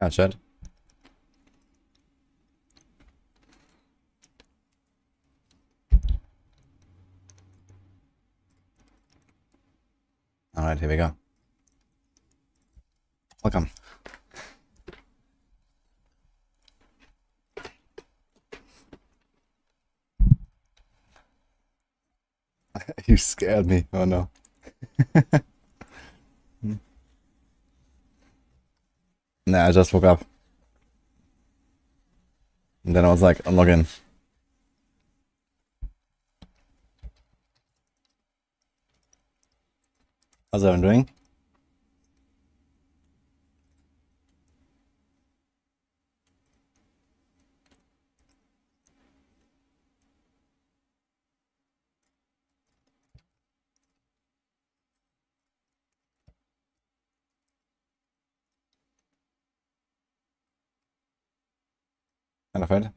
Hi, chat. Alright, here we go. Welcome. You scared me. Oh no. Nah, I just woke up. And then I was like, log in. How's everyone doing? Kind of right?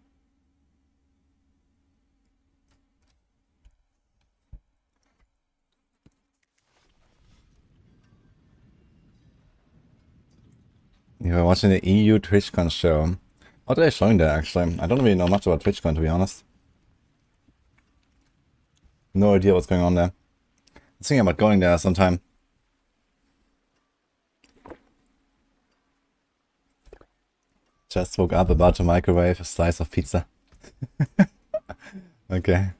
You were watching the EU TwitchCon show. What are they showing there, actually? I don't really know much about TwitchCon, to be honest. No idea what's going on there. I was thinking about going there sometime. Just woke up, about to microwave a slice of pizza. Okay.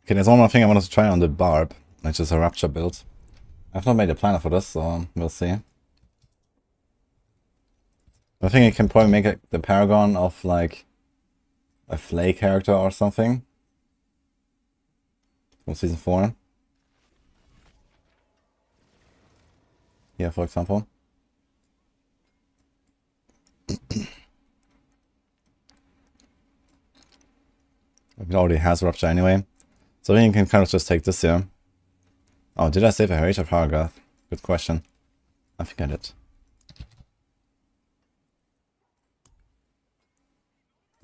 Okay, there's one more thing I wanted to try on the Barb, which is a Rapture build. I've not made a plan for this, so we'll see. I think I can probably make the Paragon of, like, a Flay character or something. From Season 4. Here, for example. It already has Rupture anyway. So then you can kind of just take this here. Oh, did I save a Heritage Paragraph? Good question. I think I did.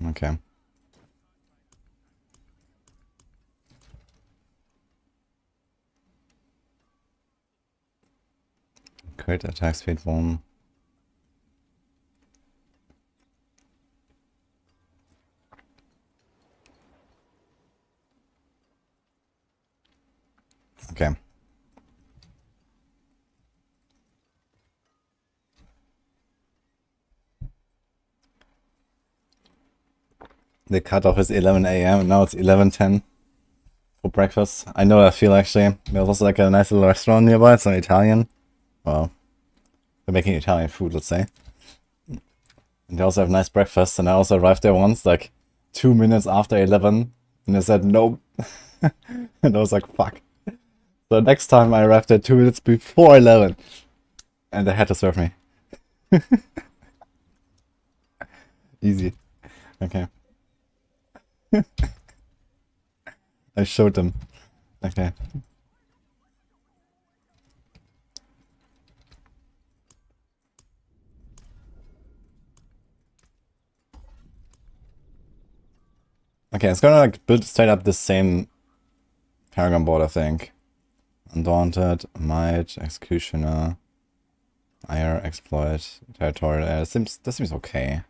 Okay. Crit attack speed 1. Okay. The cutoff is 11 AM and now it's 11:10 for breakfast. I know that feel actually. There's also like a nice little restaurant nearby. It's an Italian. Well, they're making Italian food, let's say. And they also have nice breakfast. And I also arrived there once, like 2 minutes after 11. And they said nope. And I was like, fuck. So next time I arrived there 2 minutes before 11. And they had to serve me. Easy. Okay. I showed them. Okay. Okay, it's gonna like build straight up the same Paragon board, I think. Undaunted, Might, Executioner, Ire, Exploit, Territorial. This seems okay.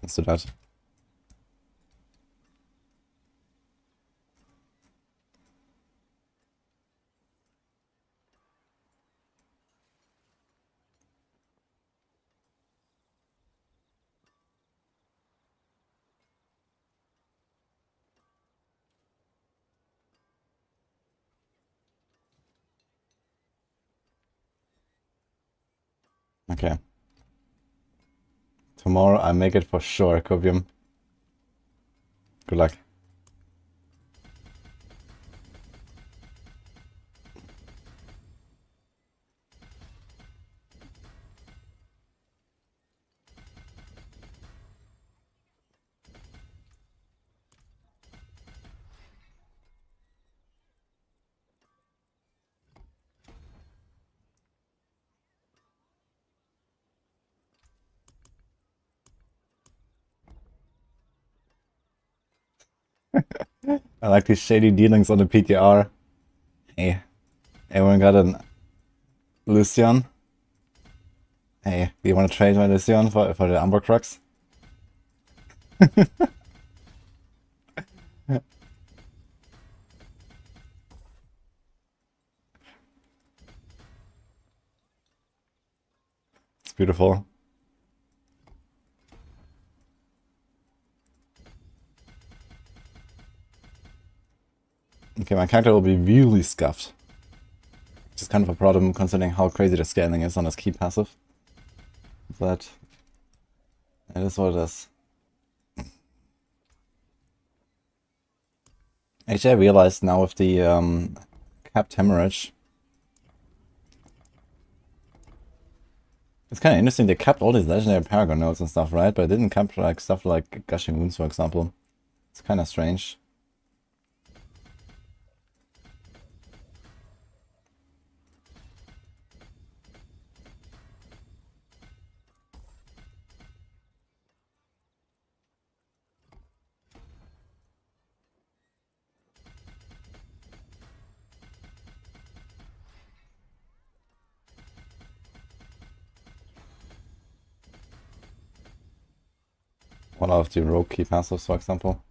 Let's do that. Okay. Tomorrow I make it for sure, Copium. Good luck. I like these shady dealings on the PTR. Hey, everyone got an Lucian? Hey, do you want to trade my Lucian for the Umber Crux? It's beautiful. Okay, my character will be really scuffed. Which is kind of a problem considering how crazy the scaling is on his key passive. But it is what it is. Actually, I realized now with the capped hemorrhage, it's kind of interesting. They capped all these legendary Paragon nodes and stuff, right? But it didn't cap like stuff like Gushing Wounds, for example. It's kind of strange. One of the rogue key passives, for example.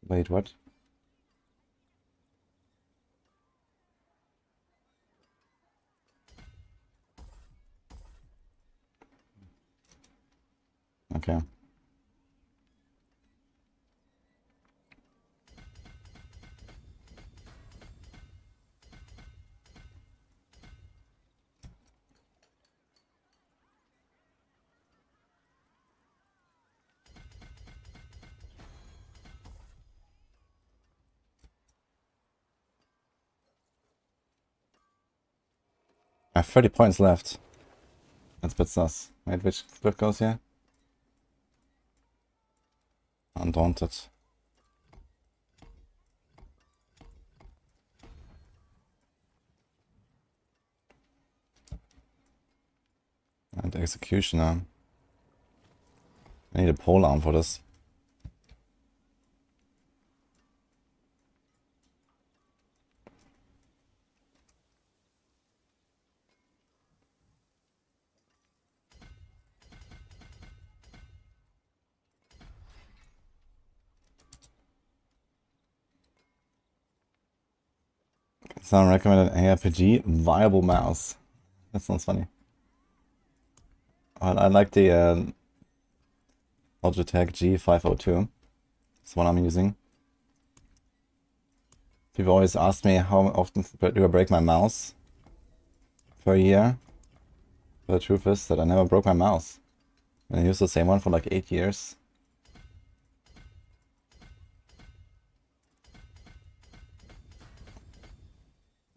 Wait, what? Okay. I have 30 points left. That's a bit sus. Wait, which clip goes here? Undaunted. And Executioner. I need a pole arm for this. Someone recommended ARPG viable mouse. That sounds funny. I like the Logitech G502. That's what I'm using. People always ask me how often do I break my mouse per year. But the truth is that I never broke my mouse. And I used the same one for like 8 years.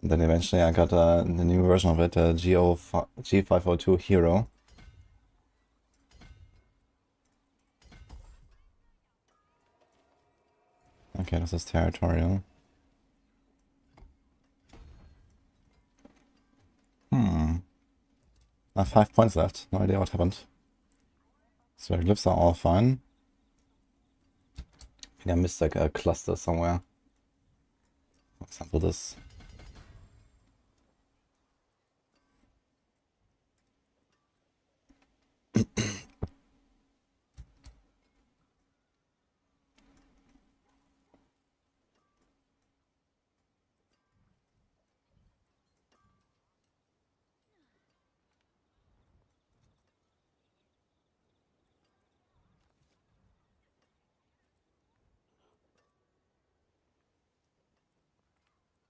And then eventually I got the new version of it, G502 Hero. Okay, this is territorial. I have 5 points left. No idea what happened. So the glyphs are all fine. I think I missed like a cluster somewhere. For example, this.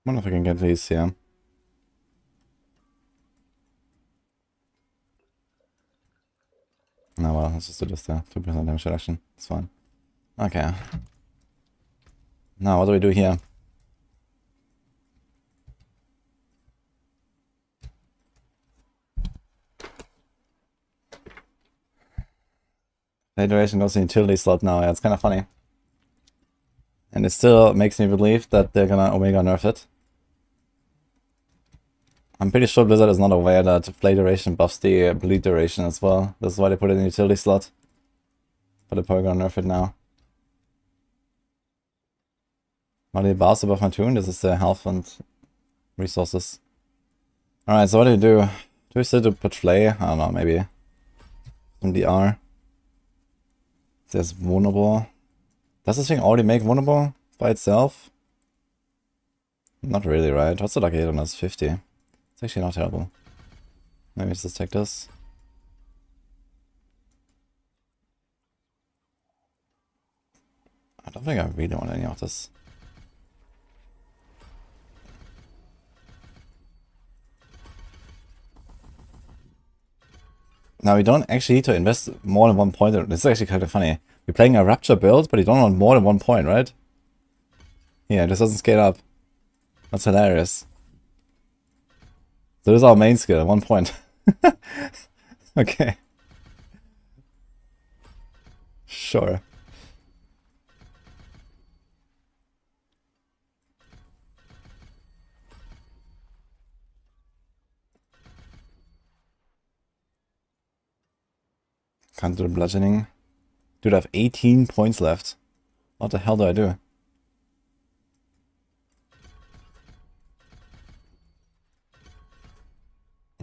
wonder if I can get these here. No, well, let's just do this there. 2% damage reduction. It's fine. Okay. Now, what do we do here? The iteration goes in utility slot now. Yeah, it's kind of funny. And it still makes me believe that they're gonna Omega nerf it. I'm pretty sure Blizzard is not aware that flay duration buffs the bleed duration as well. That's why they put it in the utility slot. But they're probably gonna nerf it now. Are they bars above my tune? This is the health and resources. Alright, so what do you do? Do we still do put flay? I don't know, maybe. Some DR. There's vulnerable. Does this thing already make vulnerable by itself? Not really, right? What's the lucky hit on us? 50. It's actually not terrible. Maybe let's just take this. I don't think I really want any of this. Now, we don't actually need to invest more than 1 point. This is actually kind of funny. We're playing a Rapture build, but you don't want more than 1 point, right? Yeah, this doesn't scale up. That's hilarious. So this is our main skill, 1 point. Okay. Sure. Can't do the bludgeoning. Dude, I have 18 points left. What the hell do I do?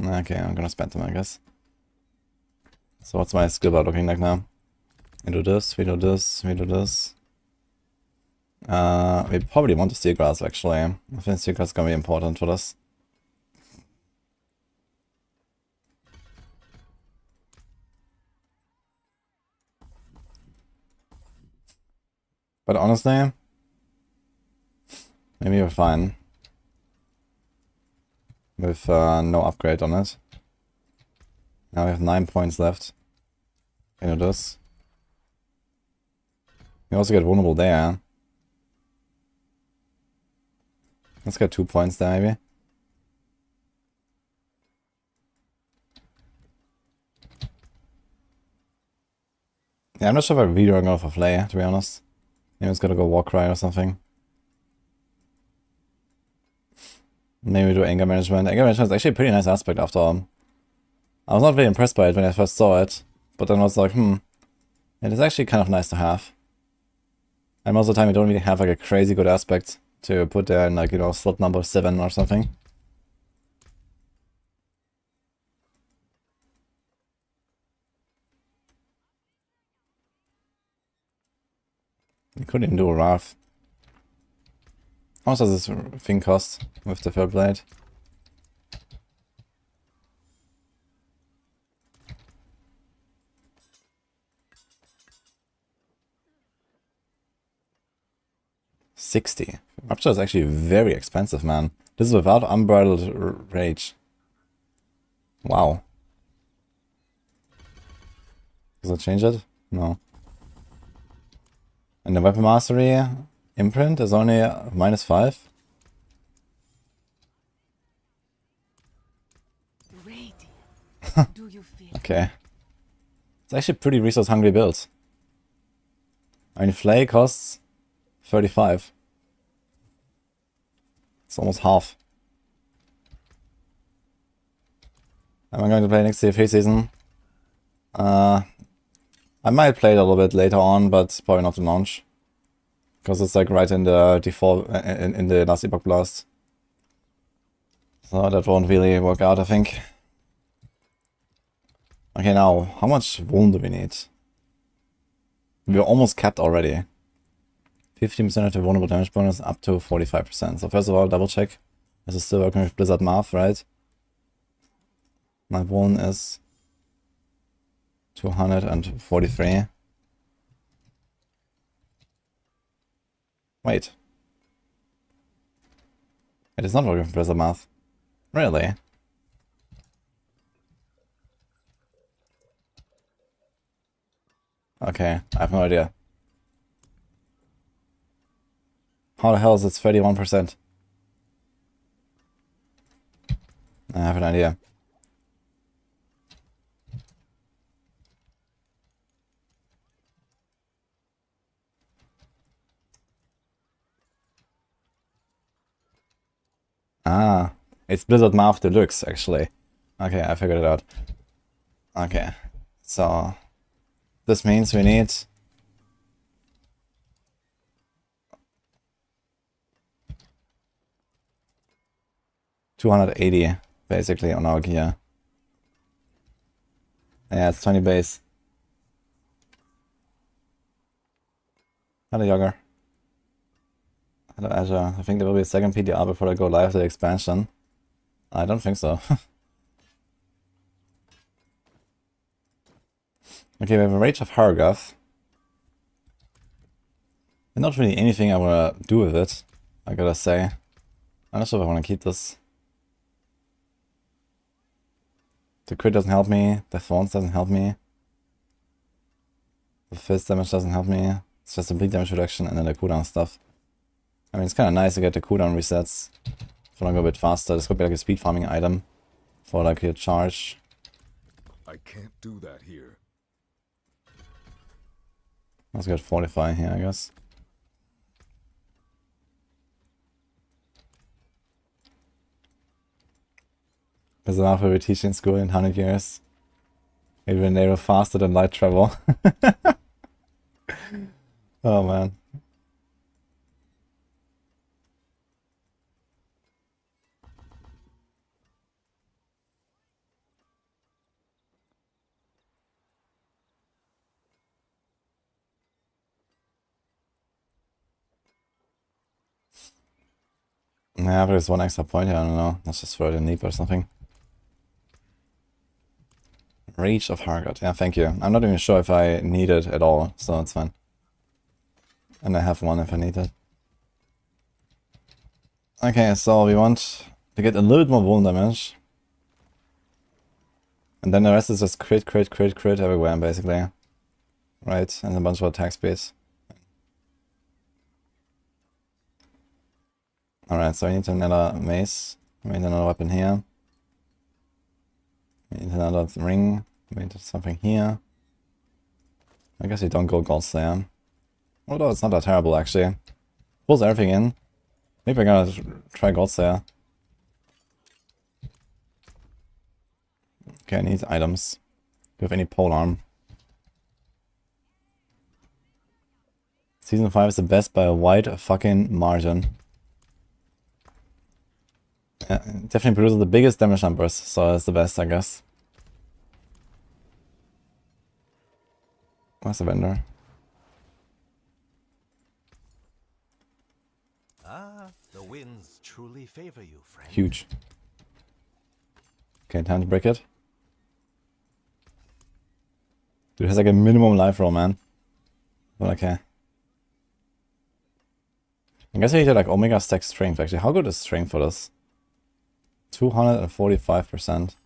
Okay, I'm gonna spend them, I guess. So what's my skill bar looking like now? We do this, we do this, we do this. We probably want to steal grass, actually. I think steal grass is gonna be important for this. But honestly, maybe we're fine with no upgrade on it. Now we have 9 points left. You know this. We also get vulnerable there. Let's get 2 points there, maybe. Yeah, I'm not sure if I really want to go for Flay, to be honest. Maybe it's gonna go Warcry or something. Maybe we do Anger Management. Anger Management is actually a pretty nice aspect after all. I was not really impressed by it when I first saw it, but then I was like, it is actually kind of nice to have. And most of the time you don't really have like a crazy good aspect to put there in, like, you know, slot number 7 or something. You could even do a Wrath. How much does this thing cost with the third blade? $60. Rapture is actually very expensive, man. This is without Unbridled Rage. Wow. Does that change it? No. And the Weapon Mastery imprint is only -5. Okay. It's actually a pretty resource hungry build. I mean, Flay costs 35. It's almost half. Am I going to play next CFA season? I might play it a little bit later on, but probably not to launch. Because it's like right in the D4, in the last Epoch Blast. So that won't really work out, I think. Okay, now, how much wound do we need? We're almost capped already. 15% of the vulnerable damage bonus up to 45%. So first of all, double check. This is still working with Blizzard math, right? My wound is 243. Wait. It is not working for Blizzard Math. Really? Okay, I have no idea. How the hell is it 31%? I have an idea. Ah, it's Blizzard Math Deluxe, actually. Okay, I figured it out. Okay, so this means we need 280 basically on our gear. Yeah, it's 20 base. Hello, Yogger. Hello, Azure. I think there will be a second PTR before I go live with the expansion. I don't think so. Okay, we have a Rage of Hargoth. And not really anything I want to do with it, I gotta say. I'm not sure if I want to keep this. The crit doesn't help me, the thorns doesn't help me. The fist damage doesn't help me. It's just a bleed damage reduction and then the cooldown stuff. I mean, it's kind of nice to get the cooldown resets. If I want to go a bit faster, this could be like a speed farming item for like a charge. I can't do that here. Let's get Fortify here, I guess. There's enough will be teaching school in 100 years. Maybe when they were faster than light travel. Oh man. Yeah, but there's one extra point here, I don't know. Let's just throw it in Neep or something. Rage of Hargoth. Yeah, thank you. I'm not even sure if I need it at all, so it's fine. And I have one if I need it. Okay, so we want to get a little bit more wound damage. And then the rest is just crit, crit, crit, crit everywhere, basically. Right, and a bunch of attack speeds. Alright, so I need another mace. We need another weapon here. We need another ring. We need something here. I guess we don't go Gold Slayer. Although it's not that terrible, actually. Pulls everything in. Maybe I'm gonna try Gold Slayer. Okay, I need items. Do you have any polearm? Season 5 is the best by a wide fucking margin. Yeah, definitely produces the biggest damage numbers, so it's the best, I guess. Where's the vendor? Ah, the winds truly favor you, friend. Huge. Okay, time to break it. Dude, it has like a minimum life roll, man. But okay. I guess I need to like Omega stack strength, actually. How good is strength for this? 245%.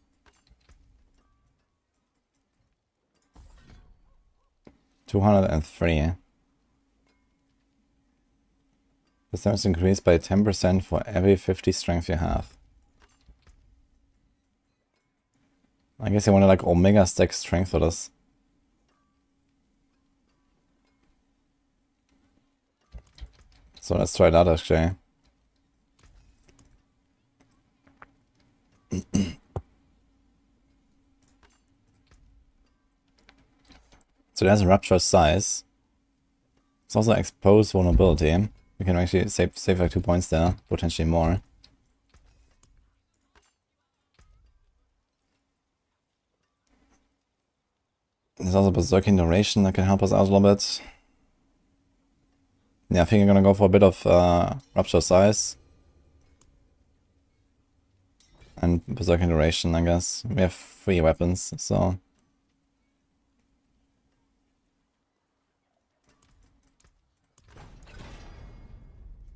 $203. The damage increased by 10% for every 50 strength you have. I guess I want to like Omega stack strength for this. So let's try that actually. So there's a rupture size. It's also exposed vulnerability. We can actually save like 2 points there, potentially more. There's also Berserking Duration that can help us out a little bit. Yeah, I think I'm gonna go for a bit of Rupture Size. And Berserking Duration, I guess. We have 3 weapons, so...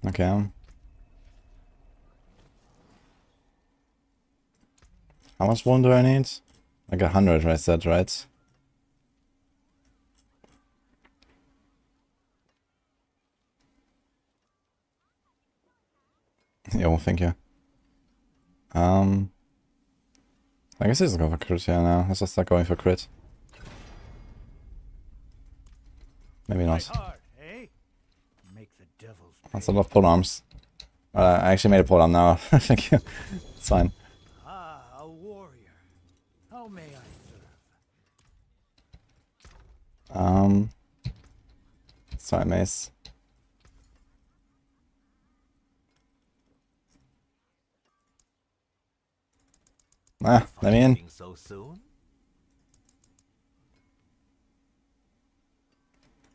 Okay. How much wound do I need? Like 100, I said, right? Yo, thank you. I guess let's go for crit here now. Let's just start going for crit. Maybe not. That's a lot of pole arms. I actually made a pole arm now. Thank you. It's fine. Ah, a warrior. How may I serve? Sorry, mace. Ah, let me in. So soon?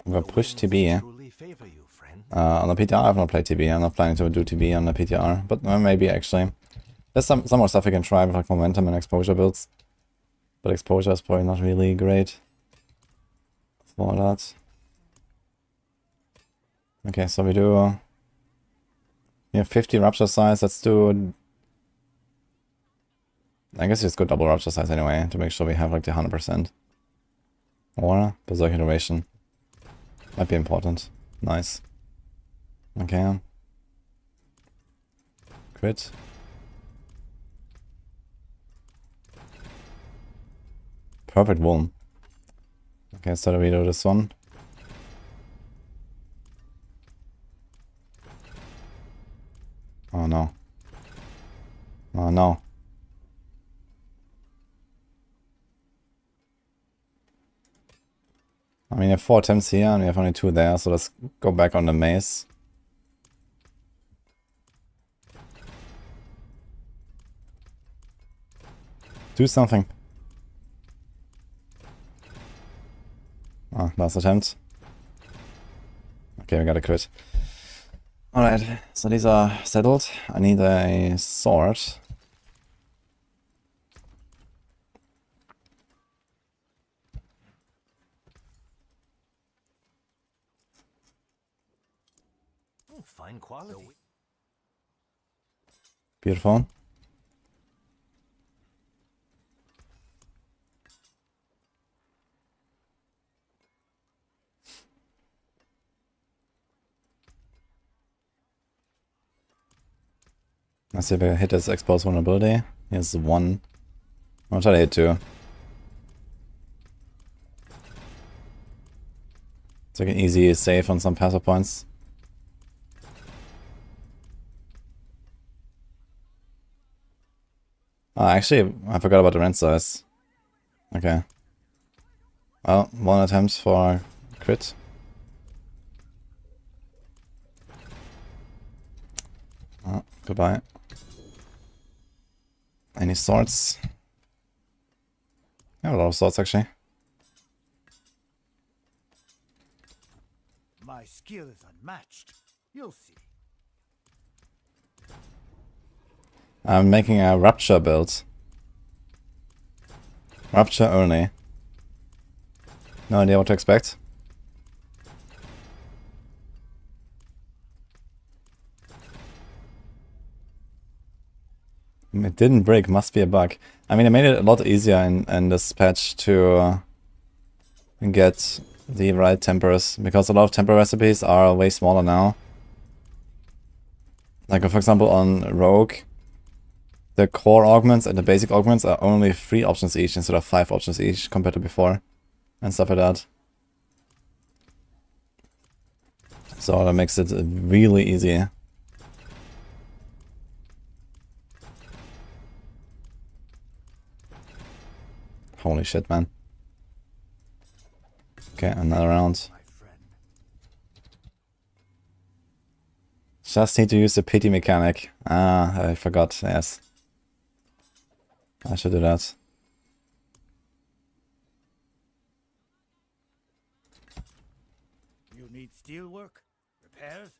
I'm gonna push TB. Truly favor you, friend. On the PTR, I've not played TB. I'm not planning to do TB on the PTR, but maybe actually. There's some more stuff I can try with like momentum and exposure builds, but exposure is probably not really great for that. Okay, so we do 50 rupture size. Let's do. I guess just go double rupture size anyway to make sure we have like the 100%. Or berserk iteration. Might be important. Nice. Okay. Crit. Perfect wound. Okay, so do we do this one? Oh no. Oh no. I mean, we have 4 attempts here and we have only 2 there, so let's go back on the mace. Do something. Oh, last attempt. Okay, we got a crit. Alright, so these are settled. I need a sword. Fine quality. Beautiful. Let's see if I can hit this exposed vulnerability. Here's 1. I'll try to hit 2. It's like an easy save on some passive points. Actually, I forgot about the rend size. Okay. Well, 1 attempt for crit. Oh, goodbye. Any swords? I have a lot of swords actually. My skill is unmatched. You'll see. I'm making a rupture build. Rupture only. No idea what to expect. It didn't break, must be a bug. I mean, I made it a lot easier in this patch to get the right tempers, because a lot of temper recipes are way smaller now. Like, for example, on Rogue, the core augments and the basic augments are only 3 options each instead of 5 options each compared to before, and stuff like that. So that makes it really easy. Holy shit, man. Okay, another round. Just need to use the pity mechanic. Ah, I forgot, yes. I should do that. You need steel work? Repairs?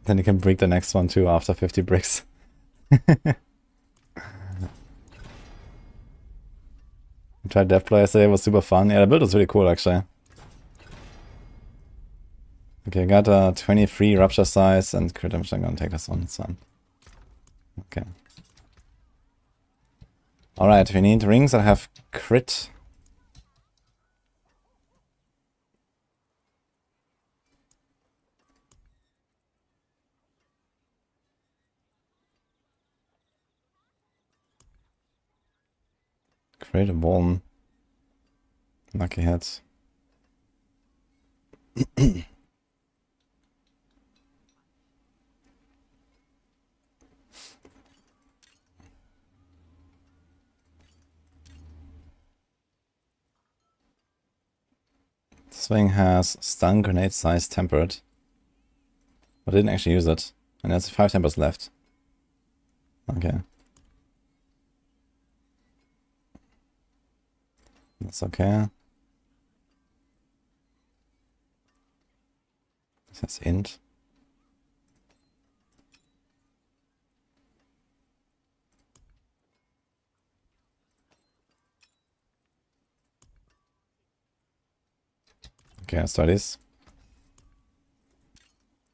Then you can break the next one too after 50 bricks. I tried Death Play yesterday, it was super fun. Yeah, the build was really cool actually. Okay, got a 23 rupture size and crit damage. I'm gonna take this one. It's fine. Okay. Alright, we need rings that have crit. Create a bomb. Lucky hit. Swing has stun grenade size tempered. But I didn't actually use it. And there's 5 tempers left. Okay. That's okay. This has int. Okay, let's try this.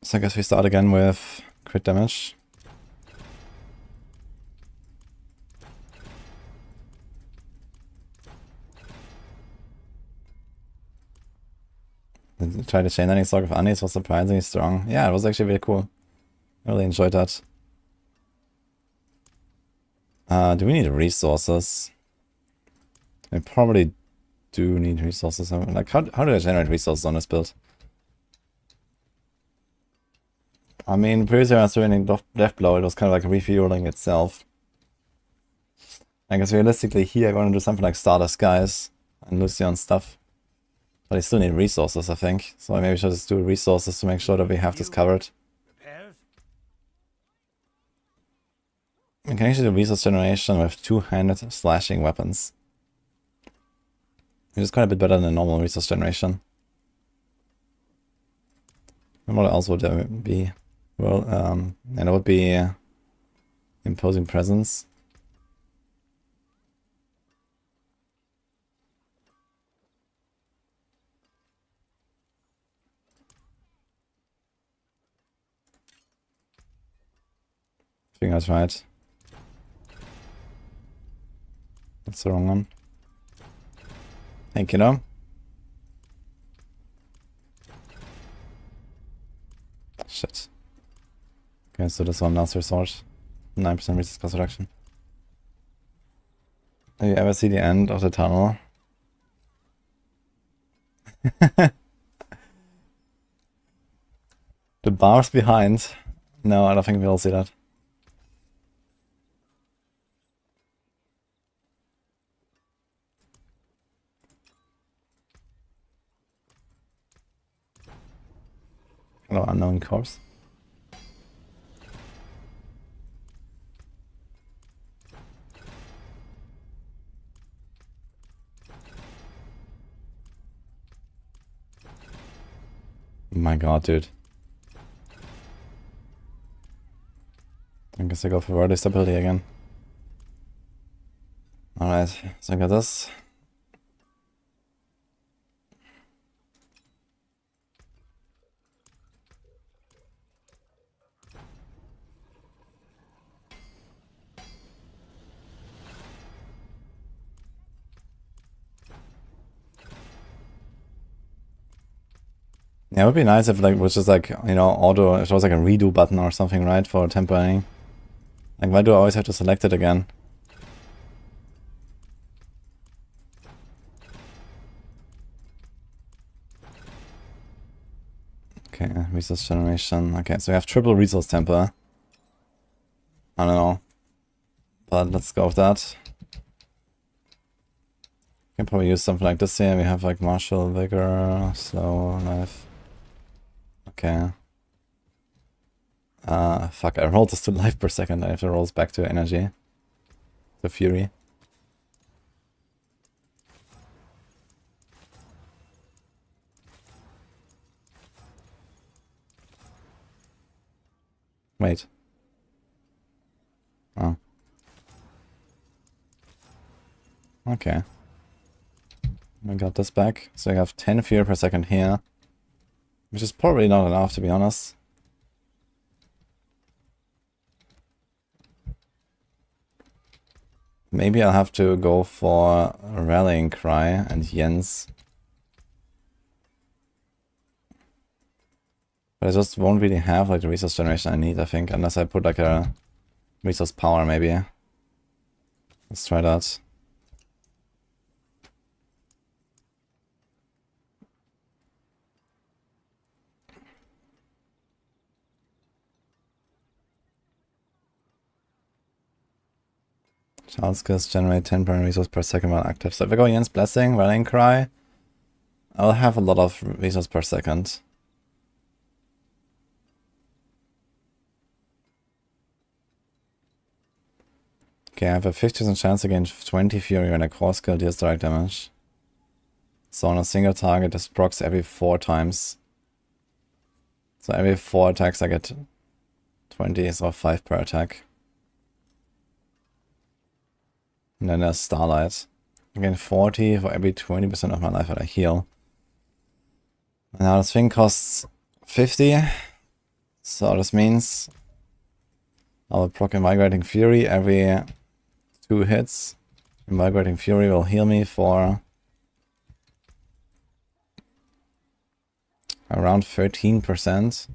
So I guess we start again with crit damage. Try to chain any Sorc of Anis was surprisingly strong. Yeah, it was actually really cool. I really enjoyed that. Do we need resources? We probably do need resources. Like, how do I generate resources on this build? I mean, previously when I was doing Death Blow, it was kind of like refueling itself. I guess realistically here I want to do something like Starter Skies and Lucian stuff. But I still need resources, I think. So maybe we should just do resources to make sure that we have this covered. Prepared? We can actually do resource generation with two-handed slashing weapons. Which is quite a bit better than normal resource generation. And what else would there be? Well, and it would be imposing presence. I think that's right. That's the wrong one. Thank you, though. Shit. Okay, so this one last resort. 9% resistance cost reduction. Do you ever see the end of the tunnel? The bars behind. No, I don't think we'll see that. Hello, unknown corpse. My god, dude. I guess I go for vertical stability again. Alright, so I got this. Yeah, it would be nice if like it was just like, you know, auto, if there was like a redo button or something, right, for temporary. Like, why do I always have to select it again? Okay, resource generation. Okay, so we have triple resource temper. I don't know. But let's go with that. Can probably use something like this here. We have like martial vigor, slow life. Okay. Fuck, I rolled this to life per second. I have to roll this back to energy. To fury. Wait. Oh. Okay. I got this back. So I have 10 fury per second here. Which is probably not enough, to be honest. Maybe I'll have to go for Rallying Cry and Jens. But I just won't really have like the resource generation I need, I think, unless I put like a resource power maybe. Let's try that. Child skills generate 10 per resource per second while active. So if I go Jens Blessing, Rallying Cry, I'll have a lot of resource per second. Okay, I have a 50% chance against 20 Fury when a core skill deals direct damage. So on a single target, this procs every 4 times. So every 4 attacks I get 20, so 5 per attack. And then there's Starlight. Again, 40 for every 20% of my life that I heal. And now this thing costs 50. So this means I'll proc Invigorating Fury every 2 hits. Invigorating Fury will heal me for around 13%.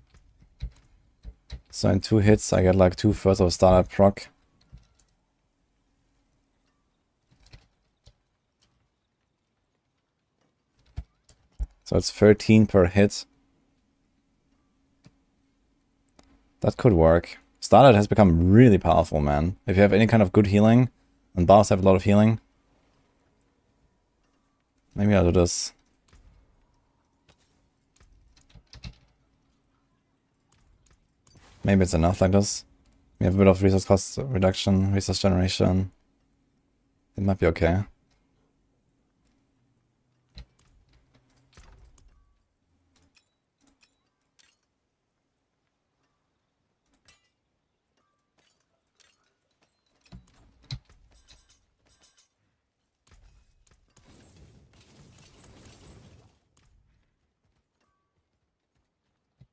So in 2 hits I get like 2/3 of Starlight proc. So it's 13 per hit. That could work. Starlight has become really powerful, man. If you have any kind of good healing, and bars have a lot of healing, maybe I'll do this. Maybe it's enough like this. We have a bit of resource cost reduction, resource generation. It might be okay.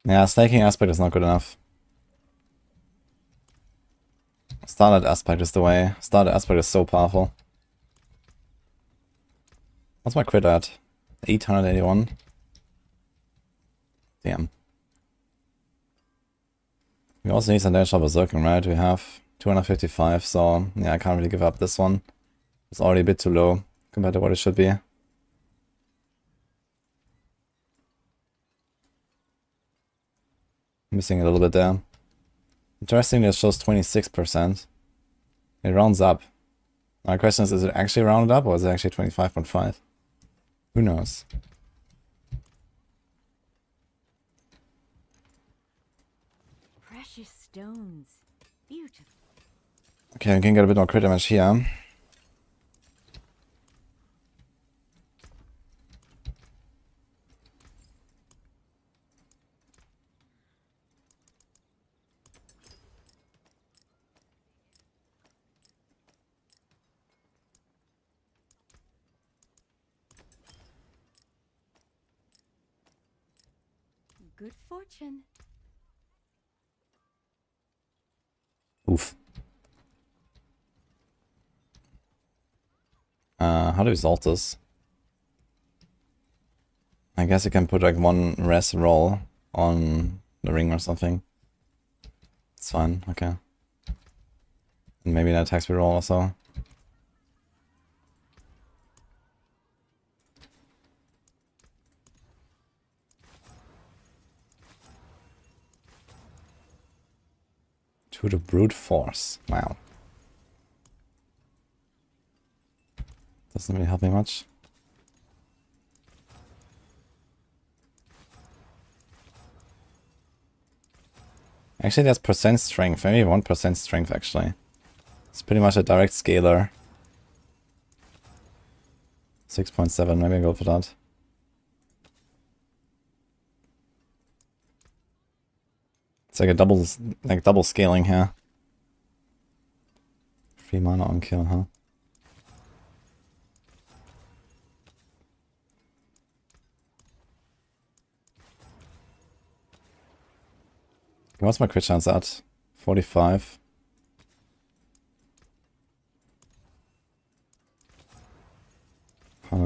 Yeah, snaking aspect is not good enough. Starlight aspect is the way. Starlight aspect is so powerful. What's my crit at? 881. Damn. We also need some damage on Berserking, right? We have 255, so yeah, I can't really give up this one. It's already a bit too low compared to what it should be. Missing a little bit there. Interestingly, it shows 26%. It rounds up. My question is it actually rounded up or is it actually 25.5? Who knows? Precious stones. Beautiful. Okay, we can get a bit more crit damage here. Good fortune. Oof. How do we solve this? I guess you can put like one res roll on the ring or something. It's fine, okay. And maybe an attack speed roll also. To the brute force. Wow. Doesn't really help me much. Actually, that's percent strength. Maybe 1% strength, actually. It's pretty much a direct scalar. 6.7, maybe I'll go for that. It's like a double scaling here. 3 mana on kill, huh? What's my crit chance at? 45.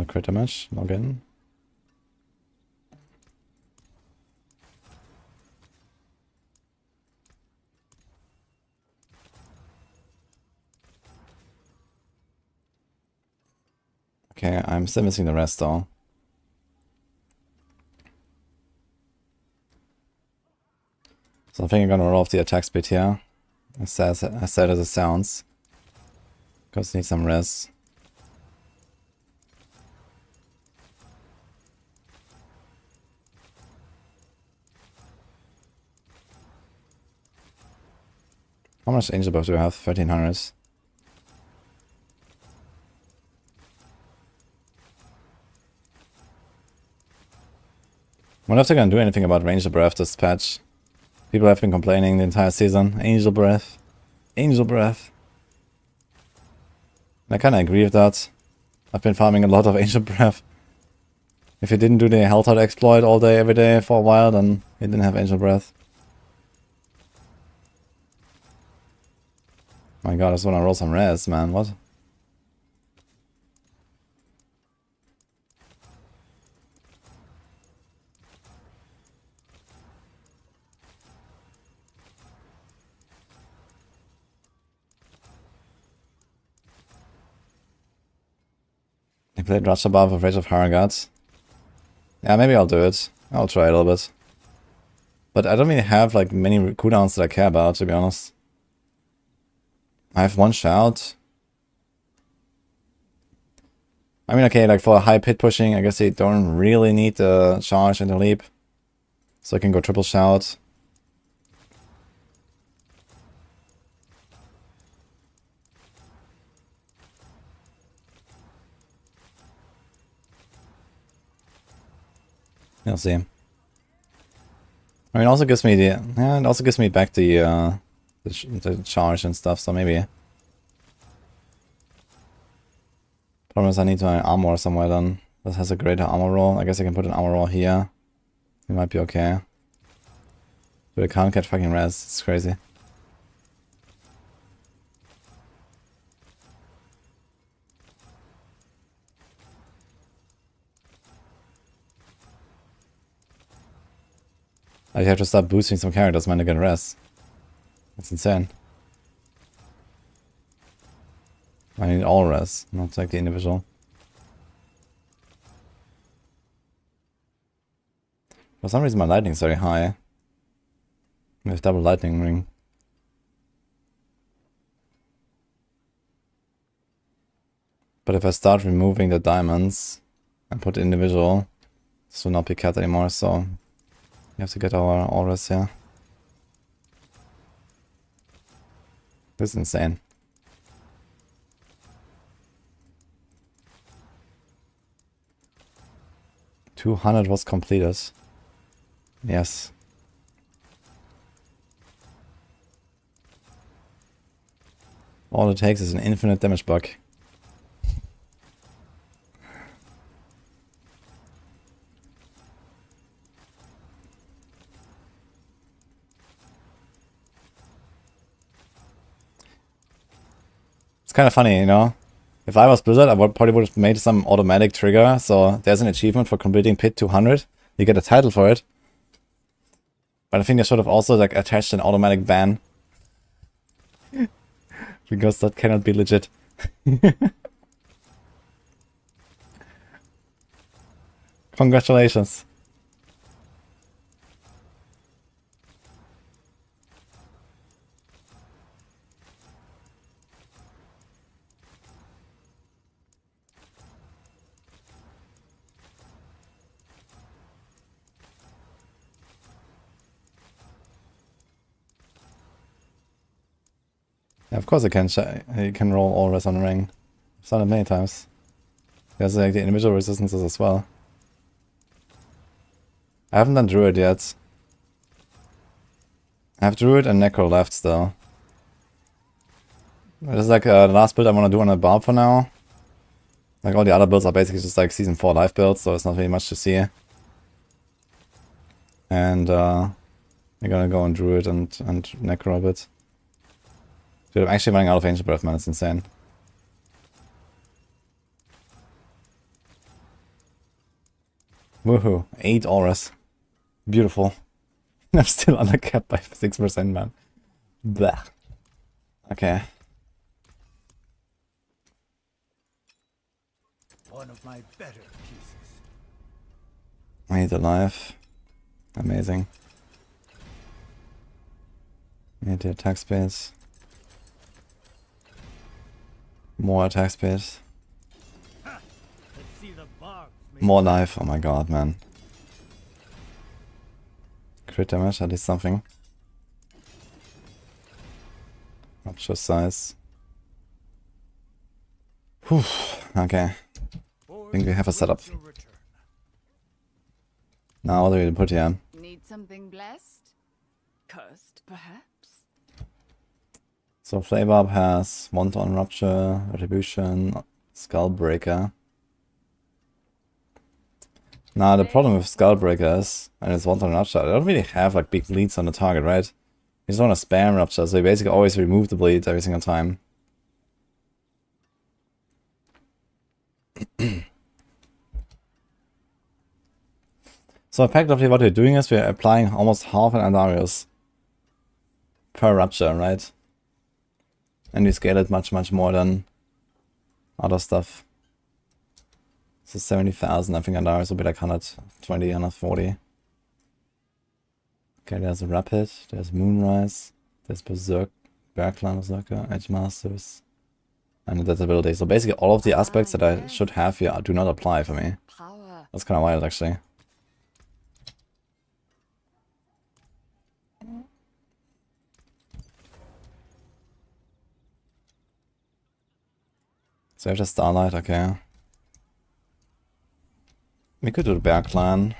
Crit damage, log in. Okay, I'm still missing the rest though. So I think I'm gonna roll off the attack speed here. As sad as it sounds. Because I need some res. How much angel buff do I have? 1300. I wonder if they're gonna do anything about Ranger Breath this patch. People have been complaining the entire season. Angel Breath. Angel Breath. And I kinda agree with that. I've been farming a lot of Angel Breath. If you didn't do the Helltide exploit all day, every day for a while, then you didn't have Angel Breath. My god, I just wanna roll some res, man. What? He played Rush above with Rage of Paragon. Yeah, maybe I'll do it. I'll try a little bit. But I don't really have like many cooldowns that I care about, to be honest. I have one shout. I mean, okay, like for high pit pushing, I guess they don't really need the charge and the leap. So I can go triple shout. You'll see. I mean, it also gives me the it also gives me back the charge and stuff. So maybe. Problem is, I need my armor somewhere. Then that has a greater armor roll. I guess I can put an armor roll here. It might be okay. But I can't get fucking res. It's crazy. I have to start boosting some characters when I get res. That's insane. I need all res, not like the individual. For some reason my lightning is very high. I have double lightning ring. But if I start removing the diamonds and put individual, this will not be cut anymore, so we have to get our auras here. This is insane. $200 was completed. Yes. All it takes is an infinite damage bug. It's kind of funny, you know? If I was Blizzard, I probably would have made some automatic trigger, so there's an achievement for completing Pit 200. You get a title for it. But I think they should have also like attached an automatic ban. Because that cannot be legit. Congratulations. Yeah, of course I can. You can roll all res on the ring. I've done it many times. There's like the individual resistances as well. I haven't done Druid yet. I have Druid and Necro left still. This is like the last build I want to do on a Barb for now. Like all the other builds are basically just like Season 4 life builds, so it's not really much to see. And We're gonna go on Druid and Necro a bit. Dude, I'm actually running out of Ancient Breath, man. It's insane. Woohoo. 8 auras. Beautiful. I'm still undercapped by 6%, man. Blah. Okay. One of my better pieces. I need a life. Amazing. Need the attack space. More attack space. Let's see the Barbs make More life. Oh my god, man. Crit damage, at least something. Rupture size. Whew. Okay. I think we have a setup. Now what do we put here? Need something blessed? Cursed, perhaps? So Flaybarb has Want on Rupture, Retribution, Skullbreaker. Now the problem with Skullbreaker is, and it's Want on Rupture, I don't really have like big bleeds on the target, right? You just want to spam Rupture, so you basically always remove the bleed every single time. So effectively what we're doing is we're applying almost half an Andarius per Rupture, right? And we scale it much more than other stuff. So 70,000, I think Andarius will be like 120, 140. Okay, there's a Rapid, there's Moonrise, there's Bergclan Berserker, Edge Masters, and Adaptability. So basically all of the aspects that I should have here do not apply for me. Power. That's kind of wild actually. So I have the Starlight, okay. We could do the Bergclan.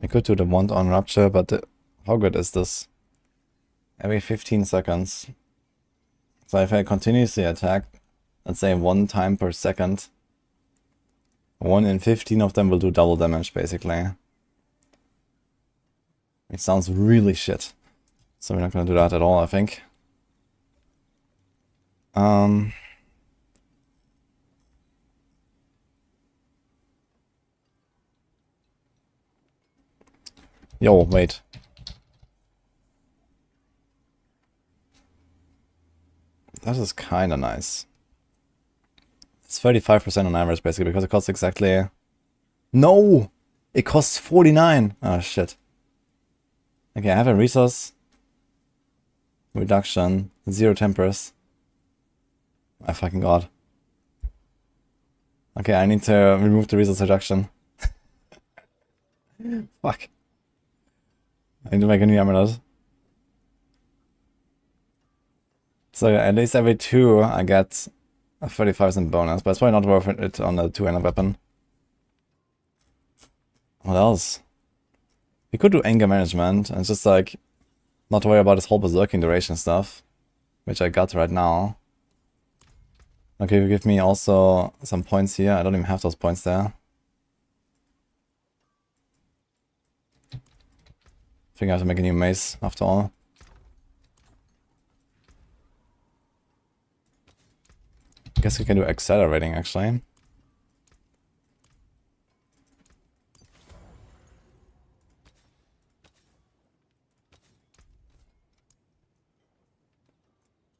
We could do the Want on Rupture, but how good is this? Every 15 seconds. So if I continuously attack, let's say 1 time per second, 1 in 15 of them will do double damage, basically. It sounds really shit. So we're not gonna do that at all, I think. Yo, wait. That is kinda nice. It's 35% on average, basically, because it costs exactly... No! It costs 49! Oh, shit. Okay, I have a resource reduction, 0 tempers. My fucking god. Okay, I need to remove the resource reduction. Fuck. I need to make a new amulet. So at least every 2 I get a 35% bonus, but it's probably not worth it on the 2-handed weapon. What else? We could do anger management and just like not worry about this whole berserking duration stuff, which I got right now. Okay, give me also some points here. I don't even have those points there. I think I have to make a new mace after all. I guess we can do accelerating actually.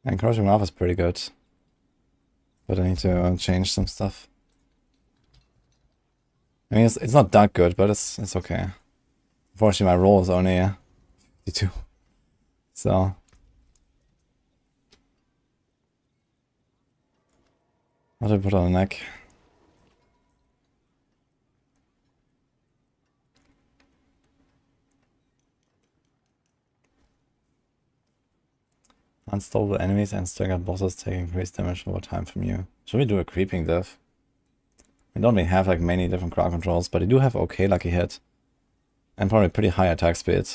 Encouraging love is pretty good. But I need to change some stuff. I mean, it's not that good, but it's okay. Unfortunately, my roll is only 52. So... what do I put on the neck? Unstoppable enemies and staggered bosses take increased damage over time from you. Should we do a creeping div? We don't really have like many different crowd controls, but they do have okay lucky hit. And probably pretty high attack speed.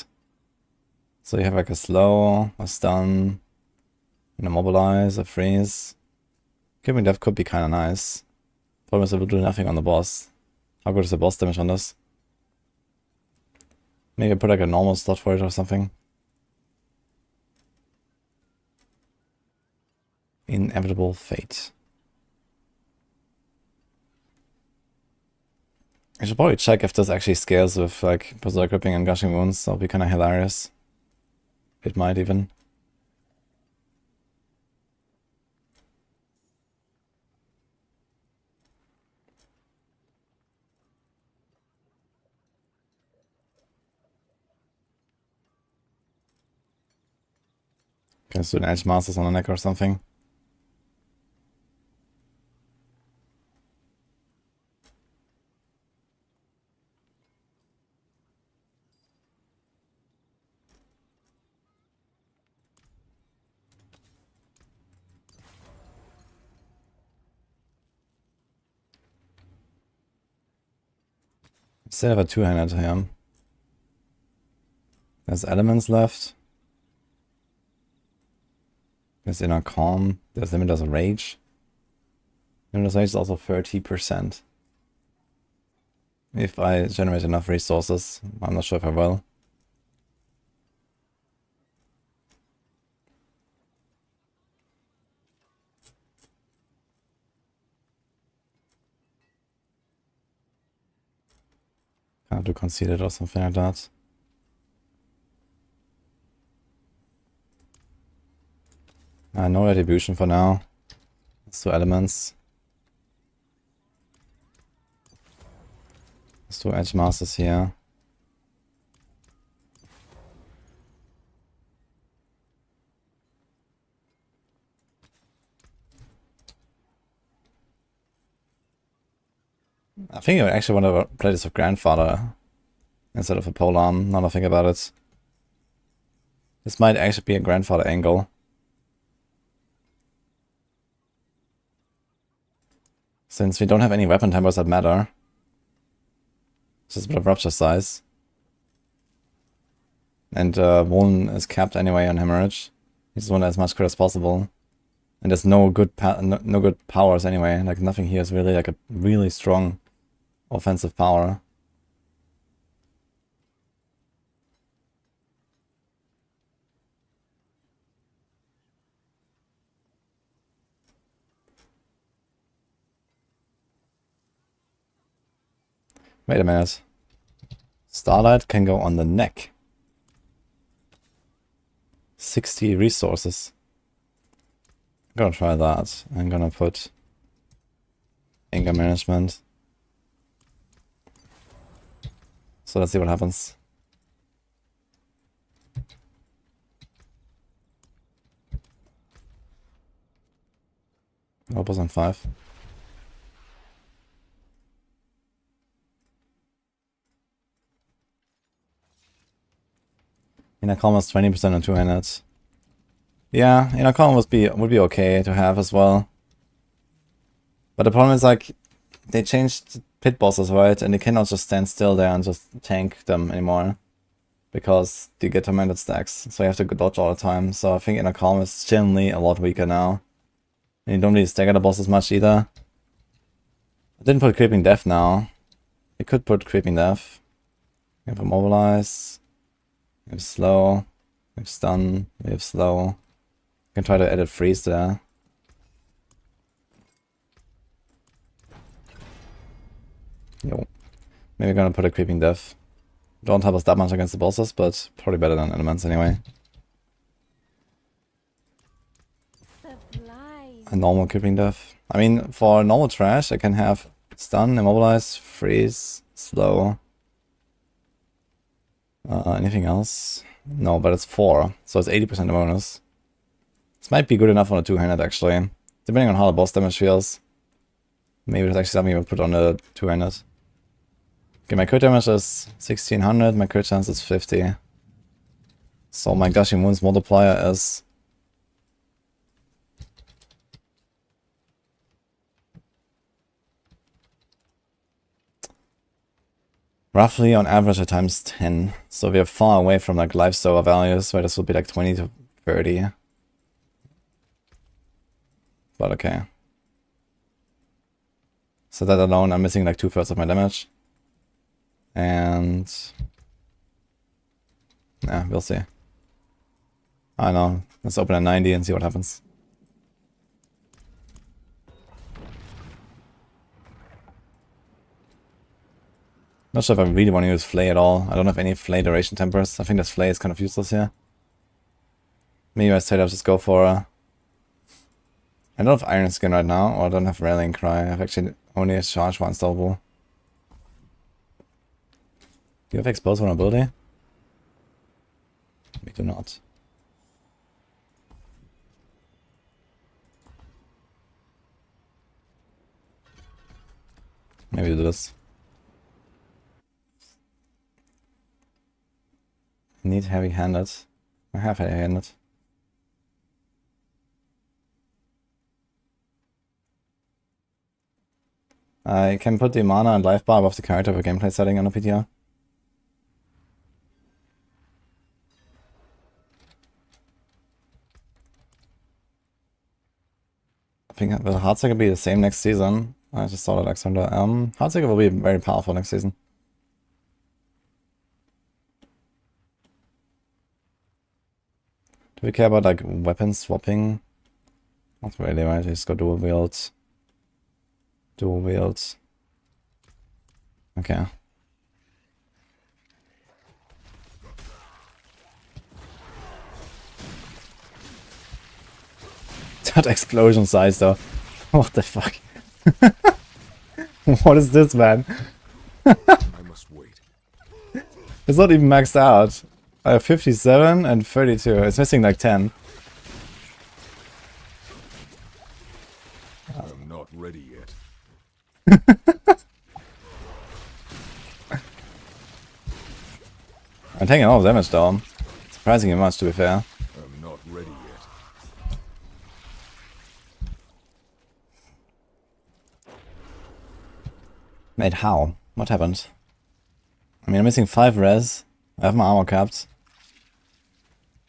So you have like a slow, a stun, and a mobilize, a freeze. Creeping div could be kinda nice. Problem is it will do nothing on the boss. How good is the boss damage on this? Maybe put like a normal slot for it or something. Inevitable fate. I should probably check if this actually scales with like Berserk Ripping and Gushing Wounds. That would be kind of hilarious. It might even. Okay, let's do an Edge Masters on the neck or something. Still have a two-handed here. There's elements left. There's Inner Calm. There's Limitless Rage. Limitless Rage is also 30%. If I generate enough resources. I'm not sure if I will. Can't do Conceited or something like that. No Retribution for now. Let's do Elements. Let's do Edge Masters here. I think I actually want to play this with Grandfather instead of a polearm, now that I think about it. This might actually be a Grandfather angle. Since we don't have any weapon tempers that matter. It's just a bit of rupture size. And Wound is capped anyway on Hemorrhage. He just want as much crit as possible. And there's no good no good powers anyway. Like nothing here is really like a really strong offensive power. Wait a minute. Starlight can go on the neck. 60 resources. I'm gonna try that. I'm gonna put anger management. So let's see what happens. Opus on 5. Inner Calm is 20% on two-handed. Yeah, Inner Calm would be okay to have as well. But the problem is like they changed pit bosses, right? And you cannot just stand still there and just tank them anymore. Because you get tormented stacks. So you have to dodge all the time. So I think Inner Calm is generally a lot weaker now. And you don't really stagger the bosses much either. I didn't put Creeping Death now. You could put Creeping Death. You have Immobilize. We have Slow. We have Stun. We have Slow. You can try to edit Freeze there. Yo. Maybe gonna put a Creeping Death. Don't help us that much against the bosses, but probably better than Elements anyway. A normal Creeping Death. I mean, for normal trash, I can have Stun, Immobilize, Freeze, Slow. Anything else? No, but it's 4, so it's 80% bonus. This might be good enough on a two-handed actually, depending on how the boss damage feels. Maybe it's actually something I would put on the two-handed. Okay, my crit damage is 1600, my crit chance is 50. So my Gushing Wounds multiplier is roughly on average at times 10. So we are far away from like life server values where this would be like 20 to 30. But okay. So that alone, I'm missing like 2/3 of my damage. And yeah, we'll see. I don't know. Let's open at 90 and see what happens. Not sure if I really want to use Flay at all. I don't have any Flay duration tempers. I think this Flay is kind of useless here. Maybe I straight up just go for I don't have Iron Skin right now, or I don't have Rallying Cry. I have actually only a charge for Unstoppable. Do you have Exposed Vulnerability? We do not. Maybe do this. Need heavy-handed. I have heavy-handed. I can put the mana and life bar above the character for gameplay setting on a PTR. I think will Heartseeker be the same next season? I just saw that, Alexander. Heartseeker will be very powerful next season. Do we care about like weapon swapping? Not really, right? Just go dual wield. Dual wield. Okay. That explosion size though. What the fuck? What is this, man? I must wait. It's not even maxed out. I have 57 and 32. It's missing like 10. I'm not ready yet. I'm taking a lot of damage though. Surprisingly much, to be fair. I'm not ready yet. Mate, how? What happened? I mean, I'm missing 5 res. I have my armor capped.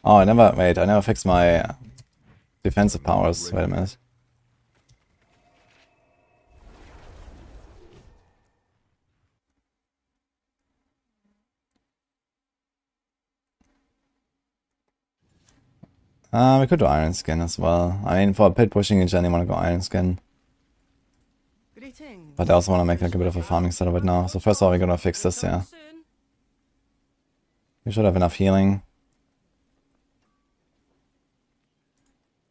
Oh, I never fixed my defensive powers. Wait a minute. We could do Iron Skin as well. I mean, for pit pushing, you generally want to go Iron Skin. Greetings. But I also want to make like a bit of a farming setup right now. So first of all, we're gonna fix this, yeah. Soon. We should have enough healing.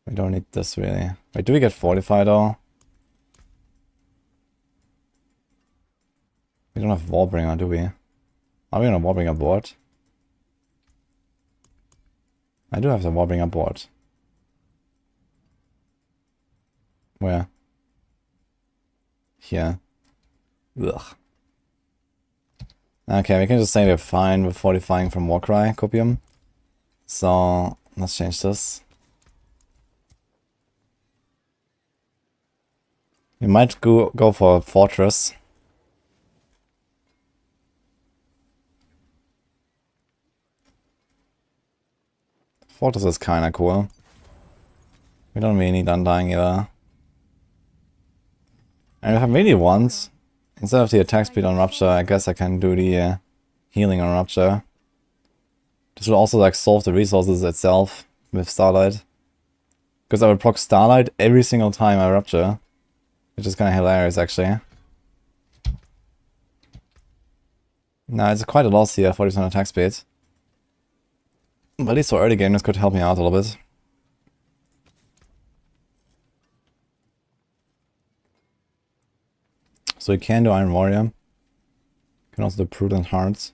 We don't need this really. Wait, do we get Fortify though? We don't have Warbringer, do we? Are we on a Warbringer board? I do have the Warbringer board. Where? Here. Ugh. Okay, we can just say we're fine with fortifying from Warcry Copium. So, let's change this. We might go for Fortress. Fortress is kinda cool. We don't really need Undying either. And if I really want, instead of the attack speed on Rupture, I guess I can do the healing on Rupture. This will also like solve the resources itself with Starlight. Because I would proc Starlight every single time I Rupture. Which is kind of hilarious actually. Now it's quite a loss here, 40% attack speed. But at least for early game this could help me out a little bit. So we can do Iron Warrior. Can also do Prudent Hearts.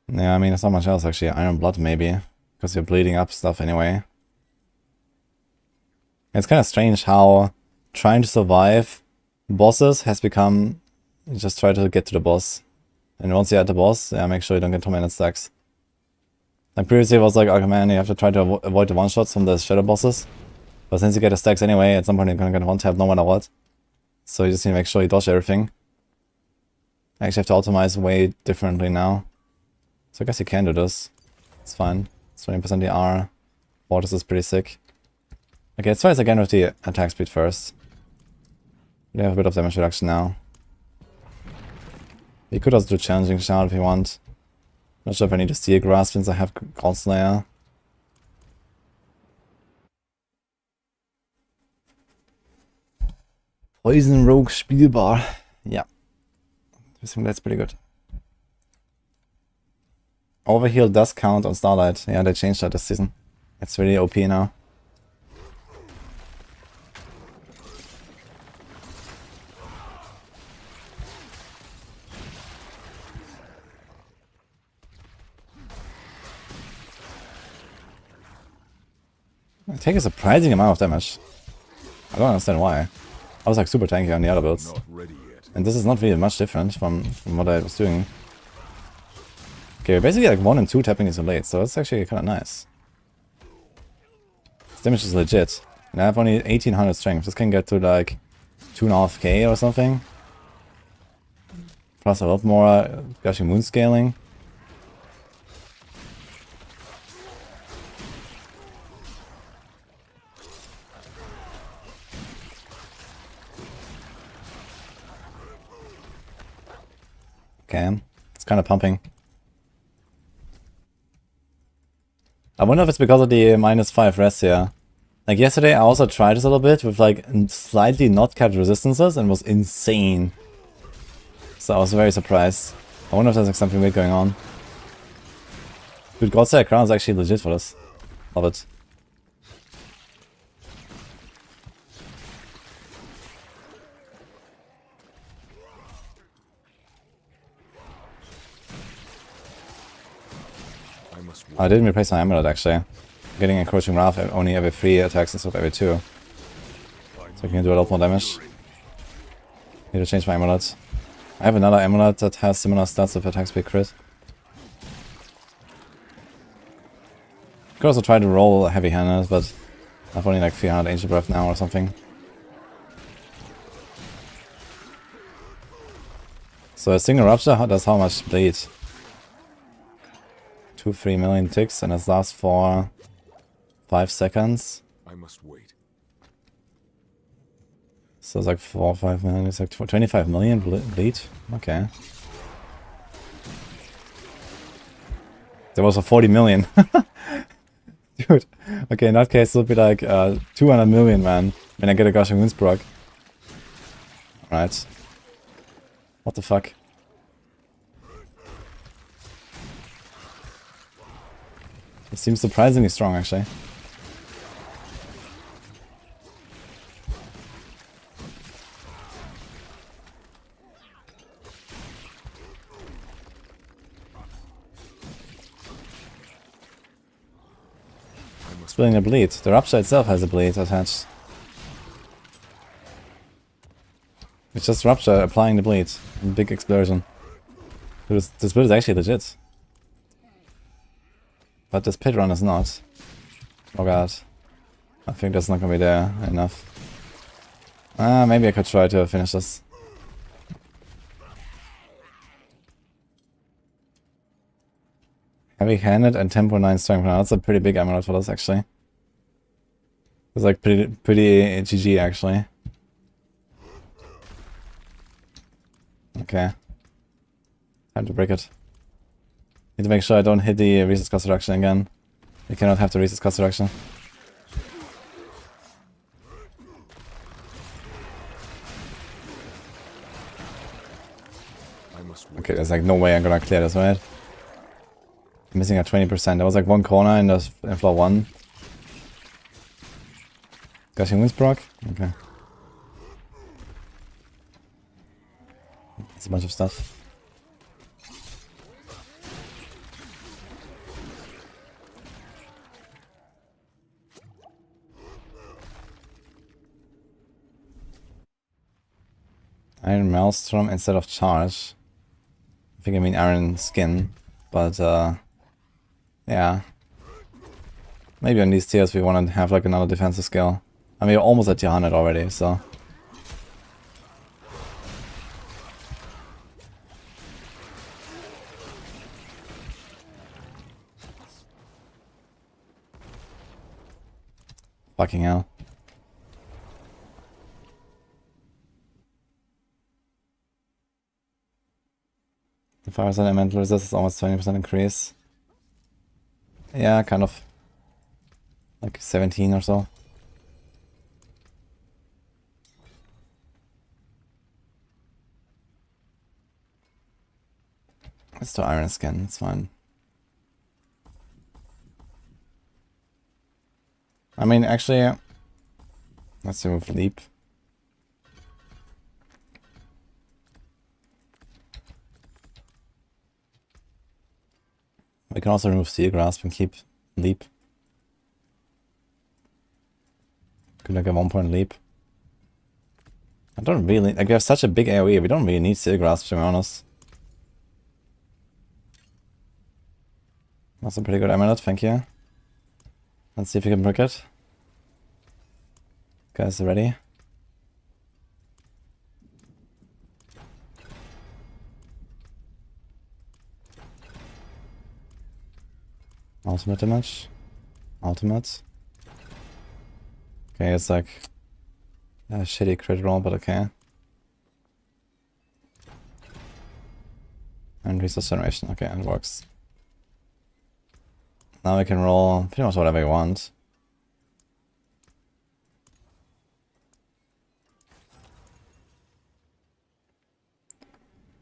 Yeah, I mean, there's not much else actually. Iron Blood maybe, because you're bleeding up stuff anyway. It's kind of strange how trying to survive bosses has become just try to get to the boss. And once you're at the boss, yeah, make sure you don't get 2-minute stacks. Like previously it was like, okay man, you have to try to avoid the one-shots from the shadow bosses. But since you get the stacks anyway, at some point you're gonna get one-tap no matter what. So you just need to make sure you dodge everything. I actually have to optimize way differently now. So I guess you can do this. It's fine. It's 20% DR. Fortress is pretty sick. Okay, let's try this again with the attack speed first. We have a bit of damage reduction now. You could also do challenging shard if you want. Not sure if I need to Steel Grasp since I have Gold Slayer. Poison Rogue spielbar. Yeah. I think that's pretty good. Overheal does count on Starlight. Yeah, they changed that this season. It's really OP now. I take a surprising amount of damage. I don't understand why. I was like super tanky on the other builds. Not ready yet. And this is not really much different from what I was doing. Okay, we're basically like 1 and 2 tapping is late, so it's actually kind of nice. This damage is legit. And I have only 1800 strength. This can get to like 2.5k or something. Plus a lot more gushing moon scaling. Okay, it's kind of pumping. I wonder if it's because of the -5 rest here. Like yesterday I also tried this a little bit with like slightly not capped resistances and was insane. So I was very surprised. I wonder if there's like something weird going on. Dude, Godslayer Crown is actually legit for this. Love it. I didn't replace my amulet actually. I'm getting Encroaching Wrath only every 3 attacks instead of every 2. So I can do a lot more damage. Need to change my amulet. I have another amulet that has similar stats with attack speed crit. Could also try to roll heavy-handed, but I've only like 300 Ancient Breath now or something. So a single Rupture does how much bleed? 2-3 million ticks, and it lasts for 5 seconds. I must wait. So it's like 4 or 5 million. It's like 25 million bleed. Okay. There was a 40 million. Dude. Okay, in that case, it'll be like 200 million, man. When I get a Gushing Winds proc. Alright. What the fuck? It seems surprisingly strong, actually. Splitting the bleed. The Rupture itself has a bleed attached. It's just Rupture applying the bleed. Big explosion. This build is actually legit. But this pit run is not. Oh god. I think that's not gonna be there enough. Maybe I could try to finish this. Heavy-handed and tempo 9 strength. Now that's a pretty big amulet for this actually. It's like pretty GG actually. Okay. Time to break it. Need to make sure I don't hit the resist cost reduction again. You cannot have the resist cost reduction. Okay, there's like no way I'm gonna clear this, right? I'm missing at 20%. There was like one corner in floor 1. Gushing Winds proc? Okay. It's a bunch of stuff. Iron Maelstrom instead of Charge. I think I mean Iron Skin, but yeah. Maybe on these tiers we want to have like another defensive skill. I mean, we're almost at tier 100 already, so. Fucking hell. The 5% elemental resist is almost 20% increase. Yeah, kind of. Like 17 or so. Let's do iron skin, it's fine. I mean, actually, let's remove leap. We can also remove Steel Grasp and keep leap. Could like a 1-point leap. I don't really, like we have such a big AoE, we don't really need Steel Grasp to be honest. That's a pretty good amulet, thank you. Let's see if we can brick it. Guys ready? Ultimate damage. Ultimate. Okay, it's like a shitty crit roll, but okay. And resource generation, okay, it works. Now we can roll pretty much whatever we want.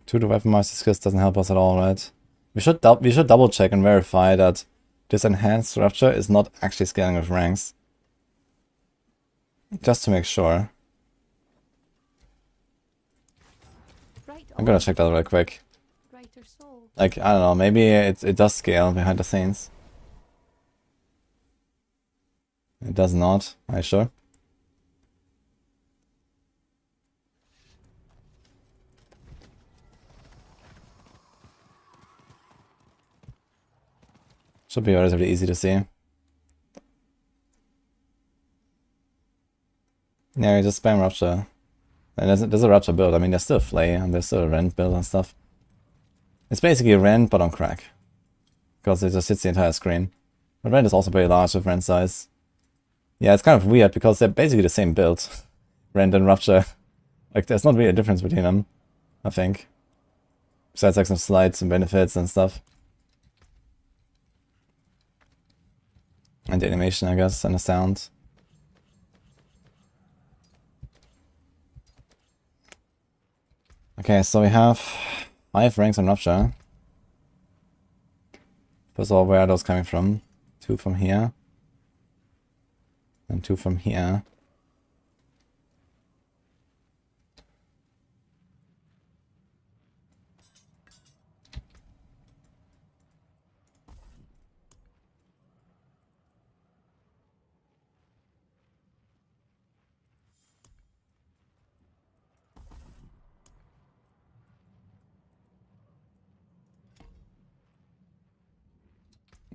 Two to weapon master skills doesn't help us at all, right? We should double check and verify that this enhanced rupture is not actually scaling with ranks. Just to make sure. I'm gonna check that real quick. Like, I don't know, maybe it does scale behind the scenes. It does not, are you sure? Should be relatively easy to see. Yeah, you just spam Rupture. And there's a Rupture build. I mean, there's still a Flay and there's still a Rend build and stuff. It's basically a Rend, but on crack. Because it just hits the entire screen. But Rend is also pretty large with Rend size. Yeah, it's kind of weird because they're basically the same build. Rend and Rupture. Like, there's not really a difference between them, I think. Besides, like, some slides and benefits and stuff. And the animation, I guess, and the sound. Okay, so we have 5 ranks on Rupture. First of all, where are those coming from? 2 from here. And 2 from here.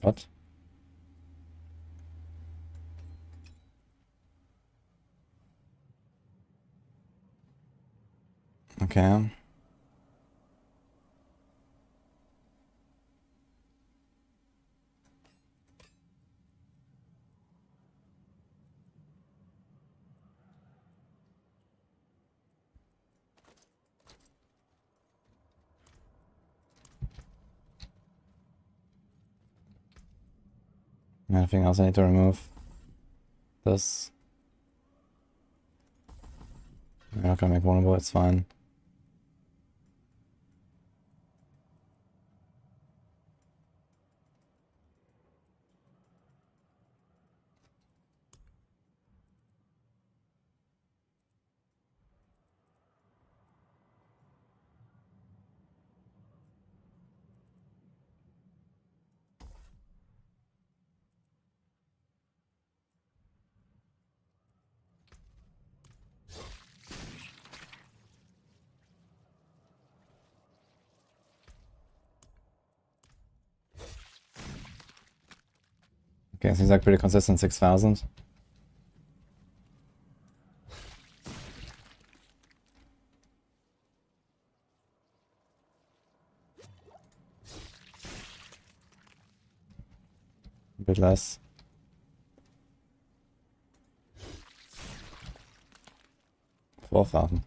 What? Okay. Anything else I need to remove? This. We're not gonna make vulnerable, it's fine. Okay, seems like pretty consistent 6,000. A bit less. 12,000.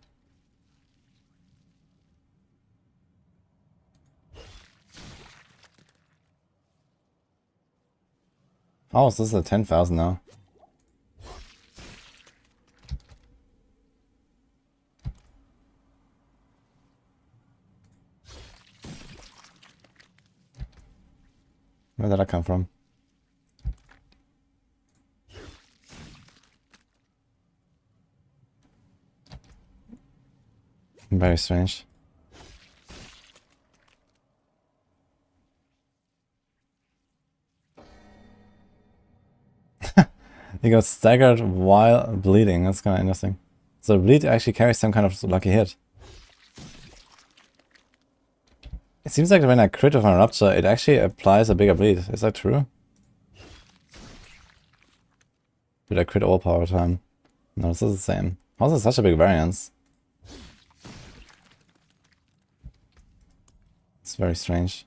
Oh, is this at 10,000 now? Where did that come from? Very strange. He got staggered while bleeding. That's kind of interesting. So bleed actually carries some kind of lucky hit. It seems like when I crit with my rupture, it actually applies a bigger bleed. Is that true? Did I crit all power time? No, this is the same. How is this such a big variance? It's very strange.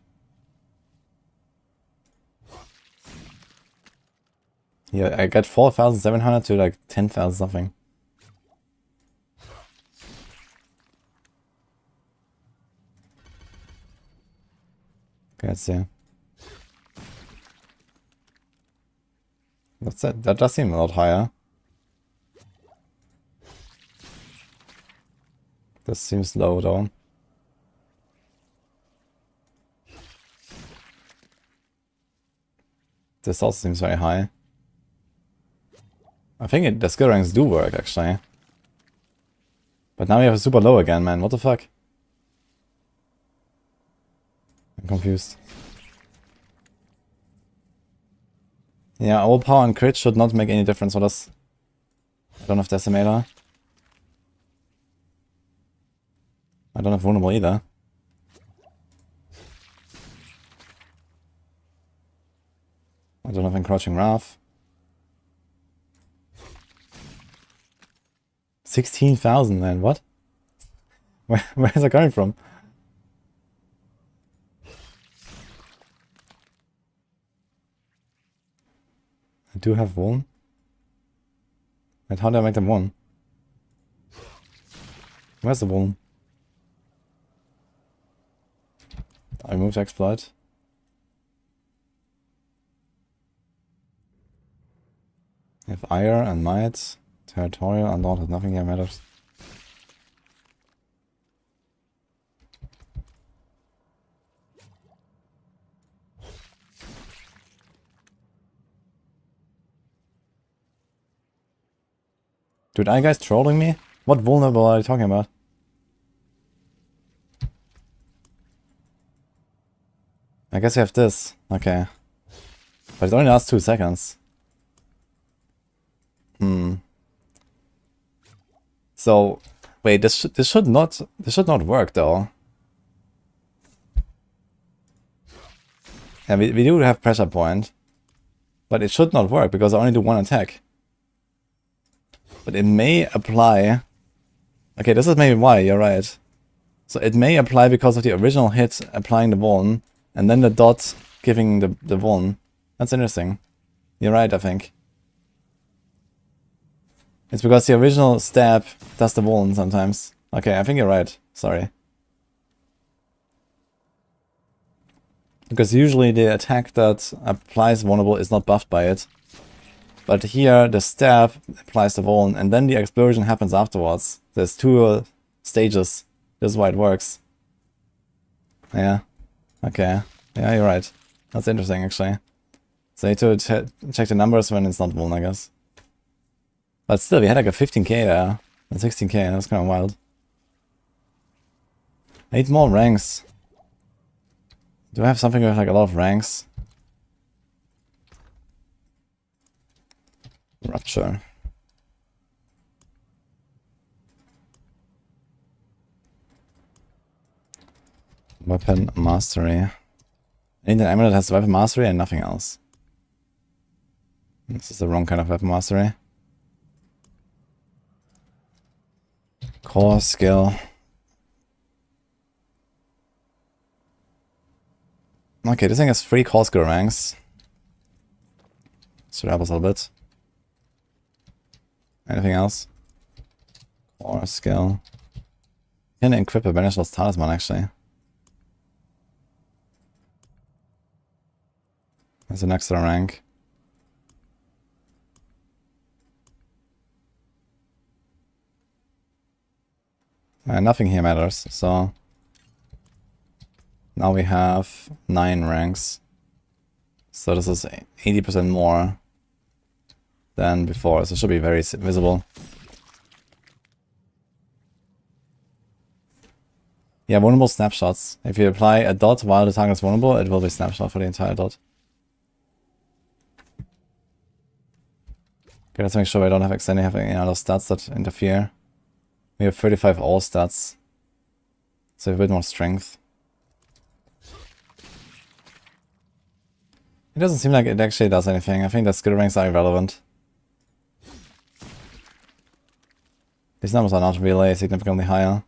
Yeah, I got 4,700 to like 10,000 something. Okay, let's see. What's that? That does seem a lot higher. This seems low though. This also seems very high. I think the skill ranks do work actually. But now we have a super low again, man. What the fuck? I'm confused. Yeah, all power and crit should not make any difference for us. I don't have Decimator. I don't have Vulnerable either. I don't have Encroaching Wrath. 16,000, man, what? Where is it coming from? I do have one. And how do I make them one? Where's the one? I removed exploit. I have Ire and Might. Territorial, Undaunted, nothing here matters. Dude, are you guys trolling me? What vulnerable are you talking about? I guess you have this. Okay. But it only lasts 2 seconds. So, wait, this should not work though. Yeah, we do have pressure point, but it should not work because I only do 1 attack. But it may apply. Okay, this is maybe why, you're right. So it may apply because of the original hit applying the one, and then the dot giving the one. That's interesting. You're right, I think. It's because the original stab does the one sometimes. Okay, I think you're right. Sorry. Because usually the attack that applies vulnerable is not buffed by it. But here the stab applies the vuln and then the explosion happens afterwards. There's 2 stages. This is why it works. Yeah. Okay. Yeah, you're right. That's interesting actually. So you need to check the numbers when it's not vuln, I guess. But still, we had like a 15k there. And 16k, that's kind of wild. 8 more ranks. Do I have something with like a lot of ranks? Rupture. Weapon Mastery. I need an amulet that has Weapon Mastery and nothing else. This is the wrong kind of Weapon Mastery. Core skill. Okay, this thing has 3 core skill ranks. Should help us a little bit. Anything else? Or skill. Can equip a Banishless Talisman actually. That's an extra rank. Nothing here matters, so now we have 9 ranks. So this is 80% more than before, so it should be very visible. Yeah, vulnerable snapshots. If you apply a dot while the target is vulnerable, it will be snapshot for the entire dot. Okay, let's make sure we don't have any other stats that interfere. We have 35 all stats, so we have a bit more strength. It doesn't seem like it actually does anything. I think the skill ranks are irrelevant. These numbers are not really significantly higher.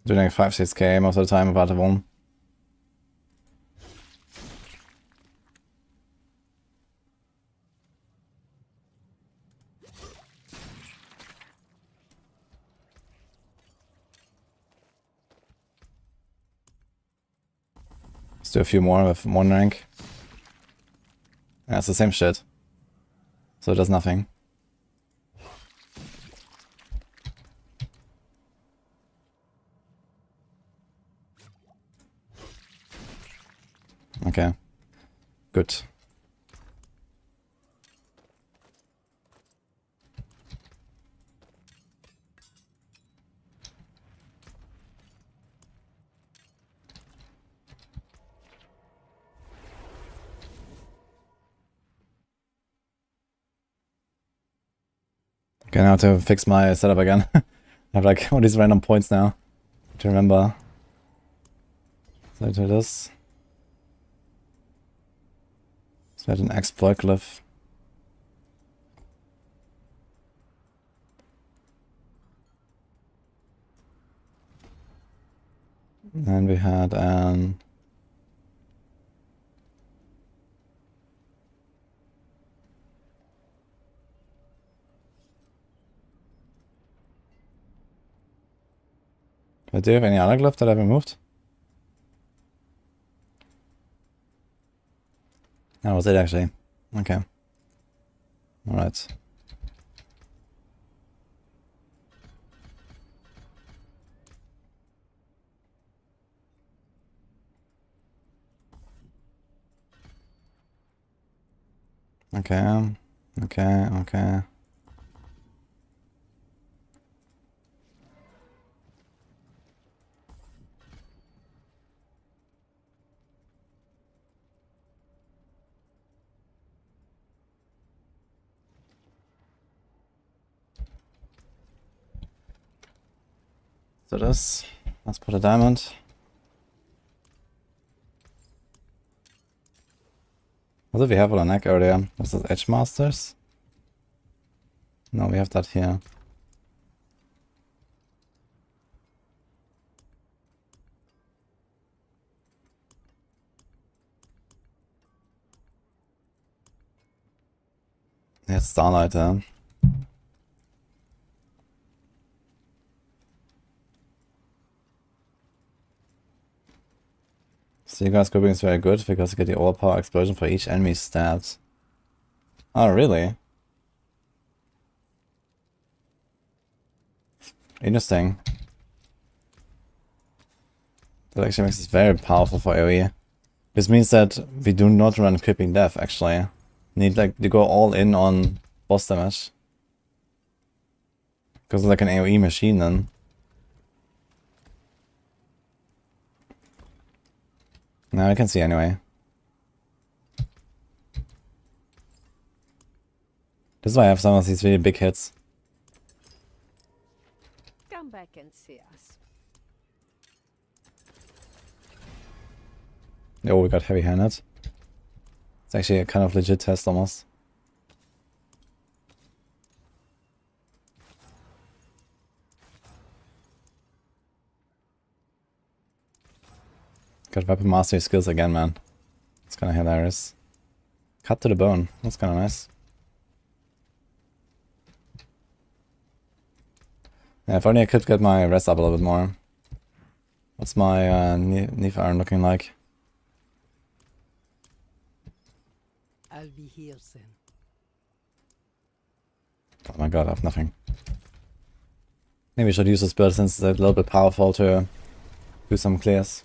Doing like 5-6k most of the time without a one. Let's do a few more with 1 rank. Yeah, it's the same shit. So it does nothing. Okay. Good. Okay, now to fix my setup again. I have like all these random points now to remember. So I do this. So I had an exploit glyph. And we had an do you have any other glyph that I've removed? That was it actually. Okay. Alright. Okay. Okay, okay. So this, let's put a diamond. What did we have on our neck earlier? Was this Edge Masters? No, we have that here. Yeah, Starlight, huh? Seagull scribbling is very good because you get the overpower explosion for each enemy stats. Oh, really? Interesting. That actually makes this very powerful for AoE. This means that we do not run Creeping Death, actually. Need like to go all in on boss damage. Because it's like an AoE machine then. Now I can see anyway. This is why I have some of these really big hits. Come back and see us. Oh, we got heavy-handed. It's actually a kind of legit test almost. Got weapon mastery skills again, man. It's kinda hilarious. Cut to the bone. That's kinda nice. Yeah, if only I could get my rest up a little bit more. What's my knee iron looking like? I'll be here soon. Oh my god, I have nothing. Maybe I should use this build since it's a little bit powerful to do some clears.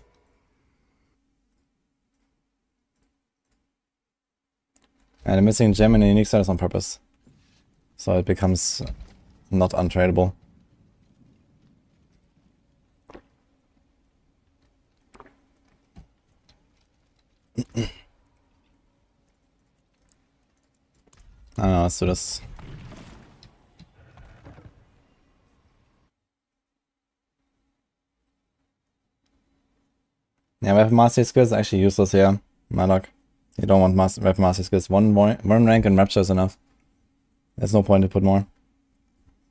And I'm missing gem and unique status on purpose. So it becomes not untradeable. I don't know, let's do this. Yeah, weapon mastery skills are actually useless here, my luck. You don't want weapon mastery skills. One rank and rapture is enough. There's no point to put more.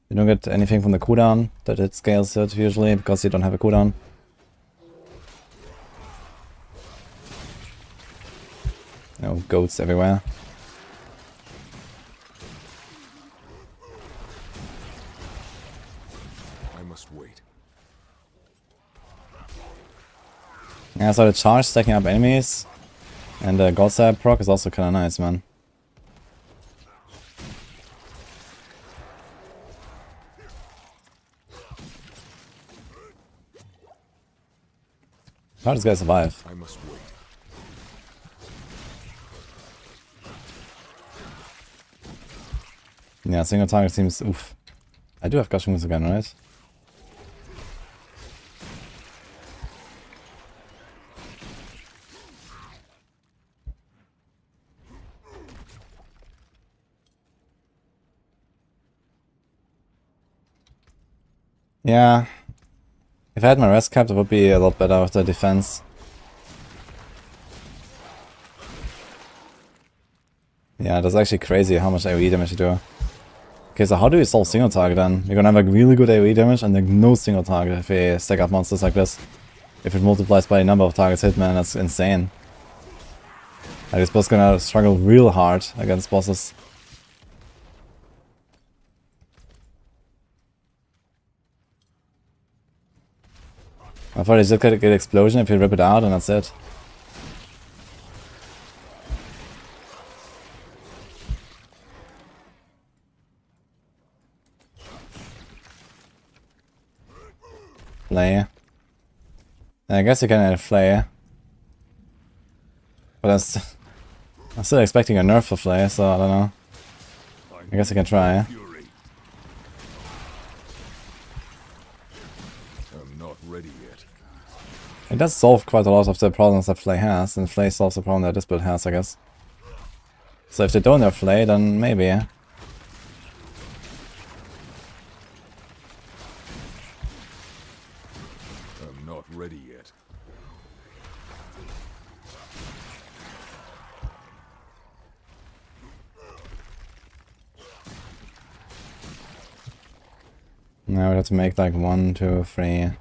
You don't get anything from the cooldown that it scales it usually because you don't have a cooldown. No goats everywhere. I must wait. Yeah, so the charge stacking up enemies and the God Stab proc is also kinda nice, man. How does this guy survive? I must wait. Yeah, single target seems oof. I do have gushing moves again, right? Yeah. If I had my rest capped, it would be a lot better with the defense. Yeah, that's actually crazy how much AoE damage you do. Okay, so how do you solve single target then? You're gonna have like really good AoE damage and like no single target if you stack up monsters like this. If it multiplies by the number of targets hit, man, that's insane. Like, this boss gonna struggle real hard against bosses. I thought you just get explosion if you rip it out and that's it. Flay. I guess you can add Flay. But I'm still expecting a nerf for Flay, so I don't know. I guess I can try. Fury. I'm not ready yet. It does solve quite a lot of the problems that Flay has, and Flay solves the problem that this build has, I guess. So if they don't have Flay, then maybe. I'm not ready yet. Now we have to make like 1, 2, 3,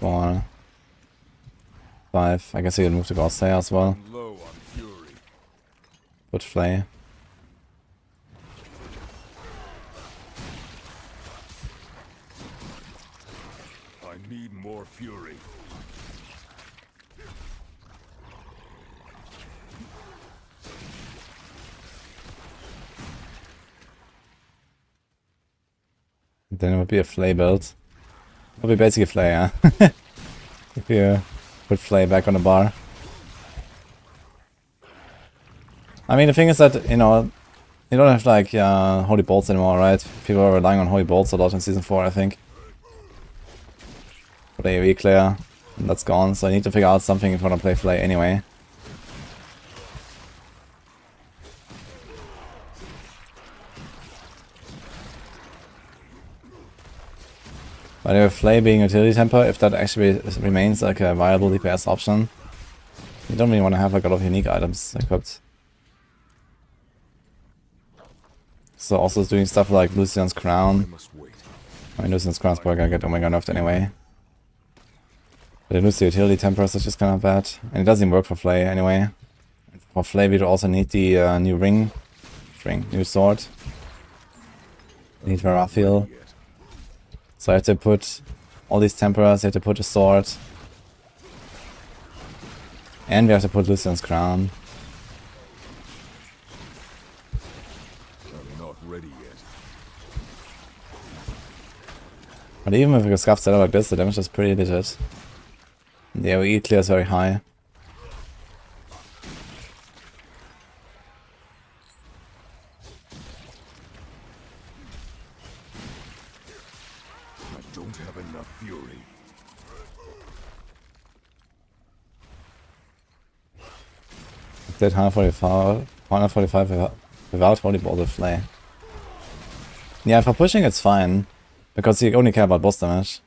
4, 5. I guess you can move to Godsay as well. I'm low on fury. Put Flay. I need more fury. Then it would be a Flay build. It would be basically Flay, yeah? If you put Flay back on the bar. I mean, the thing is that, you know, you don't have like Holy Bolts anymore, right? People are relying on Holy Bolts a lot in Season 4, I think. For the AoE clear, and that's gone, so I need to figure out something if I want to play Flay anyway. But if Flay being utility temper, if that actually remains like a viable DPS option, you don't really want to have like a lot of unique items equipped. So also doing stuff like Lucian's I Crown. must wait. I mean, Lucian's Crown's probably gonna get Omega nerfed anyway. But I lose the utility tempers, which is kind of bad. And it doesn't even work for Flay anyway. For Flay we also need the new new sword. Need Varafil. So I have to put all these temperers, I have to put a sword. And we have to put Lucian's crown. I'm not ready yet. But even with a scuffed setup like this, the damage is pretty legit. The AoE clear is very high. I don't have enough fury. Did 145 without Holy Ball with Flay. Yeah, for pushing it's fine, because you only care about boss damage.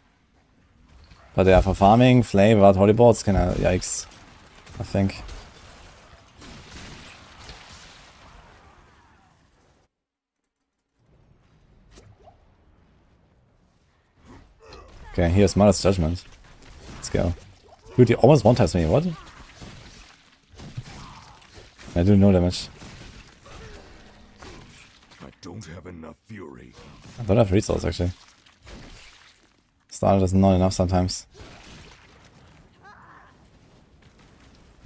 But yeah, for farming, Flay without Holy Ball, it's kinda yikes, I think. Okay, here's Mother's Judgment. Let's go. Dude, he almost one-taps me, what? I do no damage. I don't have enough fury. I don't have resource actually. Started is not enough sometimes.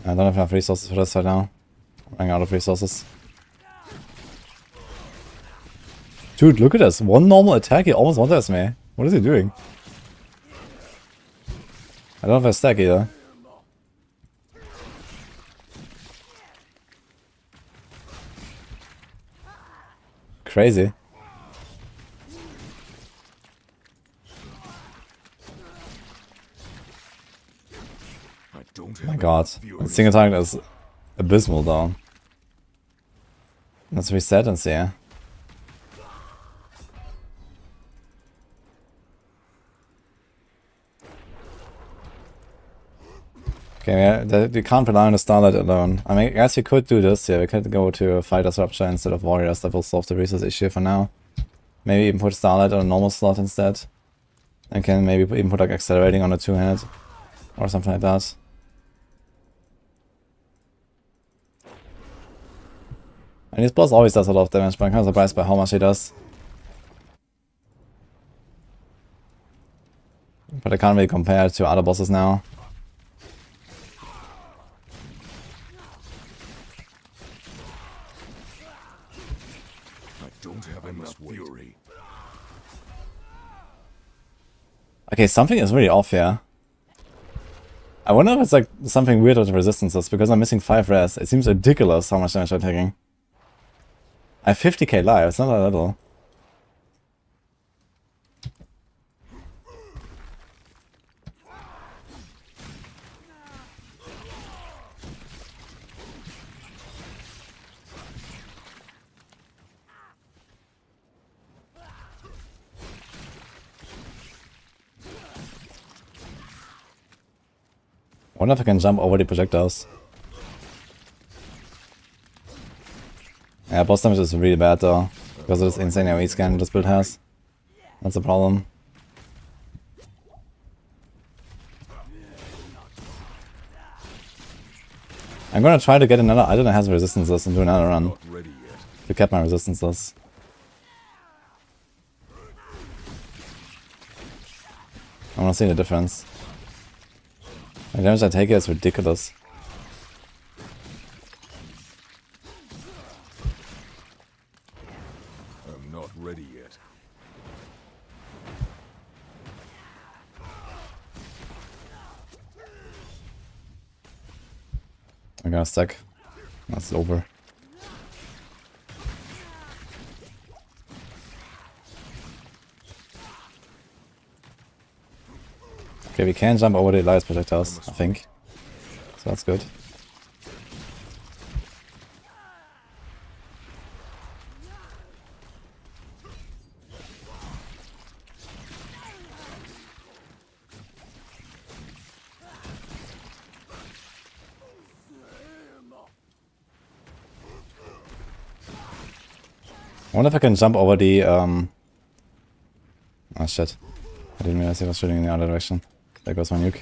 I don't have enough resources for this right now. I'm running out of resources. Dude, look at this. One normal attack, he almost one-taps me. What is he doing? I don't have a stack either. Crazy. I don't have Oh my god. fury. The single target is abysmal though. Let's reset and see. Okay, yeah, you can't rely on the Starlight alone. I mean, I guess we could do this, yeah, we could go to a Fighter's Rupture instead of Warriors, that will solve the resource issue for now. Maybe even put Starlight on a normal slot instead. And can maybe even put like Accelerating on a two-handed, or something like that. And his boss always does a lot of damage, but I'm kind of surprised by how much he does. But I can't really compare it to other bosses now. Fury. Okay, something is really off here. I wonder if it's like something weird with the resistances, because I'm missing 5 res. It seems ridiculous how much damage I'm taking. I have 50k life, it's not that little. I wonder if I can jump over the projectiles. Yeah, boss damage is really bad though, because of this insane AoE scan this build has. That's a problem. I'm gonna try to get another item that has resistances and do another run. Not ready yet. To get my resistances. I wanna see the difference. The damage I take here is ridiculous. I'm not ready yet. I'm gonna stack. That's over. Okay, we can jump over the Elias projectiles, I think. So that's good. I wonder if I can jump over the oh shit. I didn't realize he was shooting in the other direction. There goes my nuke.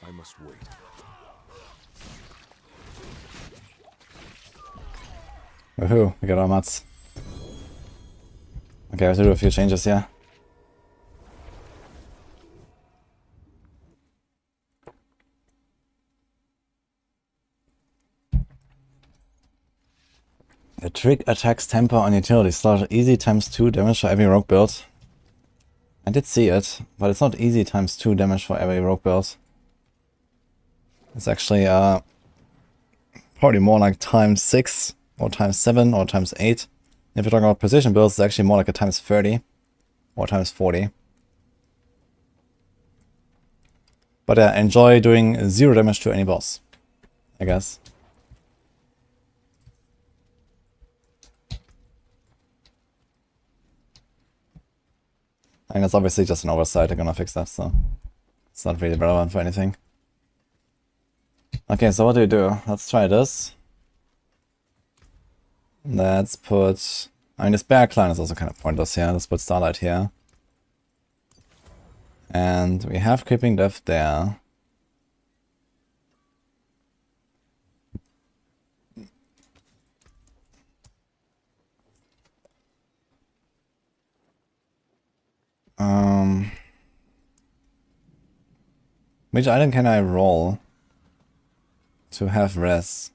I must wait. Woohoo, we got our mats. Okay, I have to do a few changes here. The trick attacks temper on utility slot. Easy times 2 damage for every rogue build. I did see it, but it's not easy times 2 damage for every rogue build. It's actually probably more like times 6 or times 7 or times 8. If you're talking about precision builds, it's actually more like a times 30 or times 40. But enjoy doing 0 damage to any boss, I guess. And it's obviously just an oversight. They're gonna fix that, so it's not really relevant for anything. Okay, so what do we do? Let's try this. Let's put... I mean, this bear clan is also kind of pointless here. Let's put Starlight here. And we have Creeping Death there. Which item can I roll to have res?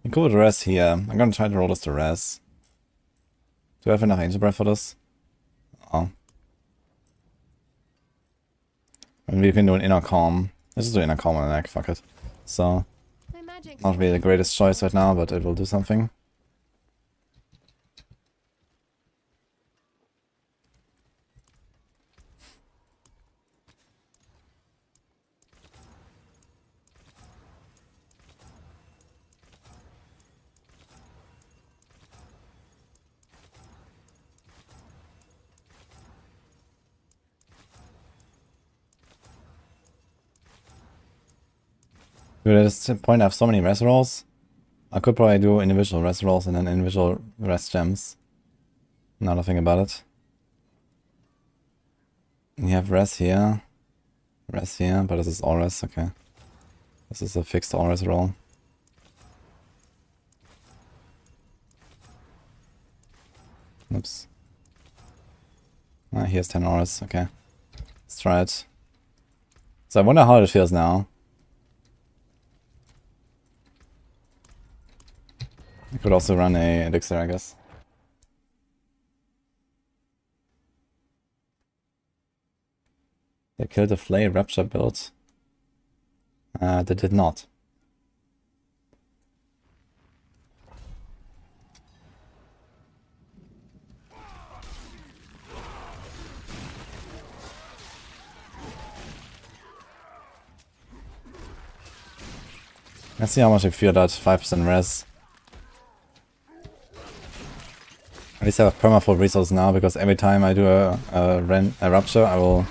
We go with res here. I'm gonna try to roll this to res. Do I have enough Angel Breath for this? Oh. And we can do an Inner Calm. Let's just do Inner Calm on the neck, fuck it. So, not really the greatest choice right now, but it will do something. Dude, at this point I have so many res rolls. I could probably do individual res rolls and then individual res gems. Now that I think about it. You have res here, but this is all res, okay. This is a fixed all res roll. Oops. Ah, here's 10 auras, okay. Let's try it. So I wonder how it feels now. I could also run a elixir, I guess. They killed the Flay Rapture build. They did not. Let's see how much I feel that 5% res. At least I have perma-full resources now, because every time I do a Rupture, I will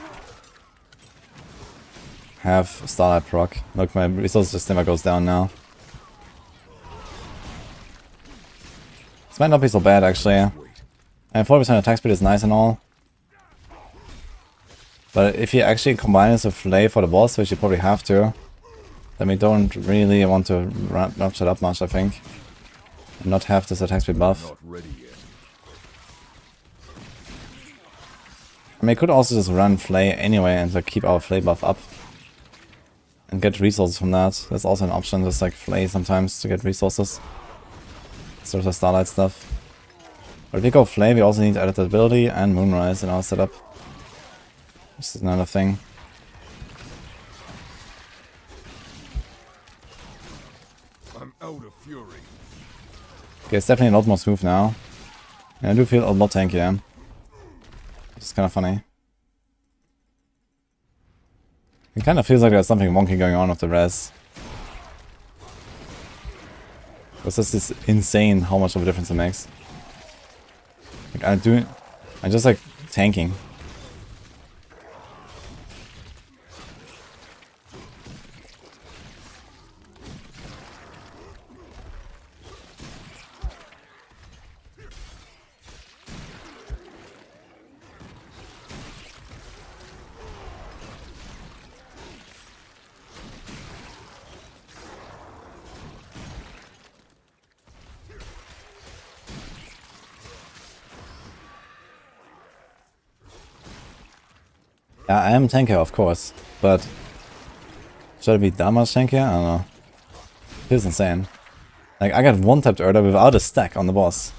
have Starlight proc. Look, my resources just never goes down now. This might not be so bad, actually. And 40% attack speed is nice and all. But if you actually combine this with Flay for the boss, which you probably have to, then we don't really want to Rupture up much, I think. And not have this attack speed buff. Not ready yet. I mean, I could also just run Flay anyway and like keep our Flay buff up. And get resources from that. That's also an option, just like Flay sometimes to get resources. Sort of Starlight stuff. But if we go Flay, we also need Editability and Moonrise in our setup. This is another thing. I'm out of fury. Okay, it's definitely a lot more smooth now. And I do feel a lot tankier. It's kind of funny. It kind of feels like there's something wonky going on with the res. Because this is insane how much of a difference it makes. Like I'm just like tanking. I am tankier, of course, but should I be that much tankier? I don't know. Feels insane. Like, I got one-tapped Erda without a stack on the boss.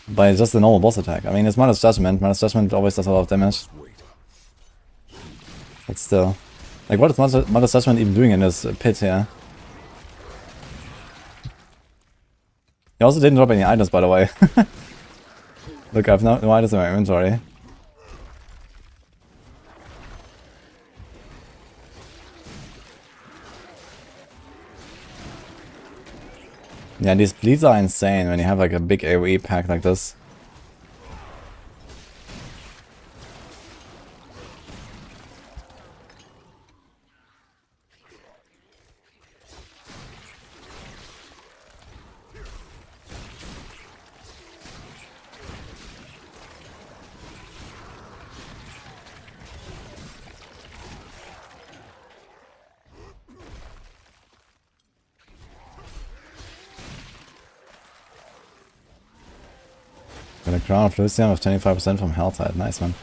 By just a normal boss attack. I mean, it's Mother's Judgment. Mother's Judgment always does a lot of damage. But still. Like, what is Mother's Judgment even doing in this pit here? He also didn't drop any items, by the way. Look, I have no items in my inventory. Yeah, these bleeds are insane when you have like a big AoE pack like this. Got a crown of Lucian with 25% from Helltide. Nice, man.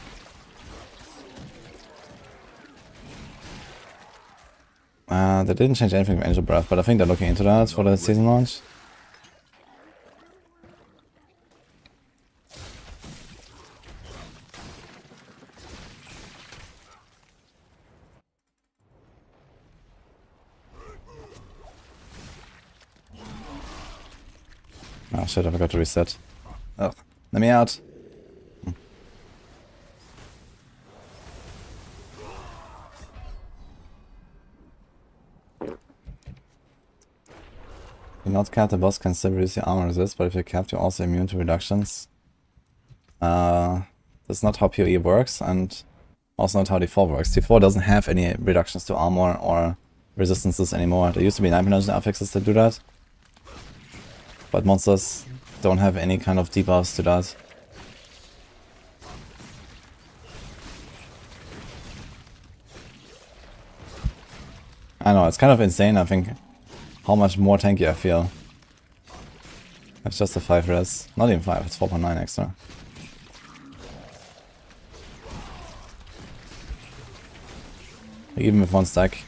They didn't change anything from Angel Breath, but I think they're looking into that for the season launch. Oh shit, I forgot to reset. Ugh. Let me out. If you're not capped, the boss can still reduce your armor resist, but if you're capped, you're also immune to reductions. That's not how PoE works, and also not how D4 works. D4 doesn't have any reductions to armor or resistances anymore. There used to be 9% affixes to do that, but monsters don't have any kind of debuffs to that. I know, it's kind of insane, I think, how much more tanky I feel. It's just a 5 res. Not even 5, it's 4.9 extra. Even with one stack.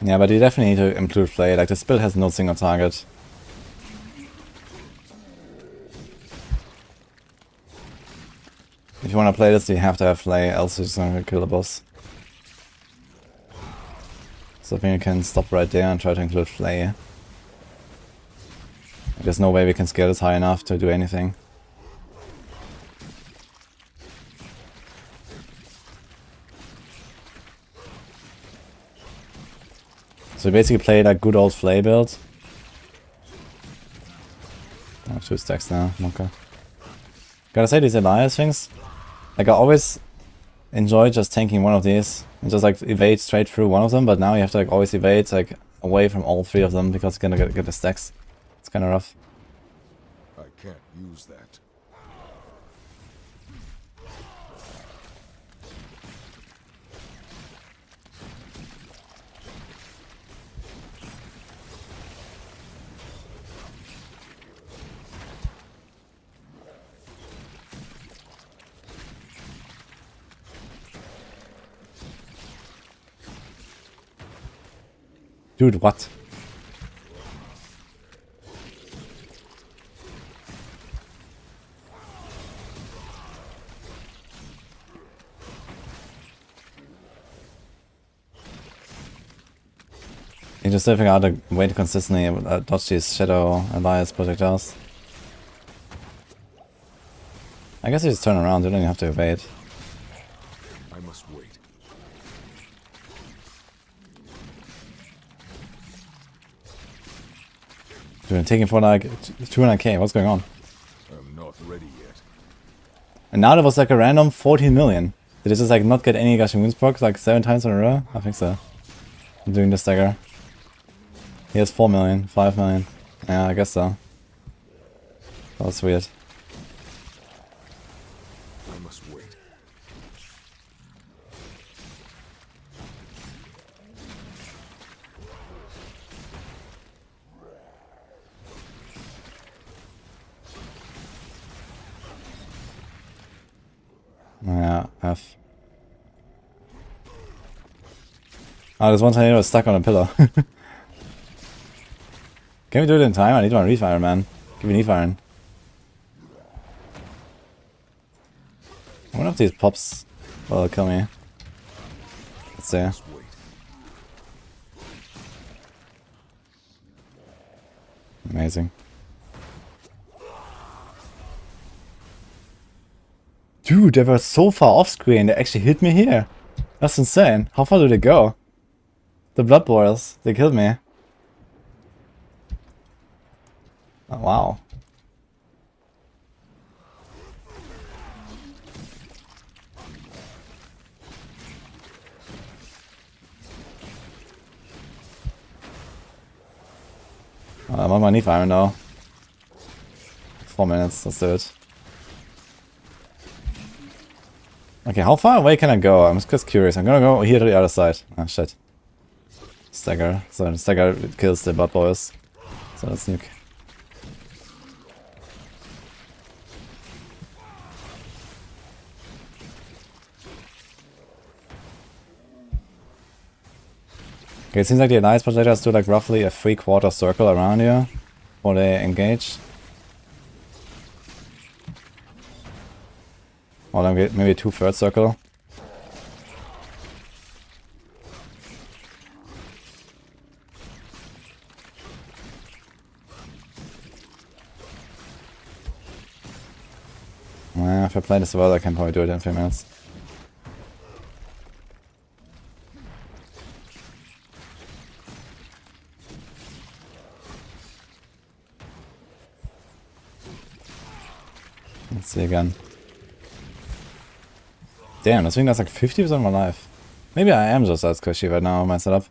Yeah, but you definitely need to include Flay. Like, this build has no single target. If you want to play this, you have to have Flay, else you're just gonna kill the boss. So I think you can stop right there and try to include Flay. There's no way we can scale this high enough to do anything. So basically play like good old Flay build. Oh, 2 stacks now, okay. Gotta say, these Elias things, like I always enjoy just tanking one of these and just like evade straight through one of them, but now you have to like always evade like away from all 3 of them because you're gonna get the stacks. It's kinda rough. I can't use that. Dude, what? You just figure out a way to consistently dodge these Shadow Elias projectiles. I guess you just turn around, you don't even have to evade. I must wait. Dude, I'm taking for like 200k, what's going on? I'm not ready yet. And now there was like a random 14 million. Did it just like not get any Gushing Wounds procs like 7 times in a row? I think so. I'm doing this dagger. He has 4 million, 5 million. Yeah, I guess so. That was weird. I must wait. Yeah, F. Oh, there's one tornado stuck on a pillar. Can we do it in time? I need one refire, man. Give me refire. One of these pops will kill me. Let's see. Must wait. Amazing. Dude, they were so far off screen, they actually hit me here. That's insane. How far did they go? The blood boils, they killed me. Oh, wow. I'm on my knee fire now. 4 minutes, let's do it. Okay, how far away can I go? I'm just curious. I'm gonna go here to the other side. Ah, shit. Stagger. So the stagger kills the blood boys. So let's nuke. Okay, it seems like the Alliance projectors do like roughly a 3/4 circle around here before they engage. Or then maybe a 2/3 circle. If I play this well, I can probably do it in 3 minutes. Let's see again. Damn, this thing that's like 50% of my life. Maybe I am just as cushy right now in my setup.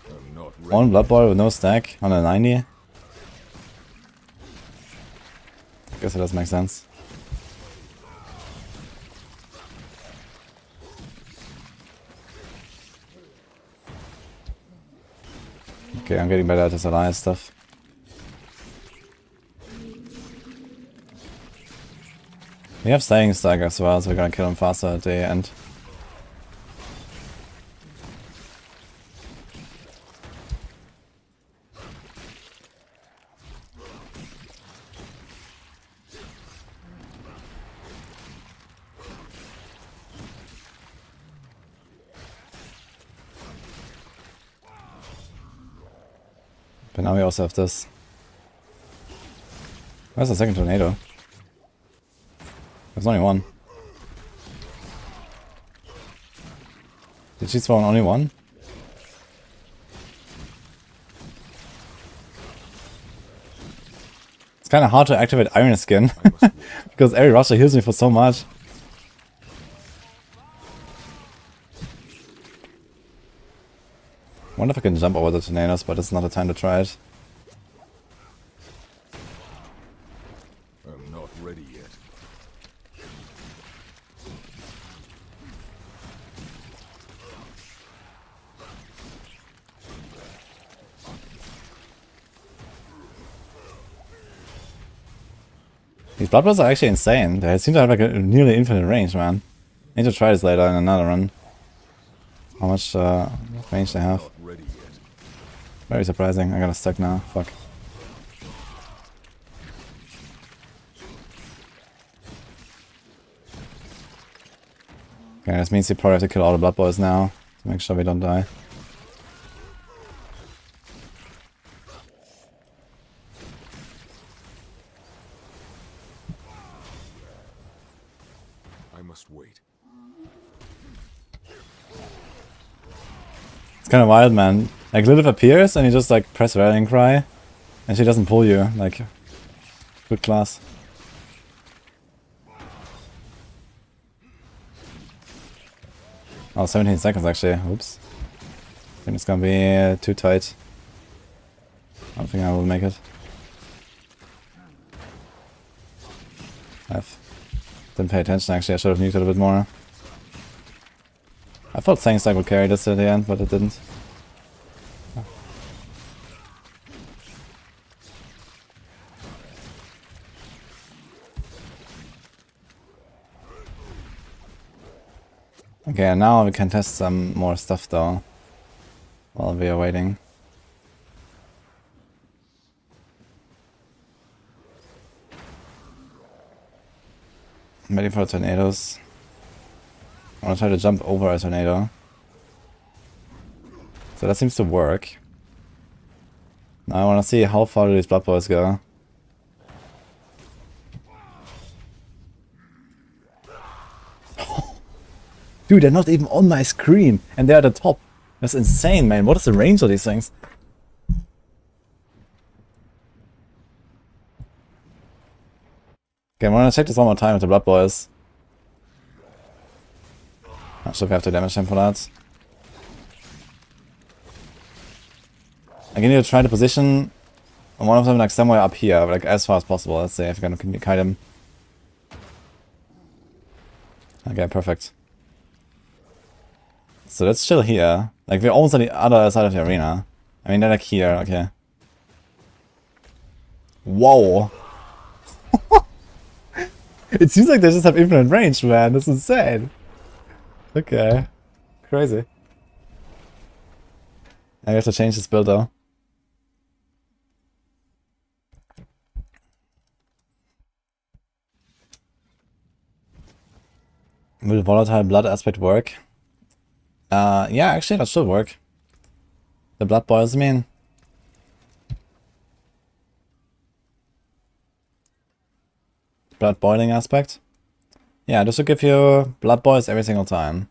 I'm not ready. One blood boil with no stack on a 90. I guess it does make sense. Okay, I'm getting better at this alliance stuff. We have staying stack as well, so we're gonna kill him faster at the end. But now we also have this. Where's the second tornado? There's only one. Did she spawn only one? It's kind of hard to activate Iron Skin because every rusher heals me for so much. Wonder if I can jump over the tornadoes, but it's not the time to try it. I'm not ready yet. These blood boils are actually insane. They seem to have like a nearly infinite range, man. I need to try this later in another run. How much range they have. Not ready yet. Very surprising. I got a stack now. Fuck. Okay, this means you probably have to kill all the blood boys now to make sure we don't die. I must wait. It's kind of wild, man. Like Lilith appears and you just like press rallying cry and she doesn't pull you. Like, good class. Oh, 17 seconds actually. Oops. I think it's gonna be too tight. I don't think I will make it. Didn't pay attention actually. I should have nuked it a bit more. I thought Sang Stack would carry this at the end, but it didn't. Okay, now we can test some more stuff though, while we are waiting. I'm waiting for tornadoes. I want to try to jump over a tornado. So that seems to work. Now I want to see how far do these blood boils go. Dude, they're not even on my screen, and they're at the top. That's insane, man. What is the range of these things? Okay, I'm gonna check this one more time with the blood boils. Not sure if I have to damage them for that. I need to try to position one of them like somewhere up here, like as far as possible. Let's see if I can kite him. Okay, perfect. So let's chill here. Like we're almost on the other side of the arena. I mean, they're like here, okay. Whoa! It seems like they just have infinite range, man. That's insane. Okay. Crazy. I have to change this build though. Will volatile blood aspect work? Yeah, actually that should work. The blood boils, I mean. Blood boiling aspect? Yeah, this will give you blood boils every single time.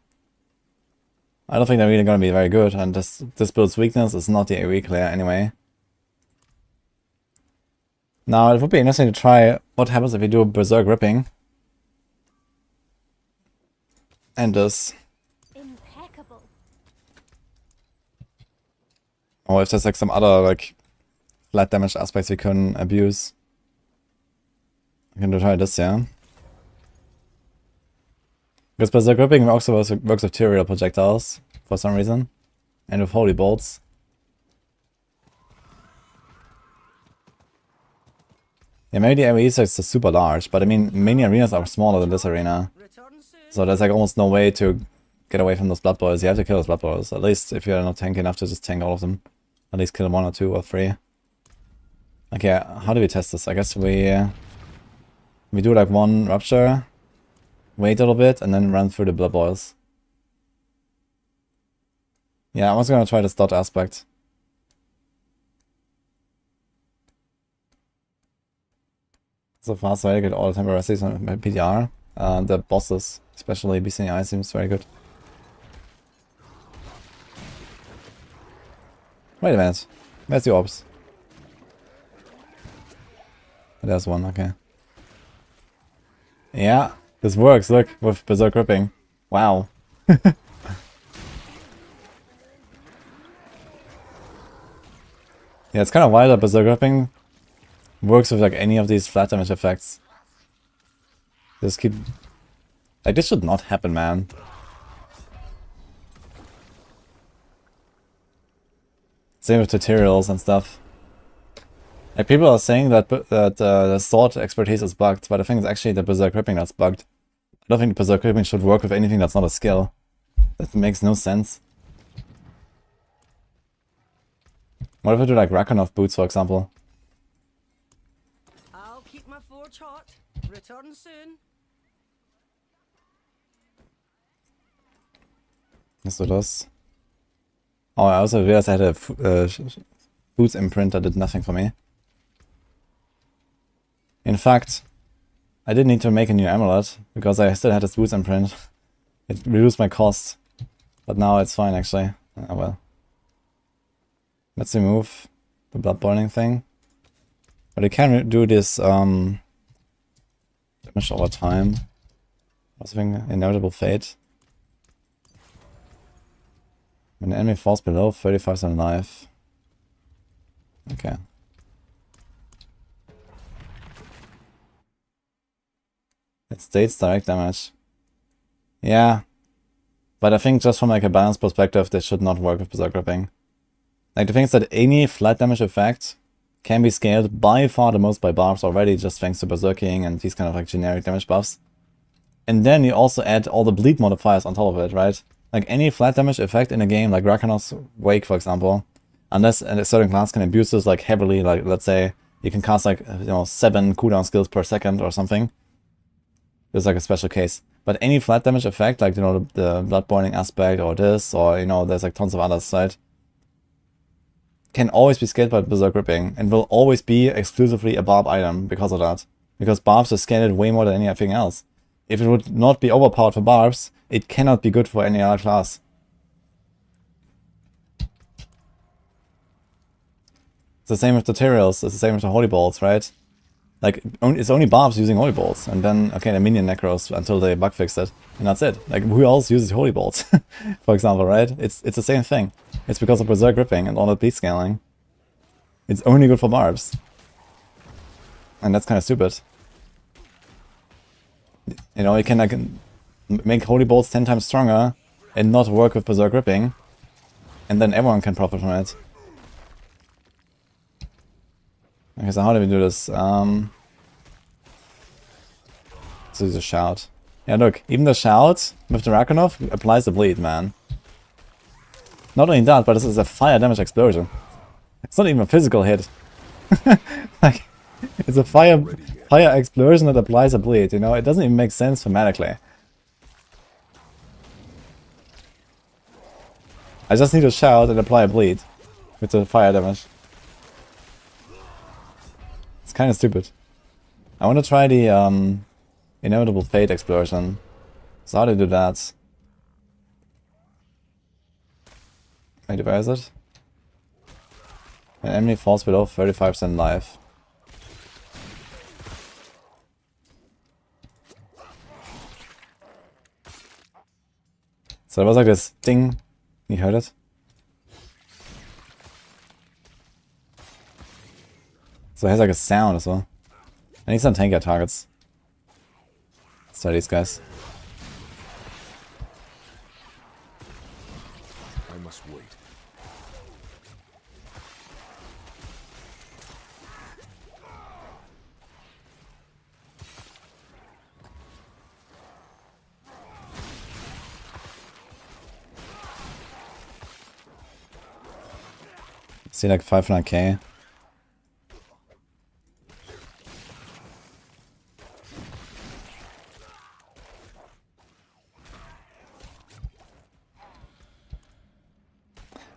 I don't think they're really gonna be very good, and this build's weakness is not the AoE clear anyway. Now, it would be interesting to try what happens if you do Berserk Ripping. And this. Impeccable. Or if there's like some other like flat damage aspects we can abuse. I can try this, yeah. Because Berserk Ripping also works with Ethereal projectiles for some reason. And with Holy Bolts. Yeah, maybe the AoE is super large, but I mean, many arenas are smaller than this arena. So there's like almost no way to get away from those blood boils. You have to kill those blood boils. At least if you're not tanky enough to just tank all of them. At least kill 1 or 2 or 3. Okay, how do we test this? I guess we do like 1 rupture, wait a little bit, and then run through the blood boils. Yeah, I'm also gonna try this dot aspect. So fast way to get all the temporary resists on my PTR. The bosses, especially BCI, seems very good. Wait a minute. Where's the orbs? There's one, okay. Yeah, this works, look, with Berserk Ripping. Wow. Yeah, it's kind of wild that Berserk Ripping works with like any of these flat damage effects. Just keep... Like, this should not happen, man. Same with tutorials and stuff. Like, people are saying that the sword expertise is bugged, but I think it's actually the Berserk Ripping that's bugged. I don't think Berserk Ripping should work with anything that's not a skill. That makes no sense. What if I do like Rakonov boots, for example? I'll keep my forge hot. Return soon. Let's do this. Oh, I also realized I had a boots imprint that did nothing for me. In fact, I didn't need to make a new amulet, because I still had this boots imprint. It reduced my cost. But now it's fine, actually. Oh well. Let's remove the blood boiling thing. But you can do this damage over time. What's the thing? Inevitable fate. When the enemy falls below 35% life. Okay. It states direct damage. Yeah. But I think just from like a balance perspective, this should not work with Berserk Ripping. Like the thing is that any flat damage effect can be scaled by far the most by Barbs already, just thanks to Berserking and these kind of like generic damage buffs. And then you also add all the bleed modifiers on top of it, right? Like any flat damage effect in a game, like Rakan's Wake, for example, unless a certain class can abuse this like heavily, like let's say you can cast like 7 cooldown skills per second or something. There's like a special case. But any flat damage effect, like the blood boiling aspect or this, or there's like tons of others, right? Can always be scaled by Berserk Gripping and will always be exclusively a Barb item because of that. Because Barbs are scaled way more than anything else. If it would not be overpowered for Barbs, it cannot be good for any other class. It's the same with tutorials, it's the same with the Holy Bolts, right? Like, it's only Barbs using Holy Bolts, and then, okay, the minion Necros until they bug fixed it, and that's it. Like, who else uses Holy Bolts, for example, right? It's the same thing. It's because of Berserk Gripping and all the bleed scaling. It's only good for Barbs. And that's kind of stupid. You can like make Holy Bolts 10 times stronger and not work with Berserk Gripping, and then everyone can profit from it. Okay, so how do we do this? So use a shout. Yeah, look, even the shout with the Rakanov applies the bleed, man. Not only that, but this is a fire damage explosion. It's not even a physical hit. Like, it's a fire explosion that applies a bleed, It doesn't even make sense thematically. I just need to shout and apply a bleed with the fire damage. It's kind of stupid. I want to try the Inevitable Fate explosion. So how do you do that? Wait, where is it? An enemy falls below 35% life. So it was like this ding. You heard it? So it has like a sound as well. I need some tanker targets. Let's try these guys. I must wait. See like 500k.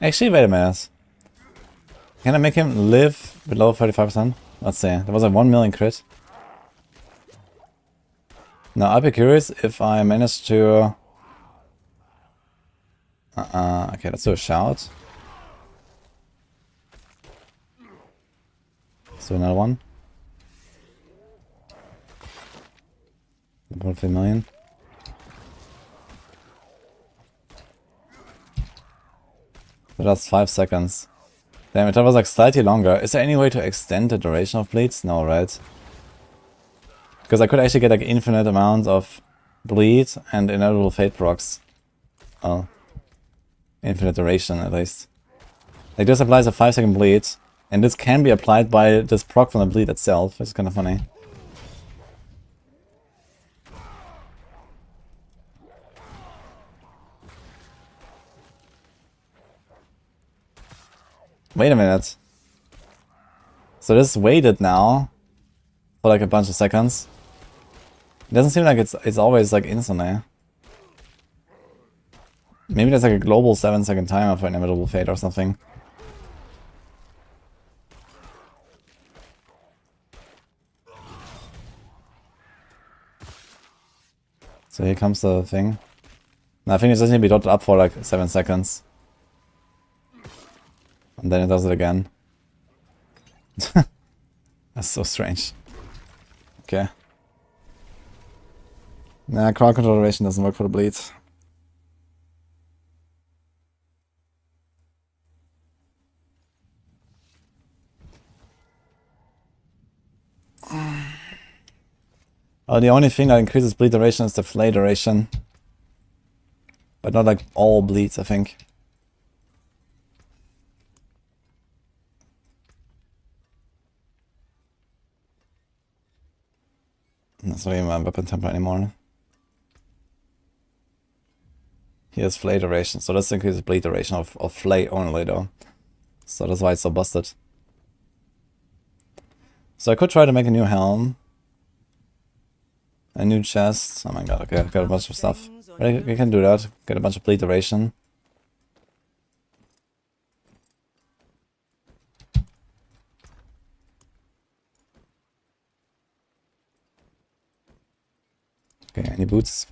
Actually, wait a minute. Can I make him live below 35%? Let's see. There was a 1 million crit. Now I'd be curious if I manage to... okay, let's do a shout. Let's do another one. 1.3 million. So that's 5 seconds. Damn it, that was like slightly longer. Is there any way to extend the duration of bleeds? No, right? Because I could actually get like infinite amount of bleed and inevitable fate procs. Well, infinite duration at least. Like this applies a 5-second bleed, and this can be applied by this proc from the bleed itself. It's kind of funny. Wait a minute. So this is weighted now for like a bunch of seconds. It doesn't seem like it's always like instantly. Maybe there's like a global 7-second timer for inevitable fate or something. So here comes the thing. Now I think it doesn't need to be dotted up for like 7 seconds. And then it does it again. That's so strange. Okay. Nah, crowd control duration doesn't work for the bleeds. Oh, the only thing that increases bleed duration is the flay duration. But not like all bleeds, I think. That's not even my weapon tempo anymore. He has flay duration, so this increases bleed duration of flay only though. So that's why it's so busted. So I could try to make a new helm. A new chest. Oh my god, okay, I've got a bunch of stuff. But we can do that. Get a bunch of bleed duration. Okay, any boots?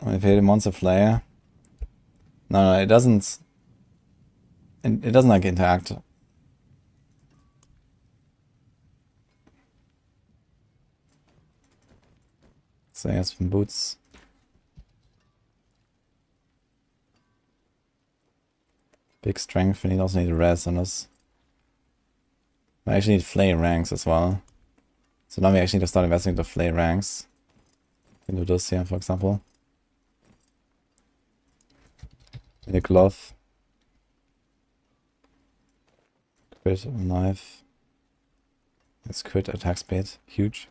If you hit a monster flare. No, it doesn't. It doesn't like interact. So he has some boots. Big strength, and he also need a res on us. I actually need flame ranks as well. So now we actually need to start investing into flame ranks. We can do this here, for example. Need a glove. Crit knife. It's crit attack speed. Huge.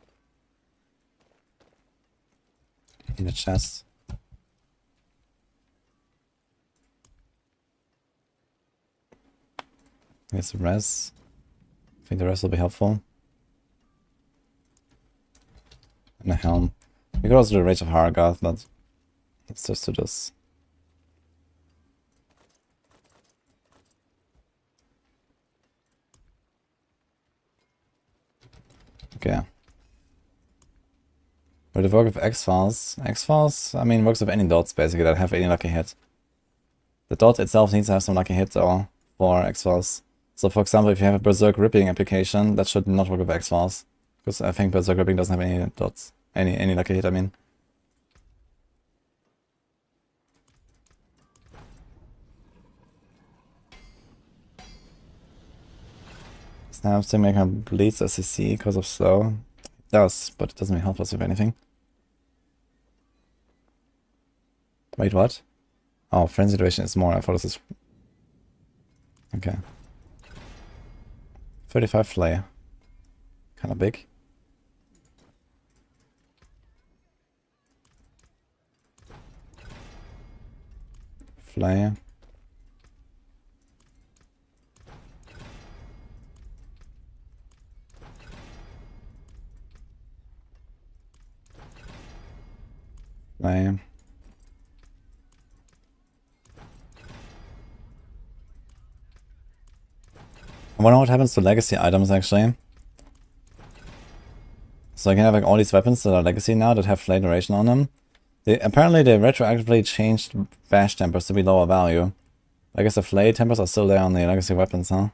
In the chest. Here's the res. I think the rest will be helpful. And a helm. We could also do Rage of Hargath, but let's just do this. Okay. But the work of X-Files. X-Files, I mean, works with any dots basically that have any lucky hit. The dot itself needs to have some lucky hit though for X-Files. So for example, if you have a Berserk Ripping application, that should not work with X-Files. Because I think Berserk Ripping doesn't have any dots. Any lucky hit, I mean. Snap to make her bleeds SCC because of slow. It does, but it doesn't really help us with anything. Wait, what? Oh, frenzy duration is more. I thought this is... Okay. 35 flare. Kinda big. Flare. Flare. I wonder what happens to legacy items actually. So I can have like all these weapons that are legacy now that have flame duration on them. Apparently they retroactively changed bash tempers to be lower value. I guess the flay tempers are still there on the legacy weapons, huh?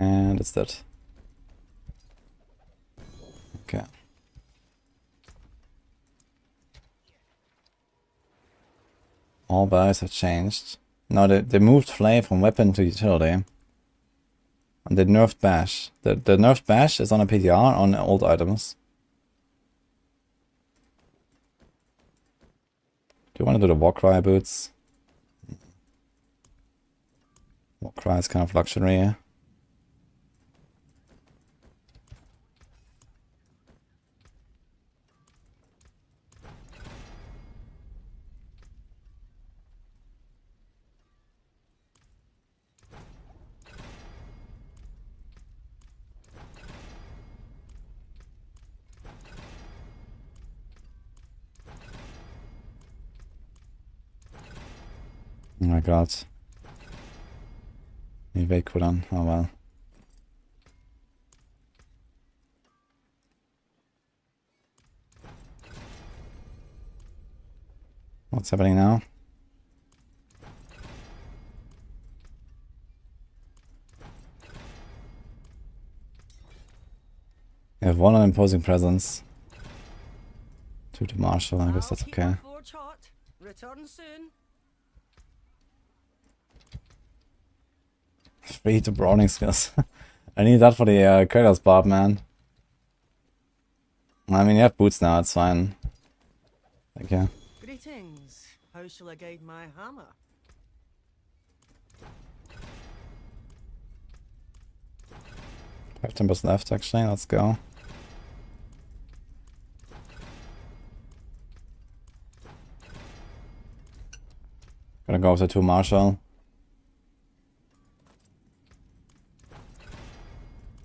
And it's that. Okay. All buys have changed. No, they moved flame from weapon to utility. And they nerfed bash. The nerfed bash is on a PTR on old items. Do you want to do the Warcry boots? Warcry is kind of luxury. Oh my god. Evade cooldown, oh well. What's happening now? You have one imposing presence. Two to Marshall, I guess that's okay. Return soon. 3 to Browning skills. I need that for the Curtis Barb, man. I mean, you have boots now, it's fine. Thank you. Greetings. How shall I guide my hammer? 5 timbers left, actually. Let's go. Gonna go with the 2 Marshall.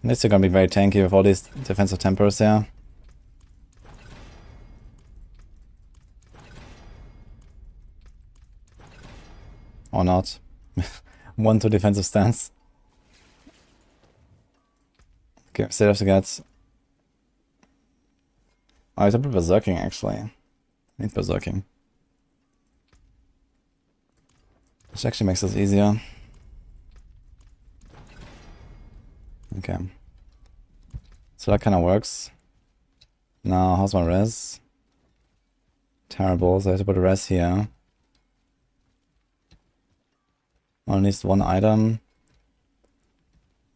This is gonna be very tanky with all these defensive tempers here. Or not. 1-2 defensive stance. Okay, still have to get... Oh, it's a bit berserking actually. I need berserking. Which actually makes this easier. Okay. So that kind of works. Now, how's my res? Terrible, so I have to put a res here. Or at least 1 item.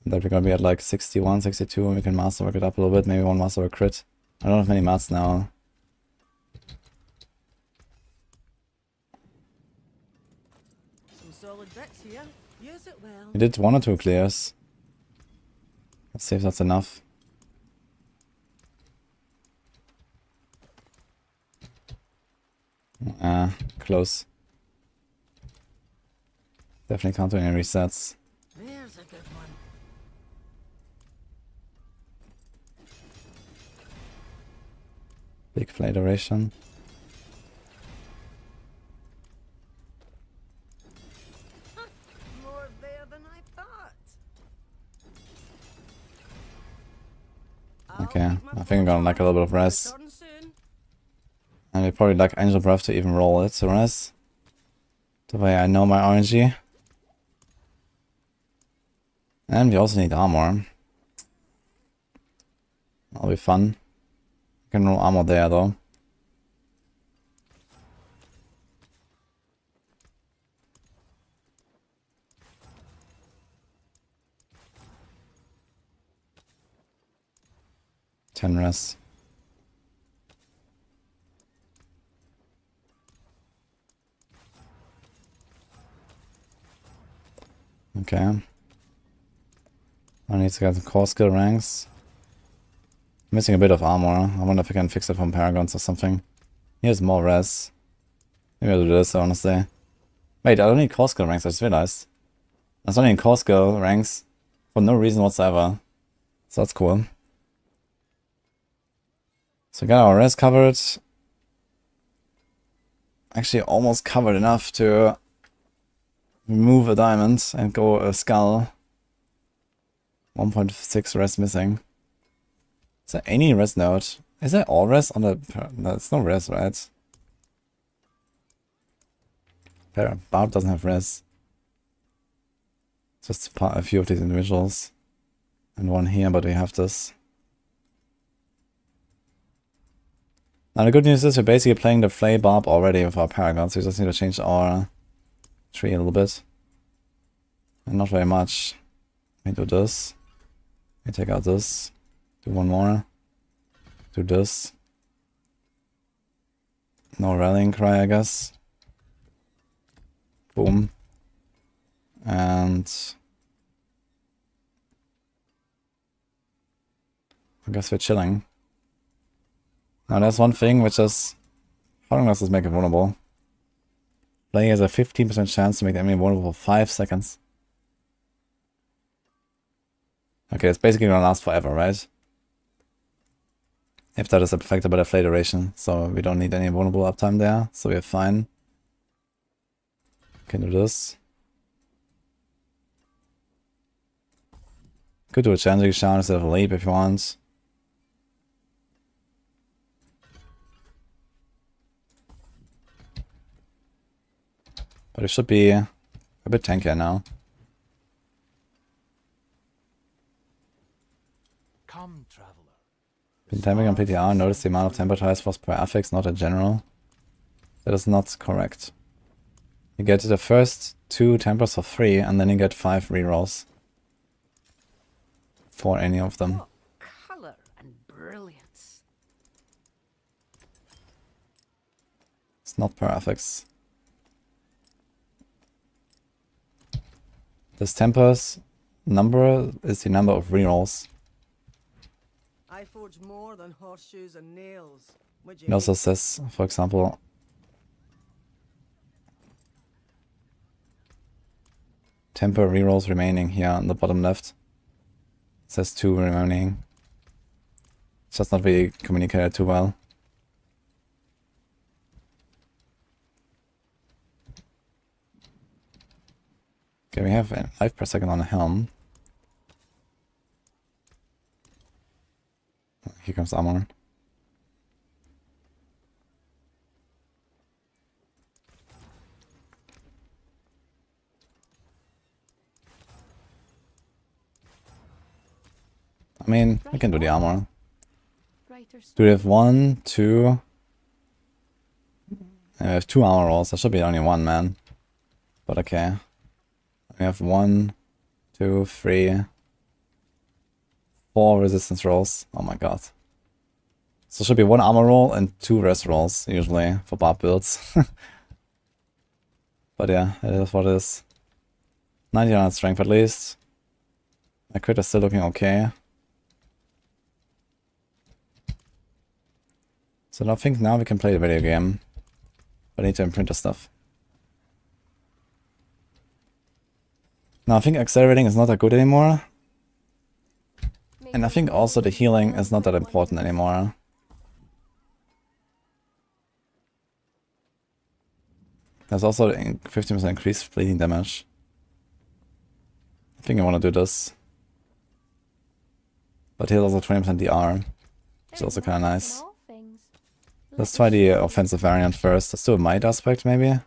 That we're gonna be at like 61, 62, and we can masterwork it up a little bit. Maybe 1 masterwork crit. I don't have many mats now. Some solid bits here. Use it well. We did 1 or 2 clears. Let's see if that's enough. Close. Definitely can't do any resets. There's a good one. Big play duration. More there than I thought. Okay, I'll keep my I think I'm gonna like a little bit of res. return soon. And we probably like Angel Breath to even roll it, so res. The way I know my RNG. And we also need armor. That'll be fun. I can roll armor there though. Ten res. Okay. I need to get some core skill ranks. Missing a bit of armor. I wonder if I can fix it from Paragons or something. Here's more res. Maybe I'll do this, honestly. Wait, I don't need core skill ranks, I just realized. I don't need core skill ranks for no reason whatsoever. So that's cool. So we got our res covered. Actually almost covered enough to remove a diamond and go a skull. 1.6 res missing. Is there any res node? Is there all res on the... No, it's no res, right? Barb doesn't have res. Just a few of these individuals. And 1 here, but we have this. Now the good news is we're basically playing the Flay Barb already with our Paragon, so we just need to change our tree a little bit. And not very much. We do this. We take out this. Do 1 more. Do this. No rallying cry, I guess. Boom. And I guess we're chilling. Now there's one thing which is, how long does this make it vulnerable? Play has a 15% chance to make the enemy vulnerable for 5 seconds. Okay, it's basically gonna last forever, right? If that is affected by the flay duration, so we don't need any vulnerable uptime there, so we're fine. Can do this. Could do a challenging shot instead of a leap if you want. But it should be a bit tankier now. Come, traveler. Been timing on PTR, notice the amount of temper ties was per affix, not in general. That is not correct. You get the first 2 tempers for free, and then you get 5 rerolls. For any of them. What color and brilliance. It's not perfect. This temper's number is the number of rerolls. I forge more than horseshoes and nails. Would you It also says, for example, temper rerolls remaining here on the bottom left. It says 2 remaining. It's just not really communicated too well. Okay, we have life per second on the helm. Here comes armor. I mean, we can do the armor. Do we have 1, 2? And we have 2 armor rolls. There should be only 1, man. But okay. We have 1, 2, 3, 4 resistance rolls. Oh my god. So it should be 1 armor roll and 2 rest rolls, usually, for Barb builds. But yeah, it is what it is. 99 strength at least. My crit is still looking okay. So I think now we can play the video game. But I need to imprint the stuff. Now I think accelerating is not that good anymore. And I think also the healing is not that important anymore. There's also 50% increased bleeding damage. I think I want to do this. But here's also 20% DR, which is also kind of nice. Let's try the offensive variant first. Let's do a might aspect maybe. Oh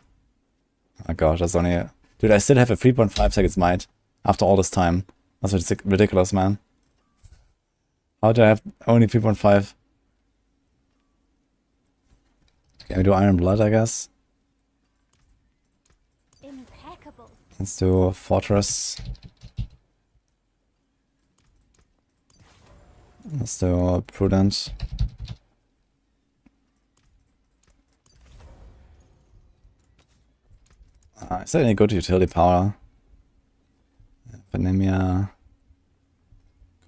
my god, that's only... Dude, I still have a 3.5 seconds might after all this time. That's ridiculous, man. How do I have only 3.5? Can we do Iron Blood, I guess? Impeccable. Let's do Fortress. Let's do Prudent. Is there any good utility power? Anemia.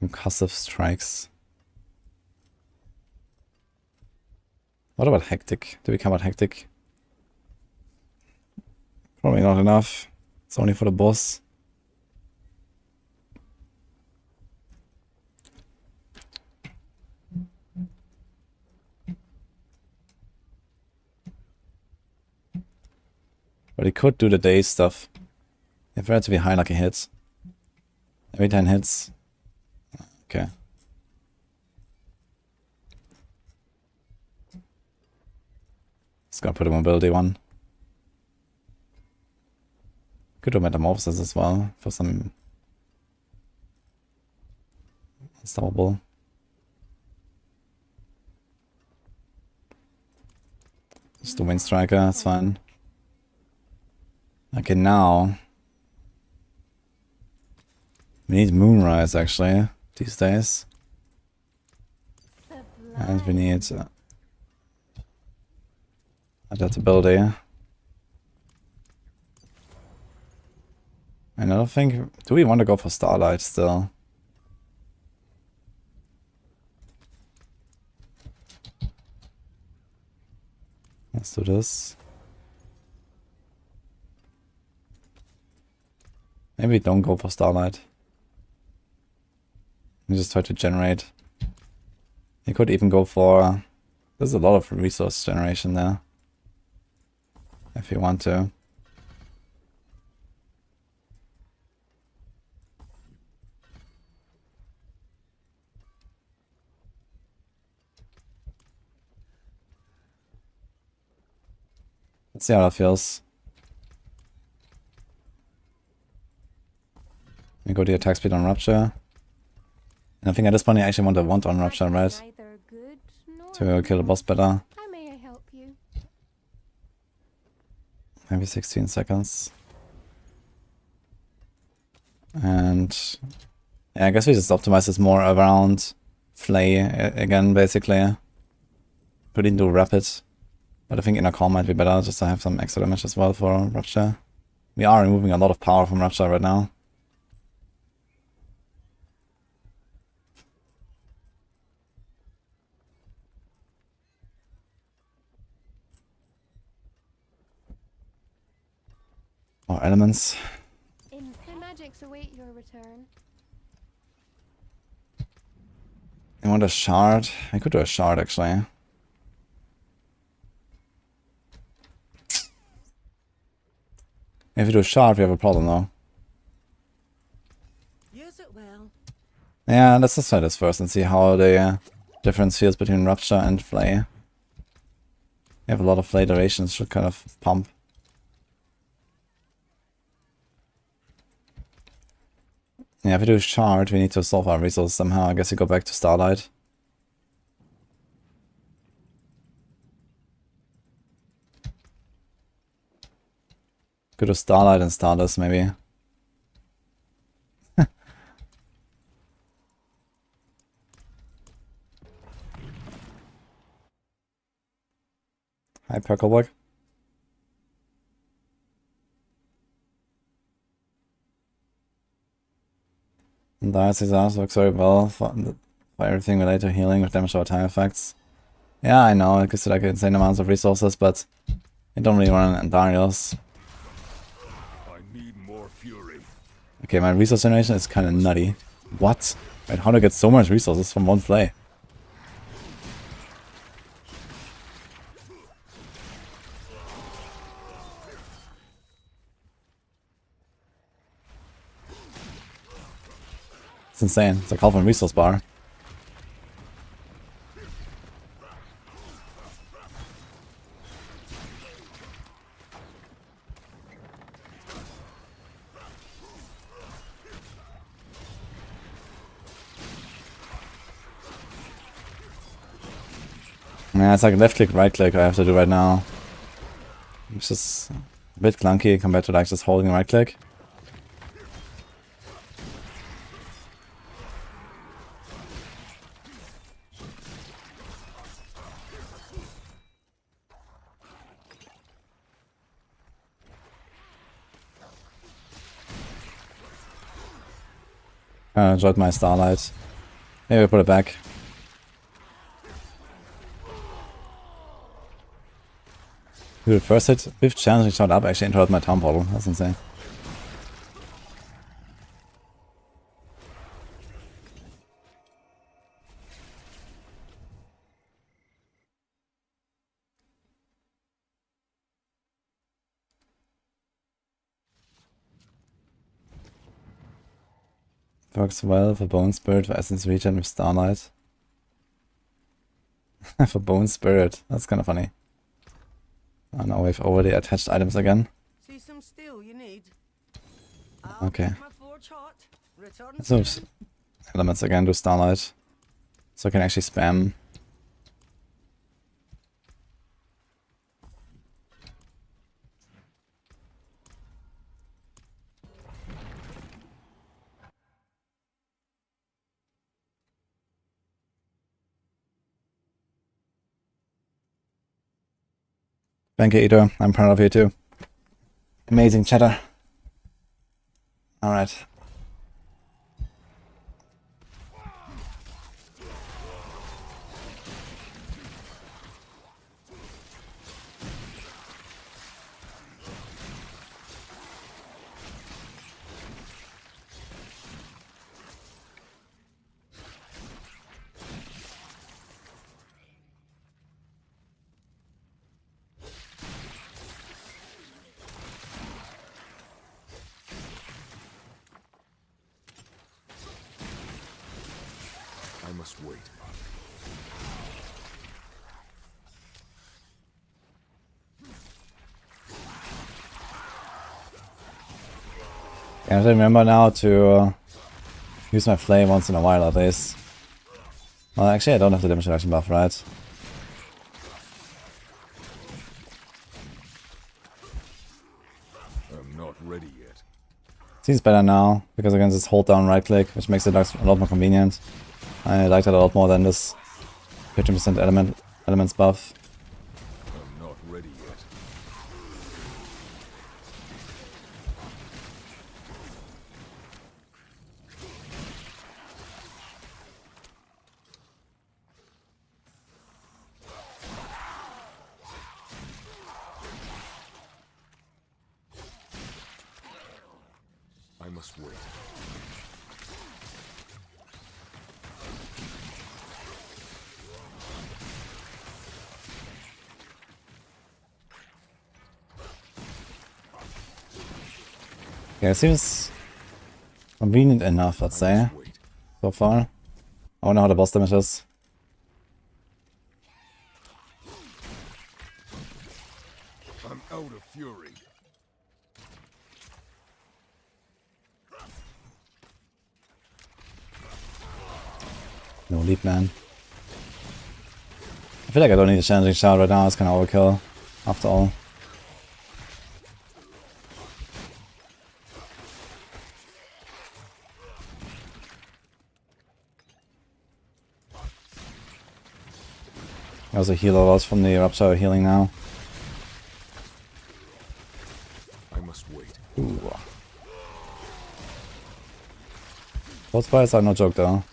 Concussive strikes. What about Hectic? Do we come out Hectic? Probably not enough. It's only for the boss. But he could do the day stuff. If relatively high lucky hits. Every 10 hits. Okay. Just gonna put a mobility one. Could do metamorphosis as well for some unstoppable. Just do Wind Striker, that's fine. Okay, now we need Moonrise actually these days, and we need adaptability. And I don't think, do we want to go for Starlight still? Let's do this. Maybe don't go for Starlight. We just try to generate. You could even go for... There's a lot of resource generation there. If you want to. Let's see how that feels. We go to attack speed on Rupture. And I think at this point I actually want a want on Rupture, right? To kill the boss better. How may I help you? Maybe 16 seconds. And yeah, I guess we just optimize this more around Flay again, basically. Put into Rapid. But I think Inner Calm might be better just to have some extra damage as well for Rupture. We are removing a lot of power from Rupture right now. More elements. The magics await your return. I want a shard. I could do a shard actually. If we do a shard, we have a problem though. Use it well. Yeah, let's just try this first and see how the difference feels between Rupture and Flay. We have a lot of Flay durations, should kind of pump. Yeah, if we do shard, we need to solve our resources somehow. I guess we go back to Starlight. Go to Starlight and Stardust, maybe. Hi, Perkleberg. And Dia's Exhaust works very well for everything related to healing with damage over time effects. Yeah, I know, it gives you like insane amounts of resources, but you don't really run an Darius. I need more fury. Okay, my resource generation is kind of nutty. What? Wait, how do I get so much resources from one Flay? It's insane. It's like half a resource bar. Yeah, it's like left click, right click I have to do right now. It's just a bit clunky compared to like just holding right click. I enjoyed my Starlight. Maybe I put it back. Dude, first hit with challenging shot up actually interrupted my town portal. That's insane. Works well for Bone Spirit, for Essence Regen with Starlight. For Bone Spirit, that's kind of funny. Oh, now we've already attached items again. See some steel you need. I'll Okay. keep my forge hot. Return Let's move elements again to Starlight. So I can actually spam. Thank you, Ito. I'm proud of you too. Amazing chatter. Alright. I must wait. I have to remember now to use my flame once in a while at least. Well, actually I don't have the damage reduction buff, right? I'm not ready yet. Seems better now, because I can just hold down right click, which makes it a lot more convenient. I like that a lot more than this 15% elements buff. I'm not must wait. Yeah, it seems convenient enough, let's say, Wait. so far. I wonder how the boss damage is. I'm out of fury. No leap, man. I feel like I don't need a challenging shot right now, it's kinda overkill, after all. I also heal a lot from the Rupture healing now. I must wait. Ooh. Those bites are no joke though.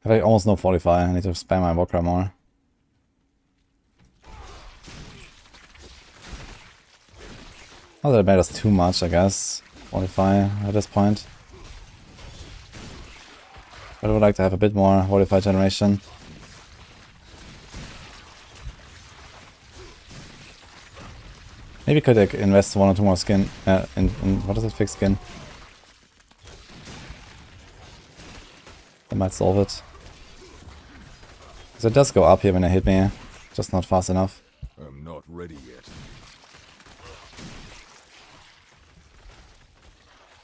I have like almost no Fortify, I need to spam my Walker more. Not that it matters too much, I guess. Fortify at this point. But I would like to have a bit more Fortify generation. Maybe could like, invest 1 or 2 more skin in what is it, fixed skin? That might solve it. Because it does go up here when they hit me, just not fast enough. I'm not ready yet.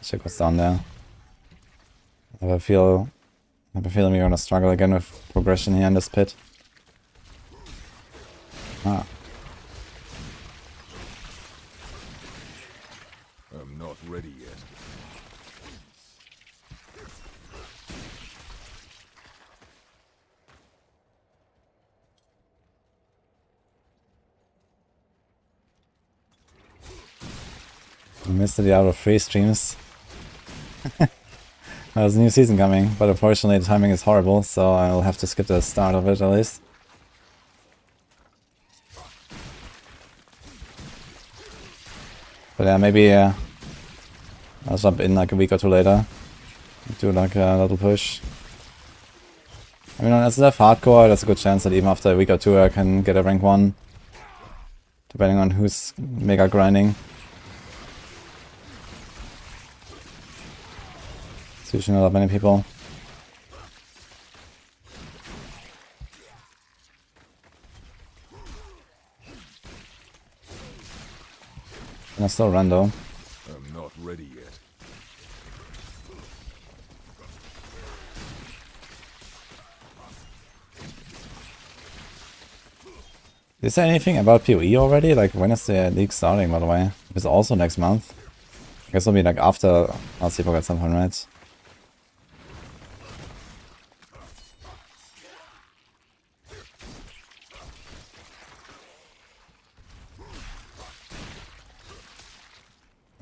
Check what's down there. I have a feeling we're gonna struggle again with progression here in this pit. Ah. I'm not ready yet. I missed the Diablo 3 streams. There's a new season coming, but unfortunately the timing is horrible, so I'll have to skip the start of it at least. But yeah, maybe I'll jump in like a week or two later. Do like a little push. I mean, as left hardcore, there's a good chance that even after a week or two I can get a rank 1. Depending on who's mega grinding. It's usually not that many people. And I still run though. I'm not ready yet. Is there anything about PoE already? Like, when is the league starting, by the way? It's also next month. I guess it'll be like after last epoch at some point, right?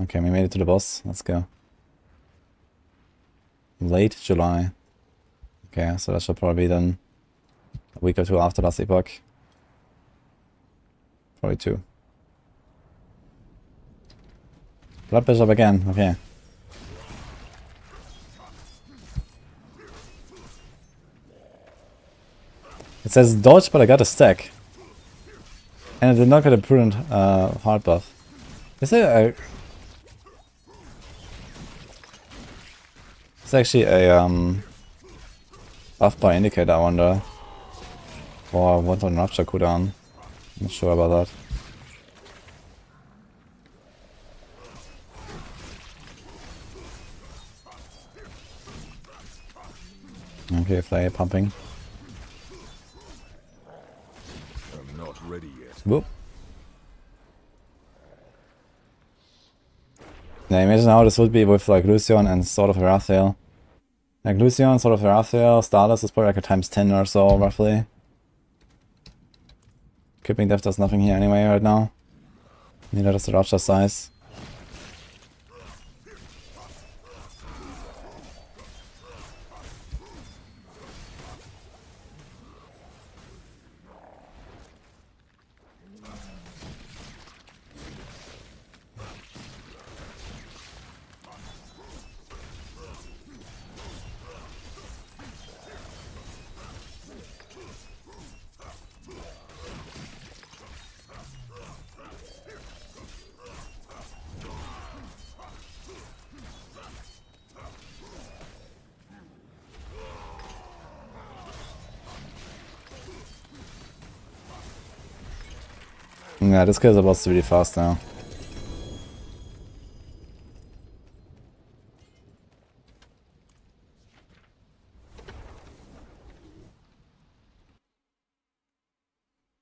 Okay, we made it to the boss. Let's go. Late July. Okay, so that should probably be then a week or two after last epoch. Probably 2. Blood Bishop again, okay. It says dodge, but I got a stack. And I did not get a prudent hard buff. Is it a... It's actually a buff bar indicator, I wonder. Or what on Rupture cooldown. Not sure about that. Okay, flare pumping. I'm not ready yet. Whoop. Yeah, imagine how this would be with like Lucian and Sword of Erathiel. Like Lucian, Sword of Erathiel, Starless is probably like a times 10 or so, roughly. Crippling Death does nothing here anyway right now. Neither does the Rupture size. Yeah, this guy's about to be fast now.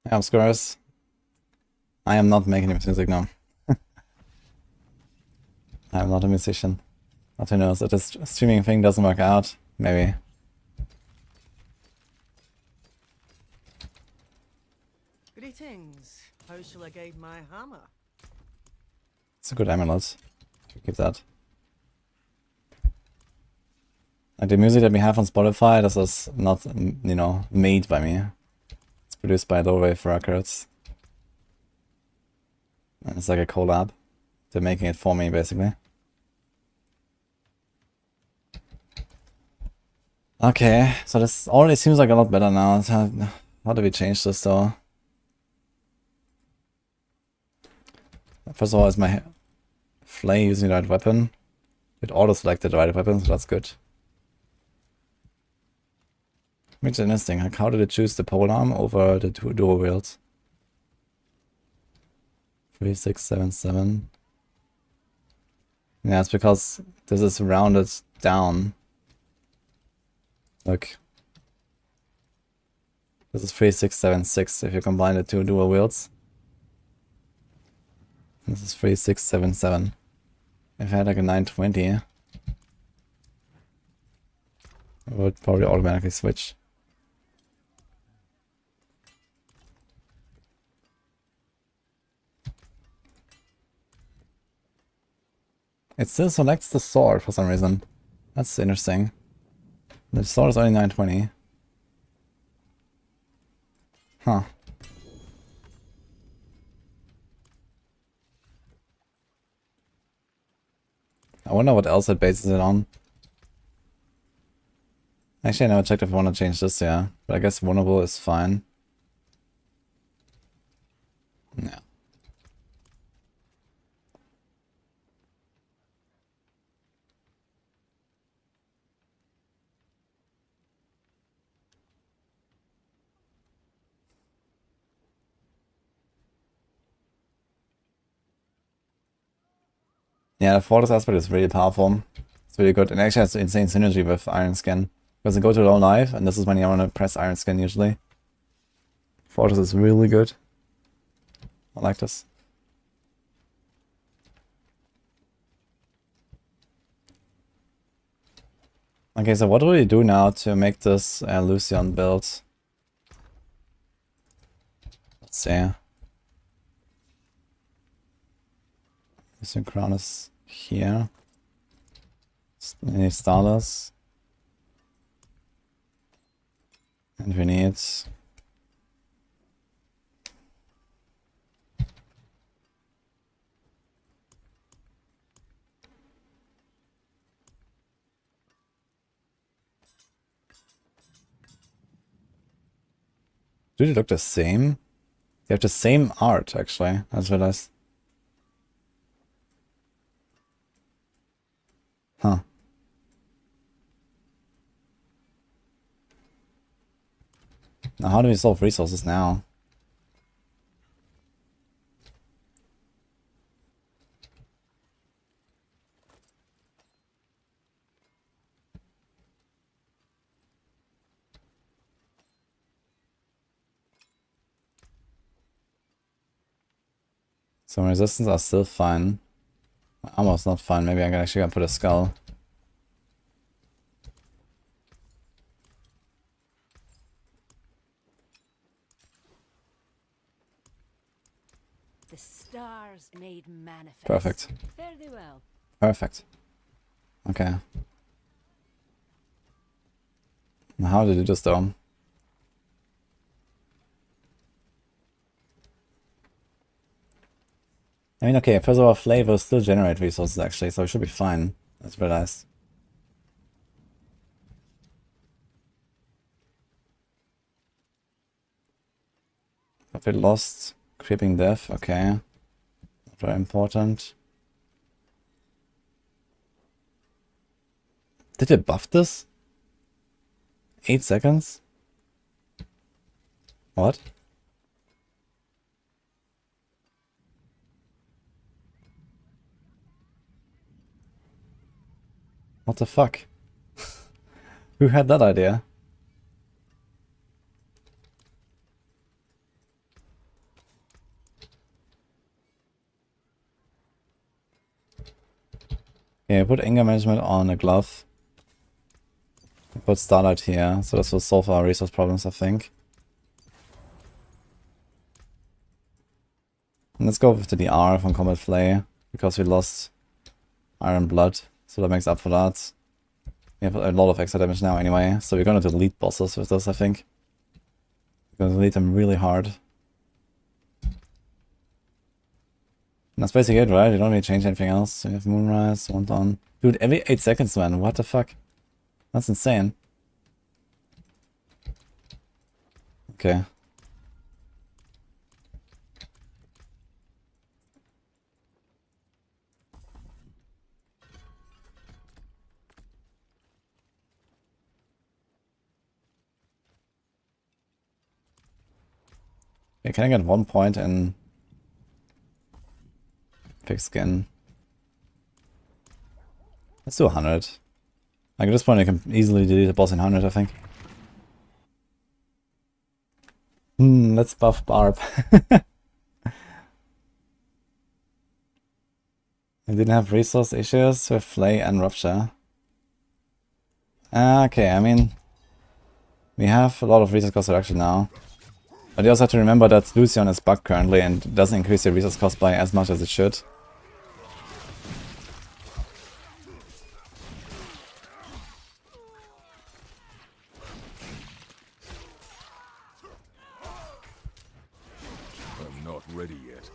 Yeah, scores. I am not making music now. I am not a musician. But who knows, if this streaming thing doesn't work out, maybe. Greetings. How shall I guide my hammer? It's a good amulet. Keep that. Like the music that we have on Spotify, this is not, you know, made by me. It's produced by Lowwave Records. And it's like a collab. They're making it for me, basically. Okay, so this already seems like a lot better now. How do we change this though? First of all, is my flay using the right weapon? It auto-selected the right weapon, so that's good. Which is interesting. Like, how did it choose the polearm over the two dual wields? 3, 6, 7, 7. Yeah, it's because this is rounded down. Look. This is 3, 6, 7, 6 if you combine the two dual wields. This is 3, 6, 7, 7. If I had like a 920, I would probably automatically switch. It still selects the sword for some reason. That's interesting. The sword is only 920. Huh. I wonder what else it bases it on. Actually, I never checked if I want to change this, yeah. But I guess vulnerable is fine. Yeah. Yeah, the Fortress aspect is really powerful. It's really good. And actually has insane synergy with Iron Skin. Because I go to low life, and this is when you want to press Iron Skin usually. Fortress is really good. I like this. Okay, so what do we do now to make this Lucian build? Let's see. Lucian crown is here. Any starters? And we need... Do they look the same? They have the same art, actually, I just realized. Huh. Now how do we solve resources now? Some resistance are still fine. My armor's not fine. Maybe I can actually put a skull. The stars made manifest. Perfect. Fare thee well. Perfect. Okay. Now how did you do this though? I mean, okay, first of all, flavors still generate resources actually, so it should be fine. Let's realize. But we lost creeping death, okay. Not very important. Did they buff this? 8 seconds? What? What the fuck? Who had that idea? Okay, put anger management on a glove. Put Starlight here, so this will solve our resource problems, I think. And let's go with the DR from Combat Flay, because we lost Iron Blood, so that makes up for that. We have a lot of extra damage now anyway, so we're gonna delete bosses with this, I think. We're gonna delete them really hard. And that's basically it, right? You don't need to change anything else. We have Moonrise, Wanton. Dude, every 8 seconds, man. What the fuck? That's insane. Okay. Okay, can I get 1 point in pick skin? Let's do 100. Like at this point I can easily delete the boss in 100, I think. Let's buff Barb. I didn't have resource issues with Flay and Rupture. Okay, I mean, we have a lot of resource cost reduction now. But you also have to remember that Lucian is bugged currently and doesn't increase your resource cost by as much as it should. I'm not ready yet.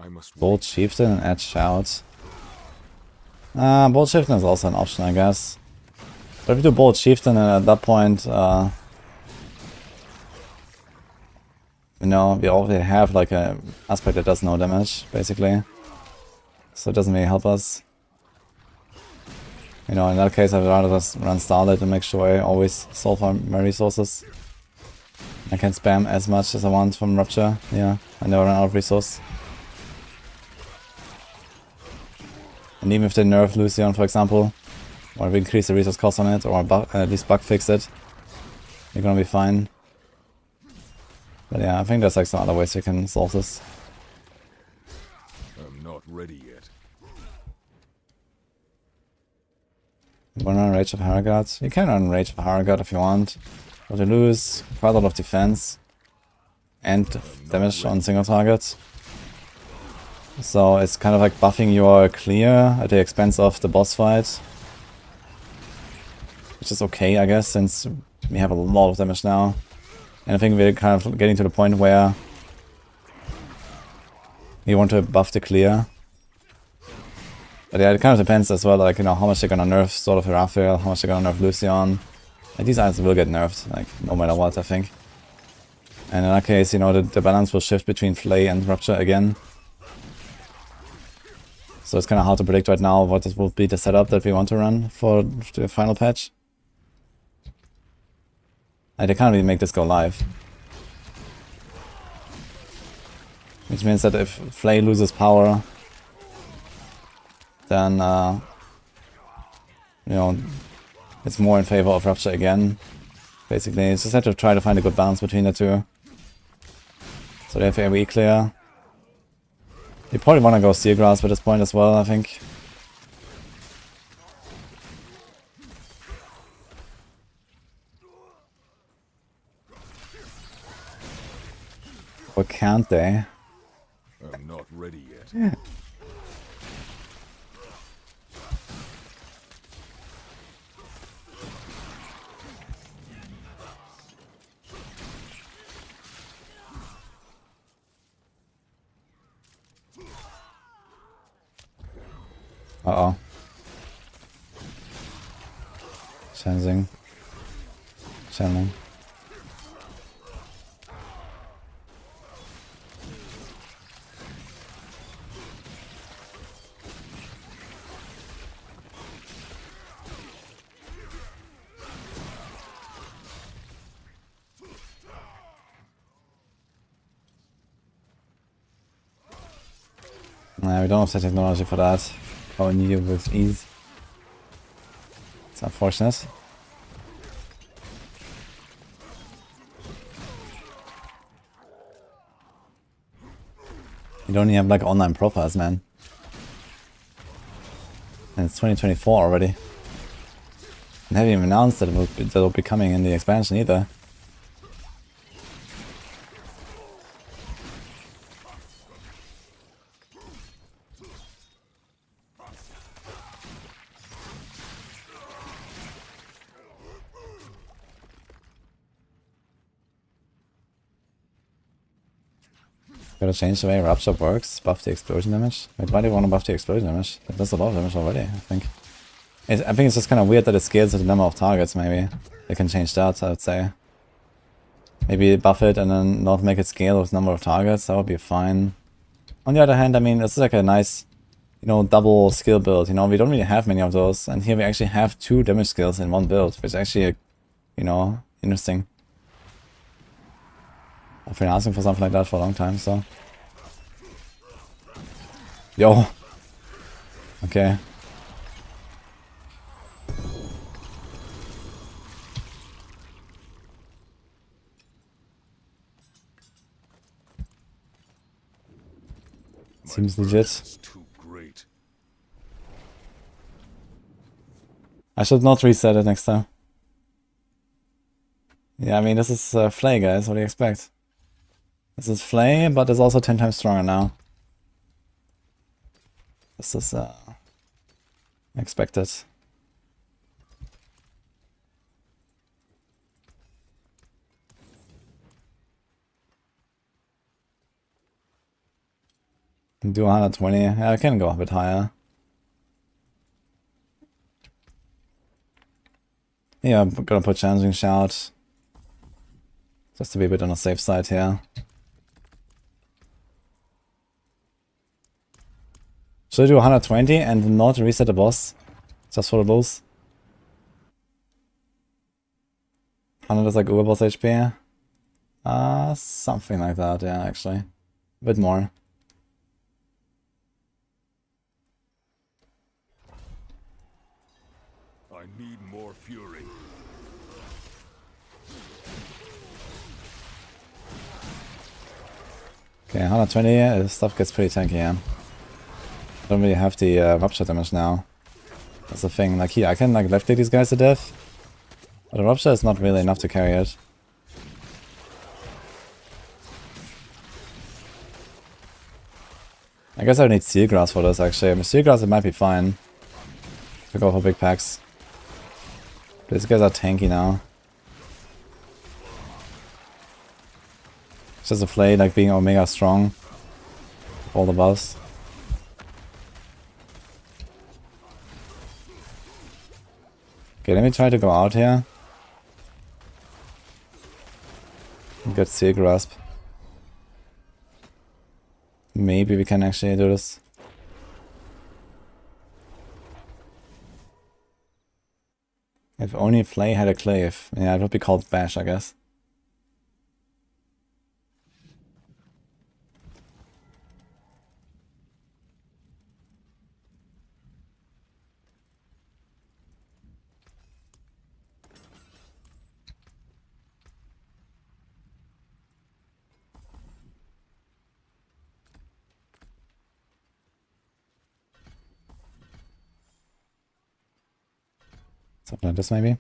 I must Bold Chieftain and Edge Shout. Bold Chieftain is also an option, I guess. But if we do Bold Chieftain, and at that point, you know, we already have like a aspect that does no damage, basically. So it doesn't really help us. You know, in that case, I'd rather just run Starlight and make sure I always solve my resources. I can spam as much as I want from Rupture. Yeah, I never run out of resource. And even if they nerf Lucian, for example, or we increase the resource cost on it, or at least bug fix it, you're gonna be fine. But yeah, I think there's like some other ways we can solve this. I'm not ready yet. You wanna run Rage of Harrogate? You can run Rage of Harrogate if you want. But you lose quite a lot of defense and damage on single targets. So it's kind of like buffing your clear at the expense of the boss fight. Which is okay, I guess, since we have a lot of damage now. And I think we're kind of getting to the point where we want to buff the clear. But yeah, it kind of depends as well, like, you know, how much they're gonna nerf sort of Raphael, how much they're gonna nerf Lucian. Like, these items will get nerfed, like, no matter what, I think. And in that case, you know, the balance will shift between Flay and Rupture again. So it's kind of hard to predict right now what will be the setup that we want to run for the final patch. Like, they can't really make this go live. Which means that if Flay loses power, then, you know, it's more in favor of Rupture again. Basically, it's just have to try to find a good balance between the two. So they have AoE clear. You probably want to go Steel Grasp at this point as well, I think. Or can't they? I'm not ready yet. Uh-oh. Channeling. Channeling. We don't have the technology for that. Oh, new with ease. It's unfortunate. You don't even have like online profiles, man. And it's 2024 already. And haven't even announced that it'll be coming in the expansion either. Gotta change the way Rupture works, buff the explosion damage. Wait, why do you want to buff the explosion damage? That does a lot of damage already, I think. I think it's just kind of weird that it scales with the number of targets, maybe. They can change that, I would say. Maybe buff it and then not make it scale with number of targets, that would be fine. On the other hand, I mean, it's like a nice, you know, double skill build, you know, we don't really have many of those. And here we actually have 2 damage skills in one build, which is actually, you know, interesting. I've been asking for something like that for a long time, so. Yo! Okay. Seems legit. Too great. I should not reset it next time. Yeah, I mean, this is Flay, guys. What do you expect? This is Flay, but it's also 10 times stronger now. This is expected. Do 120. Yeah, I can go a bit higher. Yeah, I'm gonna put Challenging Shout. Just to be a bit on the safe side here. Should I do 120 and not reset the boss? Just for the lulz? 100 is like Uber boss HP? Something like that, yeah, actually. A bit more. I need more fury. Okay, 120, this stuff gets pretty tanky, yeah. I don't really have the rupture damage now. That's the thing, like here, I can like left click these guys to death. But the rupture is not really enough to carry it. I guess I would need Sealgrass for this actually. I mean, Sealgrass, it might be fine. To go for big packs. These guys are tanky now. It's just a Flay like being Omega strong. All the buffs. Okay, let me try to go out here. Get Seal Grasp. Maybe we can actually do this. If only Flay had a clave. Yeah, it would be called Bash, I guess. Something like this, maybe.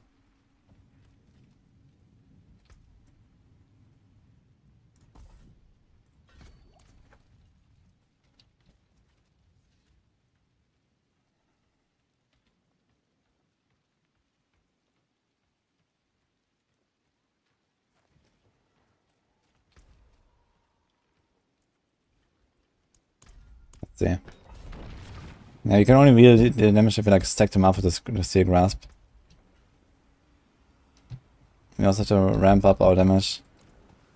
Let's see. Yeah, you can only wield the damage if you like stack them up with the Steel Grasp. We also have to ramp up our damage.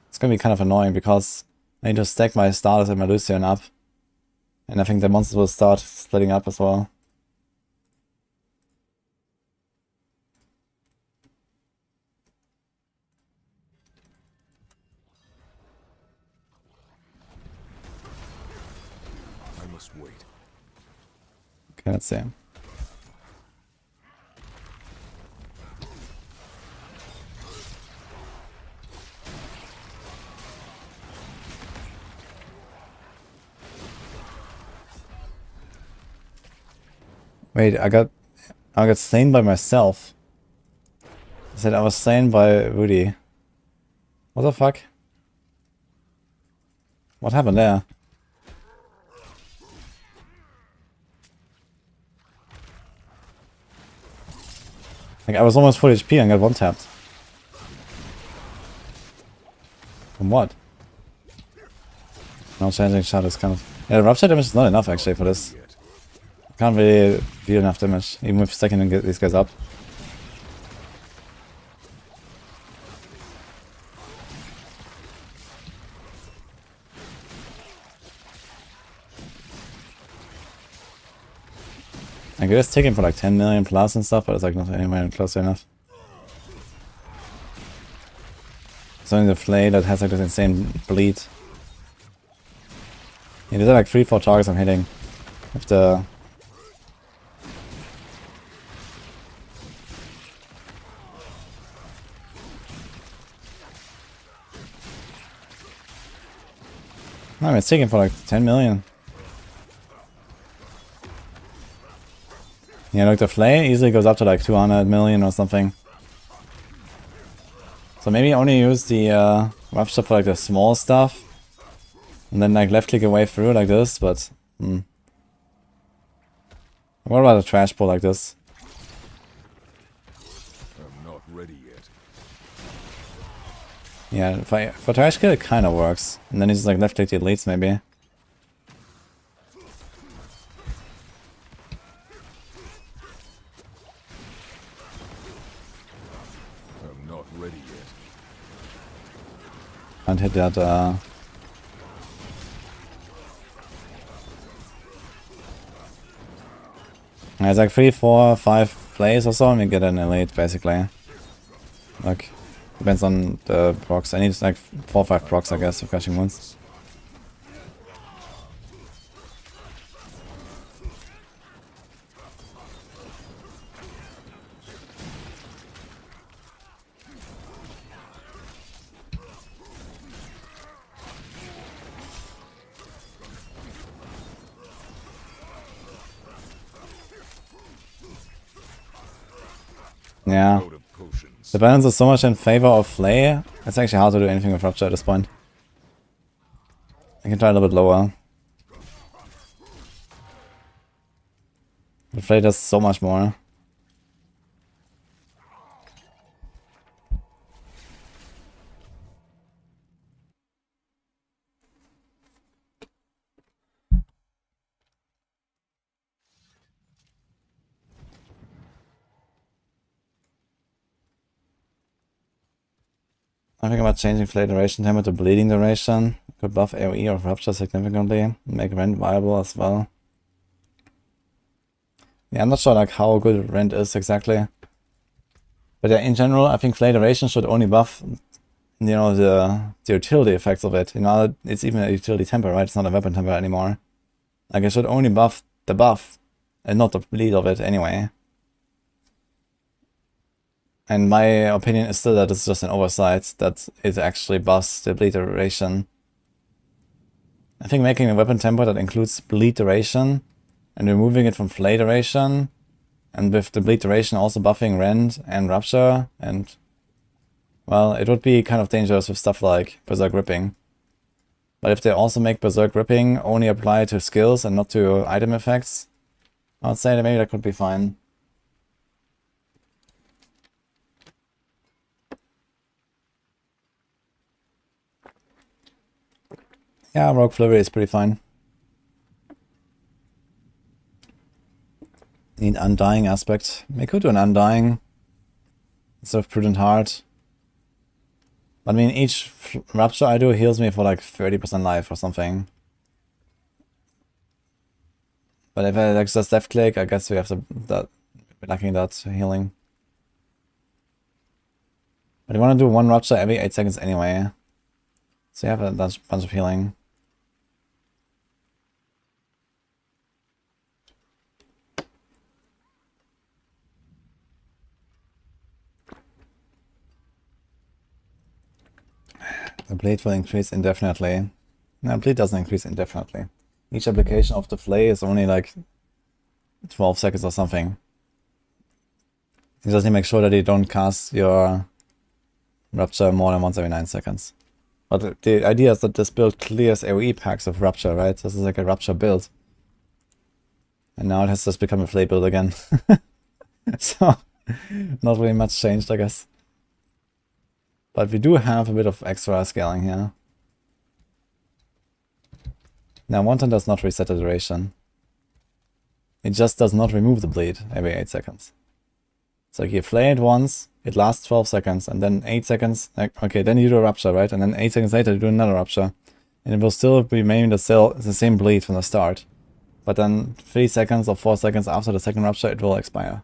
It's gonna be kind of annoying because I need to stack my starters and my Lucian up. And I think the monsters will start splitting up as well. I must wait. Okay, let's see. Wait, I got slain by myself. I said I was slain by Woody. What the fuck? What happened there? Like, I was almost full HP and got one tapped. From what? No changing shot is kind of... Yeah, the rupture damage is not enough actually for this. Can't really deal enough damage, even with stacking and get these guys up. I could just take him for like 10 million plus and stuff, but it's like not anywhere close enough. It's only the Flay that has like this insane bleed. Yeah, these are like 3-4 targets I'm hitting. With the... I mean, it's taking for like 10 million. Yeah, like the Flay easily goes up to like 200 million or something. So maybe only use the rupture for like the small stuff. And then like left click away through like this, but... What about a trash pull like this? I'm not ready yet. Yeah, for trash kill it kinda works. And then you just like left click the elites maybe. I'm not ready yet. Can't hit that It's like 3, 4, 5 plays or so and we get an elite basically. Like, depends on the procs. I need like 4 or 5 procs I guess for crushing wounds. Yeah. Load of potions. The balance is so much in favor of Flay, it's actually hard to do anything with Rupture at this point. I can try a little bit lower. But Flay does so much more. I'm thinking about changing Flay duration timer to bleeding duration. Could buff AoE or Rupture significantly. Make Rend viable as well. Yeah, I'm not sure like how good Rend is exactly. But yeah, in general, I think Flay duration should only buff, you know, the utility effects of it. You know, it's even a utility temper, right? It's not a weapon temper anymore. Like, it should only buff the buff, and not the bleed of it anyway. And my opinion is still that it's just an oversight, that it actually buffs the bleed duration. I think making a weapon temper that includes bleed duration, and removing it from Flay duration, and with the bleed duration also buffing Rend and Rupture, and... well, it would be kind of dangerous with stuff like Berserk Ripping. But if they also make Berserk Ripping only apply to skills and not to item effects, I would say that maybe that could be fine. Yeah, Rogue Flurry is pretty fine. Need Undying aspect. I could do an Undying instead of Prudent Heart. But I mean, each Rupture I do heals me for like 30% life or something. But if I like just left click, I guess we have to be lacking that healing. But you want to do 1 Rupture every 8 seconds anyway. So you have a bunch of healing. The bleed will increase indefinitely. No, bleed doesn't increase indefinitely. Each application of the flay is only like 12 seconds or something. You just need to make sure that you don't cast your Rupture more than once every 9 seconds. But the idea is that this build clears AoE packs of Rupture, right? This is like a Rupture build. And now it has just become a flay build again. So, not really much changed, I guess. But we do have a bit of extra scaling here. Now, Wanton does not reset the duration. It just does not remove the bleed every 8 seconds. So you flay it once, it lasts 12 seconds, and then 8 seconds, like, okay, then you do a Rupture, right? And then 8 seconds later you do another Rupture. And it will still remain the same bleed from the start. But then 3 seconds or 4 seconds after the second Rupture, it will expire.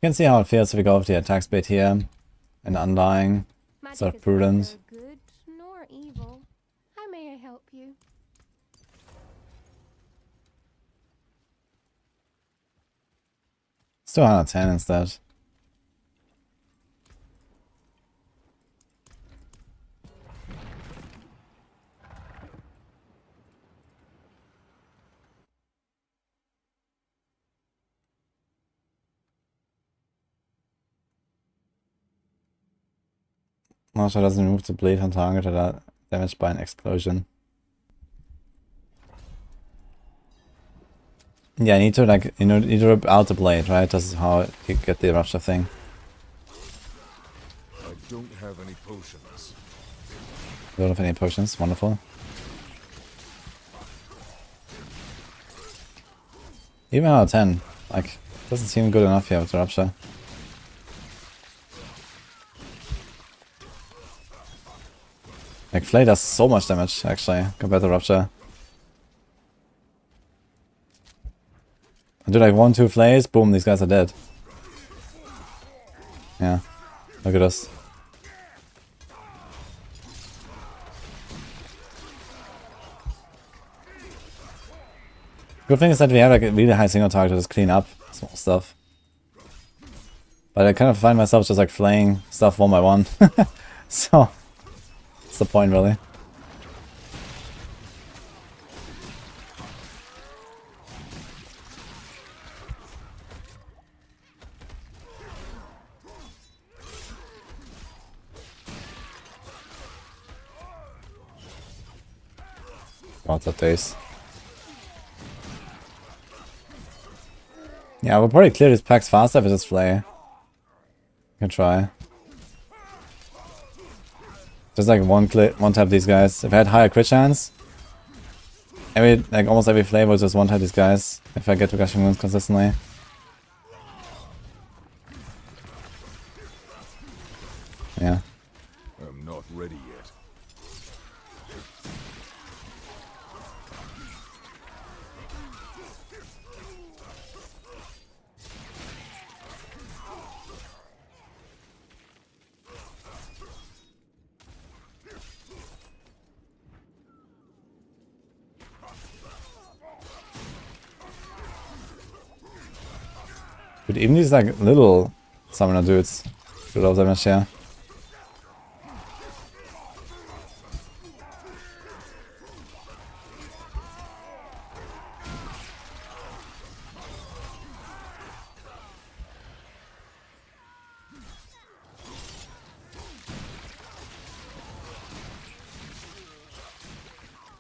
You can see how it feels if we go with the attack speed here. And Undying. Sort of prudent. Neither good nor evil. How may I help you? Let's do 110 instead. Marshall doesn't remove the blade on target that are damaged by an explosion. Yeah, you need to like, you need to rip out the blade, right? This is how you get the Rupture thing. I don't have any potions. You don't have any potions, wonderful. Even out of 10, like, doesn't seem good enough here with the Rupture. Like, Flay does so much damage, actually, compared to Rupture. I do like 1-2 Flays, boom, these guys are dead. Yeah, look at us. Good thing is that we have like a really high single target to just clean up small stuff. But I kind of find myself just like flaying stuff one by one. So, what's the point really? Lots of days. Yeah, we'll probably clear these packs faster if we just flay. You can try. Just like one tap these guys. If I had higher crit chance, almost every flay will just one tap these guys if I get to gushing wounds consistently. Yeah. I'm not ready yet. But even these like little summoner dudes do a lot of damage here.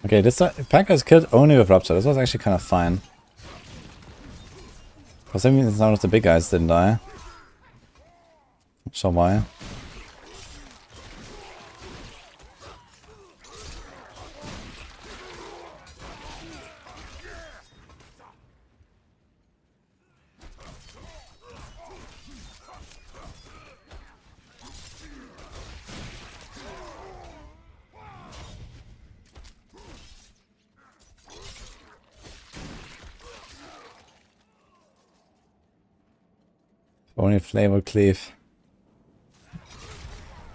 Okay, this pack is killed only with Rupture. This was actually kind of fine. For some reason, none of the big guys didn't die. Not sure why. Only flavor cleave.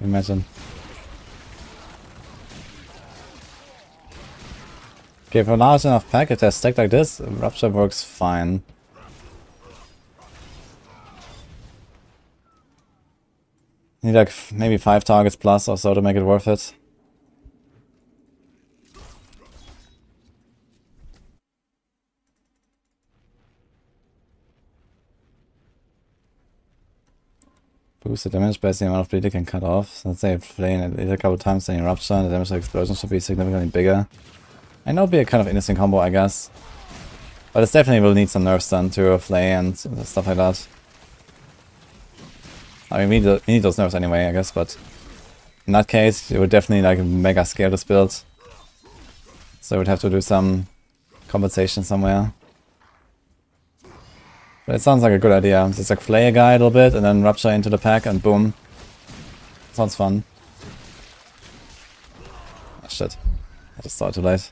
Imagine. Okay, for a large enough pack, if they're stacked like this, Rupture works fine. Need like maybe 5 targets plus or so to make it worth it. Boost the damage by the amount of bleed it can cut off. So let's say if playing it a couple times, then you Rupture, and the damage to explosion should be significantly bigger. And that'll be a kind of interesting combo, I guess. But it definitely will need some nerfs done to Flay and stuff like that. I mean, we need those nerfs anyway, I guess, but in that case, it would definitely like mega scale this build. So we'd have to do some compensation somewhere. But it sounds like a good idea. Just like Flay a guy a little bit and then Rupture into the pack and boom. Sounds fun. Oh shit. I just saw it too late.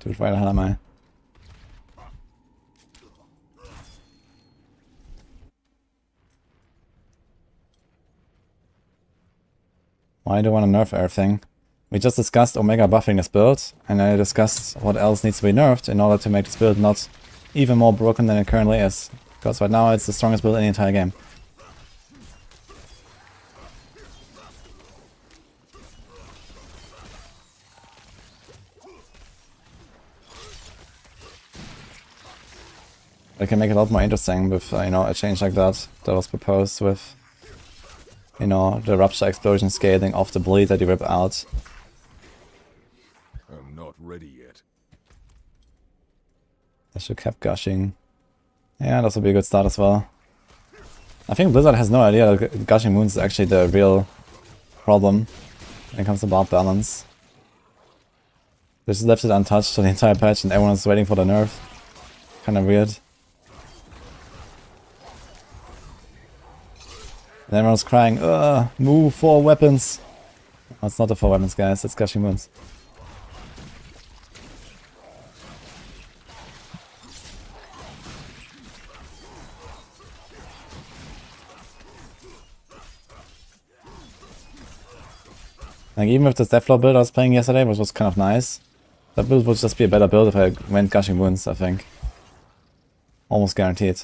Dude, where the hell am I? Why do I want to nerf everything? We just discussed Omega buffing this build, and I discussed what else needs to be nerfed in order to make this build not even more broken than it currently is. Because right now it's the strongest build in the entire game. It can make it a lot more interesting with, you know, a change like that was proposed with, you know, the Rupture explosion scaling off the bleed that you rip out. I'm not ready yet. I should keep gushing. Yeah, this will be a good start as well. I think Blizzard has no idea that gushing moons is actually the real problem when it comes to Barb balance. They just left it untouched for the entire patch and everyone's waiting for the nerf. Kinda weird. And everyone's crying, move 4 weapons. Oh, it's not the 4 weapons, guys, it's gushing moons. Like, even with the Deathflow build I was playing yesterday, which was kind of nice, that build would just be a better build if I went Gushing Wounds, I think. Almost guaranteed.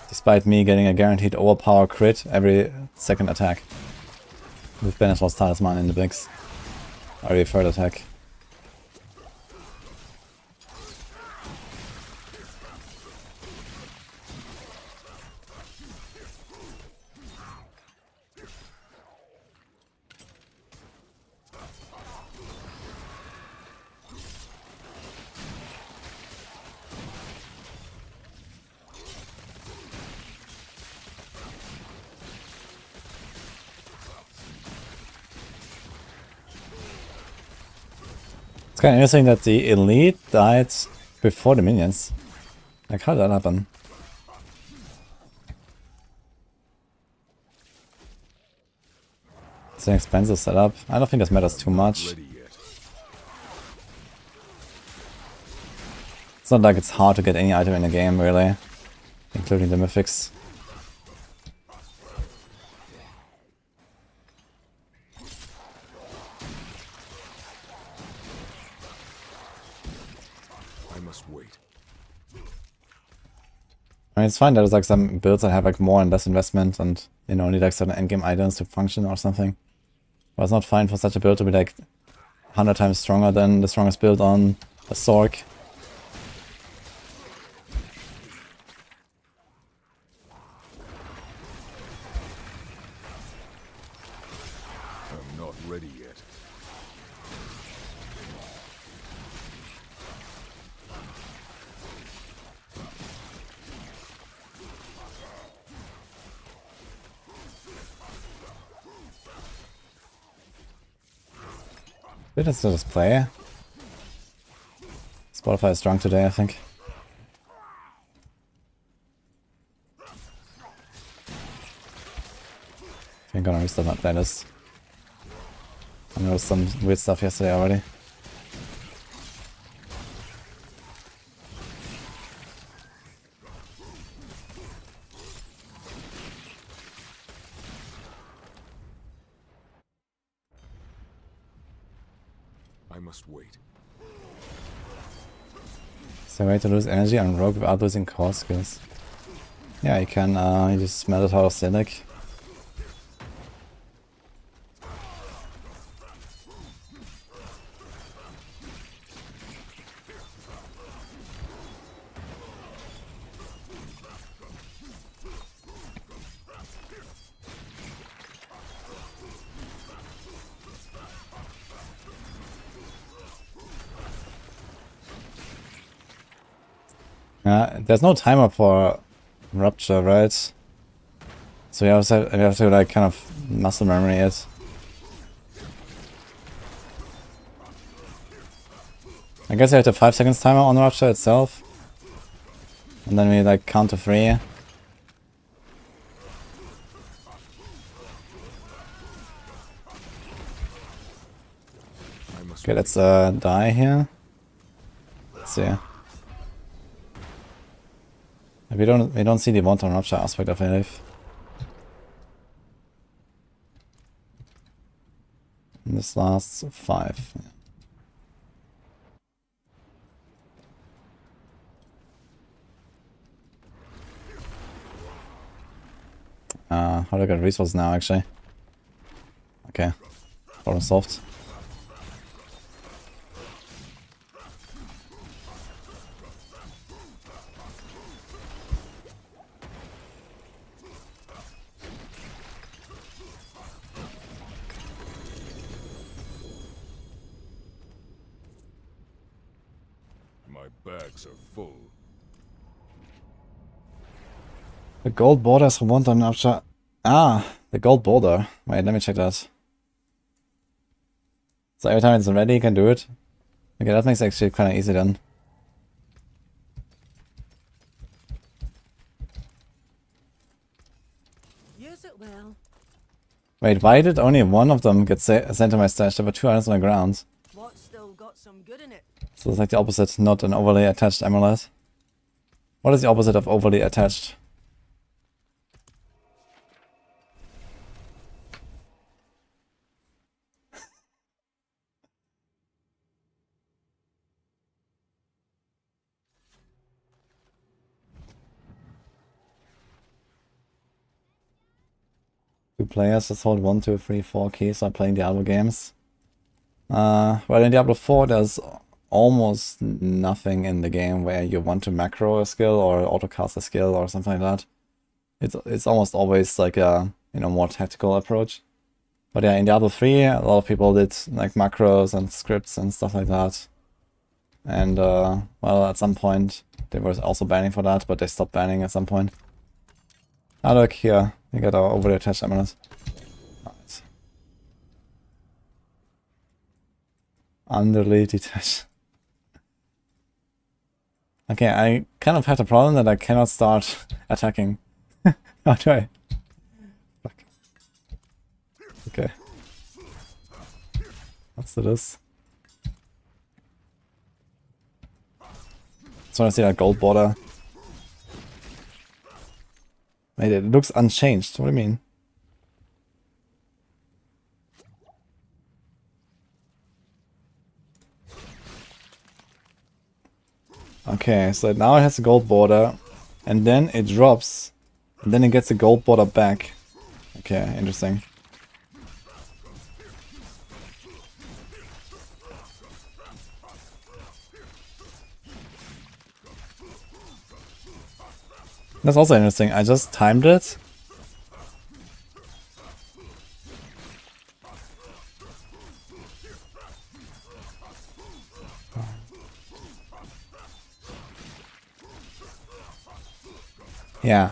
Despite me getting a guaranteed overpower crit every second attack. With Benetlaw's Talisman in the mix. Or every third attack. It's kind of interesting that the elite died before the minions. Like, how did that happen? It's an expensive setup. I don't think this matters too much. It's not like it's hard to get any item in the game, really. Including the mythics. I mean, it's fine, there's like some builds that have like more and less investment and, you know, need like certain endgame items to function or something. But it's not fine for such a build to be like 100 times stronger than the strongest build on a Sorc. I'm not ready yet. Did it still just play? Spotify is drunk today, I think. I'm gonna restart my playlist. I noticed some weird stuff yesterday already. I must wait. Is there a way to lose energy on rogue without losing core skills? Yeah, you can you just smell it out of Cynic. There's no timer for Rupture, right? So we have to like kind of muscle memory it. I guess you have the 5 seconds timer on Rupture itself. And then we like count to 3. Okay, let's die here. Let's see. We don't see the one-time Rupture aspect of it. And this lasts 5. How do I get resources now actually? Okay. Problem solved. My bags are full. The gold border is one time Rupture. Ah, the gold border. Wait, let me check that. So every time it's ready, you can do it. Okay, that makes it actually kind of easy then. Use it well. Wait, why did only one of them get sent to my stash? There were 2 others on the ground. What's still got some good in it? So it's like the opposite, not an overly attached amulet. What is the opposite of overly attached? Two players just hold 1, 2, 3, 4 keys while playing Diablo games. Well, in Diablo 4 there's almost nothing in the game where you want to macro a skill or autocast a skill or something like that. It's almost always like a more tactical approach. But yeah, in Diablo 3 a lot of people did like macros and scripts and stuff like that. And well, at some point they were also banning for that, but they stopped banning at some point. Ah, look here, you got our overly attached amulet. Nice. Underly detached. Okay, I kind of have the problem that I cannot start attacking. How do I? Fuck. Okay. Let's do this. Just want to see that gold border. Wait, it looks unchanged. What do you mean? Okay, so now it has a gold border, and then it drops, and then it gets a gold border back. Okay, interesting. That's also interesting. I just timed it. Yeah.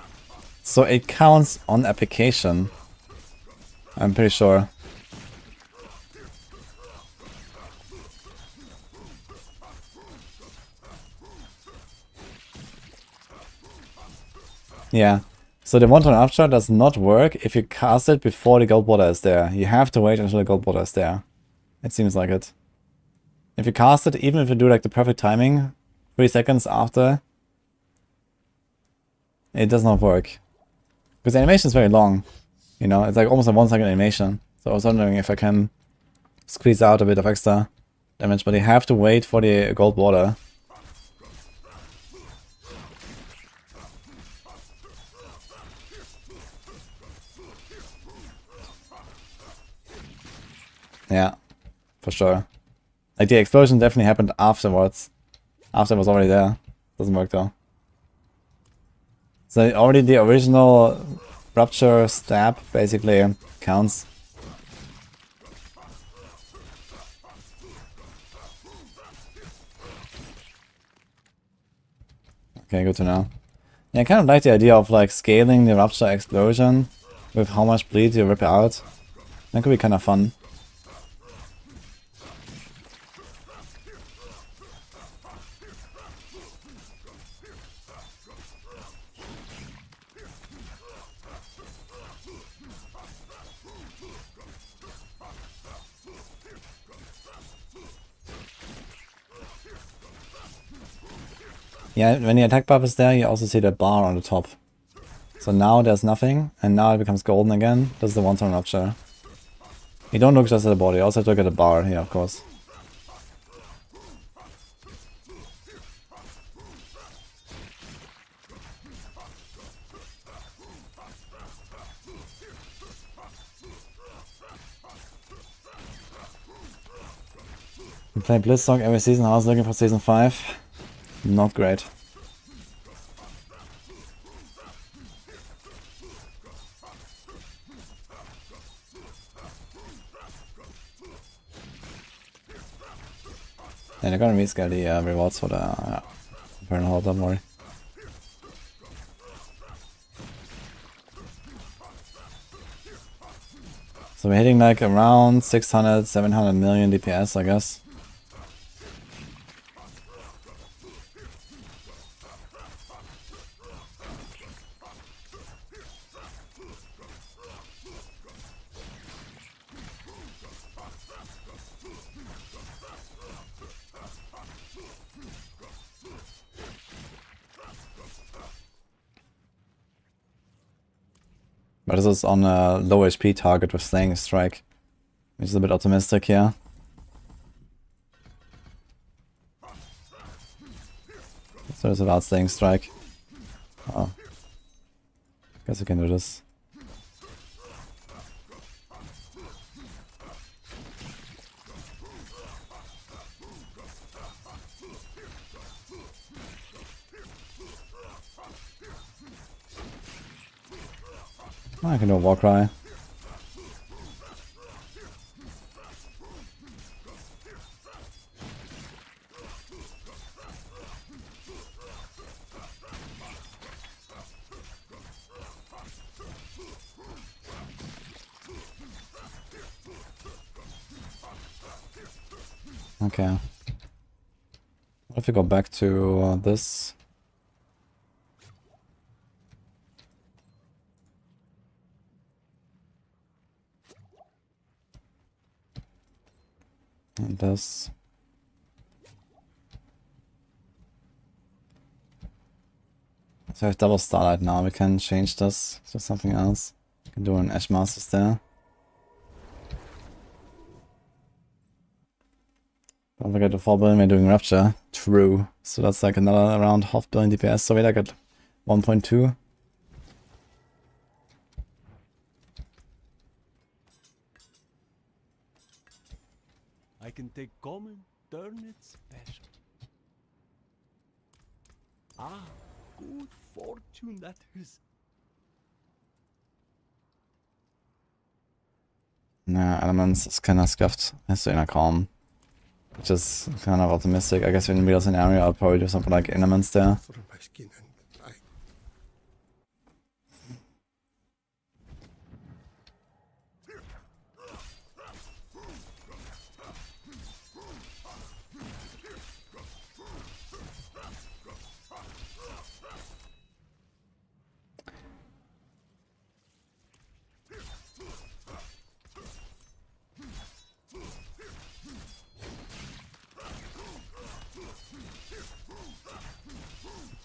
So it counts on application. I'm pretty sure. Yeah. So the one-turn Rupture does not work if you cast it before the gold border is there. You have to wait until the gold border is there. It seems like it. If you cast it, even if you do like the perfect timing, 3 seconds after, it does not work. Because the animation is very long. You know, it's like almost a 1 second animation. So I was wondering if I can squeeze out a bit of extra damage, but you have to wait for the gold water. Yeah, for sure. Like the explosion definitely happened afterwards. After it was already there. Doesn't work though. So already the original rupture stab basically counts. Okay, good to know. Yeah, I kind of like the idea of like scaling the rupture explosion with how much bleed you rip out. That could be kind of fun. Yeah, when the attack buff is there, you also see the bar on the top. So now there's nothing, and now it becomes golden again. This is the one-turn rupture. You don't look just at the body, you also have to look at the bar here, of course. We play Blitzstock every season. I was looking for season 5. Not great. And they're gonna rescale the rewards for the Burn Hole, don't worry. So we're hitting like around 600, 700 million DPS, I guess. But this is on a low HP target with Slaying Strike, which is a bit optimistic here. So it's about Slaying Strike. Oh. Guess we can do this. I can do a Warcry. Okay. What if we go back to this? And this. So I have double Starlight now, we can change this to something else. We can do an Ash Masters there. Don't forget the 4 billion we're doing Rupture. True. So that's like another around half billion DPS, so we're like at 1.2. I can take common, turn it special. Ah, good fortune that is. Nah, Elements is kinda scuffed. Has to inner calm. Which is kind of optimistic. I guess in the real scenario I'll probably do something like Elements there. Through my skin and I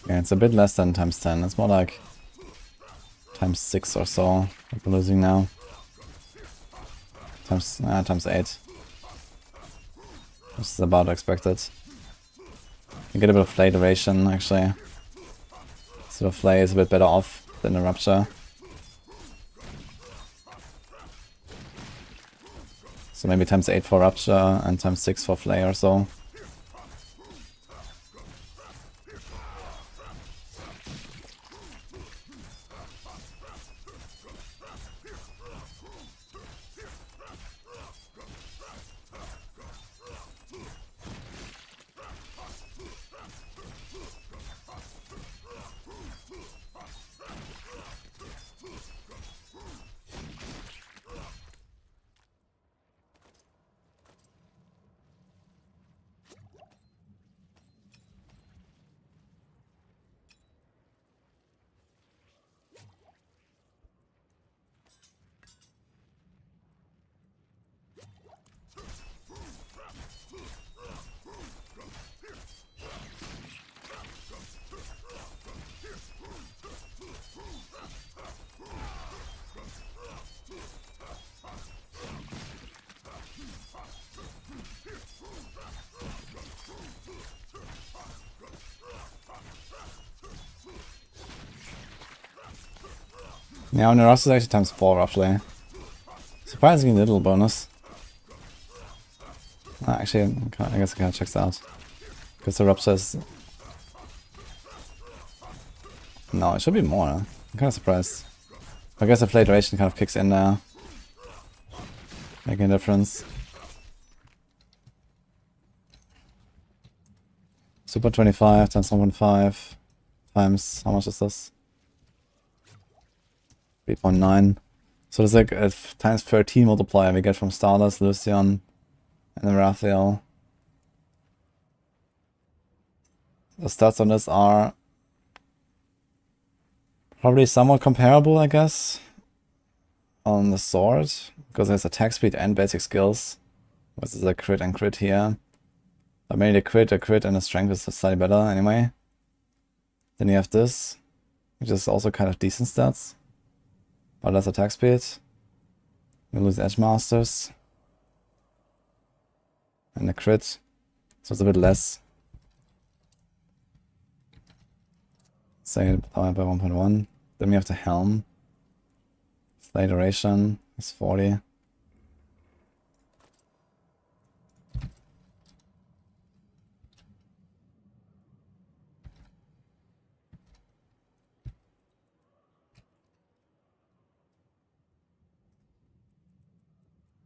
Yeah, it's a bit less than times 10. It's more like times 6 or so. What we're losing now. Times 8. This is about expected. You get a bit of flay duration, actually. So the flay is a bit better off than the rupture. So maybe times 8 for rupture and times 6 for flay or so. Yeah, on the Ross is actually times 4 roughly. Surprisingly little bonus. Actually, I guess I can check that out. Because the rupture is... No, it should be more. I'm kind of surprised. I guess the flay duration kind of kicks in there. Making a difference. Super 25 times 1.5 times... How much is this? 3.9. So there's like a times 13 multiplier we get from Stardust, Lucian, and then Raphael. The stats on this are probably somewhat comparable, I guess, on the sword, because there's attack speed and basic skills. This is a crit and crit here. But mainly the crit, and the strength is slightly better anyway. Then you have this, which is also kind of decent stats. But less attack speed. We lose Edge Masters. And the crit. So it's a bit less. Say power by 1.1. Then we have the helm. Slay duration is 40.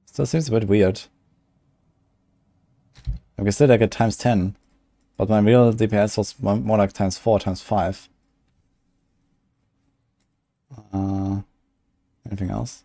Still seems a bit weird. Okay, still I get times 10. But my real DPS was more like times 4, times 5. Anything else?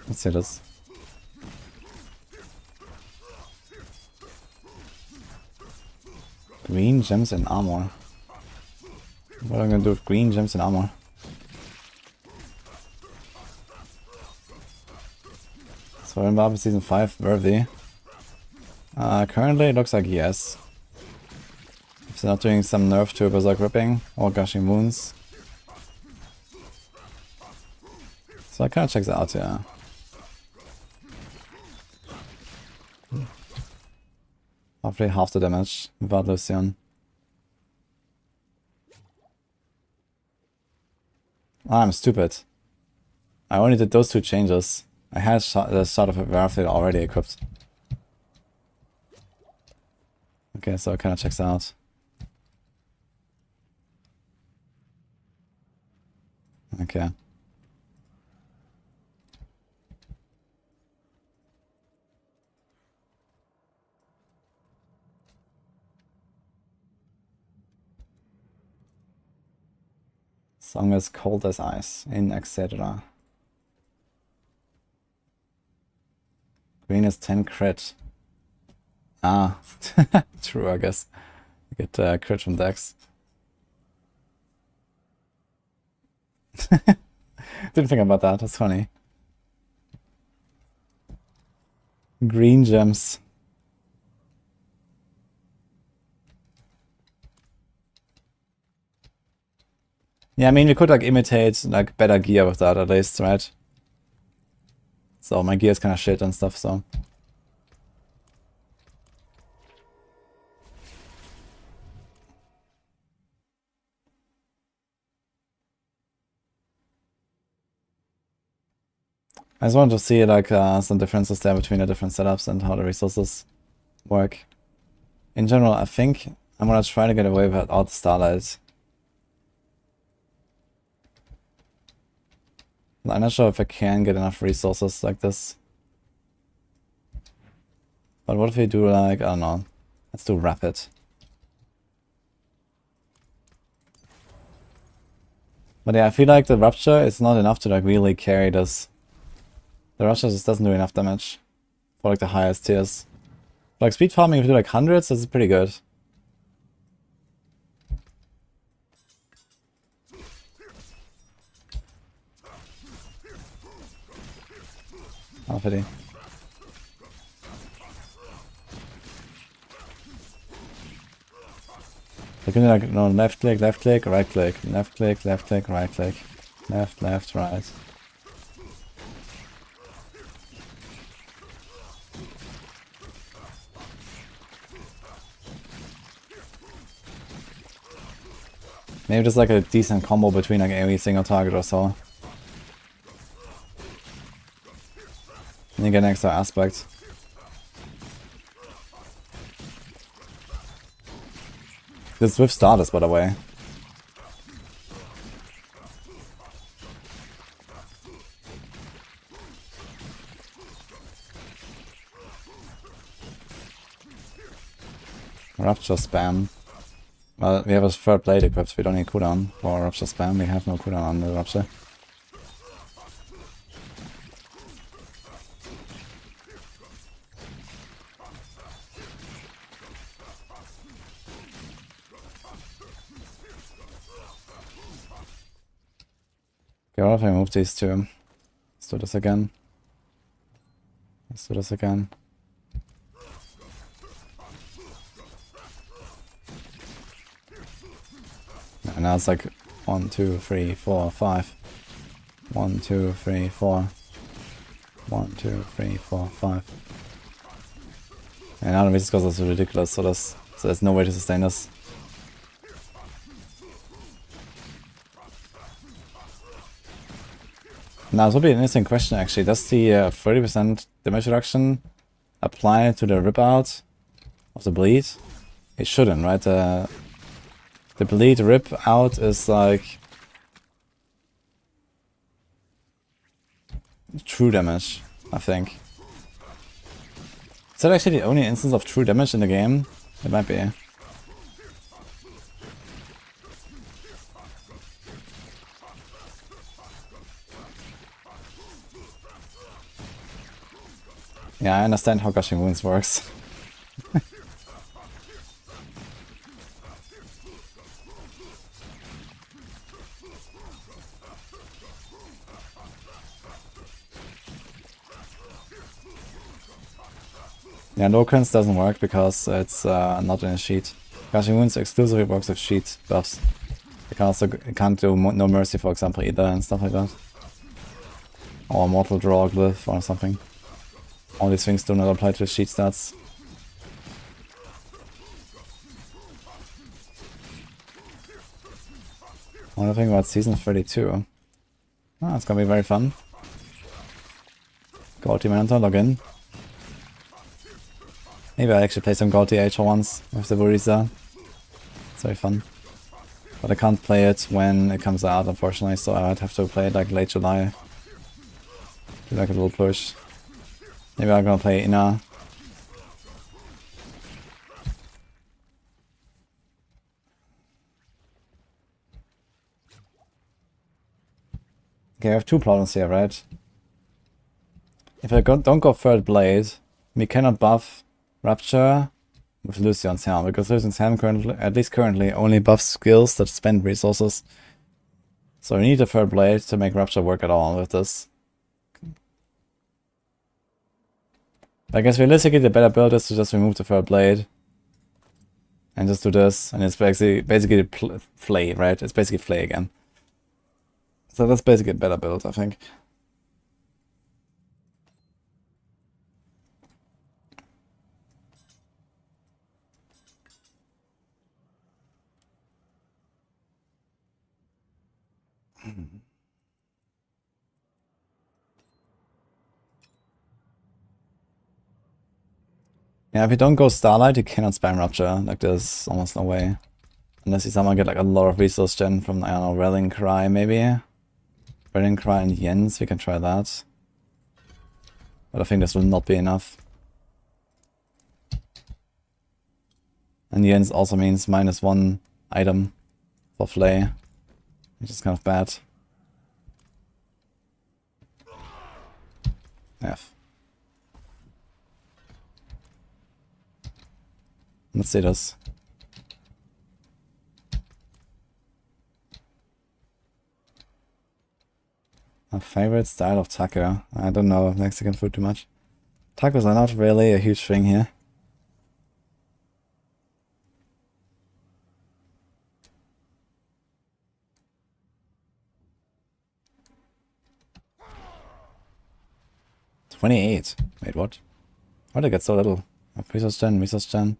Let's see this. Green gems and armor. What am I gonna do with green gems and armor? So in Barb season 5 worthy. Currently it looks like yes. If they're not doing some nerf to Berserk Ripping or Gushing Wounds. So I kinda check that out, yeah. Roughly half the damage without Lucian. I'm stupid. I only did those 2 changes. I had the Shot of Warfare already equipped. Okay, so it kinda checks out. Okay. Song is Cold as Ice in etc. Green is 10 crit. Ah, true, I guess. You get crit from Dex. Didn't think about that, that's funny. Green gems. Yeah, I mean, we could like imitate like better gear with that at least, right? So my gear is kind of shit and stuff, so. I just wanted to see like some differences there between the different setups and how the resources work. In general, I think I'm gonna try to get away without the Starlight. I'm not sure if I can get enough resources like this. But what if we do like, I don't know, let's do Rapid. But yeah, I feel like the Rupture is not enough to like really carry this. The Rupture just doesn't do enough damage for like the highest tiers. For, like speed farming, if you do like hundreds, this is pretty good. Oh, pity. So can you like, no, left click, right click, left click, right click, left, right. Maybe just like a decent combo between like every single target or so. And you get an extra aspect. This with starters, by the way. Rupture spam. Well, we have a third blade equipped, we don't need cooldown for Rupture spam, we have no cooldown on the Rupture. Okay, what if I move these two? Let's do this again. Let's do this again. And now it's like 1, 2, 3, 4, 5. 1, 2, 3, 4. 1, 2, 3, 4, 5. And now the resist cost is ridiculous, so there's no way to sustain this. Now this would be an interesting question actually. Does the 30% damage reduction apply to the rip out of the bleed? It shouldn't, right? The bleed rip out is like true damage, I think. Is that actually the only instance of true damage in the game? It might be. Yeah, I understand how Gushing Wounds works. Yeah, no cleanse doesn't work because it's not in a sheet. Gushing Wounds exclusively works with sheet buffs. It can't do no mercy, for example, either, and stuff like that. Or Mortal Draw Glyph or something. All these things do not apply to sheet stats. What do you think about Season 32? Ah, it's gonna be very fun. Gold Team Mentor, log in. Maybe I actually play some Gold TH for once with the Burisa. It's very fun. But I can't play it when it comes out, unfortunately, so I'd have to play it like late July. Do like a little push. Maybe I'm gonna play Inna. Okay, I have two problems here, right? If I don't go third blade, we cannot buff Rupture with Lucian's helm, because Lucian's helm currently, at least currently, only buffs skills that spend resources. So we need a third blade to make Rupture work at all with this. I guess realistically the better build is to just remove the third blade. And just do this, and it's basically flay, right? It's basically flay again. So that's basically a better build, I think. Yeah, if you don't go Starlight, you cannot spam Rupture. Like, there's almost no way. Unless you somehow get like a lot of resource gen from, I don't know, Rallying Cry maybe? Rallying Cry and Jens, we can try that. But I think this will not be enough. And Jens also means -1 item for Flay, which is kind of bad. F. Let's see this. My favorite style of taco. I don't know Mexican food too much. Tacos are not really a huge thing here. $28. Wait, what? Why did I get so little? Resource gen, resource gen.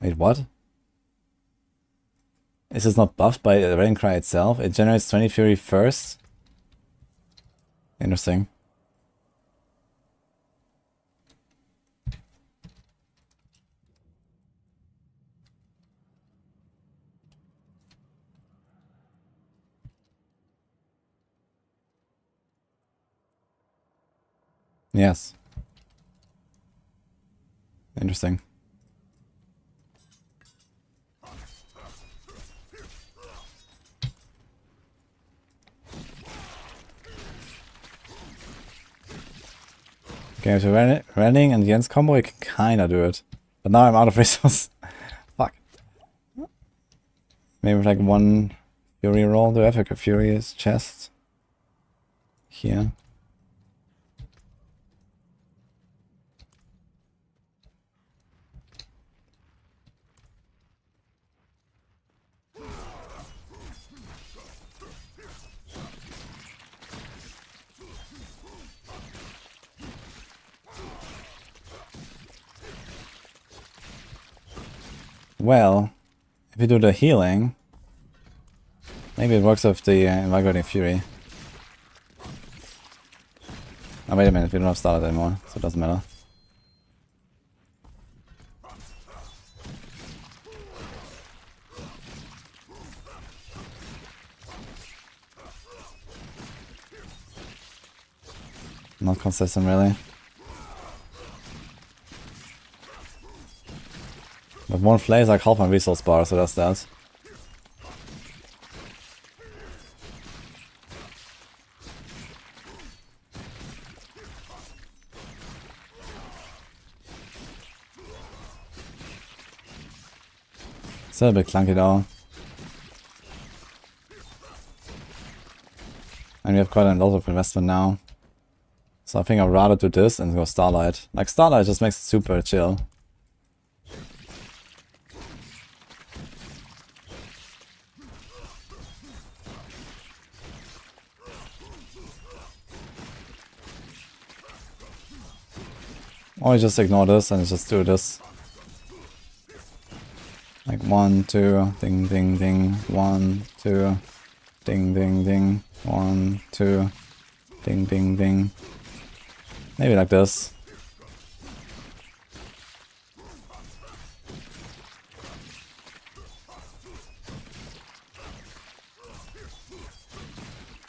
Wait, what? Is this not buffed by the Rallying Cry itself? It generates 20 Fury first? Interesting. Yes. Interesting. Okay, if you're running and Jens combo, you can kinda do it. But now I'm out of resources. Fuck. Maybe with like one Fury roll. Do I have like a Furious chest? Here. Well, if you do the healing, maybe it works with the Invigorating Fury. Oh, wait a minute, we don't have Starlight anymore, so it doesn't matter. Not consistent, really. But one flay is like half my resource bar, so that's that. Still a bit clunky though. And we have quite a lot of investment now. So I think I'd rather do this and go Starlight. Like, Starlight just makes it super chill. Or you just ignore this and just do this. Like 1, 2, ding, ding, ding, 1, 2, ding, ding, ding, 1, 2, ding, ding, ding. Maybe like this.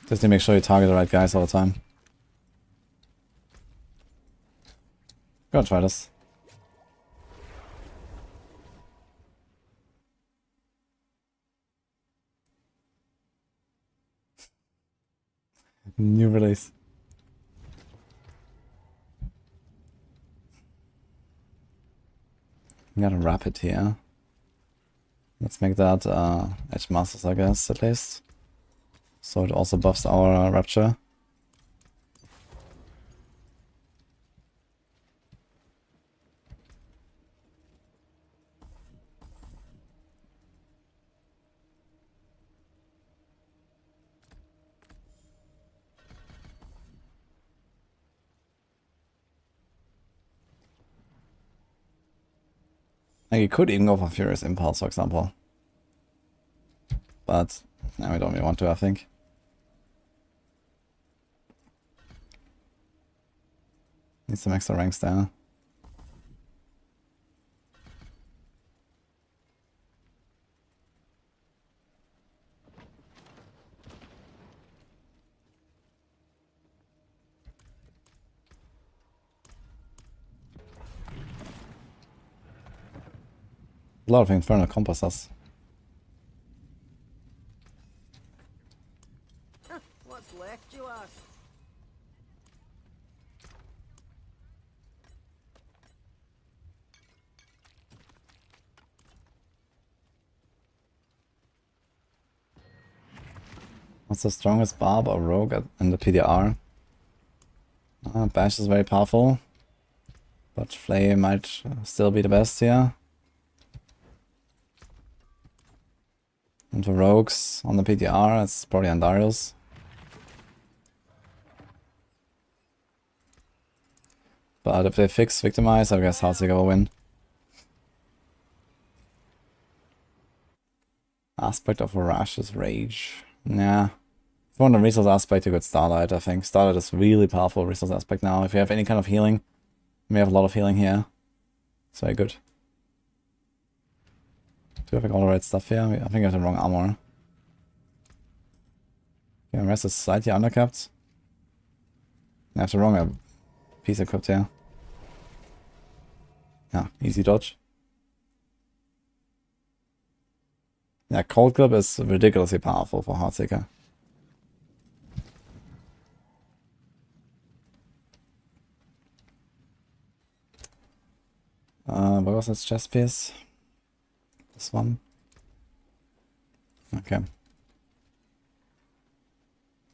Just to make sure you target the right guys all the time. Go try this. New release. We got a rapid here. Let's make that Edge Masters, I guess, at least. So it also buffs our Rapture. Like, you could even go for Furious Impulse, for example. But, no, we don't really want to, I think. Need some extra ranks there. A lot of Infernal Compasses. What's left, you ask? What's the strongest Barb or Rogue in the PTR? Bash is very powerful. But Flay might still be the best here. And for Rogues on the PTR, it's probably Andarius. But if they fix Victimize, I guess Heartseeker will win. Aspect of Voracious Rage. Nah. If you want a resource aspect, you got Starlight, I think. Starlight is really powerful resource aspect now. If you have any kind of healing, we have a lot of healing here. It's very good. Do we have all the right stuff here? I think I have the wrong armor. Yeah, rest is slightly undercapped. I have the wrong piece equipped here. Yeah, easy dodge. Yeah, Cold Grip is ridiculously powerful for Heartseeker. What was this chest piece? This one? Okay.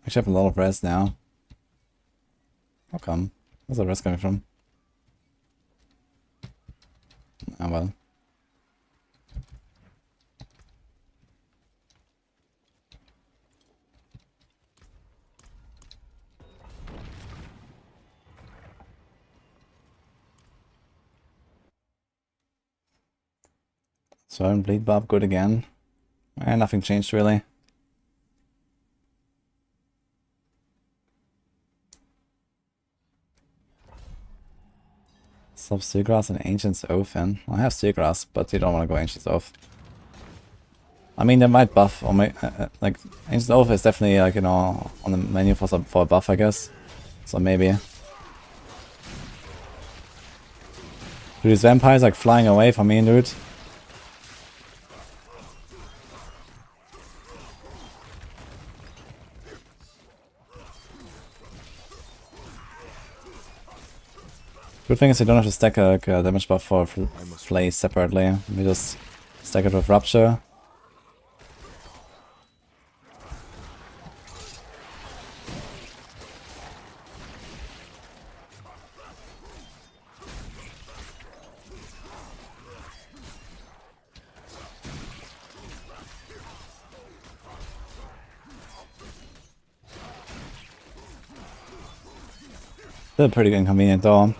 Actually have a lot of res now. How come? Where's the res coming from? Ah well. So Bleed Barb good again. And nothing changed really. Stop Seagrass and Ancient's Oath in. I have Seagrass, but you don't want to go Ancient's Oath. I mean, they might buff, or like, Ancient's Oath is definitely, like, you know, on the menu for a buff, I guess. So maybe. Dude, these vampires like flying away from me, dude. Good thing is you don't have to stack a damage buff for Flay separately. We just stack it with Rupture. Still pretty inconvenient though.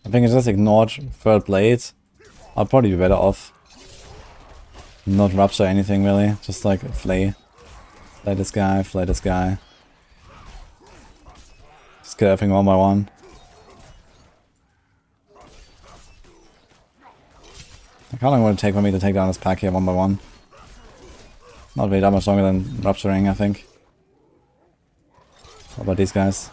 I think I just ignored Third Blade. I'll probably be better off. Not Rupture anything really, just like Flay. Flay this guy, flay this guy. Just kill everything one by one. Like, how long would it take for me to take down this pack here one by one? Not really that much longer than Rupturing, I think. How about these guys?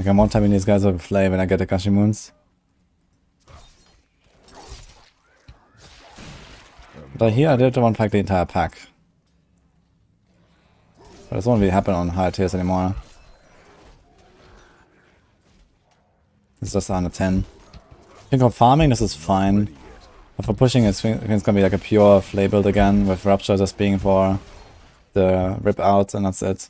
Like I'm one-tapping these guys with a flay when I get the Gashi Moons. But here I did one pack the entire pack. But this won't really happen on higher tiers anymore. It's just 110. I think for farming this is fine. But for pushing I think it's gonna be like a pure flay build again, with Rupture just being for the rip out and that's it.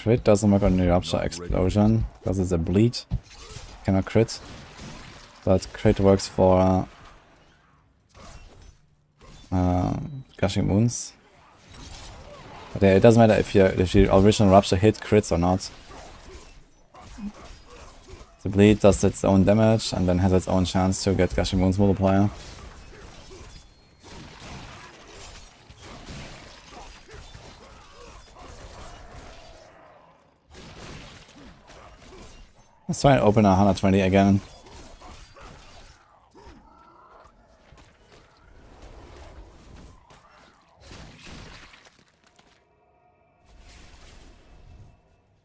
Crit doesn't work on the Rupture Explosion because it's a bleed. Cannot crit. But crit works for Gushing Moons. But yeah, it doesn't matter if your original Rupture hit crits or not. The bleed does its own damage and then has its own chance to get Gushing Moons multiplier. Let's try and open a 120 again.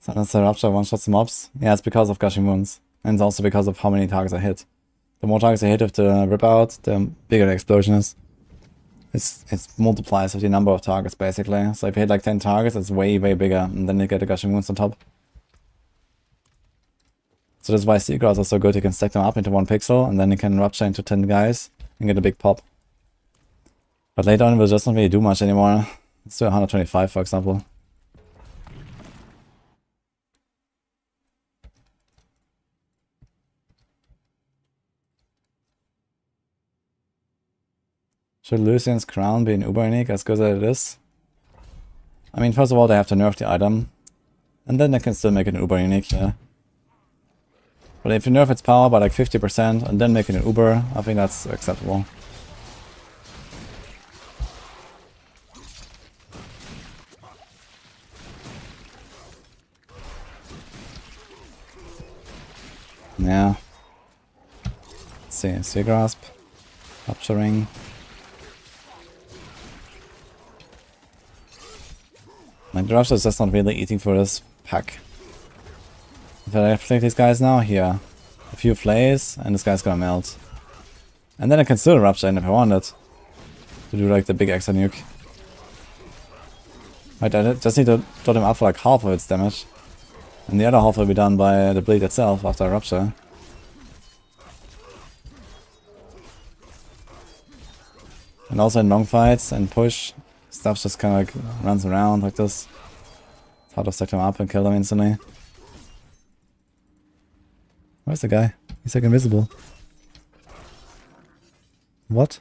So that's the Rupture one-shots mobs. Yeah, it's because of Gushing Moons. And it's also because of how many targets I hit. The more targets I hit with the rip out, the bigger the explosion is. It multiplies with the number of targets basically. So if you hit like 10 targets, it's way bigger, and then you get the Gushing Moons on top. So that's why Seagrass are so good, you can stack them up into 1 pixel, and then you can Rupture into 10 guys, and get a big pop. But later on it will just not really do much anymore. Let's do 125 for example. Should Lucian's Crown be an uber unique as good as it is? I mean, first of all they have to nerf the item, and then they can still make it an uber unique, yeah. But if you nerf its power by like 50% and then make it an uber, I think that's acceptable. Yeah. Let's see, Sea Grasp, Rupturing. My Rupture is just not really eating for this pack. If I flick these guys now, here. A few flays, and this guy's gonna melt. And then I can still Rupture in if I want it. To do like the big extra nuke. Right, I just need to dot him up for like half of its damage. And the other half will be done by the blade itself after I Rupture. And also in long fights and push, stuff just kinda like runs around like this. It's hard to stack them up and kill them instantly. Where's the guy? He's like invisible. What?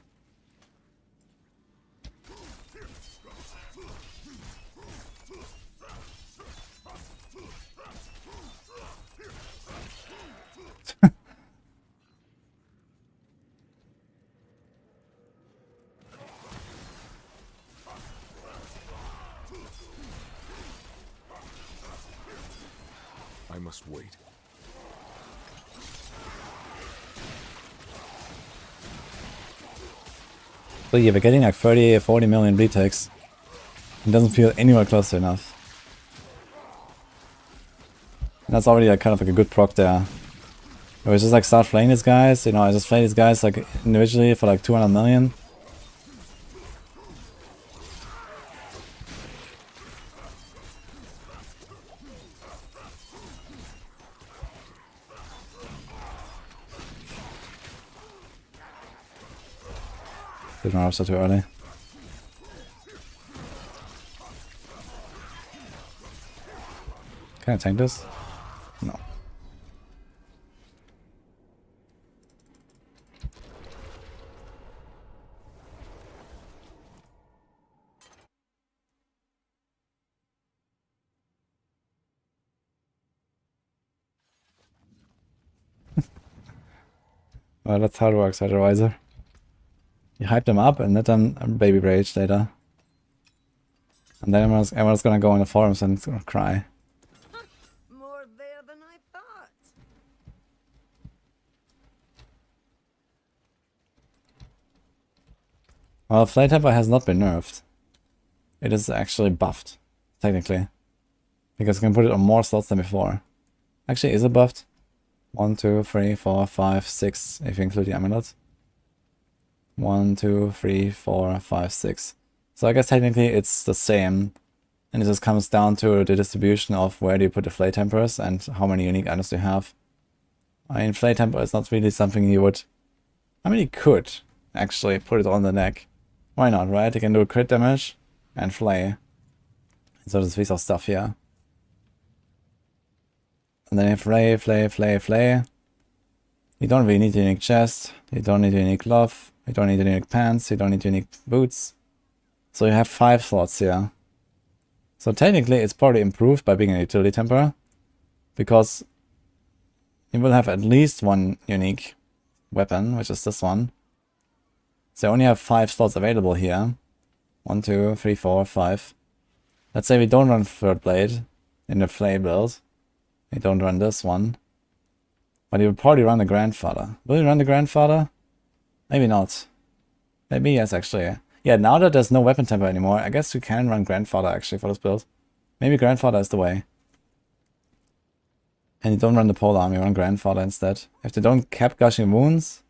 I must wait. So yeah, we're getting like 30 or 40 million bleed takes. It doesn't feel anywhere close to enough. And that's already like kind of like a good proc there. I was just like start flaying these guys, you know, I just flay these guys like individually for like 200 million. Did my Rupture too early. Can I tank this? No. Well, that's how it works, Advisor. You hype them up and let them baby rage later. And then everyone's gonna go in the forums and cry. More there than I thought. Well, Flame Temper has not been nerfed. It is actually buffed, technically. Because you can put it on more slots than before. Actually, is it buffed? 1, 2, 3, 4, 5, 6, if you include the amulet. 1, 2, 3, 4, 5, 6. So I guess technically it's the same. And it just comes down to the distribution of where do you put the Flame Tempers and how many unique items do you have. I mean, Flame Temper is not really something you would... I mean, you could actually put it on the neck. Why not, right? You can do crit damage and flay. So there's a piece of stuff here. And then you have flay, flay, flay, flay. You don't really need a unique chest. You don't need a unique glove. You don't need a unique pants. You don't need unique boots. So you have 5 slots here. So technically it's probably improved by being a utility temper. Because you will have at least one unique weapon, which is this one. So you only have 5 slots available here. 1, 2, 3, 4, 5. Let's say we don't run Third Blade in the Flay build. We don't run this one. But you would probably run the Grandfather. Will you run the Grandfather? Maybe not. Maybe yes, actually. Yeah, now that there's no weapon temper anymore, I guess you can run Grandfather actually for this build. Maybe Grandfather is the way. And you don't run the Polar Arm, you run Grandfather instead. If they don't cap gushing wounds,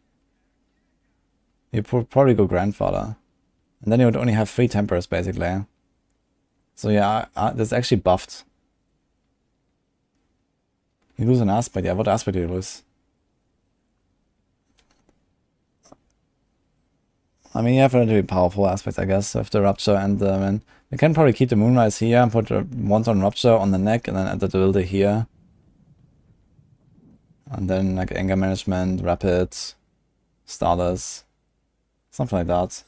you probably go Grandfather. And then you would only have 3 tempers basically. So yeah, that's actually buffed. You lose an aspect, yeah, what aspect do you lose? I mean, you have relatively powerful aspects, I guess, with the Rupture and the... Man. You can probably keep the Moonrise here and put the one-ton Rupture on the neck and then add the ability here. And then like Anger Management, Rapid, Starless, something like that.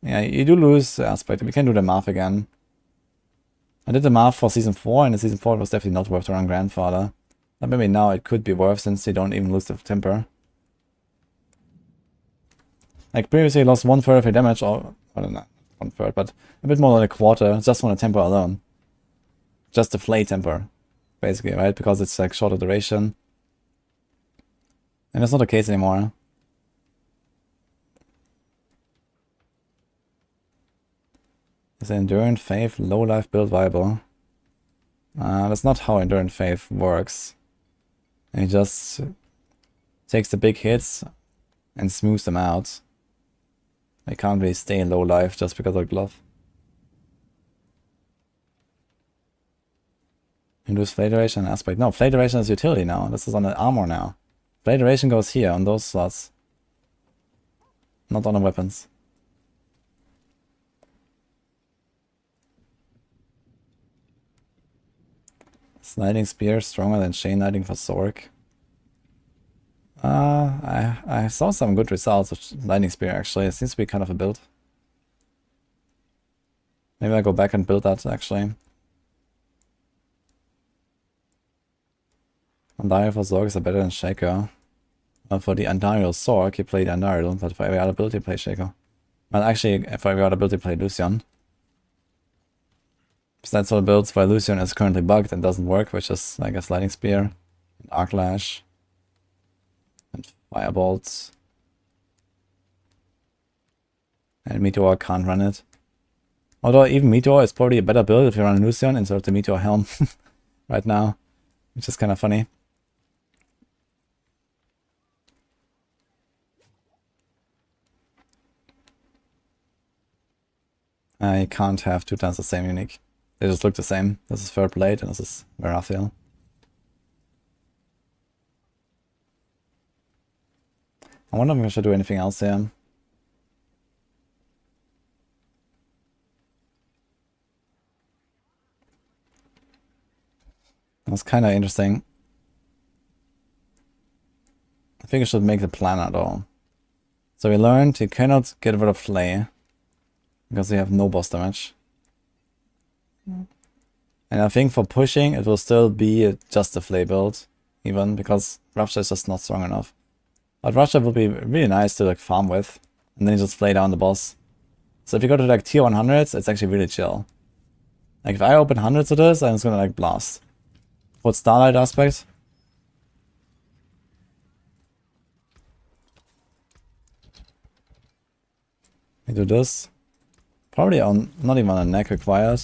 Yeah, you do lose the aspect. We can do the math again. I did the math for Season 4, and in Season 4 it was definitely not worth to run Grandfather. But maybe now it could be worth since you don't even lose the temper. Like previously you lost 1/3 of your damage, or I don't know, 1/3, but a bit more than a quarter, just on a temper alone. Just the Flay temper, basically, right? Because it's like shorter duration. And that's not the case anymore. Is Endurance Faith low life build viable? That's not how Endurance Faith works. It just takes the big hits and smooths them out. They can't really stay in low life just because of glove. Induce Flay Duration and Aspect. No, Flay Duration is utility now. This is on the armor now. Flay Duration goes here on those slots. Not on the weapons. Sliding Spear stronger than Chain Knighting for Sorc. I saw some good results of Lightning Spear actually. It seems to be kind of a build. Maybe I'll go back and build that actually. Undial for Sorc is better than Shaker. Well, for the Undial Sorc, you play the Undial, but for every other build you play Shaker. Well, actually, for every other build you play Lucian. Besides all the builds where Lucian is currently bugged and doesn't work, which is, I guess, Lightning Spear, and Arc Lash, and Firebolts. And Meteor can't run it. Although even Meteor is probably a better build if you run Lucian instead of the Meteor Helm right now, which is kind of funny. I can't have 2 times the same unique. They just look the same. This is Third Blade and this is Verathiel. I wonder if I should do anything else here. That's kind of interesting. I think I should make the planner though. So we learned you cannot get rid of Flay because you have no boss damage. And I think for pushing it will still be just a Flay build, even because Rupture is just not strong enough. But Russia would be really nice to like farm with, and then you just play down the boss. So if you go to like tier 100s, it's actually really chill. Like if I open hundreds of this, I'm just gonna like blast. For Starlight aspect. We do this. Probably on not even a neck required.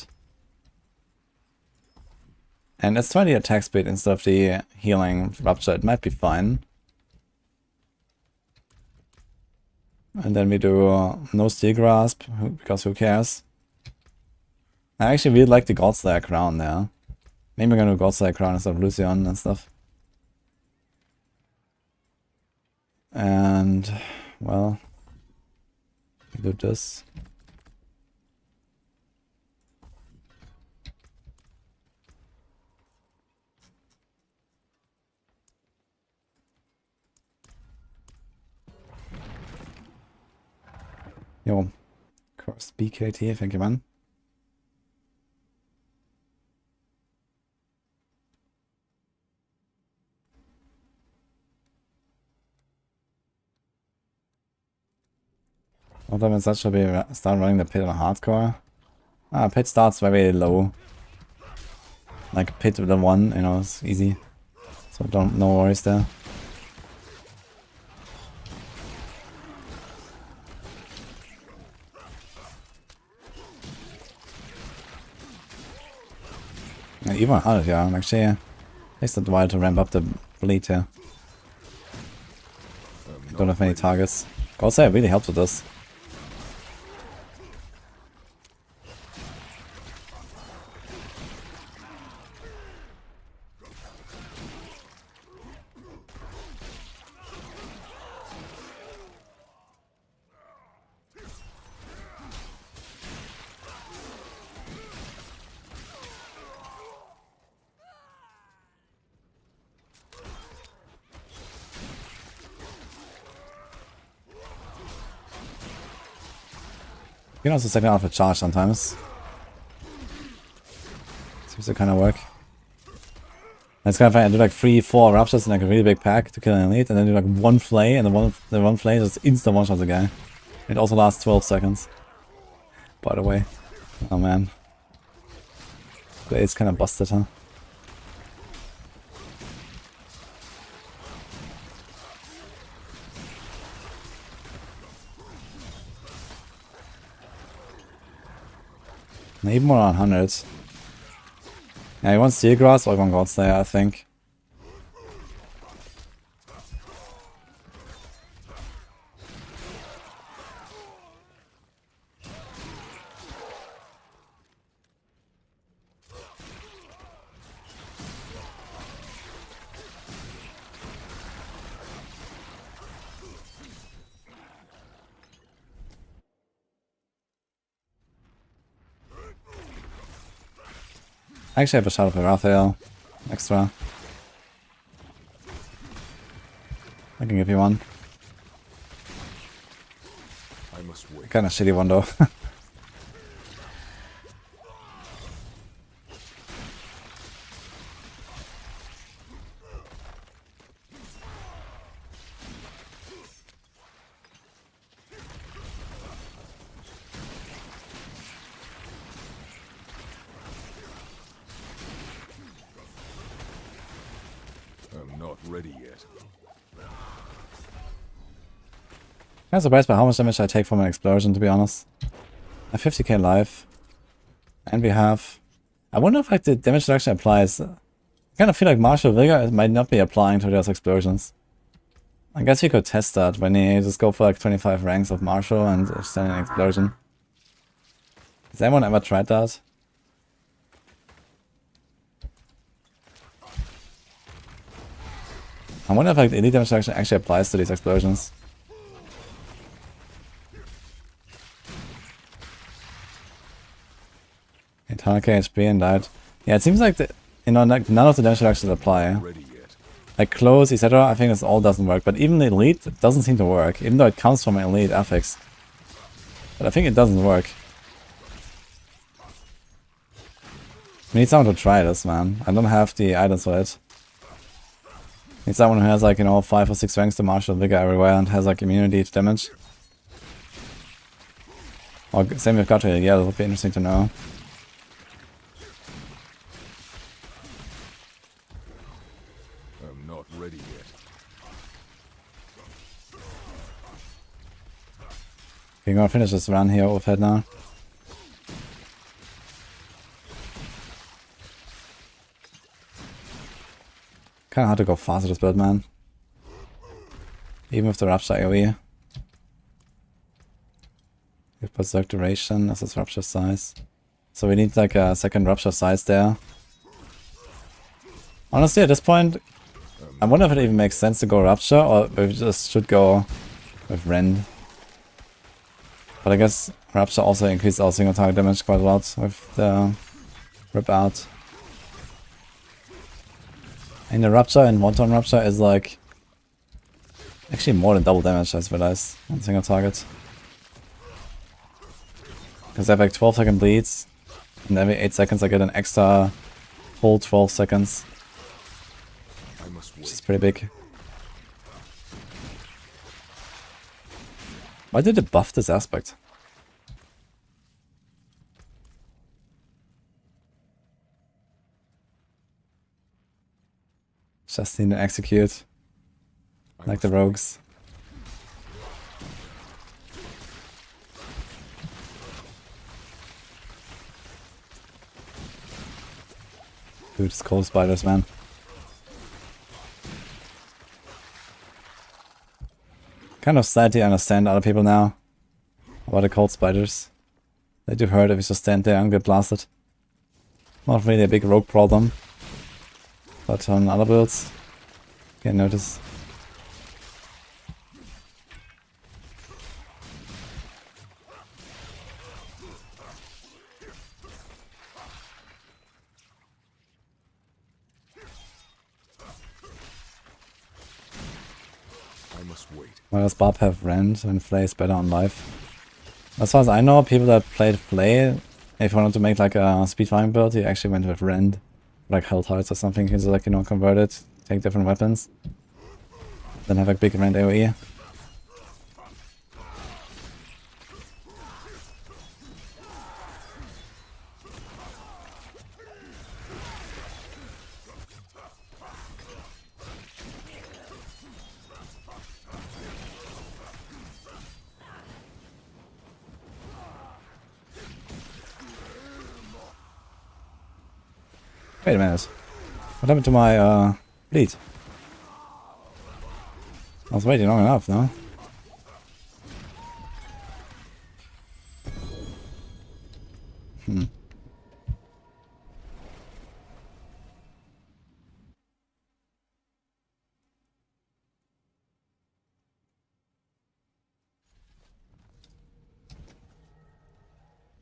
And let's try the attack speed instead of the healing rupture. It might be fine. And then we do no steel grasp, because who cares? I actually really like the Godslayer crown there. Maybe I'm gonna do Godslayer crown instead of Lucian and stuff. And, well, we do this. Jo, of course, BKT, thank you, man. What happens that should we start running the pit on hardcore? Pit starts very low. Like pit with the 1, you know, it's easy. So no worries there. Yeah, even 100, yeah, actually, takes a while to ramp up the bleed here. Don't have many targets. Godslayer really helps with this. You can also second out of a charge sometimes. Seems to kind of work. It's kind of fun. I do like 3-4 ruptures in like a really big pack to kill an elite, and then do like one flay, and the one flay just insta one shot the guy. It also lasts 12 seconds. By the way. Oh man. Blade's kind of busted, huh? Maybe more on 100s. Yeah, he wants Steel Grass or one Godslayer, I think. I actually have a shot of a Raphael extra. I can give you one. I must wait. Kinda shitty one though. I'm not ready yet. I'm surprised by how much damage I take from an explosion, to be honest. I have 50k life. And we have... I wonder if like the damage reduction applies. I kind of feel like Martial Vigor might not be applying to those explosions. I guess you could test that when you just go for like 25 ranks of Martial and send an explosion. Has anyone ever tried that? I wonder if like the elite damage reduction actually applies to these explosions. Okay, 10k HP and died. Yeah, it seems like the, you know, like none of the damage reductions apply. Ready yet. Like close, etc. I think this all doesn't work, but even the elite it doesn't seem to work, even though it comes from an elite affix. But I think it doesn't work. We need someone to try this, man. I don't have the items for it. Need someone who has like, you know, 5 or 6 ranks to martial vigor everywhere and has like immunity to damage. Or same with Guthrie, yeah, that would be interesting to know. I'm not ready yet. We're gonna finish this run here overhead now. Kinda hard to go fast with this build, man. Even with the Rupture AoE. With Berserk duration, this is Rupture size. So we need like a second Rupture size there. Honestly, at this point, I wonder if it even makes sense to go Rupture or if we just should go with Rend. But I guess Rupture also increases our single target damage quite a lot with the Rip Out. And the Rupture and one-turn Rupture is like actually more than double damage, I just realized, on single target. Because I have like 12-second bleeds, and every 8 seconds I get an extra full 12 seconds. I must Which wait. is pretty big. Why did they buff this aspect? Just need to execute. Like the rogues. Dude, it's cold spiders, man. Kind of sad to understand other people now about the cold spiders. They do hurt if you just stand there and get blasted. Not really a big rogue problem. But on other builds, you can notice. I must wait. Why does Barb have Rend and Flay is better on life? As far as I know, people that played Flay, if you wanted to make like a speed farming build, you actually went with Rend. Like Hell Tides or something, you just like, you know, convert it, take different weapons. Then have a big Rend AoE. Wait a minute. What happened to my bleed? I was waiting long enough, no?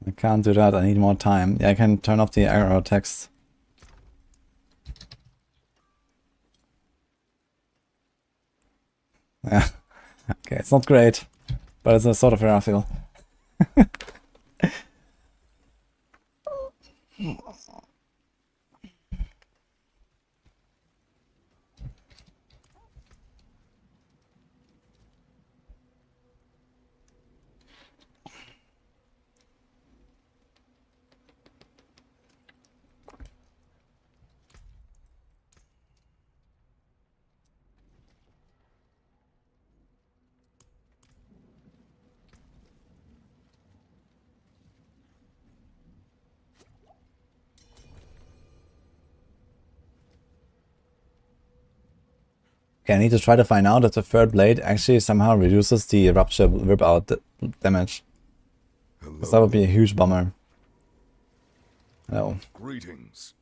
I can't do that, I need more time. Yeah, I can turn off the arrow text. Yeah. Okay, it's not great, but it's a sort of where I feel. Okay, I need to try to find out if the third blade actually somehow reduces the rupture rip out damage. Because that would be a huge bummer. No. Greetings.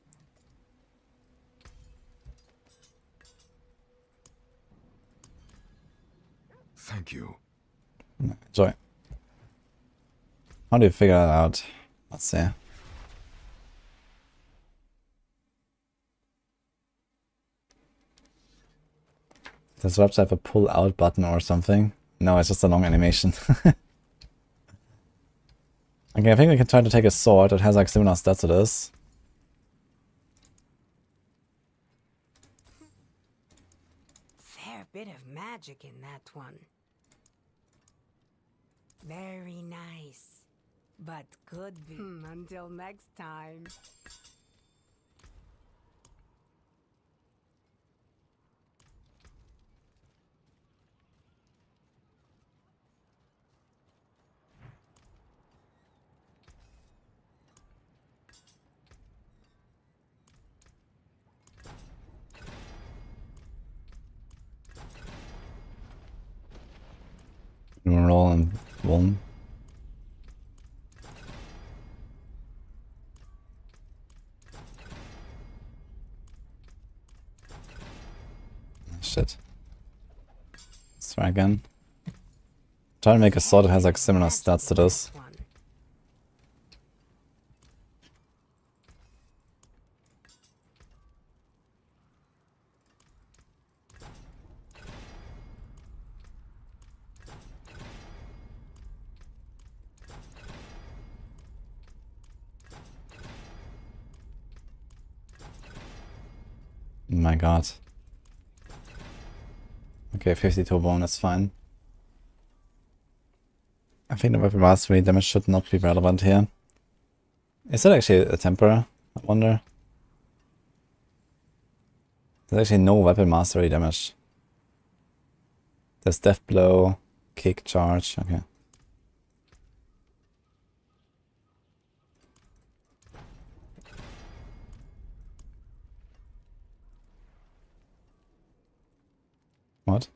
Thank you. Enjoy. How do you figure that out? Let's see. Does Rupture have a pull out button or something? No, it's just a long animation. Okay, I think we can try to take a sword that has like similar stats to this. magic in that one. Very nice. But could be. Until next time. Roll and one. Shit. Let's try again. Try to make a sword that has like similar stats to this. Oh my god. Okay, 52 bone, that's fine. I think the weapon mastery damage should not be relevant here. Is that actually a temper? I wonder. There's actually no weapon mastery damage. There's death blow, kick, charge, okay. What?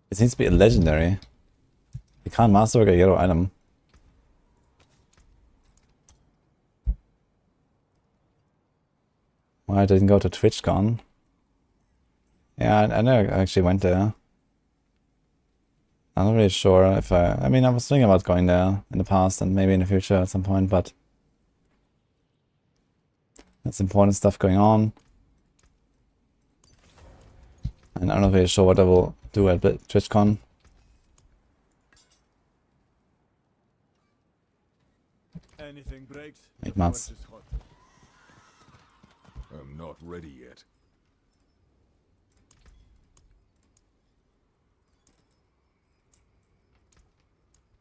It needs to be a legendary. You can't master a yellow item. Why I didn't go to TwitchCon? Yeah, I know I actually went there. I'm not really sure if I mean, I was thinking about going there in the past and maybe in the future at some point, but there's important stuff going on. And I'm not really sure what I will do at TwitchCon. Anything breaks. 8 months. I'm not ready yet.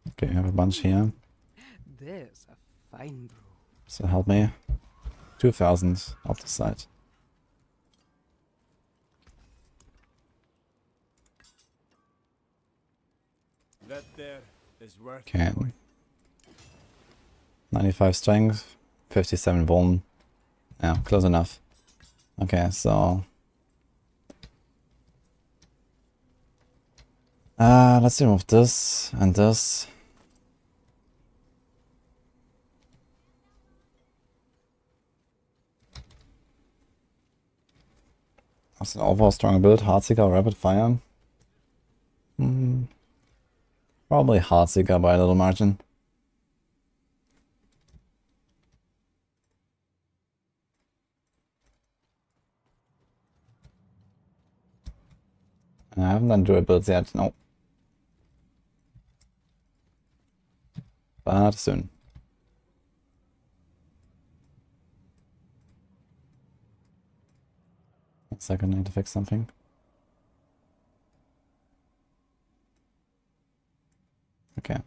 Okay, I have a bunch here. There's a fine brew. So help me. 2,000 off the side. That there is worth Okay. going. 95 strength, 57 vuln. Yeah, close enough. Okay, so let's remove this and this. That's an overall strong build. Heartseeker, rapid fire. Probably Heartseeker by a little margin. I haven't done Druid builds yet, no. But soon. One second, I need to fix something. Okay.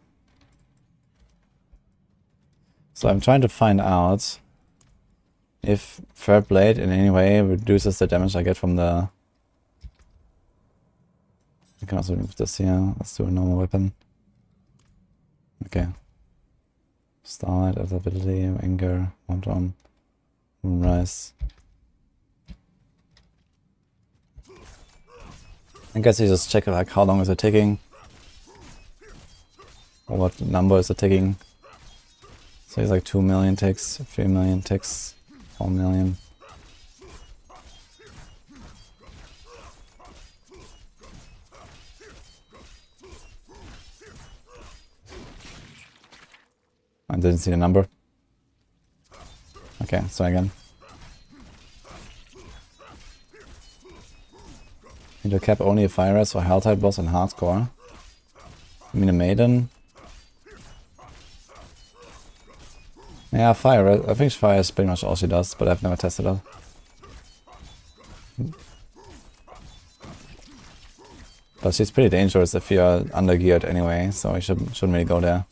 So I'm trying to find out if Third Blade in any way reduces the damage I get from the... I can also remove this here. Let's do a normal weapon. Okay. Starlight, viability, anger, one-on, moonrise. I guess you just check like how long is it taking. Or what number is it taking. So it's like 2 million ticks, 3 million ticks, 4 million. I didn't see the number. Okay, so again. Need to cap only a fire res for hell type boss and hardcore. I mean a maiden. Yeah, fire res. I think fire is pretty much all she does, but I've never tested it. But she's pretty dangerous if you're undergeared anyway, so you shouldn't really go there.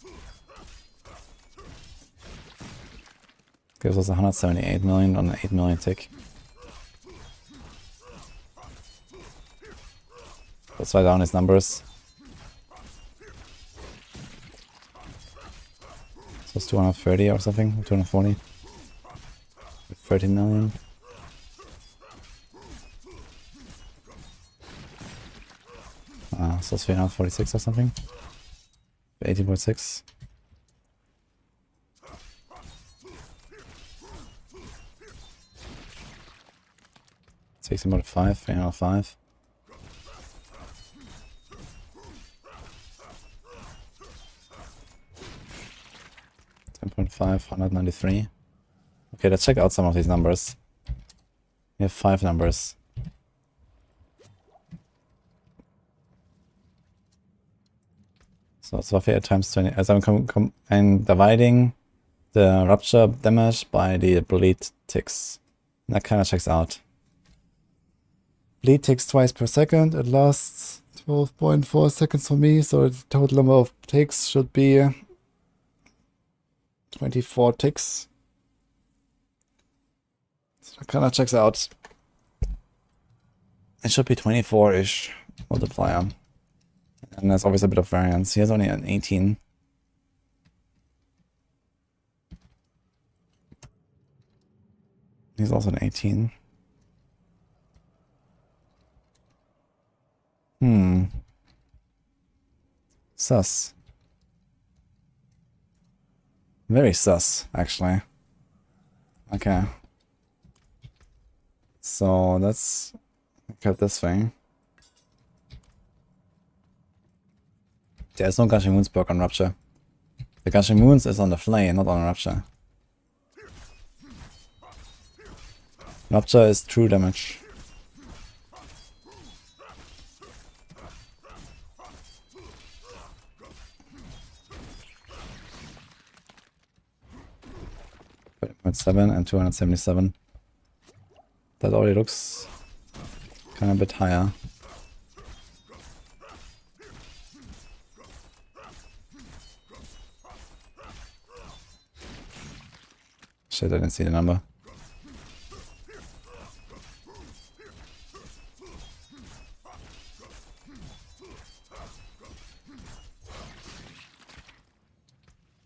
Gives us 178 million on an 8 million tick. Let's write down his numbers. So it's 230 or something, 240. 30 million. So it's 346 or something. 18.6. Takes him about 5, 305. .5, 193. Okay, let's check out some of these numbers. We have 5 numbers. So it's roughly 8 times 20. As I'm dividing the rupture damage by the bleed ticks. And that kind of checks out. Bleed ticks twice per second. It lasts 12.4 seconds for me, so the total number of ticks should be 24 ticks. So it kind of checks out. It should be 24-ish multiplier. And there's always a bit of variance. He has only an 18. He's also an 18. Sus. Very sus, actually. Okay. So let's look at this thing. There's no Gushing Wounds perk on Rupture. The Gushing Wounds is on the Flay, not on Rupture. Rupture is true damage. .7 and 277. That already looks kind of a bit higher. Shit, I didn't see the number.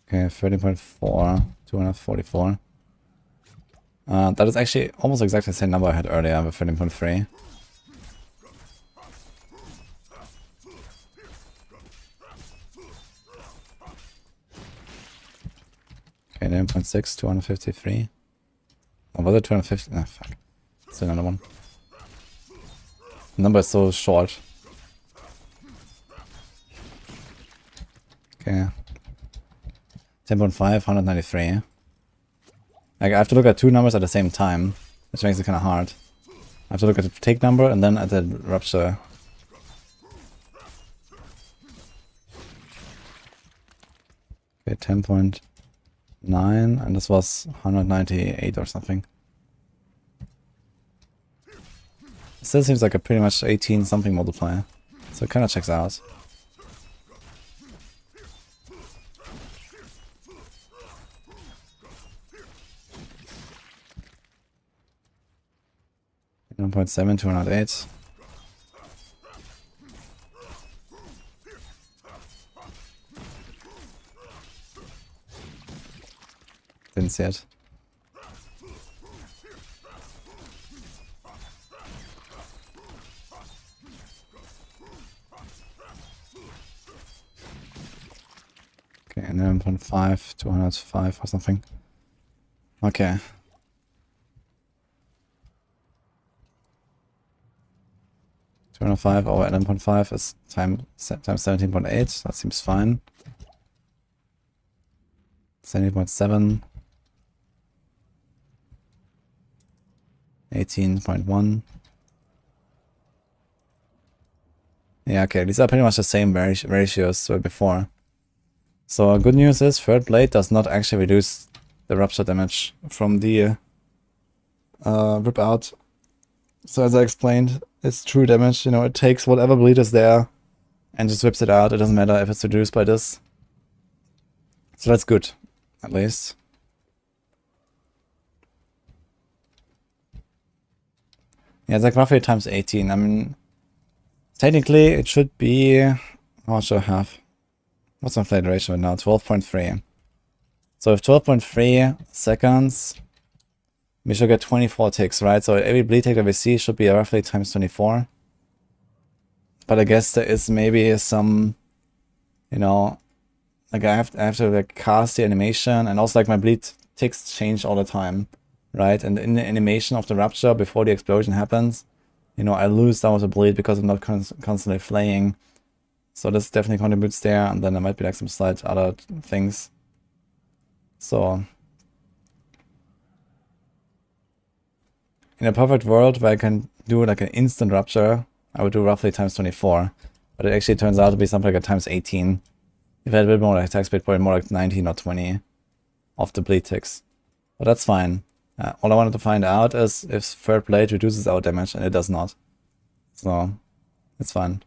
Okay, 30.4, 244. That is actually almost exactly the same number I had earlier with 13.3. Okay, 11.6, 253. Oh, was it 250? Ah, fuck. It's another one. The number is so short. Okay. 10.5, 193. Like, I have to look at 2 numbers at the same time, which makes it kind of hard. I have to look at the take number and then at the rupture. Okay, 10.9, and this was 198 or something. It still seems like a pretty much 18 something multiplier, so it kind of checks out. .7, 208. Didn't see it. Okay, 11.5, 205 or something. Okay. Over 11.5 is times 17.8. That seems fine. 17.7. 18.1. Yeah, okay, these are pretty much the same ratios as before. So good news is Third Blade does not actually reduce the rupture damage from the rip out. So as I explained, it's true damage, you know, it takes whatever bleed is there and just whips it out. It doesn't matter if it's reduced by this. So that's good, at least. Yeah, it's like roughly times 18. I mean, technically it should be, how much do I have? What's my inflate ratio now? 12.3. So with 12.3 seconds, we should get 24 ticks, right? So every bleed tick that we see should be roughly times 24. But I guess there is maybe some, you know, like I have to like cast the animation, and also like my bleed ticks change all the time, right? And in the animation of the rupture before the explosion happens, you know, I lose some of the bleed because I'm not constantly flaying. So this definitely contributes there, and then there might be like some slight other things. So in a perfect world where I can do like an instant rupture, I would do roughly times 24. But it actually turns out to be something like a times 18. If I had a bit more like attack speed, probably more like 19 or 20 of the bleed ticks. But that's fine. All I wanted to find out is if third blade reduces our damage, and it does not. So it's fine.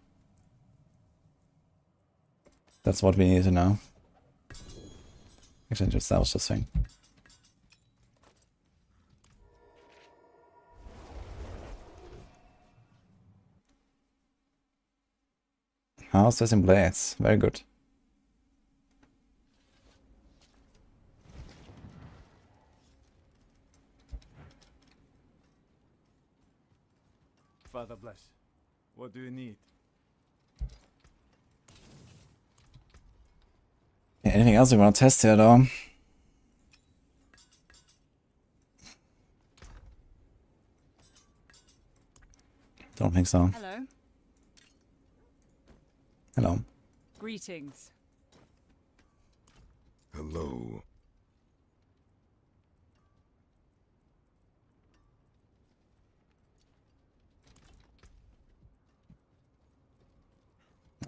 That's what we need to know. Actually, that was just thing. House in blades. Very good. Father bless. What do you need? Yeah, anything else you want to test here, though? Don't think so. Hello. Hello. Greetings. Hello.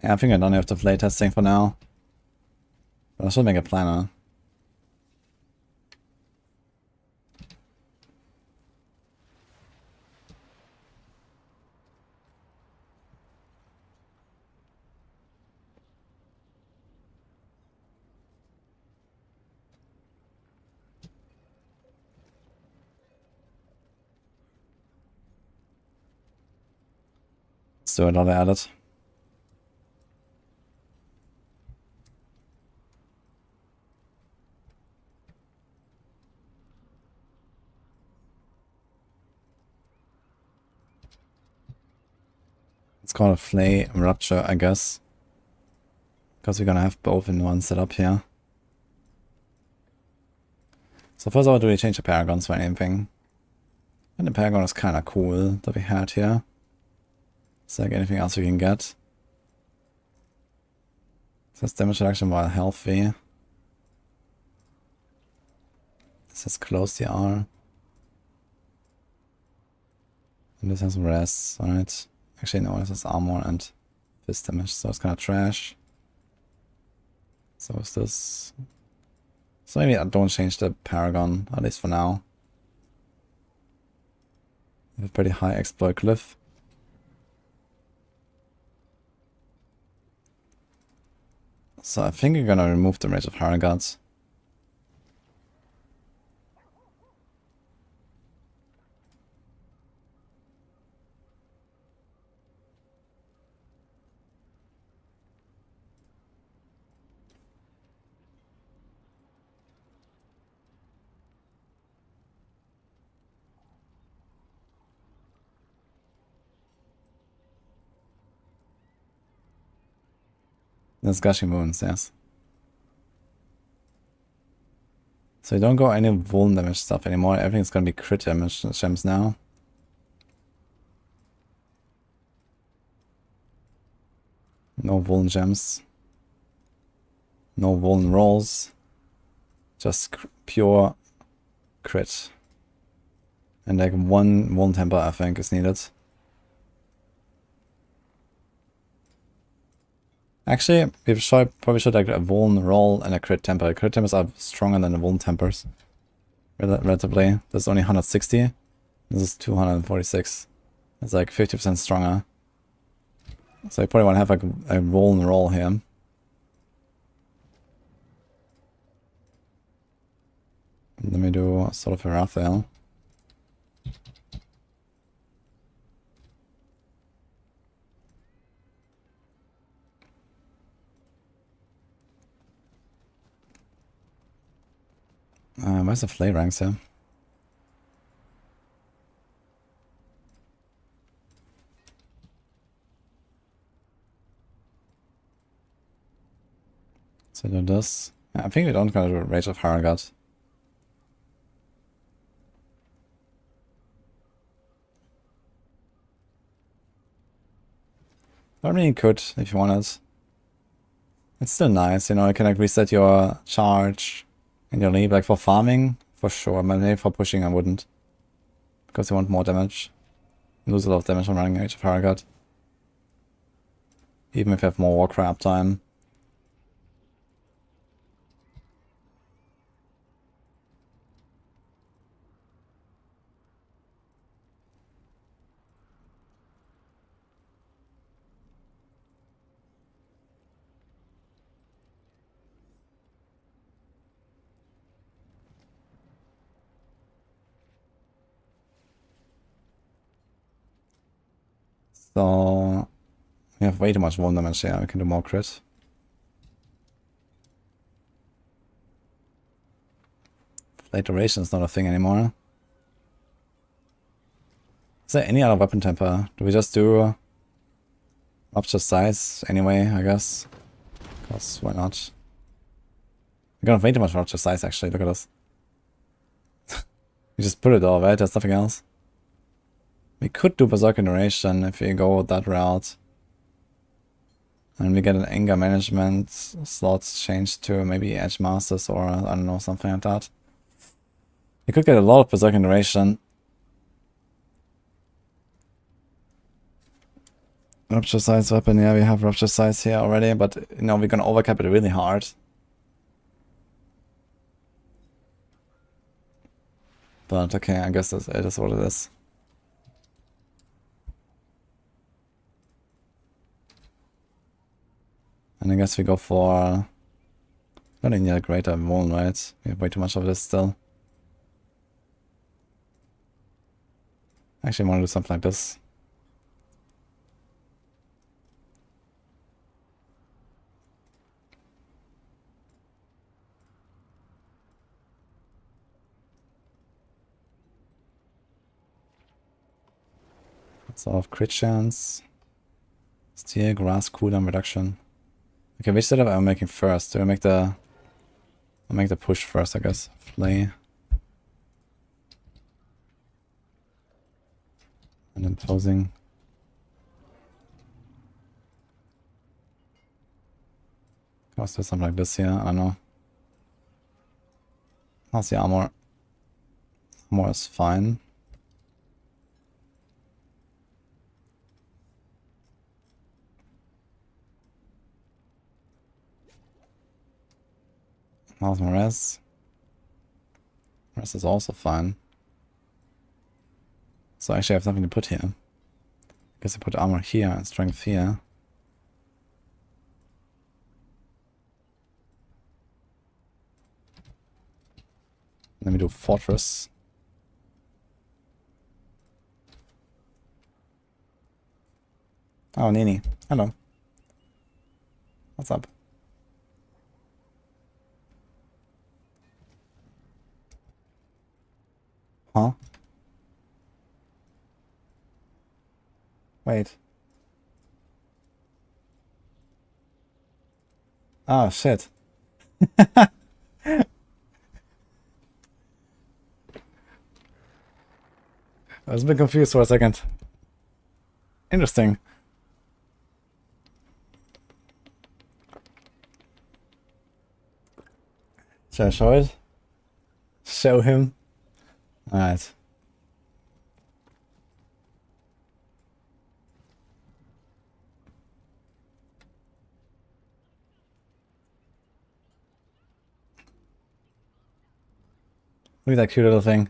Yeah, I think I don't have to play testing for now. But I should make a planner. Let's do another edit. It's called a Flay Rupture, I guess. Because we're gonna have both in one setup here. So first of all, do we change the Paragons for anything? And the Paragon is kinda cool that we had here. It's like anything else we can get. Says damage reduction while healthy. It says close the R. And this has res on it. Actually, no, this has armor and fist damage, so it's kind of trash. So is this. So maybe I don't change the Paragon, at least for now. We have a pretty high exploit cliff. So I think we're gonna remove the Rage of Harrogats. There's gushing wounds, yes. So you don't go any vuln damage stuff anymore. Everything's gonna be crit damage gems now. No vuln gems. No vuln rolls. Just pure crit. And like one vuln temper I think is needed. Actually, we probably should like a vuln roll and a crit temper. Crit tempers are stronger than the vuln tempers. Relatively. This is only 160. This is 246. It's like 50% stronger. So you probably want to have like a roll and roll here. Let me do sort of a Raphael. Where's the flay ranks here? So do this. I think we don't gonna do Rage of Paragon. I mean, you could if you wanted. It's still nice, you know, you can like reset your charge and your leap, like for farming, for sure, but maybe for pushing I wouldn't. Because you want more damage. You lose a lot of damage from running Rage of Paragon. Even if you have more Warcry uptime. So we have way too much wound damage here, we can do more crit. Flay duration is not a thing anymore. Is there any other weapon temper? Do we just do Rupture Size anyway, I guess? Because why not? We got way too much Rupture Size actually, look at this. We just put it all, right? There's nothing else. We could do Berserker Duration if we go that route. And we get an anger management slots changed to maybe Edge Masters or I don't know, something like that. We could get a lot of Berserker Duration. Rupture Size weapon, yeah, we have Rupture Size here already, but you know, we're gonna overcap it really hard. But okay, I guess it is what it is. And I guess we go for... Not need a greater wound, right? We have way too much of this still. Actually, I want to do something like this. Sort of crit chance. Steel, grass, cooldown reduction. Okay, which setup am I making first? Do I make the... I'll make the push first, I guess. Flay. And then posing. Let's do something like this here, I don't know. How's the armor? Armor is fine. How's my res? Res is also fine. So actually I have nothing to put here. I guess I put armor here and strength here. Let me do fortress. Oh, Nini. Hello. What's up? Huh? Wait. Oh, shit. I was a bit confused for a second. Interesting. Should I show it? Show him? Alright. Look at that cute little thing.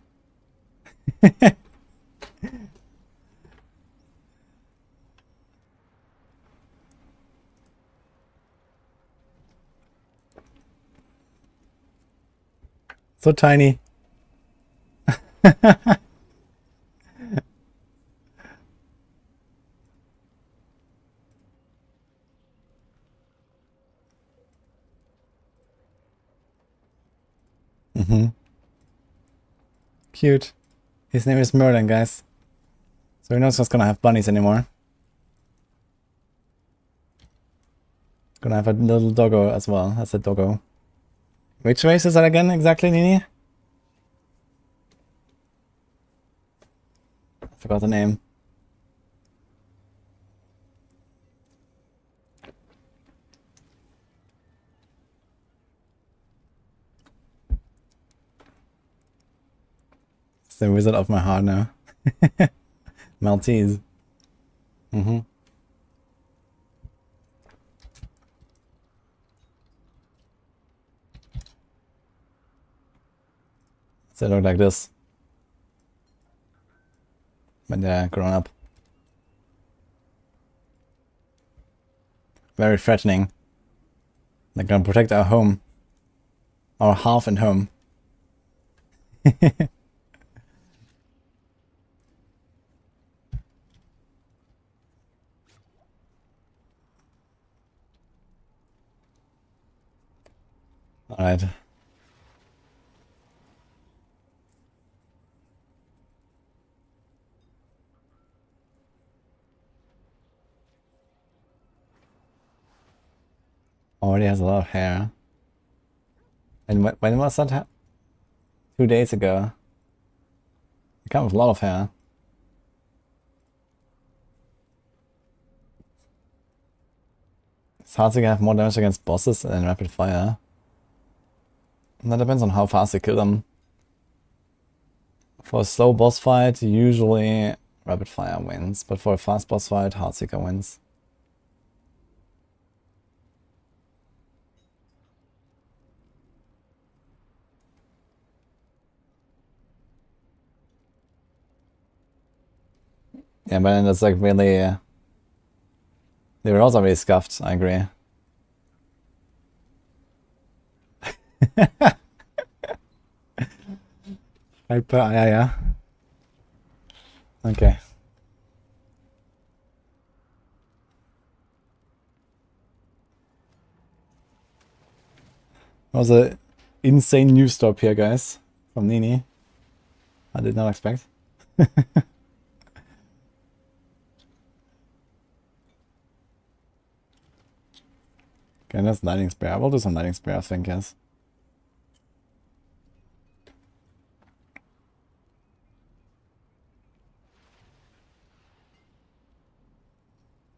So tiny. Cute. His name is Merlin, guys. So we're not just gonna have bunnies anymore. Gonna have a little doggo as well. That's a doggo. Which race is that again exactly, Nini? I forgot the name. It's the wizard of my heart now. Maltese. They look like this when they're grown up. Very threatening. They're gonna protect our home. Our hearth and home. Alright. Already has a lot of hair. And when was that? 2 days ago. It comes with a lot of hair. It's hard to have more damage against bosses than rapid fire. And that depends on how fast you kill them. For a slow boss fight, usually rapid fire wins, but for a fast boss fight, Heartseeker wins. Yeah, but then that's like really... they were also really scuffed, I agree. Yeah. Okay. That was an insane news stop here, guys, from Nini. I did not expect. Okay, that's Lightning Spear. I will do some Lightning Spear, I think, yes.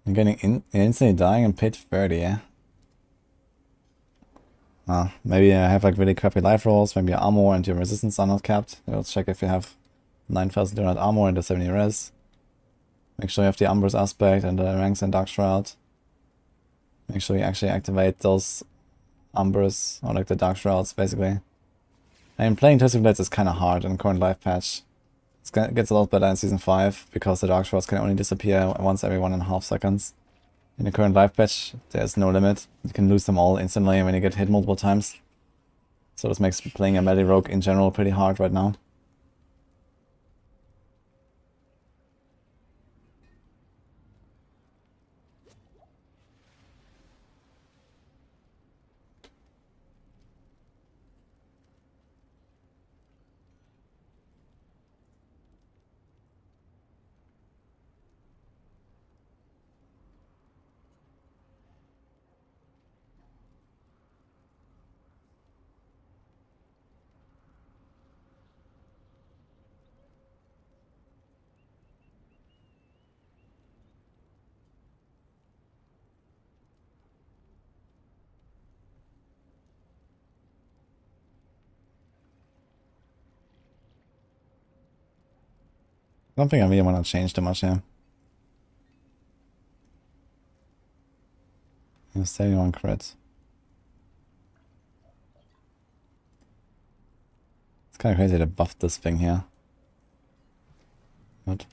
I'm getting instantly dying in pit 30, yeah. Maybe I have like really crappy life rolls, maybe your armor and your resistance are not capped. Let's check if you have 9200 armor and the 70 res. Make sure you have the Umbrous aspect and the ranks and Dark Shroud. Make sure you actually activate those Umbrous, or like the Dark Shrouds, basically. And playing Twisted Blades is kind of hard in current life patch. It gets a lot better in Season 5, because the Dark Shrouds can only disappear once every 1.5 seconds. In the current life patch, there's no limit. You can lose them all instantly when you get hit multiple times. So this makes playing a melee rogue in general pretty hard right now. I don't think I really want to change too much here. 71 crit. It's kind of crazy to buff this thing here. What?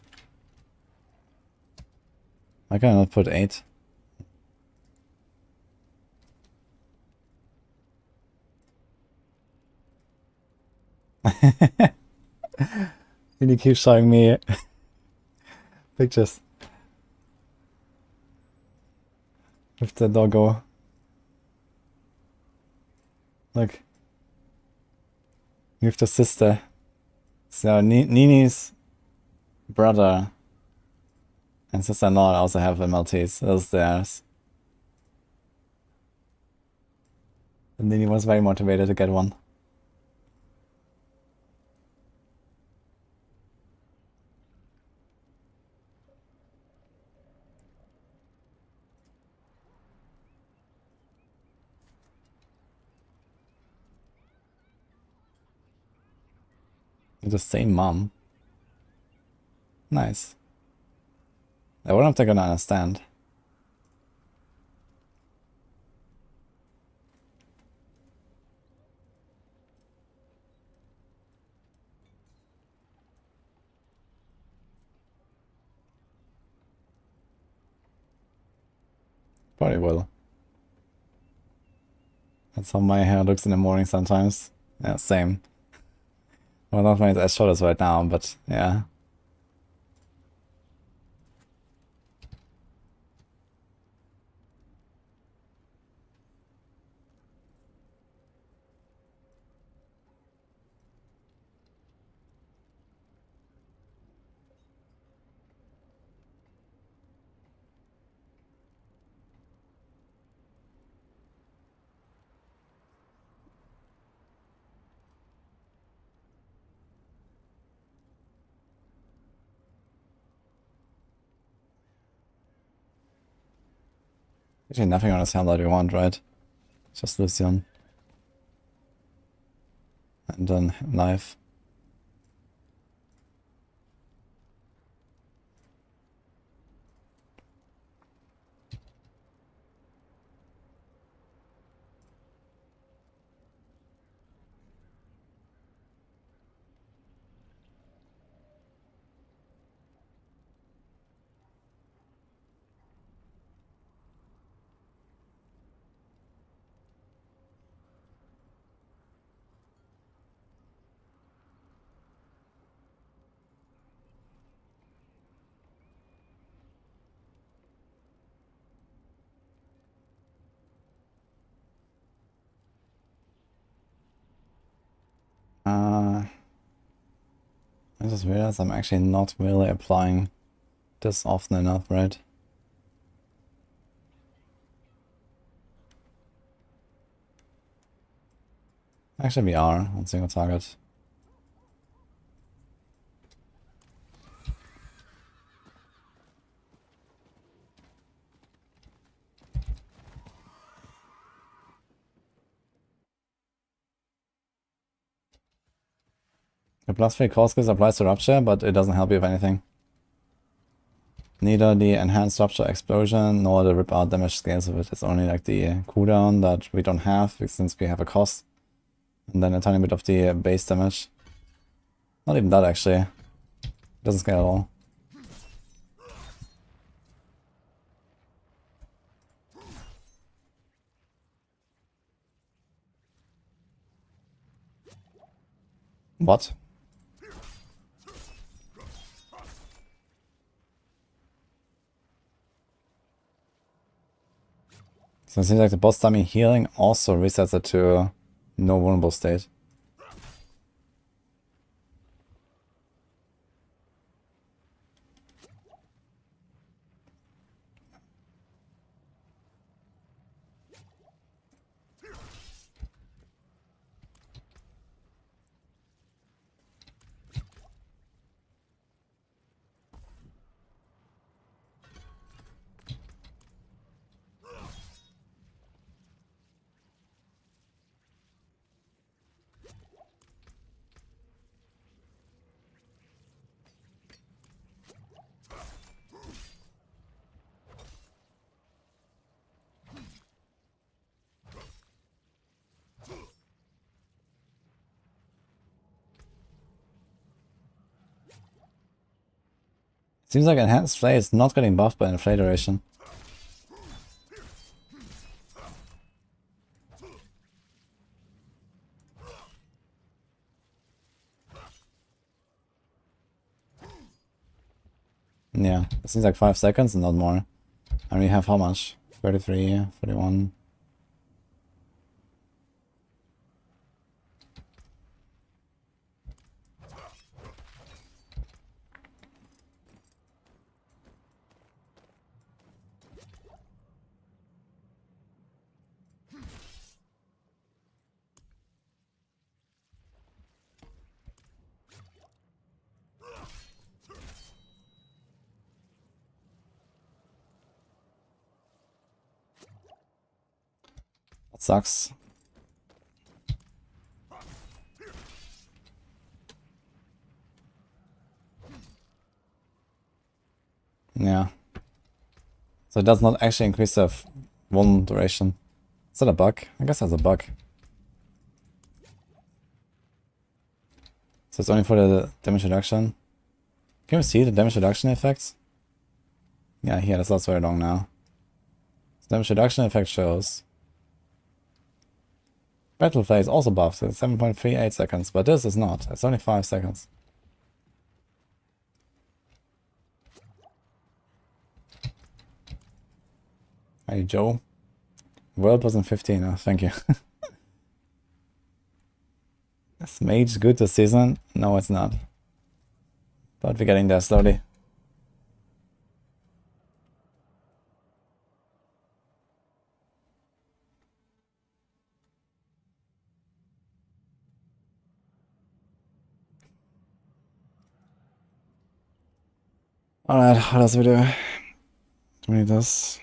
Why can I not put 8? And you keep showing me pictures with the doggo. Look. With the sister. So Nini's brother and sister-in-law also have a Maltese. Those theirs. And Nini was very motivated to get one. The same mom. Nice. I wonder if they're gonna understand. Probably will. That's how my hair looks in the morning sometimes. Yeah, same. Well, not mine as short as right now, but yeah. Actually, nothing on the sound that we want, right? Just Lucian. And then live. I just realized I'm actually not really applying this often enough, right? Actually, we are on single target. The +3 core skills applies to Rupture, but it doesn't help you with anything. Neither the enhanced Rupture explosion nor the rip out damage scales with it. It's only like the cooldown that we don't have since we have a cost. And then a tiny bit of the base damage. Not even that actually. Doesn't scale at all. What? So it seems like the boss dummy healing also resets it to no vulnerable state. Seems like Enhanced Flay is not getting buffed by Inflate duration. Yeah, it seems like 5 seconds and not more. And we have how much? 33, 31. That sucks. Yeah. So it does not actually increase the one duration. Is that a bug? I guess that's a bug. So it's only for the damage reduction. Can we see the damage reduction effects? Yeah, here, that's not very long now. So damage reduction effect shows. Battle phase also buffed, it's 7.38 seconds, but this is not. It's only 5 seconds. Hey Joe. World was in 15, oh, thank you. Is mage good this season? No, it's not. But we're getting there slowly. Alright, what else we do? Do we need this?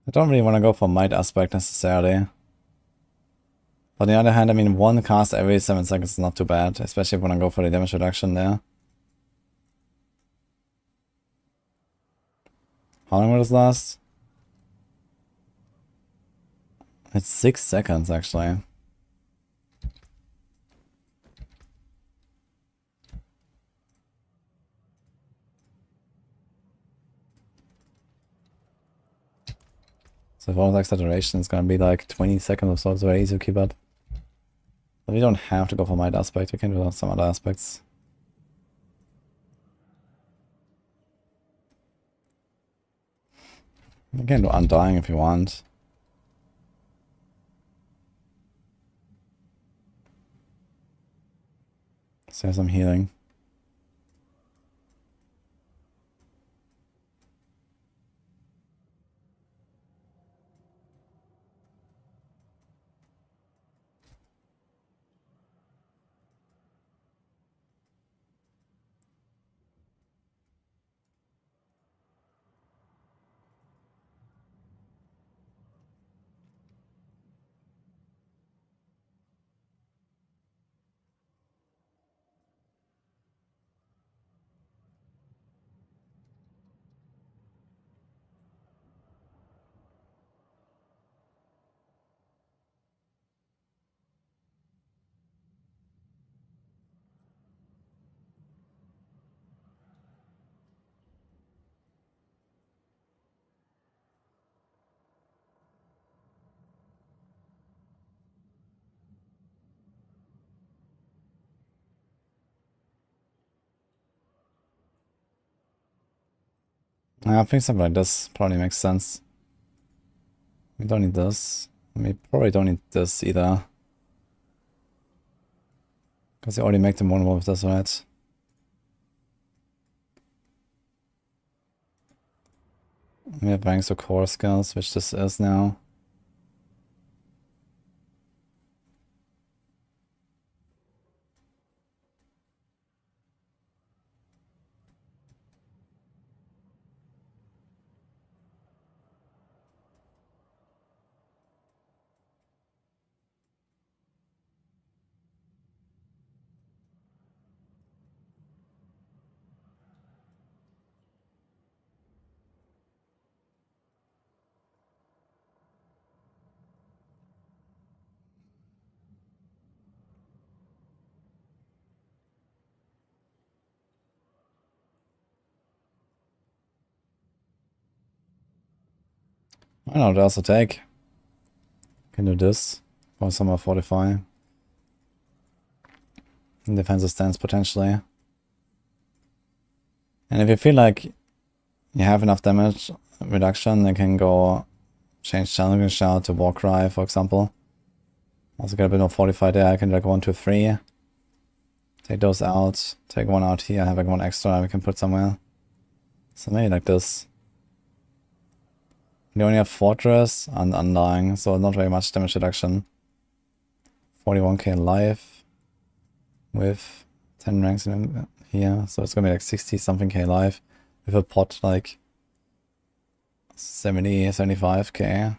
I don't really want to go for might aspect necessarily. But on the other hand, I mean, one cast every 7 seconds is not too bad, especially if we want to go for the damage reduction there. How long will this last? It's 6 seconds actually. So if all the extra duration is gonna be like 20 seconds or so, it's very easy to keep up. But we don't have to go for might aspect, we can do some other aspects. You can do undying if you want. Save some healing. I think something like this probably makes sense. We don't need this. We probably don't need this either. Because you already make them vulnerable with this, right? We have ranks of core skills, which this is now. I know, there's a take. Can do this. Or some more fortify. Defensive stance potentially. And if you feel like you have enough damage reduction, you can go change Challenging Shout to Warcry, for example. Also get a bit more fortify there. I can like 1, 2, 3. Take those out. Take one out here. Have like one extra we can put somewhere. So maybe like this. We only have Fortress and Undying, so not very much damage reduction. 41k life with 10 ranks in here, so it's gonna be like 60 something k life with a pot like 70, 75k.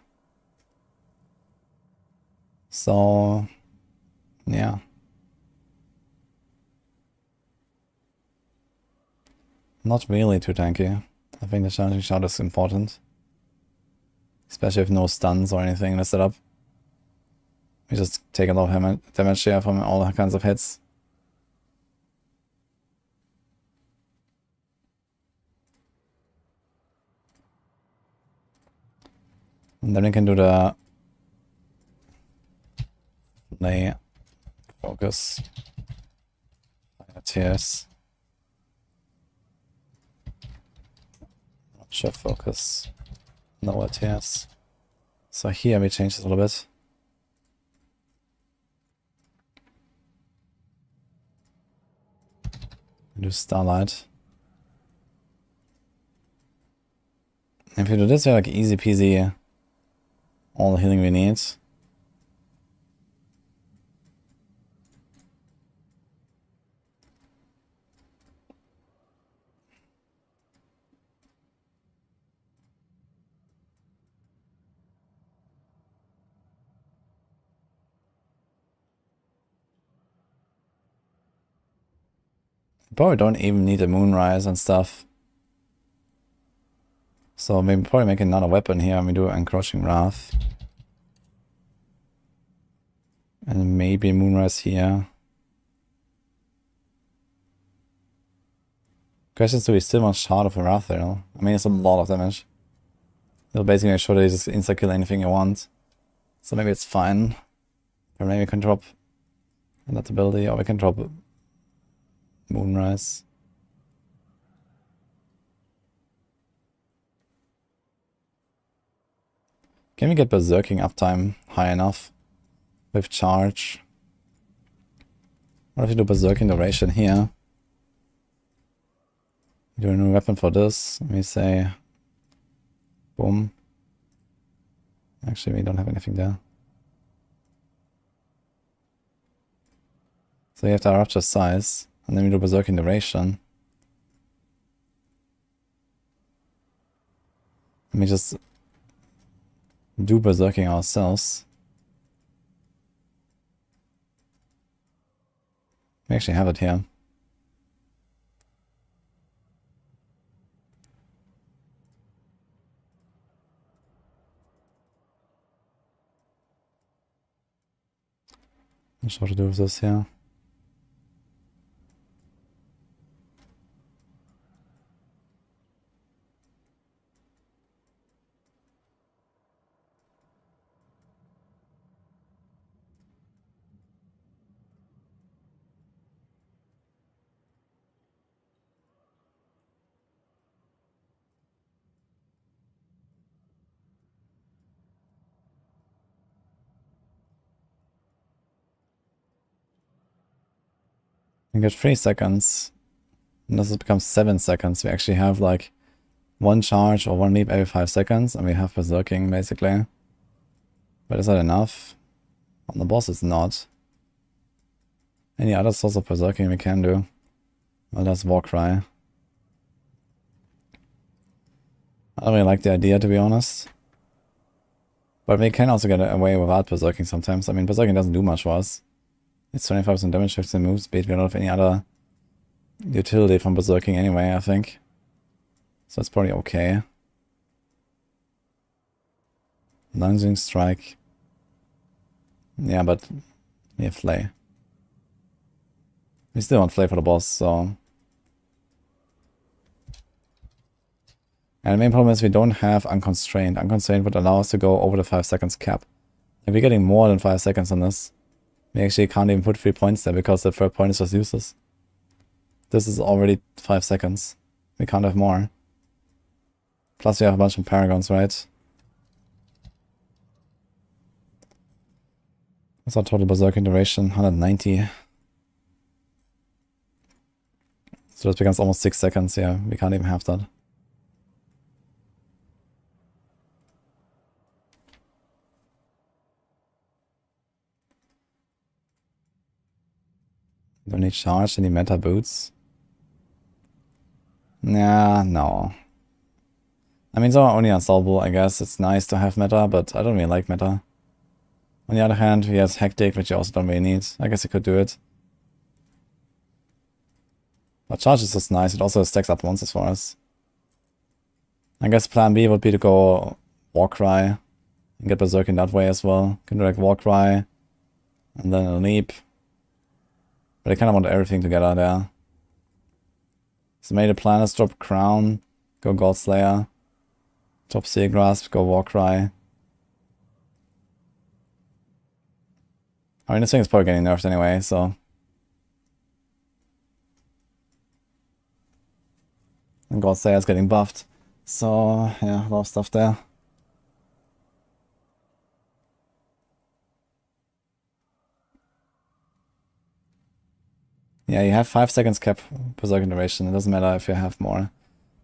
So yeah. Not really too tanky. I think the Challenging Shout is important. Especially with no stuns or anything in the setup. We just take a lot of damage here from all kinds of hits. And then we can do the lay focus tears. Chef focus. Lower tiers. So here we change this a little bit. Do Starlight. If you do this, you're like easy peasy. All the healing we need. Probably don't even need a Moonrise and stuff. So maybe probably make another weapon here and we do Encroaching Wrath. And maybe Moonrise here. Question is, do we still want Shard of Wrath there? I mean, it's a lot of damage. It'll basically make sure that you just insta-kill anything you want. So maybe it's fine. Or maybe we can drop that ability, or we can drop Moonrise. Can we get Berserking uptime high enough with charge? What if you do Berserking duration here? Do a new weapon for this. Let me say, boom. Actually, we don't have anything there. So you have to rupture size, and then we do Berserking duration. Let me just do Berserking ourselves. We actually have it here. Not sure what to do with this here. We get 3 seconds. And this becomes 7 seconds. We actually have like 1 charge or 1 leap every 5 seconds, and we have Berserking basically. But is that enough? On the boss it's not. Any other source of Berserking we can do? Well, that's Warcry. I don't really like the idea, to be honest. But we can also get away without Berserking sometimes. I mean, Berserking doesn't do much for us. It's 25% damage, 15 move speed. We don't have any other utility from Berserking anyway, I think. So it's probably okay. Lunging Strike. Yeah, but we have Flay. We still want Flay for the boss, so... And the main problem is we don't have Unconstrained. Unconstrained would allow us to go over the 5 seconds cap. If we're getting more than 5 seconds on this, we actually can't even put 3 points there because the third point is just useless. This is already 5 seconds. We can't have more. Plus we have a bunch of Paragons, right? What's our total berserking duration? 190. So this becomes almost 6 seconds. Yeah, we can't even have that. Don't need charge, any meta boots? Nah, no. I mean, some are only unsolvable, I guess. It's nice to have meta, but I don't really like meta. On the other hand, he has Hectic, which you also don't really need. I guess he could do it. But charge is just nice. It also stacks up monsters for us. I guess plan B would be to go Warcry and get Berserk in that way as well. Can do like Warcry and then a Leap. But I kind of want everything together there. So maybe the plan is drop Crown, go Godslayer, drop Seal Grasp, go Warcry. I mean, this thing is probably getting nerfed anyway, so. And Godslayer is getting buffed. So, yeah, a lot of stuff there. Yeah, you have 5 seconds cap berserking duration. It doesn't matter if you have more.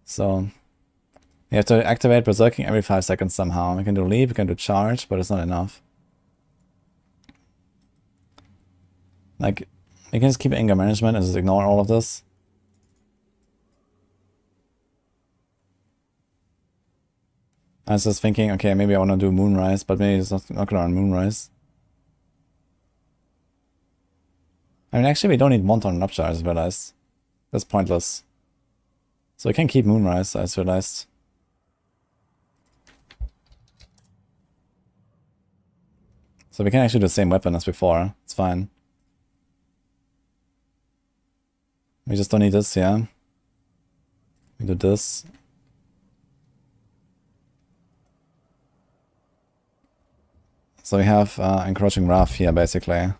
So you have to activate berserking every 5 seconds somehow. We can do leap, we can do charge, but it's not enough. Like, you can just keep anger management and just ignore all of this. I was just thinking, okay, maybe I want to do Moonrise, but maybe it's not gonna run Moonrise. I mean, actually, we don't need Wanton Rupture, I just realized. That's pointless. So we can keep Moonrise, I just realized. So we can actually do the same weapon as before. It's fine. We just don't need this, yeah. We do this. So we have Encroaching Wrath here, basically.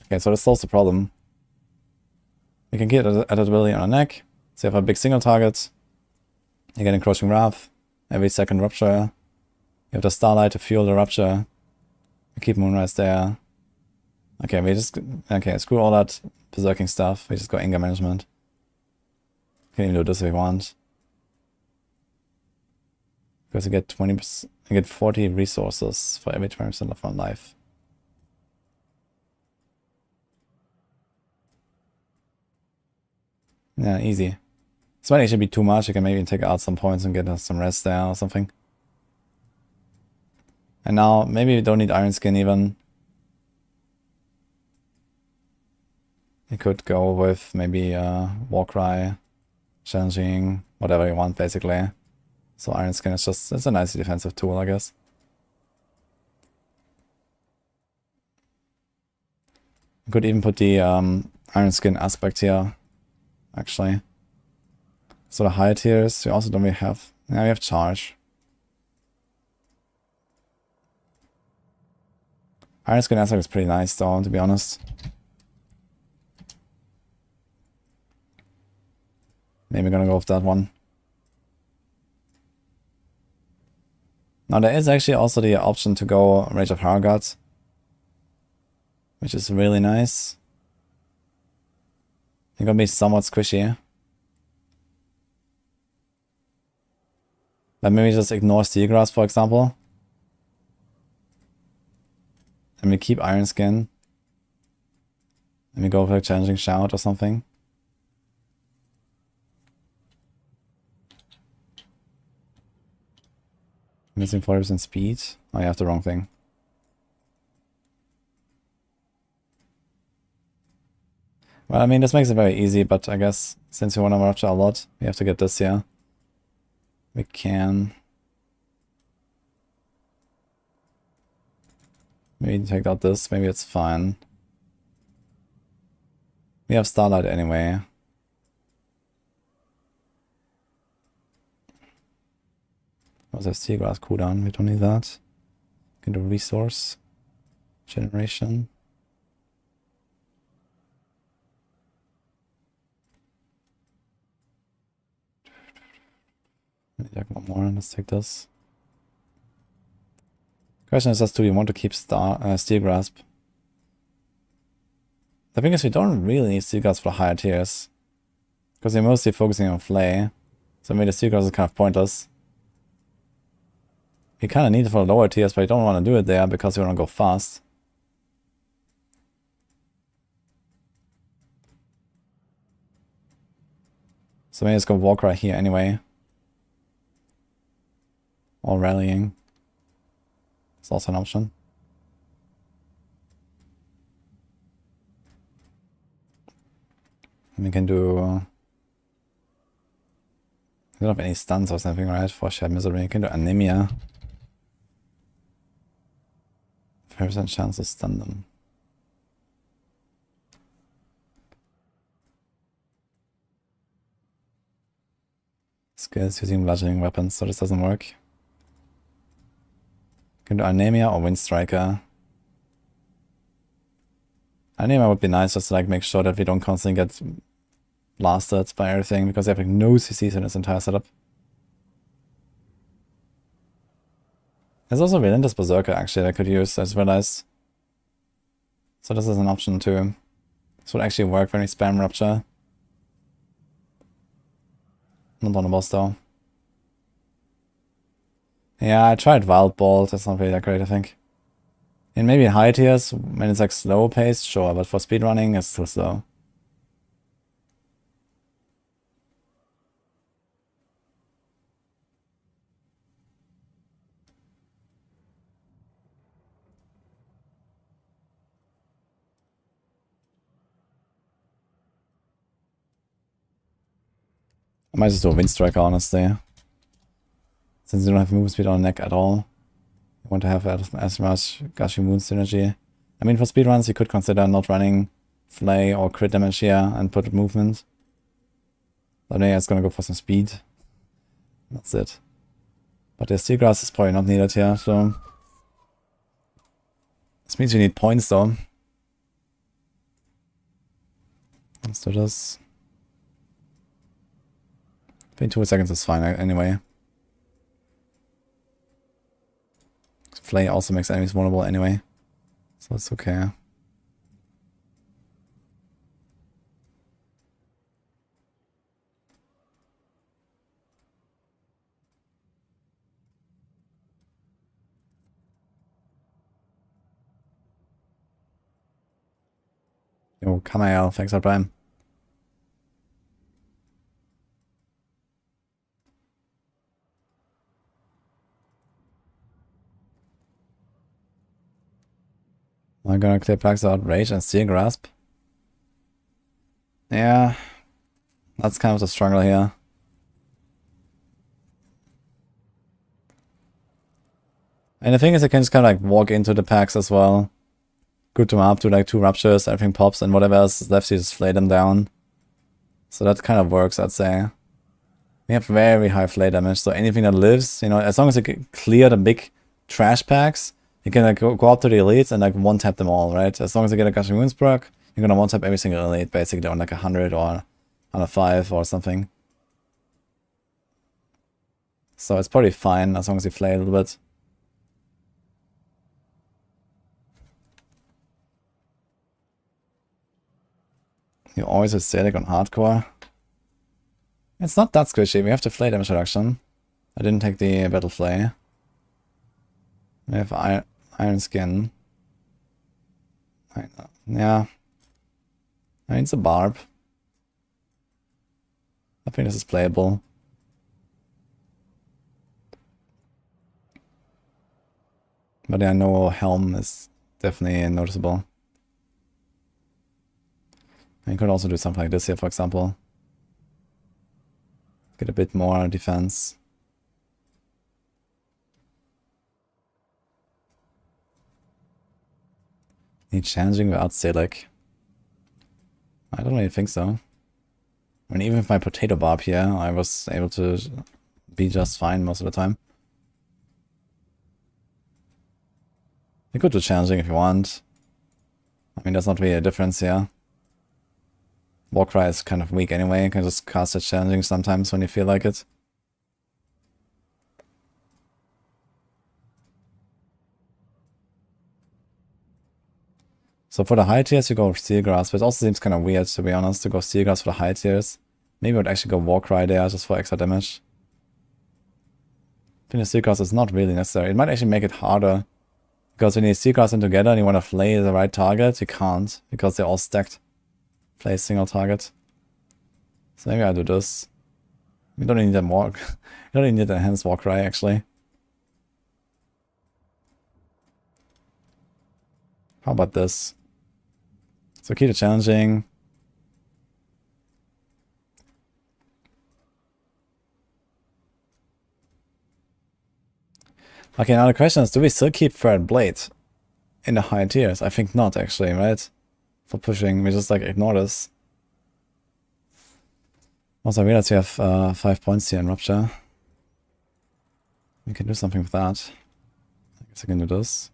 Okay, so this solves the problem. We can get Adaptability on our neck. So you have a big single target. You get Encroaching Wrath. Every second Rupture. You have the Starlight to fuel the Rupture. We keep Moonrise there. Okay, we just... Okay, screw all that berserking stuff. We just go anger management. We can even do this if we want. Because you get 20%... You get 40 resources for every 20% of one life. Yeah, easy. This might actually be too much. You can maybe take out some points and get some rest there or something. And now, maybe we don't need Iron Skin even. You could go with maybe Warcry, Challenging, whatever you want basically. So Iron Skin is just, it's a nice defensive tool, I guess. You could even put the Iron Skin aspect here, actually. So the higher tiers, you also don't really have, yeah, we have Charge. Iron Skin aspect is pretty nice though, to be honest. Maybe gonna go with that one. Now there is actually also the option to go Rage of Hargods, which is really nice. It's gonna be somewhat squishy. But maybe just ignore Steel Grasp, for example. And we keep Iron Skin. And we go for a Challenging Shout or something. Missing 40% speed. Oh, you have the wrong thing. Well, I mean, this makes it very easy, but I guess since we want to rupture a lot, we have to get this here. We can... maybe take out this, maybe it's fine. We have Starlight anyway. Also have seagrass cooldown, we don't need that. Can do resource generation. Maybe like one more, let's take this. Question is just, do we want to keep steel grasp? The thing is, we don't really need steel grasp for higher tiers. Because we're mostly focusing on flay. So maybe the steel grasp is kind of pointless. We kind of need it for lower tiers, but we don't want to do it there because we want to go fast. So maybe let's go walk right here anyway. Or rallying. It's also an option. And we can do... we don't have any stuns or something, right? For shared misery. We can do anemia. 5% chance to stun them. Skills using bludgeoning weapons, so this doesn't work. Can do anemia or wind striker. Anemia would be nice just to like make sure that we don't constantly get blasted by everything because they have like no CCs in this entire setup. There's also Relentless Berserker actually that I could use, I just realized. So this is an option too. This would actually work when we spam Rupture. Not on the boss though. Yeah, I tried Wild Bolt, that's not really that great I think. And maybe in high tiers, when it's like slow paced, sure, but for speedrunning it's too slow. I might just do a Wind Striker, honestly. Since you don't have move speed on neck at all. You want to have as much Gushing Moon synergy. I mean, for speedruns, you could consider not running Flay or crit damage here and put movement. But maybe it's gonna go for some speed. That's it. But the Steel Grass is probably not needed here, so... This means you need points, though. Let's do this. I think 2 seconds is fine anyway. Flay also makes enemies vulnerable anyway. So it's okay. Yo, Kamael, thanks for Prime. Am I gonna clear Plagues out Rage and Steel Grasp? Yeah, that's kind of the struggle here. And the thing is, I can just kind of like walk into the packs as well. Good them up to like 2 Ruptures, everything pops, and whatever else is left, you just flay them down. So that kind of works, I'd say. We have very high flay damage, so anything that lives, you know, as long as you can clear the big trash packs, you can like go up to the elites and like one-tap them all, right? As long as you get a Gushing Wounds proc, you're gonna one-tap every single elite, basically on like 100 or on a 5 or something. So it's probably fine as long as you flay a little bit. You always have static on hardcore. It's not that squishy, we have the flay damage reduction. I didn't take the battle flay. We have iron skin. Yeah. I mean, it's a barb. I think this is playable. But yeah, no helm is definitely noticeable. And you could also do something like this here, for example. Get a bit more defense. Need challenging without Silic? I don't really think so. I mean, even with my potato barb here, I was able to be just fine most of the time. You could do challenging if you want. I mean, there's not really a difference here. Warcry is kind of weak anyway. You can just cast it challenging sometimes when you feel like it. So for the high tiers, you go Steel Grasp, but it also seems kind of weird, to be honest, to go Steel Grasp for the high tiers. Maybe I would actually go Warcry there, just for extra damage. I think the Steel Grasp is not really necessary. It might actually make it harder. Because when you Steel Grasp them together and you want to flay the right target, you can't, because they're all stacked. Flay a single target. So maybe I'll do this. We don't need a walk. You don't even need an enhanced Warcry, actually. How about this? So keep it challenging. Okay, now the question is, do we still keep Thread Blade in the high tiers? I think not, actually, right? For pushing, we just like ignore this. Also, I realize we have 5 points here in Rupture. We can do something with that. I guess I can do this.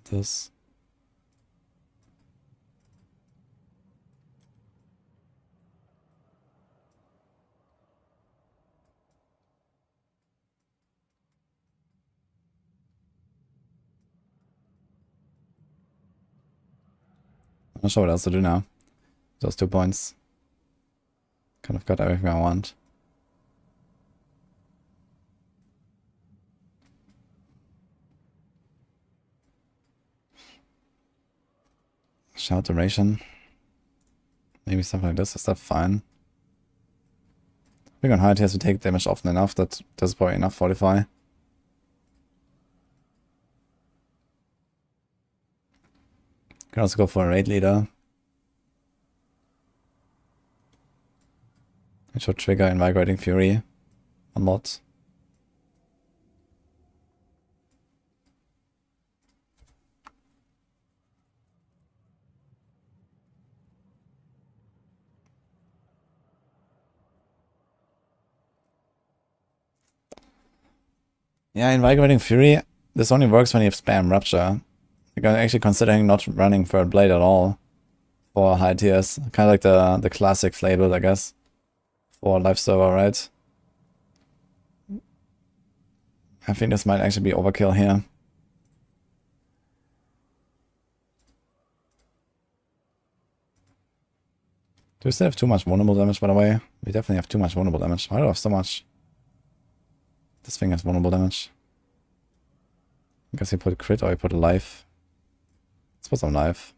This. I'm not sure what else to do now. Just 2 points. Kind of got everything I want. Shout duration. Maybe something like this. Is that fine? I think on high tiers we take damage often enough that this is probably enough Fortify. Can also go for a raid leader. It should trigger Invigorating Fury a lot. Yeah, Invigorating Fury, this only works when you have spam Rupture. You're actually considering not running Third Blade at all for high tiers. Kind of like the classic Flay build, I guess. For live server, right? I think this might actually be overkill here. Do we still have too much vulnerable damage, by the way? We definitely have too much vulnerable damage. Why do I have so much? This thing has vulnerable damage. I guess you put crit or you put life. Let's put some life.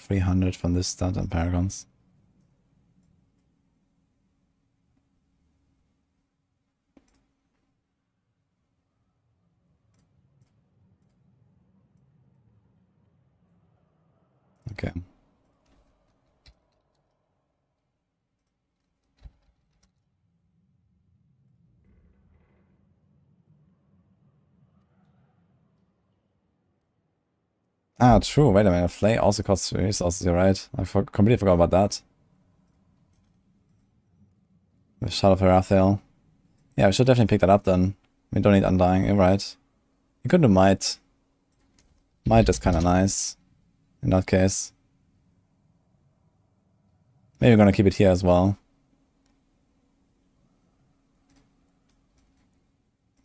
$300 from this stat and Paragons. Okay. Ah, true. Wait a minute. Flay also costs resources, you're right. I completely forgot about that. With Shadow of Herathel. Yeah, we should definitely pick that up then. We don't need Undying, you're right. You could do Might. Might is kind of nice. In that case. Maybe we're gonna keep it here as well.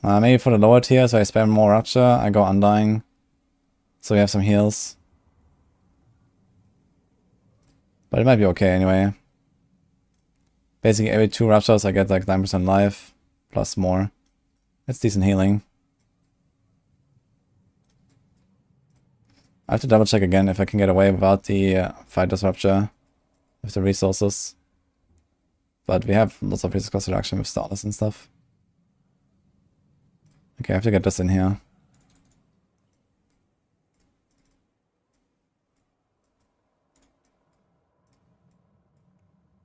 Maybe for the lower tiers, I spam more Rupture, I go Undying. So we have some heals. But it might be okay anyway. Basically every 2 Ruptures I get like 9% life. Plus more. It's decent healing. I have to double check again if I can get away without the Fighter's Rupture. With the resources. But we have lots of resource cost reduction with Starless and stuff. Okay, I have to get this in here.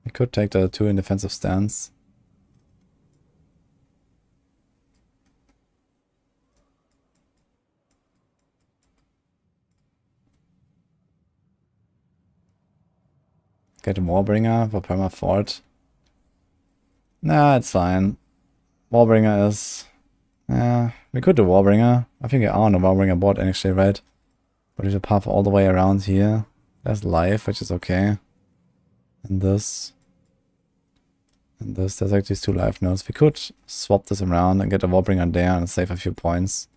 We could take the 2 in defensive stance. Get a Warbringer for Perma Fort. Nah, it's fine. Warbringer is... Yeah, we could do Warbringer. I think I own a Warbringer board actually, right? But we should path all the way around here. There's life, which is okay. And this. And this. There's like these 2 life nodes. We could swap this around and get a Warbringer there and save a few points.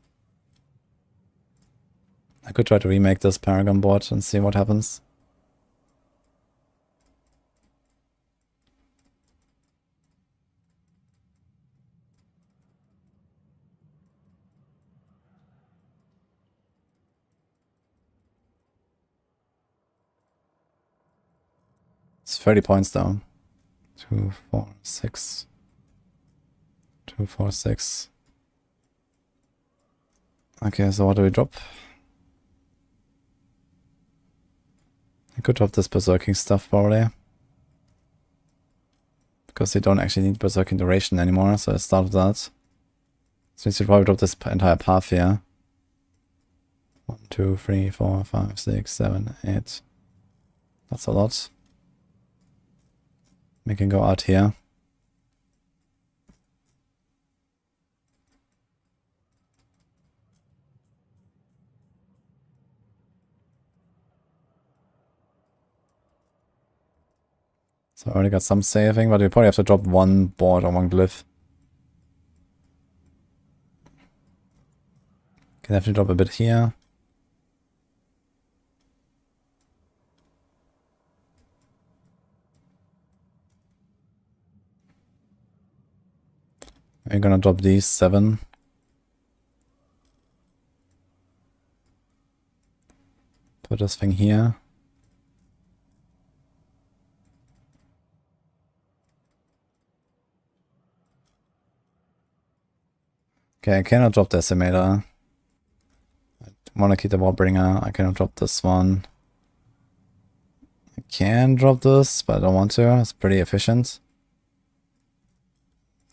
I could try to remake this Paragon board and see what happens. It's 30 points though. 2, 4, 6. 2, 4, 6. Okay, so what do we drop? I could drop this berserking stuff probably. Because they don't actually need berserking duration anymore, so I start with that. So we should probably drop this entire path here. 1, 2, 3, 4, 5, 6, 7, 8. That's a lot. We can go out here. So I already got some saving, but we probably have to drop 1 board or 1 glyph. Can definitely drop a bit here. We're gonna drop these 7. Put this thing here. Okay, I cannot drop the Decimator. I want to keep the Warbringer. I cannot drop this one. I can drop this, but I don't want to. It's pretty efficient.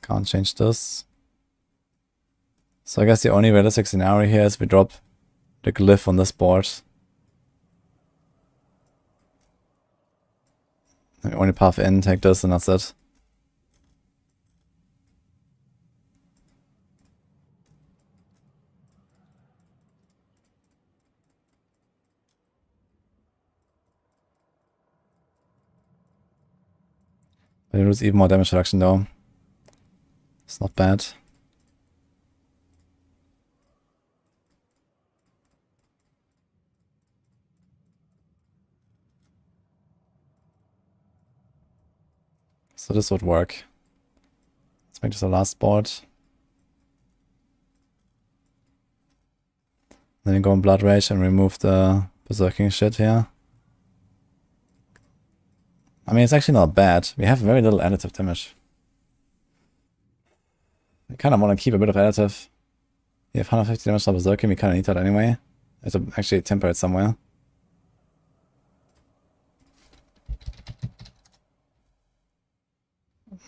Can't change this. So I guess the only realistic scenario here is we drop the glyph on this board. We only path in, take this, and that's it. But you lose even more damage reduction though. It's not bad. So this would work. Let's make this the last board. Then you go in Blood Rage and remove the berserking shit here. I mean, it's actually not bad. We have very little additive damage. I kind of want to keep a bit of additive. We have 150 damage on berserking, we kind of need that anyway. It's actually tempered somewhere.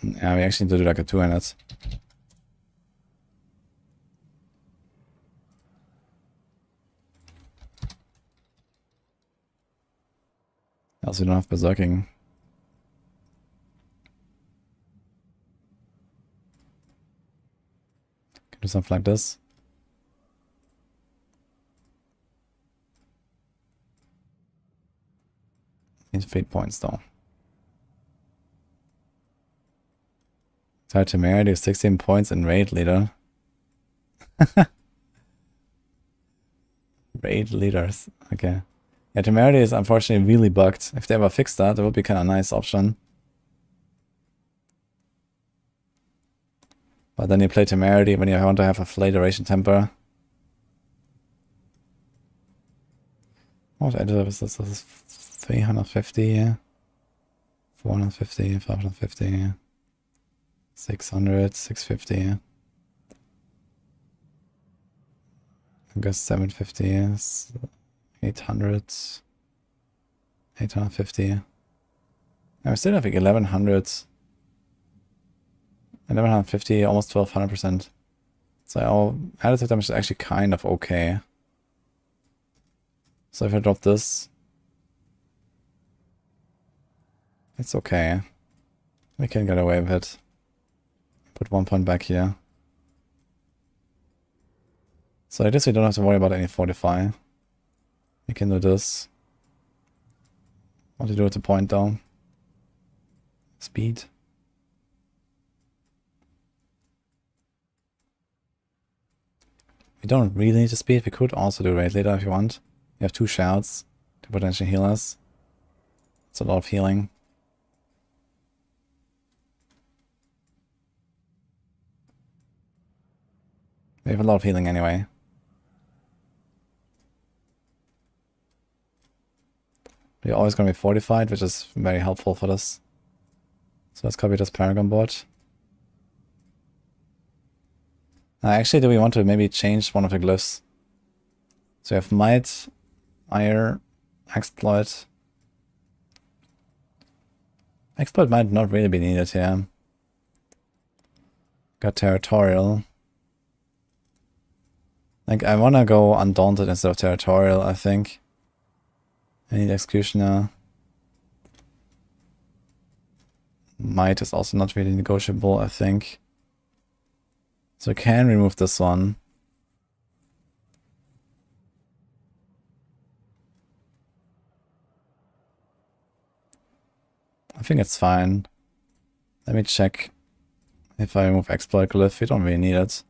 Yeah, we actually need to do like a 200. Else we don't have berserking. Can do something like this. Need fate points though. Tied to Temerity 16 points in Raid Leader. Raid Leaders. Okay. Yeah, Temerity is unfortunately really bugged. If they ever fix that, it would be kind of a nice option. But then you play Temerity when you want to have a Flay Duration Temper. What additive is this? This is 350, yeah. 450, 550, 600, 650. I guess 750 is 800, 850. I still have like 1100, 1150, almost 1200%. So our additive damage is actually kind of okay. So if I drop this, It's okay. We can get away with it. Put 1 point back here. So I guess we don't have to worry about any fortify. We can do this. What to do with the point though? Speed. We don't really need the speed. We could also do raid later if you want. You have 2 shouts to potentially heal us. It's a lot of healing. We have a lot of healing anyway. We're always going to be fortified, which is very helpful for this. So let's copy this Paragon board. Actually, do we want to maybe change one of the glyphs? So we have Might, Ire, Exploit. Exploit might not really be needed here. Got Territorial. Like, I want to go Undaunted instead of Territorial, I think. I need Executioner. Might is also not really negotiable, I think. So I can remove this one. I think it's fine. Let me check if I remove Exploit Glyph. We don't really need it.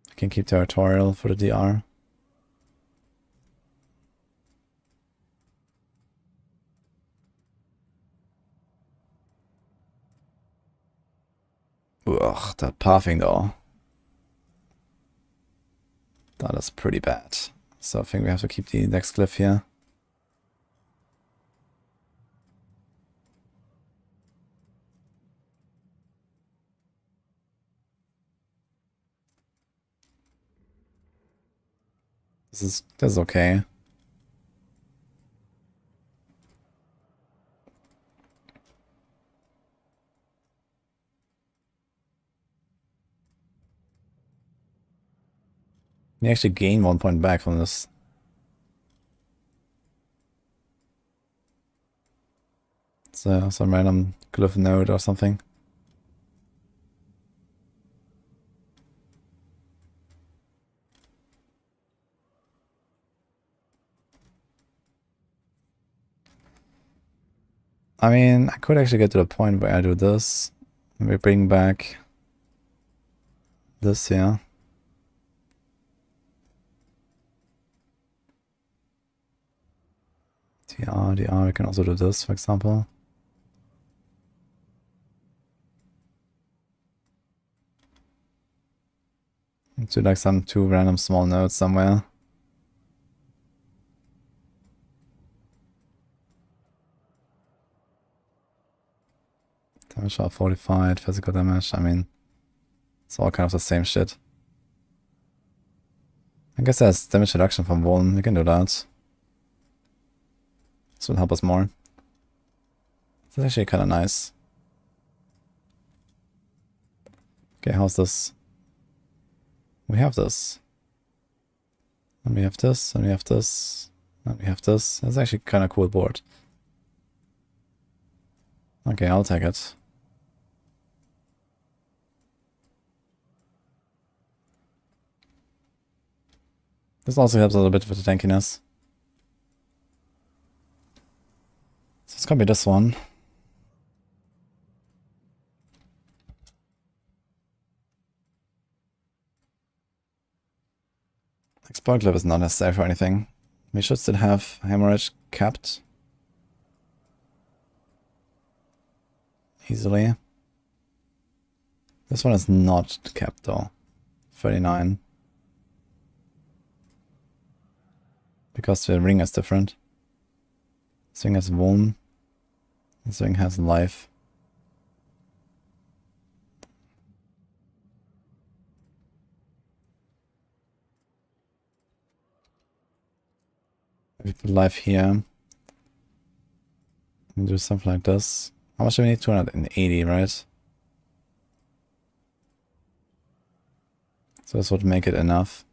I can keep Territorial for the DR. Ugh, that pathing though. That is pretty bad. So I think we have to keep the next glyph here. This is okay. We actually gain 1 point back from this. So some random glyph node or something. I mean, I could actually get to the point where I do this. And we bring back this here. DR, we can also do this, for example. Let's do like some 2 random small nodes somewhere. Damage of 45, physical damage, I mean, it's all kind of the same shit. I guess there's damage reduction from Vuln, we can do that. This will help us more. It's actually kind of nice. Okay, how's this? We have this. And we have this, and we have this, and we have this. That's actually kind of cool board. Okay, I'll take it. This also helps a little bit with the tankiness. So it's gonna be this one. Exploit Glyph is not necessary for anything. We should still have Hemorrhage capped. Easily. This one is not capped though. 39. Because the ring is different. This ring has Vuln. This ring has life. If we put life here, and do something like this. How much do we need? 280, right? So this would make it enough.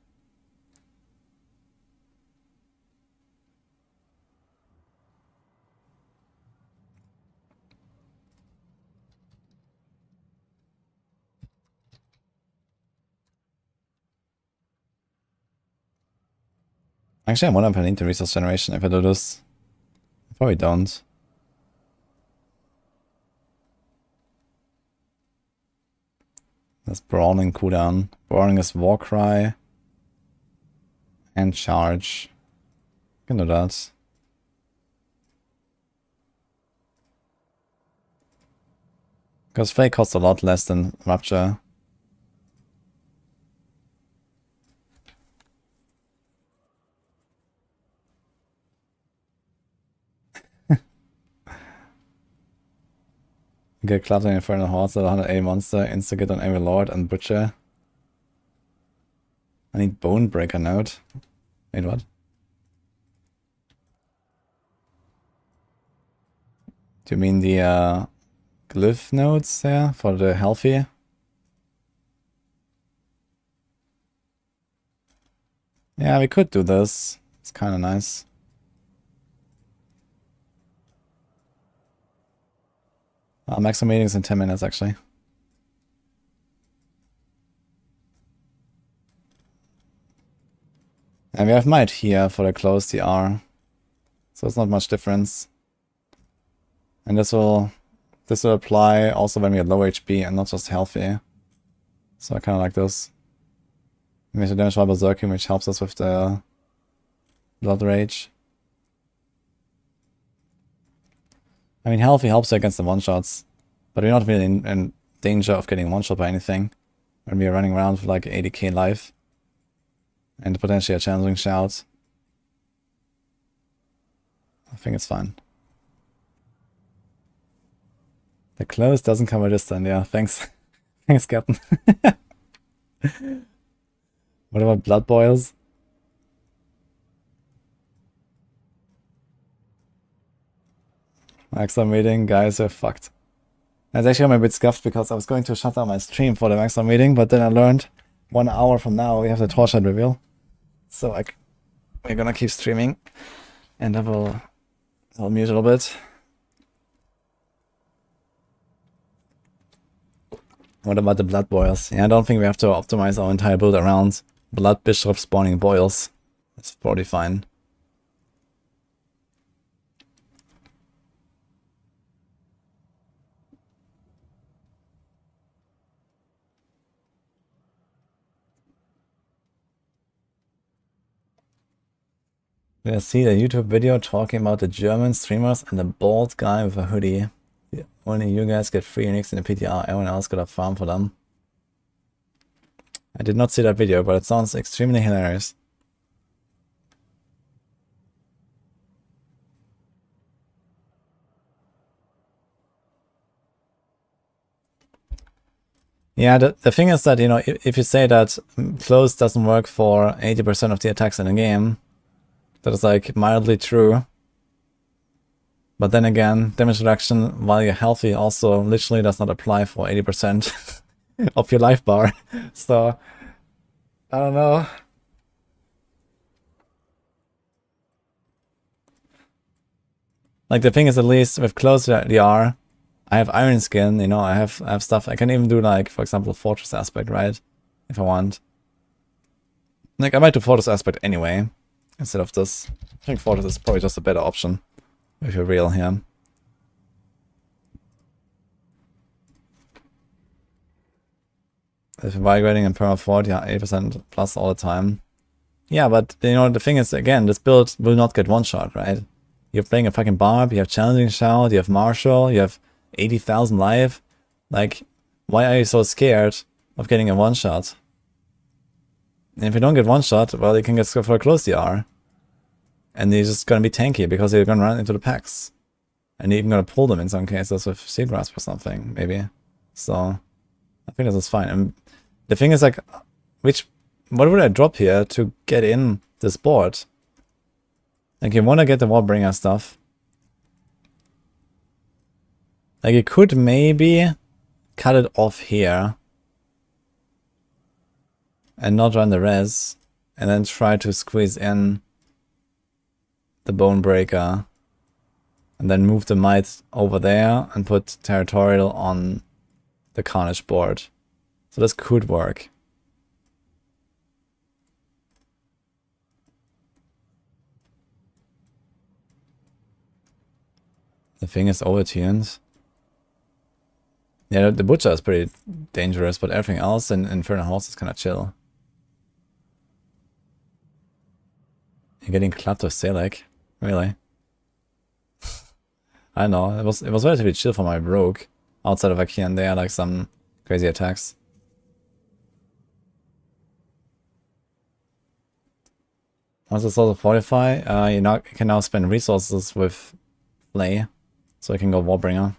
Actually, I wonder if I need the resource generation if I do this. I probably don't. That's Brawling cooldown. Brawling is Warcry. And Charge. I can do that. Because Fake costs a lot less than Rupture. Get Cluttering Infernal Hordes at 180 monster, instigate on every lord and butcher. I need Bonebreaker node. Wait, what? Do you mean the glyph nodes there for the healthy? Yeah, we could do this. It's kind of nice. Maximum meetings in 10 minutes, actually. And we have Might here for the close TR. So it's not much difference. And this will apply also when we are low HP and not just healthy. So I kind of like this. We have to damage by Berserking, which helps us with the Blood Rage. I mean, healthy helps you against the one-shots, but we're not really in danger of getting one-shot by anything when we are running around with like 80k life and potentially a challenging shout. I think it's fine. The close doesn't cover distance, yeah, thanks. Thanks, Captain. What about Blood Boils? Maximum meeting, guys, we're fucked. That's actually I'm a bit scuffed because I was going to shut down my stream for the maximum meeting, but then I learned 1 hour from now we have the Torchlight reveal. So we're gonna keep streaming and I'll mute a little bit. What about the Blood Boils? Yeah, I don't think we have to optimize our entire build around Blood Bishop spawning boils. That's probably fine. I see a YouTube video talking about the German streamers and the bald guy with a hoodie. Yeah, only you guys get free uniques in the PTR, everyone else got a farm for them. I did not see that video, but it sounds extremely hilarious. Yeah, the thing is that, you know, if you say that close doesn't work for 80% of the attacks in a game, that is like mildly true. But then again, damage reduction while you're healthy also literally does not apply for 80% of your life bar. So, I don't know. Like the thing is, at least with close DR, I have Iron Skin, you know, I have stuff. I can even do like, for example, Fortress Aspect, right? If I want. Like I might do Fortress Aspect anyway, instead of this. I think Fortress is probably just a better option. If you're real here. If you're migrating in perma 40, yeah, 8% plus all the time. Yeah, but you know, the thing is, again, this build will not get one shot, right? You're playing a fucking Barb, you have Challenging Shout, you have Marshall, you have 80,000 life. Like, why are you so scared of getting a one shot? And if you don't get one shot, well, you can get for a close DR. And you're just gonna be tanky because you're gonna run into the packs. And you're even gonna pull them in some cases with Seal Grasp or something, maybe. So, I think this is fine. And the thing is, like, what would I drop here to get in this board? Like, you wanna get the Warbringer stuff. Like, you could maybe cut it off here. And not run the res. And then try to squeeze in the Bone Breaker. And then move the Might over there and put Territorial on the Carnage board. So this could work. The thing is overtuned. Yeah, the Butcher is pretty dangerous, but everything else in Infernal Host is kind of chill. You're getting clapped with Selec? Really? I know, it was relatively chill for my rogue. Outside of here and there, like some crazy attacks. Once it's also Fortify, you can now spend resources with Flay. So I can go Warbringer.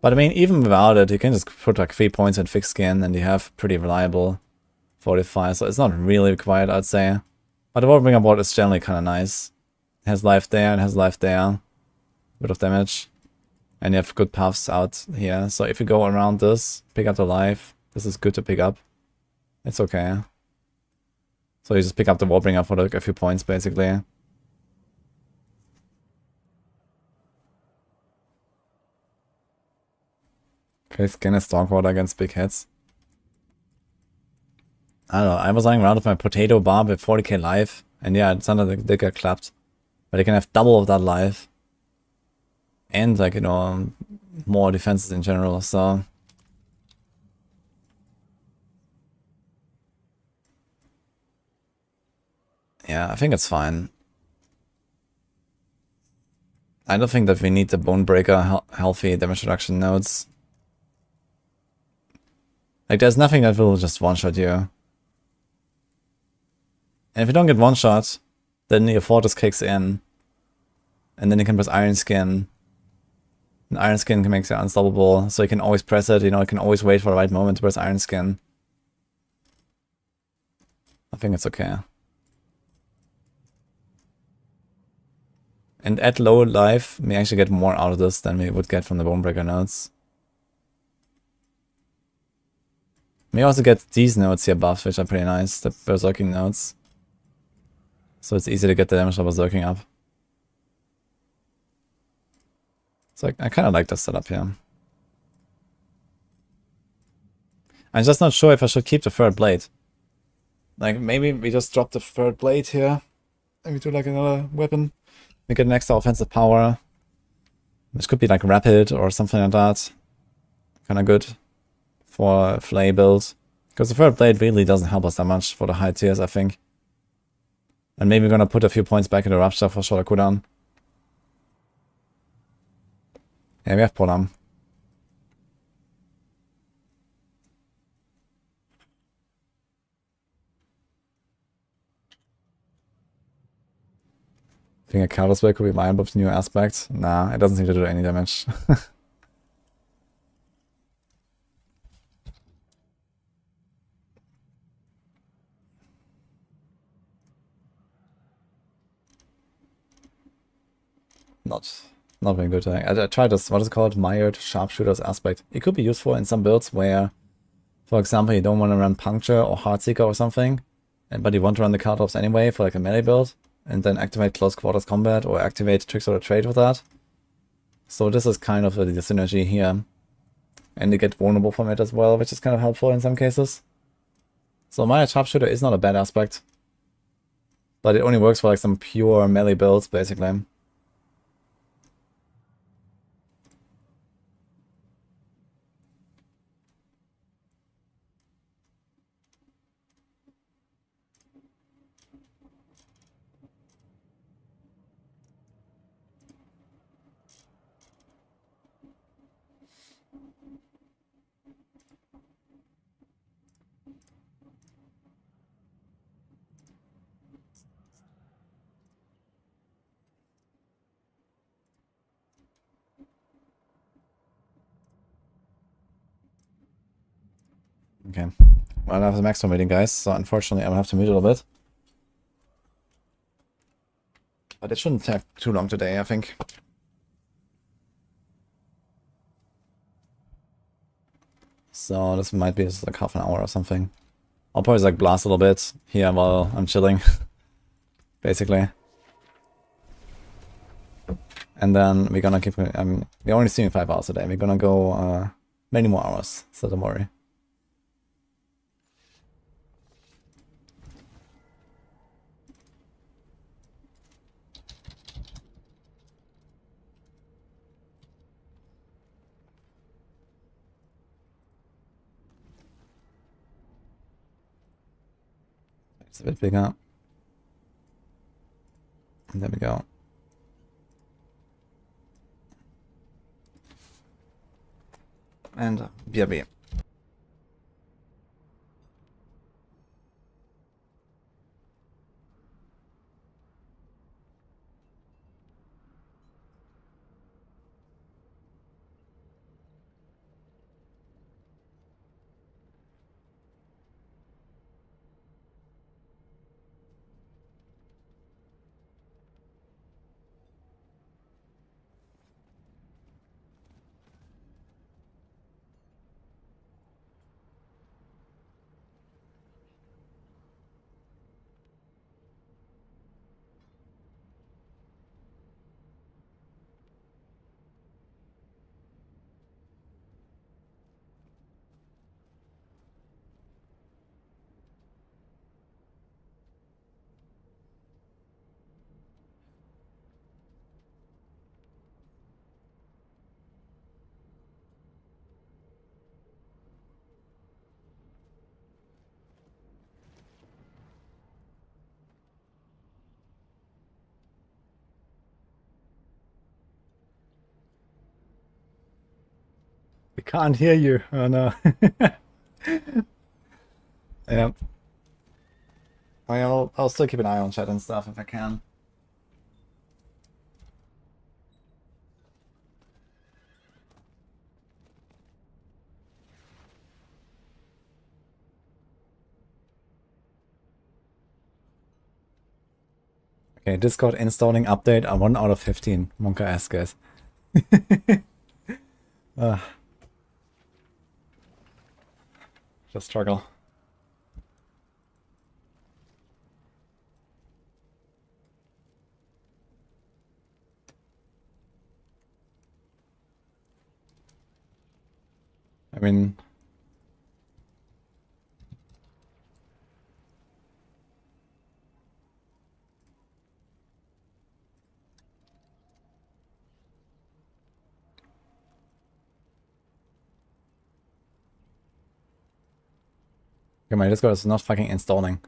But I mean, even without it, you can just put like 3 points in Fixed Skin and you have pretty reliable Fortify. So it's not really required, I'd say. But the Warbringer board is generally kind of nice. It has life there and has life there. Bit of damage. And you have good paths out here. So if you go around this, pick up the life. This is good to pick up. It's okay. So you just pick up the Warbringer for like a few points, basically. Okay, skin is Stormwater against big hits. I don't know, I was running around with my potato Barb with 40k life. And yeah, it's under the did get clapped. But you can have double of that life. And like, you know, more defenses in general, so... Yeah, I think it's fine. I don't think that we need the Bone Breaker healthy damage reduction nodes. Like, there's nothing that will just one-shot you. And if you don't get one-shot, then your Fortress kicks in. And then you can press Iron Skin. And Iron Skin can make you unstoppable, so you can always press it, you know, you can always wait for the right moment to press Iron Skin. I think it's okay. And at low life, we actually get more out of this than we would get from the Bonebreaker nodes. We also get these nodes here buffed, which are pretty nice, the Berserking nodes. So it's easy to get the damage of Berserking up. So I kind of like this setup here. I'm just not sure if I should keep the third blade. Like, maybe we just drop the third blade here. And we do like another weapon. We get an extra offensive power. Which could be like rapid or something like that. Kind of good for a Flay build. Because the third blade really doesn't help us that much for the high tiers, I think. And maybe we're gonna put a few points back in the Rupture for shorter cooldown. Yeah, we have Polam. I think a counter spell could be mine with new aspect. Nah, it doesn't seem to do any damage. Not very good. I tried this, what is it called? Mired Sharpshooter's aspect. It could be useful in some builds where, for example, you don't want to run Puncture or Heartseeker or something, but you want to run the card drops anyway for like a melee build, and then activate Close Quarters Combat or activate Tricks of the Trade with that. So this is kind of the synergy here. And you get vulnerable from it as well, which is kind of helpful in some cases. So Mired Sharpshooter is not a bad aspect, but it only works for like some pure melee builds, basically. Okay. Well, I have the maximum meeting, guys, so unfortunately I'm gonna have to mute a little bit. But it shouldn't take too long today, I think. So this might be just like half an hour or something. I'll probably like blast a little bit here while I'm chilling, basically. And then we're gonna keep, we're only streaming 5 hours a day. We're gonna go many more hours, so don't worry. It's a bit bigger. And there we go. And BRB. We can't hear you. Oh no. Yeah. I'll still keep an eye on chat and stuff if I can. Okay, Discord installing update a 1 out of 15. Monka ass, guys. Just struggle. I mean, okay, my Discord is not fucking installing.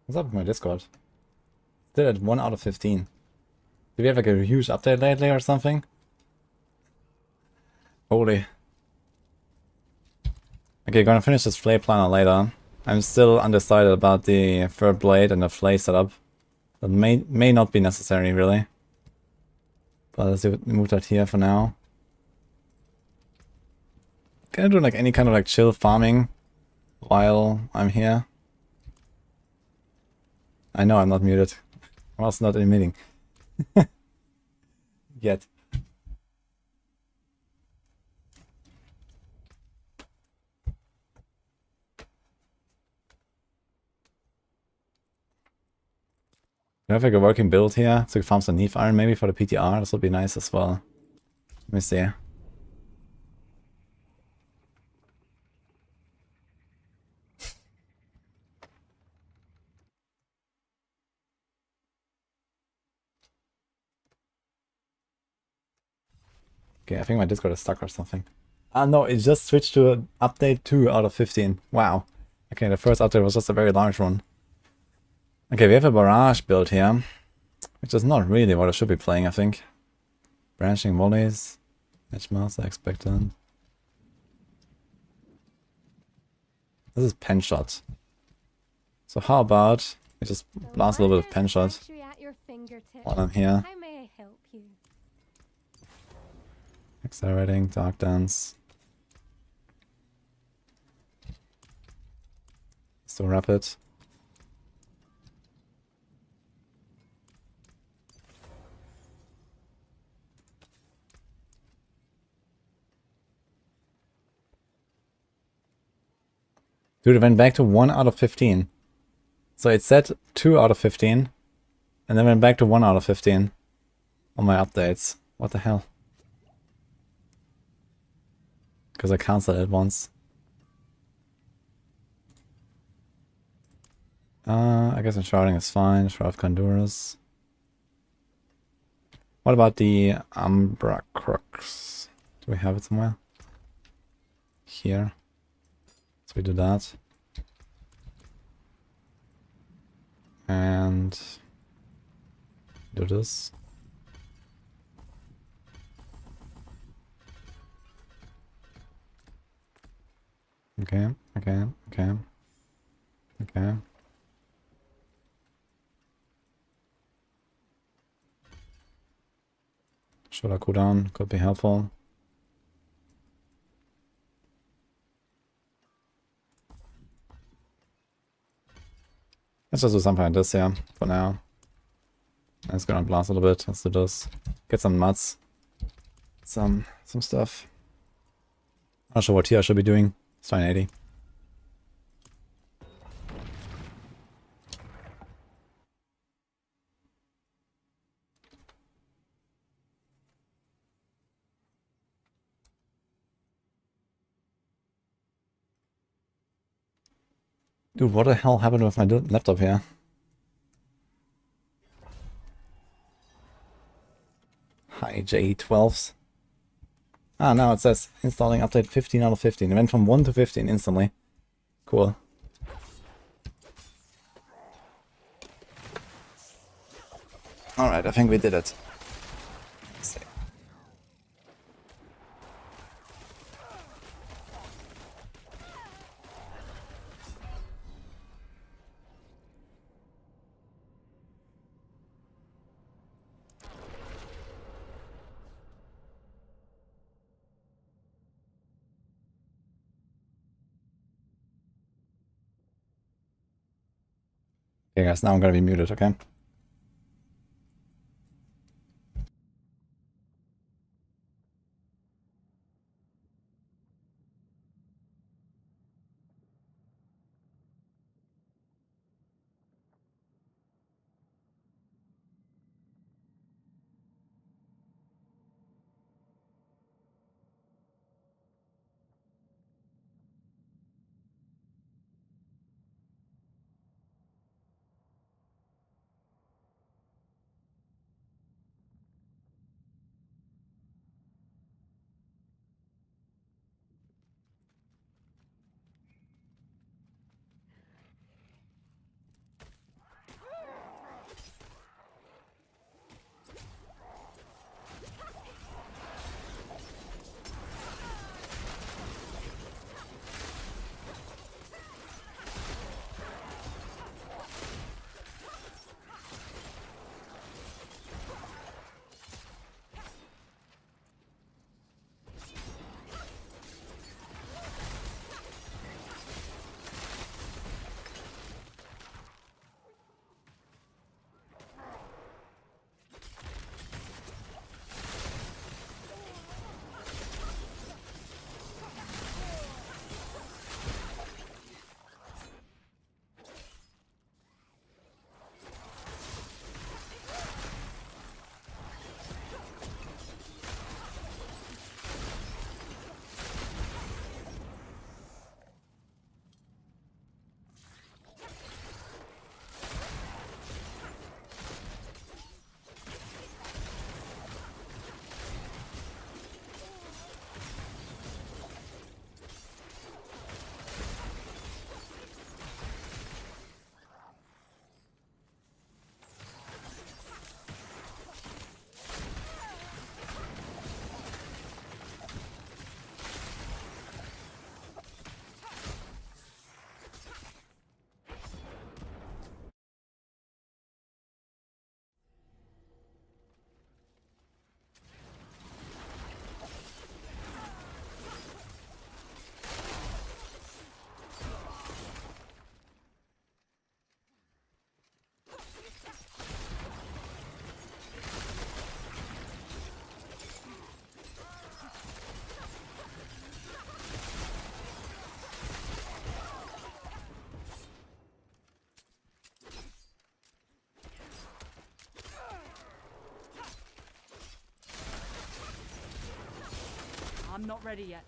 What's up with my Discord? Still at 1 out of 15. Did we have like a huge update lately or something? Holy. Okay, gonna finish this flay planner later. I'm still undecided about the third blade and the flay setup. That may not be necessary, really. But let's move that here for now. Can I do like any kind of like chill farming while I'm here? I know I'm not muted. I was not in a meeting. Yet. Do I have like a working build here? So we farm some Neef Iron maybe for the PTR? This would be nice as well. Let me see. Okay, I think my Discord is stuck or something. Ah, no, it just switched to update 2 out of 15. Wow. Okay, the first update was just a very large one. Okay, we have a barrage build here, which is not really what I should be playing, I think. Branching volleys, edge mouse, I expected. This is pen shot. So how about we just blast a little bit of pen shot while I'm here. I may help you. Accelerating, Dark Dance. Still rapid. Dude, it went back to 1 out of 15. So it said 2 out of 15. And then went back to 1 out of 15. On my updates. What the hell? Because I cancelled it once. I guess Enshrouding is fine. Shroud of Conduras. What about the Umbra Crux? Do we have it somewhere? Here. So we do that. And do this. Okay, okay, okay. Okay. Shoulder cooldown could be helpful. Let's just do something like this, yeah, for now. Let's go and blast a little bit. Let's do this. Get some nuts. Some stuff. Not sure what here I should be doing. It's 980. Dude, what the hell happened with my laptop here? Hi, J12s. Ah, now it says installing update 15 out of 15. It went from 1 to 15 instantly. Cool. Alright, I think we did it. Let's see. Okay guys, now I'm gonna be muted, okay? I'm not ready yet.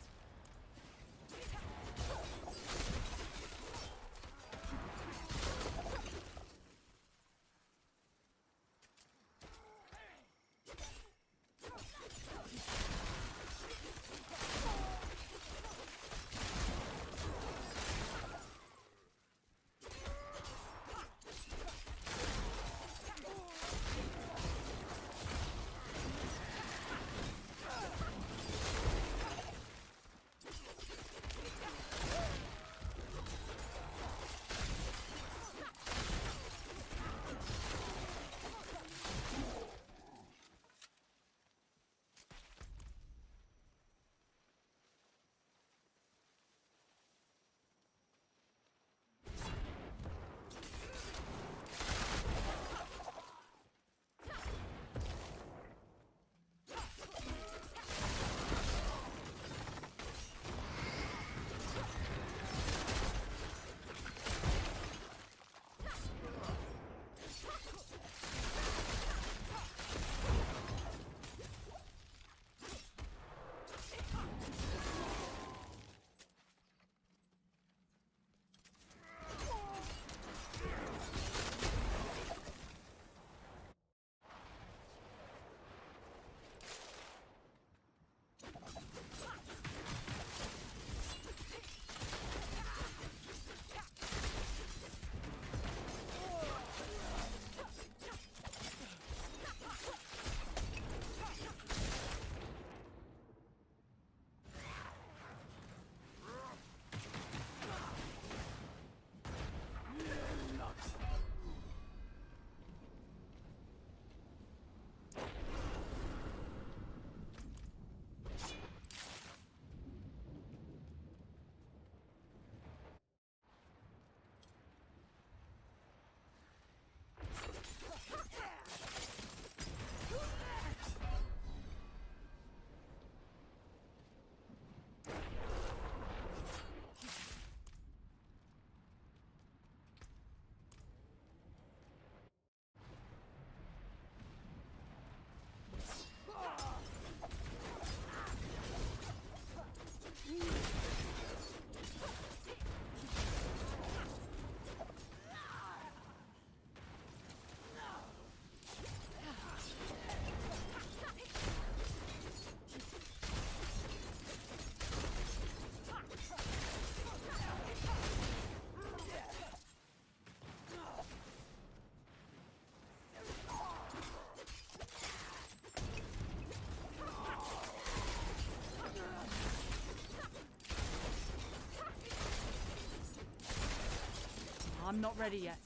I'm not ready yet.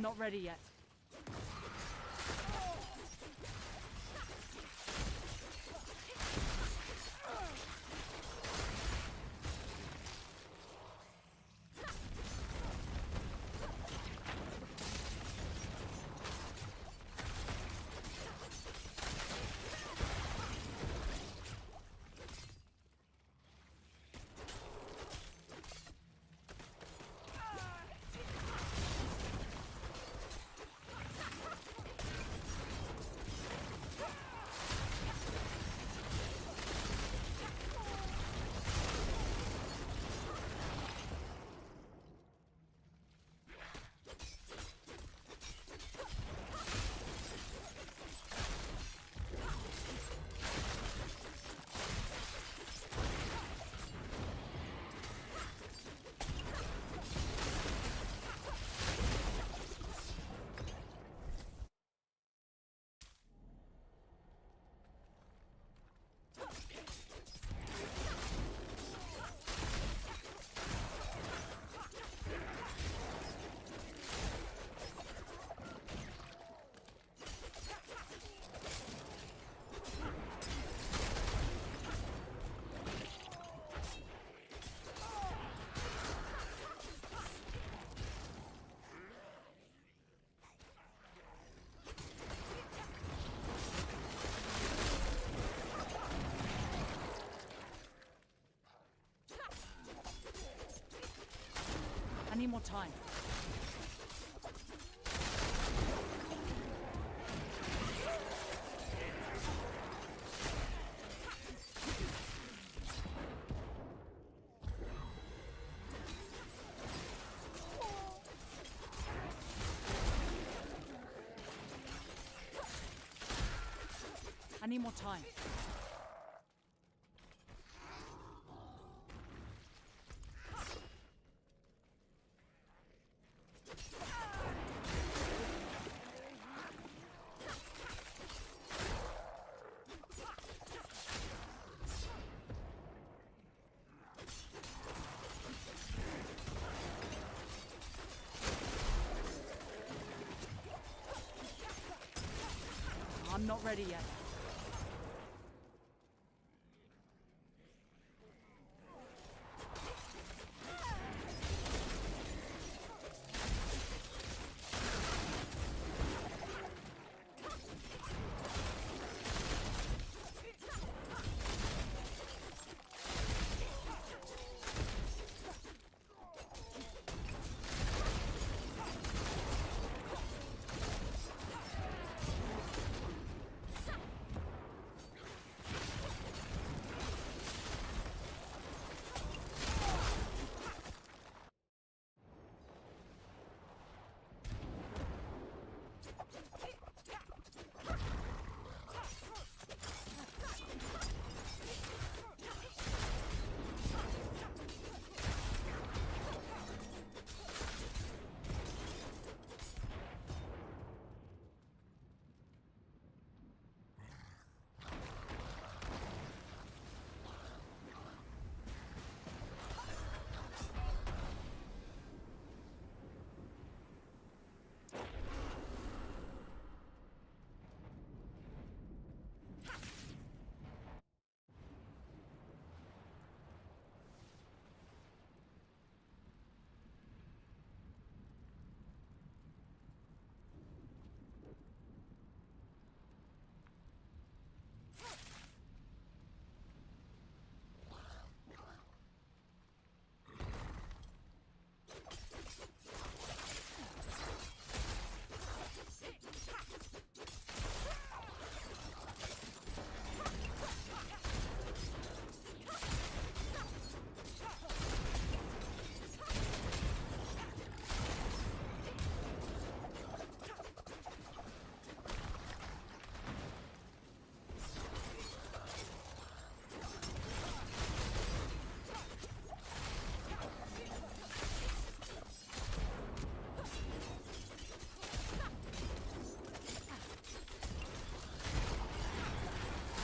not ready yet. I need more time. I need more time. I'm not ready yet.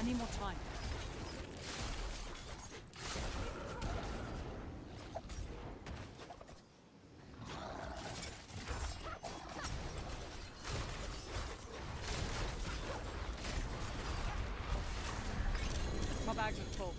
I need more time. bags are full.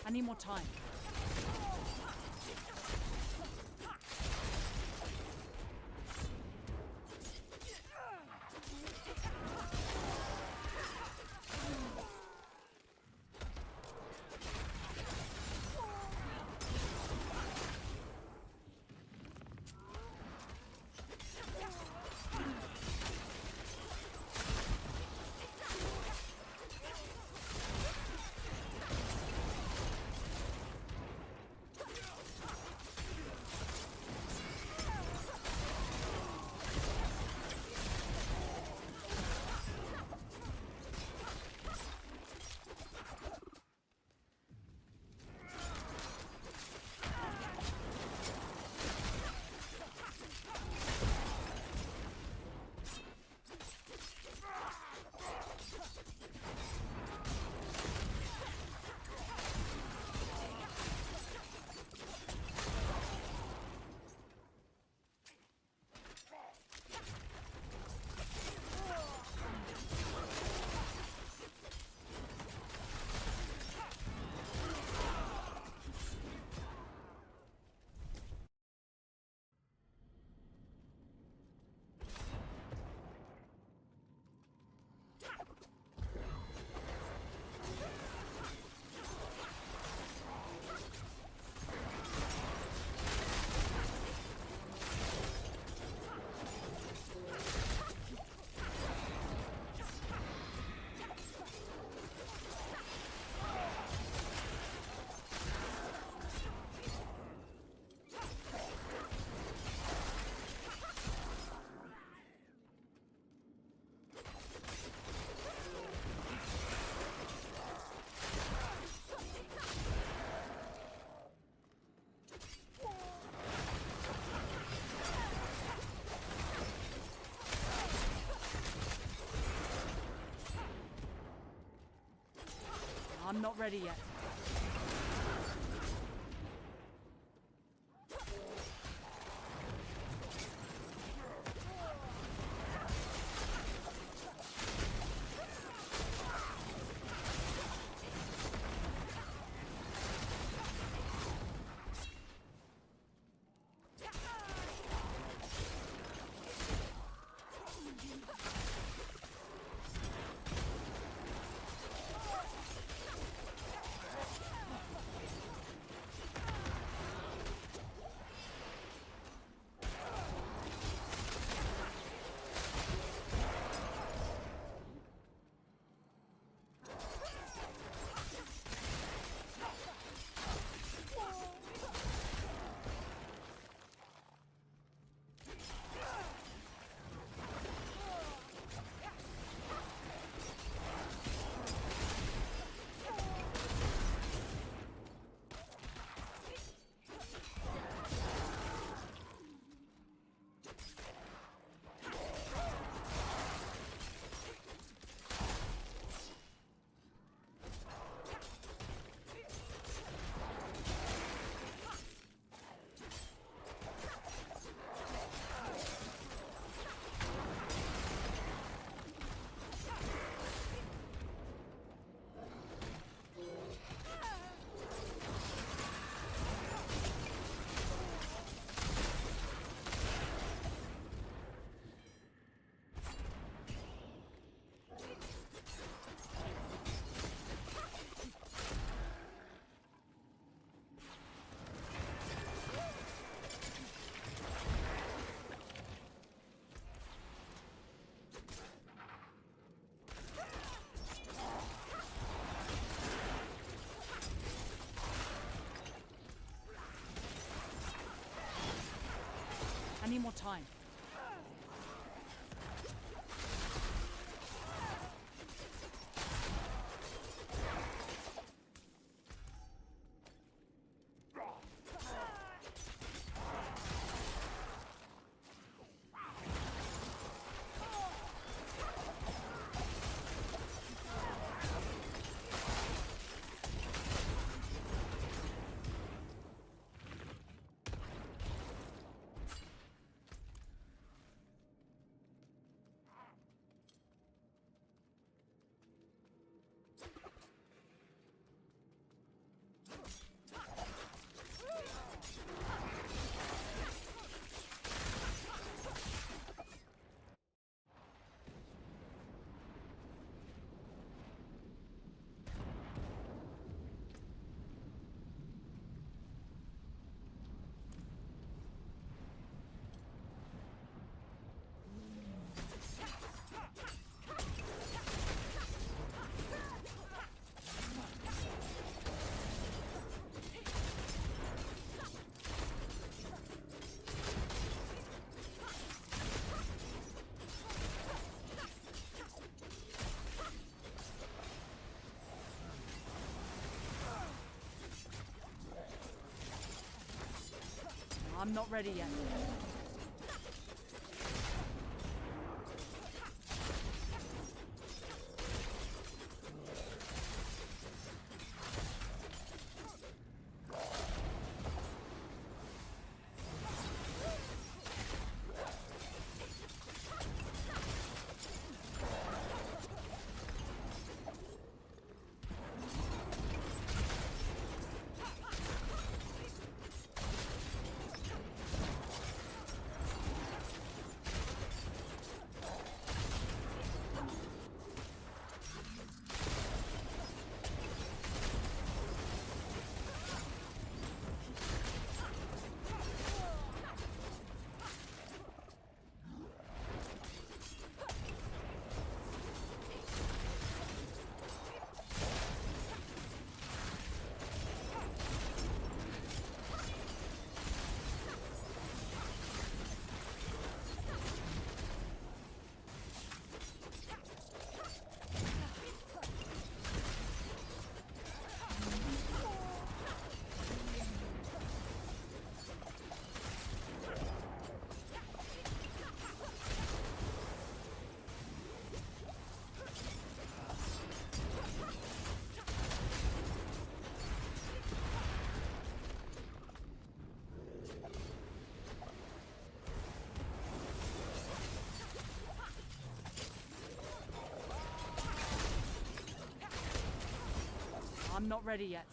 I need more time. I'm not ready yet. I need more time. I'm not ready yet. I'm not ready yet.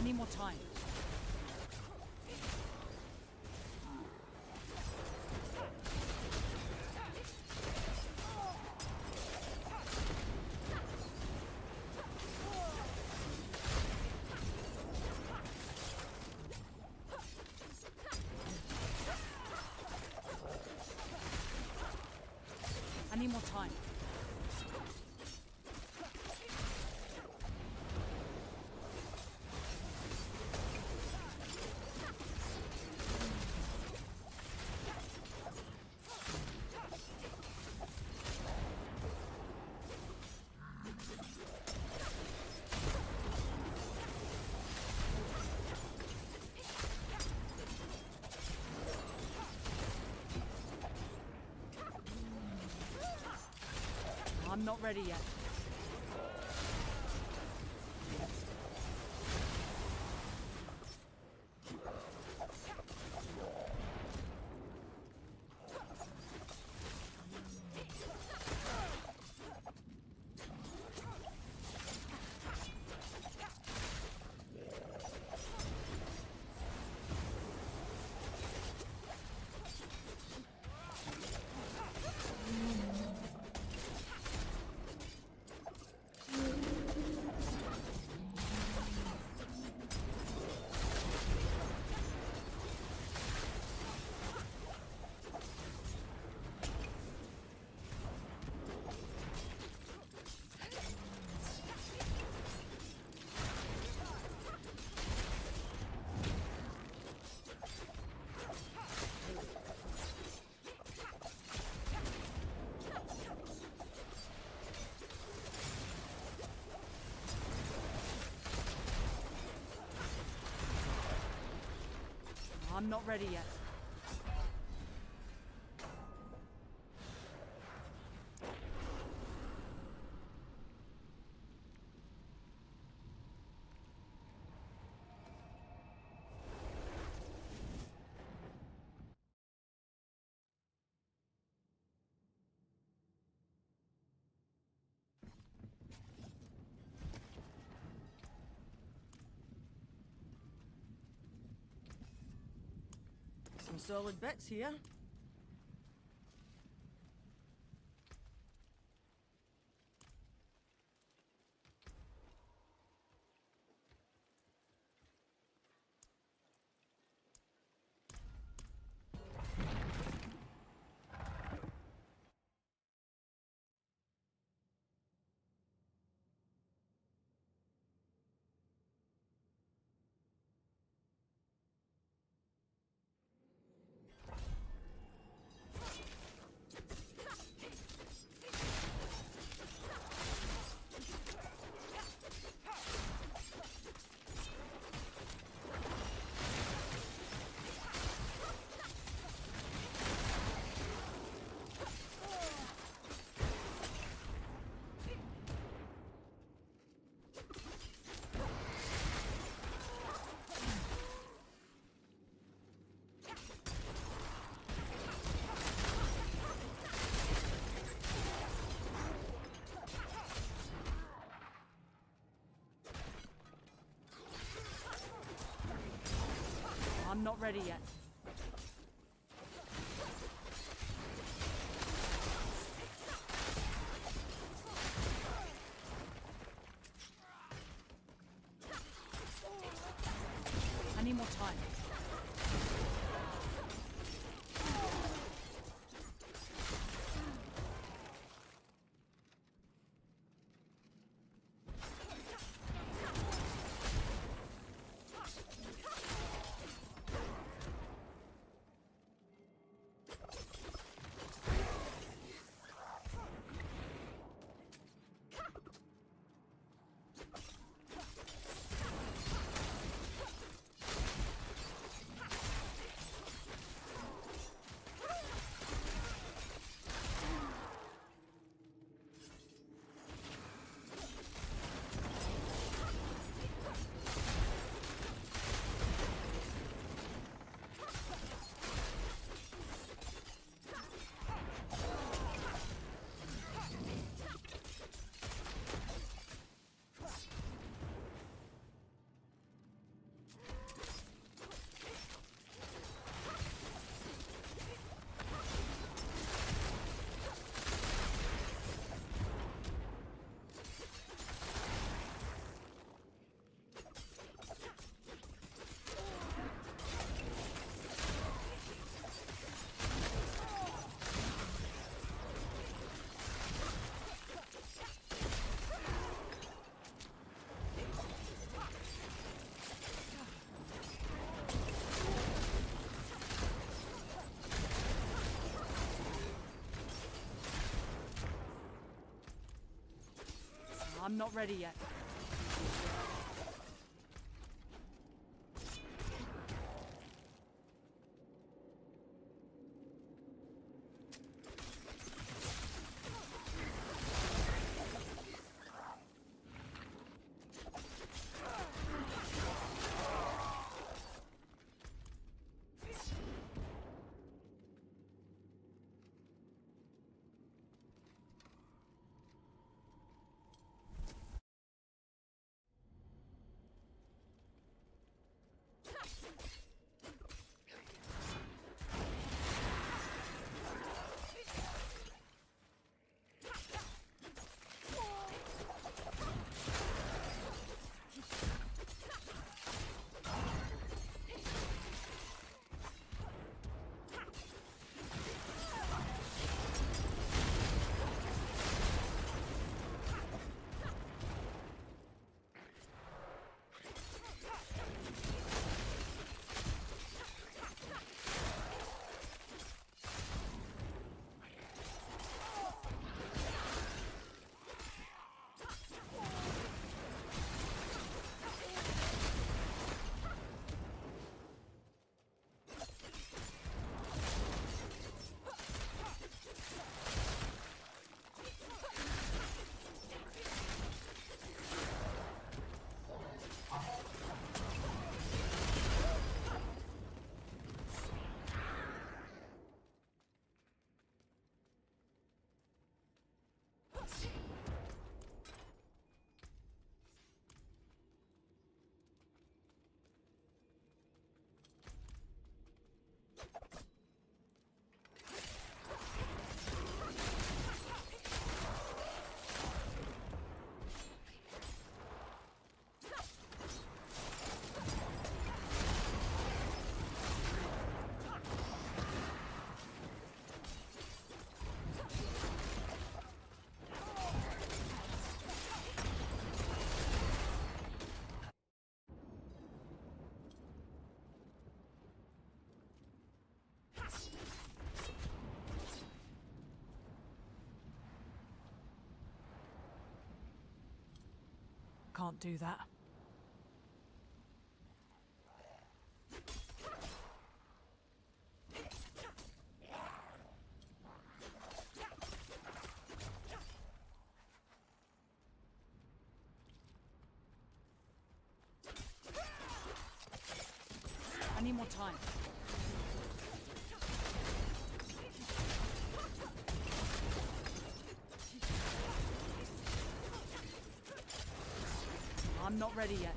need more time. I need more time. I'm not ready yet. I'm not ready yet. Some solid bits here. I'm not ready yet. I need more time. I'm not ready yet. Can't do that. I need more time. I'm not ready yet.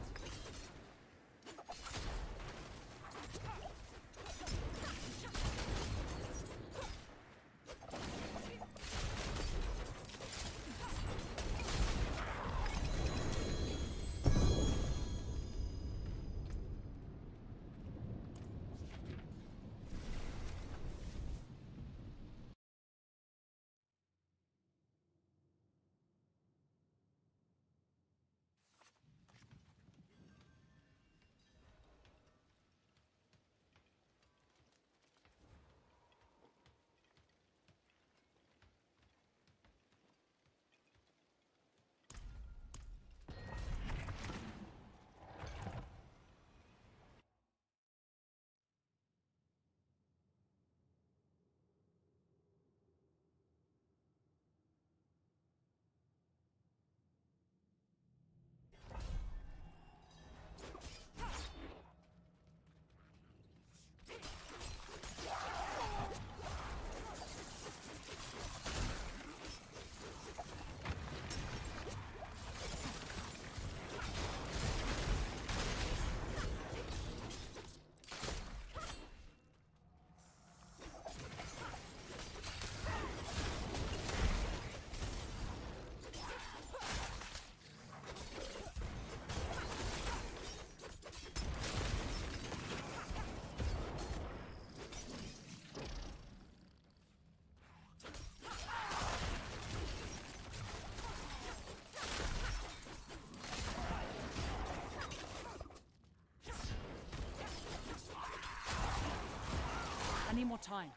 I need more time.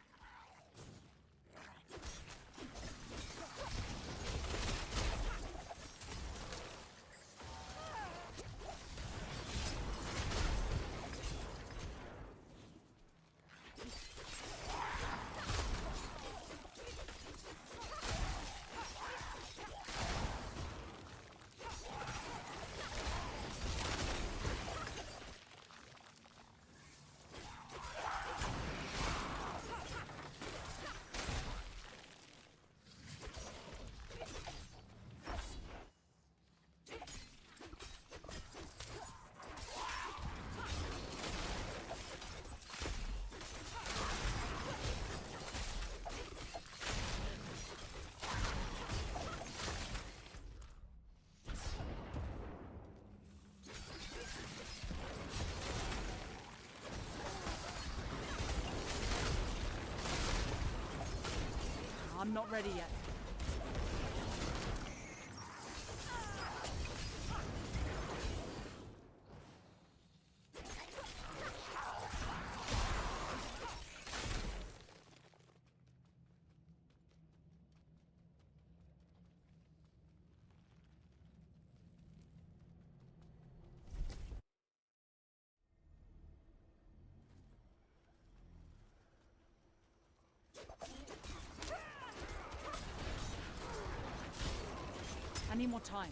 not ready yet. I need more time.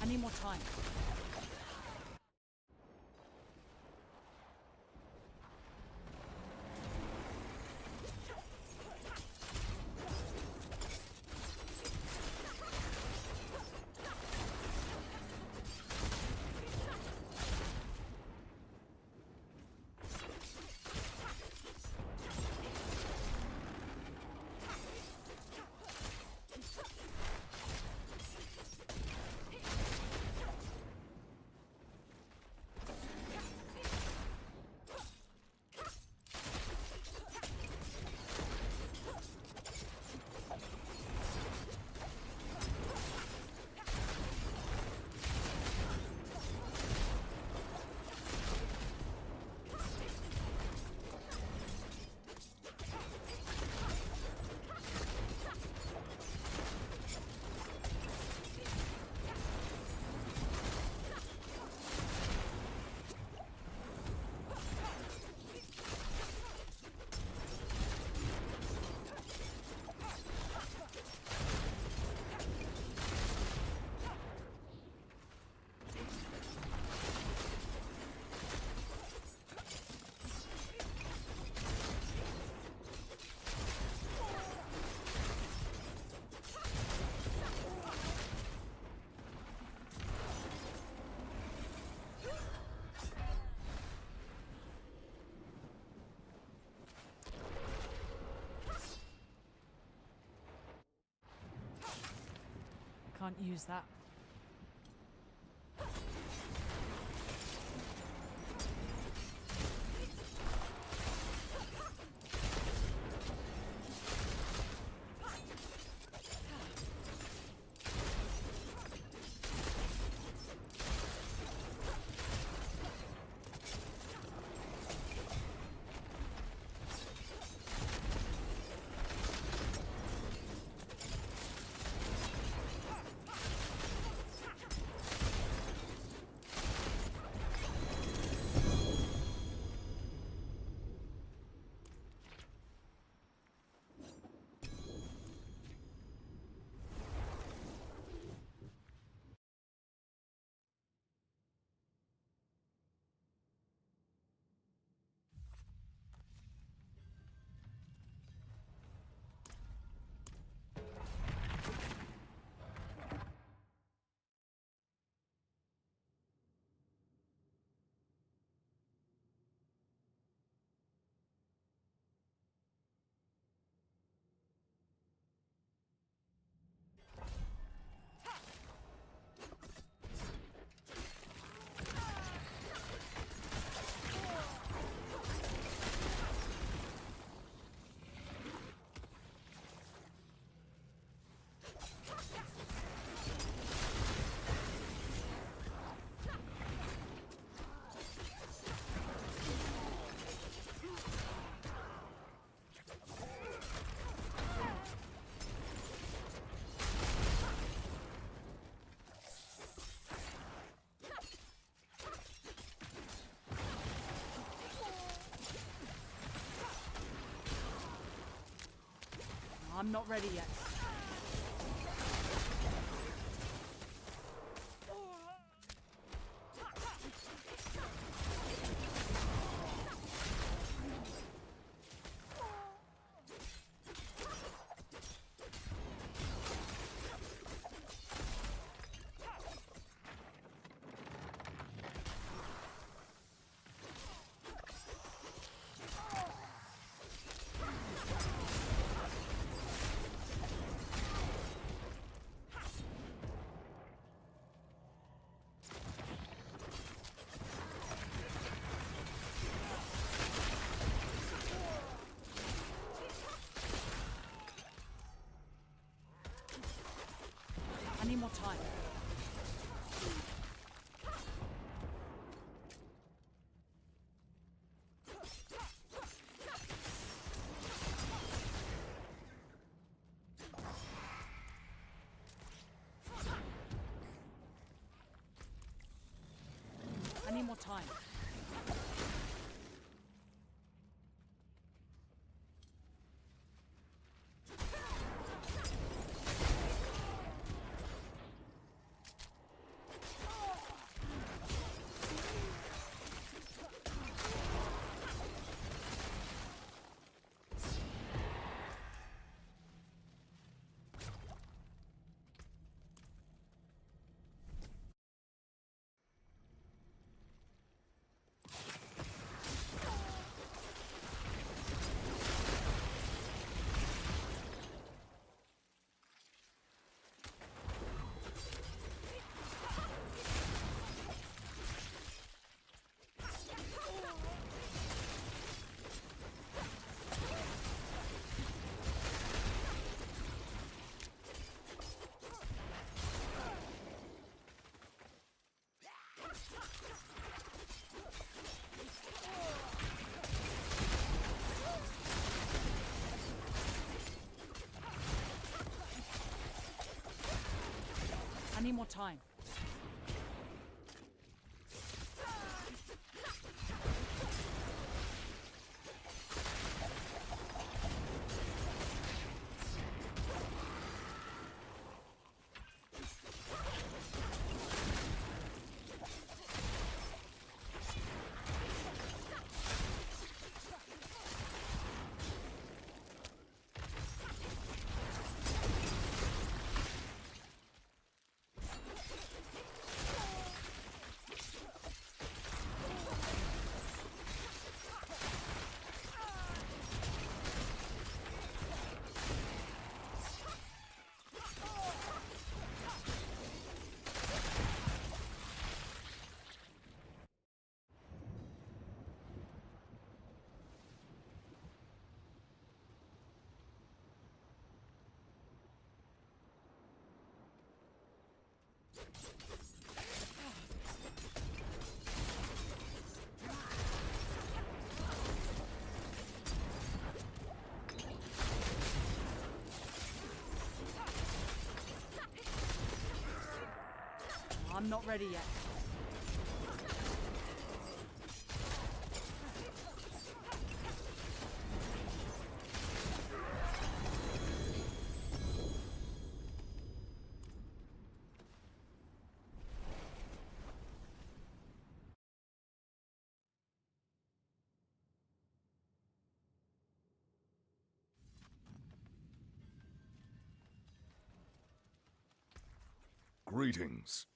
I need more time. Can't use that. I'm not ready yet. I need more time. I need more time. I need more time. I'm not ready yet. Greetings.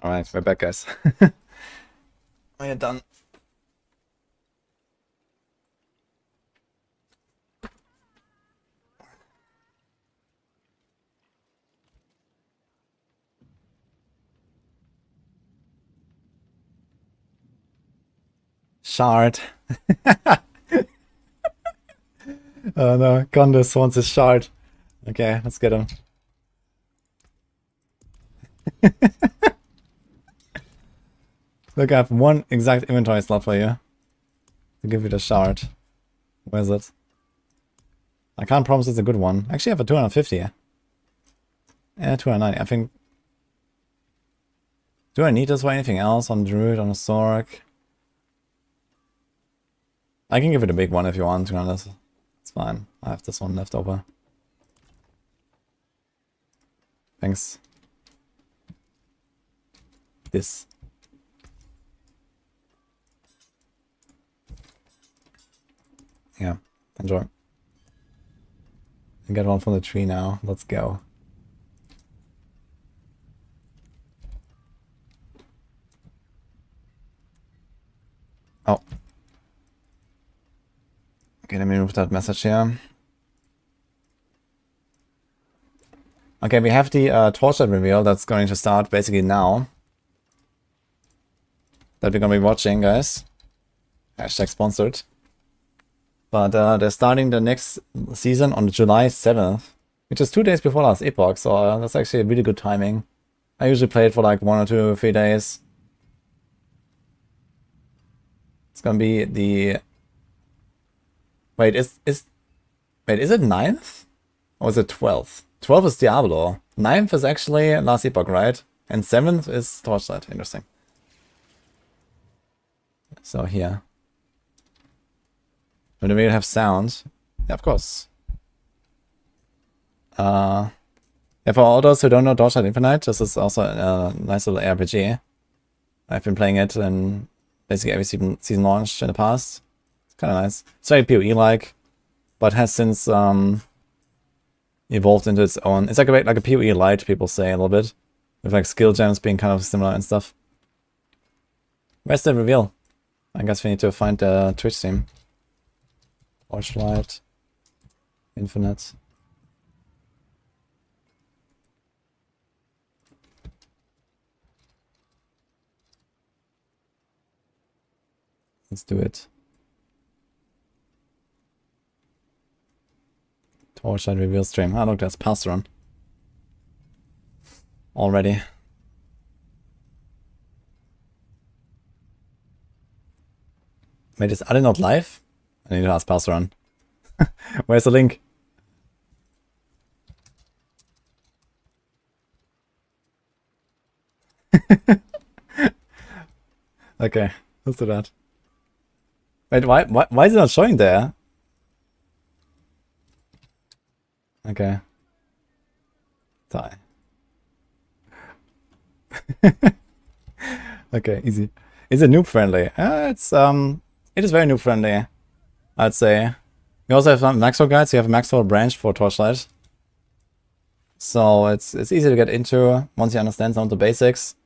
Alright, we're back, guys. We are done. Shard. Oh no, Gondis wants his shard. Okay, let's get him. Look, I have one exact inventory slot for you. To give you the shard. Where is it? I can't promise it's a good one. Actually, I have a 250. Yeah, 290. I think... Do I need this for anything else? On Druid, on a Sorc? I can give it a big one if you want, to be honest. It's fine. I have this one left over. Thanks. This. Yeah, enjoy. I get one from the tree now. Let's go. Oh. Okay, let me remove that message here. Okay, we have the Torchlight reveal that's going to start basically now. That we're gonna be watching, guys. Hashtag sponsored. But they're starting the next season on July 7th, which is 2 days before last epoch, so that's actually a really good timing. I usually play it for like 1 or 2 or 3 days. It's gonna be the... Wait, is it 9th? Or is it 12th? 12th is Diablo. 9th is actually last epoch, right? And 7th is Torchlight. Interesting. So here. Do we have sound? Yeah, of course. Yeah, for all those who don't know Torchlight Infinite, this is also a nice little RPG. I've been playing it in basically every season launch in the past. It's kind of nice. It's very PoE-like, but has since evolved into its own. It's like a PoE light, people say a little bit, with like skill gems being kind of similar and stuff. Where's the reveal? I guess we need to find the Twitch stream. Torchlight Infinite. Let's do it. Torchlight reveal stream. Ah, look, that's Paragon. Already. Wait, is Adi not live? I need to ask Paragon. Where's the link? Okay, let's do that. Wait, why is it not showing there? Okay. Die. Okay, easy. Is it noob friendly? It is very noob friendly, I'd say. We also have some Maxwell guides. You have a Maxwell branch for Torchlight. So it's easy to get into once you understand some of the basics.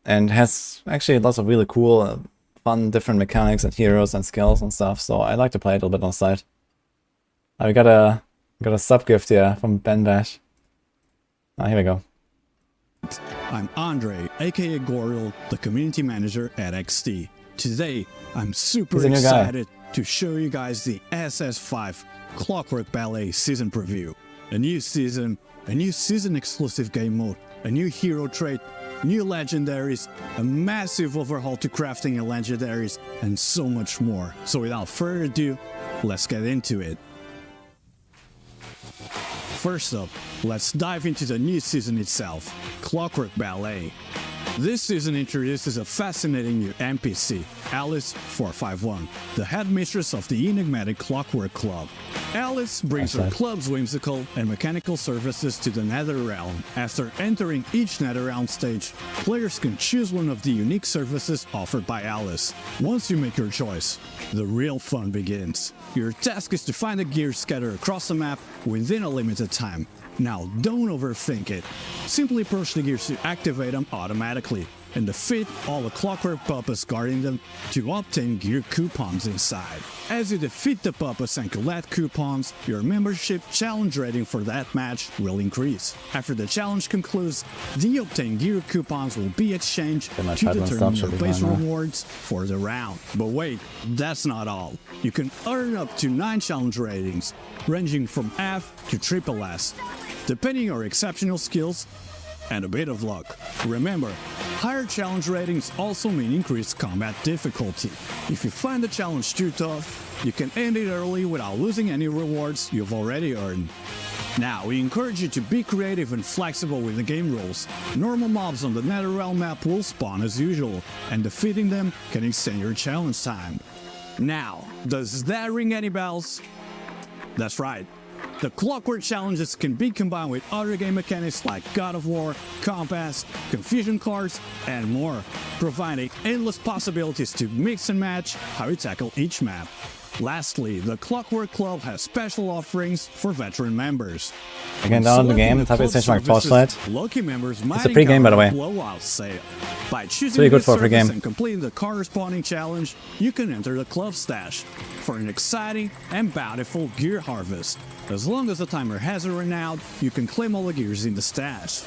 And has actually lots of really cool, fun, different mechanics and heroes and skills and stuff. So I like to play it a little bit on the side. We got a sub gift here from Ben Dash. Here we go. I'm Andre, aka Goriel, the community manager at XD. Today, I'm super excited to show you guys the SS5 Clockwork Ballet season preview. A new season exclusive game mode, a new hero trait, new legendaries, a massive overhaul to crafting and legendaries, and so much more. So without further ado, let's get into it. First up, let's dive into the new season itself, Clockwork Ballet. This season introduces a fascinating new NPC, Alice 451, the headmistress of the enigmatic Clockwork Club. Alice brings her club's whimsical and mechanical services to the Nether Realm. After entering each Nether Realm stage, players can choose one of the unique services offered by Alice. Once you make your choice, the real fun begins. Your task is to find the gear scattered across the map within a limited time. Now don't overthink it. Simply push the gears to activate them automatically and defeat all the clockwork puppets guarding them to obtain gear coupons inside. As you defeat the puppets and collect coupons, your membership challenge rating for that match will increase. After the challenge concludes, the obtained gear coupons will be exchanged to determine your base rewards for the round. But wait, that's not all. You can earn up to 9 challenge ratings, ranging from F to Triple S, depending on your exceptional skills and a bit of luck. Remember, higher challenge ratings also mean increased combat difficulty. If you find the challenge too tough, you can end it early without losing any rewards you've already earned. Now, we encourage you to be creative and flexible with the game rules. Normal mobs on the Netherrealm map will spawn as usual, and defeating them can extend your challenge time. Now, does that ring any bells? That's right. The clockwork challenges can be combined with other game mechanics like God of War, Compass, Confusion cards, and more, providing endless possibilities to mix and match how you tackle each map. Lastly, the Clockwork Club has special offerings for veteran members. Again, download the game, type in like Torchlight. Lucky members It's a free game, by the way. Blowout sale. By choosing really good this for a free service game. and completing the corresponding challenge, you can enter the club stash for an exciting and bountiful gear harvest. As long as the timer hasn't run out, you can claim all the gears in the stash.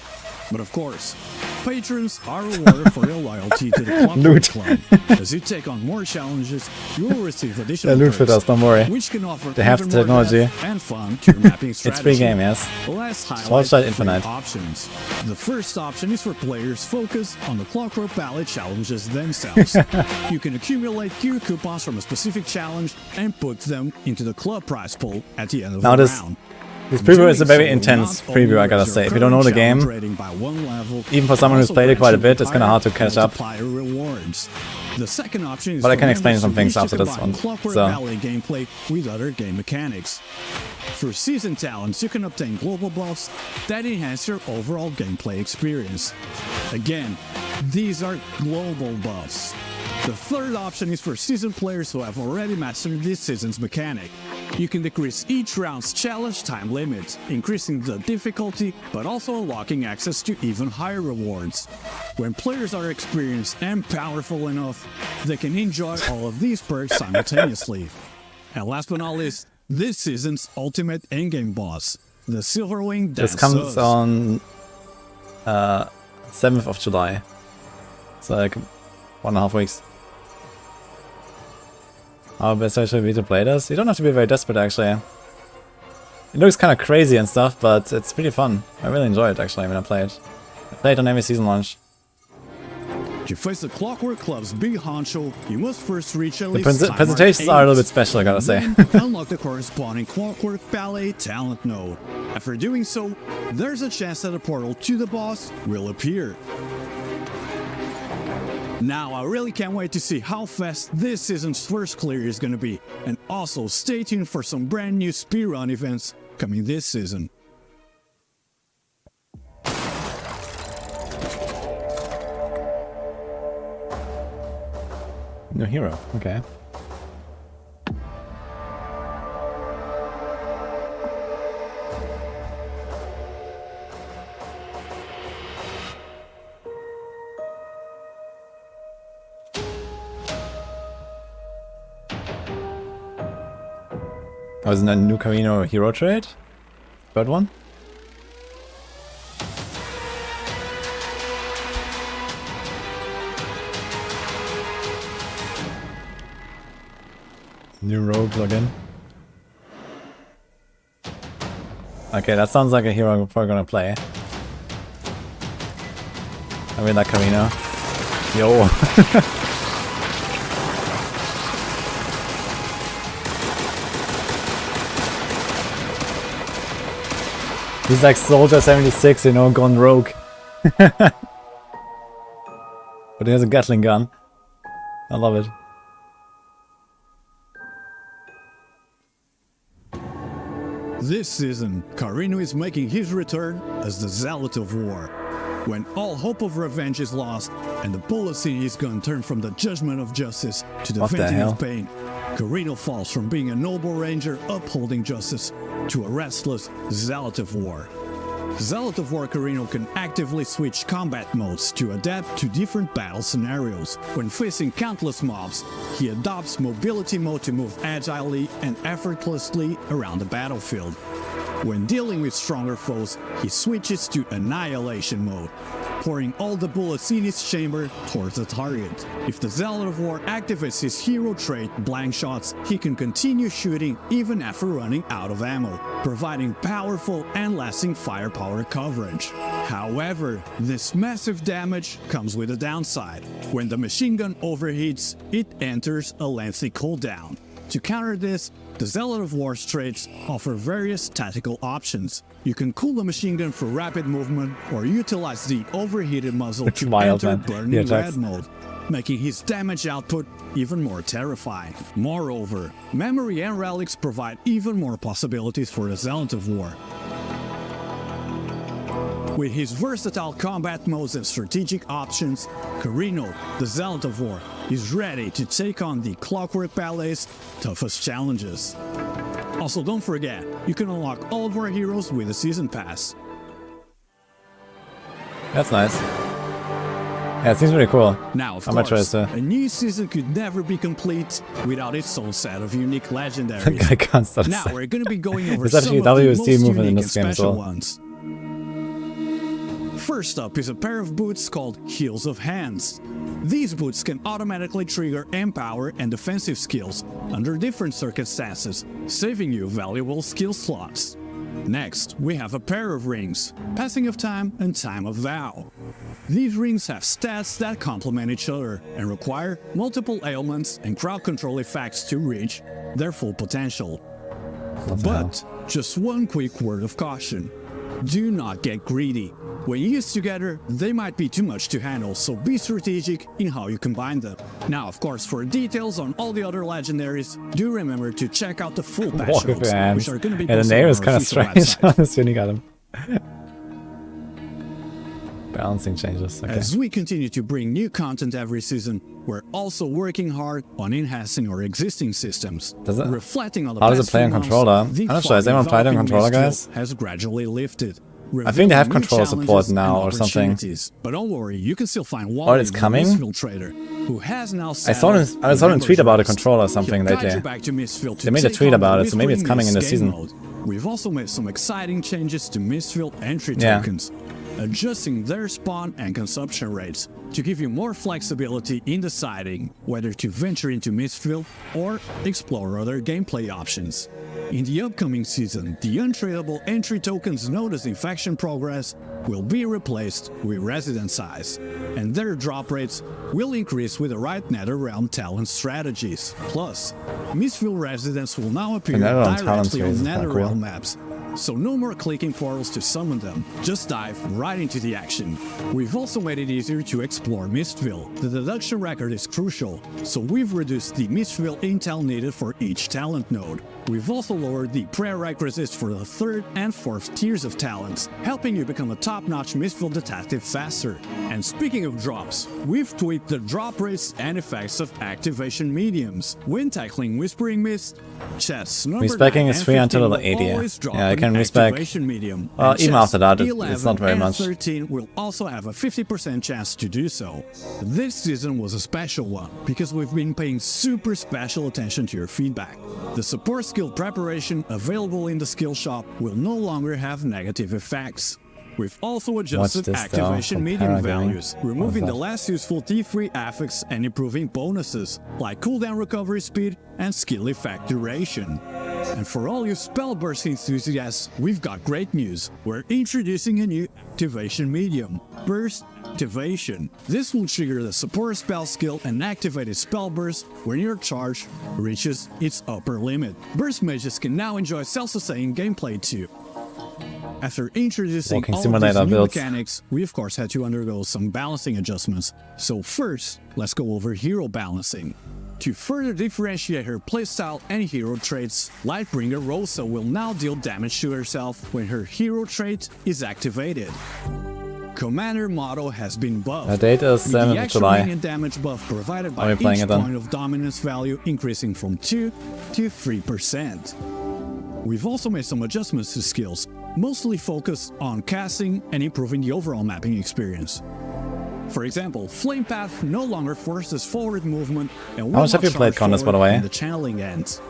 But of course, patrons are rewarded for your loyalty to the Clockwork Club. As you take on more challenges, you will receive additional loot for perks, us, don't worry. which can offer They have even the more technology. depth and fun to your mapping strategy. It's free game, yes. Let's highlight Torchlight 3 Infinite. options. The first option is for players focused on the Clockwork Ballet challenges themselves. You can accumulate gear coupons from a specific challenge and put them into the club prize pool at the end of Now the this- round. This preview is a very Doing so intense not preview, I only gotta raises say. your If you don't know the current game, challenge rating by 1 level, even for someone who's also played it quite a grants bit, it's kinda hard to catch up. multiplier rewards. The second option is But I for can explain members some who things wish to after this combine one, Clockwork so. Ballet gameplay with other game mechanics. For season talents, you can obtain global buffs that enhance your overall gameplay experience. Again, these are global buffs. The third option is for seasoned players who have already mastered this season's mechanic. You can decrease each round's challenge time limit, increasing the difficulty, but also unlocking access to even higher rewards. When players are experienced and powerful enough, they can enjoy all of these perks simultaneously. And last but not least, this season's ultimate endgame boss, the Silverwing this Danseuse. comes on 7th of July. It's like 1.5 weeks. How best actually be to play this? You don't have to be very desperate actually. It looks kind of crazy and stuff, but it's pretty fun. I really enjoy it actually when I play it. I play it on every season launch. To face the Clockwork Club's big honcho, you must first reach at The least time presentations mark are a little 8. bit special, I gotta say. Then unlock the corresponding Clockwork Ballet talent node. After doing so, there's a chance that a portal to the boss will appear. Now, I really can't wait to see how fast this season's first clear is gonna be, and also stay tuned for some brand new speedrun events coming this season. New hero, okay. Oh, isn't that a new Carino hero trade? Third one? New rogue plugin. Okay, that sounds like a hero we're probably gonna play. I mean that Carino. Yo. He's like Soldier 76, you know, gone rogue. But he has a Gatling gun. I love it. This season, Carino is making his return as the Zealot of War. When all hope of revenge is lost, and the bullets in his gun turn from the judgment of justice to the What the venting hell? of pain, Carino falls from being a noble ranger upholding justice to a restless Zealot of War. Zealot of War Carino can actively switch combat modes to adapt to different battle scenarios. When facing countless mobs, he adopts mobility mode to move agilely and effortlessly around the battlefield. When dealing with stronger foes, he switches to Annihilation mode, pouring all the bullets in his chamber towards the target. If the Zealot of War activates his hero trait, Blank Shots, he can continue shooting even after running out of ammo, providing powerful and lasting firepower coverage. However, this massive damage comes with a downside. When the machine gun overheats, it enters a lengthy cooldown. To counter this, the Zealot of War's traits offer various tactical options. You can cool the machine gun for rapid movement, or utilize the overheated muzzle to enter burning red mode, making his damage output even more terrifying. Moreover, memory and relics provide even more possibilities for the Zealot of War. With his versatile combat modes and strategic options, Carino, the Zealot of War, is ready to take on the Clockwork Ballet's toughest challenges. Also, don't forget, you can unlock all of our heroes with a Season Pass. That's nice. Yeah, it seems really cool. Now, of How much course, was a new season could never be complete without its own set of unique legendaries. I can't stop Now, we're going to be going over There's some actually of the WSD most movement in unique and this game as special well. ones. First up is a pair of boots called Heels of Hands. These boots can automatically trigger Empower and defensive skills under different circumstances, saving you valuable skill slots. Next, we have a pair of rings, Passing of Time and Time of Vow. These rings have stats that complement each other and require multiple ailments and crowd control effects to reach their full potential. But just one quick word of caution. Do not get greedy. When used together, they might be too much to handle, so be strategic in how you combine them. Now, of course, for details on all the other legendaries, do remember to check out the full patch Walk with notes, your hands. which are going to be Yeah, the posted name on is our kind of official strange website. on this unique item. Balancing changes. Okay. As we continue to bring new content every season, we're also working hard on enhancing our existing systems. Does it- Reflecting on the how does it past play few on months, controller? the I'm not sure. Has anyone far played on developing controller, Mistral guys? has gradually lifted. I think they have revealing new controller support challenges now and or something. opportunities. But don't worry, you can still find Wally, it's the coming? Mistral trader, who has now I saw him tweet about a controller or something lately. They made a tweet about it, so maybe it's coming in the season. We've also made some exciting changes to Mistfield entry Yeah. tokens, adjusting their spawn and consumption rates to give you more flexibility in deciding whether to venture into Mistfield or explore other gameplay options. In the upcoming season, the untradeable entry tokens known as Infection Progress will be replaced with Resident Size, and their drop rates will increase with the right Netherrealm talent strategies. Plus, Mistfield residents will now appear Netherrealm talent directly on series is kinda Netherrealm cool. maps, so no more clicking portals to summon them, just dive right into the action. We've also made it easier to explore Mistville. The deduction record is crucial, so we've reduced the Mistville intel needed for each talent node. We've also lowered the prerequisites for the 3rd and 4th tiers of talents, helping you become a top-notch Mistville detective faster. And speaking of drops, we've tweaked the drop rates and effects of activation mediums. When tackling Whispering Mist, chests number Respecking 9 is and free until 15 level will 80. always drop Yeah, I an can respec. activation medium, Well, and even chests after that, it's 11 not very and much. 13 will also have a 50% chance to do so. This season was a special one because we've been paying super special attention to your feedback. The support skill preparation available in the skill shop will no longer have negative effects. We've also adjusted this, though, activation from medium Paragon? values, removing What the is that? less useful T3 affixes and improving bonuses like cooldown recovery speed and skill effect duration. And for all you spellburst enthusiasts, we've got great news. We're introducing a new activation medium, Burst Activation. This will trigger the support spell skill and activate its spell burst when your charge reaches its upper limit. Burst mages can now enjoy self-sustaining gameplay too. After introducing Walking all of simulator these new builds. mechanics, we of course had to undergo some balancing adjustments. So first, let's go over hero balancing. To further differentiate her playstyle and hero traits, Lightbringer Rosa will now deal damage to herself when her hero trait is activated. Commander motto has been buffed. The date is with the 7th of extra July. minion damage buff provided Are by we playing each it then? point of dominance value increasing from 2 to 3%. We've also made some adjustments to skills. mostly focused on casting and improving the overall mapping experience. For example, Flame Path no longer forces forward movement and will much have not you played charge Conus, by the forward way? when the channeling ends.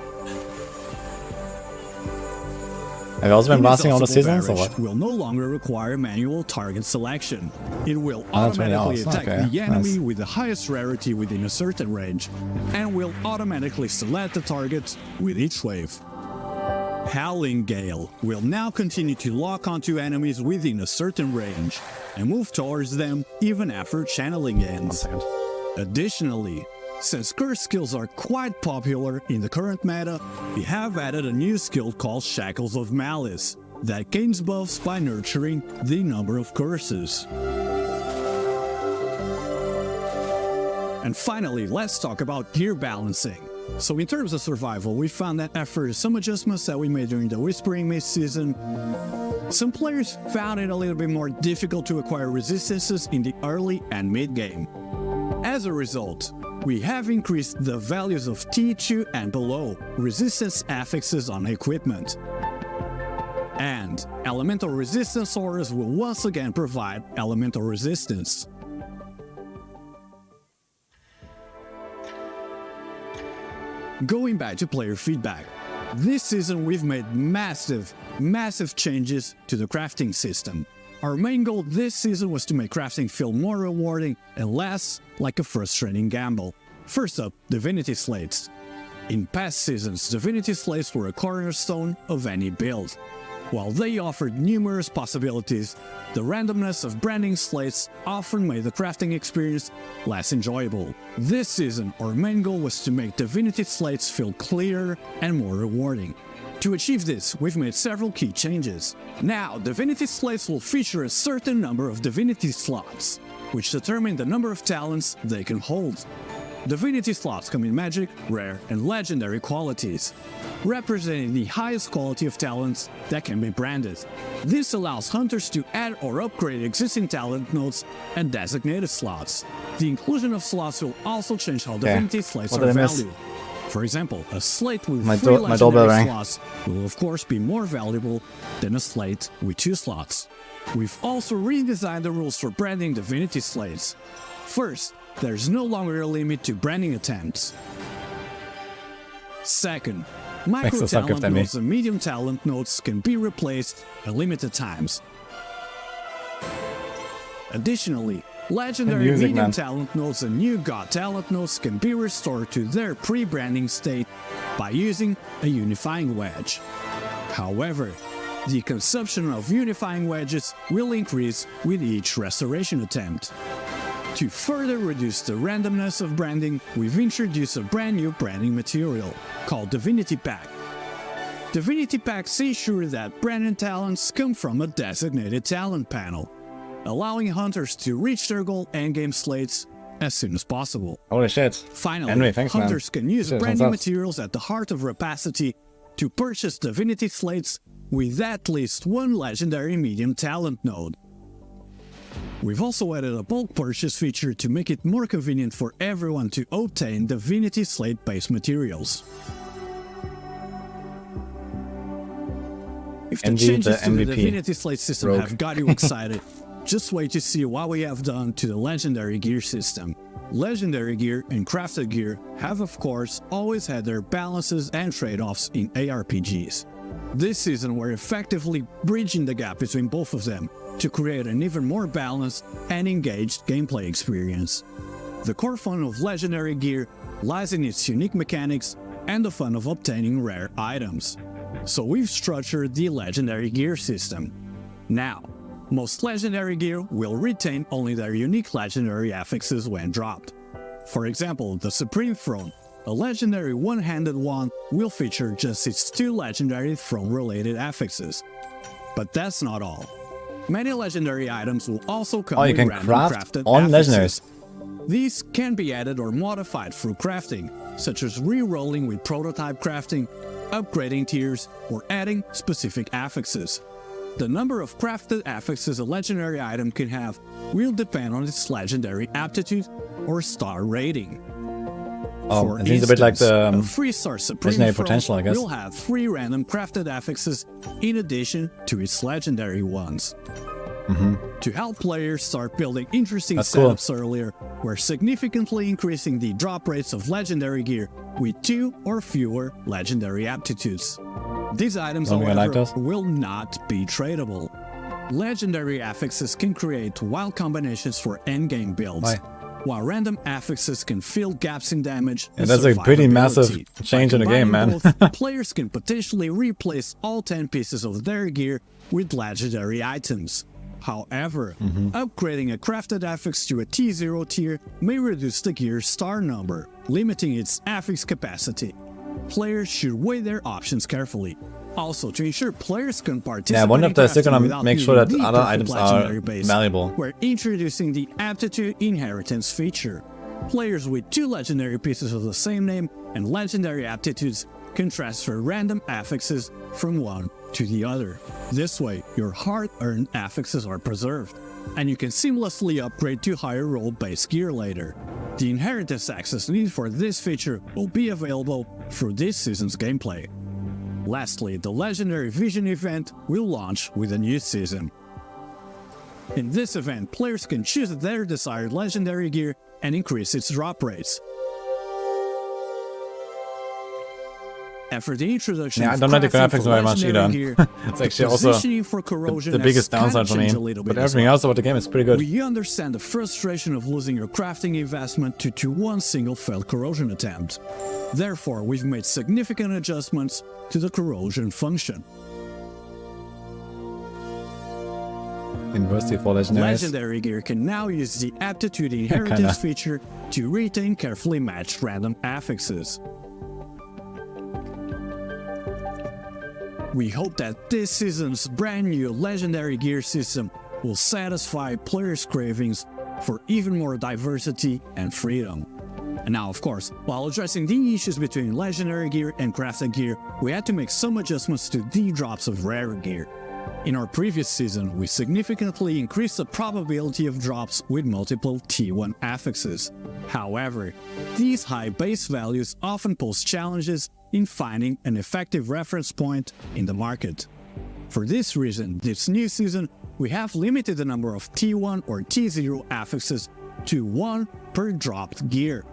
Have you also been blasting all the Inexhaustible seasons or Barrage what? will no longer require manual target selection. It will Oh, that's really automatically awesome. attack Okay, the enemy nice. with the highest rarity within a certain range, and will automatically select the target with each wave. Howling Gale will now continue to lock onto enemies within a certain range, and move towards them even after channeling 1 ends. second. Additionally, since curse skills are quite popular in the current meta, we have added a new skill called Shackles of Malice that gains buffs by nurturing the number of curses. And finally, let's talk about gear balancing. So in terms of survival, we found that after some adjustments that we made during the Whispering Mist season, some players found it a little bit more difficult to acquire resistances in the early and mid game. As a result, we have increased the values of T2 and below resistance affixes on equipment. And elemental resistance auras will once again provide elemental resistance. Going back to player feedback, this season we've made massive changes to the crafting system. Our main goal this season was to make crafting feel more rewarding and less like a frustrating gamble. First up, Divinity Slates. In past seasons, Divinity Slates were a cornerstone of any build. While they offered numerous possibilities, the randomness of branding slates often made the crafting experience less enjoyable. This season, our main goal was to make Divinity Slates feel clearer and more rewarding. To achieve this, we've made several key changes. Now, Divinity Slates will feature a certain number of Divinity slots, which determine the number of talents they can hold. Divinity slots come in magic, rare, and legendary qualities, representing the highest quality of talents that can be branded. This allows hunters to add or upgrade existing talent nodes and designated slots. The inclusion of slots will also change how Divinity slates What are did I miss? valued. For example, a slate with My 3 doorbell legendary rang. slots will of course be more valuable than a slate with 2 slots. We've also redesigned the rules for branding Divinity slates. First, there's no longer a limit to branding attempts. Second, micro Extra suck if talent they nodes and medium talent nodes can be replaced at limited times. Additionally, legendary Music, medium man. talent nodes and new god talent nodes can be restored to their pre-branding state by using a unifying wedge. However, the consumption of unifying wedges will increase with each restoration attempt. To further reduce the randomness of branding, we've introduced a brand new branding material called Divinity Pack. Divinity Packs ensure that branded talents come from a designated talent panel, allowing hunters to reach their goal endgame slates as soon as possible. Holy shit. Finally, Henry, thanks, man. hunters can use Shit, branding thumbs up. materials at the heart of Rapacity to purchase Divinity slates with at least 1 legendary medium talent node. We've also added a bulk purchase feature to make it more convenient for everyone to obtain Divinity slate-based materials. If the Indeed, changes the to the MVP Divinity slate system rogue. have got you excited, just wait to see what we have done to the legendary gear system. Legendary gear and crafted gear have of course always had their balances and trade-offs in ARPGs. This season we're effectively bridging the gap between both of them to create an even more balanced and engaged gameplay experience. The core fun of legendary gear lies in its unique mechanics and the fun of obtaining rare items. So we've structured the legendary gear system. Now, most legendary gear will retain only their unique legendary affixes when dropped. For example, the Supreme Throne, a legendary one-handed wand, will feature just its 2 legendary throne-related affixes. But that's not all. Many legendary items will also come you with can random craft crafted on affixes. legendaries. These can be added or modified through crafting, such as re-rolling with prototype crafting, upgrading tiers, or adding specific affixes. The number of crafted affixes a legendary item can have will depend on its legendary aptitude or star rating. Oh, For it seems a bit like the a 3-star Supreme legendary Throne potential, I guess. will have 3 random crafted affixes in addition to its legendary ones. To help players start building interesting That's cool. setups earlier, we're significantly increasing the drop rates of legendary gear with 2 or fewer legendary aptitudes. These items, Don't think I like however, those. will not be tradable. Legendary affixes can create wild combinations for endgame builds, Why? while random affixes can fill gaps in damage. Yeah, and that's a pretty massive survivability. change By in the game, combining man. both, players can potentially replace all 10 pieces of their gear with legendary items. However, upgrading a crafted affix to a T0 tier may reduce the gear's star number, limiting its affix capacity. Players should weigh their options carefully. Also, to ensure players can participate Yeah, I wonder in if they're still crafting gonna without make sure needing that the other perfect items are legendary base, valuable. we're introducing the Aptitude Inheritance feature. Players with 2 legendary pieces of the same name and legendary aptitudes can transfer random affixes from one to the other. This way, your hard-earned affixes are preserved, and you can seamlessly upgrade to higher role-based gear later. The inheritance access needed for this feature will be available through this season's gameplay. Lastly, the Legendary Vision event will launch with a new season. In this event, players can choose their desired legendary gear and increase its drop rates. After the introduction Yeah, I of don't like the crafting graphics for very much legendary either. gear, It's the actually also positioning for corrosion the has biggest kinda downside for me. changed a little bit But as everything well. else about the game is pretty good. We understand the frustration of losing your crafting investment to one single failed corrosion attempt. Therefore, we've made significant adjustments to the corrosion function. University for legendaries. Legendary gear can now use the Aptitude Inheritance feature to retain carefully matched random affixes. We hope that this season's brand new Legendary Gear system will satisfy players' cravings for even more diversity and freedom. And now, of course, while addressing the issues between Legendary Gear and Crafted Gear, we had to make some adjustments to the drops of rare gear. In our previous season, we significantly increased the probability of drops with multiple T1 affixes. However, these high base values often pose challenges in finding an effective reference point in the market. For this reason, this new season, we have limited the number of T1 or T0 affixes to 1 per dropped gear.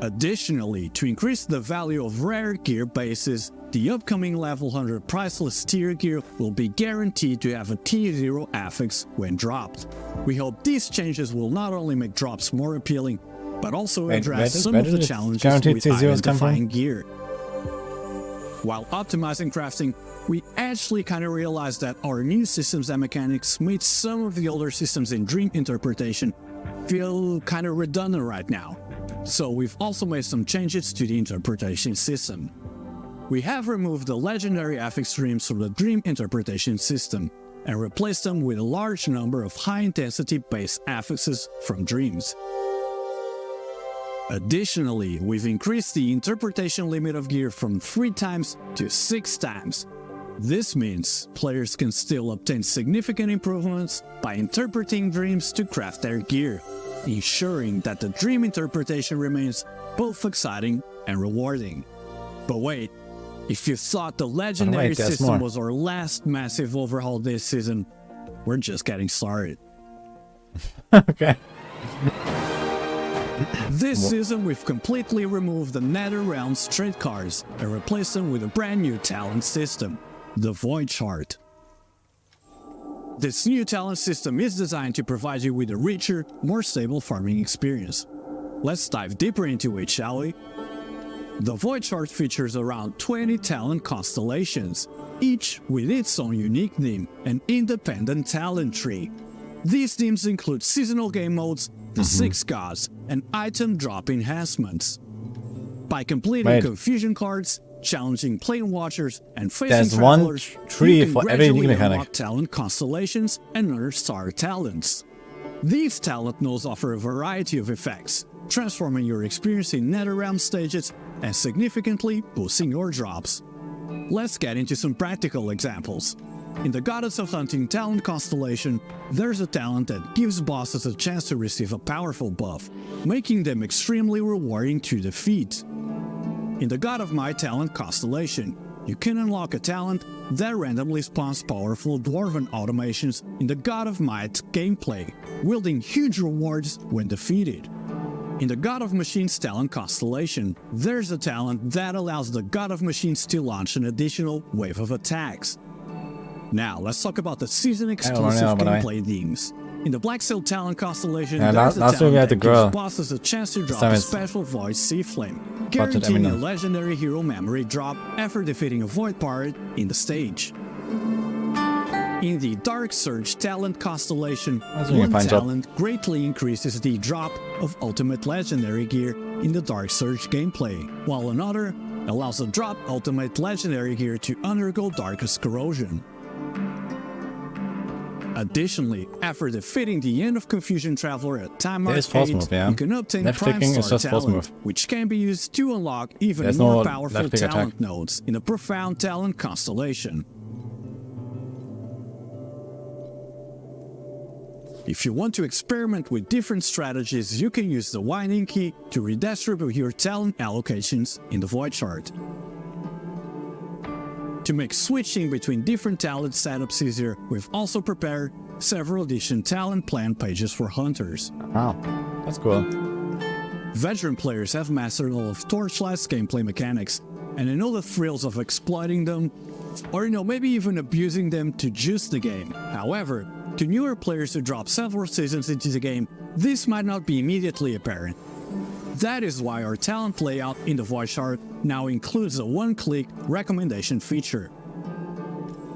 Additionally, to increase the value of rare gear bases, the upcoming level 100 priceless tier gear will be guaranteed to have a T0 affix when dropped. We hope these changes will not only make drops more appealing, but also address some of the challenges with identifying gear. While optimizing crafting, we actually kind of realized that our new systems and mechanics made some of the older systems in Dream Interpretation feel kind of redundant right now. So we've also made some changes to the interpretation system. We have removed the legendary affix streams from the Dream Interpretation system and replaced them with a large number of high-intensity base affixes from Dreams. Additionally, we've increased the interpretation limit of gear from 3 times to 6 times. This means players can still obtain significant improvements by interpreting dreams to craft their gear, ensuring that the dream interpretation remains both exciting and rewarding. But wait, if you thought the legendary system was our last massive overhaul this season, we're just getting started. Okay. This season, we've completely removed the NetherRealm's trade cards and replaced them with a brand new talent system, the Void Chart. This new talent system is designed to provide you with a richer, more stable farming experience. Let's dive deeper into it, shall we? The Void Chart features around 20 talent constellations, each with its own unique theme and independent talent tree. These themes include seasonal game modes, the 6 gods, and item drop enhancements. By completing confusion cards, challenging plane watchers, and facing travelers, you can gradually unlock talent constellations and other star talents. These talent nodes offer a variety of effects, transforming your experience in NetherRealm stages and significantly boosting your drops. Let's get into some practical examples. In the Goddess of Hunting talent constellation, there's a talent that gives bosses a chance to receive a powerful buff, making them extremely rewarding to defeat. In the God of Might talent constellation, you can unlock a talent that randomly spawns powerful dwarven automations in the God of Might gameplay, wielding huge rewards when defeated. In the God of Machines talent constellation, there's a talent that allows the God of Machines to launch an additional wave of attacks. Now, let's talk about the season-exclusive gameplay themes. In the Black Sail talent constellation, there's a talent that gives bosses a chance to drop a special Void Sea Flame, guaranteeing a legendary hero memory drop after defeating a Void pirate in the stage. In the Dark Surge talent constellation, one talent greatly increases the drop of ultimate legendary gear in the Dark Surge gameplay, while another allows a drop ultimate legendary gear to undergo Darkest Corrosion. Additionally, after defeating the End of Confusion Traveler at time mark 8, you can obtain Prime Star talent, which can be used to unlock even more powerful talent nodes in the Profound talent constellation. If you want to experiment with different strategies, you can use the Winding Key to redistribute your talent allocations in the Void chart. To make switching between different talent setups easier, we've also prepared several additional talent plan pages for hunters. Wow, that's cool. Veteran players have mastered all of Torchlight's gameplay mechanics, and they know the thrills of exploiting them, or maybe even abusing them to juice the game. However, to newer players who drop several seasons into the game, this might not be immediately apparent. That is why our talent layout in the Void chart now includes a one-click recommendation feature.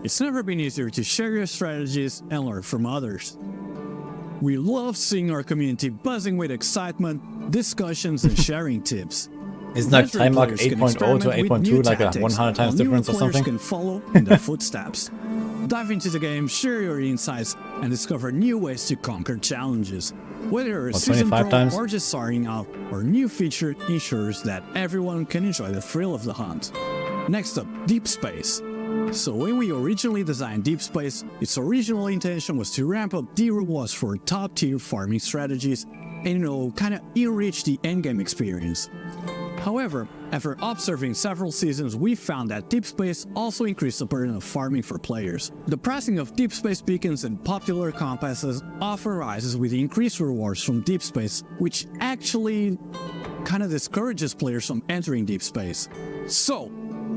It's never been easier to share your strategies and learn from others. We love seeing our community buzzing with excitement, discussions, and sharing tips. Isn't that time mark 8.0 to 8.2 like a 100 times difference or something? Can follow in their footsteps. Dive into the game, share your insights, and discover new ways to conquer challenges. Whether you're a seasoned pro or just starting out, our new feature ensures that everyone can enjoy the thrill of the hunt. Next up, Deep Space. So when we originally designed Deep Space, its original intention was to ramp up the rewards for top-tier farming strategies and, kind of enrich the endgame experience. However, after observing several seasons, we found that Deep Space also increased the burden of farming for players. The pricing of Deep Space beacons and popular compasses often rises with increased rewards from Deep Space, which actually kind of discourages players from entering Deep Space. So,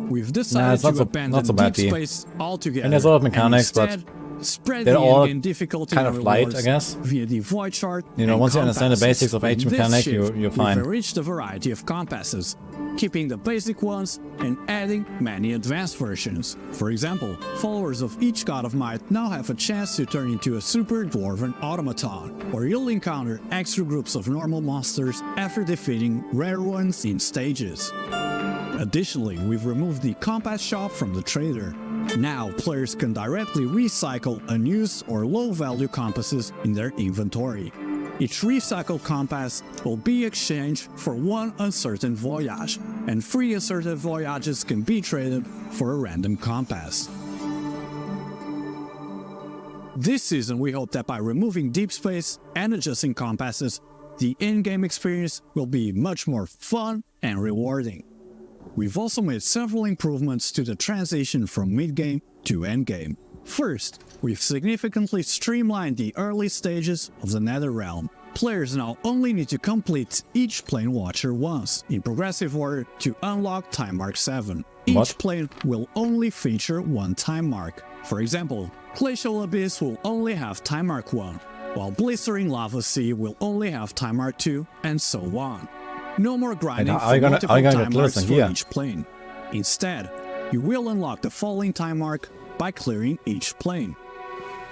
we've decided to abandon Deep Space altogether. And there's a lot of mechanics, but spread they're the all difficulty kind of light, I guess. Via the Void chart. Once you understand the basics of each mechanic, you're fine. We've enriched a variety of compasses, keeping the basic ones and adding many advanced versions. For example, followers of each God of Might now have a chance to turn into a super dwarven automaton, or you'll encounter extra groups of normal monsters after defeating rare ones in stages. Additionally, we've removed the compass shop from the trader. Now, players can directly recycle unused or low-value compasses in their inventory. Each recycled compass will be exchanged for one uncertain voyage, and 3 uncertain voyages can be traded for a random compass. This season, we hope that by removing Deep Space and adjusting compasses, the in-game experience will be much more fun and rewarding. We've also made several improvements to the transition from mid-game to endgame. First, we've significantly streamlined the early stages of the Nether Realm. Players now only need to complete each Plane Watcher once, in progressive order, to unlock Time Mark 7. Each plane will only feature one time mark. For example, Glacial Abyss will only have Time Mark 1, while Blistering Lava Sea will only have Time Mark 2, and so on. No more grinding for multiple time marks for each plane. Instead, you will unlock the following time mark by clearing each plane.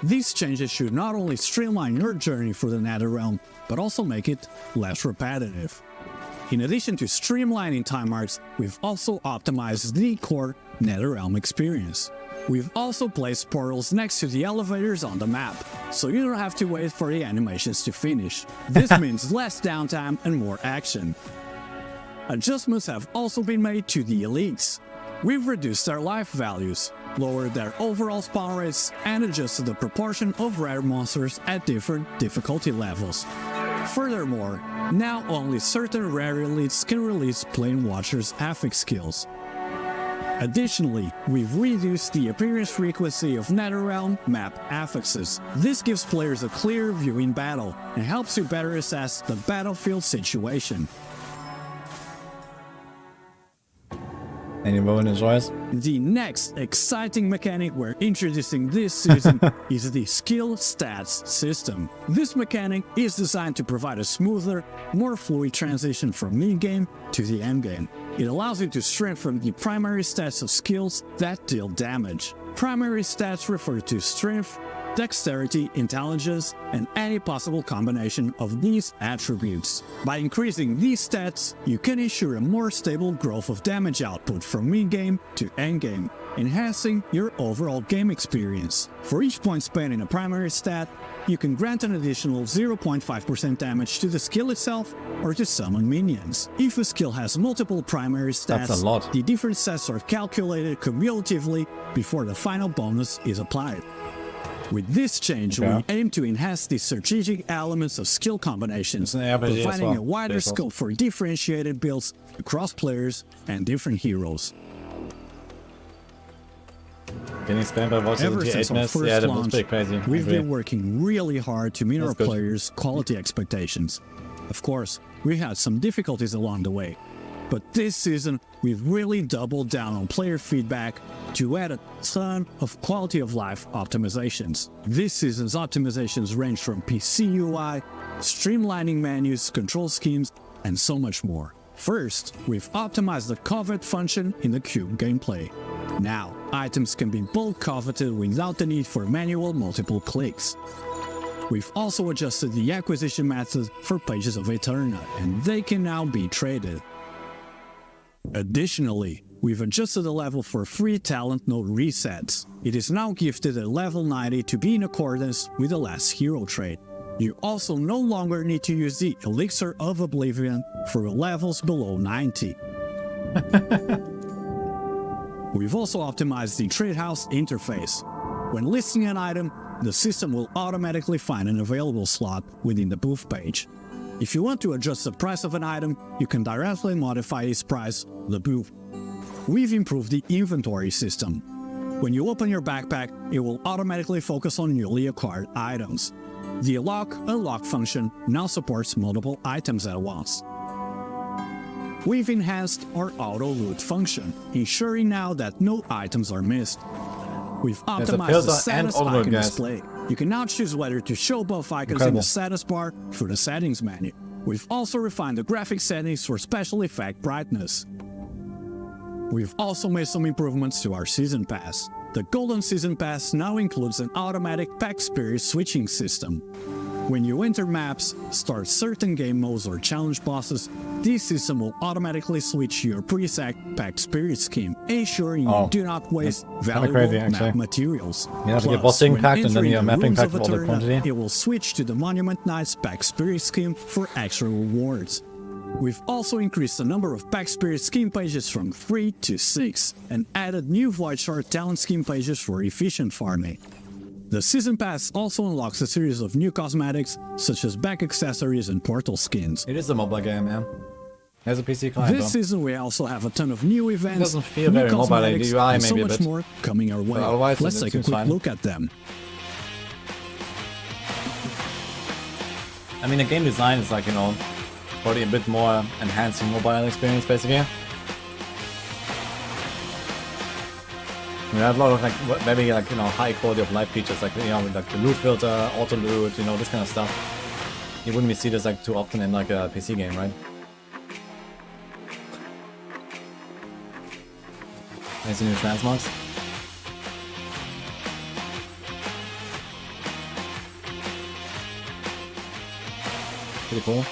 These changes should not only streamline your journey through the Netherrealm, but also make it less repetitive. In addition to streamlining time marks, we've also optimized the core Netherrealm experience. We've also placed portals next to the elevators on the map, so you don't have to wait for the animations to finish. This means less downtime and more action. Adjustments have also been made to the elites. We've reduced their life values. lowered their overall spawn rates, and adjusted the proportion of rare monsters at different difficulty levels. Furthermore, now only certain rare elites can release Plane Watcher's affix skills. Additionally, we've reduced the appearance frequency of Netherrealm map affixes. This gives players a clear view in battle and helps you better assess the battlefield situation. Anyone enjoys? The next exciting mechanic we're introducing this season is the skill stats system. This mechanic is designed to provide a smoother, more fluid transition from mid-game to the endgame. It allows you to strengthen the primary stats of skills that deal damage. Primary stats refer to strength, dexterity, intelligence, and any possible combination of these attributes. By increasing these stats, you can ensure a more stable growth of damage output from mid-game to endgame, enhancing your overall game experience. For each point spent in a primary stat, you can grant an additional 0.5% damage to the skill itself or to summon minions. If a skill has multiple primary stats, that's a lot. The different stats are calculated cumulatively before the final bonus is applied. With this change, we aim to enhance the strategic elements of skill combinations, providing a wider scope for differentiated builds across players and different heroes. Getting spammed by voices Ever in since G8 our miss? first Yeah, that was launch, pretty crazy. we've been working really hard to meet our good. players' quality expectations. Of course, we had some difficulties along the way, but this season we've really doubled down on player feedback to add a ton of quality of life optimizations. This season's optimizations range from PC UI, streamlining menus, control schemes, and so much more. First, we've optimized the covet function in the cube gameplay. Now, items can be bulk coveted without the need for manual multiple clicks. We've also adjusted the acquisition method for Pages of Eterna, and they can now be traded. Additionally, we've adjusted the level for free talent node resets. It is now gifted at level 90 to be in accordance with the last hero trait. You also no longer need to use the Elixir of Oblivion for levels below 90. We've also optimized the trade house interface. When listing an item, the system will automatically find an available slot within the booth page. If you want to adjust the price of an item, you can directly modify its price on the booth. We've improved the inventory system. When you open your backpack, it will automatically focus on newly acquired items. The Unlock function now supports multiple items at once. We've enhanced our auto loot function, ensuring now that no items are missed. We've optimized the status icon display. You can now choose whether to show both icons in the status bar through the settings menu. We've also refined the graphic settings for special effect brightness. We've also made some improvements to our Season Pass. The Golden Season Pass now includes an automatic pack spirit switching system. When you enter maps, start certain game modes or challenge bosses, this system will automatically switch your preset pack spirit scheme, ensuring you do not waste valuable map materials. You have to get bossing packed and then you're mapping packed of all the quantity. It will switch to the Monument Knight's pack spirit scheme for extra rewards. We've also increased the number of pack spirit scheme pages from 3 to 6 and added new Void Shard talent scheme pages for efficient farming. The Season Pass also unlocks a series of new cosmetics, such as back accessories and portal skins. It is a mobile game, man. There's a PC client. This season we also have a ton of new events, It doesn't feel very mobile, like the UI and so maybe a much bit. more coming our way. Otherwise, let's take a quick look at them. I mean, the game design is like, you know, probably a bit more enhancing mobile experience, basically. We have a lot of like maybe like, you know, high quality of life features, like, you know, like the loot filter, auto loot, you know, this kind of stuff. You wouldn't see this like too often in like a PC game, right? Nice new transmogs. Pretty cool.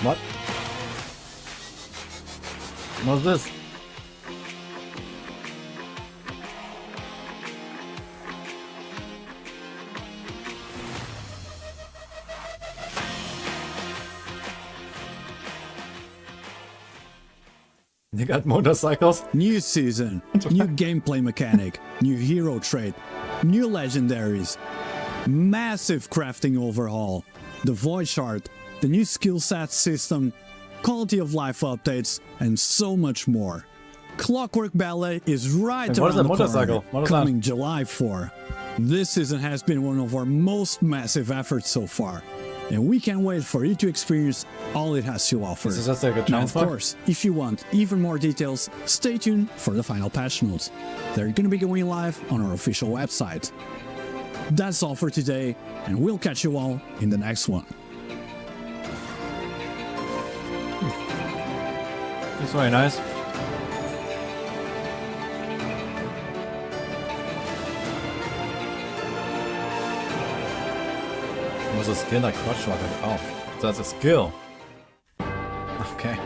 What? What's this? You got motorcycles? New season, new gameplay mechanic, new hero trait, new legendaries, massive crafting overhaul, the void shard, the new skill set system, quality of life updates, and so much more. Clockwork Ballet is right And what is around a the motorcycle? corner, What is coming July 4. This season has been one of our most massive efforts so far, and we can't wait for you to experience all it has to offer. This is just like a And of transfer? course, if you want even more details, stay tuned for the final patch notes. They're gonna be going live on our official website. That's all for today, and we'll catch you all in the next one. It's very nice. Was a skill like crush like oh, so that's a skill. Okay.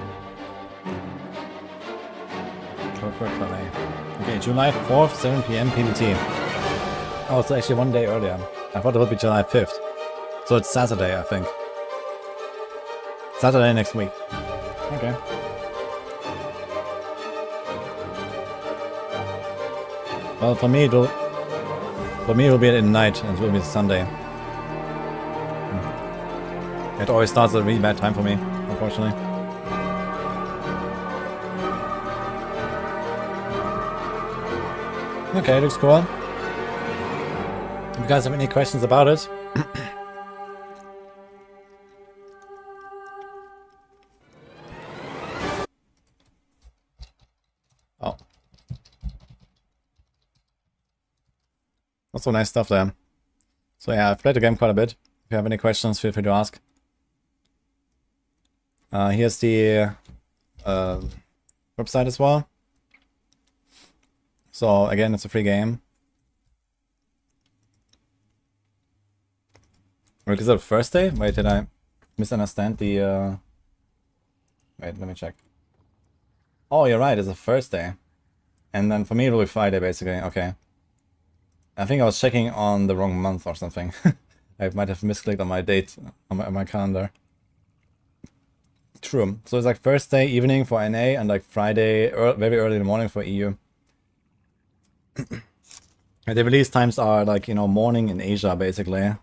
Clockwork Ballet. Okay, July 4th, 7 PM PBT. Oh, it's actually one day earlier. I thought it would be July 5th. So it's Saturday, I think. Saturday next week. Okay. Well, for me it'll be at night and it will be Sunday. It always starts at a really bad time for me, unfortunately. Okay, looks cool. If you guys have any questions about it, oh, also nice stuff there. So yeah, I've played the game quite a bit. If you have any questions, feel free to ask. Here's the website as well. So again, it's a free game. Wait, is it a first day? Wait, did I misunderstand the wait, let me check. Oh, you're right, it's a first day. And then for me it will be Friday basically, okay. I think I was checking on the wrong month or something. I might have misclicked on my date on my calendar. True. So it's like first day evening for NA and like Friday very early in the morning for EU. And the release times are like, you know, morning in Asia basically.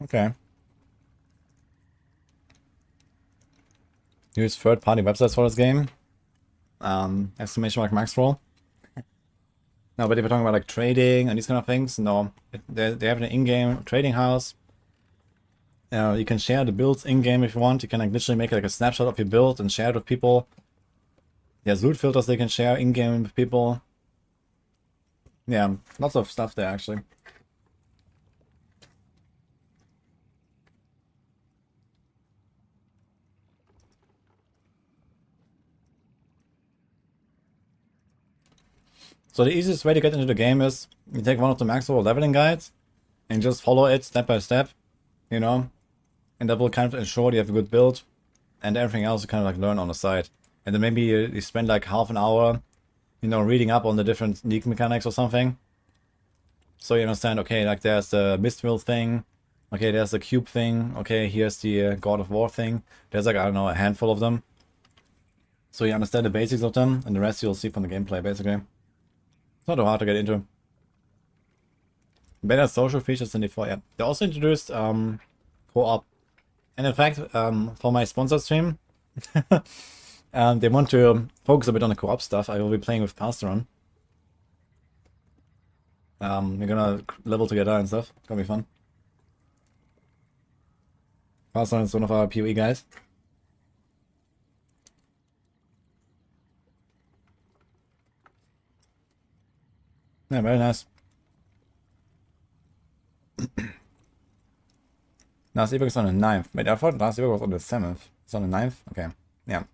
Okay. Use third-party websites for this game. Exclamation mark max roll. No, but if we're talking about like trading and these kind of things, no. They have an in-game trading house. You can share the builds in-game if you want. You can like literally make like a snapshot of your build and share it with people. There's loot filters they can share in-game with people. Yeah, lots of stuff there actually. So the easiest way to get into the game is you take one of the max level leveling guides and just follow it step by step, you know, and that will kind of ensure you have a good build, and everything else you kind of like learn on the side. And then maybe you spend like half an hour, you know, reading up on the different league mechanics or something. So you understand, okay, like there's the Mistwheel thing, okay, there's the cube thing, okay, here's the God of War thing. There's like, I don't know, a handful of them. So you understand the basics of them, and the rest you'll see from the gameplay basically. It's not too hard to get into. Better social features than D4, yeah. They also introduced co-op. And in fact, for my sponsor stream, they want to focus a bit on the co-op stuff. I will be playing with Pastoron. We're gonna level together and stuff. It's gonna be fun. Pastoron is one of our PoE guys. Yeah, very nice. Last epoch is on the 9th. Wait, I thought last epoch was on the 7th. It's on the 9th? Okay. Yeah.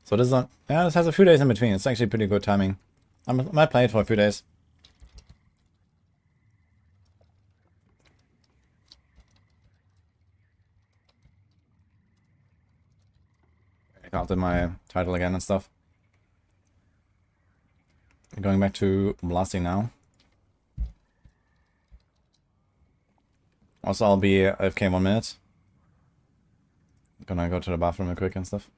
So this is on... Yeah, this has a few days in between. It's actually pretty good timing. I might play it for a few days. After my title again and stuff. Going back to blasting now. Also, I'll be AFK in 1 minute. Gonna go to the bathroom real quick and stuff.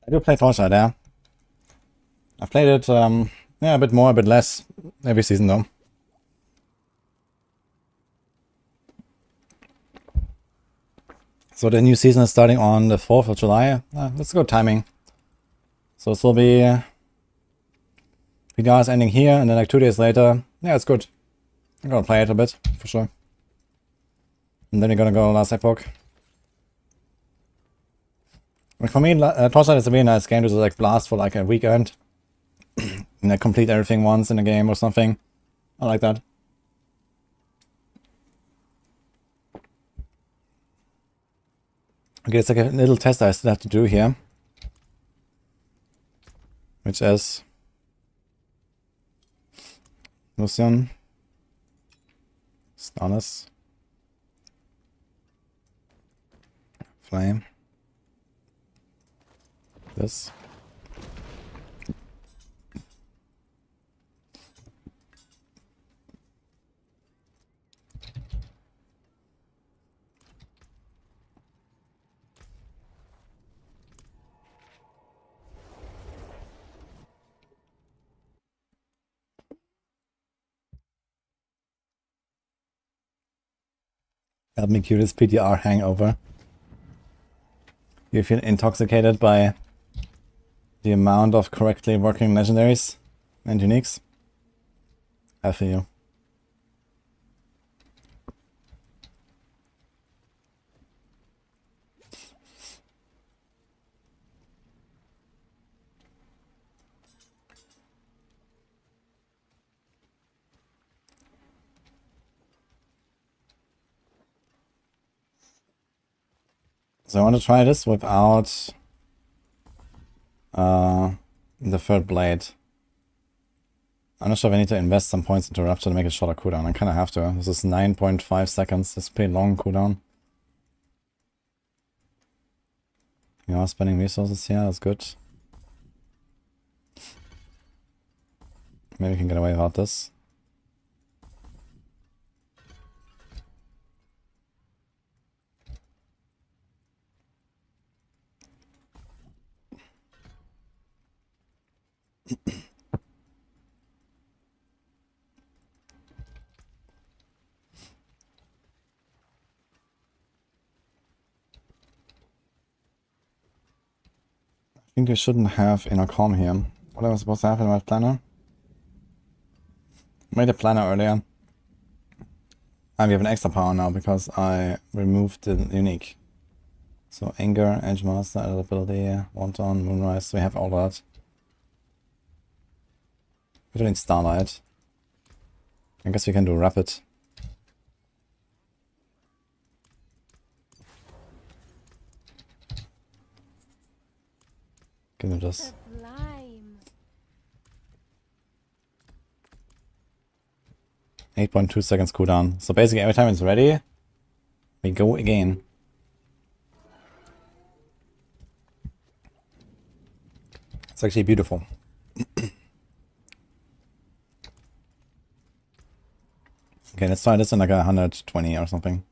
I do play Torchlight, yeah. I've played it, yeah, a bit more, a bit less every season though. So the new season is starting on the 4th of July. That's good timing. So this will be PTR is ending here, and then like 2 days later, yeah, it's good. I'm gonna play it a bit, for sure. And then we're gonna go last epoch. Like for me, Torchlight is a really nice game to just like blast for like a weekend. complete everything once in a game or something. I like that. Okay, it's like a little test I still have to do here. Which is Lucian, Stannis, Flame, this. Help me cure this PTR hangover. You feel intoxicated by the amount of correctly working legendaries and uniques? I feel you. So I want to try this without the third blade. I'm not sure if I need to invest some points into Rapture to make a shorter cooldown. I kind of have to. This is 9.5 seconds. It's a pretty long cooldown. You are spending resources here. That's good. Maybe we can get away without this. I think we shouldn't have inner calm here. What am I supposed to have in my planner? I made a planner earlier. And we have an extra power now because I removed the unique. So anger, edge master, ability, wanton, moonrise, we have all that. We're doing starlight. I guess we can do rapid. Can do this. Sublime. 8.2 seconds cooldown. So basically every time it's ready, we go again. It's actually beautiful. Okay, let's try this in like 120 or something.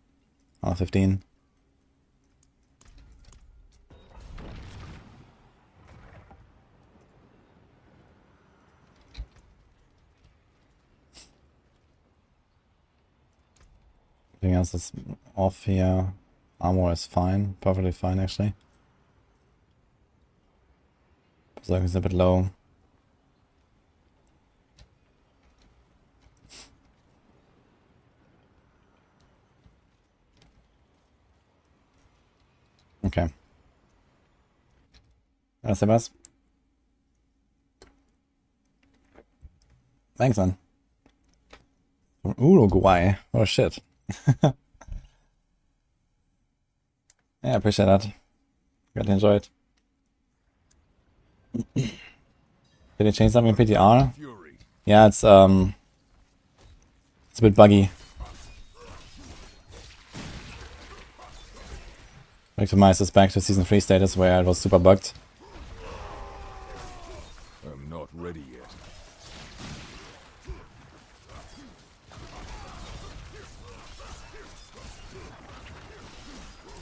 115. Everything else is off here. Armor is fine, perfectly fine actually. Berserk is a bit low. Okay. Sebas. Thanks, man. From Uruguay. Oh shit. Yeah, I appreciate that. Got to enjoy it. Did it change something in PTR? Fury. Yeah, it's a bit buggy. Victimize is back to season 3 status where it was super bugged. I'm not ready yet.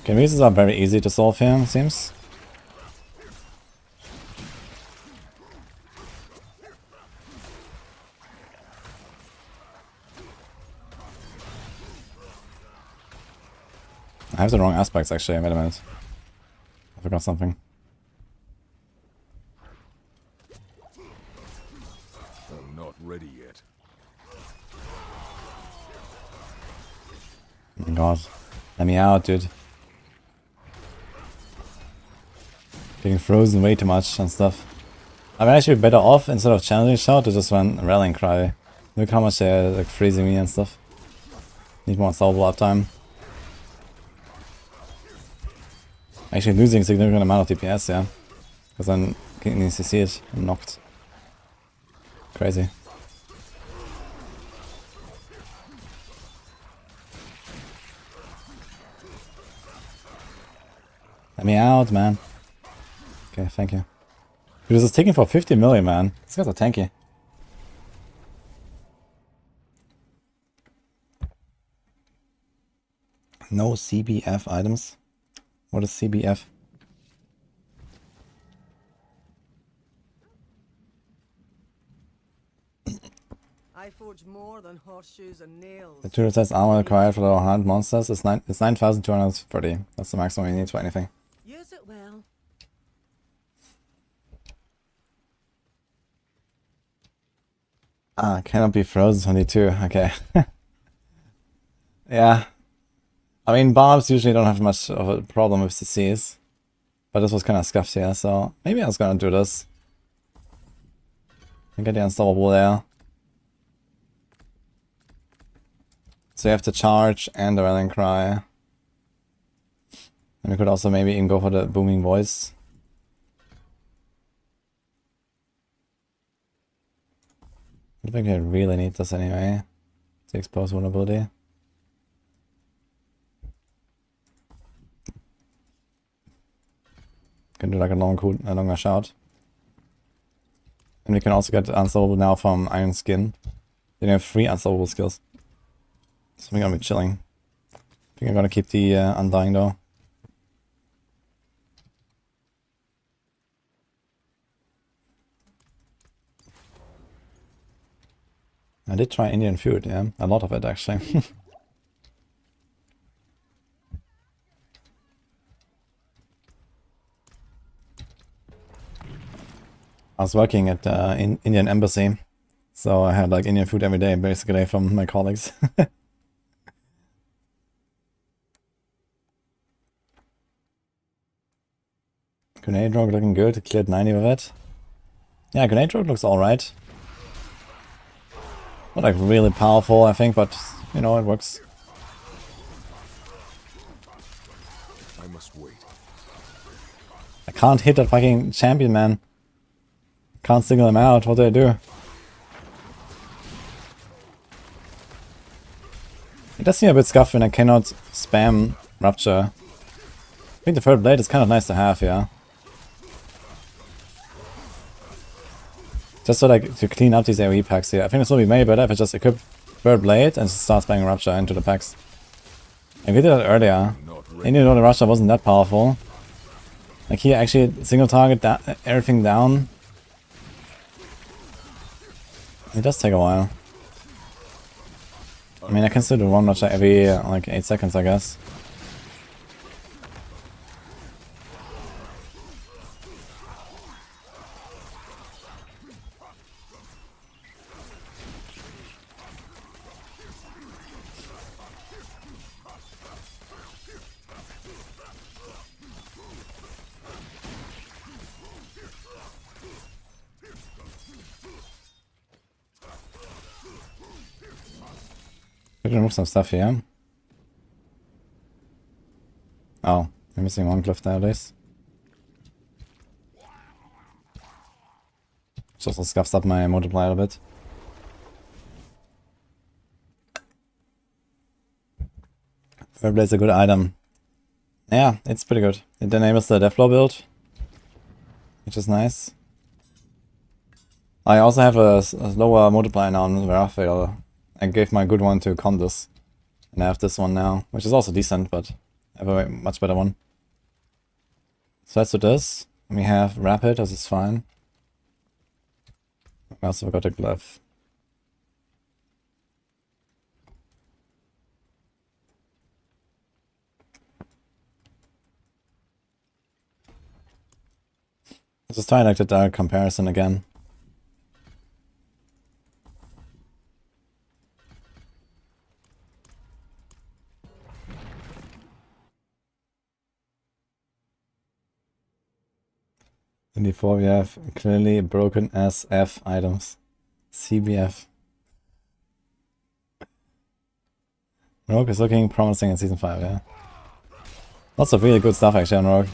Okay, these are very easy to solve here, it seems. I have the wrong aspects actually, wait a minute. I forgot something. I'm not ready yet. Oh my god. Let me out, dude. Getting frozen way too much and stuff. I'm actually better off instead of challenging shout to just run rallying cry. Look how much they're like freezing me and stuff. Need more unstoppable uptime. Actually losing a significant amount of DPS, yeah. Because I'm getting CC'd and knocked. Crazy. Let me out, man. Okay, thank you. Because it's taking for 50 million, man. These guys are tanky. No CBF items. What is CBF? I forge more than horseshoes and nails. The 2 size armor required for the 100 monsters is 9,230. That's the maximum you need for anything. Use it well. Ah, cannot be frozen 22. Okay. Yeah. I mean, Barbs usually don't have much of a problem with CCs. But this was kind of scuffed here, so maybe I was gonna do this. And get the unstoppable there. So you have to charge and the rallying cry. And we could also maybe even go for the booming voice. I think I really need this anyway. To expose vulnerability. Can do like a longer shout. And we can also get unstoppable now from Iron Skin. Then you have 3 unstoppable skills. So we're gonna be chilling. I think I'm gonna keep the Undying though. I did try Indian food, yeah. A lot of it actually. I was working at Indian embassy, so I had like Indian food every day basically from my colleagues. Grenade rogue looking good, cleared 90 with it. Yeah, grenade rogue looks alright. Not like really powerful I think, but you know, it works. I must wait. I can't hit that fucking champion, man. Can't single him out, what do I do? It does seem a bit scuffed when I cannot spam Rupture. I think the third blade is kind of nice to have, yeah. Just so like to clean up these AoE packs here. I think this will be way better if I just equip third blade and start spamming Rupture into the packs. And we did that earlier. And you know the Rupture wasn't that powerful. Like here actually single target everything down. It does take a while. I mean I can still do one Rupture every like 8 seconds I guess. Could remove some stuff here. Oh, we're missing one glyph nowadays. Which also scuffs up my multiplier a bit. Third is a good item. Yeah, it's pretty good. It enables the Deathblow build, which is nice. I also have a lower multiplier now on Wrathveil. I gave my good one to Condus. And I have this one now, which is also decent, but I have a much better one. So that's what it is. We have Rapid, this is fine. I also forgot a glove. Let's just try like the direct comparison again. In D4 we have clearly broken SF items. CBF. Rogue is looking promising in Season 5, yeah. Lots of really good stuff actually on Rogue.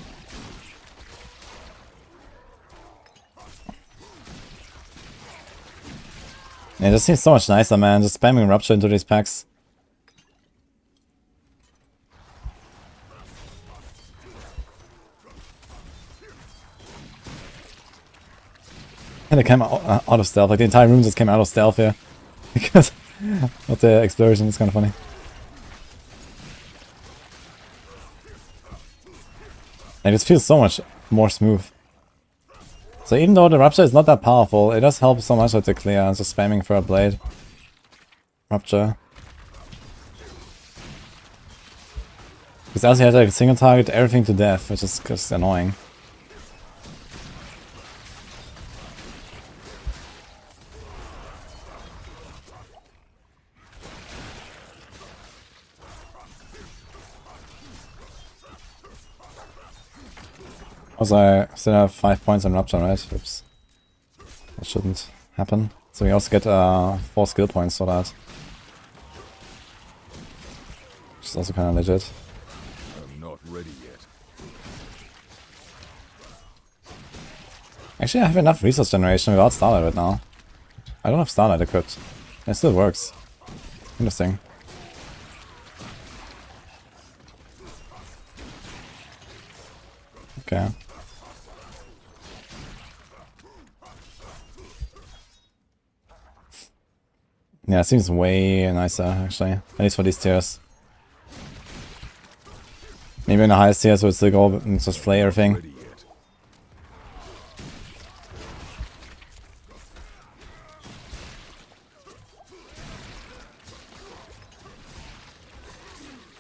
Yeah, it just seems so much nicer, man. Just spamming Rupture into these packs. And it came out of stealth. Like the entire room just came out of stealth here. Because of the explosion. It's kind of funny. Like it feels so much more smooth. So even though the Rupture is not that powerful, it does help so much with the clear and just spamming for a blade. Rupture. Because else you have to like single target everything to death, which is just annoying. Also, I still have 5 points on Rupture, right? Oops. That shouldn't happen. So we also get 4 skill points for that. Which is also kind of legit. I'm not ready yet. Actually, I have enough resource generation without Starlight right now. I don't have Starlight equipped. It still works. Interesting. Okay. Yeah, it seems way nicer, actually. At least for these tiers. Maybe in the highest tiers we'll still go and just flay everything. Ready yet.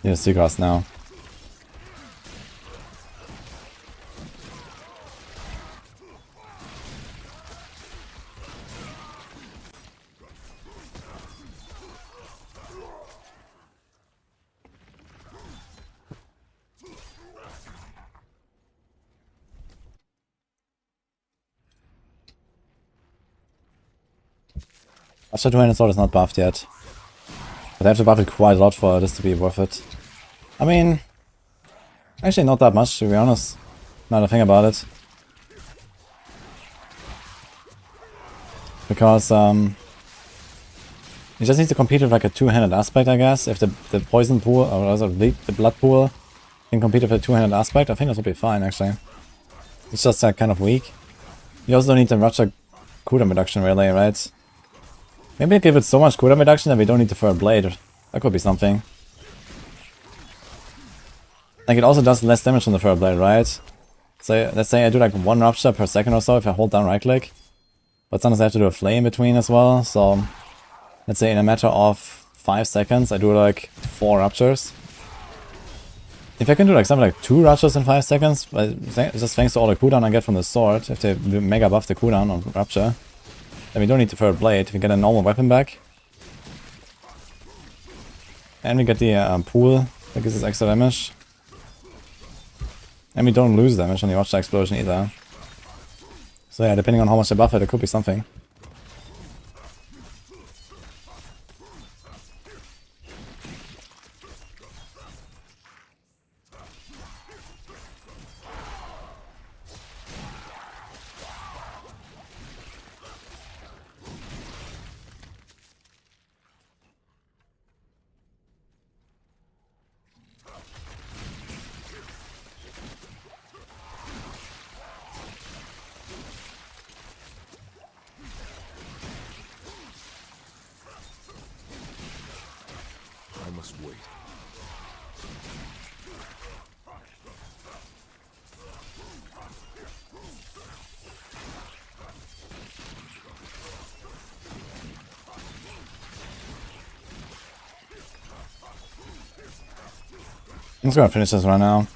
Yeah, Seagrass now. After 200 sword is not buffed yet. But I have to buff it quite a lot for this to be worth it. I mean, actually not that much to be honest. Now that I think about it. Because you just need to compete with like a two-handed aspect, I guess. If the poison pool or also the blood pool can compete with a two-handed aspect, I think this will be fine actually. It's just kind of weak. You also don't need the Rupture cooldown reduction really, right? Maybe give it so much cooldown reduction that we don't need to throw a blade. That could be something. Like it also does less damage from the throw blade, right? So let's say I do like 1 Rupture per second or so if I hold down right click. But sometimes I have to do a flay in between as well, so let's say in a matter of 5 seconds I do like 4 Ruptures. If I can do like something like 2 Ruptures in 5 seconds, just thanks to all the cooldown I get from the sword, if they mega buff the cooldown on Rupture, then we don't need to throw a blade, we get a normal weapon back. And we get the pool that gives us extra damage. And we don't lose damage on the Watchtower explosion either. So yeah, depending on how much they buff it, it could be something. I must wait. I'm just gonna finish this right now.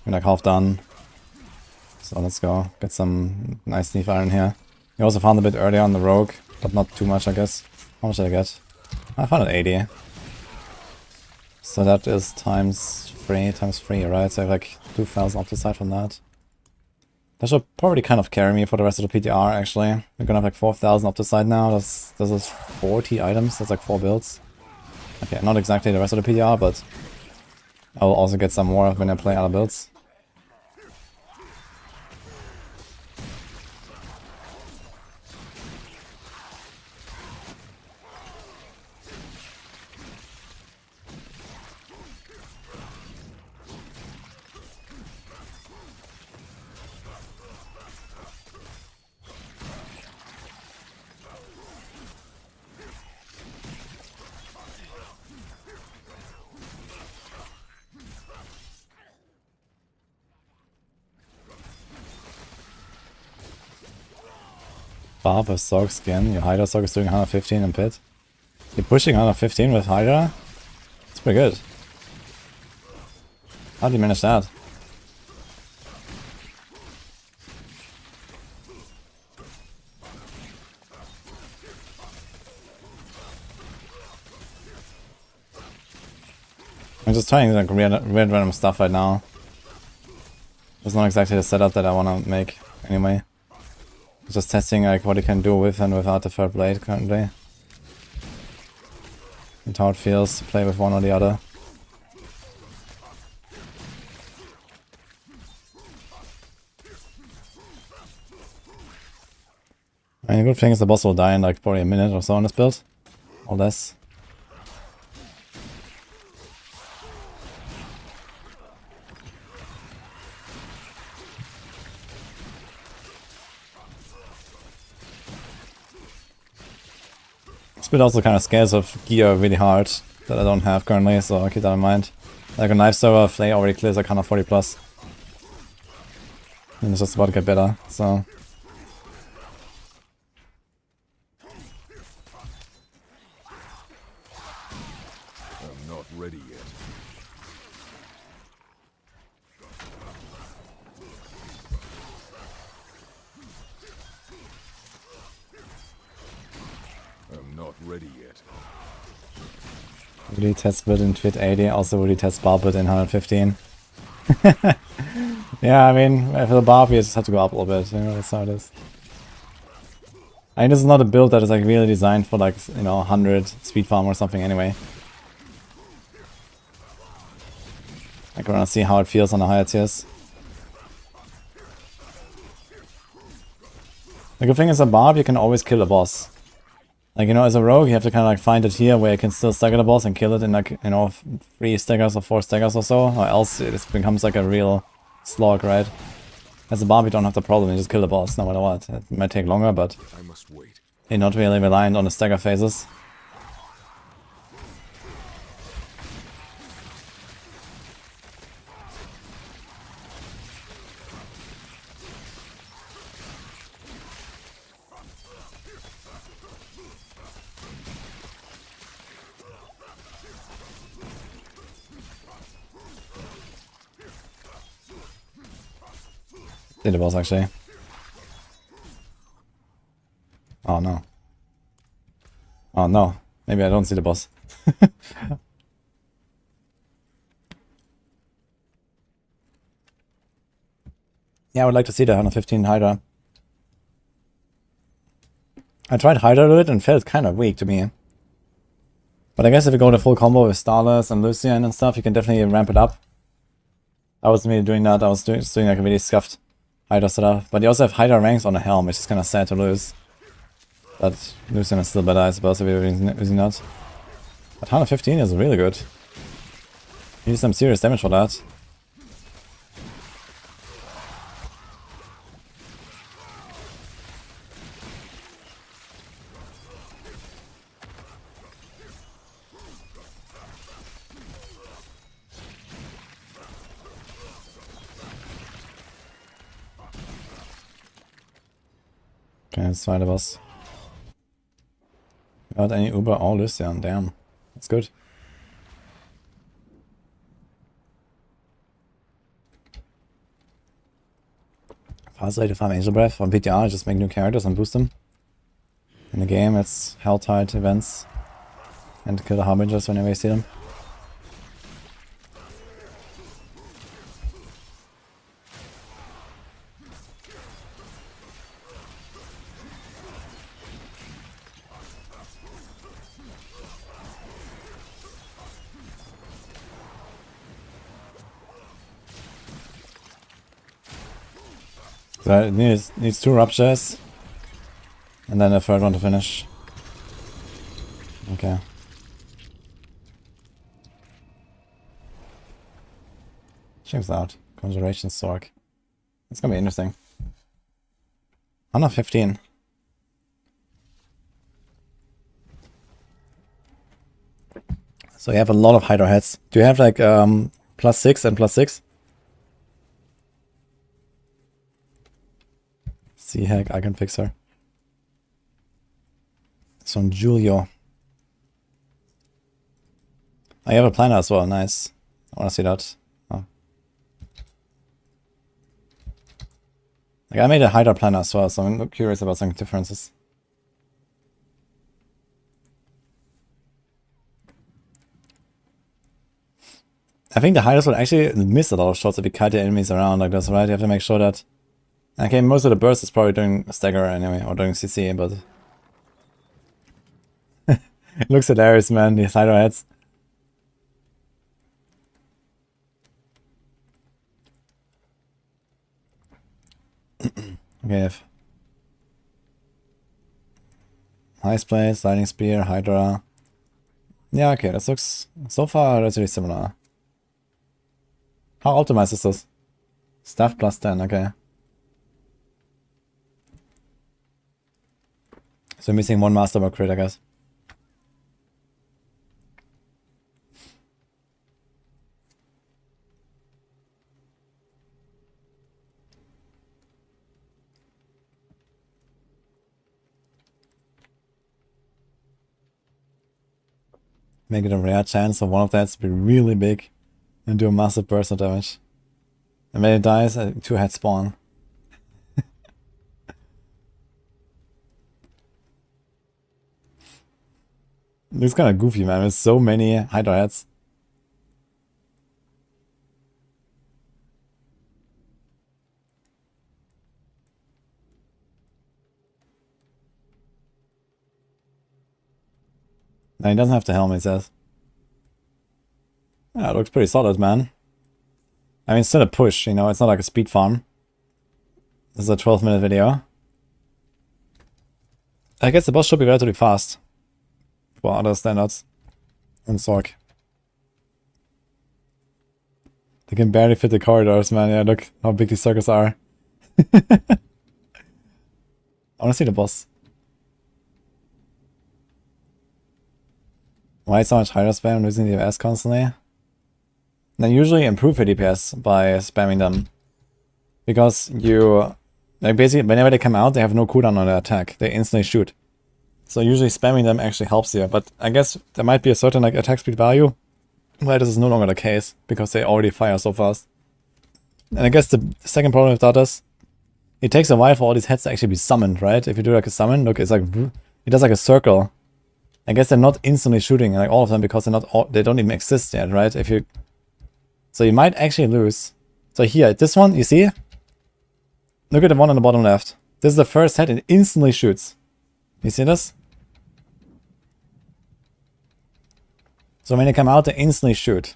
I'm like half done. So let's go. Get some nice Sneef Iron here. We also found a bit earlier on the Rogue, but not too much I guess. How much did I get? I found it 80. So that is times 3, right? So I have like 2,000 off the side from that. That should probably kind of carry me for the rest of the PTR, actually. We're gonna have like 4,000 up the side now. This is 40 items, that's like 4 builds. Okay, not exactly the rest of the PTR, but I will also get some more when I play other builds. Barb with Sorc skin. Your Hydra Sorc is doing 115 in pit. You're pushing 115 with Hydra? That's pretty good. How do you manage that? I'm just trying like weird random stuff right now. It's not exactly the setup that I want to make anyway. Just testing like what you can do with and without the third blade currently. And how it feels to play with one or the other. I mean, the good thing is the boss will die in like probably a minute or so on this build. Or less. This build also kind of scares of gear really hard that I don't have currently, so I'll keep that in mind. Like a knife server, Flay already clears like 140 plus. And it's just about to get better, so... I'm not ready yet. I'm not ready yet. Really test build in Twit 80, also really test Barb build in 115. Yeah, I mean, for the Barb, you just have to go up a little bit, you know, that's how it is. I mean, this is not a build that is like really designed for like, you know, 100 speed farm or something anyway. I wanna see how it feels on the higher tiers. The good thing is a Barb, you can always kill a boss. Like, you know, as a rogue, you have to kind of like find it here where you can still stagger the boss and kill it in like, you know, 3 staggers or 4 staggers or so, or else it just becomes like a real slog, right? As a Barb, you don't have the problem, you just kill the boss no matter what. It might take longer, but I must wait. you're not really reliant on the stagger phases. See the boss actually. Oh no. Oh no. Maybe I don't see the boss. Yeah, I would like to see the 115 Hydra. I tried Hydra to it and felt kind of weak to me. But I guess if you go the full combo with Starless and Lucian and stuff, you can definitely ramp it up. I wasn't really doing that, I was doing like a really scuffed Hydra setup. But you also have Hydra ranks on the helm, which is kind of sad to lose. But Lucian is still better, I suppose, if you're using that. But 115 is really good. You need some serious damage for that. Okay, let's try the boss. Without any Uber or Lucian, damn. That's good. Fast way to farm Angel Breath on PTR, just make new characters and boost them. In the game, it's Helltide events. And kill the Harbingers whenever you see them. So it needs 2 ruptures. And then a third one to finish. Okay. Check this out. Conjuration Sorc. It's gonna be interesting. 115. So you have a lot of Hydra heads. Do you have like +6 and +6? Sea hack, I can fix her. So Julio. I have a planner as well, nice. I wanna see that. Oh. Like I made a Hydra planner as well, so I'm curious about some differences. I think the Hydras will actually miss a lot of shots if you kite the enemies around like this, right? You have to make sure that... Okay, most of the burst is probably doing stagger anyway, or doing CC, but... It looks hilarious, man, these Hydra heads. Okay, if... Ice Blade, Lightning Spear, Hydra... Yeah, okay, this looks so far relatively similar. How optimized is this? Staff +10, okay. So missing 1 Masterwork crit, I guess. Make it a rare chance for one of that to be really big and do a massive burst of damage. And when it dies, a 2-head spawn. It's kind of goofy, man. There's so many Hydra heads. No, he doesn't have the helmet, he says. Yeah, it looks pretty solid, man. I mean, it's still a push, you know, it's not like a speed farm. This is a 12-minute video. I guess the boss should be relatively fast. For other standards. And Sorc. They can barely fit the corridors, man. Yeah, look how big these circles are. I wanna see the boss. Why so much Hydra spam losing the DPS constantly? They usually improve your DPS by spamming them. Because you... Like basically, whenever they come out, they have no cooldown on their attack. They instantly shoot. So usually spamming them actually helps you. But I guess there might be a certain like attack speed value where this is no longer the case. Because they already fire so fast. And I guess the second problem with that is... It takes a while for all these heads to actually be summoned, right? If you do like a summon, look, it's like... It does like a circle. I guess they're not instantly shooting, like all of them, because they're not all, they don't even exist yet, right? If you... So you might actually lose. So here, this one, you see? Look at the one on the bottom left. This is the first head, it instantly shoots. You see this? So when they come out, they instantly shoot.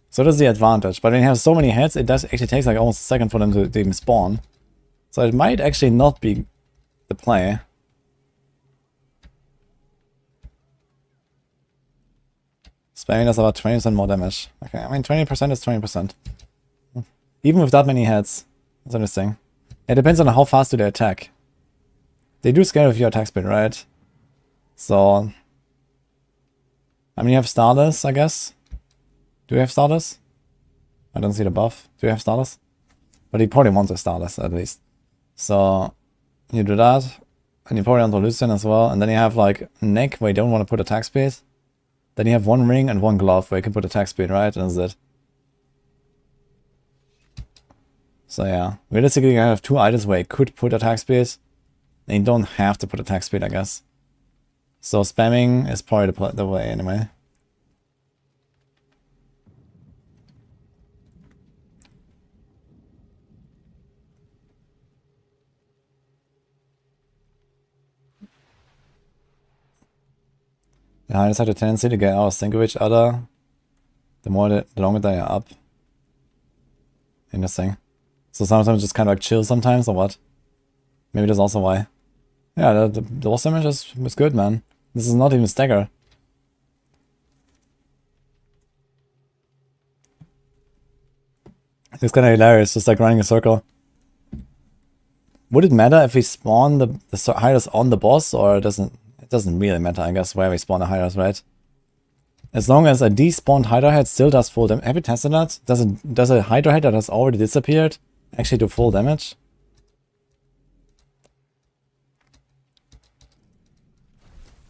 So that's the advantage. But when you have so many heads, it does actually takes like almost a second for them to even spawn. So it might actually not be the play. Spamming does about 20% more damage. Okay, I mean 20% is 20%. Even with that many heads. That's interesting. It depends on how fast do they attack. They do scale with your attack speed, right? So... I mean you have Starless, I guess. Do you have Starless? I don't see the buff. Do you have Starless? But he probably wants a Starless at least. So... You do that. And you probably want to Lucian as well. And then you have like Neck where you don't want to put attack speed. Then you have 1 ring and 1 glove where you can put attack speed, right? And that's it. So yeah, realistically you have 2 items where you could put attack speed. And you don't have to put attack speed, I guess. So spamming is probably the way anyway. The Hydras have a tendency to get out of sync with each other the longer they are up. Interesting. So sometimes just kind of like chill sometimes, or what? Maybe that's also why. Yeah, the boss damage is good, man. This is not even stagger. It's kind of hilarious, just like running a circle. Would it matter if we spawn the hiders on the boss, or it doesn't really matter, I guess, where we spawn the hiders, right? As long as a despawned hider head still does full damage. Have you tested that? Does a hider head that has already disappeared actually do full damage?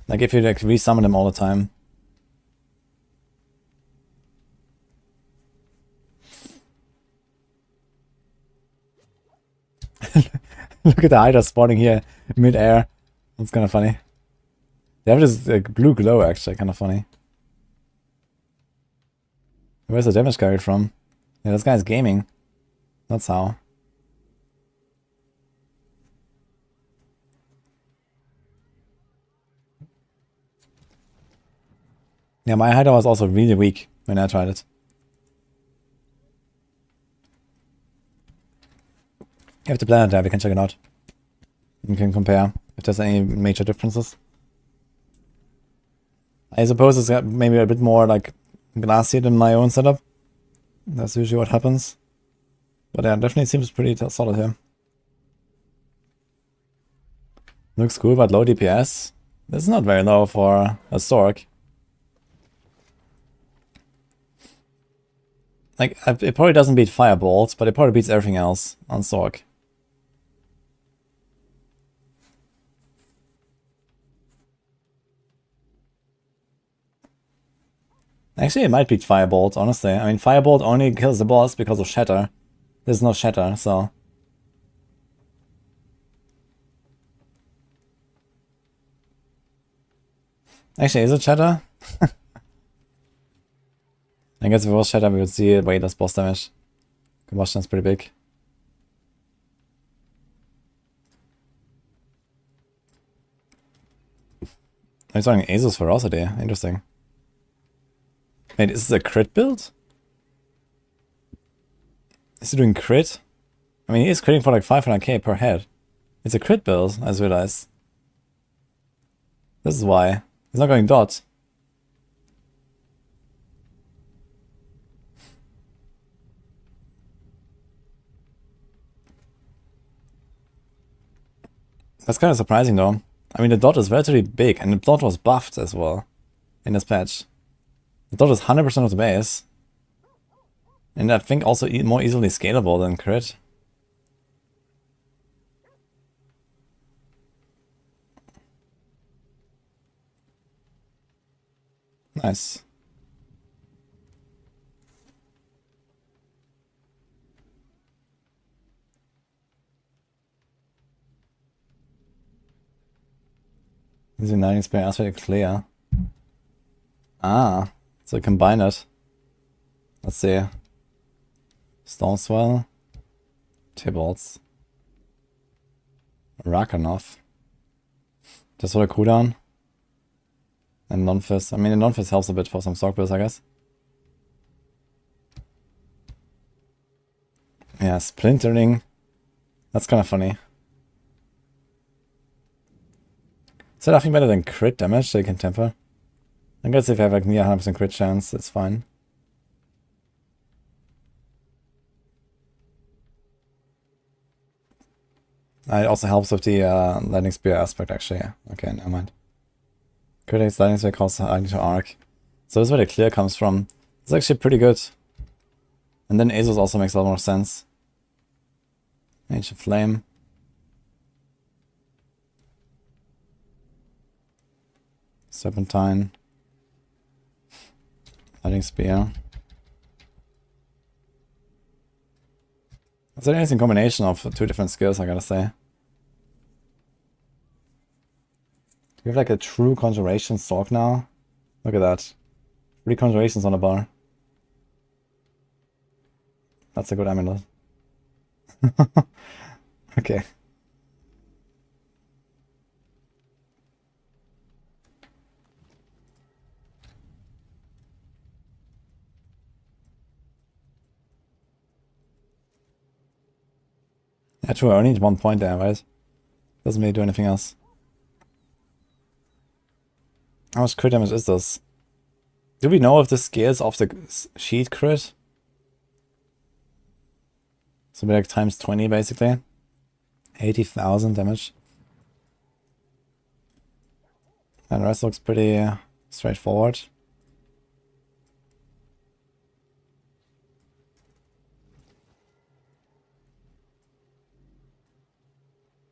Like if you like resummon them all the time. Look at the Hydra spawning here mid-air. That's kind of funny. They have this like, blue glow, actually, kind of funny. Where's the damage carried from? Yeah, this guy's gaming. That's how. Yeah, my Hydra was also really weak when I tried it. You have to plan it there, we can check it out. You can compare if there's any major differences. I suppose it's got maybe a bit more like glassy than my own setup. That's usually what happens. But yeah, definitely seems pretty solid here. Looks cool, but low DPS. This is not very low for a Sorc. Like, it probably doesn't beat Firebolt, but it probably beats everything else on Sorc. Actually, it might beat Firebolt, honestly. I mean, Firebolt only kills the boss because of Shatter. There's no Shatter, so... Actually, is it Shatter? I guess if it was Shatter, we would see it way less boss damage. Combustion's pretty big. I'm talking Asus Ferocity. Interesting. Wait, is this a crit build? Is he doing crit? I mean, he is critting for like 500k per head. It's a crit build, I just realized. This is why. He's not going dot. That's kind of surprising though. I mean, the dot is relatively big, and the dot was buffed as well in this patch. The dot is 100% of the base. And I think also more easily scalable than crit. Nice. Is uniting spare aspect clear? Ah, so combine it. Let's see. Stormswell, Tybalt's, Rakanov. Just for the cooldown. And non-fist. I mean, the non-fist helps a bit for some stock builds, I guess. Yeah, splintering. That's kind of funny. Is that nothing better than crit damage so you can temper? I guess if you have like near 100% crit chance, it's fine. It also helps with the lightning spear aspect, actually. Yeah. Okay, never mind. Critics lightning spear costs to arc. So this is where the clear comes from. It's actually pretty good. And then Asus also makes a lot more sense. Ancient Flame. Serpentine. Lightning spear. It's an interesting combination of two different skills, I gotta say. Do we have like a true conjuration Sorc now? Look at that. 3 conjurations on the bar. That's a good amulet. Okay. Actually, I only need 1 point there, right? Doesn't really do anything else. How much crit damage is this? Do we know if this scales off the sheet crit? So be like times 20 basically. 80,000 damage. And the rest looks pretty straightforward.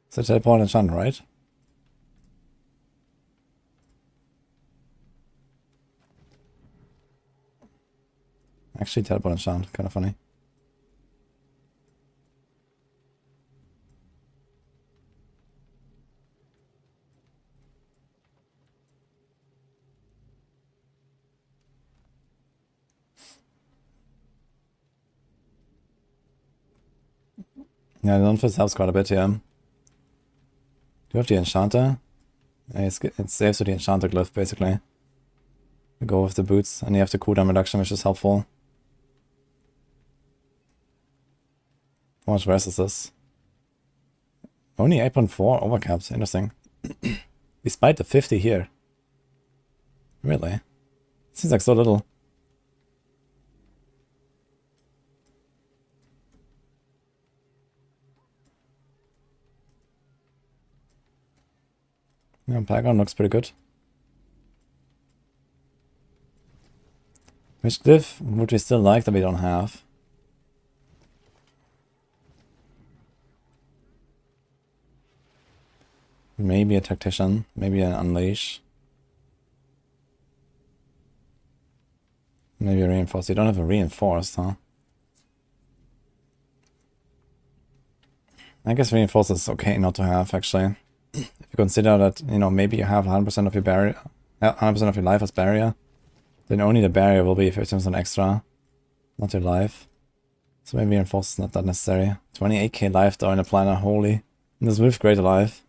So teleport enchant, right? Actually, teleport enchant, kind of funny. Yeah, the non-fizz helps quite a bit here. Do you have the enchanter? Yeah, it saves with the enchanter glyph, basically. You go with the boots, and you have the cooldown reduction, which is helpful. How much worse is this? Only 8.4 overcaps, interesting. Despite the 50 here. Really? Seems like so little. Yeah, Paragon looks pretty good. Which glyph would we still like that we don't have? Maybe a Tactician, maybe an Unleash. Maybe a Reinforced. You don't have a Reinforced, huh? I guess Reinforced is okay not to have, actually. If you consider that, you know, maybe you have 100% of your barrier, 100% of your life as barrier, then only the barrier will be 50% extra, not your life. So maybe Reinforced is not that necessary. 28k life though in a planner, holy. And this with greater life.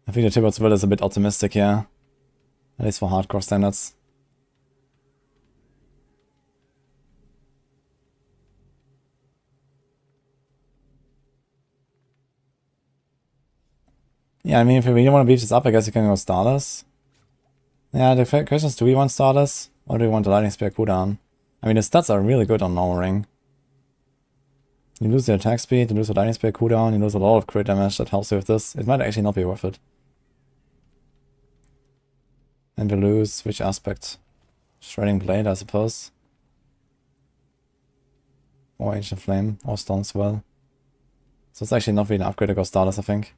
I think the Tibbet's will is a bit optimistic here. At least for hardcore standards. Yeah, I mean, if you really want to beef this up, I guess you can go Starless. Yeah, the question is, do we want Starless? Or do we want the Lightning Spear cooldown? I mean, the stats are really good on normal ring. You lose the attack speed, you lose the Lightning Spear cooldown, you lose a lot of crit damage that helps you with this. It might actually not be worth it. And we lose which aspect? Shredding Blade, I suppose. Or Ancient Flame, or Stone Swell. So it's actually not really an upgrade to go Starless, I think.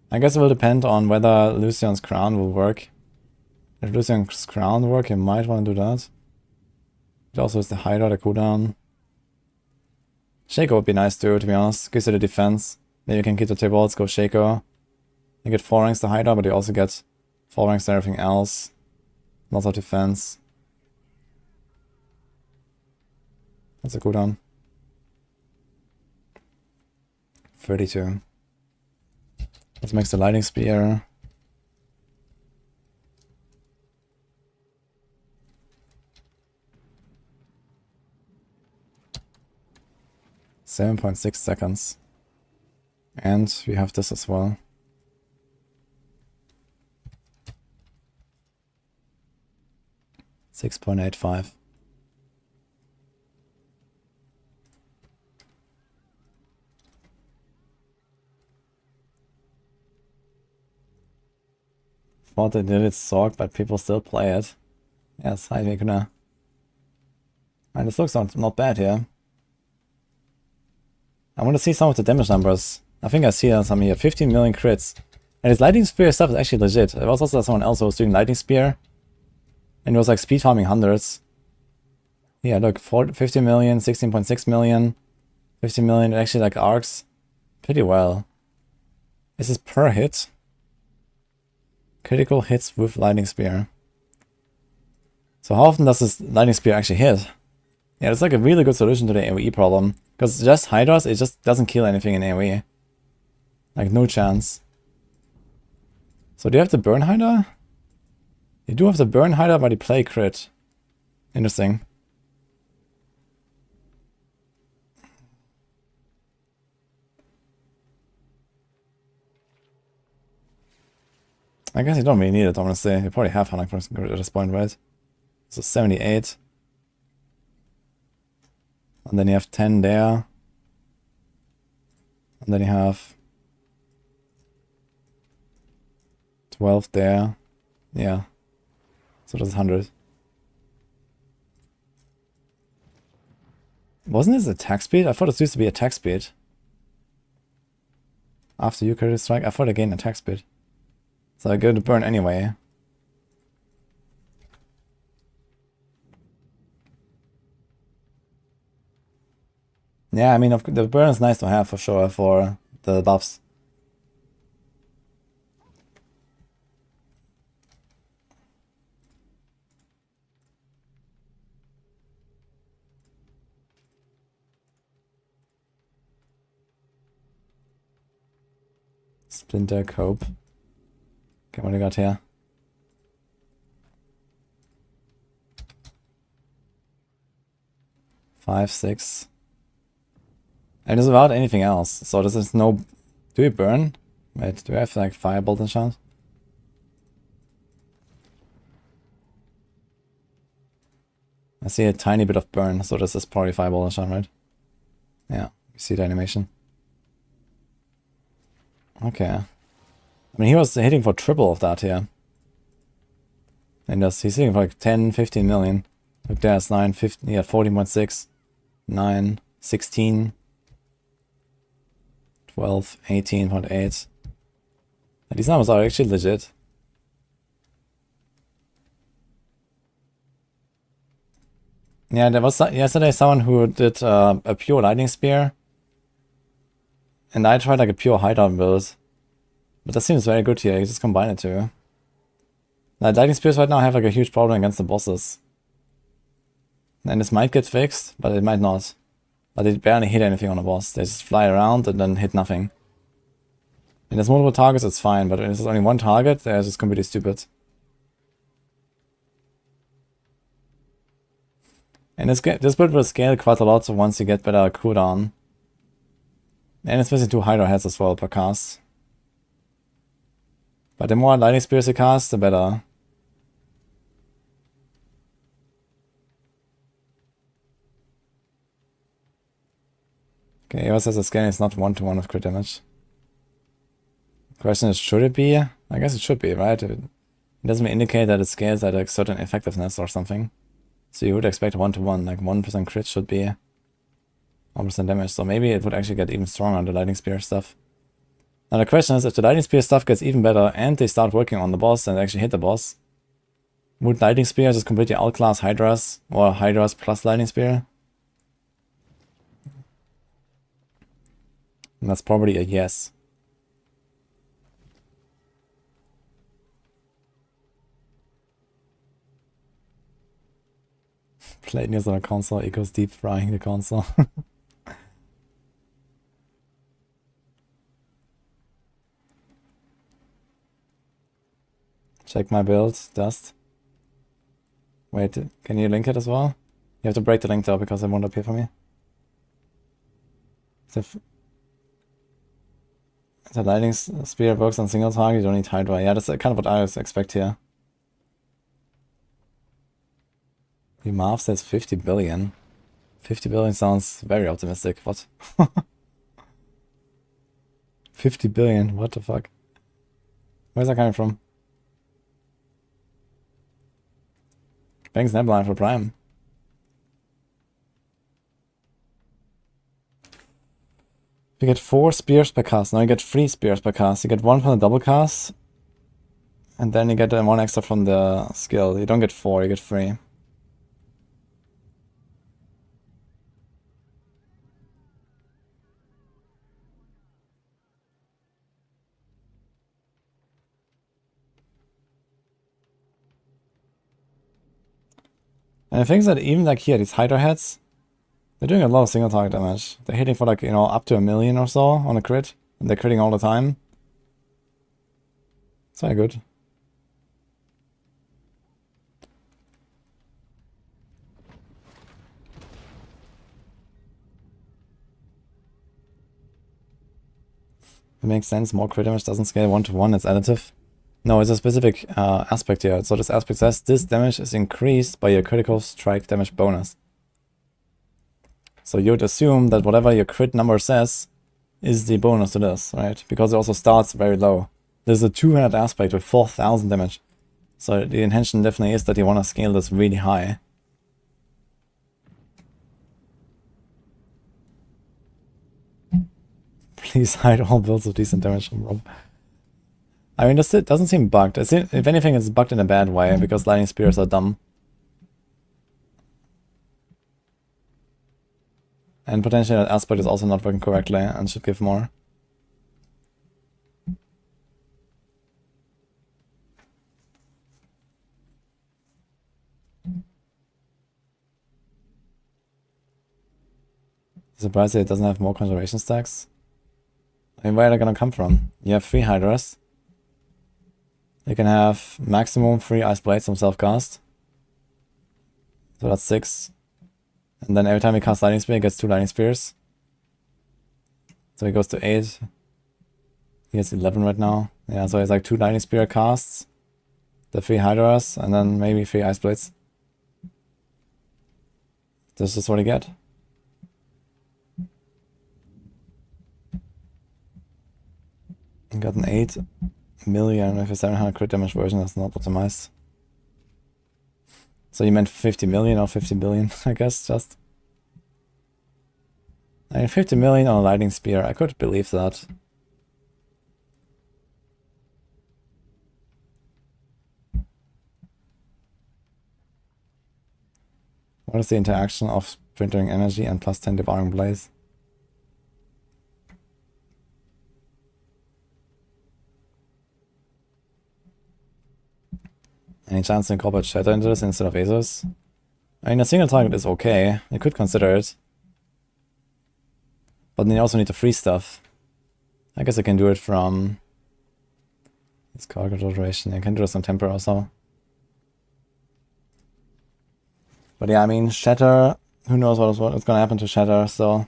I guess it will depend on whether Lucian's Crown will work. If Lucian's Crown will work, you might want to do that. It also is the Hydra, the cooldown. Shaco would be nice too, to be honest. Gives you the defense. Then you can keep the tables, go Shaco. You get 4 ranks to Hydra, but you also get 4 ranks to everything else. Lots of defense. That's a cooldown. 32. Let's make the Lightning Spear. .6 seconds. And we have this as well. .85. Thought they did it Sorc, but people still play it. Yes, hi Mikuna. And this looks not bad here. I want to see some of the damage numbers. I think I see some here. 15 million crits. And his Lightning Spear stuff is actually legit. There was also someone else who was doing Lightning Spear. And it was like speed farming hundreds. Yeah, look, 50 million, 16.6 million, 50 million, actually like arcs pretty well. Is this per hit? Critical hits with Lightning Spear. So how often does this Lightning Spear actually hit? Yeah, it's like a really good solution to the AoE problem. Because just Hydras, it just doesn't kill anything in AoE. Like, no chance. So do you have the Burn Hydra? You do have the Burn Hydra, but you play crit. Interesting. I guess you don't really need it, honestly. You probably have hunting points at this point, right? So 78. And then you have 10 there. And then you have 12 there. Yeah. So that's 100. Wasn't this attack speed? I thought it used to be attack speed. After you critical strike, I thought I gained attack speed. So I go to burn anyway. Yeah, I mean, the burn is nice to have for sure for the buffs. Splinter, Cope. Okay, what do we got here? Five, 6. And it's without anything else. So this is no... Do we burn? Wait, do we have like Firebolt enchant? I see a tiny bit of burn, so this is probably Firebolt enchant, right? Yeah, you see the animation. Okay. I mean, he was hitting for triple of that here. And he's hitting for like 10, 15 million. Look, there's 9, 15, yeah, 14.6, 9, 16, 12, 18.8. And these numbers are actually legit. Yeah, there was yesterday someone who did a pure lightning spear. And I tried like a pure hideout build. But that seems very good here, you just combine it too. Like, lightning spears right now have like a huge problem against the bosses. And this might get fixed, but it might not. But they barely hit anything on the boss. They just fly around and then hit nothing. When there's multiple targets, it's fine, but when there's only one target, they're just completely stupid. And this build will scale quite a lot once you get better cooldown. And it's missing 2 Hydra heads as well per cast. But the more lightning spears you cast, the better. Okay, Eva says the scaling is not 1-to-1 with crit damage. Question is, should it be? I guess it should be, right? It doesn't indicate that it scales at a certain effectiveness or something. So you would expect 1-to-1, like 1% crit should be 1% damage. So maybe it would actually get even stronger on the lightning spear stuff. Now the question is, if the lightning spear stuff gets even better and they start working on the boss and actually hit the boss, would lightning spear just completely outclass Hydras or Hydras plus lightning spear? And that's probably a yes. Played news on a console equals deep frying the console. Check my build, Dust. Wait, can you link it as well? You have to break the link though, because it won't appear for me. If the lightning spear works on single target, you don't need Hydra. Yeah, that's kind of what I expect here. The Marv says 50 billion. 50 billion sounds very optimistic. What? 50 billion? What the fuck? Where's that coming from? Thanks, Nebline, for Prime. You get 4 spears per cast. Now you get 3 spears per cast. You get 1 from the double cast. And then you get 1 extra from the skill. You don't get 4, you get 3. And the thing is that even like here, these Hydra heads, they're doing a lot of single target damage. They're hitting for like, you know, up to 1 million or so on a crit. And they're critting all the time. It's very good. It makes sense, more crit damage doesn't scale 1-to-1, it's additive. No, it's a specific aspect here. So this aspect says this damage is increased by your critical strike damage bonus. So you would assume that whatever your crit number says is the bonus to this, right? Because it also starts very low. There's a 200 aspect with 4000 damage. So the intention definitely is that you want to scale this really high. Please hide all builds of decent damage from Rob. I mean, this doesn't seem bugged. If anything, it's bugged in a bad way, because lightning spears are dumb. And potentially that aspect is also not working correctly and should give more. Surprised that it doesn't have more conjuration stacks. I mean, where are they gonna come from? You have 3 Hydras. You can have maximum 3 Ice Blades from self-cast. So that's 6. And then every time he casts Lightning Spear, he gets 2 Lightning Spears. So he goes to 8. He has 11 right now. Yeah, so it's like 2 Lightning Spear casts, the 3 Hydras, and then maybe 3 Ice Blades. This is what he get. He got an 8 million with a 700 crit damage version. That's not optimized. So you meant 50 million or 50 billion, I guess, just. I mean, 50 million on a lightning spear, I could believe that. What is the interaction of splintering energy and plus 10 devouring blaze? Any chance to incorporate Shatter into this instead of Asus? I mean, a single target is okay. You could consider it. But then you also need the free stuff. I guess I can do it from this cargo duration. I can do some temper also. But yeah, I mean, Shatter, who knows what's gonna happen to Shatter, so.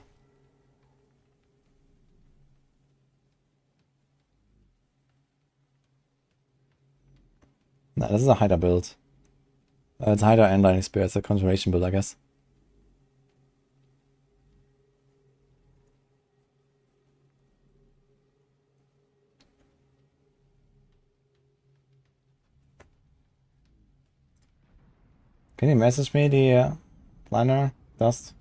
Nah, this is a Hydra build. It's Hydra and Lightning Spear. It's a Conjuration build, I guess. Can you message me the planner, Dust?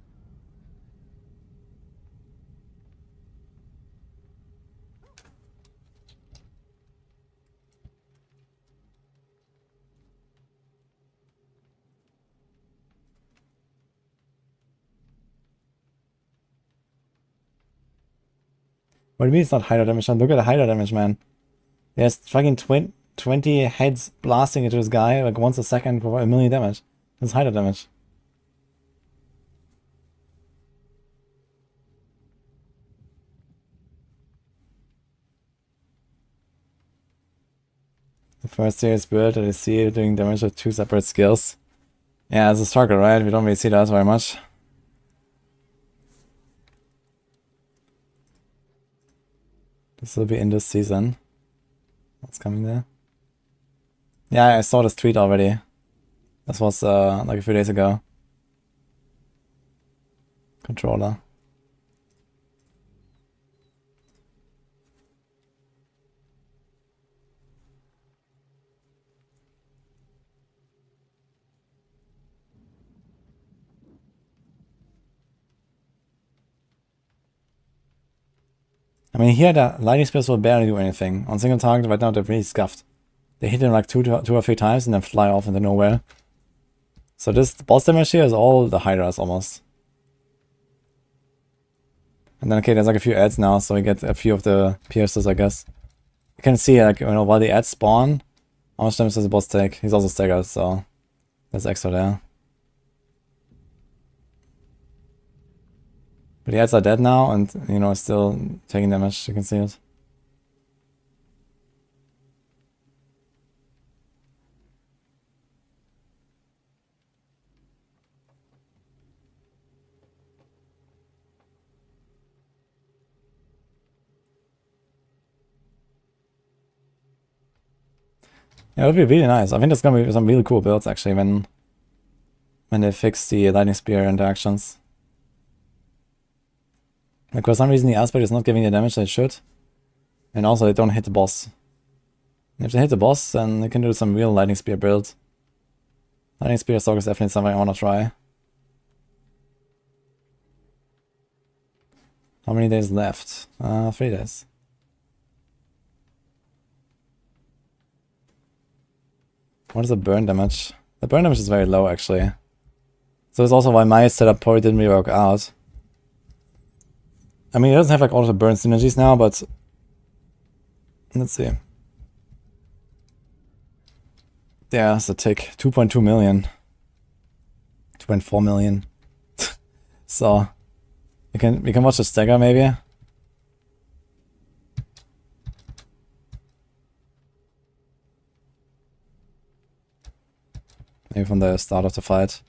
What do you mean it's not Hydra damage, man? Look at the Hydra damage, man. There's fucking 20 heads blasting into this guy like once a second for 1 million damage. That's Hydra damage. The first serious build that I see doing damage with 2 separate skills. Yeah, it's a struggle, right? We don't really see that very much. This will be in this season. What's coming there? Yeah, I saw this tweet already. This was like a few days ago. Controller. I mean, here the lightning spears will barely do anything. On single target right now they're really scuffed. They hit him like two or three times and then fly off into nowhere. So this boss damage here is all the Hydras almost. And then okay, there's like a few ads now, so we get a few of the piercers, I guess. You can see like, you know, while the ads spawn, how much damage does the boss take? He's also staggered, so there's extra there. But the ads are dead now, and you know, still taking damage. You can see it. Yeah, it would be really nice. I think there's gonna be some really cool builds actually when they fix the lightning spear interactions. Like for some reason the aspect is not giving the damage that it should. And also they don't hit the boss. And if they hit the boss, then they can do some real lightning spear build. Lightning spear Sorc is definitely something I wanna try. How many days left? 3 days. What is the burn damage? The burn damage is very low actually. So that's also why my setup probably didn't really work out. I mean, it doesn't have like all of the burn synergies now, but let's see. Yeah, it's a tick. 2.2 million. 2.4 million. So we can watch the stagger maybe. Maybe from the start of the fight.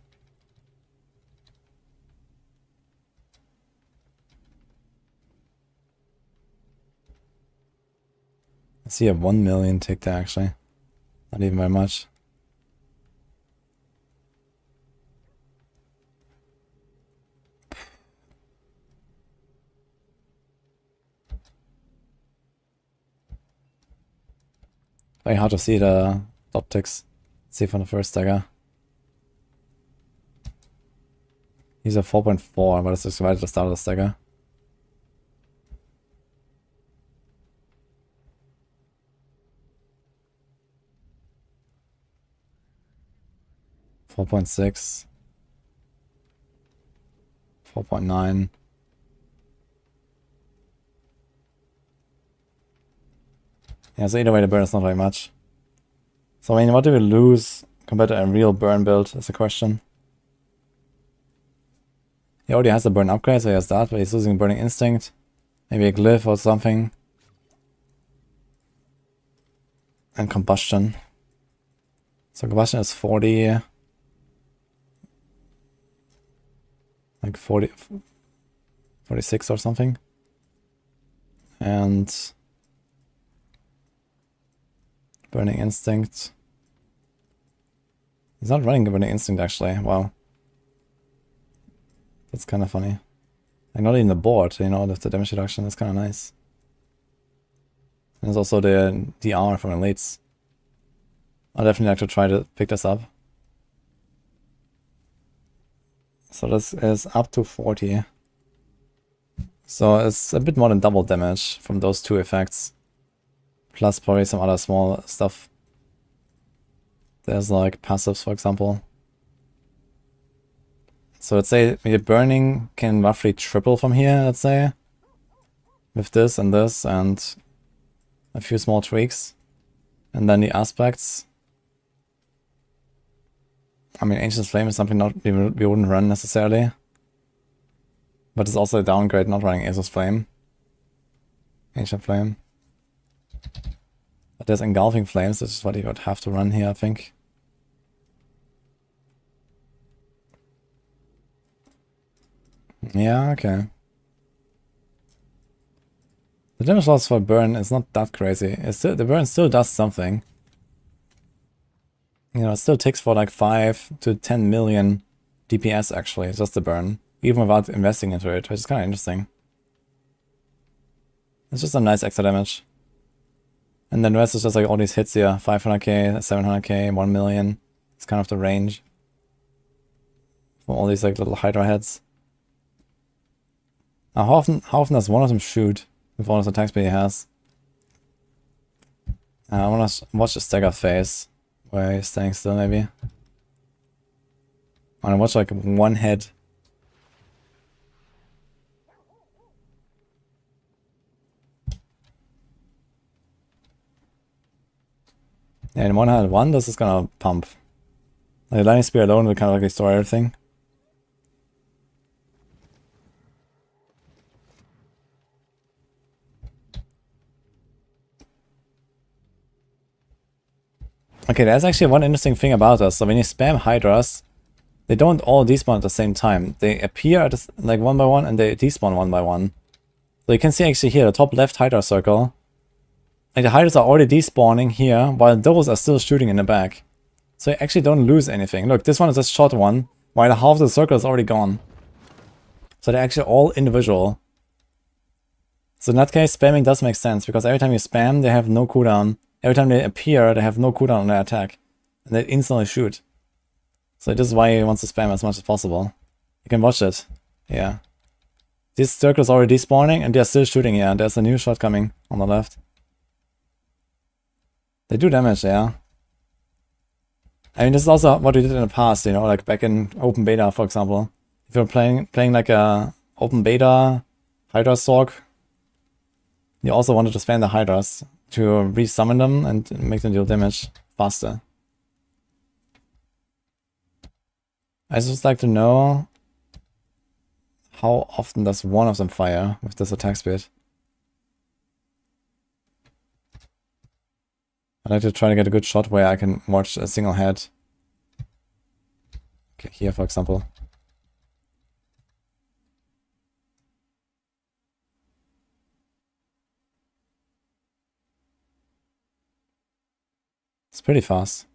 I see a 1 million tick there actually. Not even very much. Very hard to see the top ticks. Let's see from the first stagger. He's a 4.4, but it's just right at the start of the stagger. $4.6, 4.9. Yeah, so either way the burn is not very much. So I mean, what do we lose compared to a real burn build is the question. He already has the burn upgrade, so he has that, but he's losing burning instinct. Maybe a glyph or something. And combustion. So combustion is 40. Like 40, 46 or something. And burning instinct. He's not running burning instinct actually. Wow. That's kind of funny. Like not even the board, you know, the damage reduction is kind of nice. And there's also the DR from elites. I'll definitely like to try to pick this up. So this is up to 40. So it's a bit more than double damage from those two effects. Plus probably some other small stuff. There's like passives, for example. So let's say the burning can roughly triple from here, let's say. With this and a few small tweaks. And then the aspects. I mean, Ancient Flame is something we wouldn't run necessarily. But it's also a downgrade not running Asus Flame. Ancient Flame. But there's Engulfing Flames, which is what you would have to run here, I think. Yeah, okay. The damage loss for burn is not that crazy. It's still, the burn still does something. You know, it still takes for like 5 to 10 million DPS actually, just the burn. Even without investing into it, which is kind of interesting. It's just some nice extra damage. And then the rest is just like all these hits here. 500k, 700k, 1 million. It's kind of the range. For all these like little Hydra heads. Now how often does one of them shoot with all those attack speed he has? I wanna watch the stagger phase. Where he's staying still maybe. I wanna watch like one head. Yeah, in 101 this is gonna pump. Like, the Lightning Spear alone will kind of like restore everything. Okay, there's actually one interesting thing about us. So when you spam Hydras, they don't all despawn at the same time. They appear at like one by one and they despawn one by one. So you can see actually here, the top left Hydra circle Like the Hydras are already despawning here, while those are still shooting in the back. So you actually don't lose anything. Look, this one is just shot one, while half of the circle is already gone. So they're actually all individual. So in that case, spamming does make sense, because every time you spam, they have no cooldown. Every time they appear, they have no cooldown on their attack. And they instantly shoot. So this is why he wants to spam as much as possible. You can watch it. Yeah. This circle is already despawning, and they're still shooting. Yeah, there's a new shot coming on the left. They do damage, yeah. I mean, this is also what we did in the past, you know, like back in open beta, for example. If you're playing like a open beta Hydra Sorc, you also wanted to spam the Hydras to resummon them and make them deal damage faster. I just like to know how often does one of them fire with this attack speed. I'd like to try to get a good shot where I can watch a single head. Okay, here for example. It's pretty fast.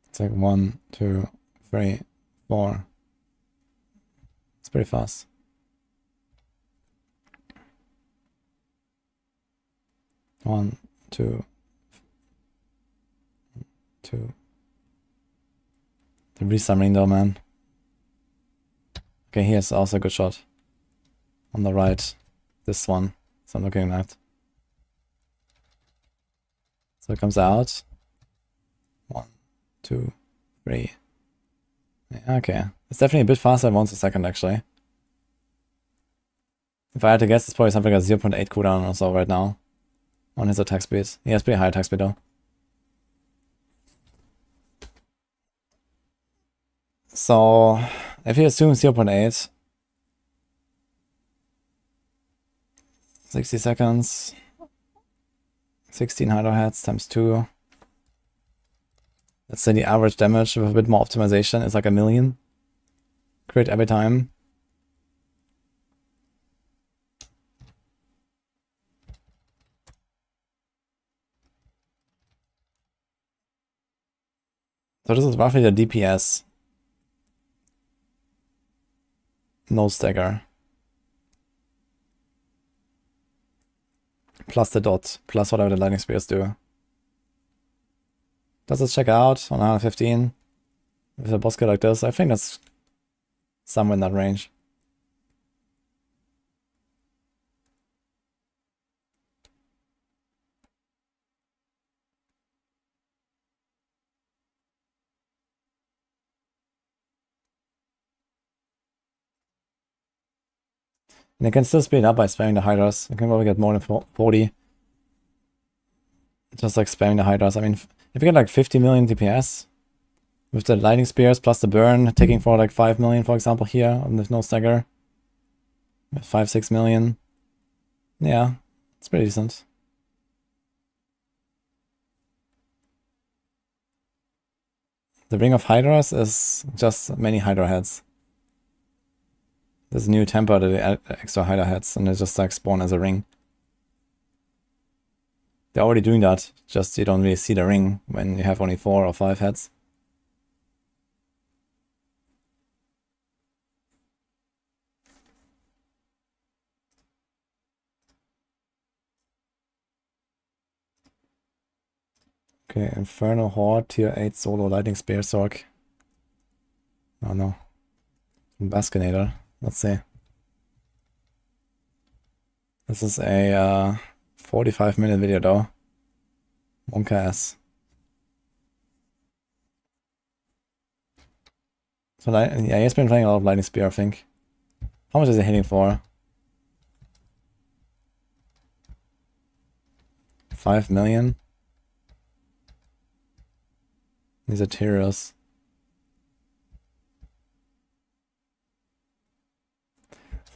It's like 1, 2, 3, 4. It's pretty fast. One, two. The resummoning though, man. Okay, here's also a good shot. On the right. This one. So I'm looking at. So it comes out. 1, 2, 3. Yeah, okay. It's definitely a bit faster than once a second, actually. If I had to guess, it's probably something like a 0.8 cooldown or so right now. On his attack speed. He has pretty high attack speed though. So, if you assume 0.8, 60 seconds, 16 Hydra heads times 2. Let's say the average damage with a bit more optimization is like 1 million. Crit every time. So this is roughly the DPS. No stagger. Plus the dot, plus whatever the lightning spears do. Does it check out on 115? With a boss kit like this, I think that's somewhere in that range. And you can still speed up by spamming the Hydras. You can probably get more than 40. Just like spamming the Hydras. I mean, if you get like 50 million DPS with the lightning spears plus the burn, taking for like 5 million, for example, here, and there's no stagger. With 5-6 million. Yeah, it's pretty decent. The Ring of Hydras is just many Hydra heads. There's a new temper that they add extra Hydra heads and they just like spawn as a ring. They're already doing that, just you don't really see the ring when you have only 4 or 5 heads. Okay, Inferno Horde, tier 8 solo lightning spear Sorc. Oh no. Baskinator. Let's see. This is a 45-minute video though. Monk ass. So yeah, he's been playing a lot of lightning spear, I think. How much is he hitting for? 5 million? These are Tyrios.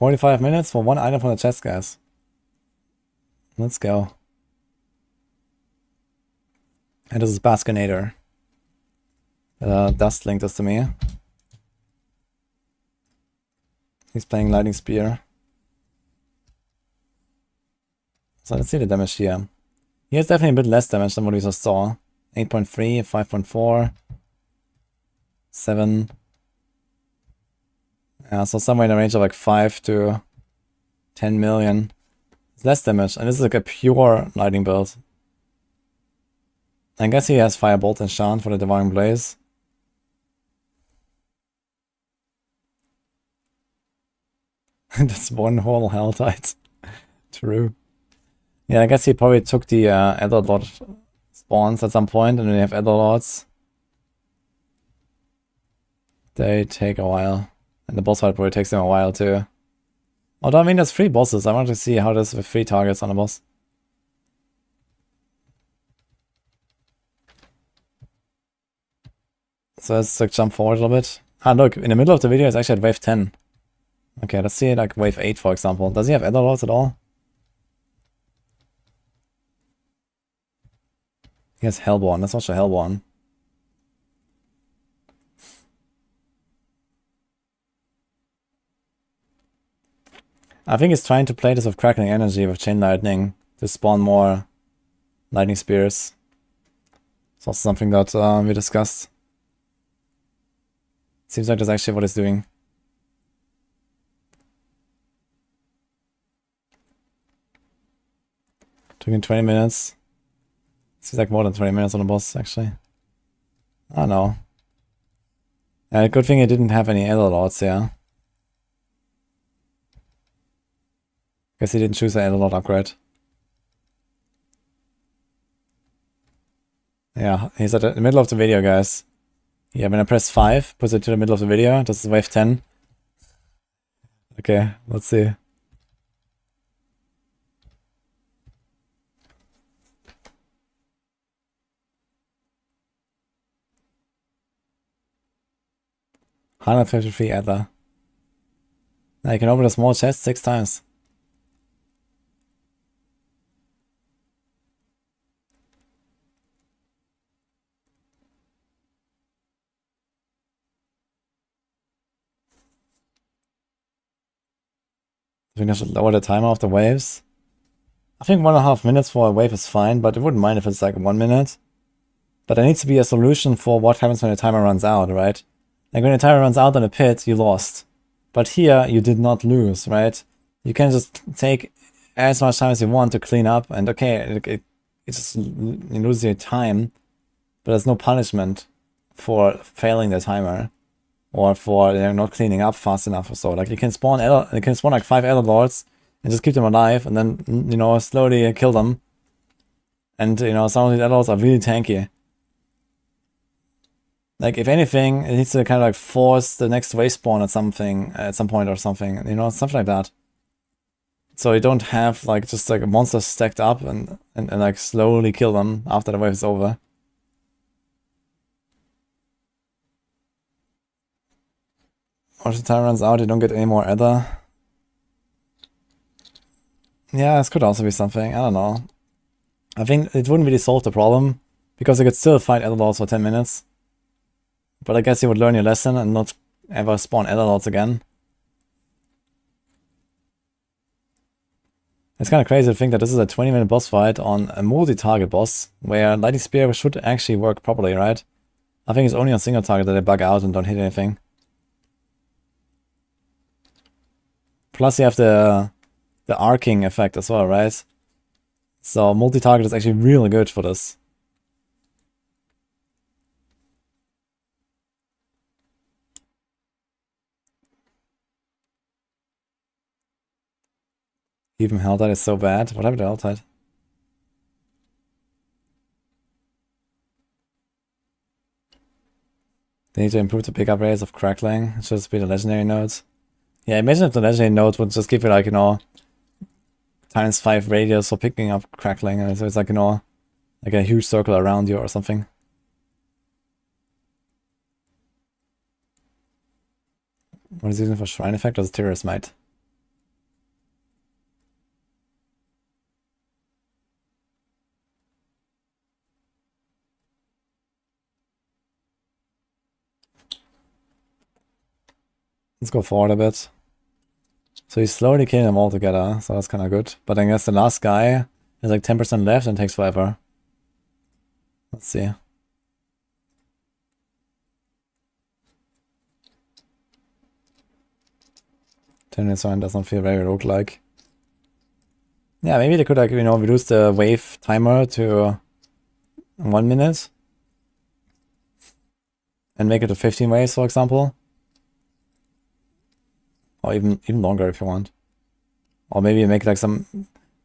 $45 minutes for one item from the chest, guys. Let's go. And this is Baskinator. Dust linked this to me. He's playing Lightning Spear. So let's see the damage here. He has definitely a bit less damage than what we just saw. 8.3, 5.4, 7. Yeah, so somewhere in the range of like 5 to 10 million. It's less damage, and this is like a pure lightning build. I guess he has Firebolt enchant for the Devouring Blaze. That's one whole hell tide. True. Yeah, I guess he probably took the Elder Lord spawns at some point, and then you have Elder Lords. They take a while. And the boss fight probably takes them a while too. Although, I mean, there's 3 bosses. I want to see how it is with 3 targets on a boss. So let's like jump forward a little bit. Ah, look, in the middle of the video it's actually at wave 10. Okay, let's see like wave 8 for example. Does he have Elder Lords at all? He has Hellborn. Let's watch the Hellborn. I think he's trying to play this with Crackling Energy with Chain Lightning to spawn more Lightning Spears. It's also something that we discussed. Seems like that's actually what he's doing. Took him 20 minutes. Seems like more than 20 minutes on the boss, actually. I don't know. Good thing he didn't have any Elder Lords here. Guess he didn't choose the Elder Lord upgrade. Yeah, he's at the middle of the video, guys. Yeah, when I press 5, puts it to the middle of the video. This is wave 10. Okay, let's see. $153 Adler. Now you can open a small chest 6 times. I think I should lower the timer of the waves. I think 1.5 minutes for a wave is fine, but I wouldn't mind if it's like 1 minute. But there needs to be a solution for what happens when the timer runs out, right? Like when the timer runs out on a pit, you lost. But here, you did not lose, right? You can just take as much time as you want to clean up, and okay, it just, you lose your time, but there's no punishment for failing the timer. Or for not cleaning up fast enough or so. Like you can spawn like 5 Elder Lords and just keep them alive and then, you know, slowly kill them. And, you know, some of these Elder Lords are really tanky. Like if anything, it needs to kind of like force the next wave spawn at some point or something. You know, something like that. So you don't have like just like a monster stacked up and like slowly kill them after the wave is over. Once the time runs out, you don't get any more Ether. Yeah, this could also be something. I don't know. I think it wouldn't really solve the problem, because you could still fight Ether Lords for 10 minutes. But I guess you would learn your lesson and not ever spawn Ether Lords again. It's kind of crazy to think that this is a 20-minute boss fight on a multi-target boss, where Lightning Spear should actually work properly, right? I think it's only on single target that they bug out and don't hit anything. Plus you have the arcing effect as well, right? So multi-target is actually really good for this. Even Helltide is so bad. What happened to Helltide? They need to improve the pickup rates of Crackling. It should just be the legendary nodes. Yeah, imagine if the legendary node would just give you like, you know, ×5 radius for picking up Crackling, and so it's like, you know, like a huge circle around you or something. What is he using for Shrine effect? Or is it Terrorist Might? Let's go forward a bit. So he's slowly killing them all together, so that's kind of good. But I guess the last guy has like 10% left and takes forever. Let's see. This one doesn't feel very roguelike. Yeah, maybe they could like, you know, reduce the wave timer to 1 minute. And make it to 15 waves, for example. Or even longer if you want. Or maybe make like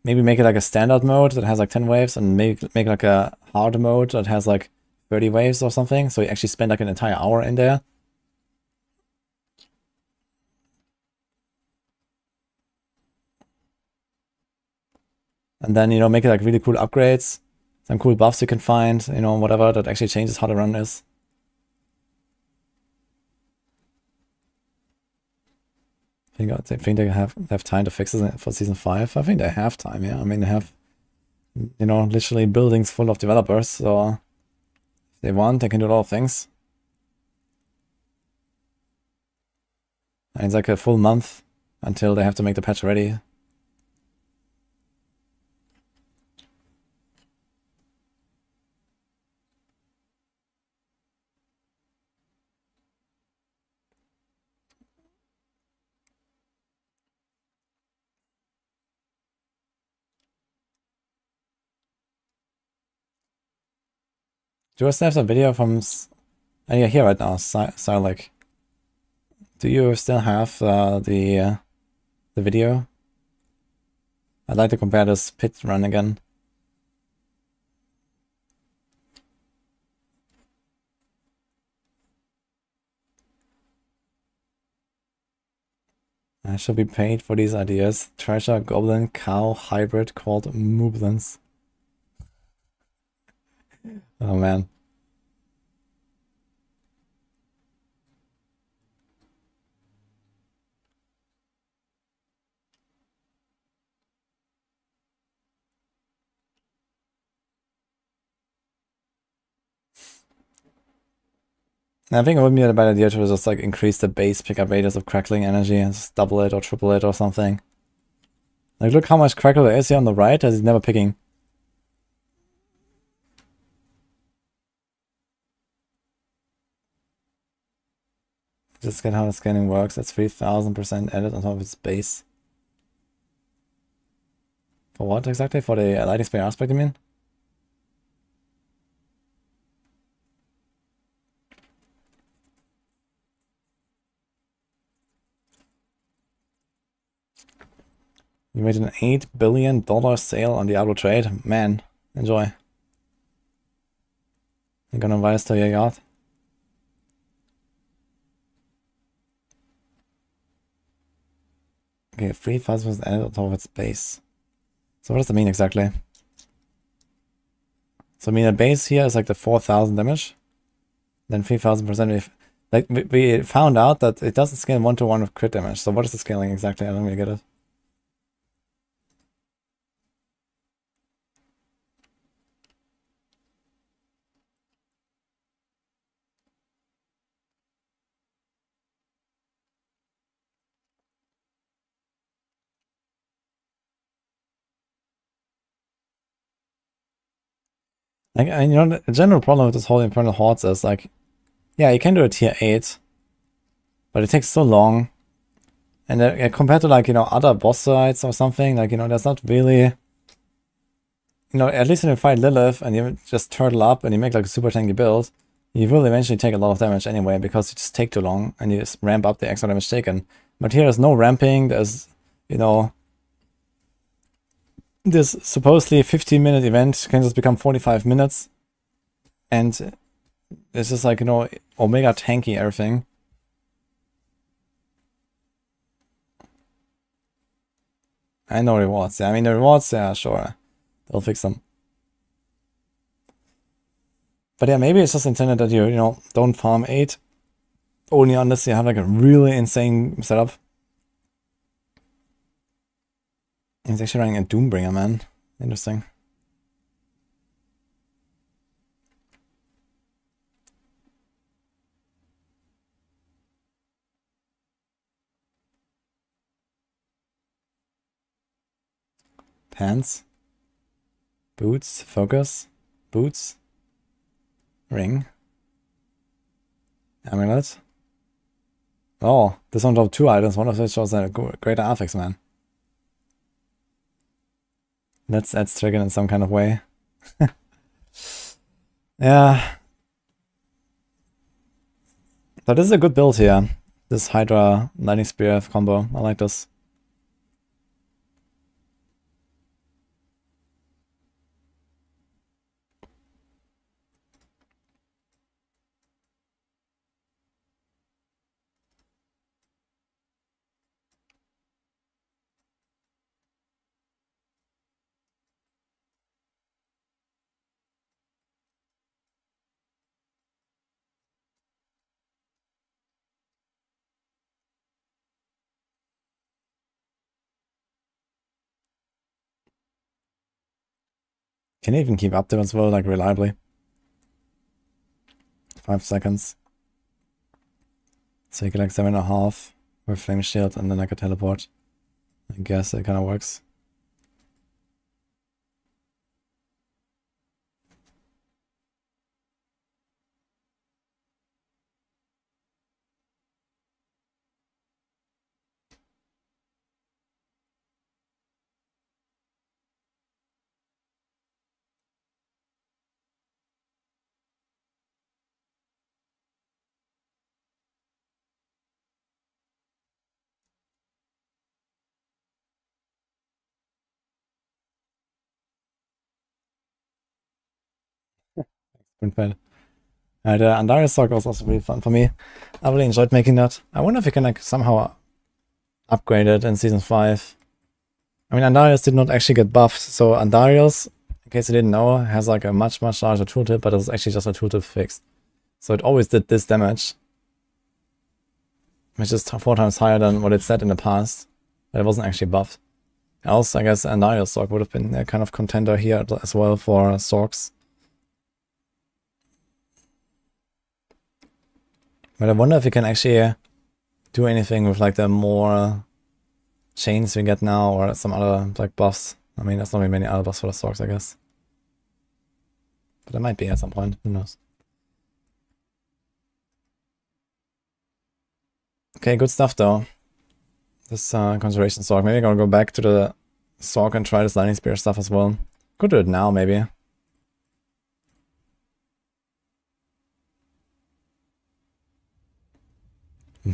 maybe make it like a standard mode that has like 10 waves and make like a hard mode that has like 30 waves or something. So you actually spend like an entire hour in there. And then, you know, make it like really cool upgrades. Some cool buffs you can find, you know, whatever that actually changes how the run is. I think they have time to fix it for season 5. I think they have time, yeah. I mean, they have, you know, literally buildings full of developers, so if they want, they can do a lot of things. And it's like a full month until they have to make the patch ready. Do you still have some video from... Oh, you're here right now, Sarlik. Do you still have the video? I'd like to compare this pit run again. I should be paid for these ideas. Treasure, goblin, cow, hybrid called Mooblins. Oh man. I think it would be a bad idea to just like increase the base pickup radius of crackling energy and just double it or triple it or something. Like look how much crackle there is here on the right as he's never picking. Just get how the scanning works. That's 3000% added on top of its base. For what exactly? For the lighting spray aspect, you mean? You made an $8 billion sale on Diablo trade. Man, enjoy. You gonna invite us to your yacht? Okay, 3000% added on top of its base. So what does that mean exactly? So I mean the base here is like the 4000 damage. Then 3000% if like we found out that it doesn't scale 1-to-1 with crit damage. So what is the scaling exactly? I don't really get it. Like, you know, the general problem with this whole Infernal Hordes is like, yeah, you can do a tier 8, but it takes so long. And compared to like, you know, other boss fights or something, like, you know, there's not really, you know, at least when you fight Lilith and you just turtle up and you make like a super tanky build, you will eventually take a lot of damage anyway because you just take too long and you just ramp up the extra damage taken. But here there's no ramping, there's, you know, this supposedly 15-minute event can just become 45 minutes. And it's just like, you know, Omega tanky everything. And no rewards. Yeah, I mean, the rewards, yeah, sure. They'll fix them. But yeah, maybe it's just intended that you know, don't farm 8. Only unless you have like a really insane setup. He's actually running a Doombringer, man. Interesting. Pants. Boots. Focus. Boots. Ring. Amulet. Oh, this one dropped 2 items, one of which was a greater affix, man. That's triggered in some kind of way. Yeah. But this is a good build here. This Hydra Lightning Spear combo. I like this. Can you even keep up to as well, like reliably? 5 seconds. So you get like 7.5 with Flame Shield and then like a teleport. I guess it kind of works. The Andarius Sorc was also really fun for me. I really enjoyed making that. I wonder if we can like somehow upgrade it in Season 5. I mean, Andarius did not actually get buffed, so Andarius, in case you didn't know, has like a much larger tooltip, but it was actually just a tooltip fix. So it always did this damage, which is 4 times higher than what it said in the past, but it wasn't actually buffed. Else, I guess Andarius Sorc would have been a kind of contender here as well for Sorcs. But I wonder if we can actually do anything with like the more chains we get now or some other like buffs. I mean, there's not really many other buffs for the Sorcs, I guess. But there might be at some point, who knows. Okay, good stuff though. This Conjuration Sorc. Maybe I'm gonna go back to the Sorc and try this Lightning Spear stuff as well. Could do it now, maybe.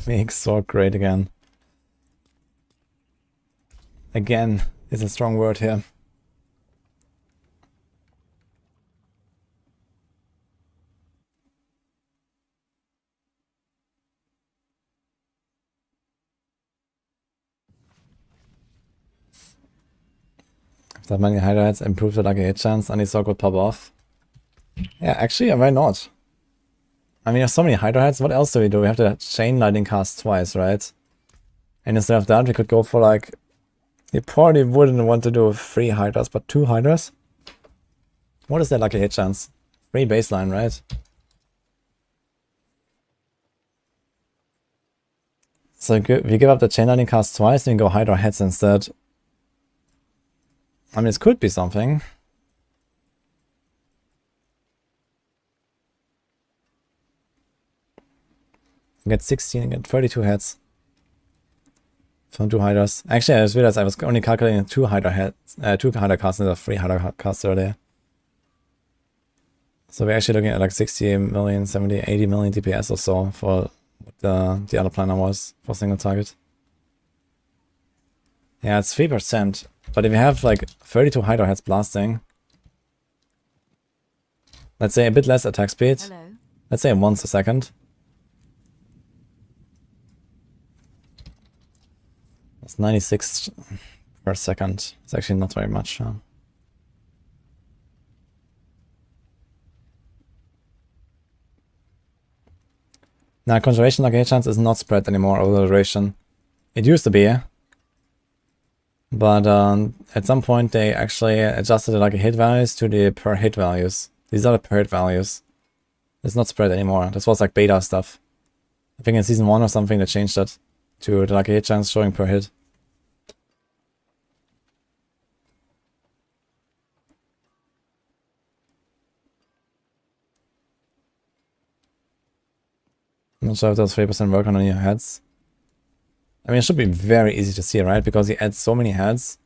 Make Sorc great again. Again is a strong word here. If that many highlights improve the lucky hit chance, and the Sorc would pop off. Yeah, actually, why not? I mean, there's so many Hydra heads. What else do? We have to chain lightning cast twice, right? And instead of that, we could go for like... You probably wouldn't want to do 3 Hydras, but 2 Hydras? What is that lucky hit chance? 3 baseline, right? So if you give up the chain lightning cast twice, then you go Hydra heads instead. I mean, this could be something. Get 16 and get 32 heads from 2 Hydras. Actually, I just realized I was only calculating 2 Hydra heads, 2 Hydra casts instead of 3 Hydra casts earlier. So we're actually looking at like 60 million, 70, 80 million DPS or so for what the other planner was for single target. Yeah, it's 3%. But if you have like 32 Hydra heads blasting, let's say a bit less attack speed. Hello. Let's say once a second. It's 96 per second. It's actually not very much. Now, Conjuration lucky chance is not spread anymore over the duration. It used to be, but at some point they actually adjusted the lucky hit values to the per hit values. These are the per hit values. It's not spread anymore. This was like beta stuff. I think in season 1 or something they changed it to the lucky hit chance showing per hit. I'm not sure if those 3% work on your heads. I mean, it should be very easy to see, right? Because you add so many heads.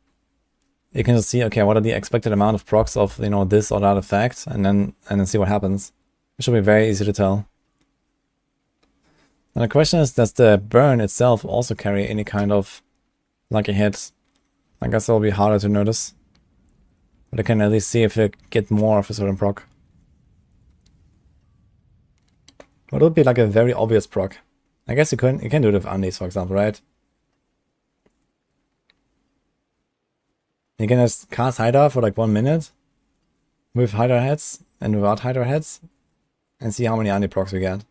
You can just see, okay, what are the expected amount of procs of, you know, this or that effect, and then see what happens. It should be very easy to tell. And the question is, does the burn itself also carry any kind of lucky hit? I guess it'll be harder to notice. But I can at least see if you get more of a certain proc. But it would be like a very obvious proc. I guess you can do it with undies, for example, right? You can just cast Hydra for like 1 minute with Hydra heads and without Hydra heads and see how many undi procs we get.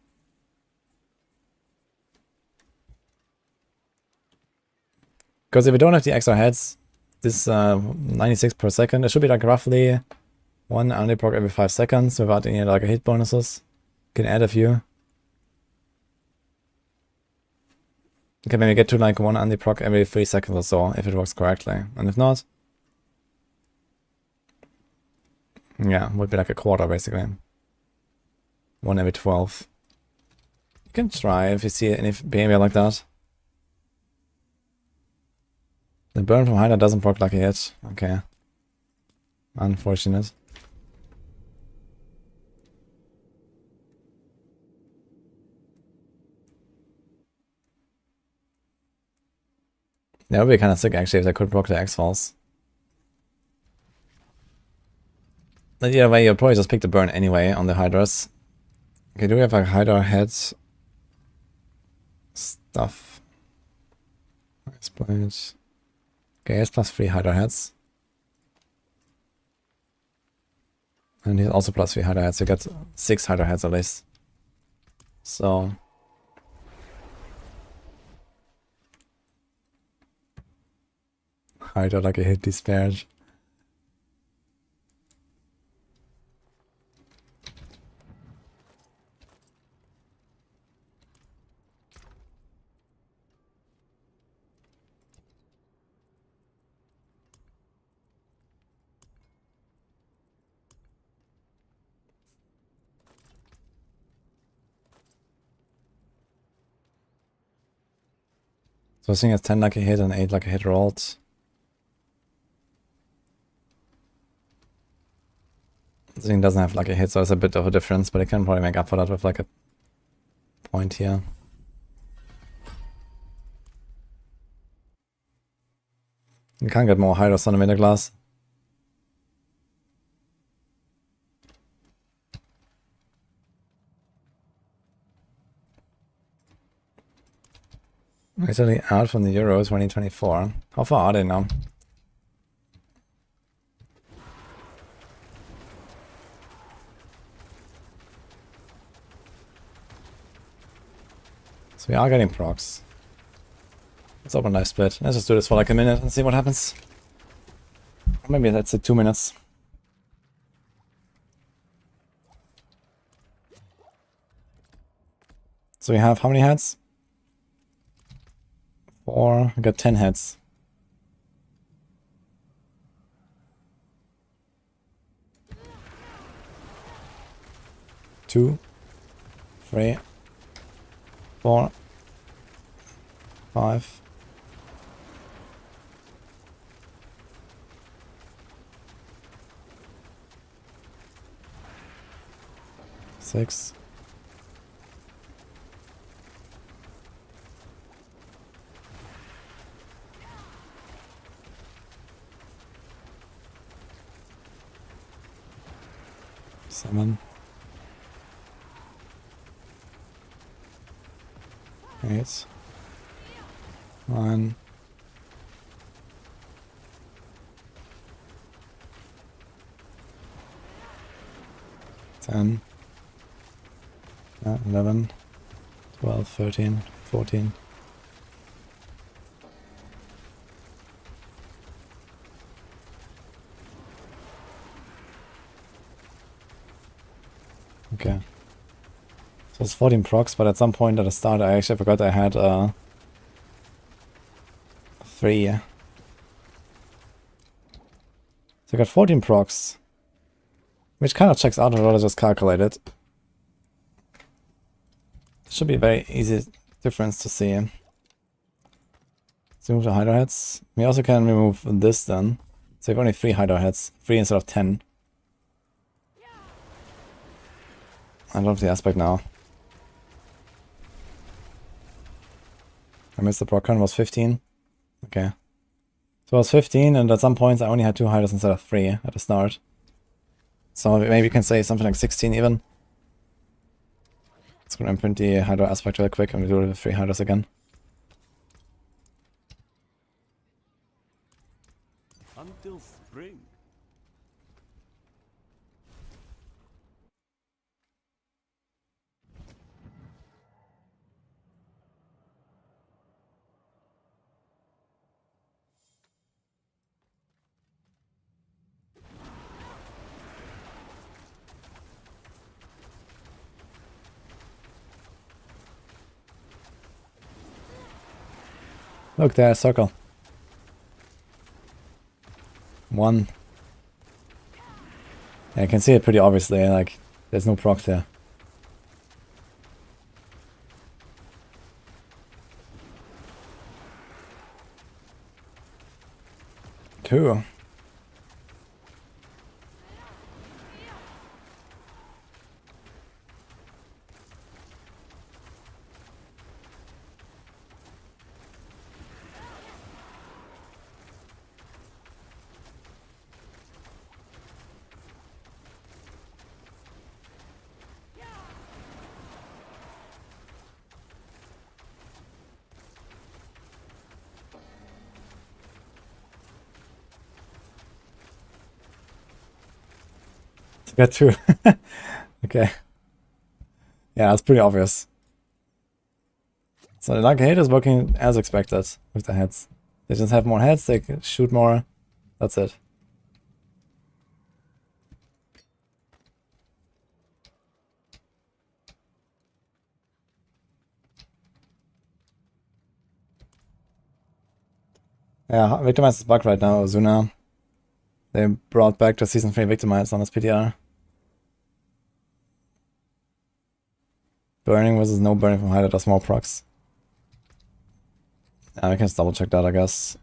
Because if we don't have the extra heads, this 96 per second, it should be like roughly 1 undi proc every 5 seconds without any like hit bonuses. You can add a few. You can maybe get to like 1 undi proc every 3 seconds or so if it works correctly. And if not, yeah, would be like a quarter basically. 1 every 12. You can try if you see any behavior like that. The burn from Hydra doesn't proc lucky hit. Okay. Unfortunate. That would be kind of sick actually if they could proc the X-Falls. But either way, you'll probably just pick the burn anyway on the Hydras. Okay, do we have like Hydra heads stuff? Explain. Okay, it's +3 Hydra heads. And he's also +3 Hydra heads. You get 6 Hydra heads at least. So Hydra like a hit disparage. So I think it's 10 lucky hit and 8 lucky hit rolled. This thing doesn't have lucky hit, so it's a bit of a difference, but I can probably make up for that with like a point here. You can't get more Hydras on the middle glass. Actually out from the Euro 2024. How far are they now? So we are getting procs. Let's open live split. Let's just do this for like a minute and see what happens. Maybe that's it, 2 minutes. So we have how many heads? 4. We got 10 heads. Two, 3, 4, 5. 6. 7. 8. 9. 10. 11. 12, 13, 14. Okay. So it's 14 procs, but at some point at the start I actually forgot I had 3. So I got 14 procs, which kind of checks out of what I just calculated. Should be a very easy difference to see. So remove the hider heads. We also can remove this then. So we have only 3 hider heads. 3 instead of 10. I love the aspect now. I missed the proc count, was 15. Okay. So it was 15, and at some points I only had 2 hiders instead of 3 at the start. So maybe you can say something like 16 even. Let's go and imprint the hider aspect real quick and we do it with 3 hiders again. Until spring. Look, there's a circle. 1. Yeah, I can see it pretty obviously, like, there's no procs there. 2. Got 2. Okay. Yeah, it's pretty obvious. So the Dark Hate is working as expected with the heads. They just have more heads, they can shoot more. That's it. Yeah, Victimize is bugged right now, Ozuna. They brought back the Season 3 Victimize on this PTR. Burning versus no burning from Hider does more procs. Yeah, we can just double check that, I guess.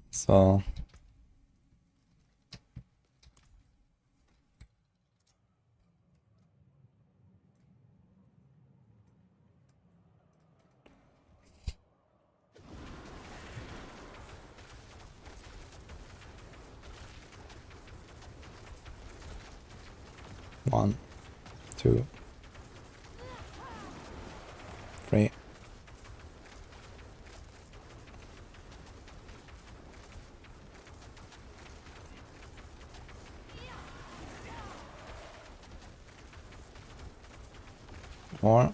So... One, 2, 3. Four.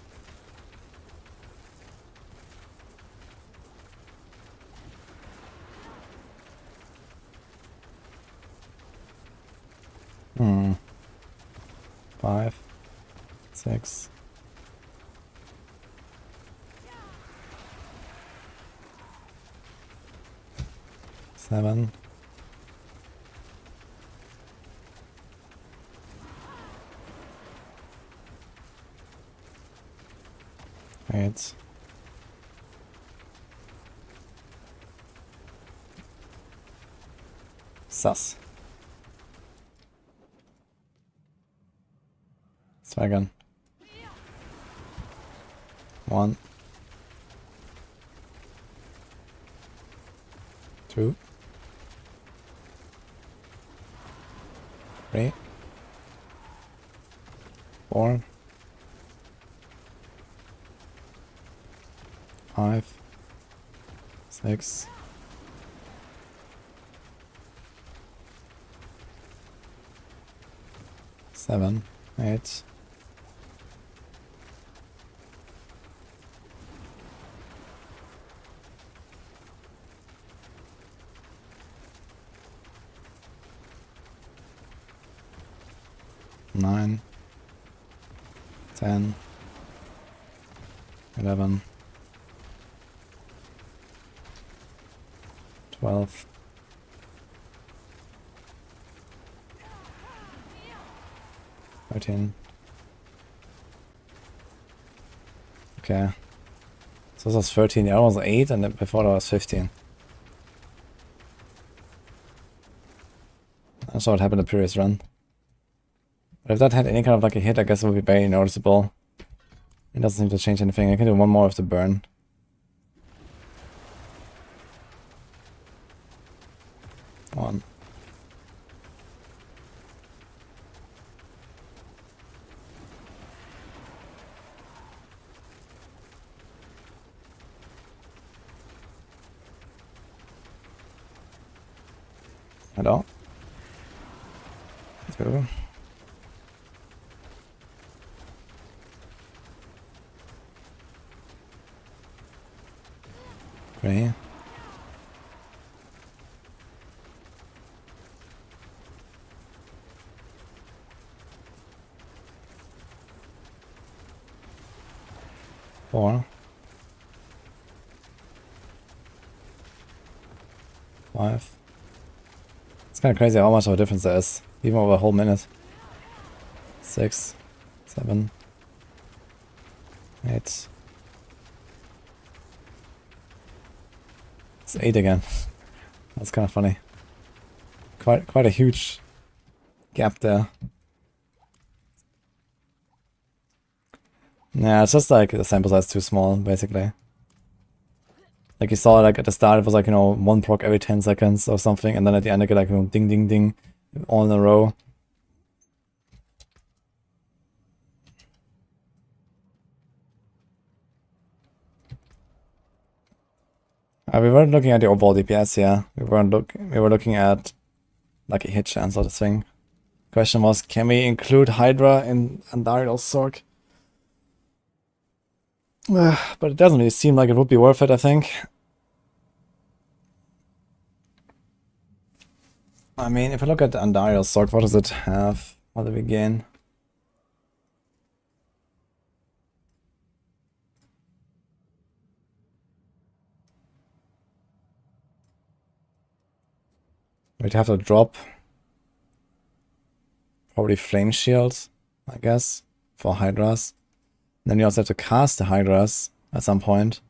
Hmm. 5, 6. 7. 8. Sus. Let's try again. 1, 2, 3, 4, 5, 6, 7, 8. 9, 10, 11, 12, 13, Okay. So this was 13, the other was 8, and then before that was 15. I saw what happened the previous run. But if that had any kind of like a hit, I guess it would be very noticeable. It doesn't seem to change anything. I can do one more with the burn. One. Hello? Two. Three. Four. 5. It's kind of crazy how much of a difference there is, even over a whole minute. 6, 7, 8. It's 8 again. That's kind of funny. Quite a huge gap there. Yeah, it's just like the sample size is too small, basically. Like you saw, like at the start it was like, you know, 1 proc every 10 seconds or something, and then at the end I get like, you know, ding ding ding all in a row. We weren't looking at the overall DPS here. We were looking at like a hit chance or the thing. Question was, can we include Hydra in Andariel's Sorc? But it doesn't really seem like it would be worth it, I think. I mean, if I look at Andariel's Sorc, what does it have? What do we gain? We'd have to drop probably Flame Shield, I guess, for Hydras. Then you also have to cast the Hydras at some point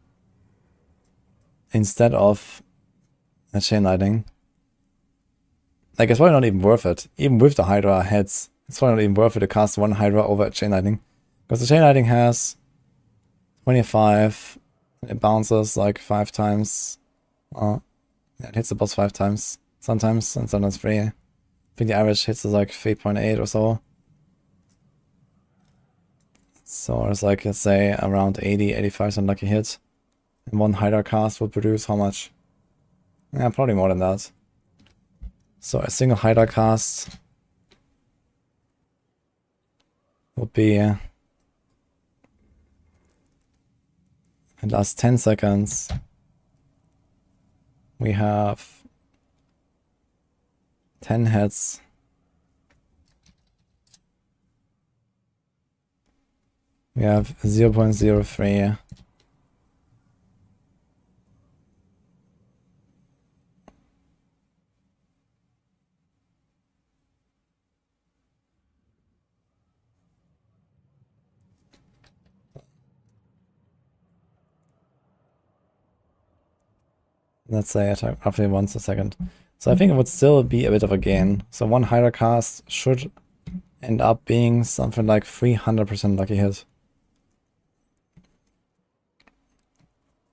instead of a Chain Lightning. Like, it's probably not even worth it. Even with the Hydra heads, it's probably not even worth it to cast one Hydra over a Chain Lightning. Because the Chain Lightning has 25, it bounces like 5 times. Yeah, it hits the boss 5 times sometimes, and sometimes 3. I think the average hits is like 3.8 or so. So it's like, let's say, around 80, 85 unlucky hit. And one Hydra cast will produce how much? Yeah, probably more than that. So a single Hydra cast would be it lasts 10 seconds. We have 10 hits. We have 0.03. Let's say it roughly once a second. So I think it would still be a bit of a gain. So one Hydra cast should end up being something like 300% lucky hit.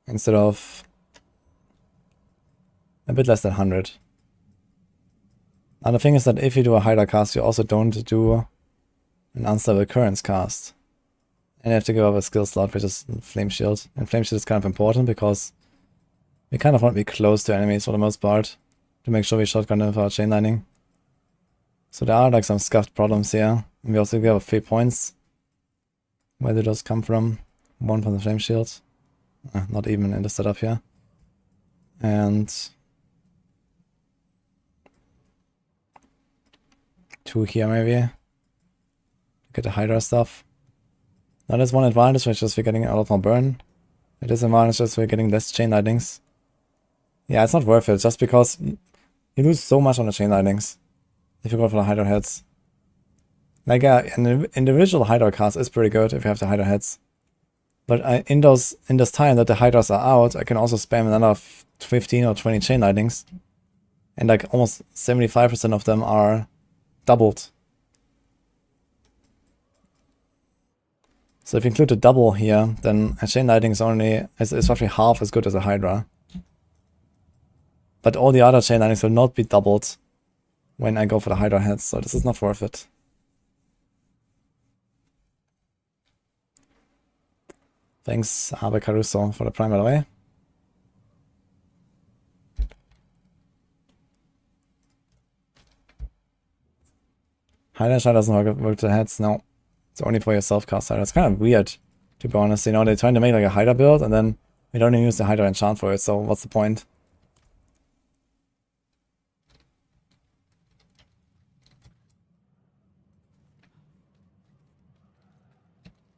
Instead of a bit less than 100. Now the thing is that if you do a Hydra cast, you also don't do an unstable currents cast. And you have to give up a skill slot, which is Flame Shield. And Flame Shield is kind of important because we kind of want to be close to enemies for the most part, to make sure we shotgun them with our Chain Lightning. So there are like some scuffed problems here. And we also give 3 points. Where do those come from? 1 from the Flame Shield. Not even in the setup here. And 2 here maybe. Get the Hydra stuff. Now there's one advantage, which is we're getting a lot more burn. The disadvantage is we're getting less Chain Lightnings. Yeah, it's not worth it, just because you lose so much on the Chain Lightnings if you go for the Hydra heads. Like, an individual Hydra cast is pretty good if you have the Hydra heads. But in this time that the Hydras are out, I can also spam another 15 or 20 chain lightnings. And like almost 75% of them are doubled. So if you include the double here, then a chain lightning is roughly half as good as a Hydra. But all the other chain lightnings will not be doubled when I go for the Hydra heads, so this is not worth it. Thanks, Abe Caruso, for the prime, by the way. Hydra shot doesn't work with the heads, no. It's only for your self-cast Hydra. It's kind of weird, to be honest. You know, they're trying to make like a Hydra build, and then we don't even use the Hydra enchant for it, so what's the point?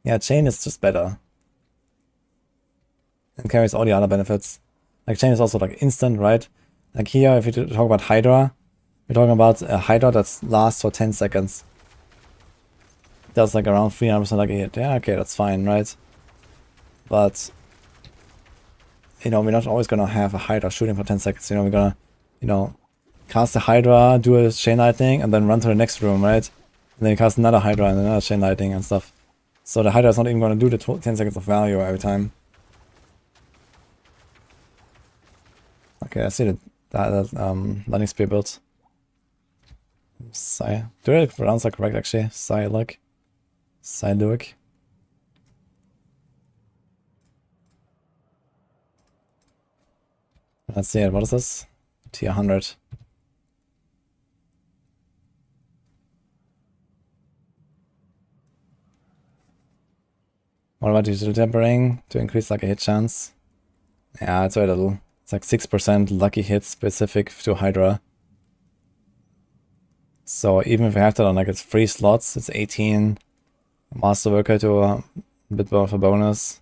Yeah, chain is just better. And carries all the other benefits. Like chain is also like instant, right? Like here, if you talk about Hydra, we're talking about a Hydra that lasts for 10 seconds. Does like around 300% like a hit. Yeah, okay, that's fine, right? But, you know, we're not always gonna have a Hydra shooting for 10 seconds. You know, we're gonna, you know, cast a Hydra, do a chain lightning, and then run to the next room, right? And then cast another Hydra and another chain lightning and stuff. So the Hydra is not even gonna do the 10 seconds of value every time. Okay, I see that lightning spear build. Do it pronounce that correct actually? Psylek. Psylek. Let's see it. What is this? Tier 100. What about digital tempering to increase like a hit chance? Yeah, it's very little. It's like 6% lucky hit specific to Hydra. So even if we have that on like its 3 slots, it's 18. Master Worker to a bit more of a bonus.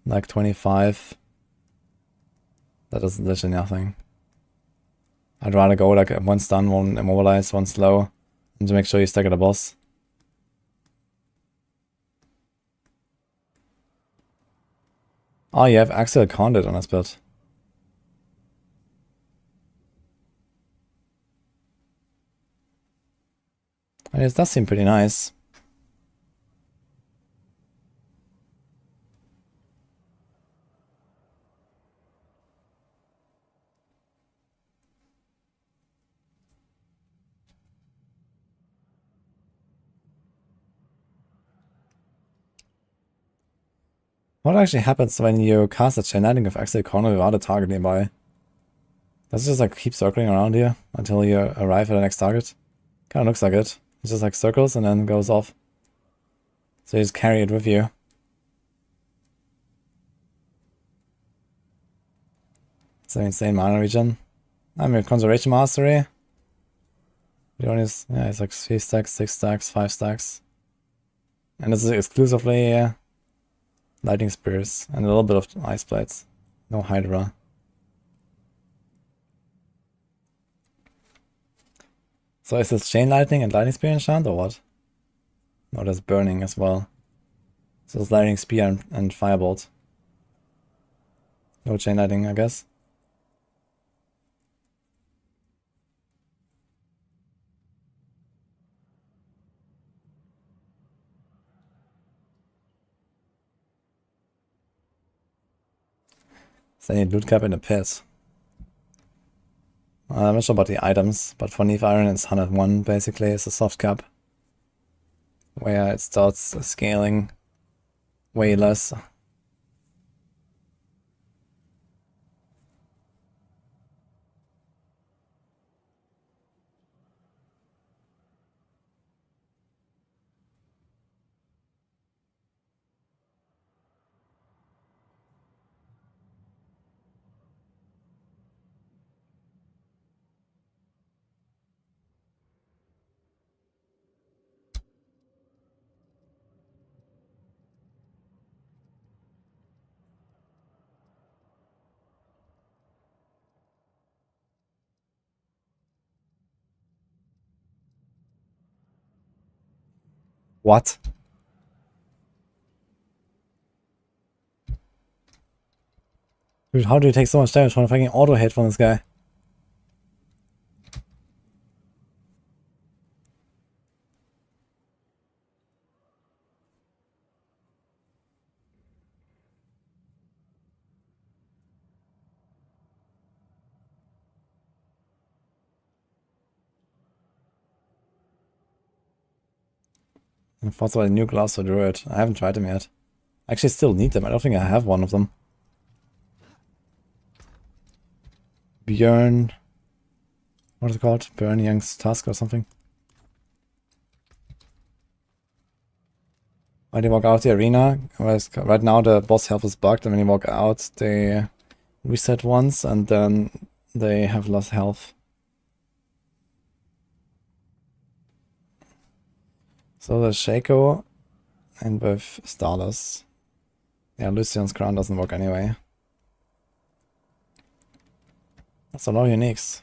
Like 25. That is literally nothing. I'd rather go like one stun, one immobilize, one slow. And to make sure you stack at the boss. Oh, you have Axial Conduit on this build. And it does seem pretty nice. What actually happens when you cast a chain lightning of Axial Conduit without a target nearby? Does it just like keep circling around here until you arrive at the next target? Kinda looks like it. It just like circles and then goes off. So you just carry it with you. It's an insane mana regen. I mean, Conservation Mastery. The only is, yeah, it's like 3 stacks, 6 stacks, 5 stacks. And this is exclusively Lightning Spears and a little bit of Ice Blades. No Hydra. So is this Chain Lightning and Lightning Spear enchant or what? No, there's Burning as well. So it's Lightning Spear and Firebolt. No Chain Lightning, I guess. So I need loot cap in the pit. I'm not sure about the items, but for Neve Iron it's 101 basically. It's a soft cap. Where it starts scaling way less. What? Dude, how do you take so much damage from a fucking auto hit from this guy? I thought about a new gloves for Druid. I haven't tried them yet. I actually still need them. I don't think I have one of them. Björn... What is it called? Björn Young's Tusk or something? When you walk out the arena, right now the boss health is bugged, and when you walk out they reset once and then they have less health. So there's Shaco and with Starless. Yeah, Lucian's crown doesn't work anyway. That's a lot of uniques.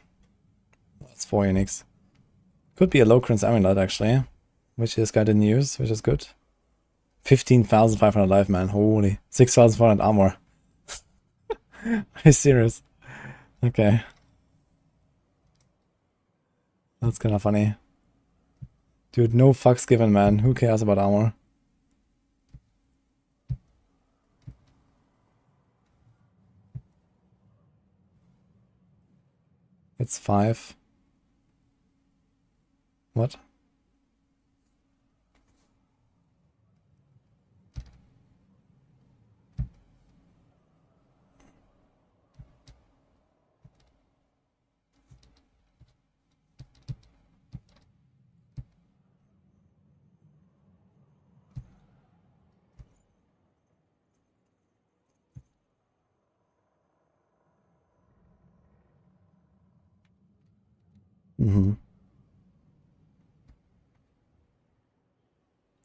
That's 4 uniques. Could be a Locrin's Amulet actually, which this guy didn't use, which is good. 15,500 life, man. Holy. 6,400 armor. Are you serious? Okay. That's kinda funny. Dude, no fucks given, man. Who cares about armor? It's 5. What?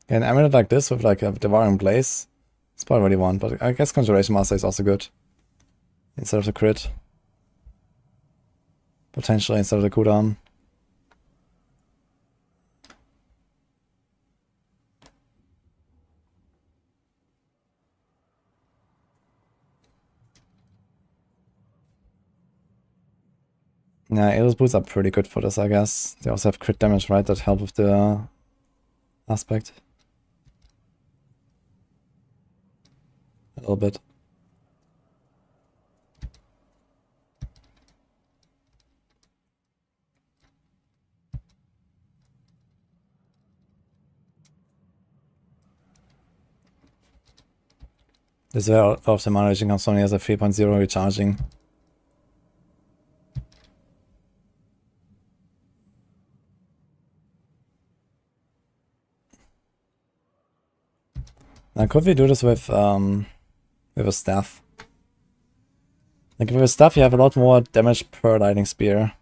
Yeah, an amulet like this with like a Devouring Blaze, it's probably what you want, but I guess Conjuration Master is also good. Instead of the crit. Potentially instead of the cooldown. Yeah, Eos boots are pretty good for this, I guess. They also have crit damage, right? That help with the aspect. A little bit. This is where of the mana comes from. He has a 3.0 recharging. Now could we do this with a staff? Like with a staff you have a lot more damage per lightning spear.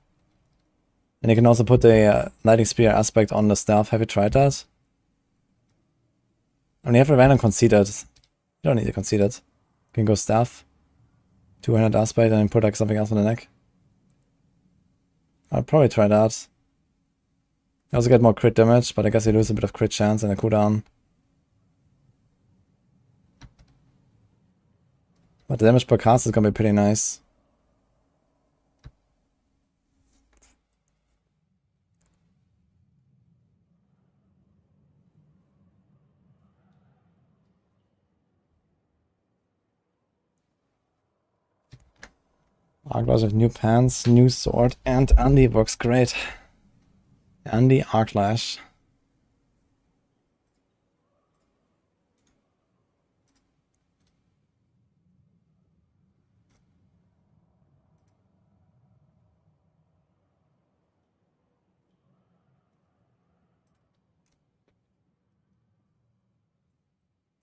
And you can also put a lightning spear aspect on the staff. Have you tried that? I mean, you have a random conceded. You don't need to concede it. You can go staff, 200 aspect, and then put like something else on the neck. I'll probably try that. You also get more crit damage, but I guess you lose a bit of crit chance and a cooldown. But the damage per cast is gonna be pretty nice. Arclash with new pants, new sword, and Andy works great. Andy Arclash.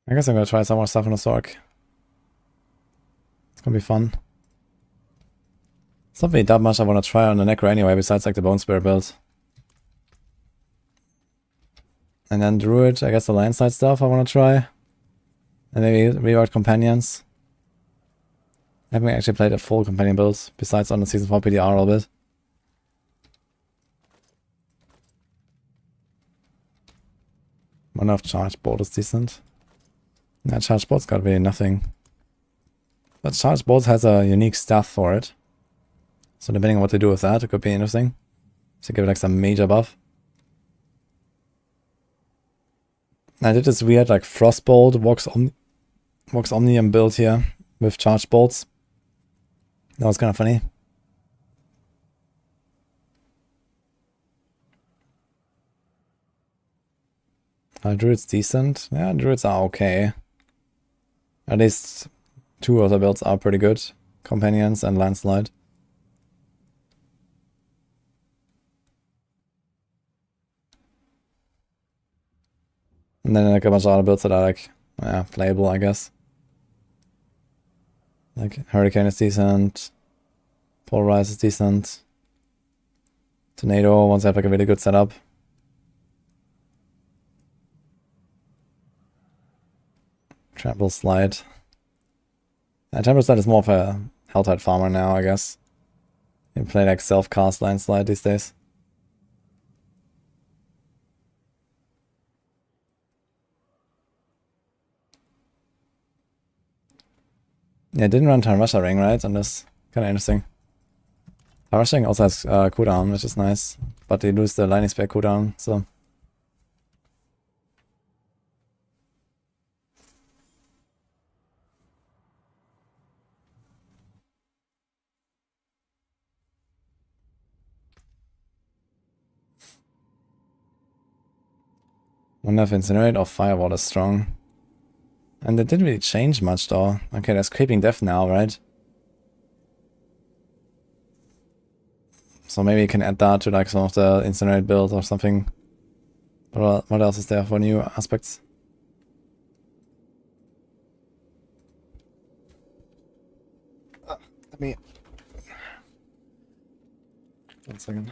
I guess I'm gonna try some more stuff on the Sorc. It's gonna be fun. It's not really that much I wanna try on the Necro anyway, besides like the Bone Spear build. And then Druid, I guess the landslide stuff I wanna try. And maybe reward companions. I haven't actually played a full companion build, besides on the Season 4 PTR a little bit. One of charge board is decent. That charge board's got really nothing. But Charge Bolts has a unique stuff for it. So depending on what they do with that, it could be interesting. To give it like some major buff. I did this weird like Frostbolt, Vox Omnium build here with Charge Bolts. That was kind of funny. Druid's decent. Yeah, Druids are okay. At least 2 of the builds are pretty good. Companions and Landslide. And then like a bunch of other builds that are like, yeah, playable, I guess. Like Hurricane is decent. Polarize is decent. Tornado, once I have like a really good setup. Trample Slide. Trample Slide is more of a Helltide farmer now, I guess. You play like self-cast Landslide these days. Yeah, didn't run Russia Ring, right? On this. Kinda interesting. Russia Ring also has cooldown, which is nice. But they lose the lightning spec cooldown, so. Wonder if Incinerate or Firewall is strong. And it didn't really change much though. Okay, there's Creeping Death now, right? So maybe you can add that to like some of the Incinerate build or something. What else is there for new aspects? Let me... 1 second.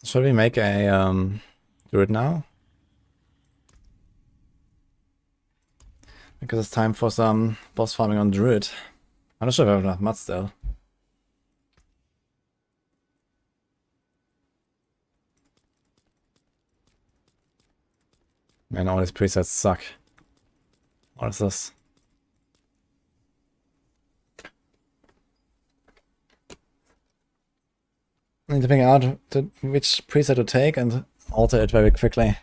Should we make a Druid now? Because it's time for some boss farming on Druid. I'm not sure if I have enough mud still. Man, all these presets suck. What is this? I need to figure out which preset to take and alter it very quickly.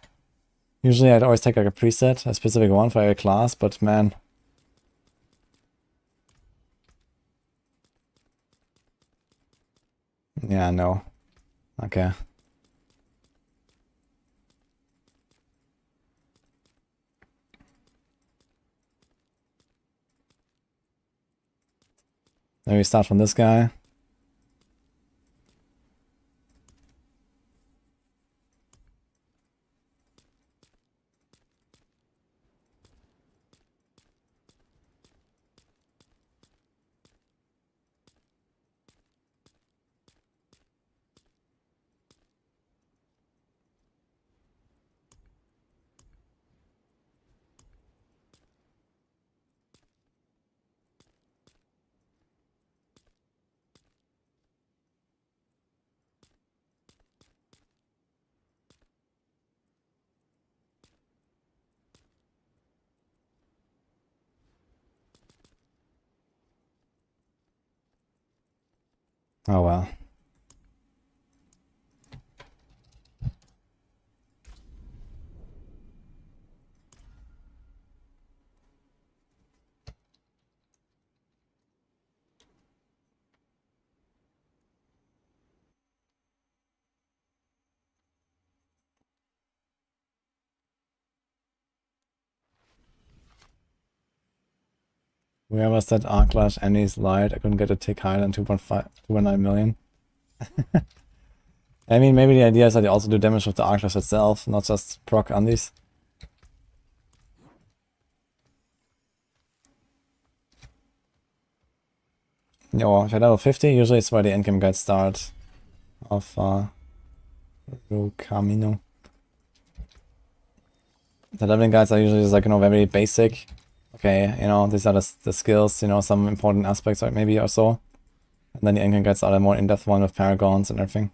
Usually I'd always take like a preset, a specific one for every class, but man. Yeah, no. Okay. Maybe start from this guy. Oh well. Whoever said Arclash Annie's lied, I couldn't get a tick higher than 2.9 million. I mean, maybe the idea is that they also do damage with the Arclash itself, not just proc undies. Yo, if you're level 50, usually it's where the endgame guides start of Camino. The leveling guides are usually just like, you know, very basic. Okay, you know, these are the skills, you know, some important aspects, right, maybe or so. And then the endgame guides are the more in-depth one with paragons and everything.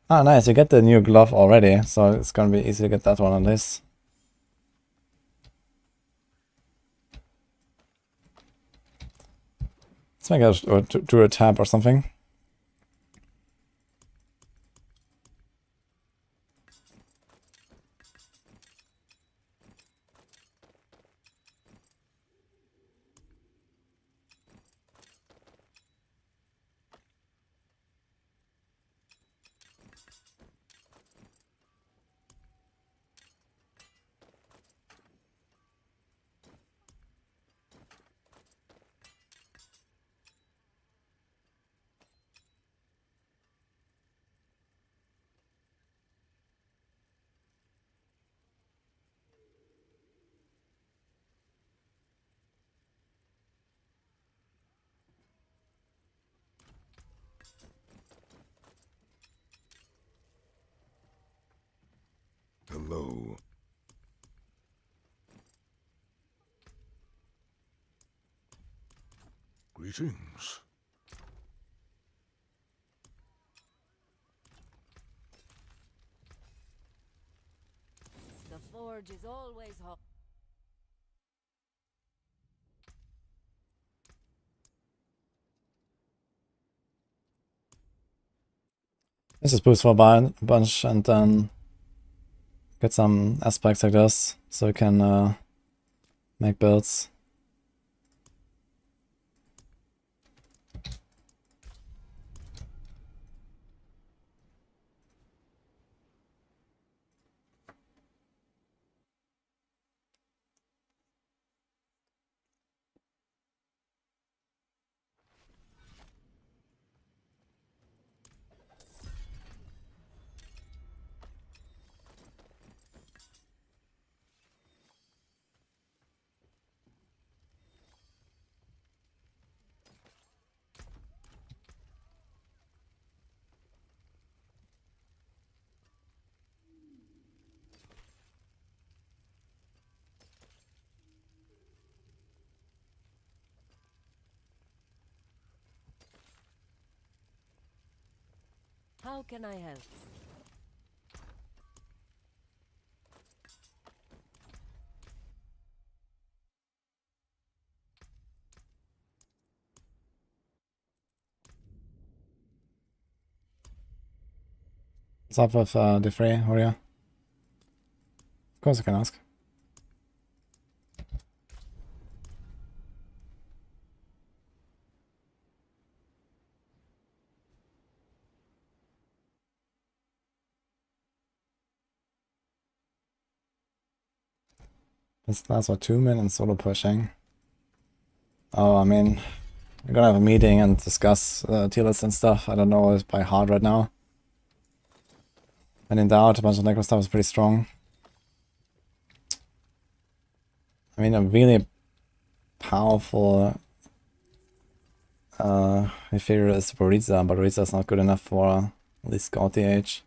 Ah, nice, you get the new glove already, so it's gonna be easy to get that one on this. Let's make a Druid tab or something. Hello. Greetings. The forge is always hot. Let's just boost for a bunch and then get some aspects like this so we can make builds. How can I help? What's up with D4 PTR? Of course I can ask. This lasts for 2 minutes solo pushing. Oh, I mean, we're gonna have a meeting and discuss tier lists and stuff. I don't know it by heart right now. And in doubt, a bunch of Necro stuff is pretty strong. I mean, a really powerful inferior is Boriza, but Boriza is not good enough for at least Gaudy Age.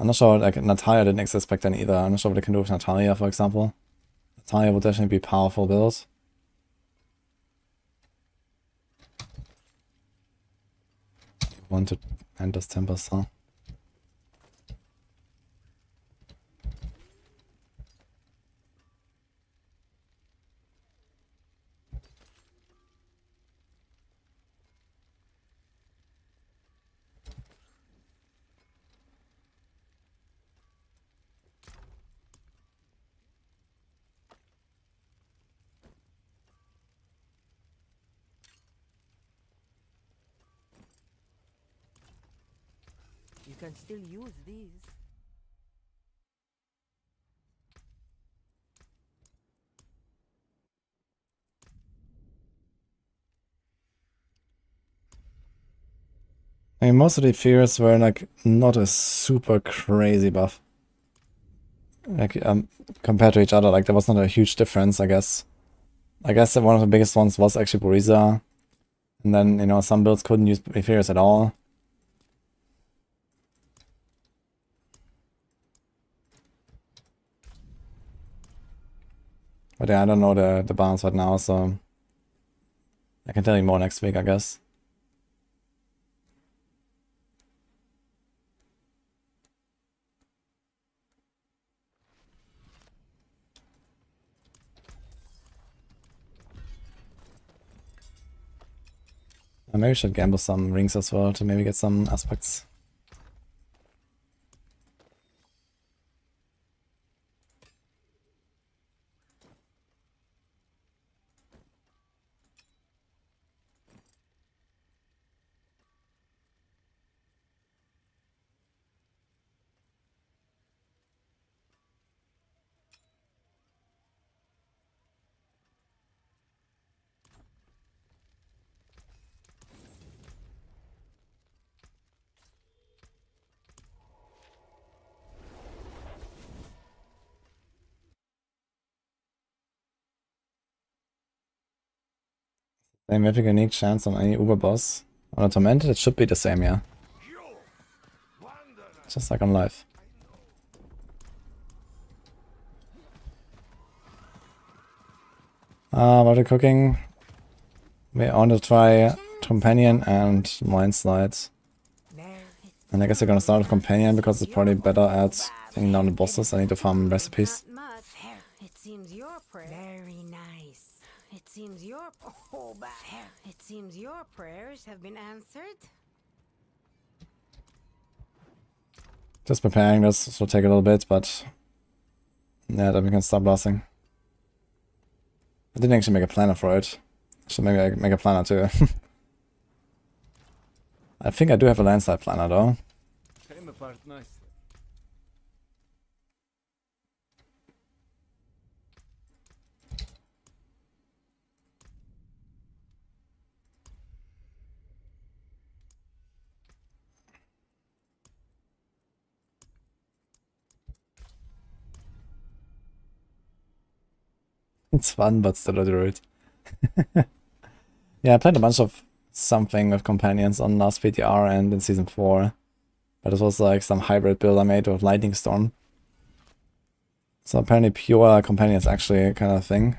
I'm not sure, like, Natalia didn't expect that either. I'm not sure what they can do with Natalia, for example. Natalia would definitely be powerful build. Want to end this Tempest, huh? You can still use these. I mean, most of the fears were like not a super crazy buff. Like compared to each other, like there was not a huge difference, I guess. I guess that one of the biggest ones was actually Boriza. And then, you know, some builds couldn't use Enquiries at all. But yeah, I don't know the balance right now, so I can tell you more next week, I guess. Maybe I should gamble some rings as well to maybe get some aspects. Same mythic unique chance on any Uber boss. On a Tormented, it should be the same, yeah. Just like on live. While the cooking, we want to try Companion and Mindslide. And I guess we're gonna start with Companion because it's probably better at taking down the bosses. I need to farm recipes. It seems your prayer. Very nice. It seems your It seems your prayers have been answered. Just preparing this, this will take a little bit, but yeah, then we can start blasting. I didn't actually make a planner for it. Should maybe make a planner too. I think I do have a landslide planner though. Came apart nicely. It's fun, but still a druid. Yeah, I played a bunch of something with companions on last PTR and in season 4. But it was like some hybrid build I made with Lightning Storm. So apparently pure companions actually a kind of thing.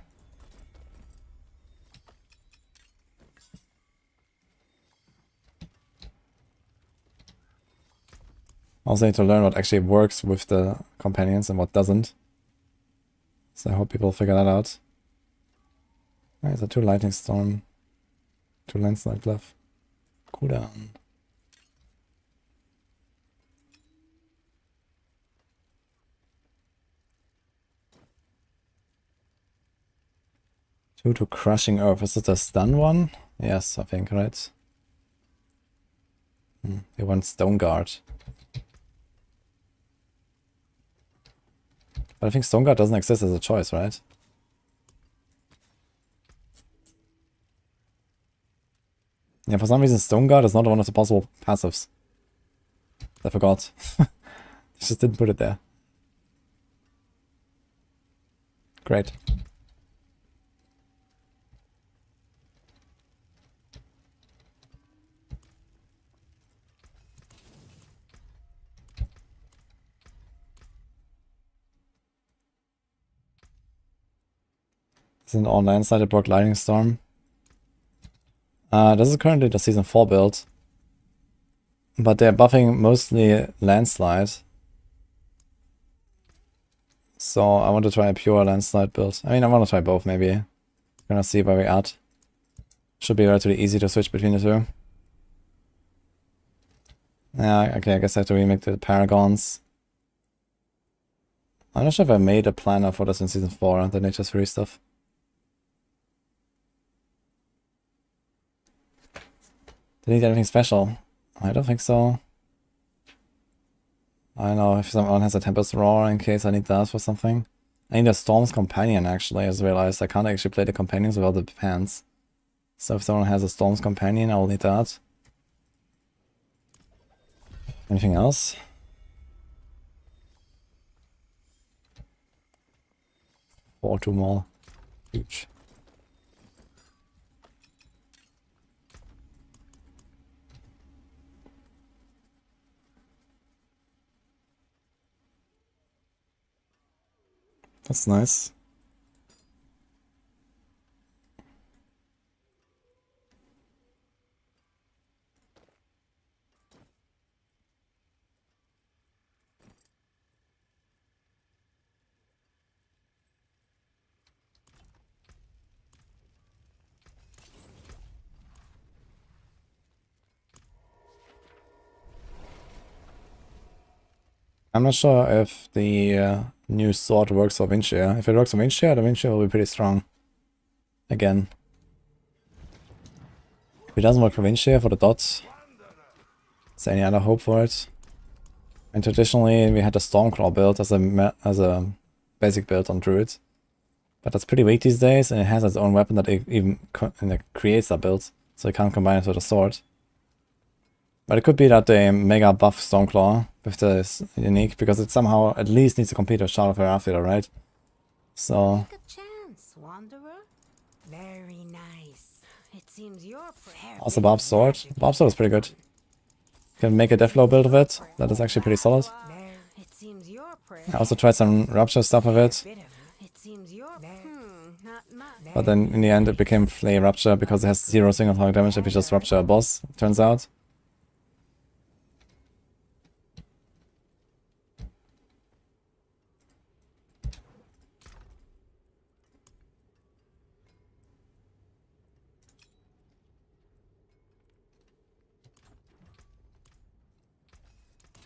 Also need to learn what actually works with the companions and what doesn't. So I hope people figure that out. There's a 2 Lightning Storm, 2 Landslide Glove. Cooldown. Two to Crushing Earth. Is it a stun one? Yes, I think, right? They want Stone Guard. But I think Stone Guard doesn't exist as a choice, right? Yeah, for some reason Stone Guard is not one of the possible passives. I forgot. Just didn't put it there. Great. This is an online side that broke Lightning Storm. This is currently the season 4 build. But they're buffing mostly Landslide. So I want to try a pure Landslide build. I mean, I want to try both maybe. Gonna see where we're at. Should be relatively easy to switch between the two. Yeah, okay, I guess I have to remake the Paragons. I'm not sure if I made a planner for this in season 4, the Nature's Fury stuff. Did I need anything special? I don't think so. I don't know if someone has a Tempest Roar in case I need that for something. I need a Storm's Companion actually, I just realized I can't actually play the Companions without the pants. So if someone has a Storm's Companion, I will need that. Anything else? Or 2 more. Huge. That's nice. I'm not sure if the new sword works for Windshare. If it works for Windshare, the Windshare will be pretty strong. Again. If it doesn't work for Windshare, for the dots, is there any other hope for it? And traditionally, we had the Stormclaw build as a basic build on Druid. But that's pretty weak these days, and it has its own weapon that even creates that build, so you can't combine it with a sword. But it could be that they mega buff Stormclaw with this unique, because it somehow at least needs to compete with Shard of Herafia, right? So... Take a chance, Wanderer. Very nice. It seems your prayer... Also Barb's sword. Barb's sword is pretty good. You can make a Deathblow build of it. That is actually pretty solid. It seems your prayer... I also tried some Rupture stuff with it. It seems your... not much. But then in the end it became Flay Rupture because it has 0 single target damage if you just Rupture a boss, it turns out.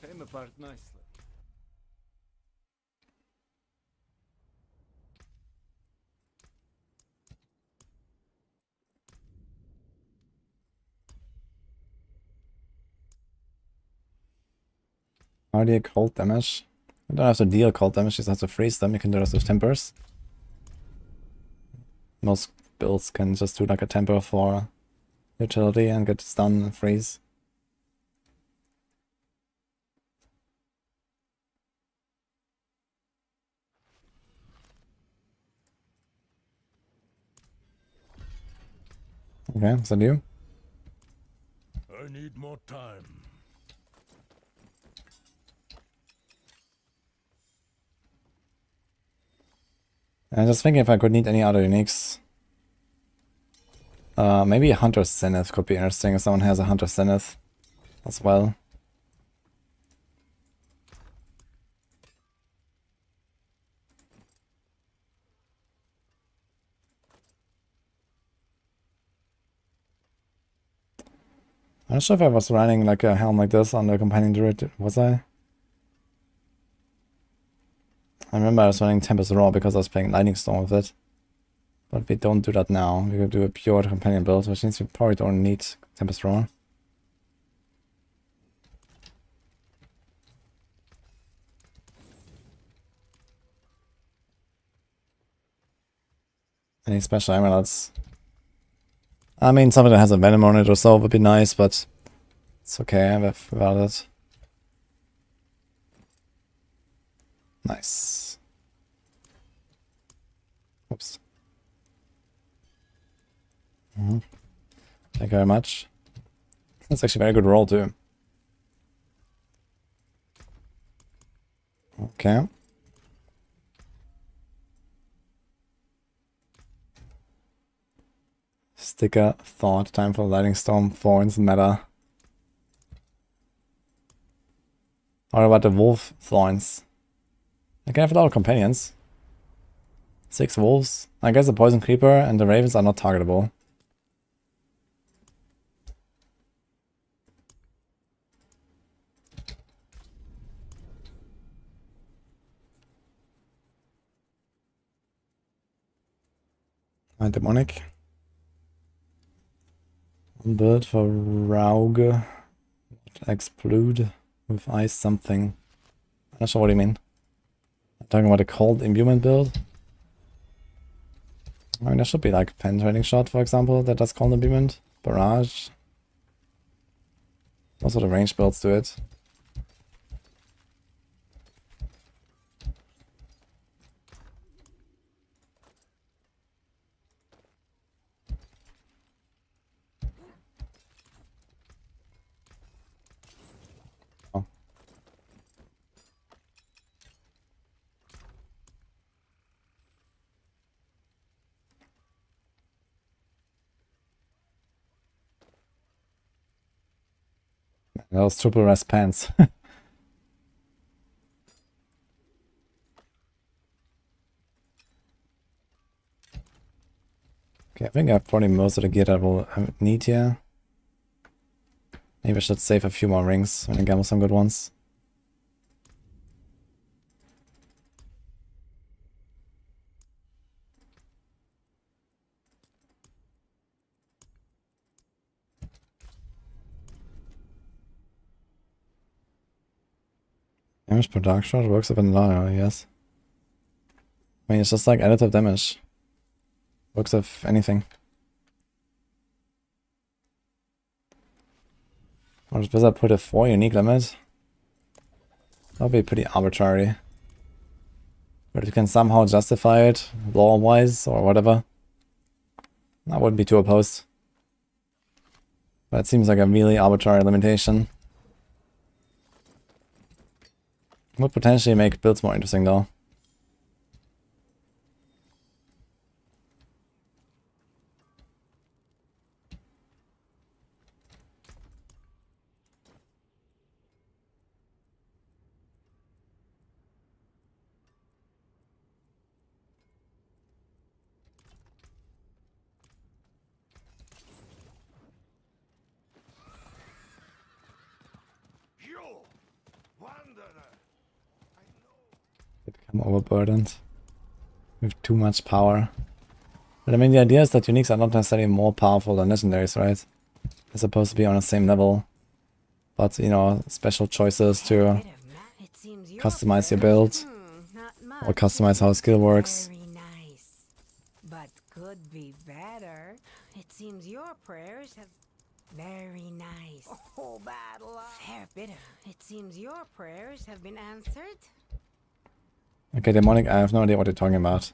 Came apart nicely. How do you cold damage? You don't have to deal cold damage, you just have to freeze them. You can do this with tempers. Most builds can just do like a temper for utility and get stun and freeze. Okay, is that you? I need more time. I'm just thinking if I could need any other uniques. Maybe a Hunter's Zenith could be interesting if someone has a Hunter's Zenith as well. I'm not sure if I was running like a helm like this on the Companion Druid, was I? I remember I was running Tempest Raw because I was playing Lightning Storm with it. But we don't do that now. We could do a pure Companion build, which means we probably don't need Tempest Raw. Any special amulets? I mean, something that has a Venom on it or so would be nice, but it's okay without it. Nice. Oops. Thank you very much. That's actually a very good roll too. Okay. Sticker thought. Time for Lightning Storm. Thorns meta. What about the Wolf Thorns? I can have a lot of companions. 6 wolves. I guess the Poison Creeper and the Ravens are not targetable. And Demonic. One bird for Rauge. Explode with ice something. I'm not sure what you mean. I'm talking about a cold imbuement build. I mean, there should be like penetrating shot, for example, that does cold imbuement. Barrage. Also the range builds do it. Oh. Those triple rest pants. Okay, I think I have probably most of the gear that I will need here. Maybe I should save a few more rings and then gamble some good ones. Damage per dark shot works with another, I guess. I mean, it's just like additive damage. Works with anything. Or does I put a 4 unique limit? That would be pretty arbitrary. But if you can somehow justify it, law-wise or whatever, I wouldn't be too opposed. But it seems like a really arbitrary limitation. Would potentially make builds more interesting though. They become overburdened with too much power. But I mean, the idea is that uniques are not necessarily more powerful than legendaries, right? They're supposed to be on the same level. But, you know, special choices to customize your build or customize how a skill works. Very nice, but could be better. It seems your prayers have very nice. Oh, battle. Fair bitter. It seems your prayers have been answered. Okay, demonic, I have no idea what you're talking about.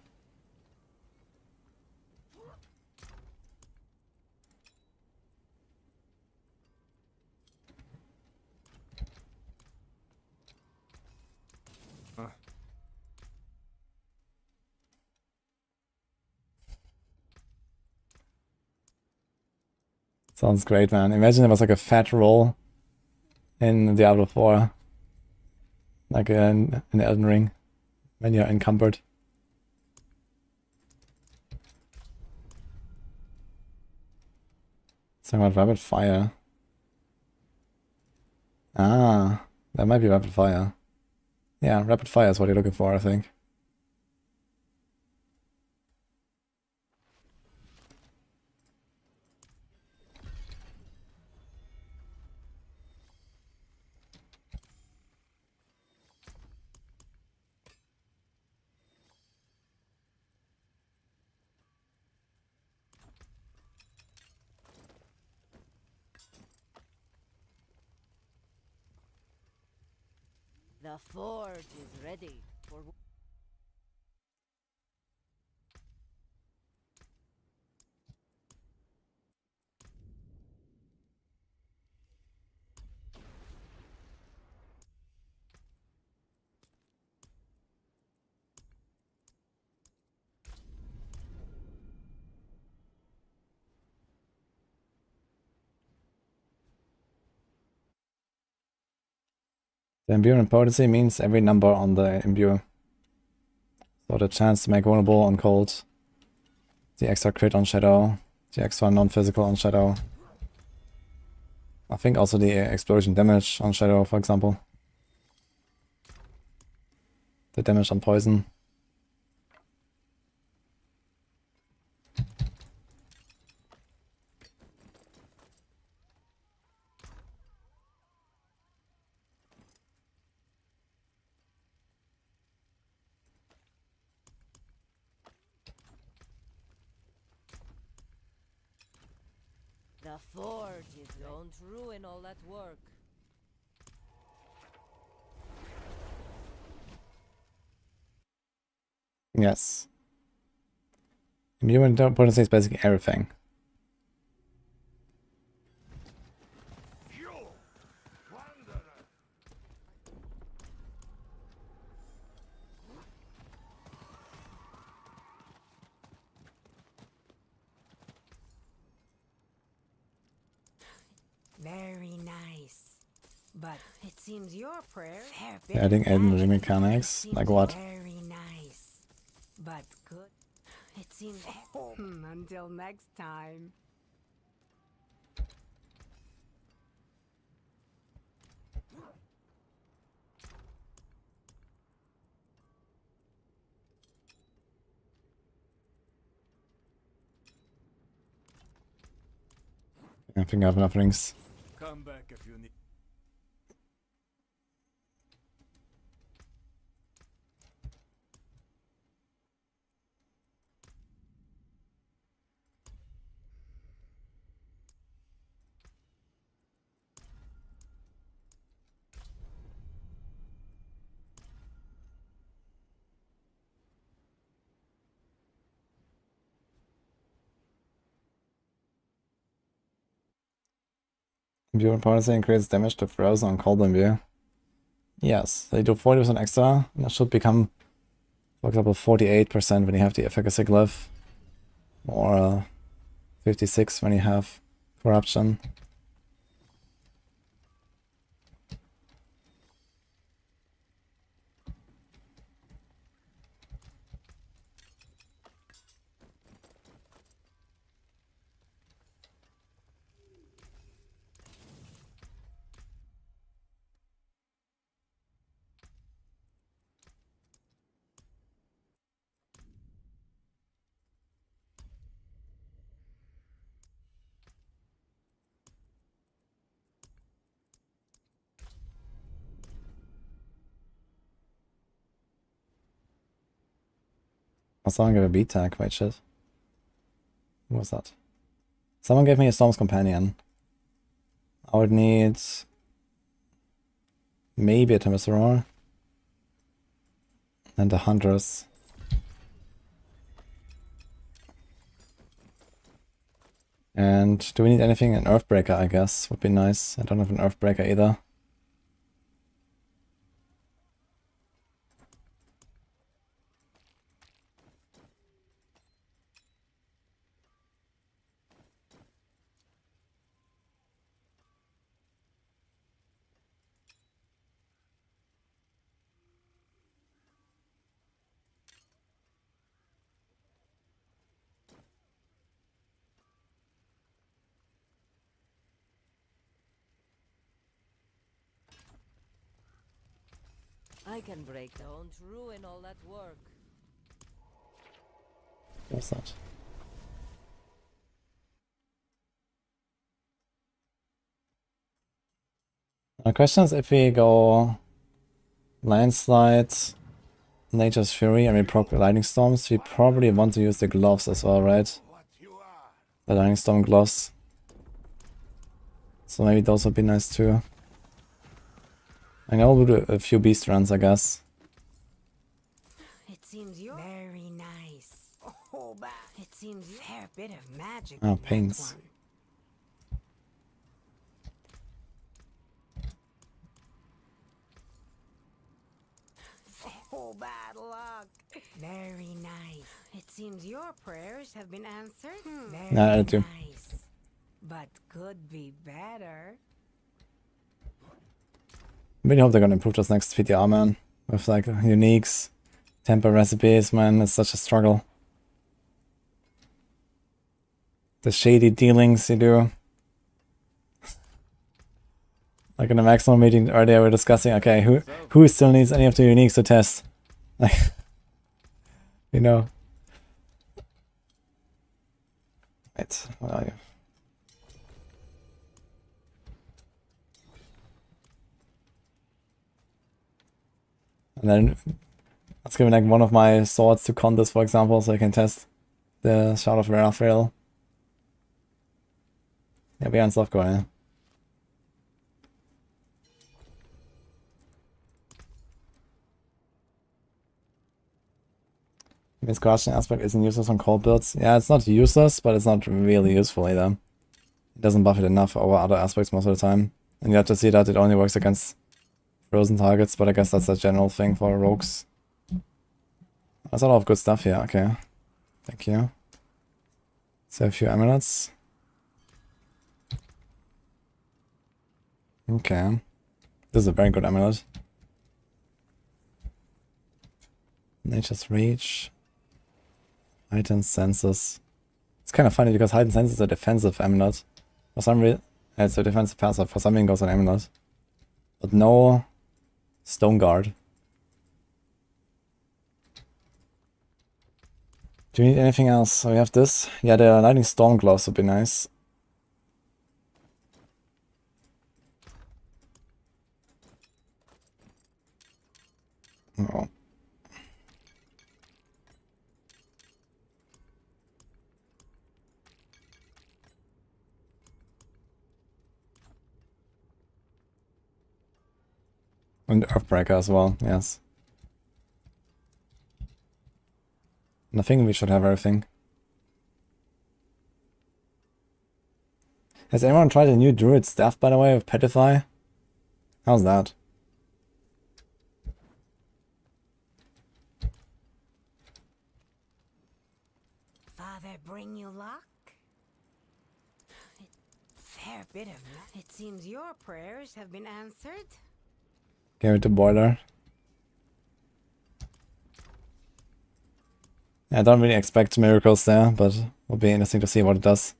Sounds great, man. Imagine there was like a fat roll in Diablo 4. Like in Elden Ring. When you're encumbered. Something about rapid fire. Ah, that might be rapid fire. Yeah, rapid fire is what you're looking for, I think. The forge is ready for... The imbue and potency means every number on the imbue. So the chance to make vulnerable on cold, the extra crit on shadow, the extra non-physical on shadow. I think also the explosion damage on shadow, for example. The damage on poison. The forge is... Don't ruin all that work. Yes. Imbue and potency is basically everything. Very nice. seems your prayers have Yeah, adding energy mechanics. Like what? Very nice. But good. It seems until next time. I think I have enough rings. Come back if you need. Imbued potency increases damage to frozen on cold imbue. Yes, they do 40% extra, and it should become, for example, 48% when you have the efficacy glyph, or 56 when you have corruption. Oh, someone gave a beat tag, wait shit. Who was that? Someone gave me a Storm's Companion. I would need maybe a Temessoror and a Huntress. And do we need anything? An Earthbreaker, I guess, would be nice. I don't have an Earthbreaker either. I can break. Don't ruin all that work. What's that? The question is if we go Landslide, Nature's Fury, and we proc Lightning Storms, we probably want to use the gloves as well, right? The Lightning Storm gloves. So maybe those would be nice too. I know we'll do a few beast runs, I guess. It seems you're very nice. Oh, but it seems you have a bit of magic. Oh, pains. Oh, bad luck. Very nice. It seems your prayers have been answered. Very Yeah, I do. nice. But could be better. Really hope they're gonna improve this next PTR, man. With like uniques, temper recipes, man, it's such a struggle. The shady dealings you do. Like in the maximum meeting earlier, we were discussing, okay, who still needs any of the uniques to test? Like, you know. Wait, where are you? And then let's give me like one of my swords to Contest, for example, so I can test the Shroud of Raphael. Yeah, we are on Softcore, yeah. This crouching aspect isn't useless on cold builds. Yeah, it's not useless, but it's not really useful either. It doesn't buff it enough over other aspects most of the time. And you have to see that it only works against frozen targets, but I guess that's a general thing for rogues. There's a lot of good stuff here, okay. Thank you. So a few amulets. Okay. This is a very good amulet. Nature's Reach. Heightened Senses. It's kind of funny because Heightened Senses is a defensive amulet. For some reason, it's a defensive passive. For some reason, it goes on amulet. But no Stone Guard. Do you need anything else? So we have this. Yeah, the Lightning Storm Gloves would be nice. Oh. And Earthbreaker as well, yes. And I think we should have everything. Has anyone tried a new Druid staff, by the way, with Petrify? How's that? Father bring you luck? Fair bit of luck. It seems your prayers have been answered. Give it to Boiler. I don't really expect miracles there, but it'll be interesting to see what it does.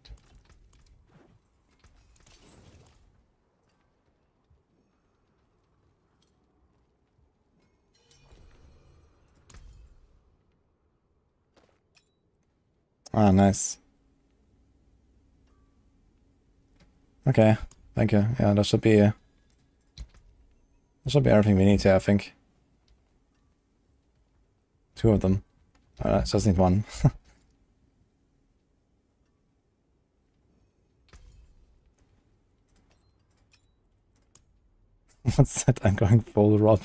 Ah, nice. Okay, thank you. Yeah, that should be everything we need here, I think. 2 of them. Just need 1. What's that? I'm going full Rob.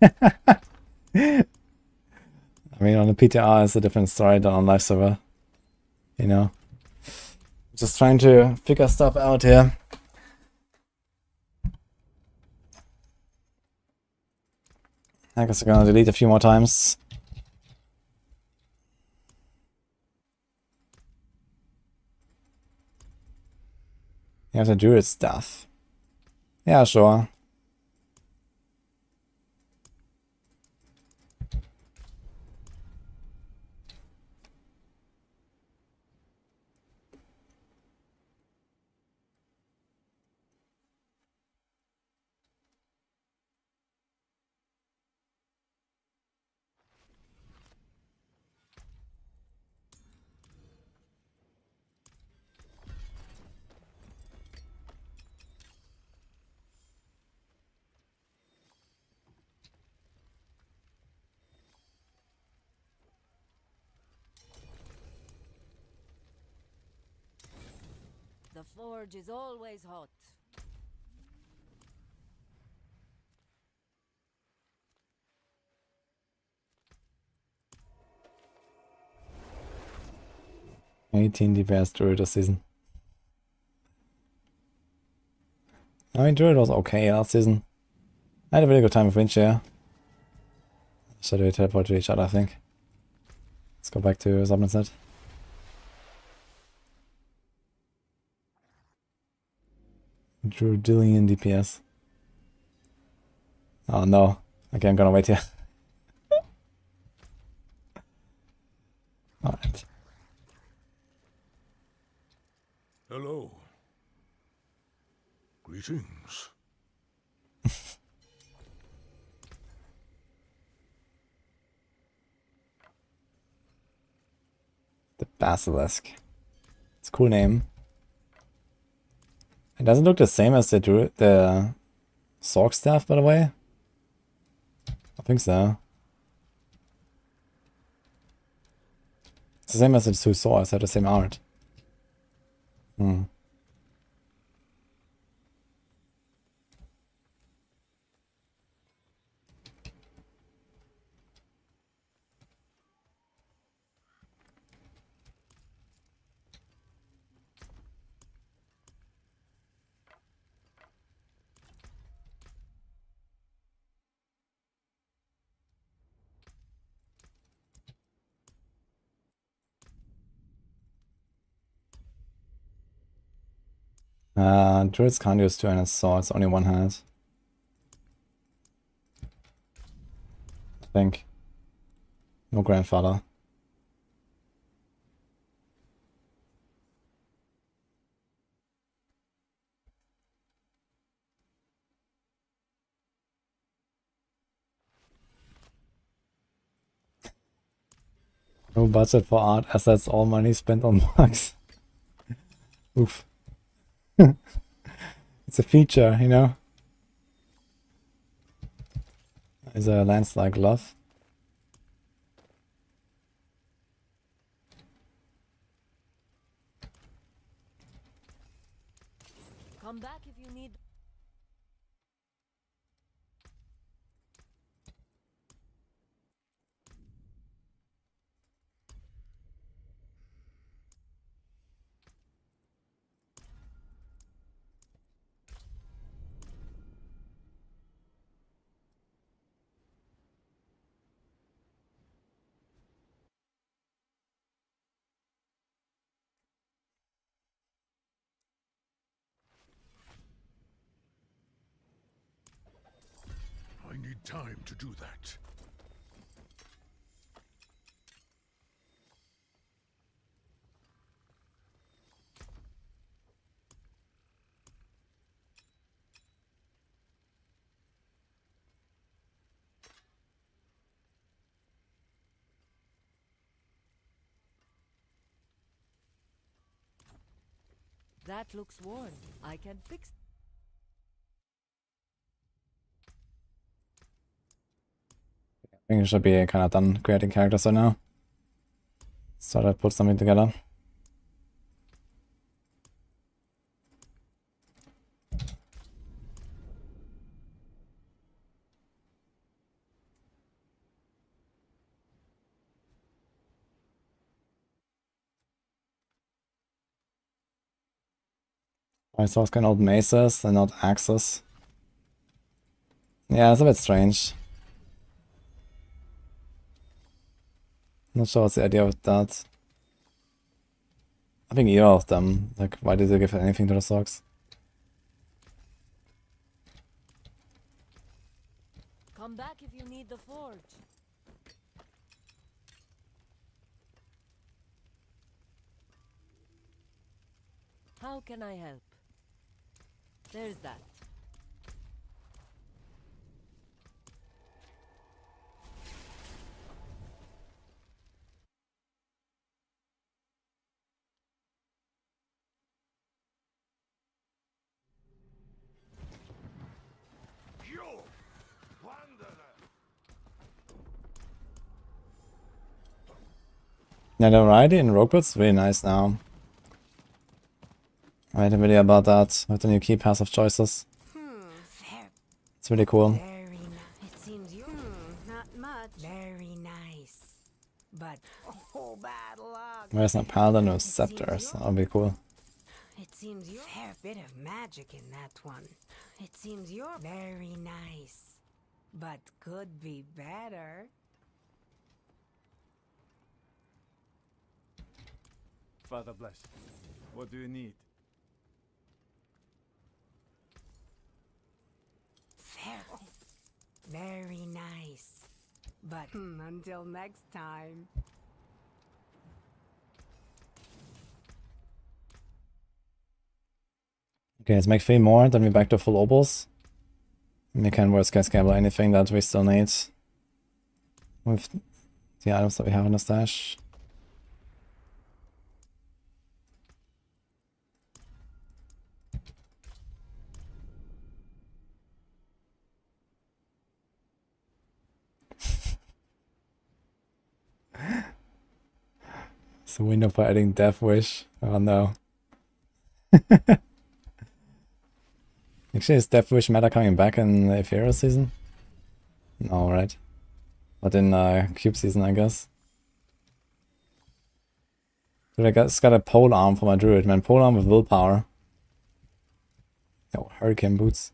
I mean, on the PTR it's a different story than on live server. You know. Just trying to figure stuff out here. I guess I'm gonna delete a few more times. You have the Druid stuff. Yeah, sure. The forge is always hot. The best Druid this season. I mean, Druid was okay last season. I had a really good time with Windshare. So they teleport to each other, I think. Let's go back to Subnetset. Druidillion DPS. Oh no. Okay, I'm gonna wait here. Alright. Hello. Greetings. The Basilisk. It's a cool name. It doesn't look the same as the Sorc staff, by the way. I think so. It's the same as the 2 swords, they have the same art. Hmm. Druids can't use 2-handed swords, only one hand. think. No grandfather. No budget for art, as that's all money spent on bugs. Oof. It's a feature, you know? Is a landslide glove? Come back if you need. I need time to do that. That looks worn. I can fix. I think it should be kind of done creating characters right now. So to put something together. My Sorcs can hold maces and not axes. Yeah, it's a bit strange. Not sure what's the idea with that. I think either of them. Like, why did they give anything to the Sorcs? Come back if you need the forge. How can I help? There's that. You wanderer! Yeah, the variety in Roguewood's really nice now. I made a video about that with the new key passive choices. It's really cool. Very nice. It seems you. Not much. Very nice. But oh, bad luck. Where's my paladin with scepters? That'll be cool. It seems you're a fair bit of magic in that one. It seems you're very nice, but could be better. Father bless. What do you need? Very nice. But until next time. Okay, let's make 3 more, then we're back to full obels. We can worst case gamble anything that we still need. With the items that we have in the stash. It's a window for adding Death Wish. Oh no. Actually, is Death Wish meta coming back in the Ethereal season? No, right? But in Cube season, I guess. Dude, I just got a pole arm for my Druid, man. Pole arm with willpower. Oh, Hurricane Boots.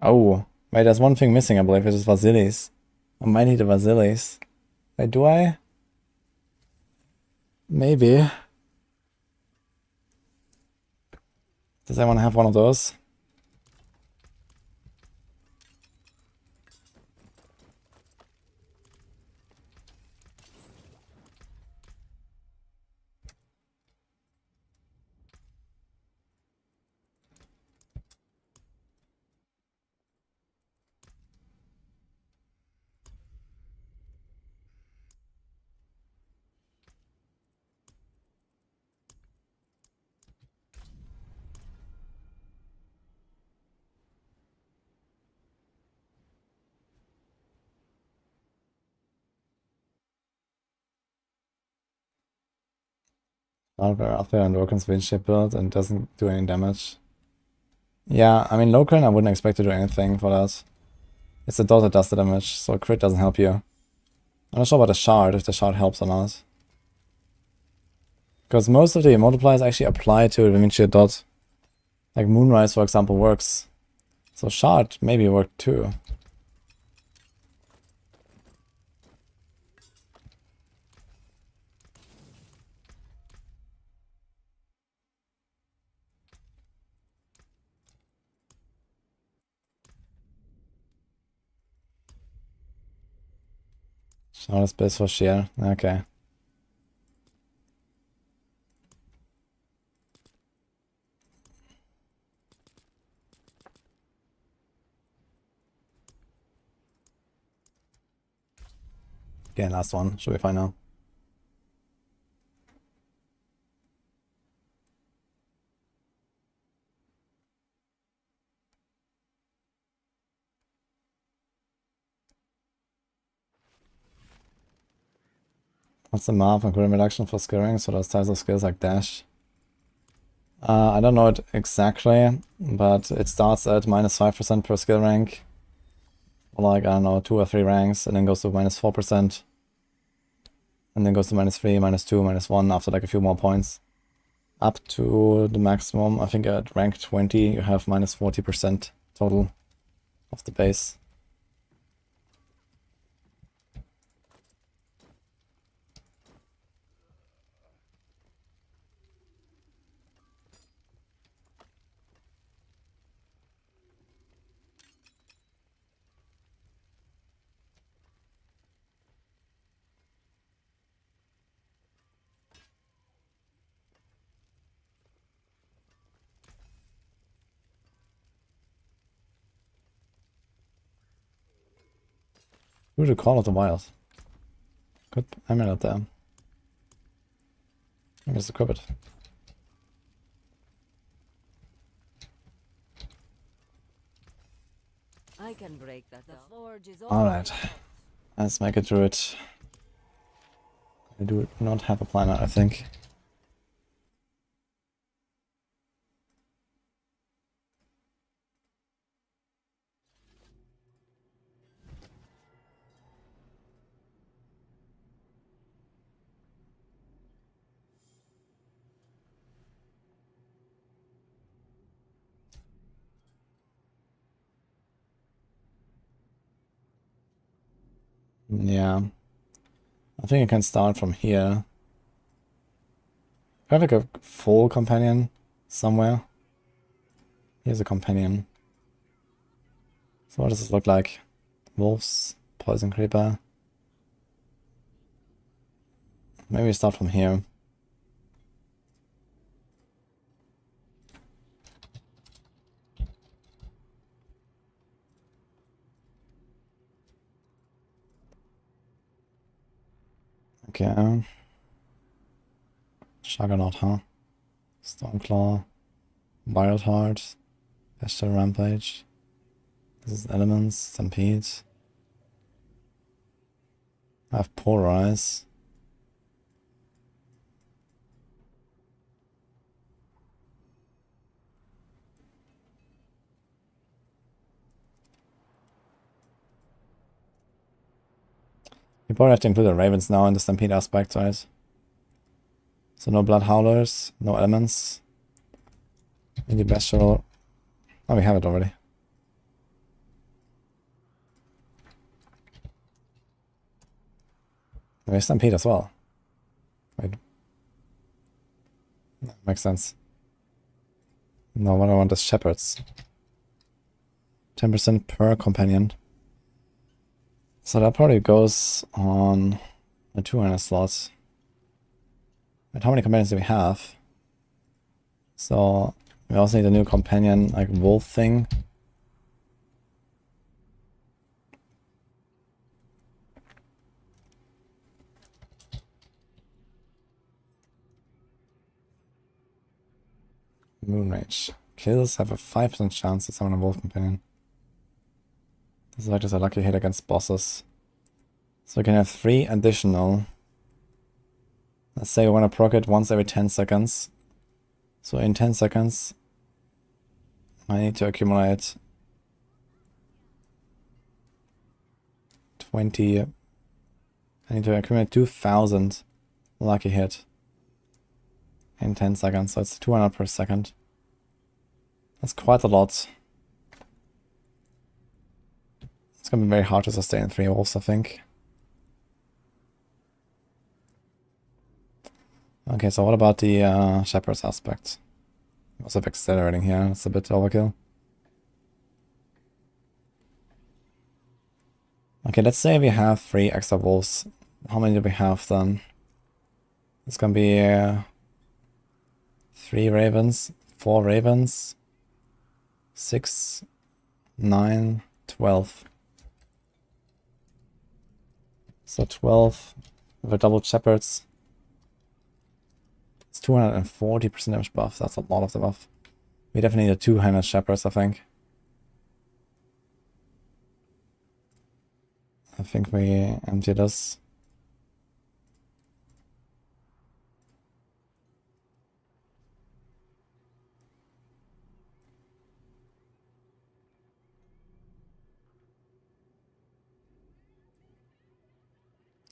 Oh, wait, there's one thing missing, I believe, which is Vasilis. I might need a Vasilis. Wait, do I? Maybe. Does anyone have one of those? Hardware out there and Orkan's windshield build and doesn't do any damage. Yeah, I mean, Locan, I wouldn't expect to do anything for that. It's the dot that does the damage, so crit doesn't help you. I'm not sure about the shard, if the shard helps or not. Because most of the multipliers actually apply to the windshield dot. Like Moonrise, for example, works. So shard maybe worked too. Shard is best for shear. Okay. Okay, last one. Should be fine now. What's the math and crit reduction for skilling? So those types of skills like dash. I don't know it exactly, but it starts at -5% per skill rank. For like, I don't know, 2 or 3 ranks, and then goes to -4%. And then goes to -3, -2, -1 after like a few more points. Up to the maximum, I think at rank 20 you have -40% total of the base. Ooh, the Call of the Wild. Good amulet there. I guess equip it. I can break that. The forge is Alright. Let's make a Druid. I do not have a planner, I think. Yeah. I think I can start from here. I have like a full companion somewhere. Here's a companion. So what does this look like? Wolves, poison creeper. Maybe we start from here. Okay. Juggernaut, huh? Stormclaw. Wild Heart. Bestial Rampage. This is Elements. Stampede. I have Polarize. You probably have to include the Ravens now in the Stampede aspect, right? So no Blood Howlers, no Elements. In the Bestial. Oh, we have it already. Maybe Stampede as well. Wait. That makes sense. No, what I want is Shepherds. 10% per companion. So that probably goes on the 200 slots. And how many companions do we have? So we also need a new companion, like wolf thing. Moon Rage. Kills have a 5% chance to summon a wolf companion. This is like just a lucky hit against bosses. So we can have 3 additional. Let's say we want to proc it once every 10 seconds. So in 10 seconds, I need to accumulate 20. I need to accumulate 2000 lucky hit in 10 seconds. So it's 200 per second. That's quite a lot. It's gonna be very hard to sustain 3 wolves, I think. Okay, so what about the Shepherd's aspect? Also accelerating here, it's a bit overkill. Okay, let's say we have 3 extra wolves. How many do we have then? It's gonna be 3 ravens, 4 ravens, 6, 9, 12. So 12 with a double shepherds. It's 240% damage buff. That's a lot of the buff. We definitely need a 200 shepherds, I think. I think we empty this.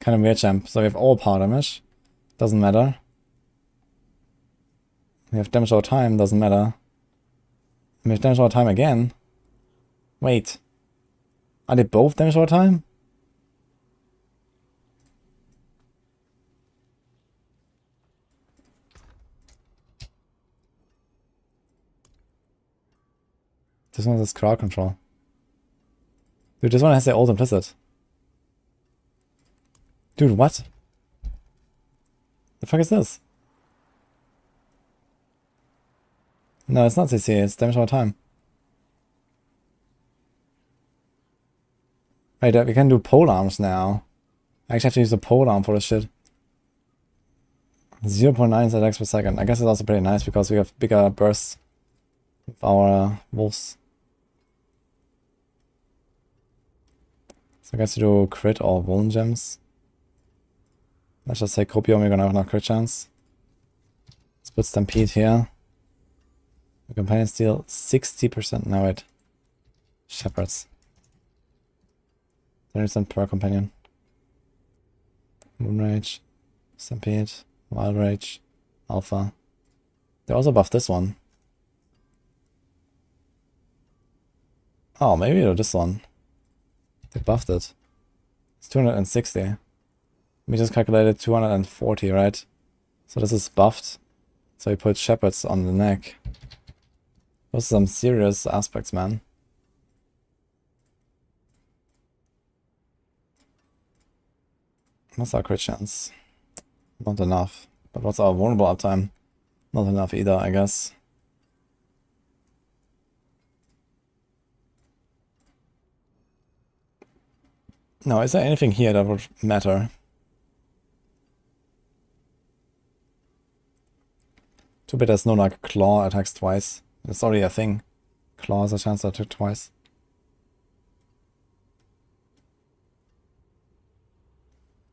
Kind of weird champ. So we have all power damage. Doesn't matter. We have damage over time. Doesn't matter. We have damage over time again. Wait. Are they both damage over time? This one is crowd control. Dude, this one has their ult implicit. Dude, what? The fuck is this? No, it's not CC, it's damage over time. Right, we can do pole arms now. I actually have to use the pole arm for this shit. 0.9 attacks per second. I guess it's also pretty nice because we have bigger bursts with our wolves. So I guess to do crit or vuln gems. Let's just say Copium, we're gonna have no crit chance. Let's put Stampede here. The companion steal 60%. No, wait. Shepherds. 30% per companion. Moon Rage. Stampede. Wild Rage. Alpha. They also buffed this one. Oh, maybe this one. They buffed it. It's 260. We just calculated 240, right? So this is buffed. So we put shepherds on the neck. Those are some serious aspects, man. What's our crit chance? Not enough. But what's our vulnerable uptime? Not enough either, I guess. Now, is there anything here that would matter? Too bad there's no like claw attacks twice. It's already a thing. Claw has a chance to attack twice.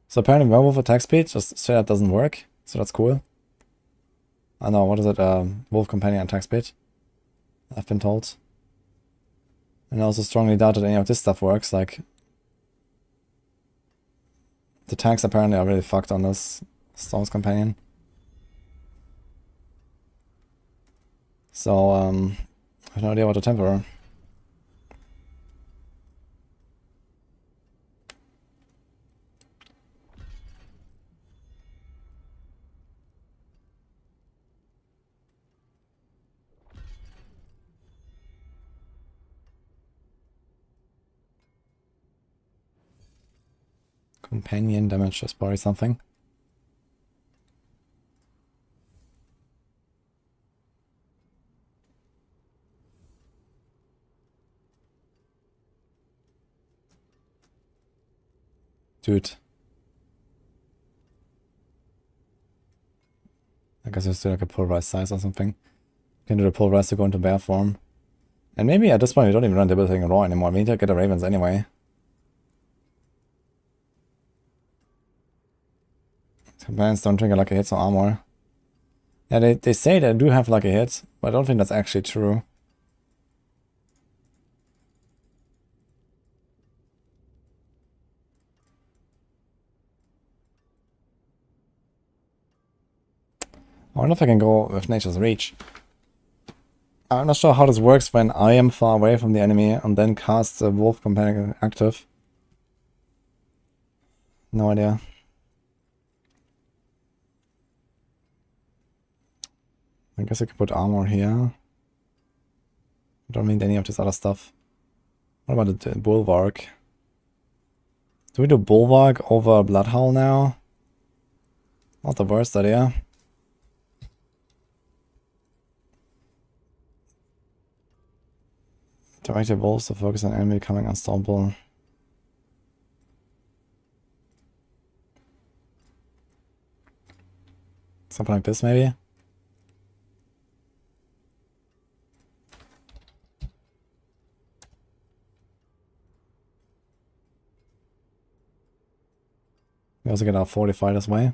So apparently werewolf attack speed just straight up doesn't work. So that's cool. I know, what is it? Wolf companion attack speed. I've been told. And I also strongly doubt that any of this stuff works. Like, the tanks apparently are really fucked on this Storm's companion. So, I have no idea what to temper. Companion damage is probably something. Dude. I guess it's still like a pulverized size or something. Can do the pulverize to go into bear form. And maybe at this point we don't even run debilitating raw anymore. We need to get the ravens anyway. Commanders don't trigger lucky hits or armor. Yeah, they say they do have lucky hits, but I don't think that's actually true. I wonder if I can go with Nature's Reach. I'm not sure how this works when I am far away from the enemy and then cast the Wolf Companion active. No idea. I guess I could put armor here. I don't need any of this other stuff. What about the Bulwark? Do we do Bulwark over Bloodhowl now? Not the worst idea. Direct your wolves to focus on enemy becoming unstoppable. Something like this, maybe? We also get our fortify this way.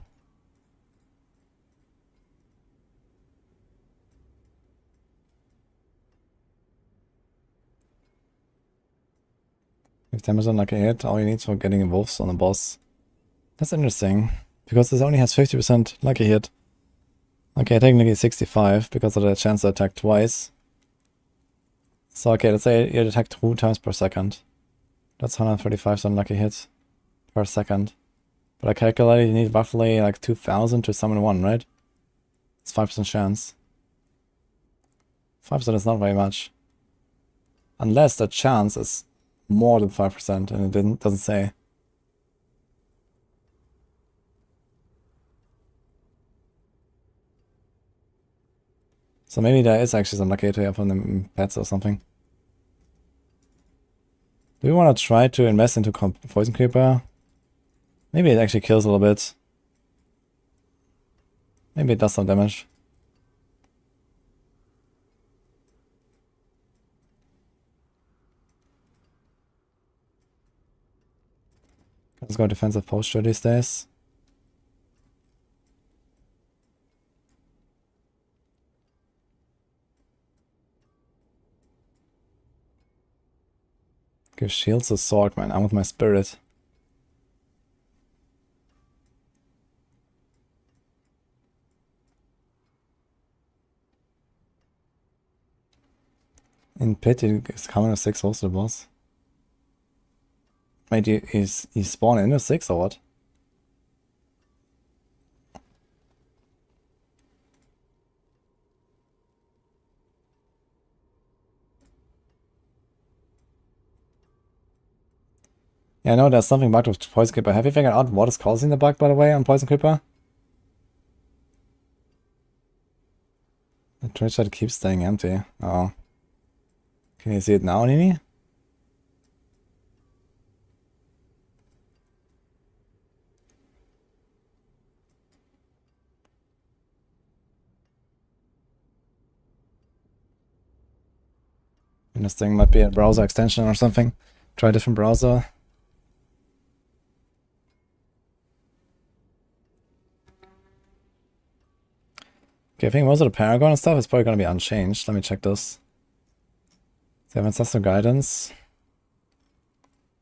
If damage on like a hit, all you need for getting wolves on the boss. That's interesting, because this only has 50% lucky hit. Okay, technically 65 because of the chance to attack twice. So okay, let's say you attack 2 times per second. That's 135% lucky hit per second. But I calculated you need roughly like 2000 to summon one, right? It's 5% chance. 5% is not very much. Unless the chance is more than 5% and it doesn't say. So maybe there is actually some lucky hit here from the pets or something. Do we want to try to invest into Poison Creeper? Maybe it actually kills a little bit. Maybe it does some damage. Let's go defensive posture these days. Give shields to Sorc, man. I'm with my spirit. In pit, it's coming to 6 hosts the boss. Wait, he's spawned into 6 or what? Yeah, I know there's something bugged with Poison Creeper. Have you figured out what is causing the bug, by the way, on Poison Creeper? The Torchlight keeps staying empty. Oh. Can you see it now, Nini? And this thing might be a browser extension or something. Try a different browser. Okay, I think most of the Paragon and stuff is probably going to be unchanged. Let me check this. They have Ancestral Guidance.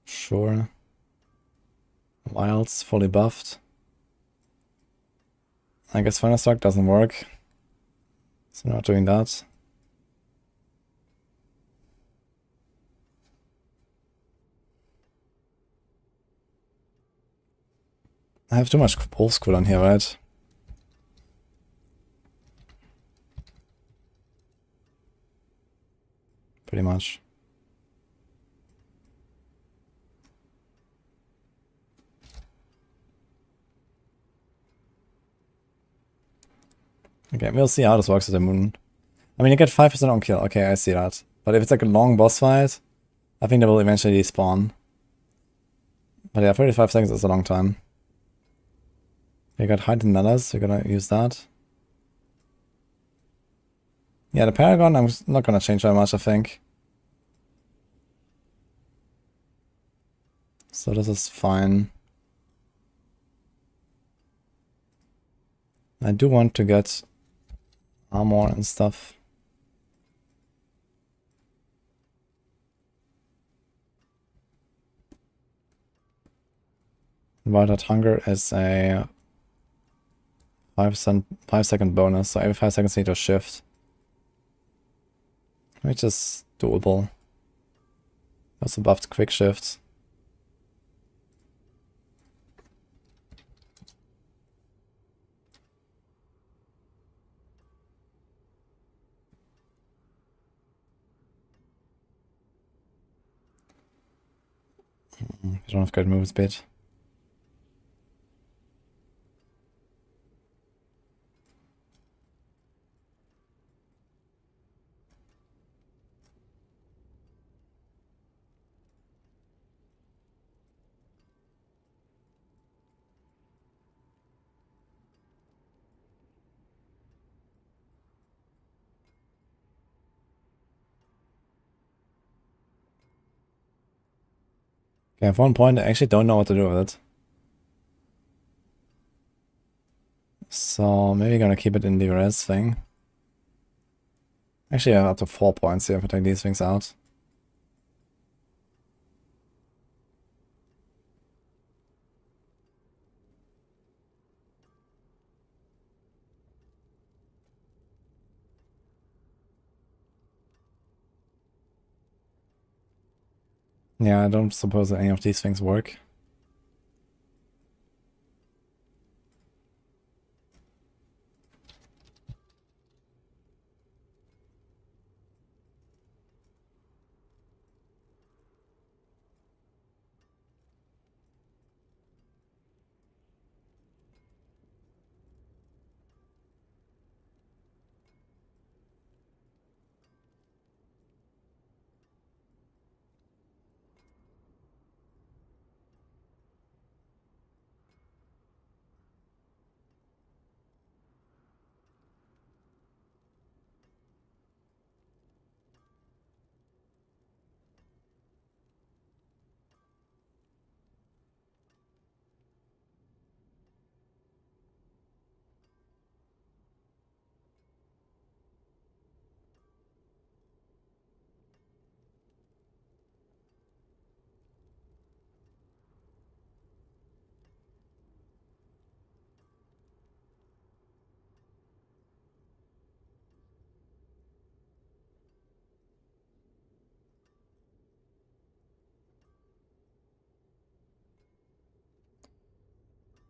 Sure. Wilds, fully buffed. I guess Finalizing doesn't work. So not doing that. I have too much wolf school on here, right? Pretty much. Okay, we'll see how this works with the moon. I mean, you get 5% on kill. Okay, I see that. But if it's like a long boss fight, I think they will eventually despawn. But yeah, 35 seconds is a long time. You got heightened metas, you're gonna use that. Yeah, the Paragon, I'm not gonna change very much, I think. So this is fine. I do want to get armor and stuff. Wild Hunger is a 5-second bonus, so every 5 seconds you need to shift. Which is doable. Also buffed quick shifts. You don't have good move speed. Okay, at one point I actually don't know what to do with it. So maybe gonna keep it in the res thing. Actually, I have up to 4 points here if I take these things out. Yeah, I don't suppose that any of these things work.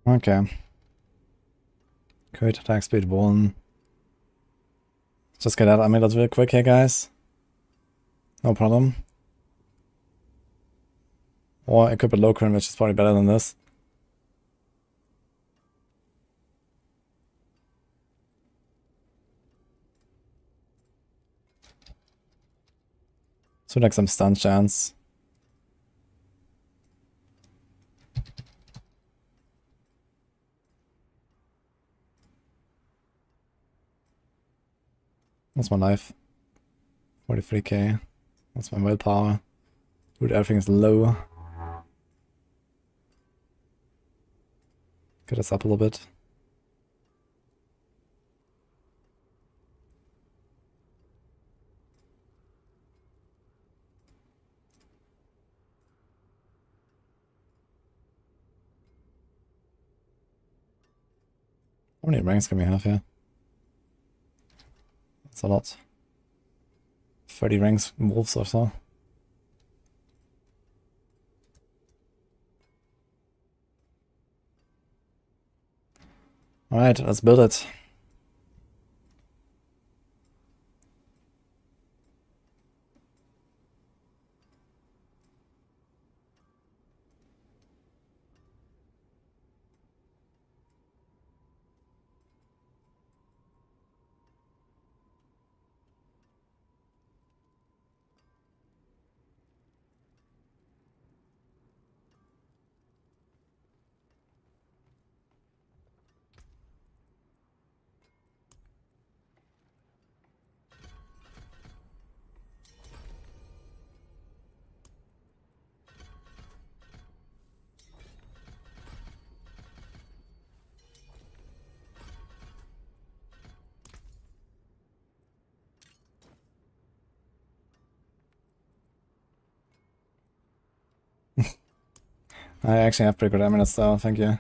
Okay. Crit attack speed 1. Just get out. I mean, that's real quick here, guys. No problem. Or equip a low current, which is probably better than this. So like some stun chance. That's my life. 43k. That's my willpower. Dude, everything is low. Get us up a little bit. How many ranks can we have here? That's a lot. 30 ranks wolves or so. Alright, let's build it. I actually have pretty good amulets though, thank you.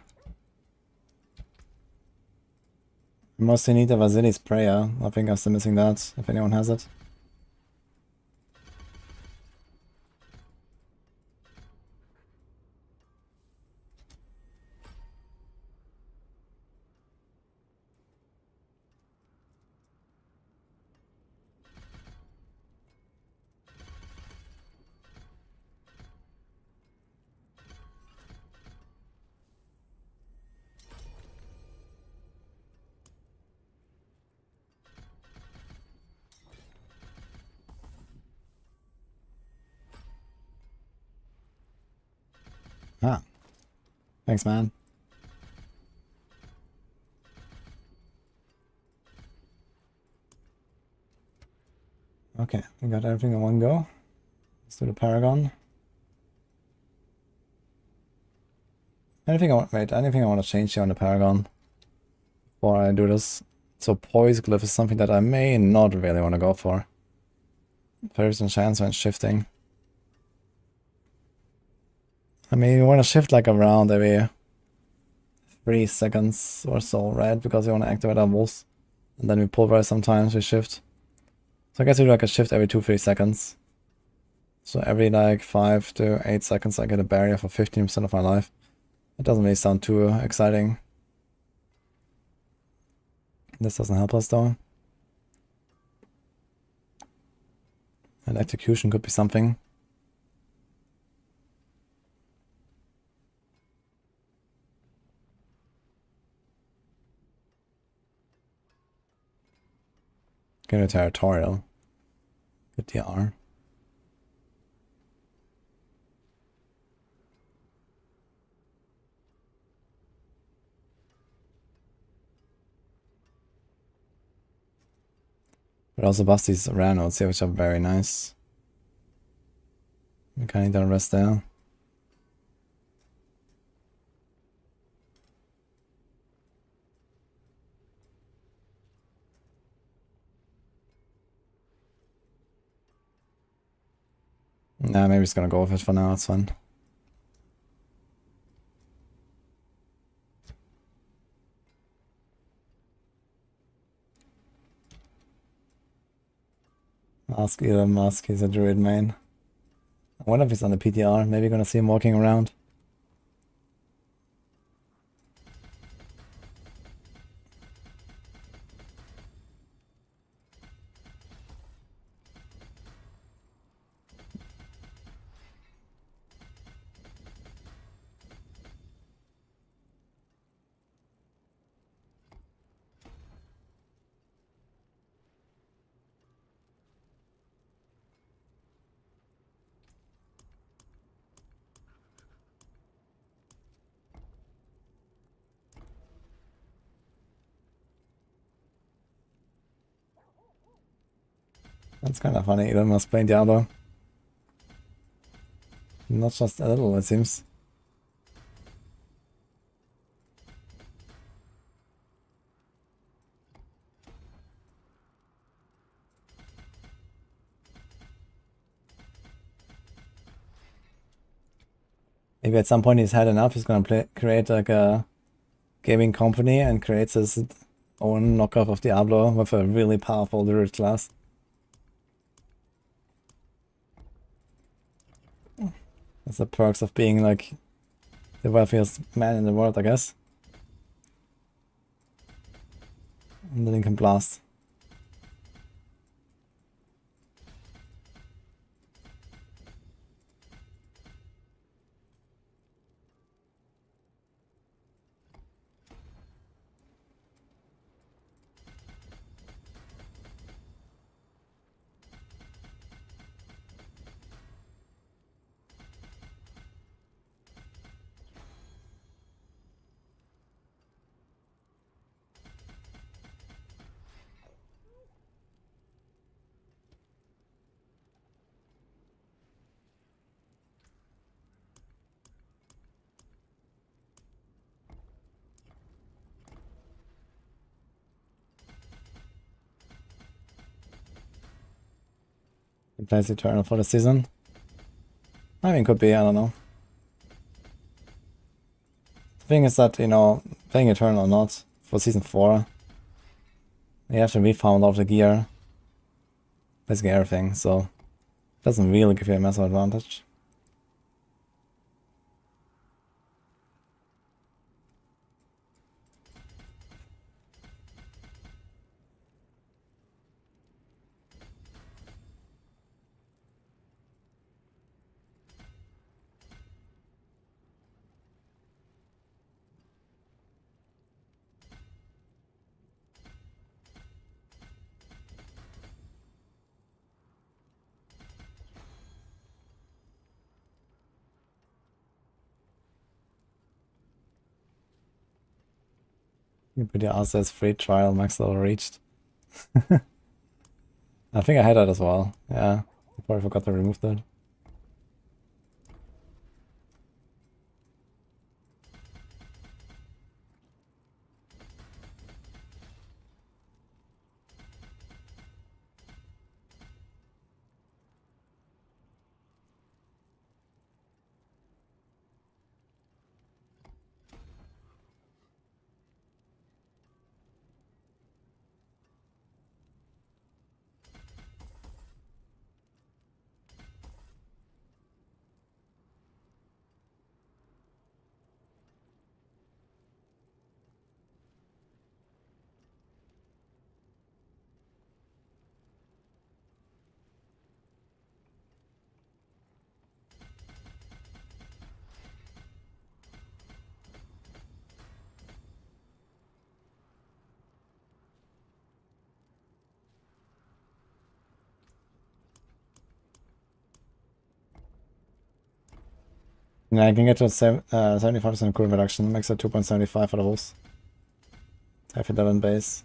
Mostly need the Vasili's Prayer. I think I'm still missing that, if anyone has it. Ah. Thanks, man. Okay, we got everything in one go. Let's do the Paragon. Anything I want to change here on the Paragon before I do this? So Poise Glyph is something that I may not really want to go for. There's a chance when shifting. I mean, you want to shift like around every 3 seconds or so, right? Because you want to activate our wolves. And then we pulverize sometimes, we shift. So I guess we do like a shift every 2-3 seconds. So every like 5 to 8 seconds I get a barrier for 15% of my life. It doesn't really sound too exciting. This doesn't help us though. And execution could be something. Get a territorial. Good DR. But also bust these Ranodes here, which are very nice. We kinda need to rest there. Nah, maybe it's gonna go with it for now, it's fun. Ask Elon Musk, he's a Druid main. I wonder if he's on the PTR, maybe gonna see him walking around. That's kind of funny, Elon Musk playing Diablo. Not just a little, it seems. Maybe at some point he's had enough, he's gonna create like a gaming company and creates his own knockoff of Diablo with a really powerful Druid class. That's the perks of being like the wealthiest man in the world, I guess. And then he can blast. He plays Eternal for the season. I mean, could be, I don't know. thing is that, you know, playing Eternal or not, for Season 4, you have to refound all of the gear. Basically everything, so it doesn't really give you a massive advantage. You put your ass as free trial max level reached. I think I had that as well. Yeah, I probably forgot to remove that. Yeah, I can get to a 75% cool reduction, makes it 2.75 for the host. Have it on base.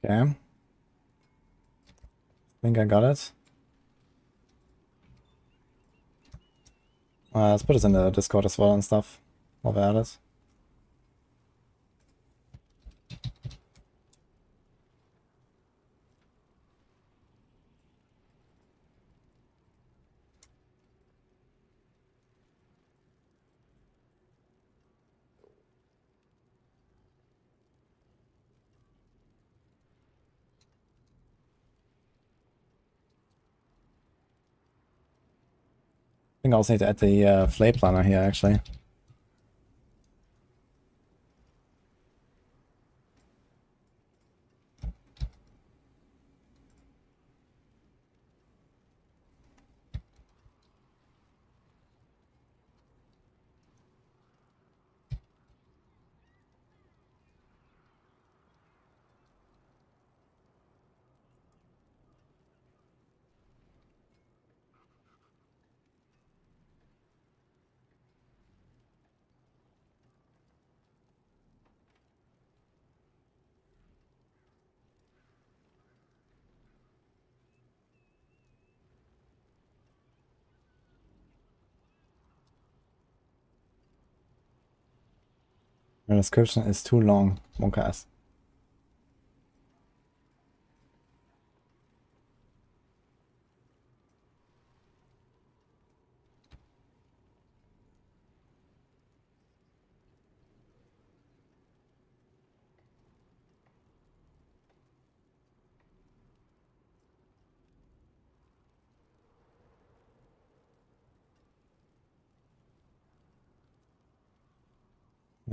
Okay. Think I got it. Let's put this in the Discord as well and stuff while we're at it. I think I also need to add the flay planner here actually. The description is too long, Monkas.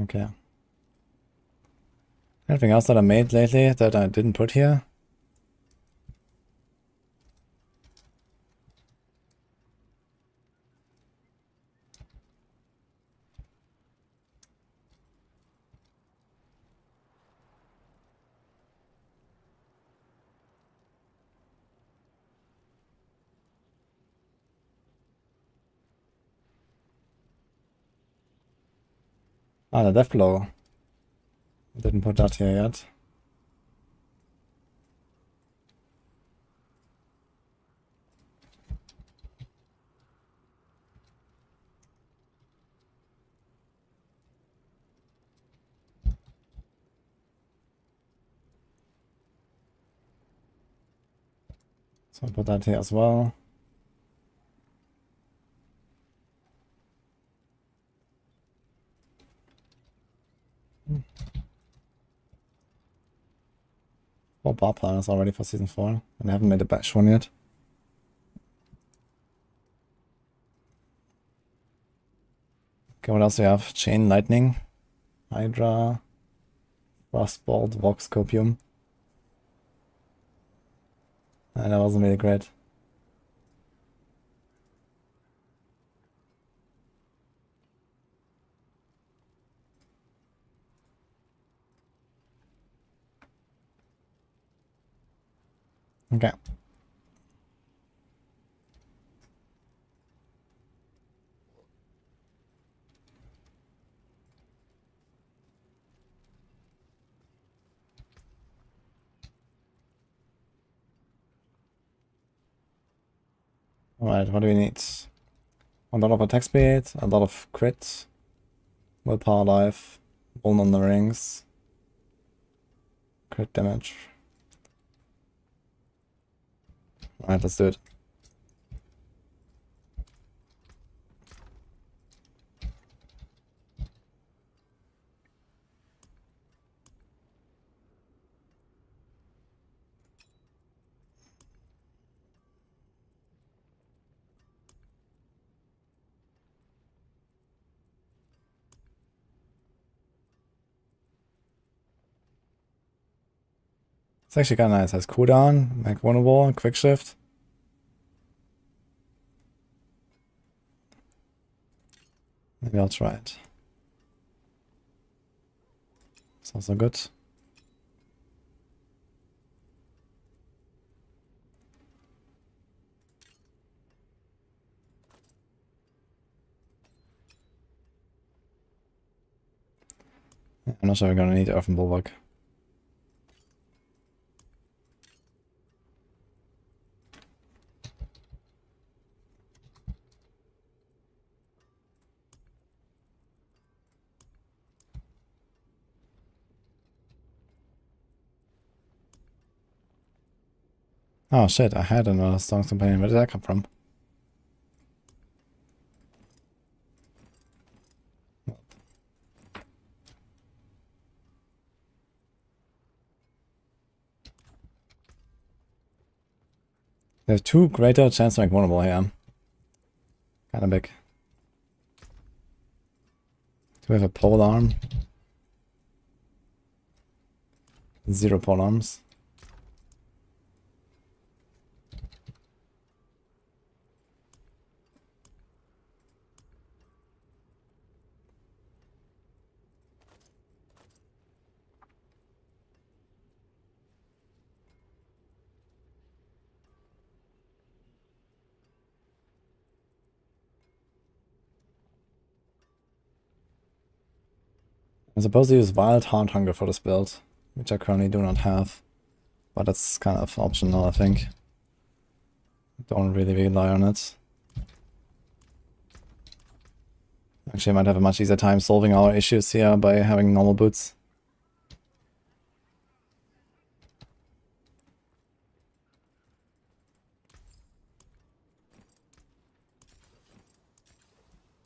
Okay. Anything else that I made lately that I didn't put here? Ah, the death blow. I didn't put that here yet. So I'll put that here as well. Four Barb planners already for season 4, and I haven't made a batch one yet. Okay, what else do we have? Chain Lightning, Hydra, Frostbolt, Vox Copium. And that wasn't really great. Okay. Alright, what do we need? A lot of attack speed, a lot of crit, willpower life, bone on the rings, crit damage. Alright, let's do it. It's actually kind of nice. It has cooldown, make vulnerable, quick shift. Maybe I'll try it. It's also good. Yeah, I'm not sure we're gonna need Earthen Bulwark. Oh shit, I had another strong companion. Where did that come from? There's 2 greater chance to make vulnerable here. Kinda big. Do we have a pole arm? 0 pole arms. I'm supposed to use Wild Heart Hunger for this build, which I currently do not have. But that's kind of optional, I think. Don't really rely on it. Actually, I might have a much easier time solving our issues here by having normal boots.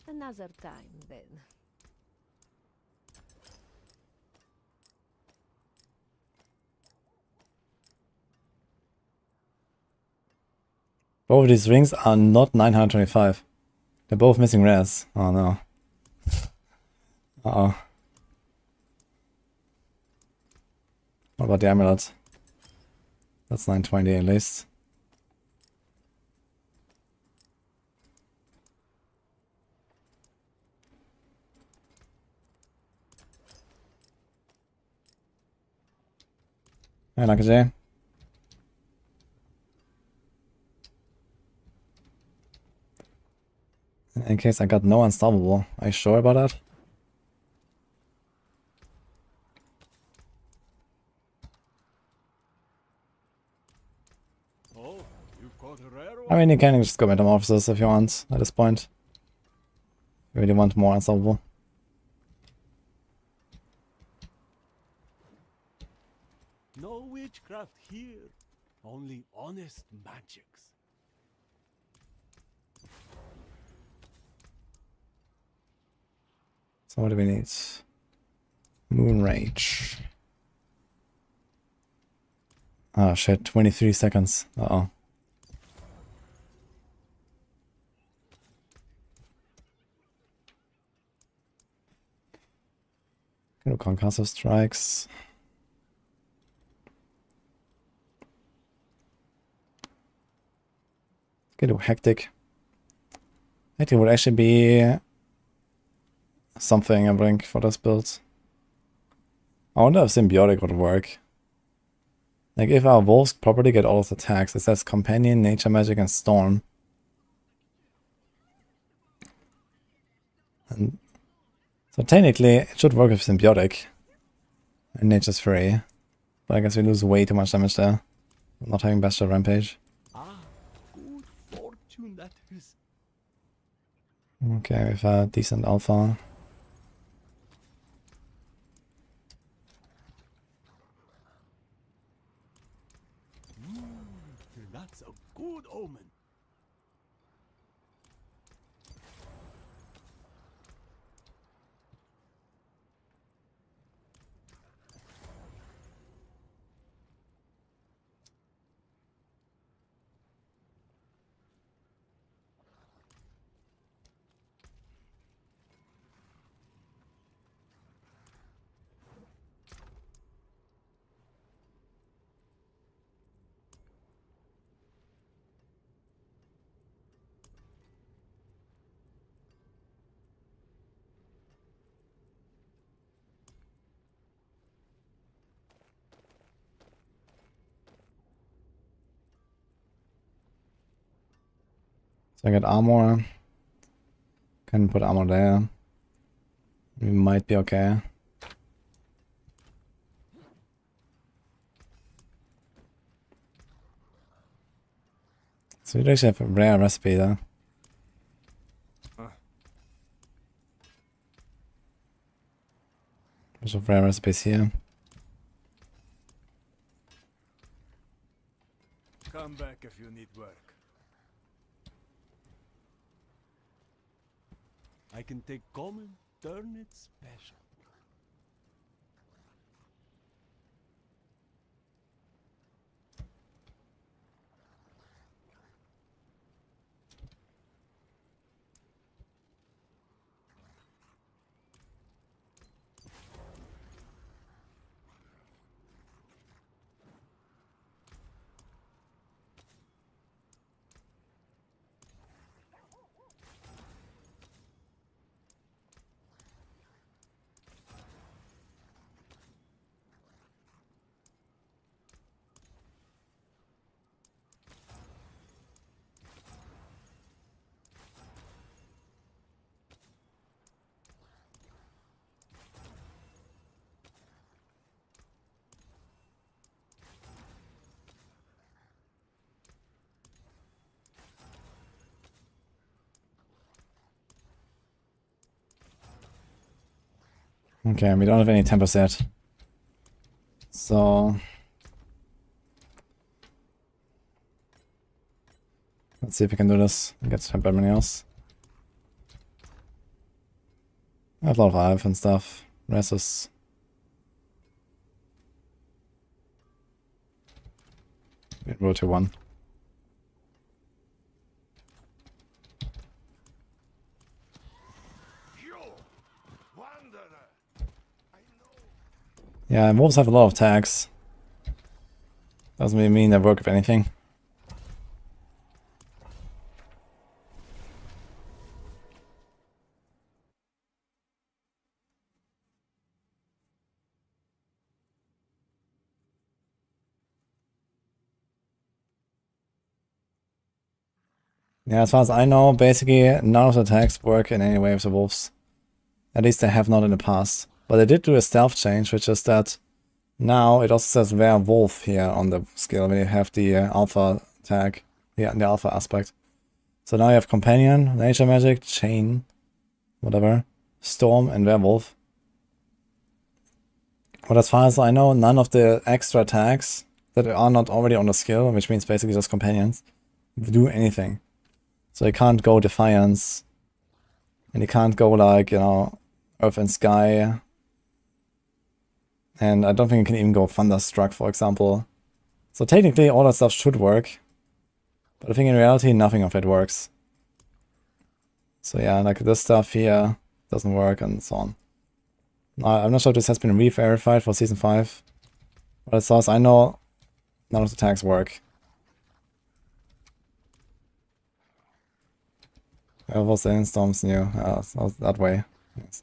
Another time, then. Both of these rings are not 925. They're both missing rares. Oh no. Uh-oh. What about the amulet? That's 920 at least. Hey, Lucky J. In case I got no unstoppable. Are you sure about that? Oh, you've got a rare I one. mean, you can just go Metamorphosis if you want at this point. You really want more unstoppable. No witchcraft here. Only honest magics. So what do we need? Moon Rage. Oh shit, 23 seconds. Uh-oh. Gonna do Concussive Strikes. Gonna do Hectic. Hectic would actually be something I think for this build. I wonder if Symbiotic would work. Like if our wolves properly get all of the attacks, it says Companion, Nature Magic, and Storm. And so technically it should work with Symbiotic. And Nature's free. But I guess we lose way too much damage there. Not having Bestial Rampage. Ah, good fortune that is. Okay, we have a decent alpha. That's a good omen. So I got armor. Can put armor there. We might be okay. So we actually have a rare recipe there. There's a rare recipes here. Come back if you need work. I can take common, turn it special. Okay, we don't have any tempers yet. So let's see if we can do this and get temper else. I have a lot of IF and stuff. Rest is roll to 1. Yeah, wolves have a lot of tags. Doesn't really mean they work with anything. Yeah, as far as I know, basically none of the attacks work in any way with the wolves. At least they have not in the past. But they did do a stealth change, which is that now it also says werewolf here on the skill when you have the alpha tag, the alpha aspect. So now you have companion, nature magic, chain, whatever, storm, and werewolf. But as far as I know, none of the extra tags that are not already on the skill, which means basically just companions, do anything. So you can't go Defiance, and you can't go like, you know, Earth and Sky, and I don't think you can even go Thunderstruck, for example. So technically all that stuff should work, but I think in reality nothing of it works. So yeah, like this stuff here doesn't work and so on. I'm not sure if this has been re-verified for Season 5, but as far as I know, none of the tags work. Where was the Storms new? So that way. Yes.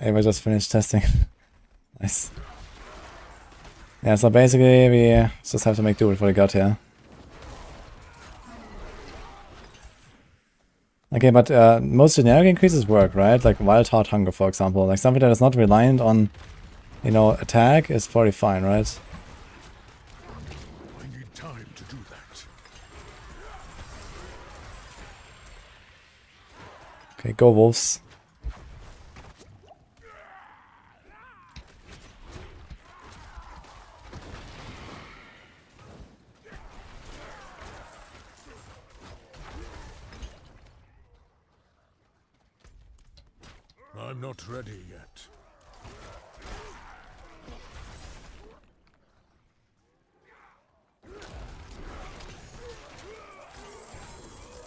Hey, we just finished testing. Nice. Yeah, so basically we just have to make do with what we got here. Okay, but most generic increases work, right? Like Wild Heart Hunger, for example. Like something that is not reliant on, you know, attack is probably fine, right? I need time to do that. Okay, go wolves. I'm not ready yet.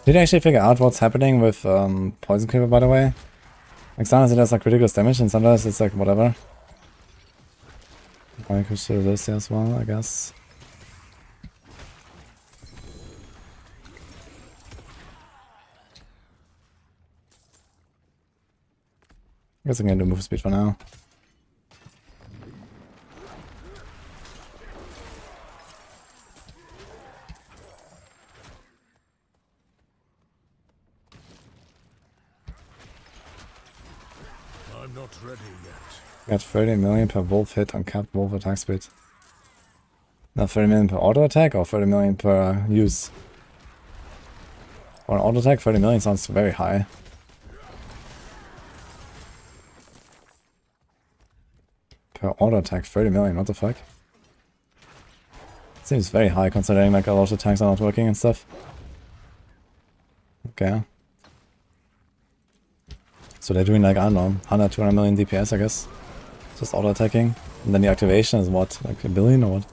Did you actually figure out what's happening with Poison Creeper, by the way? Like sometimes it does like ridiculous damage and sometimes it's like whatever. I could do this here as well, I guess. I guess I'm gonna do move speed for now. I'm not ready yet. Got 30 million per wolf hit on capped wolf attack speed. Now 30 million per auto attack or 30 million per use? For an auto attack, 30 million sounds very high. Per auto attack, 30 million, what the fuck? Seems very high considering like a lot of attacks are not working and stuff. Okay. So they're doing like, I don't know, 100, 200 million DPS, I guess. Just auto attacking. And then the activation is what, like a billion or what?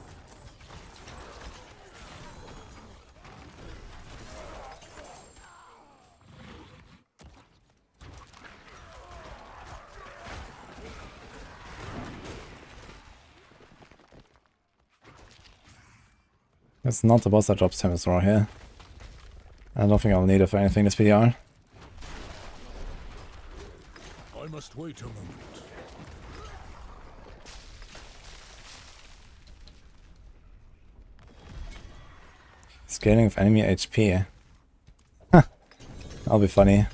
It's not the boss that drops Tempest Roar here. I don't think I'll need it for anything this PTR. I must wait a moment. Scaling of enemy HP. Huh. That'll be funny.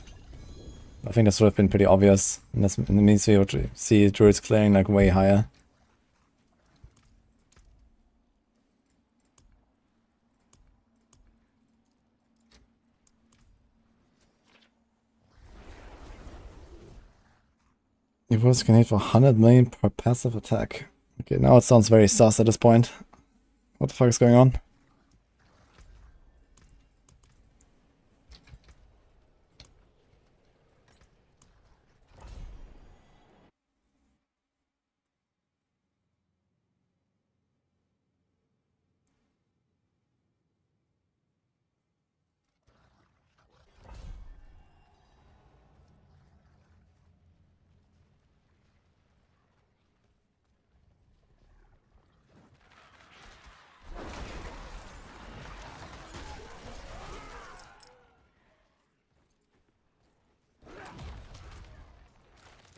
I think this would have been pretty obvious. And this means we would see Druids clearing like way higher. Your wolves can hit for 100 million per passive attack. Okay, now it sounds very sus at this point. What the fuck is going on?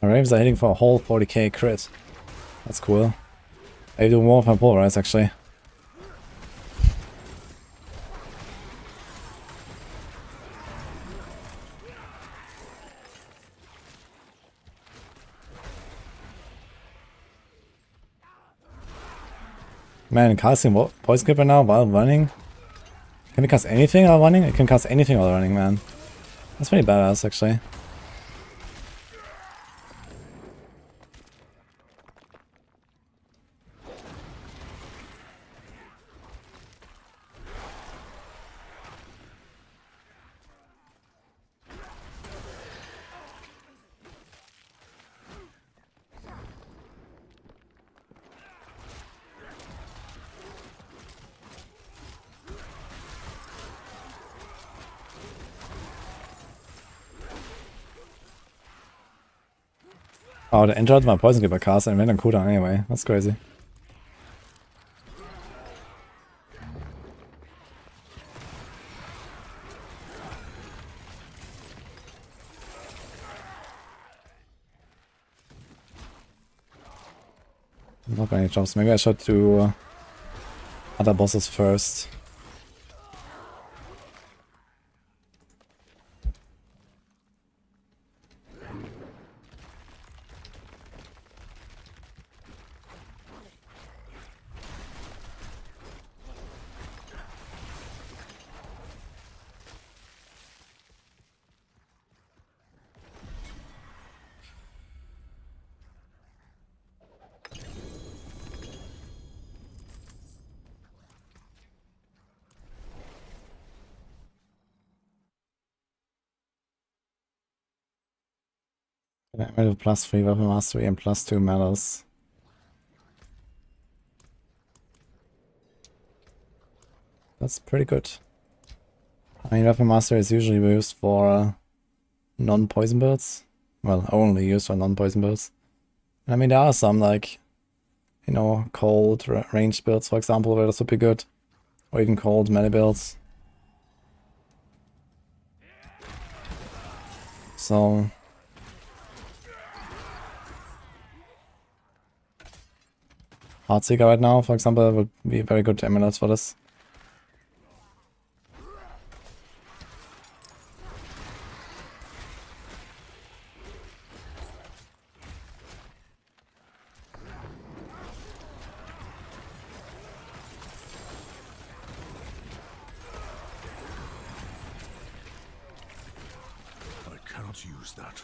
The Ravens are hitting for a whole 40k crit. That's cool. I do more of my pulverize actually. Man, casting Poison Creeper now while running? Can we cast anything while running? It can cast anything while running, man. That's pretty badass actually. Oh, the injured my Poison Keeper cast and went on cooldown anyway. That's crazy. Not many jumps. Maybe I should do other bosses first. I have +3 weapon mastery and +2 medals. That's pretty good. I mean, weapon mastery is usually used for non-poison builds. Well, only used for non-poison builds. I mean, there are some, like, you know, cold ranged builds, for example, where this would be good. Or even cold melee builds. So... Heartseeker right now, for example, would be a very good amulet for this. I cannot use that.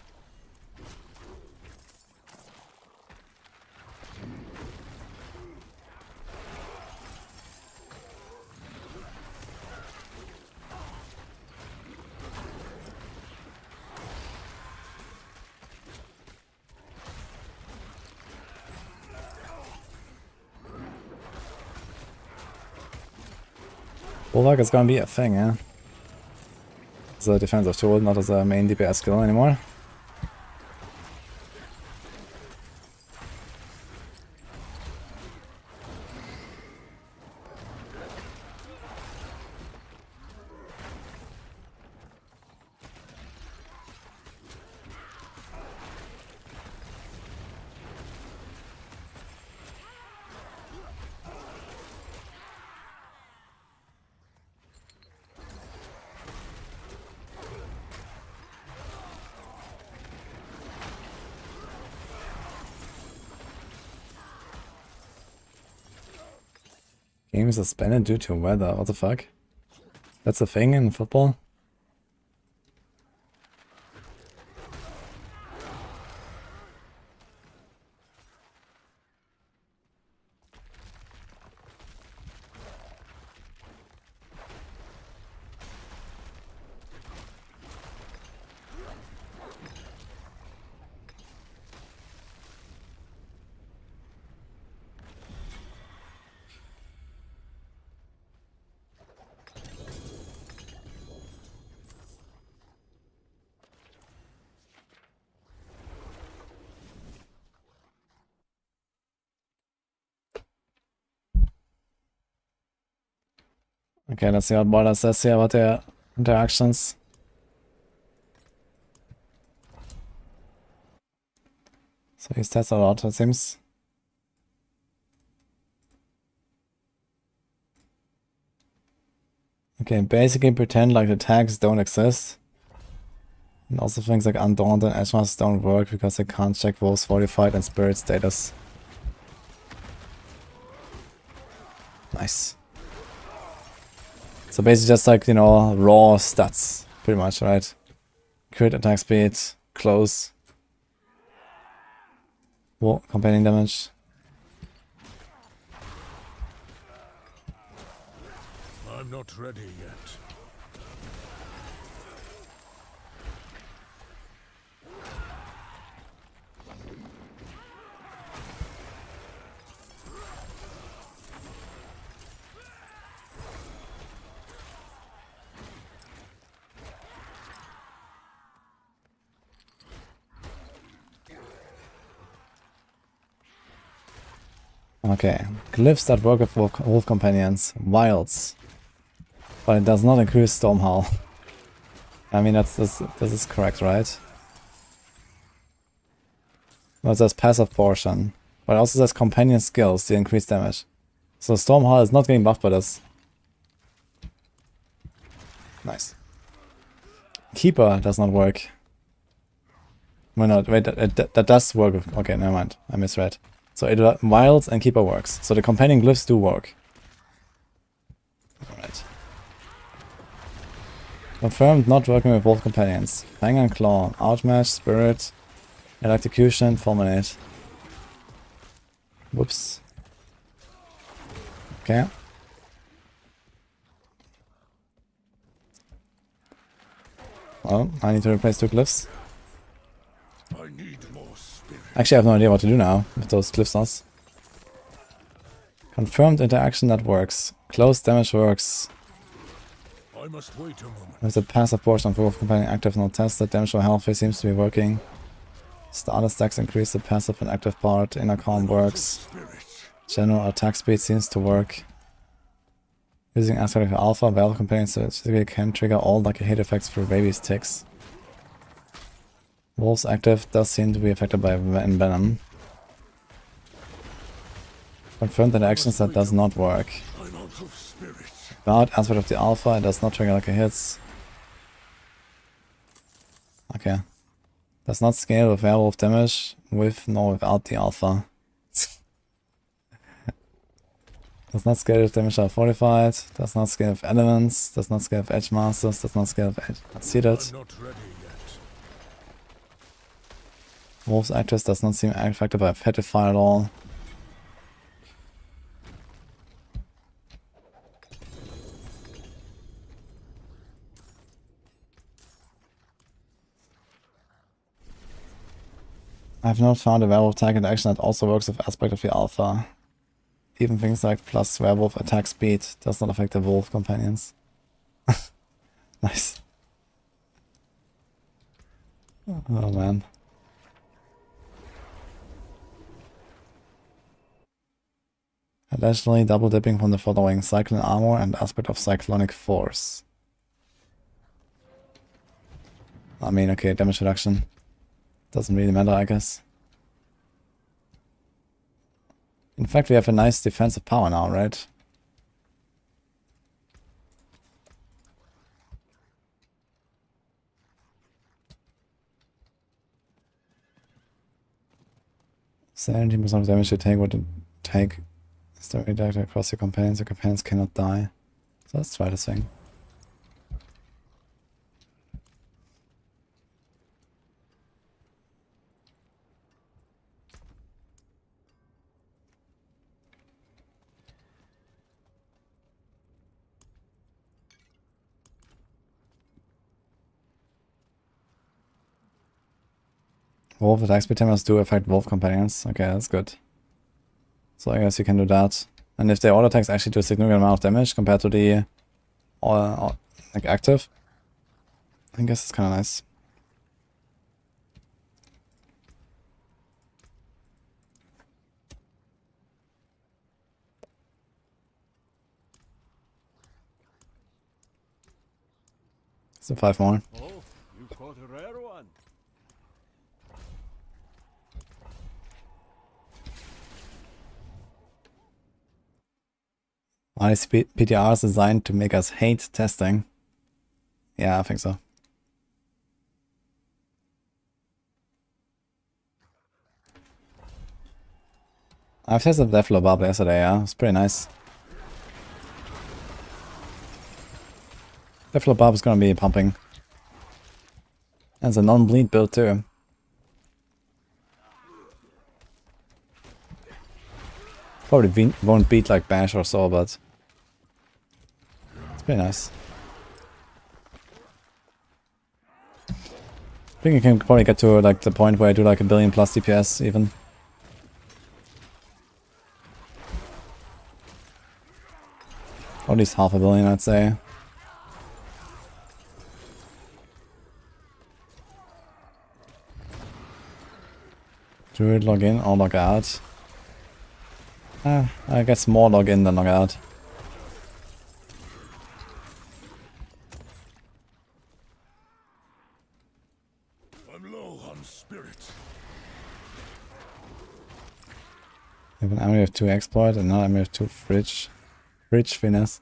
Bulwark is gonna be a thing, yeah. As a defensive tool, not as a main DPS skill anymore. Game suspended due to weather. What the fuck? That's a thing in football? Okay, let's see what Border says here about their interactions. So he stats a lot, it seems. Okay, basically pretend like the tags don't exist. And also things like Undaunted and Edgemas don't work because they can't check Wolves Fortified and Spirit status. Nice. So basically just like, you know, raw stats, pretty much, right? Crit, attack speed, close. Whoa, companion damage. I'm not ready yet. Okay, glyphs that work with wolf companions, wilds, but it does not increase storm hull. I mean this is correct, right? No, it says passive portion, but it also says companion skills to increase damage. So storm hull is not getting buffed by this. Nice. Keeper does not work. Well, no, wait, that does work. Okay, never mind. I misread. So it wilds and keeper works. So the companion glyphs do work. Alright. Confirmed not working with wolf companions. Fang and claw, outmatch, spirit, electrocution, fulminate. Whoops. Okay. Well, I need to replace 2 glyphs. I need more spirit. Actually, I have no idea what to do now with those glyphs. Confirmed interaction that works. Close damage works. I must wait a moment. With the passive portion of wolf companion active not tested, damage or health seems to be working. Starter stacks increase the passive and active part. Inner calm works. General attack speed seems to work. Using aspect of alpha, valve companions specifically can trigger all lucky hit effects for baby's ticks. Wolf's active does seem to be affected by venom. Confirmed that actions that does not work. I'm out of spirit. Guard aspect of the alpha, it does not trigger lucky hits. Okay. Does not scale with werewolf damage, with nor without the alpha. Does not scale with damage are fortified, does not scale with elements, does not scale with edge masters, does not scale with edge seated. I'm not ready yet. Wolf's actress does not seem affected by petrified at all. I have not found a werewolf target action that also works with aspect of the alpha. Even things like plus werewolf attack speed does not affect the wolf companions. Nice. Oh man. Additionally, double dipping from the following: Cyclone Armor and aspect of Cyclonic Force. I mean, okay, damage reduction. Doesn't really matter, I guess. In fact, we have a nice defensive power now, right? %17% of damage you take would take is directed across your companions. Your companions cannot die. So let's try this thing. Wolf attack speed timers do affect wolf companions. Okay, that's good. So I guess you can do that. And if the auto attacks actually do a significant amount of damage compared to the like active, I guess it's kind of nice. So 5 more. Oh, you caught a rare one. Are these PTRs designed to make us hate testing? Yeah, I think so. I've tested Diablo Barb yesterday, yeah. It's pretty nice. Diablo Barb is gonna be pumping. And it's a non-bleed build too. Probably won't beat like Bash or so, but it's pretty nice. I think you can probably get to like the point where I do like 1 billion plus DPS even. Or at least 500 million, I'd say. Druid log in or log out. I guess more log in than log out. I'm low on spirit. I have an army of 2 exploit and now I'm with 2 fridge finesse.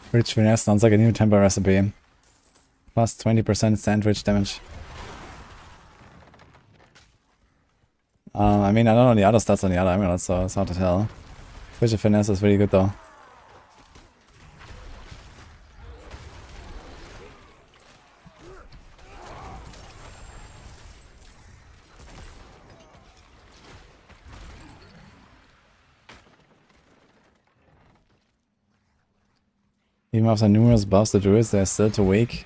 Fridge finesse sounds like a new temper recipe. Plus 20% sandwich damage. I mean, I don't know the other stats on the other amulets, so it's hard to tell. Fridge finesse is really good though. Even after numerous buffs, the Druids, they're still too weak.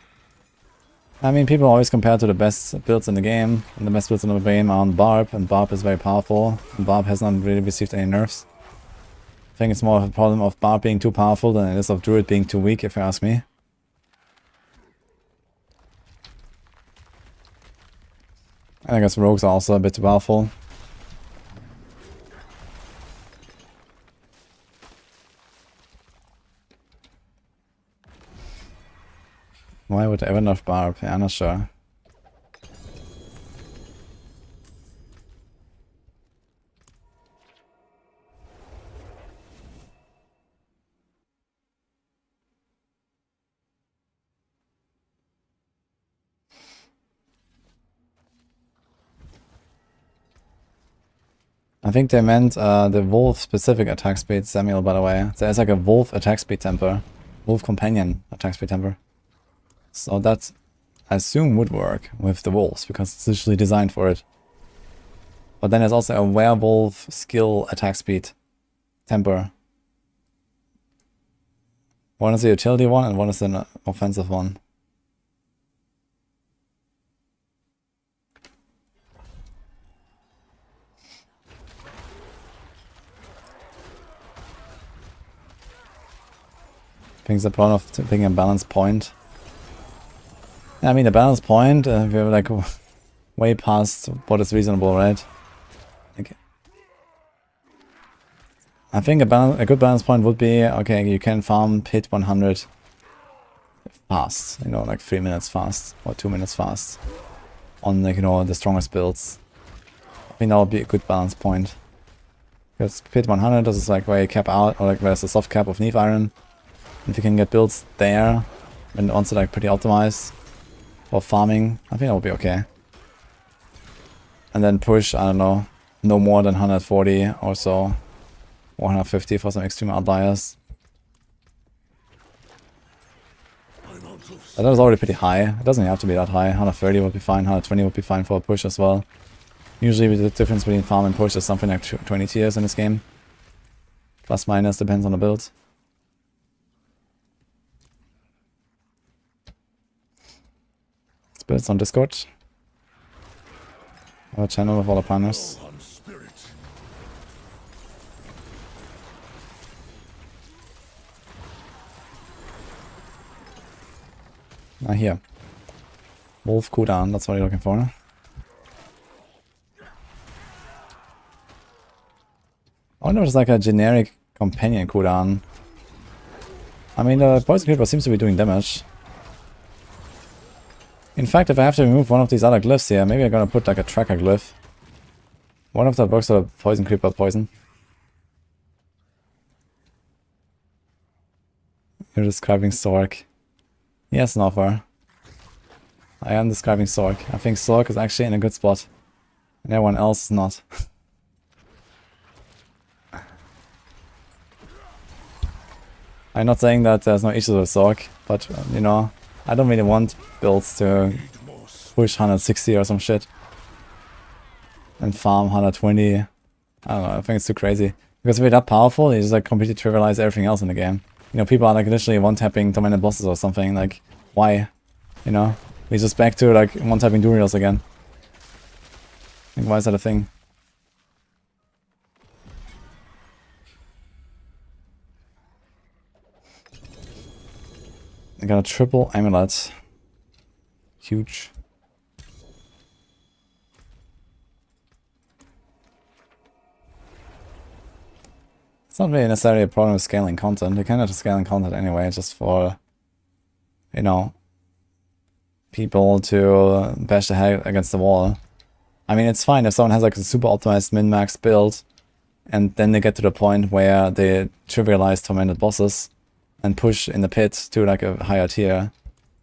I mean, people always compare to the best builds in the game, and the best builds in the game are on Barb, and Barb is very powerful, and Barb has not really received any nerfs. I think it's more of a problem of Barb being too powerful than it is of Druid being too weak, if you ask me. And I guess Rogues are also a bit too powerful. Why would I ever nerf Barb? Yeah, I'm not sure. I think they meant the wolf specific attack speed, Samuel, by the way. There's like a wolf attack speed temper. Wolf companion attack speed temper. So that, I assume, would work with the wolves, because it's usually designed for it. But then there's also a werewolf skill attack speed temper. One is the utility one and one is an offensive one. I think it's the problem of picking a balance point. I mean, the balance point, we're like way past what is reasonable, right? Okay. I think a good balance point would be, okay, you can farm pit 100 fast, you know, like 3 minutes fast or 2 minutes fast on, like, you know, the strongest builds. I think that would be a good balance point. Because pit 100 is like where you cap out, or like where's the soft cap of Neve Iron. If you can get builds there, and also like pretty optimized for farming, I think that will be okay. And then push, I don't know, no more than 140 or so. 150 for some extreme outliers. That was already pretty high. It doesn't have to be that high. 130 would be fine, 120 would be fine for a push as well. Usually the difference between farm and push is something like 20 tiers in this game. Plus minus, depends on the build. Builds on Discord. Our channel with all the partners. Ah, here. Wolf cooldown, that's what you're looking for. I wonder if it's like a generic companion cooldown. I mean, the poison creeper seems to be doing damage. In fact, if I have to remove one of these other glyphs here, maybe I'm gonna put like a tracker glyph. One of that works for the poison creeper poison. You're describing Sorc. Yes, Noffer. I am describing Sorc. I think Sorc is actually in a good spot. And everyone else is not. I'm not saying that there's no issues with Sorc, but, you know, I don't really want builds to push 160 or some shit. And farm 120. I don't know, I think it's too crazy. Because if you're that powerful, you just like completely trivialize everything else in the game. You know, people are like literally one-tapping dominant bosses or something, like, why? You know? We're just back to like one-tapping Durials again. Like, why is that a thing? I got a triple amulet. Huge. It's not really necessarily a problem with scaling content. You cannot scaling content anyway, just for, you know, people to bash the head against the wall. I mean, it's fine if someone has like a super optimized min-max build, and then they get to the point where they trivialize tormented bosses and push in the pit to like a higher tier.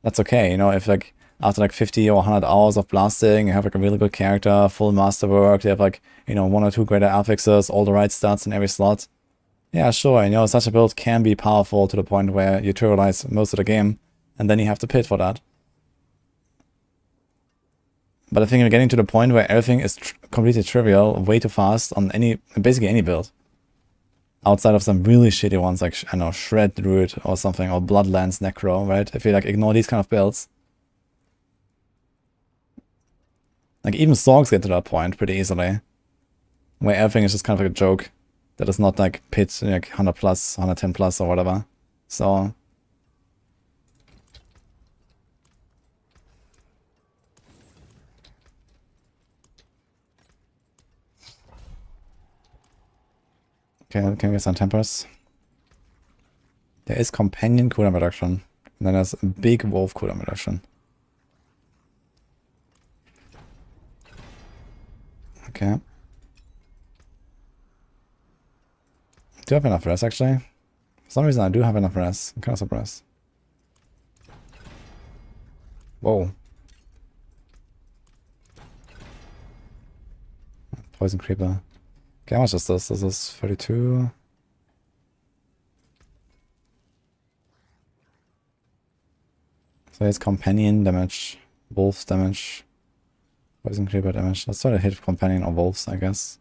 That's okay, you know, if like after like 50 or 100 hours of blasting, you have like a really good character, full masterwork, you have like, you know, 1 or 2 greater affixes, all the right stats in every slot. Yeah, sure, you know, such a build can be powerful to the point where you trivialize most of the game, and then you have to pit for that. But I think we're getting to the point where everything is completely trivial, way too fast on basically any build. Outside of some really shitty ones like, I don't know, Shred Druid or something, or Bloodlands Necro, right? If you like ignore these kind of builds. Like even Sorcs get to that point pretty easily. Where everything is just kind of like a joke. That is not like pit, like 100 plus, 110 plus or whatever. So... Okay, can we get some tempers? There is companion cooldown reduction. And then there's big wolf cooldown reduction. Okay. Do I have enough res actually? For some reason I do have enough res. I'm kind of surprised. Whoa. Poison Creeper. Okay, how much is this? This is 32. So it's companion damage, wolves damage, poison creeper damage. Let's try to hit companion or wolves, I guess.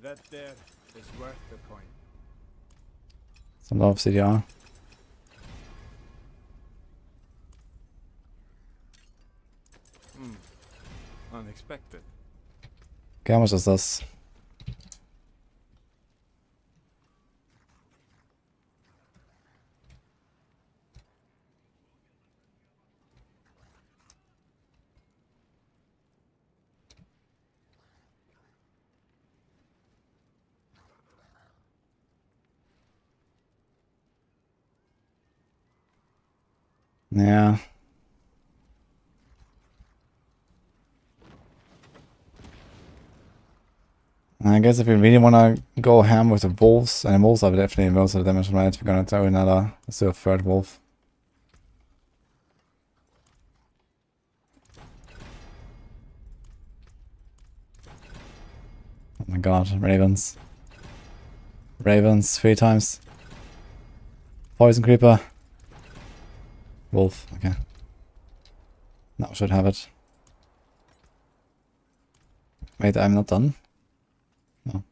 That there is worth the coin. Some lot of CDR. Unexpected. Okay, how much is this? Yeah. I guess if you really want to go ham with the wolves, and the wolves are definitely most of the damage, right? We're gonna throw another, let's do a third wolf. Oh my god, ravens. Ravens 3 times. Poison creeper. Wolf, okay. Now should have it. Wait, I'm not done? No.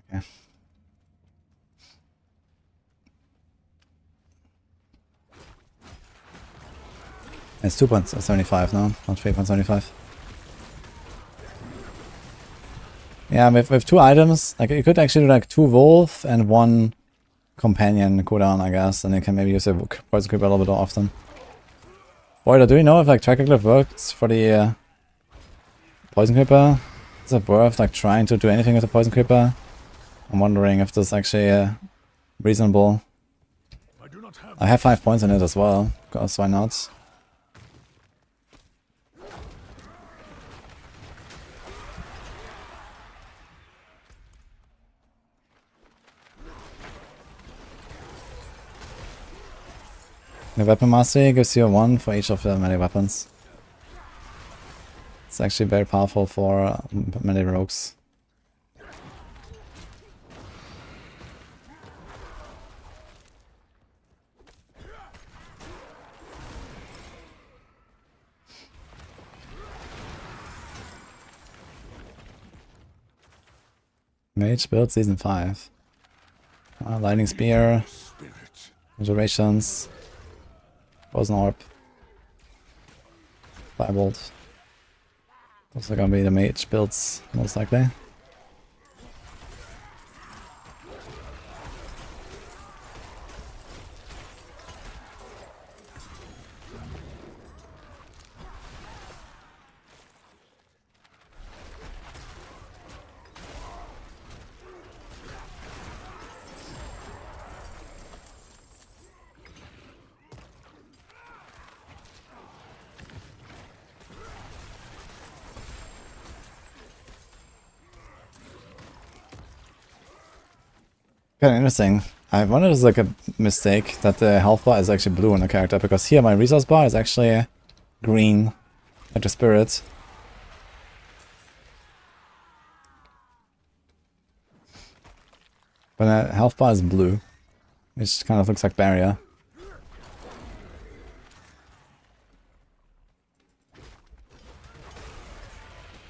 Okay. It's 2.75 now, not 3.75. Yeah, with 2 items, like you could actually do like 2 wolf and 1 companion cooldown, I guess, and you can maybe use a poison creeper a little bit more often. Boy, do you know if like Trackerglyph works for the poison creeper? Is it worth like trying to do anything with the poison creeper? I'm wondering if this is actually reasonable. I have 5 points in it as well, because why not? The weapon mastery gives you 1 for each of the melee weapons. It's actually very powerful for melee rogues. Mage build season 5. Lightning Spear. Durations. Frozen Orb. Firebolt. Those are gonna be the mage builds, most likely. Kind of interesting. I wonder if it's like a mistake that the health bar is actually blue on the character, because here my resource bar is actually green, like the spirit. But the health bar is blue, which kind of looks like barrier.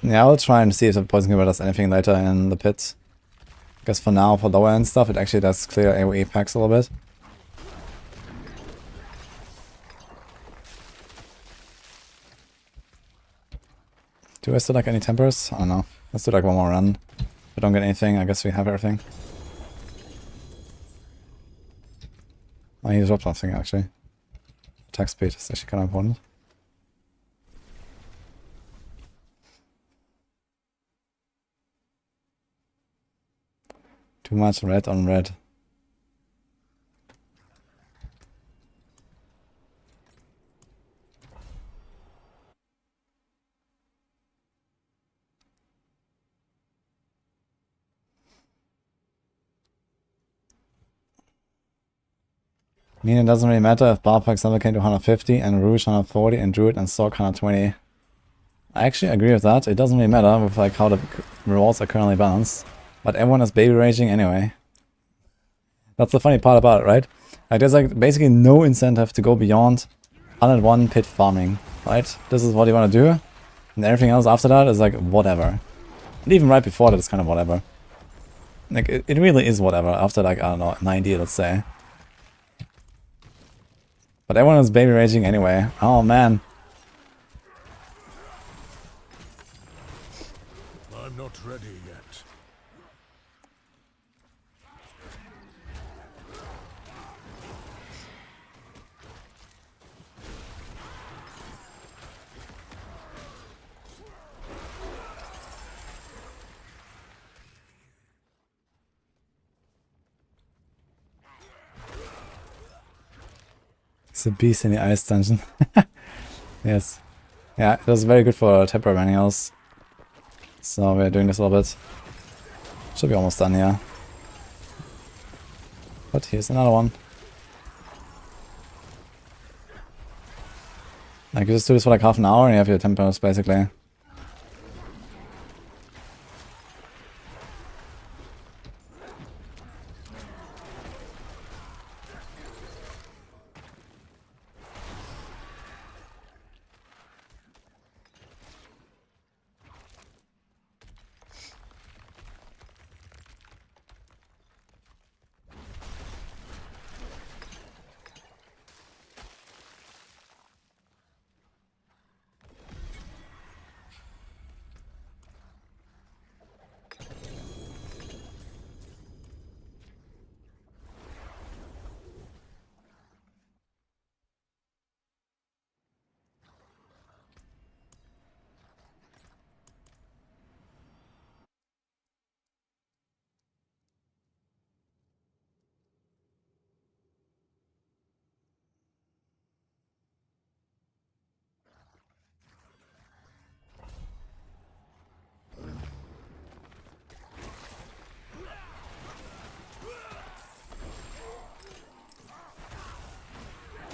Yeah, I'll try and see if the poison giver does anything later in the pit. Because for now, for lower end stuff, it actually does clear AoE packs a little bit. Do I still like any tempers? I don't know. Let's do like one more run. If I don't get anything, I guess we have everything. Oh, he dropped something actually. Attack speed is actually kind of important. Too much red on red. I mean, it doesn't really matter if Barb, for example, came to 150 and Rouge 140 and Druid and Sorc 120. I actually agree with that. It doesn't really matter with like how the rewards are currently balanced. But everyone is baby raging anyway. That's the funny part about it, right? Like there's like basically no incentive to go beyond 101 pit farming, right? This is what you want to do. And everything else after that is like whatever. And even right before that is kind of whatever. Like it really is whatever after like, I don't know, 90 let's say. But everyone is baby raging anyway. Oh man. I'm not ready yet. It's a beast in the ice dungeon. Yes. Yeah, it was very good for temporary manuals. So we're doing this a little bit. Should be almost done here. But here's another one. Like you just do this for like half an hour and you have your tempers basically.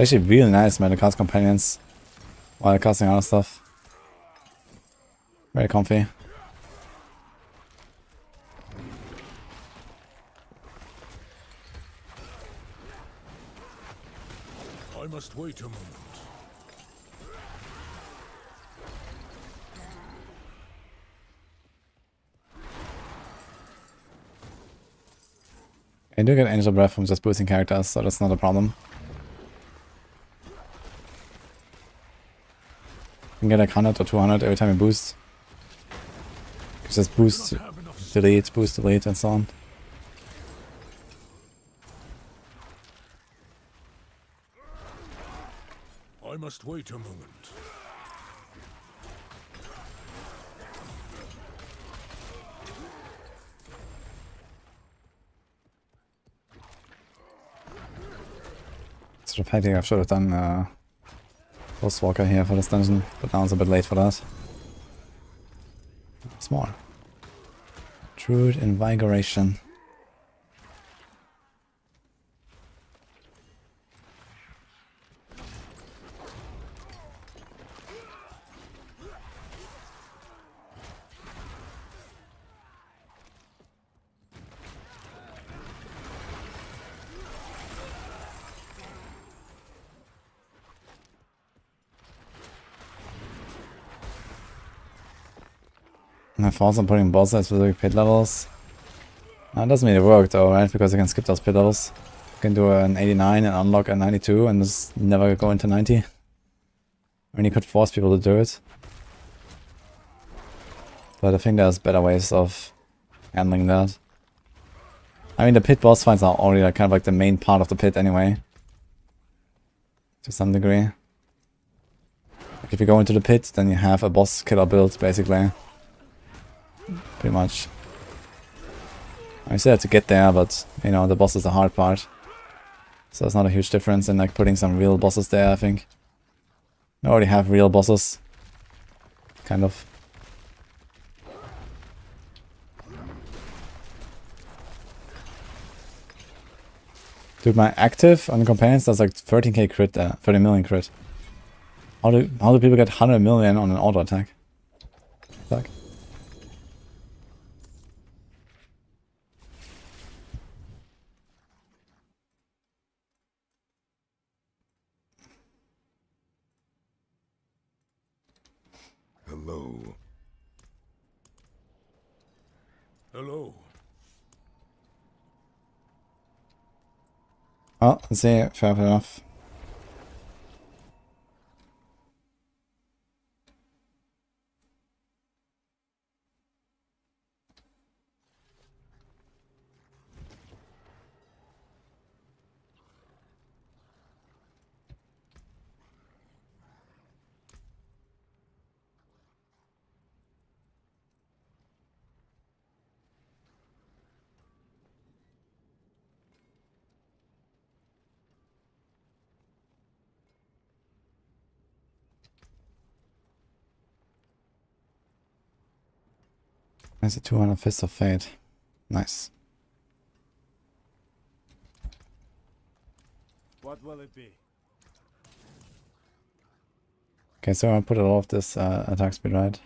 It's actually really nice, man, to cast companions while casting other stuff. Very comfy. I must wait a moment. I do get Angel Breath from just boosting characters, so that's not a problem. You can get like 100 or 200 every time you boost. You can just boost, delete, and so on. I must wait a moment. Sort of hating I should have done Ghostwalker here for this dungeon, but now it's a bit late for that. Small. Druid Invigoration. My thoughts on putting boss at specific pit levels. That doesn't really work though, right? Because you can skip those pit levels. You can do an 89 and unlock a 92 and just never go into 90. And you could force people to do it. But I think there's better ways of handling that. I mean, the pit boss fights are already like, kind of like the main part of the pit anyway. To some degree. Like if you go into the pit, then you have a boss killer build, basically. Pretty much. I still have to get there, but, you know, the boss is the hard part. So it's not a huge difference in, like, putting some real bosses there, I think. I already have real bosses. Kind of. Dude, my active on the companions does like 13k crit there, 30 million crit. How do people get 100 million on an auto attack? Fuck. Hello. Hello. Oh, let's see, fair enough. There's a 200 Fist of Fate. Nice. What will it be? Okay, so I put a lot of this attack speed, right?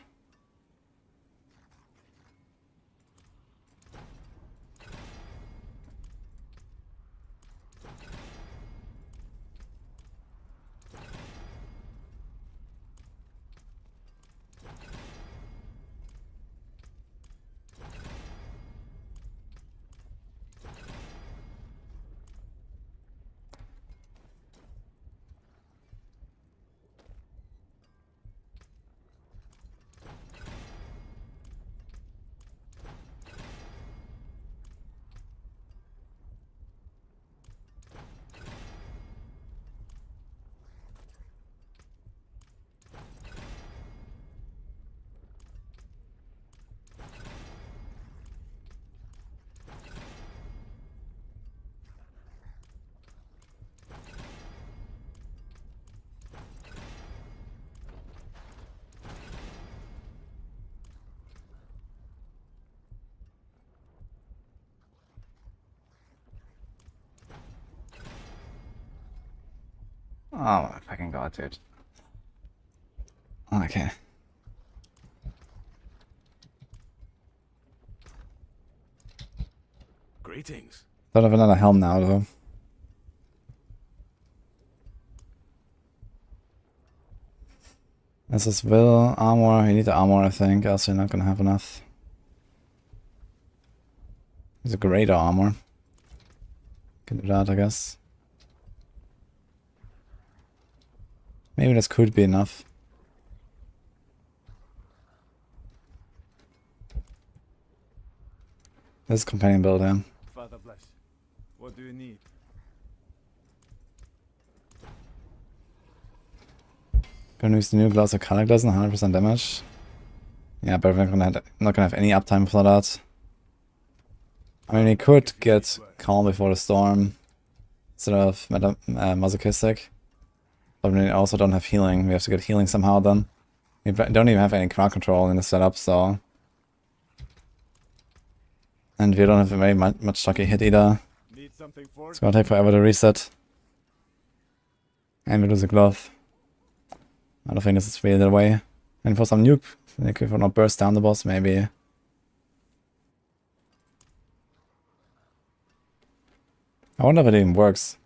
Oh my fucking god, dude. Okay. Greetings. Don't have another helm now, though. This is will armor. You need the armor, I think, else you're not gonna have enough. It's a greater armor. Can do that, I guess. Maybe this could be enough. This is companion build, yeah. Father bless. What do you need? Gonna use the new gloves of color doesn't 100% damage. Yeah, but we're not gonna have any uptime for that. I mean, we could get Calm Before the Storm instead of Masochistic. But we also don't have healing. We have to get healing somehow then. We don't even have any crowd control in the setup, so... And we don't have very much lucky hit either. It's gonna take forever to reset. And we lose a glove. I don't think this is really the way. And for some nuke, they could not burst down the boss, maybe. I wonder if it even works.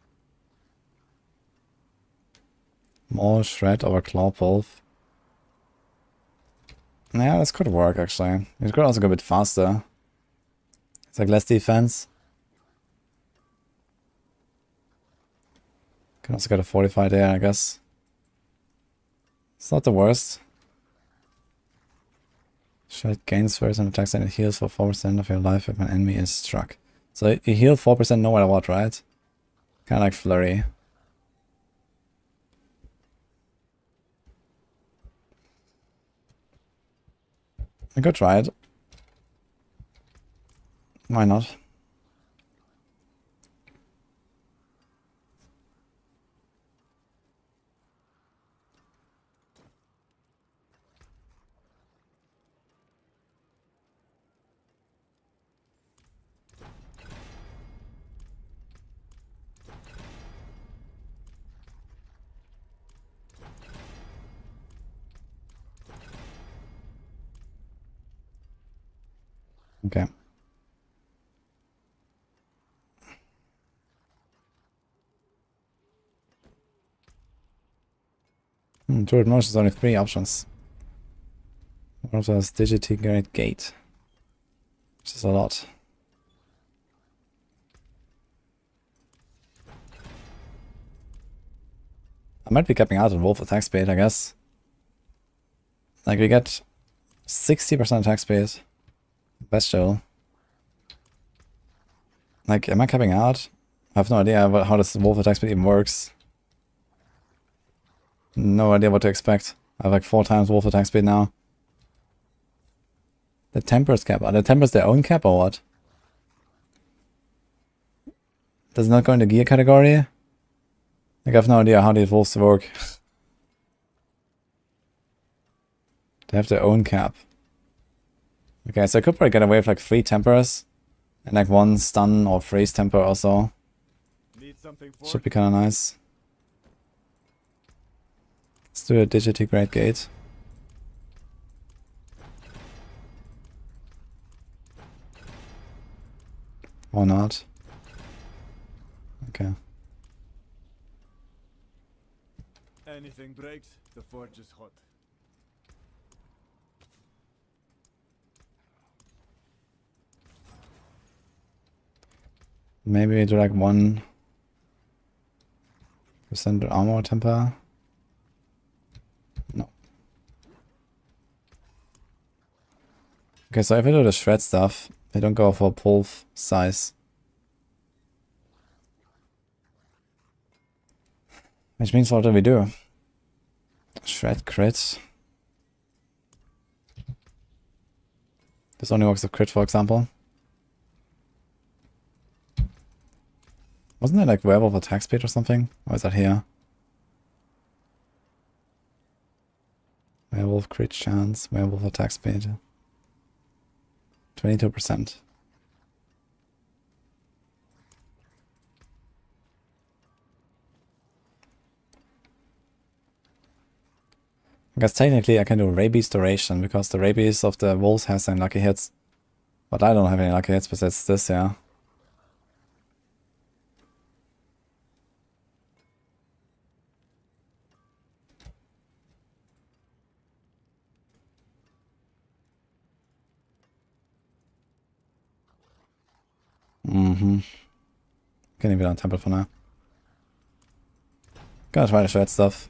More shred over claw pulse. Yeah, this could work actually. It could also go a bit faster. It's like less defense. Can also get a 45 there, I guess. It's not the worst. Shred gains first and attacks and it heals for 4% of your life if an enemy is struck. So you heal 4% no matter what, right? Kinda like Flurry. I could try it. Why not? Okay. Druid motion is only 3 options. One of those Digitigate Gate. Which is a lot. I might be capping out on Wolf attack speed, I guess. Like we get 60% attack speed. Bestial. Like, am I capping out? I have no idea how this Wolf attack speed even works. No idea what to expect. I have like 4 times Wolf attack speed now. The Tempers cap. Are the Tempers their own cap or what? Does it not go in the gear category? Like, I have no idea how these wolves work. They have their own cap. Okay, so I could probably get away with like 3 Tempers. And like 1 stun or freeze temper also. Should be kinda nice. Let's do a Digitigate Gate. Or not. Okay. Anything breaks, the forge is hot. Maybe we do like 1% armor temper. No. Okay, so if I do the shred stuff, they don't go for pulse size. Which means what do we do? Shred crit. This only works with crit, for example. Wasn't there like werewolf attack speed or something? Or is that here? Werewolf crit chance, werewolf attack speed. 22%. I guess technically I can do rabies duration because the rabies of the wolves has some lucky hits. But I don't have any lucky hits besides this, yeah. Can leave it on temple for now. Gonna try to shred stuff.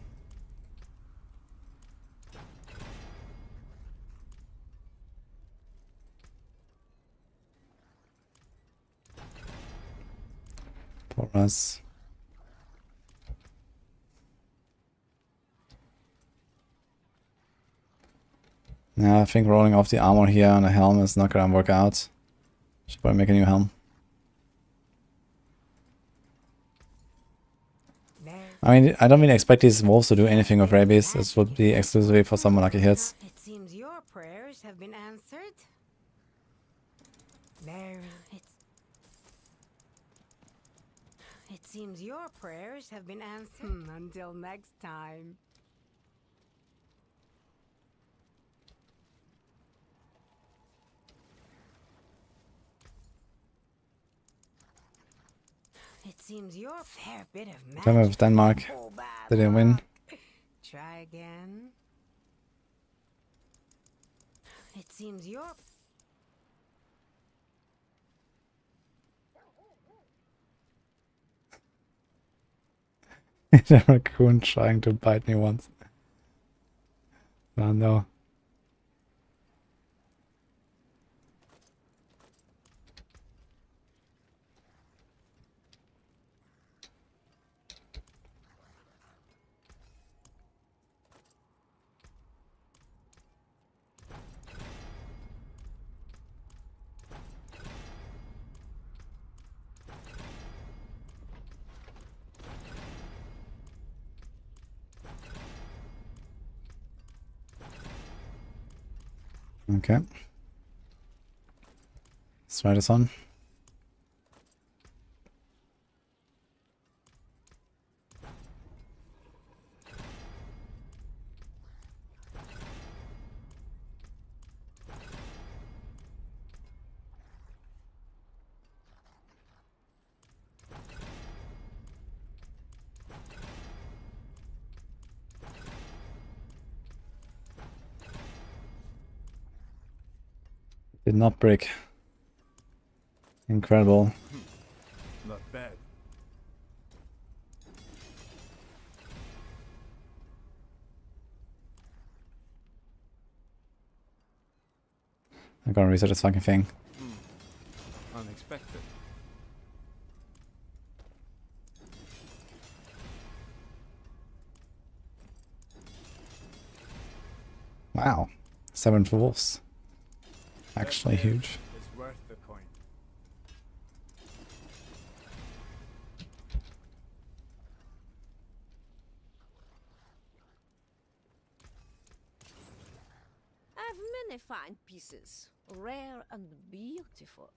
Poor us. Yeah, I think rolling off the armor here on a helm is not gonna work out. Should probably make a new helm. I mean, I don't really expect these wolves to do anything with rabies. This would be exclusively for someone lucky hits. It seems your prayers have been answered. There, it seems your prayers have been answered. Until next time. It seems your fair bit of magic. Tell me with Denmark. Did they win? Try again. It seems your The raccoon trying to bite me once. Oh no. Okay. Let's try this on. Did not break. Incredible. Not bad. I'm gonna reset this fucking thing. Unexpected. Wow. 7 for wolves. Actually huge. It's worth the coin. I have many fine pieces, rare and beautiful.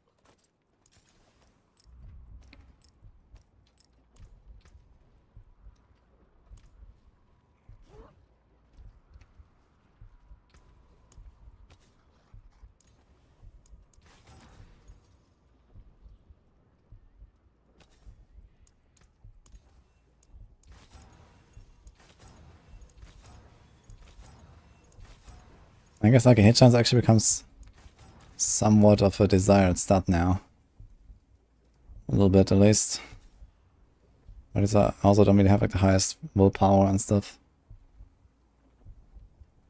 I guess like a hit chance actually becomes somewhat of a desired stat now. A little bit at least. But it's also don't really have like the highest willpower and stuff.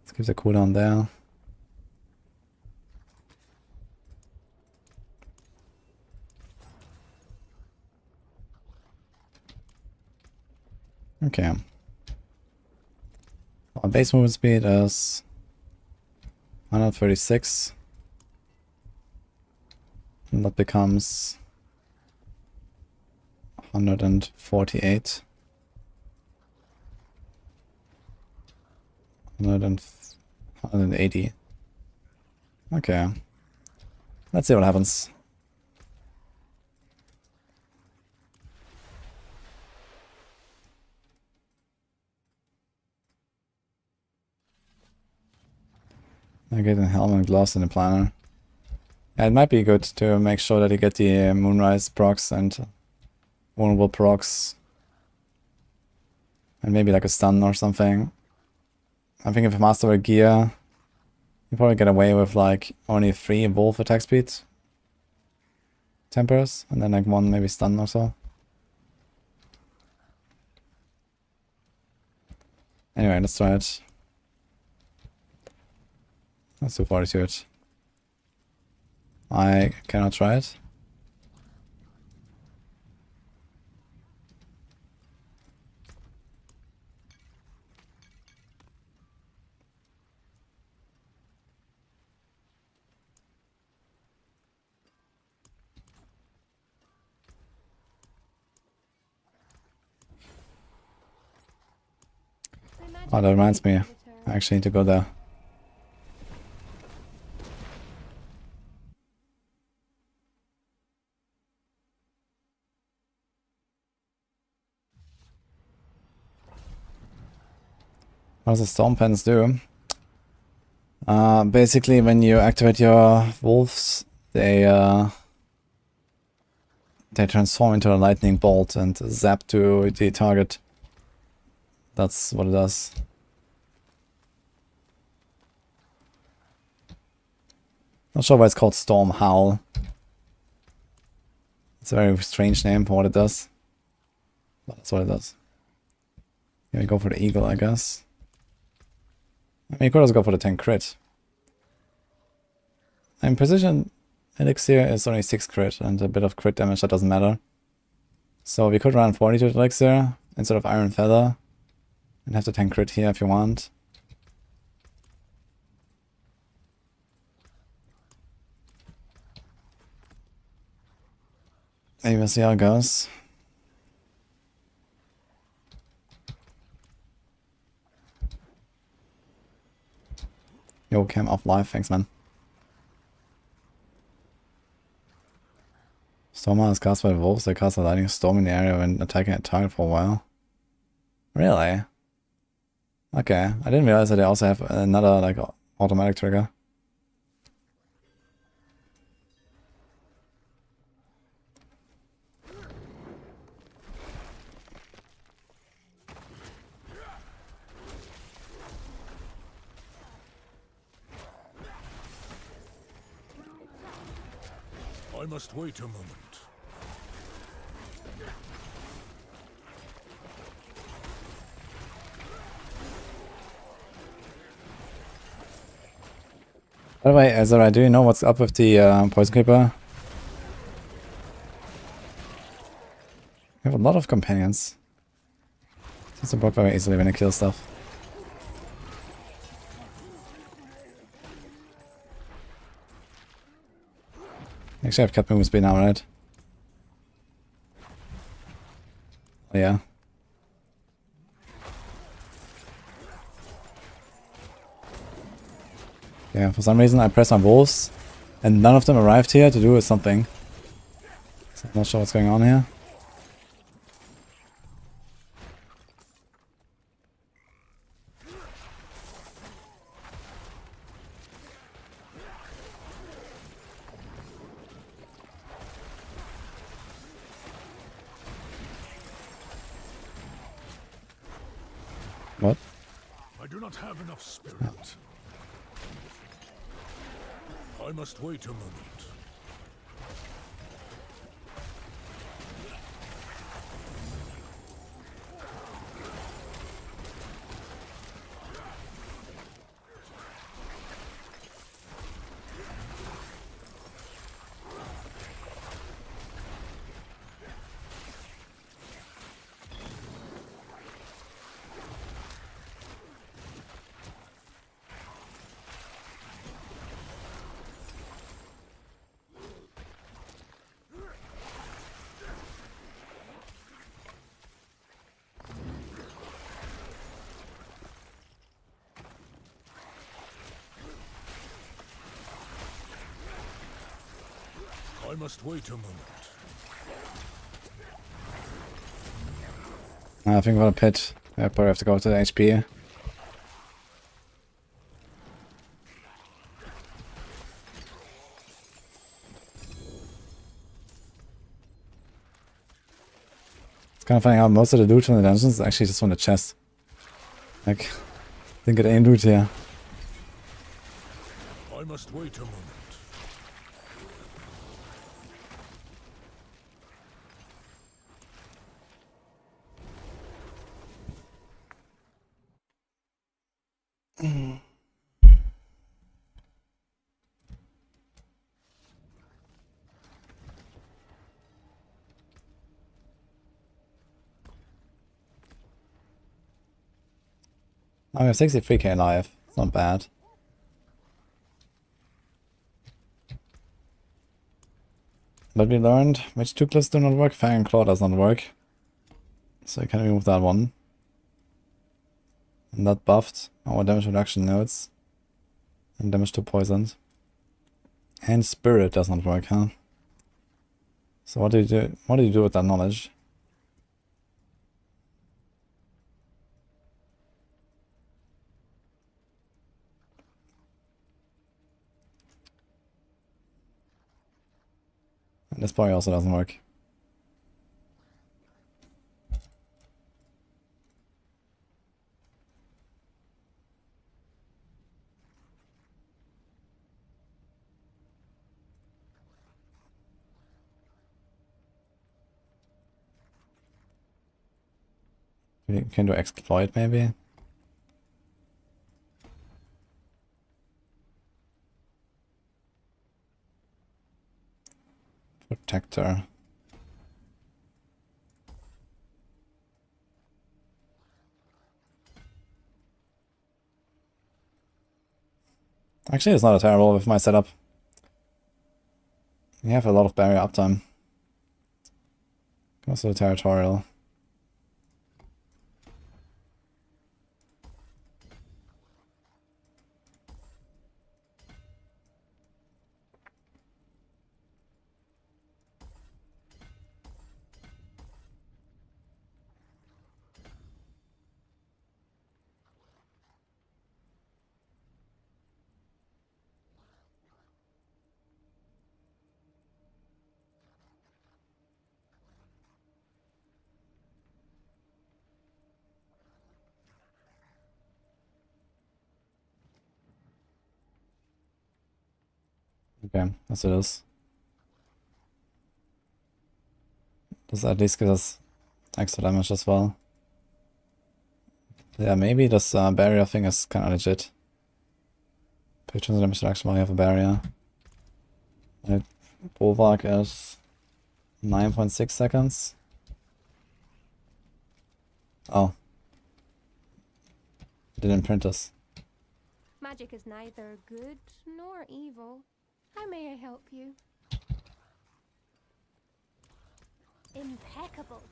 Let's keep the cooldown there. Okay. Our base movement speed is 136. And that becomes 148. 180. Okay. Let's see what happens. I get a helmet and gloves in the planner. Yeah, it might be good to make sure that you get the Moonrise procs and vulnerable procs. And maybe like a stun or something. I think if you master a gear, you probably get away with like only 3 wolf attack speed tempers. And then like 1 maybe stun or so. Anyway, let's try it. Let's do Fortitude. I cannot try it. Oh, that reminds me. I actually need to go there. What does the Storm Pens do? Basically, when you activate your wolves, they transform into a lightning bolt and zap to the target. That's what it does. Not sure why it's called Storm Howl. It's a very strange name for what it does. But that's what it does. Here we go for the eagle, I guess. I mean, you could also go for the 10 crit. And precision elixir is only 6 crit, and a bit of crit damage, that doesn't matter. So we could run 42 elixir instead of Iron Feather, and have the 10 crit here if you want. Maybe we'll see how it goes. Yo, Cam off live, thanks man. Stormer is cast by wolves. They cast a lightning storm in the area when attacking a target for a while. Really? Okay, I didn't realize that they also have another like automatic trigger. I must wait a moment. By the way, Ezra, do you know what's up with the Poison Creeper? We have a lot of companions. Seems to work very easily when I kill stuff. Actually, I've kept moving speed now, right? Oh, yeah. Yeah, for some reason I pressed my wolves and none of them arrived here to do something. So I'm not sure what's going on here. What? I do not have enough spirit. I must wait a moment. I must wait a moment. I think about a pit. I probably have to go to the HP. It's kind of funny how most of the loot from the dungeons is actually just from the chest. Like, didn't get any loot here. I must wait a moment. Oh, we have 63k life. It's not bad. But we learned which 2 cliffs do not work. Fang and Claw does not work. So you can remove that one. And that buffed our damage reduction nodes. And damage to poisoned. And Spirit does not work, huh? So what do you do? What do you do with that knowledge? And this probably also doesn't work. We can do exploit maybe. Protector. Actually, it's not a terrible with my setup. We have a lot of barrier uptime. Also territorial. Okay, that's it is. This at least gives us extra damage as well. Yeah, maybe this barrier thing is kind of legit. Patrons damage reduction while you have a barrier. And Bulwark is 9.6 seconds. Oh. Didn't print this. Magic is neither good nor evil. How may I help you? Impeccable.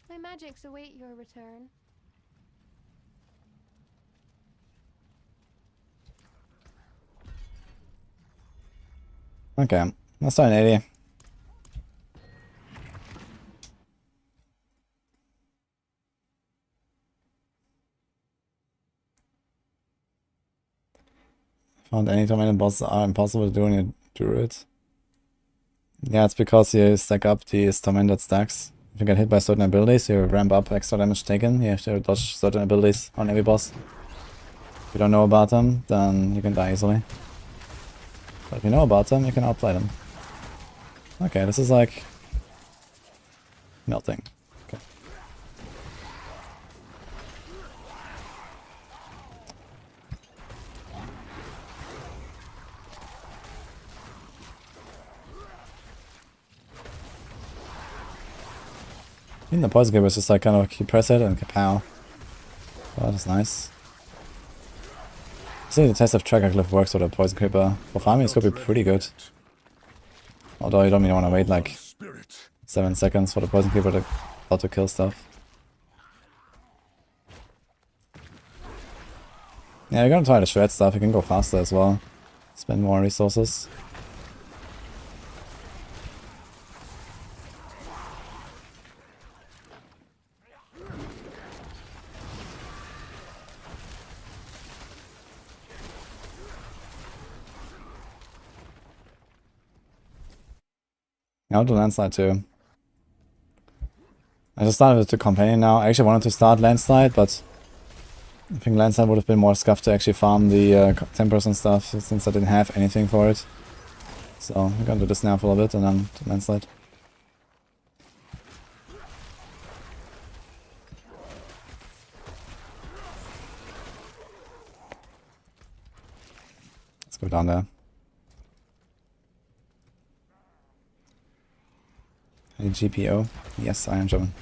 My magics await your return. Okay, let's start an 80. Found any tormented bosses are impossible to do in your Druid. Yeah, it's because you stack up these tormented stacks. If you get hit by certain abilities, you ramp up extra damage taken. You have to dodge certain abilities on every boss. If you don't know about them, then you can die easily. But if you know about them, you can outplay them. Okay, this is like melting. Okay. In the poison grip is just like kind of like you press it and kapow. Oh, that is nice. I think the test of Tracker Glyph works with a Poison Creeper. For farming it's gonna be pretty good. Although you don't really want to wait like 7 seconds for the Poison Creeper to auto kill stuff. Yeah, you're gonna try to shred stuff, you can go faster as well. Spend more resources. I'll do Landslide too. I just started with the Companion now. I actually wanted to start Landslide, but I think Landslide would have been more scuffed to actually farm the 10% stuff since I didn't have anything for it. So I'm gonna do this now for a little bit and then do Landslide. Let's go down there. A GPO? Yes, I am German.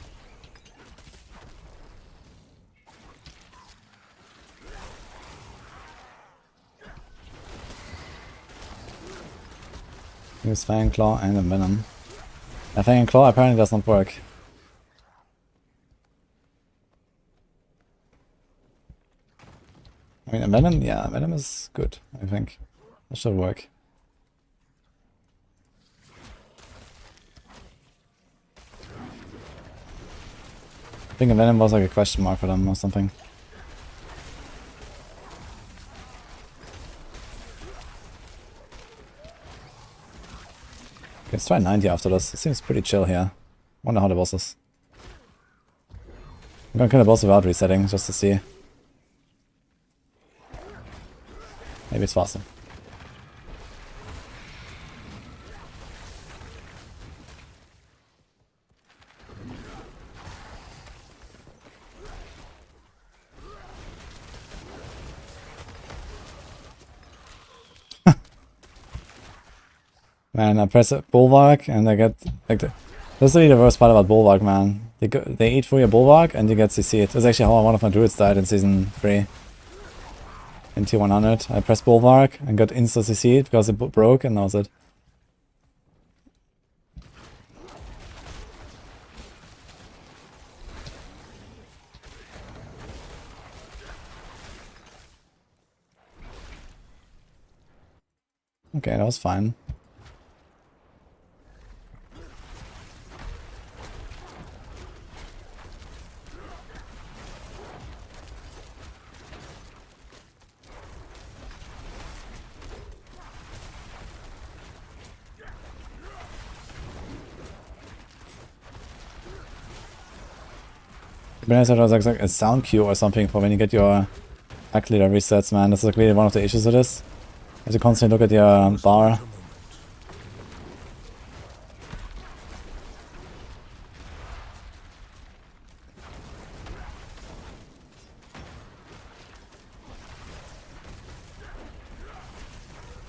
Use Fang Claw and Envenom. A Fang Claw apparently does not work. I mean, Envenom? Yeah, Envenom is good, I think. That should work. I think Envenom was like a question mark for them or something. Okay, let's try 90 after this. It seems pretty chill here. Wonder how the boss is. I'm gonna kill the boss without resetting, just to see. Maybe it's faster. Man, I press a Bulwark and I get like this is really the worst part about Bulwark, man. They eat through your Bulwark and you get CC'd. That's actually how one of my Druids died in season 3. In tier 100, I pressed Bulwark and got insta CC'd because it broke, and that was it. Okay, that was fine. Maybe I thought it was like a sound cue or something for when you get your act leader resets, man. That's like really one of the issues with this. You have to constantly look at your bar.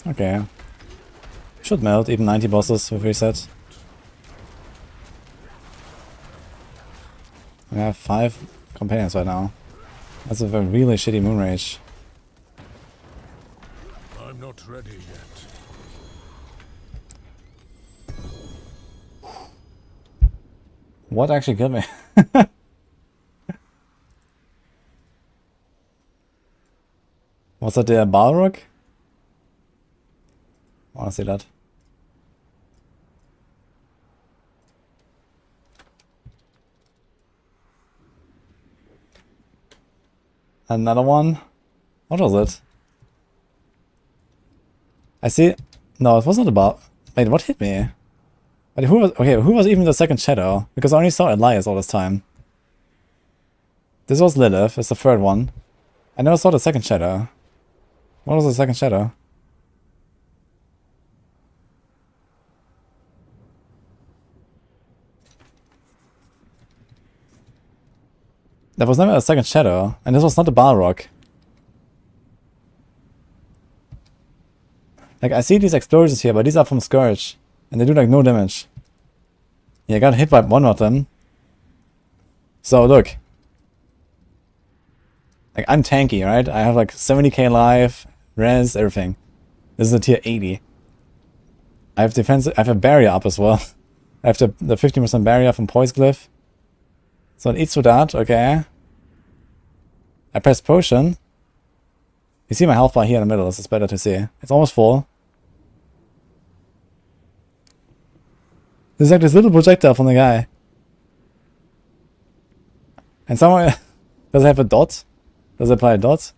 Okay. Should melt, even 90 bosses with reset. We have 5 companions right now. That's a really shitty moon rage. I'm not ready yet. What actually killed me? Was that the Balrog? I wanna see that. Another one? What was it? I see. No, it wasn't about. Wait, what hit me? But who was? Okay, who was even the second shadow? Because I only saw Elias all this time. This was Lilith. It's the third one. I never saw the second shadow. What was the second shadow? There was never a second shadow, and this was not the Balrog. Like, I see these explosions here, but these are from Scourge, and they do like no damage. Yeah, I got hit by one of them. So look. Like, I'm tanky, right? I have like 70k life, res, everything. This is a tier 80. I have defense, I have a barrier up as well. I have the 15% barrier from Poise Glyph. So it eats through that, okay. I press potion. You see my health bar here in the middle, this is better to see. It's almost full. There's like this little projectile from the guy. And someone does it have a dot? Does it apply a dot?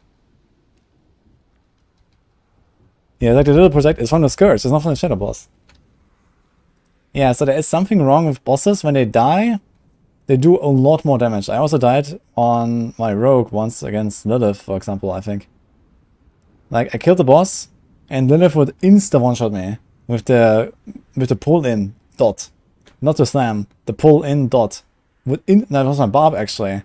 Yeah, it's like the little project is from the Scourge, it's not from the Shadow Boss. Yeah, so there is something wrong with bosses when they die. They do a lot more damage. I also died on my rogue once against Lilith, for example, I think. Like, I killed the boss, and Lilith would insta one-shot me with the pull-in dot. Not the slam, the pull-in dot. That was my Barb, actually.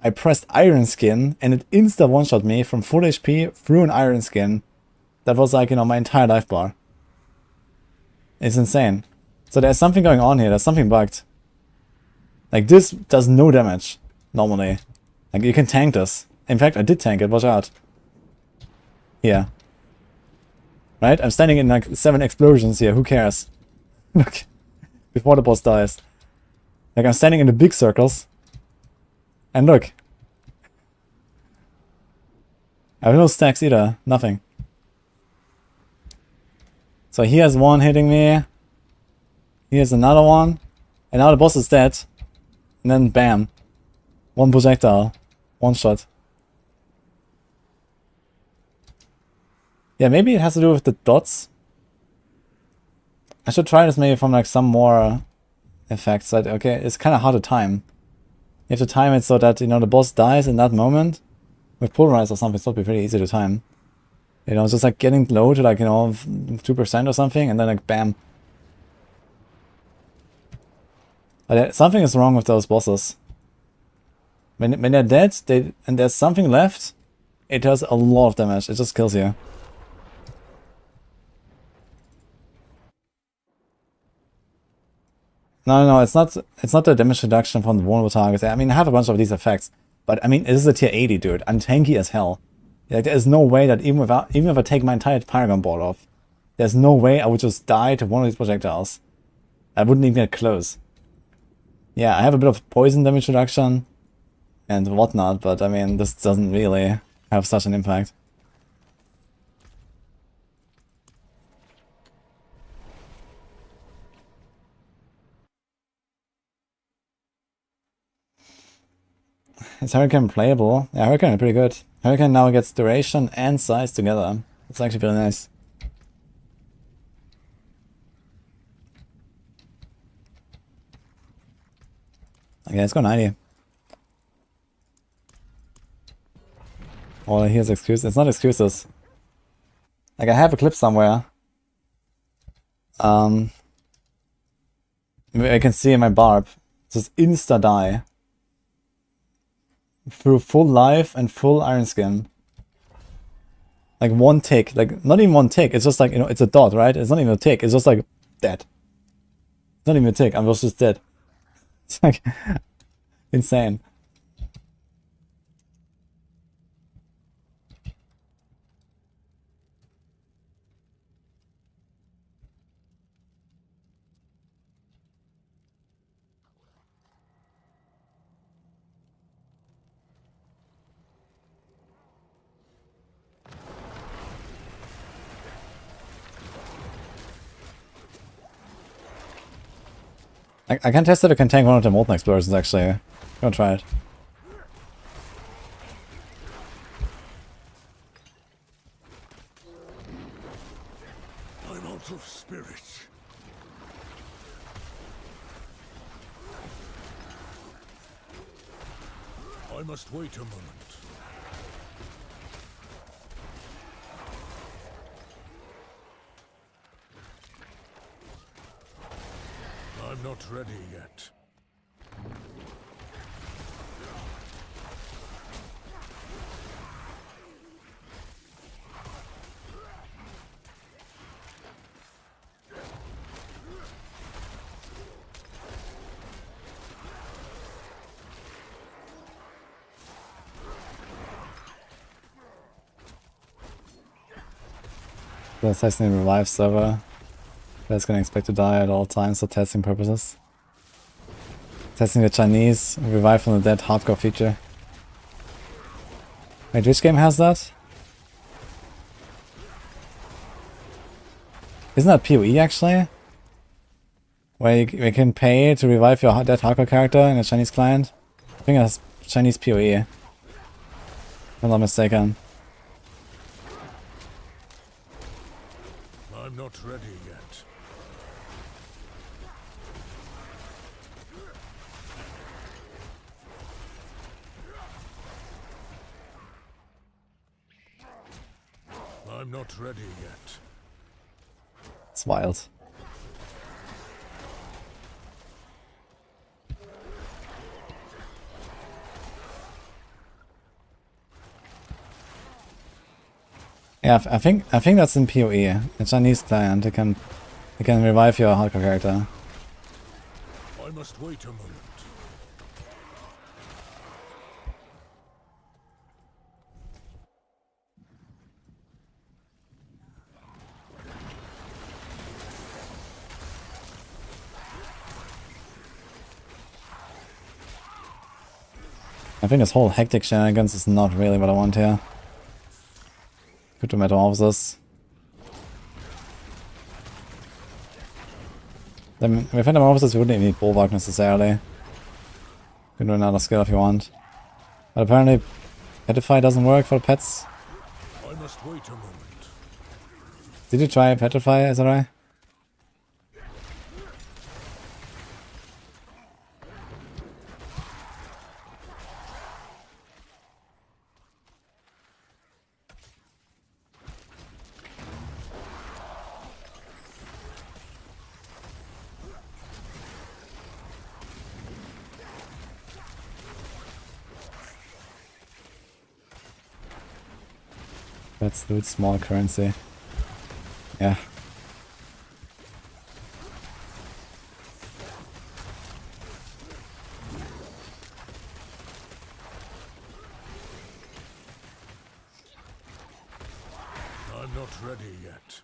I pressed Iron Skin, and it insta one-shot me from full HP through an Iron Skin. That was like, you know, my entire life bar. It's insane. So there's something going on here, there's something bugged. Like, this does no damage, normally. Like, you can tank this. In fact, I did tank it, watch out. Here. Right? I'm standing in like 7 explosions here, who cares? Look. Before the boss dies. Like, I'm standing in the big circles. And look. I have no stacks either, nothing. So he has one hitting me. Here's another one. And now the boss is dead. And then bam. One projectile. One shot. Yeah, maybe it has to do with the dots. I should try this maybe from like some more effects. Like, okay, it's kind of hard to time. You have to time it so that, you know, the boss dies in that moment. With Pulverize or something, it's probably pretty easy to time. You know, just like getting low to like, you know, 2% or something, and then like bam. But something is wrong with those bosses. When they're dead, and there's something left, it does a lot of damage. It just kills you. No, it's not the damage reduction from the vulnerable targets. I mean, I have a bunch of these effects, but I mean, it is a tier 80, dude. I'm tanky as hell. Like, there is no way that even if I take my entire Paragon board off, there's no way I would just die to one of these projectiles. I wouldn't even get close. Yeah, I have a bit of poison damage reduction and whatnot, but I mean, this doesn't really have such an impact. Is Hurricane playable? Yeah, Hurricane is pretty good. Hurricane now gets duration and size together. It's actually really nice. Okay, let's go 90. Oh, here's excuses. It's not excuses. Like, I have a clip somewhere. I can see in my Barb. Just insta die. Through full life and full iron skin. Like one tick. Like, not even one tick. It's just like, you know, it's a dot, right? It's not even a tick. It's just like dead. It's not even a tick. I was just dead. It's like insane. I can test if I can tank one of the molten explosions actually. I'm gonna try it. I'm out of spirit. I must wait a moment. I'm not ready yet. The Assassinate Revive server. That's gonna expect to die at all times for testing purposes. Testing the Chinese Revive from the Dead hardcore feature. Wait, which game has that? Isn't that PoE actually? Where you can pay to revive your dead hardcore character in a Chinese client? I think that's Chinese PoE. If I'm not mistaken. I'm not ready yet. I'm not ready yet. It's wild. Yeah, I think that's in PoE. A Chinese client. It can revive your hardcore character. I must wait a moment. I think this whole hectic shenanigans is not really what I want here. Good to metamorphosis. Then with metamorphosis we wouldn't even need bulwark necessarily. You can do another skill if you want. But apparently Petrify doesn't work for pets. I must wait a moment. Did you try Petrify, Azarai? Let's do it small currency. Yeah. I'm not ready yet.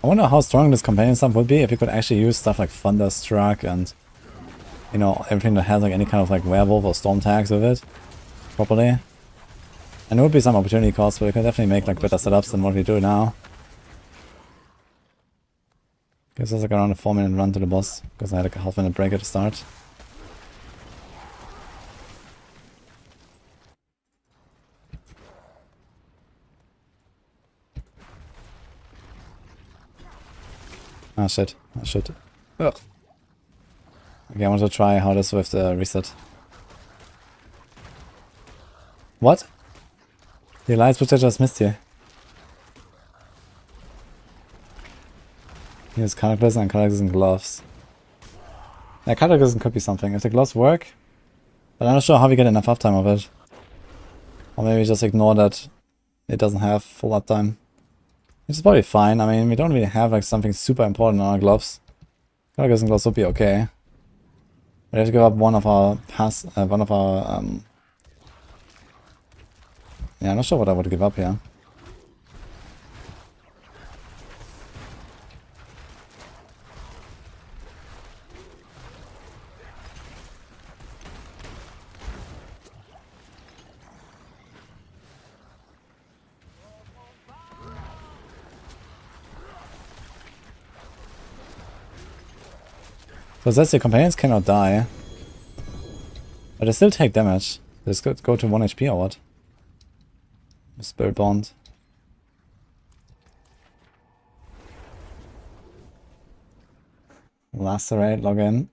I wonder how strong this companion stuff would be if you could actually use stuff like Thunderstruck and, you know, everything that has like any kind of like werewolf or storm tags with it properly. And there would be some opportunity costs, but we could definitely make like better setups than what we do now. Gives us like around a 4-minute run to the boss, because I had like a half-minute break at the start. Ah shit, I should. Ugh. Okay, I want to try how this with the reset. What? The Alliance Protector just missed here. Here's Cataclysm and Cataclysm gloves. Yeah, Cataclysm could be something. If the gloves work, but I'm not sure how we get enough uptime of it. Or maybe just ignore that it doesn't have full uptime. Which is probably fine. I mean, we don't really have like something super important on our gloves. Cataclysm gloves would be okay. We have to give up one of our yeah, I'm not sure what I would give up here. So that's the companions cannot die. But they still take damage. They just go to 1 HP or what? Spirit Bond. Lacerate, log in.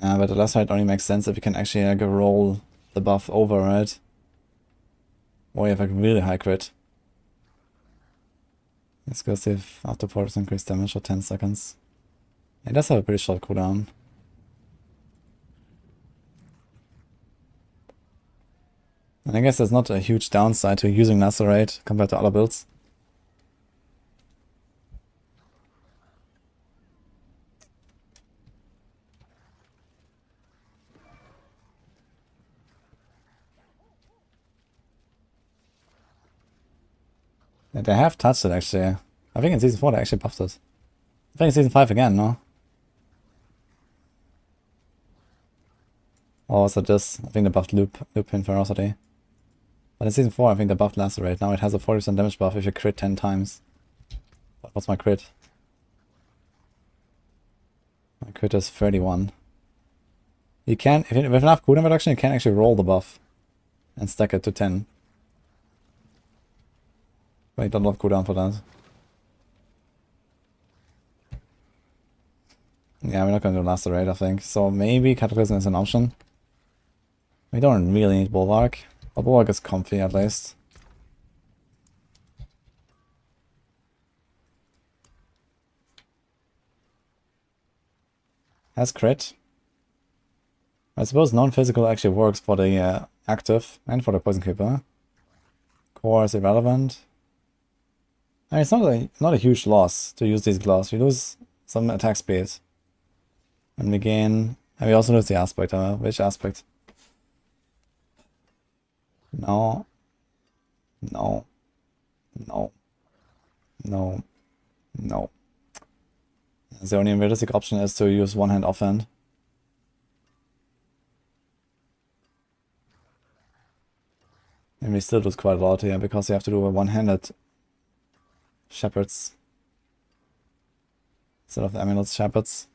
Yeah, but the Lacerate only makes sense if you can actually like roll the buff over, right? Or you have like really high crit. Let's go see if after 4% increased damage for 10 seconds. It does have a pretty short cooldown. And I guess there's not a huge downside to using Lacerate compared to other builds. Yeah, they have touched it actually. I think in Season 4 they actually buffed it. I think in Season 5 again, no? Or was it this? I think they buffed Loop Pin Ferocity. But in Season 4 I think they buffed Lacerate. Now it has a 40% damage buff if you crit 10 times. But what's my crit? My crit is 31. You can, with enough cooldown reduction, you can actually roll the buff and stack it to 10. But you don't have cooldown for that. Yeah, we're not going to do Lacerate, I think. So maybe Cataclysm is an option. We don't really need Bulwark. But Bulwark is comfy at least. Has crit. I suppose non-physical actually works for the active and for the Poison Keeper. Core is irrelevant. I mean, it's not a huge loss to use these gloves. We lose some attack speed. And we gain... And we also lose the aspect. Which aspect? No. No. No. No. No. The only realistic option is to use one-hand offhand. And we still lose quite a lot here because you have to do a one-handed shepherds instead of the amulets shepherds.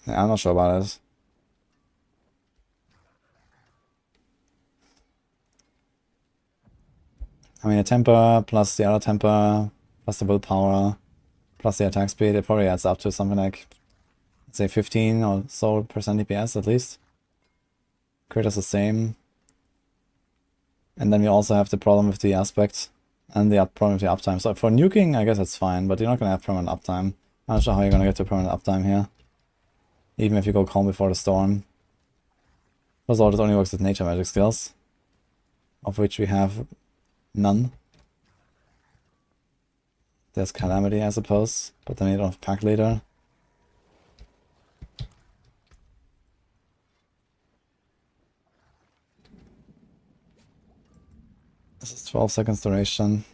Yeah, I'm not sure about it. I mean, a temper plus the other temper plus the willpower plus the attack speed, it probably adds up to something like, let's say 15 or so percent DPS at least. Crit is the same. And then we also have the problem with the aspect and the problem with the uptime. So for nuking, I guess it's fine, but you're not going to have permanent uptime. I'm not sure how you're going to get to permanent uptime here. Even if you go calm before the storm. First of all, this only works with nature magic skills, of which we have none. There's Calamity, I suppose, but then we don't have Pack Leader. This is 12 seconds duration.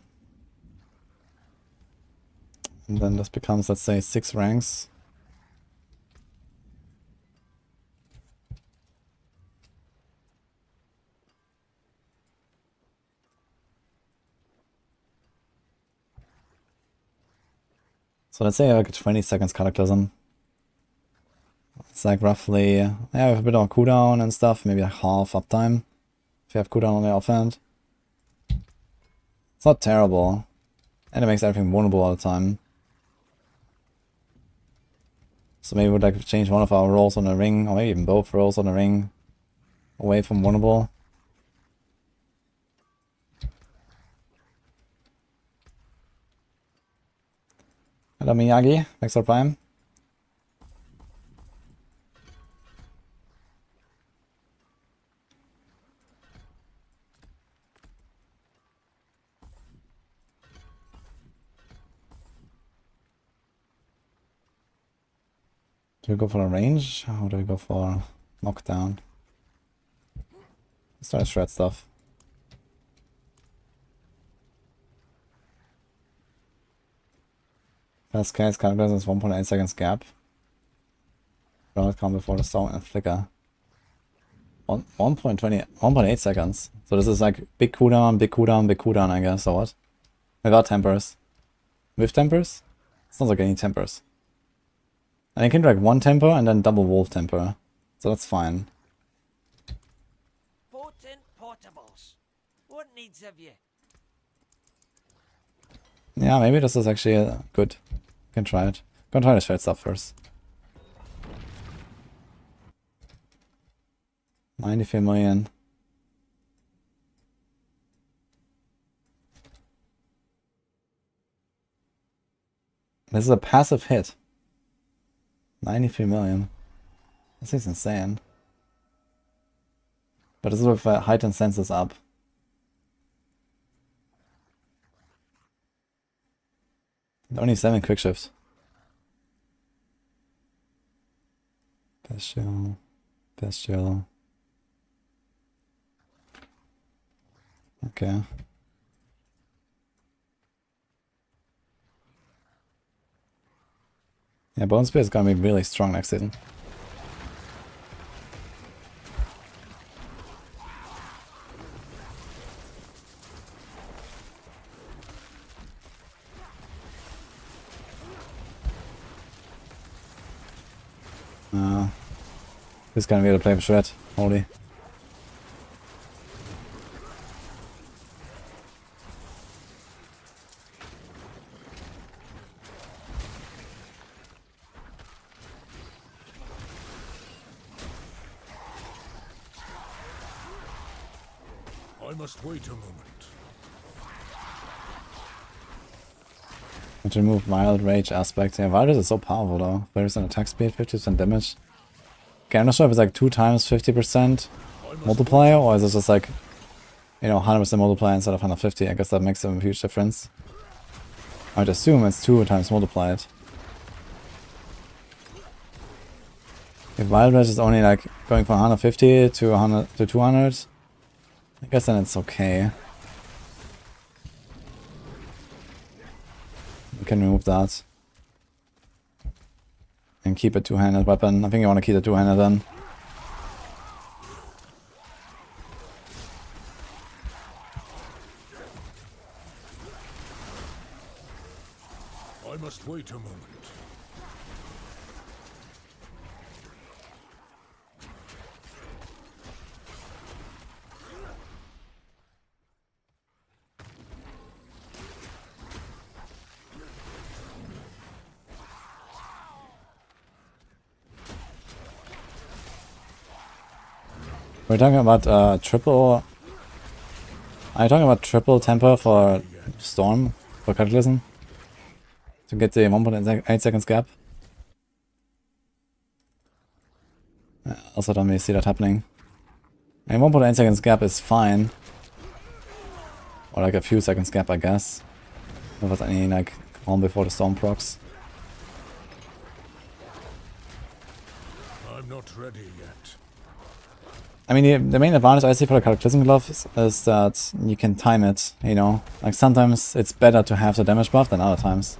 And then this becomes, let's say, 6 ranks. So let's say like a 20 seconds Cataclysm. It's like roughly, yeah, with a bit of cooldown and stuff, maybe like half uptime. If you have cooldown on the offhand. It's not terrible. And it makes everything vulnerable all the time. So maybe we'd like change one of our rolls on the ring, or maybe even both rolls on the ring, away from vulnerable. Hello Miyagi, thanks for Prime. Do we go for a range, or do we go for knockdown? Let's try to shred stuff. Fast cast Cataclysm is 1.8 seconds gap. Round come before the storm and flicker. 1.8 seconds. So this is like big cooldown, big cooldown, big cooldown, I guess, or what? Without tempers. With tempers? Sounds like any tempers. And you can do like one temper and then double wolf temper. So that's fine. Potent portables. What needs of you? Yeah, maybe this is actually good. You can try it. Gonna try to shred stuff first. 93 million. This is a passive hit. 93 million. This is insane. But this is with heightened senses up. Only 7 quick shifts. Bestial. Bestial. Okay. Yeah, Bone Spear is gonna be really strong next season. This is gonna be able to play for shred. Holy. I must wait a moment. And remove Wild Rage aspect. Yeah, Wild is so powerful though. 30% attack speed, 50% damage. Okay, I'm not sure if it's like 2 times 50% multiplier, or is it just like, you know, 100% multiplier instead of 150. I guess that makes a huge difference. I would assume it's 2 times multiplied. If Wild Rage is only like going from 150 to 100 to 200, I guess then it's okay. We can remove that. And keep a two-handed weapon. I think I want to keep the two-handed then. I must wait a moment. We're talking about triple... Are you talking about triple temper for Storm? For Cataclysm? To get the 1.8 seconds gap? I also don't really see that happening. I mean, 1.8 seconds gap is fine. Or like a few seconds gap, I guess. If there's any like calm before the storm procs. I'm not ready yet. I mean, the main advantage I see for the Cataclysm Glove is that you can time it, you know? Like sometimes it's better to have the damage buff than other times.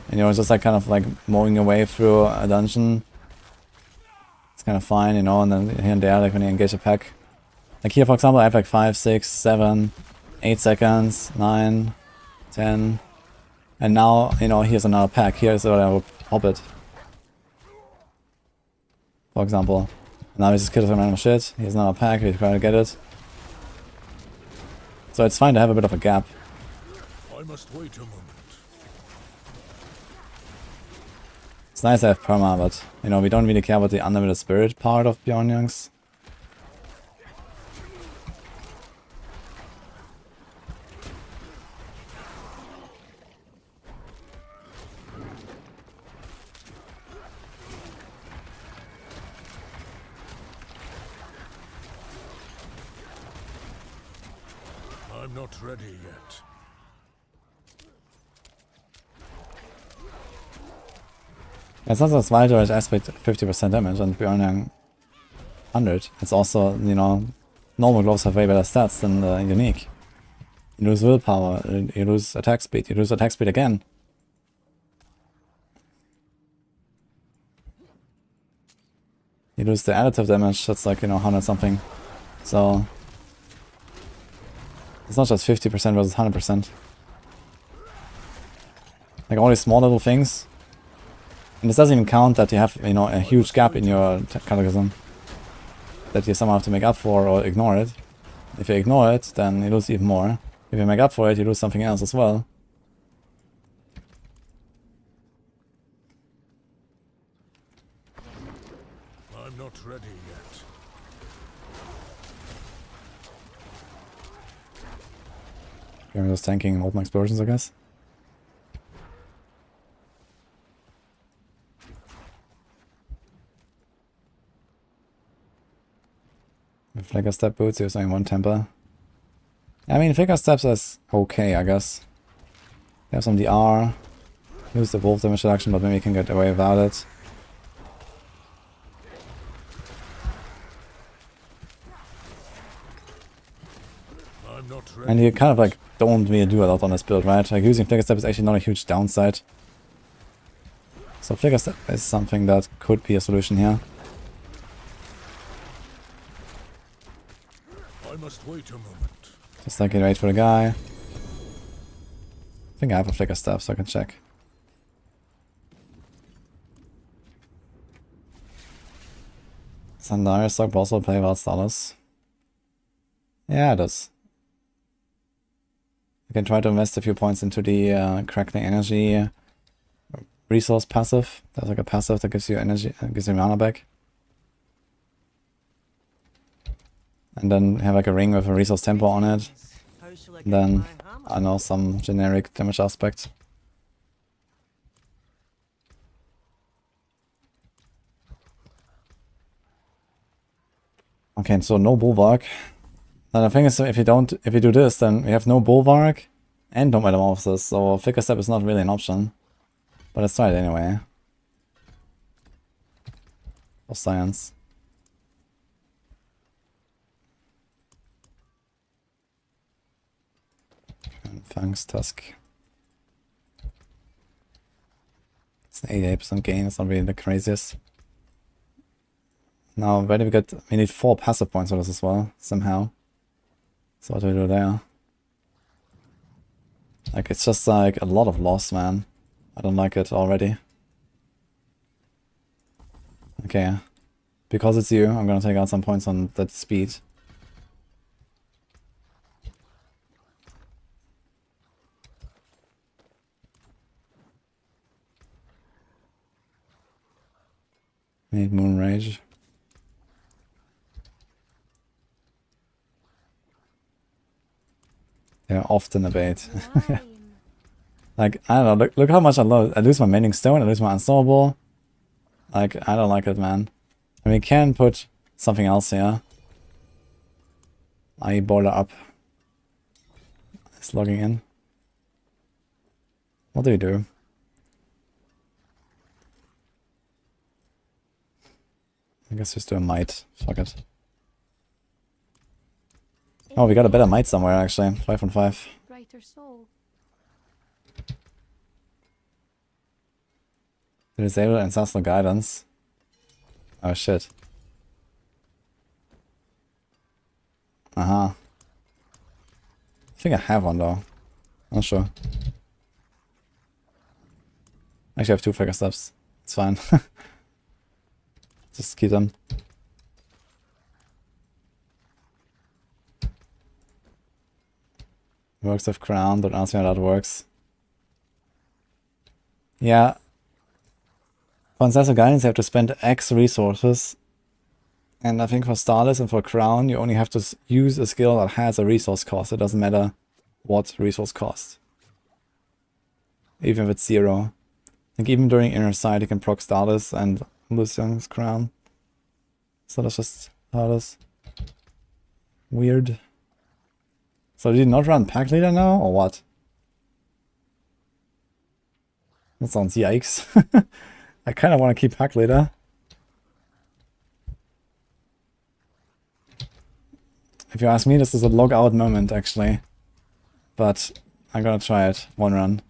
And you know, it's just like kind of like mowing your way through a dungeon. It's kind of fine, you know, and then here and there, like when you engage a pack. Like here, for example, I have like 5, 6, 7, 8 seconds, 9, 10. And now, you know, here's another pack. Here's where I would pop it. For example. Now we just kill some random shit. Here's another pack, we try to get it. So it's fine to have a bit of a gap. I must wait a moment. It's nice to have perma, but you know, we don't really care about the unlimited spirit part of Beyond Youngs. I'm not ready yet. It's not just Vitality aspect 50% damage and Beyond Young 100. It's also, you know, normal gloves have way better stats than the unique. You lose willpower, you lose attack speed, you lose attack speed again. You lose the additive damage, that's like, you know, 100 something. So it's not just 50% versus 100%. Like all these small little things. And this doesn't even count that you have, you know, a huge gap in your Cataclysm that you somehow have to make up for or ignore it. If you ignore it, then you lose even more. If you make up for it, you lose something else as well. I'm not ready yet. You're just tanking open explosions, I guess. With Flicker Step boots, there's only one temper. I mean, Flicker Steps is okay, I guess. You have some DR. Use the wolf damage reduction, but maybe you can get away without it. I'm not ready. And you kind of like don't really do a lot on this build, right? Like using Flicker Step is actually not a huge downside. So Flicker Step is something that could be a solution here. I must wait a moment. Just like wait for the guy. I think I have a Flicker Step, so I can check. Sandari Sorc will also play without Status. Yeah, it does. You can try to invest a few points into the Crackling Energy resource passive. There's like a passive that gives you energy, gives you mana back. And then have like a ring with a resource tempo on it. How shall I get Then, my hammer? I know, some generic damage aspect. Okay, so no Bulwark. Now the thing is, if you do this, then we have no Bulwark and no Metamorphosis, so Flicker Step is not really an option. But let's try it anyway. For science. Fang's Tusk. It's an 88% gain, it's not really the craziest. Now, where do we need 4 passive points for this as well, somehow. So what do we do there? Like, it's just like a lot of loss, man. I don't like it already. Okay. Because it's you, I'm gonna take out some points on that speed. Need Moon Rage. They're often a bait. Like, I don't know, look how much I lose. I lose my Mending Stone, I lose my Unstoppable. Like, I don't like it, man. I mean, we can put something else here. I boiler up. It's logging in. What do we do? I guess just do a Might. Fuck it. Oh, we got a better Might somewhere, actually. 5 on 5. Brighter soul. Disable Ancestral Guidance. Oh shit. I think I have one though. Not sure. Actually, I have 2 Figure Steps. It's fine. Just keep them. Works of Crown, don't ask me how that works. Yeah. For Ancestral Guidance you have to spend X resources. And I think for Starless and for Crown you only have to use a skill that has a resource cost. It doesn't matter what resource cost. Even if it's 0. I think even during Inner Sight you can proc Starless and lose Young's Crown. So that's just how it is. Weird. So did you not run Pack Leader now, or what? That sounds yikes. I kind of want to keep Pack Leader. If you ask me, this is a log out moment, actually. But I'm gonna try it. 1 run.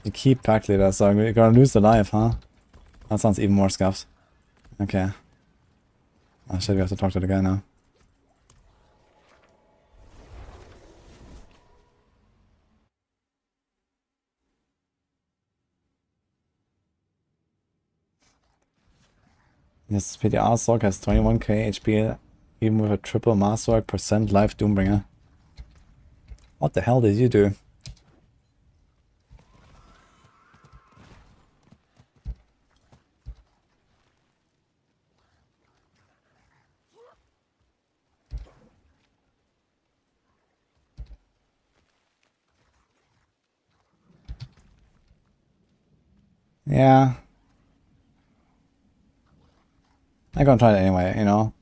You keep Pack Leader, so you're gonna lose the life, huh? That sounds even more scuffed. Okay. Oh shit, we have to talk to the guy now. Yes, PTR Sorc has 21k HP, even with a triple Masterwork % life Doombringer. What the hell did you do? Yeah. I'm gonna try it anyway, you know,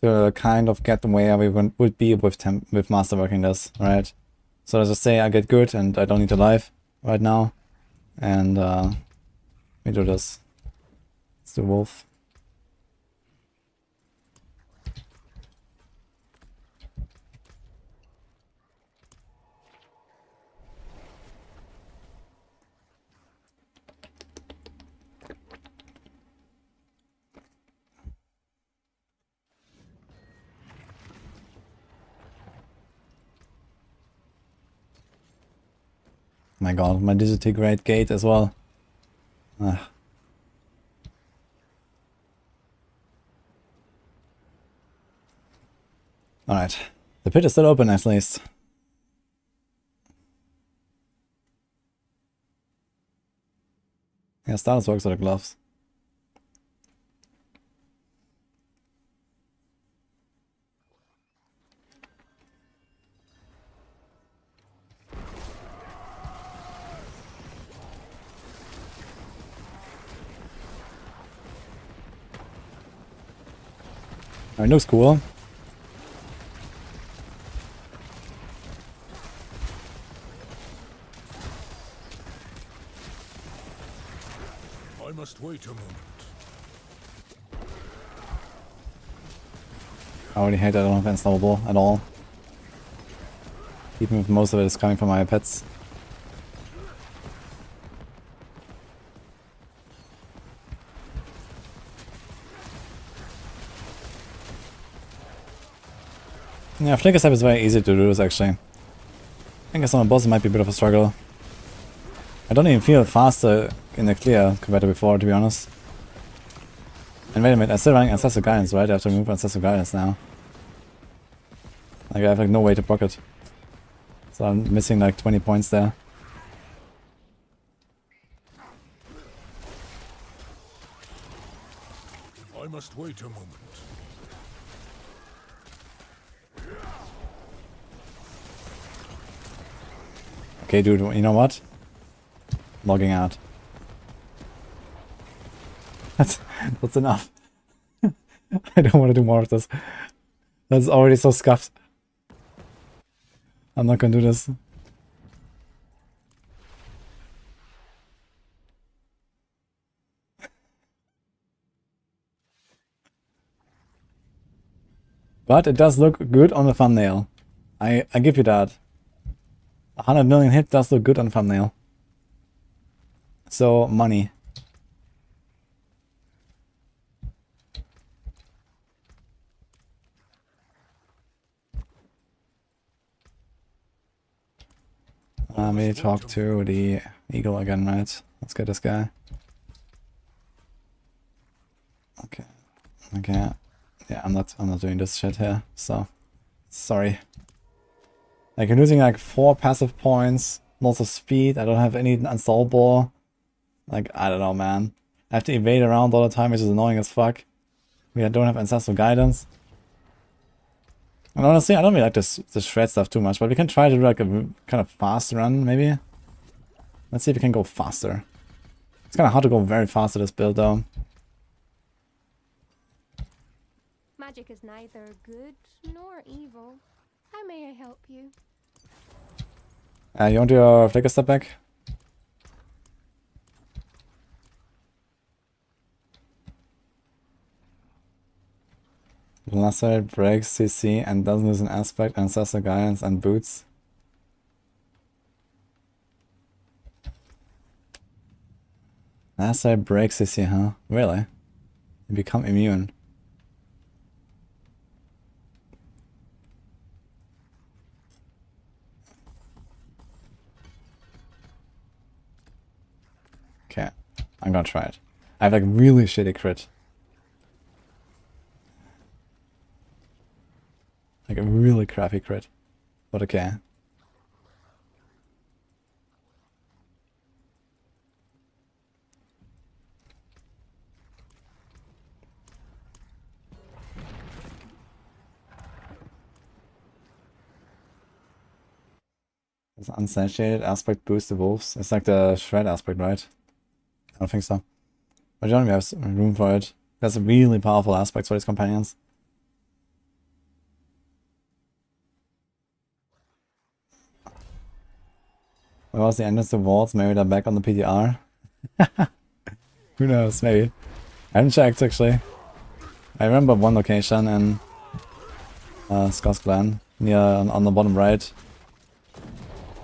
to kind of get where we would be with masterworking this, right? So let's just say I get good and I don't need to life right now, and we do this. Let's do Wolf. My god, my disintegrate gate as well. Alright. The pit is still open at least. Yeah, Stardust works with the gloves. Alright, looks cool. I must wait a moment. I already hate that I don't have Unstoppable at all. Even if most of it is coming from my pets. Yeah, Flicker Step is very easy to do this actually. I think as on a boss it might be a bit of a struggle. I don't even feel faster in the clear compared to before, to be honest. And wait a minute, I'm still running Ancestral Guidance, right? I have to remove Ancestral Guidance now. Like I have like no way to block it. So I'm missing like 20 points there. I must wait a moment. Okay, dude, you know what? Logging out. That's enough. I don't want to do more of this. That's already so scuffed. I'm not gonna do this. But it does look good on the thumbnail. I give you that. 100 million hit does look good on thumbnail. So, money. Let me talk to the eagle again, right? Let's get this guy. Okay. Okay. Yeah, I'm not doing this shit here, so sorry. Like I'm losing like 4 passive points, lots of speed, I don't have any unstoppable. Like, I don't know, man. I have to evade around all the time, which is annoying as fuck. We don't have Ancestral Guidance. And honestly, I don't really like this shred stuff too much, but we can try to do like a kind of fast run, maybe. Let's see if we can go faster. It's kind of hard to go very fast with this build, though. Magic is neither good nor evil. How may I help you? You want your Flicker Step back? Lacerate breaks CC and doesn't lose an aspect, Ancestral Guidance and boots. Lacerate breaks CC, huh? Really? You become immune. Okay, I'm gonna try it. I have like really shitty crit. Like a really crappy crit. But okay. Does unsatiated aspect boost the wolves? It's like the shred aspect, right? I don't think so. But I don't have room for it. That's a really powerful aspect for his companions. Where was the entrance to vaults? Maybe they're back on the PTR? Who knows, maybe. I haven't checked actually. I remember one location in Scott's Glen, near on the bottom right.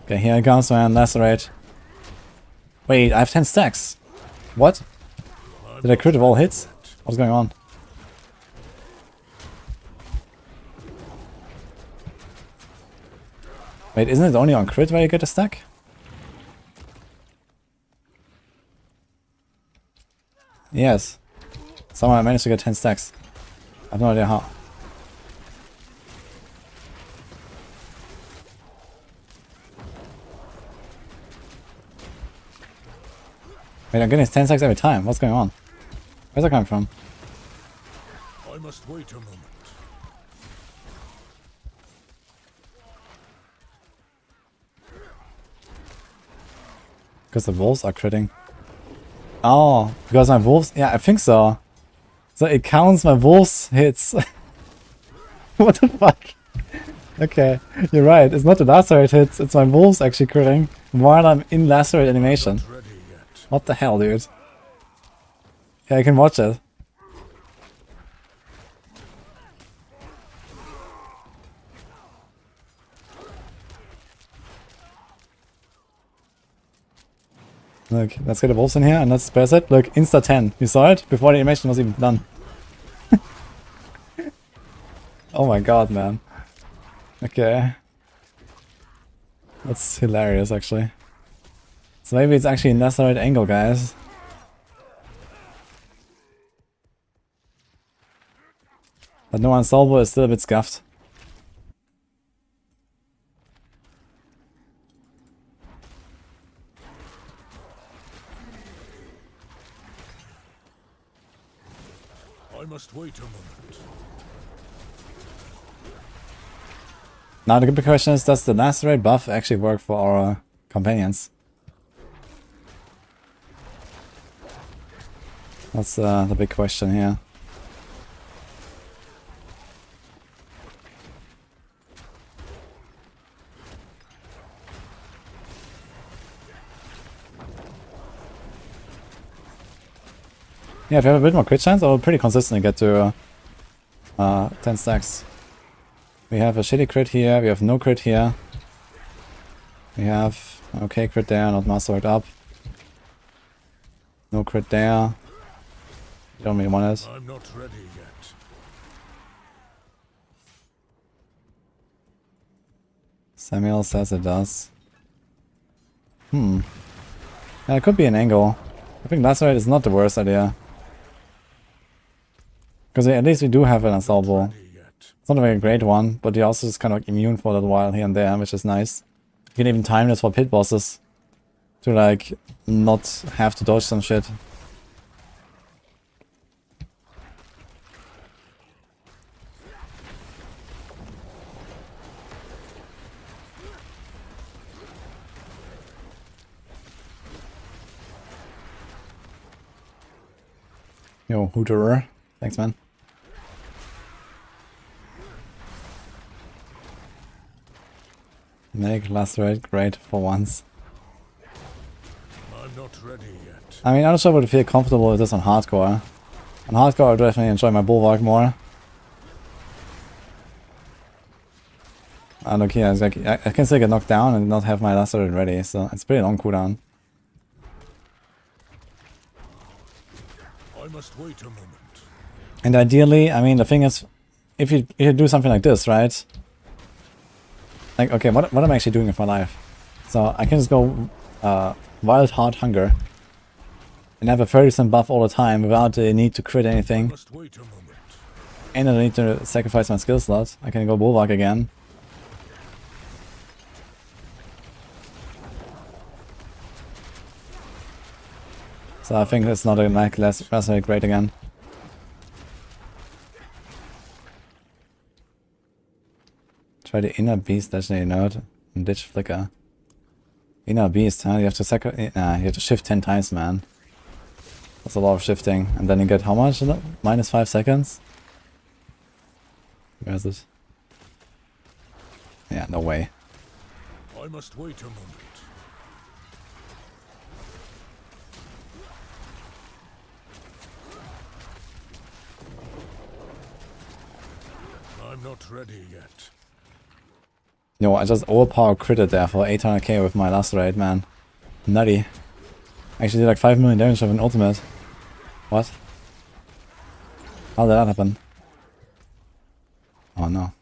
Okay, here it comes, man. Lacerate. Wait, I have 10 stacks. What? Did I crit of all hits? What's going on? Wait, isn't it only on crit where you get a stack? Yes. Somehow I managed to get 10 stacks. I have no idea how. Wait, I'm getting 10 stacks every time. What's going on? Where's that coming from? I must wait a moment. Because the wolves are critting. Oh, because my wolves... Yeah, I think so. So it counts my wolves hits. What the fuck? Okay, you're right. It's not the lacerate hits, it's my wolves actually critting while I'm in lacerate animation. What the hell, dude? Yeah, I can watch it. Look, let's get the wolves in here and let's space it. Look, insta 10. You saw it? Before the animation was even done. Oh my god, man. Okay. That's hilarious, actually. So maybe it's actually not the right angle, guys. But no unsolvable is still a bit scuffed. I must wait a moment. Now the big question is, does the lacerate buff actually work for our companions? That's the big question here. Yeah, if you have a bit more crit chance, I'll pretty consistently get to 10 stacks. We have a shitty crit here, we have no crit here. We have an okay crit there, not mastered up. No crit there. Don't really want it. I'm not ready yet. Samuel says it does. Yeah, it could be an angle. I think lacerate is not the worst idea. Because at least we do have an unsolvable. It's not a very great one, but he also is kind of immune for a little while here and there, which is nice. You can even time this for pit bosses. To like, not have to dodge some shit. Yo, hooterer. Thanks, man. Make lacerate great for once. I'm not ready yet. I mean, I'm not sure I would feel comfortable with this on hardcore. On hardcore, I would definitely enjoy my bulwark more. And look here, it's like, I can still get knocked down and not have my lacerate ready, so it's pretty long cooldown. I must wait a moment. And ideally, I mean, the thing is, if you do something like this, right? Like, okay, what am I actually doing with my life? So I can just go Wild Heart Hunger and have a 30% buff all the time without the need to crit anything. Must wait a moment. And I don't need to sacrifice my skill slot. I can go Bulwark again. So I think it's not a like less great again. Try the Inner Beast Legendary Node and ditch Flicker. Inner Beast, huh? You have to you have to shift 10 times, man. That's a lot of shifting. And then you get how much? Minus 5 seconds? Where is it? Yeah, no way. I must wait a moment. I'm not ready yet. Yo, I just overpower critted there for 800k with my lacerate, man. Nutty. Actually did like 5 million damage with an ultimate. What? How did that happen? Oh no.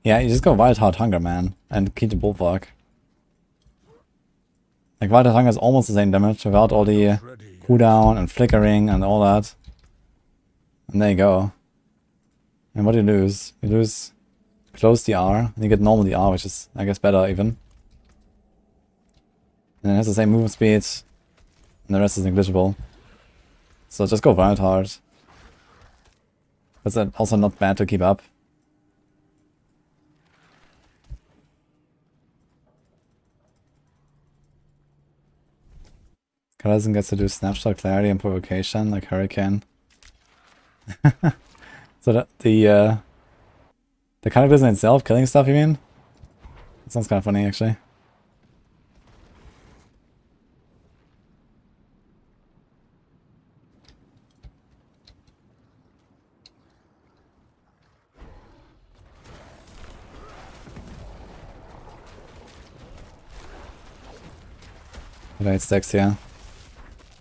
Yeah, you just go Wild Heart Hunger, man, and keep the Bulwark. Like, Wild Heart Hunger is almost the same damage without all the cooldown and flickering and all that. And there you go. And what do you lose? You lose close DR, and you get normal DR, which is, I guess, better even. And it has the same movement speed, and the rest is negligible. So just go Wild Heart. That's also not bad to keep up. Cousin gets to do Snapshot, Clarity, and Provocation, like Hurricane. So that the Cataclysm itself killing stuff, you mean? That sounds kind of funny, actually. But 8 stacks here.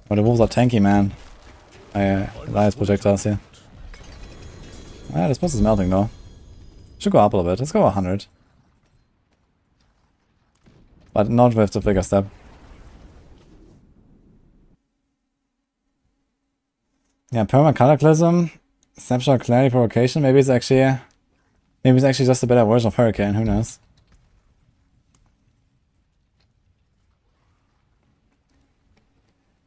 But the wolves are tanky, man. Elias projectiles here. Ah, this boss is melting though. Should go up a little bit. Let's go 100. But not with the flicker step. Yeah, perma cataclysm, snapshot clarity provocation. Maybe it's actually just a better version of Hurricane. Who knows?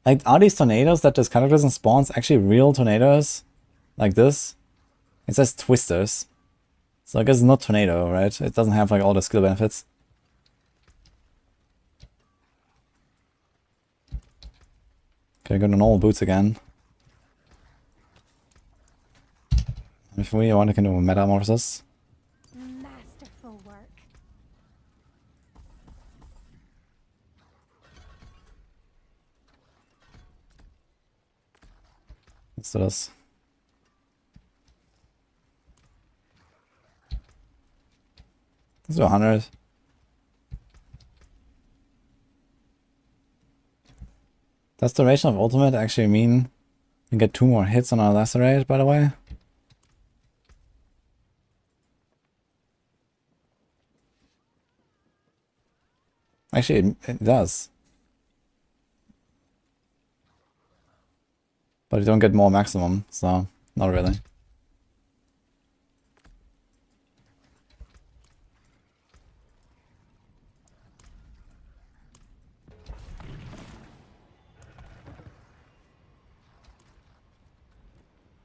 Like, are these tornadoes that this cataclysm spawns actually real tornadoes? Like this? It says twisters. So I guess it's not tornado, right? It doesn't have like all the skill benefits. Okay, go to normal boots again. If we want, I can do metamorphosis. Masterful work. Let's do this. Let's do 100. Does duration of ultimate actually mean we get 2 more hits on our lacerate, by the way? Actually, it does. But you don't get more maximum, so not really.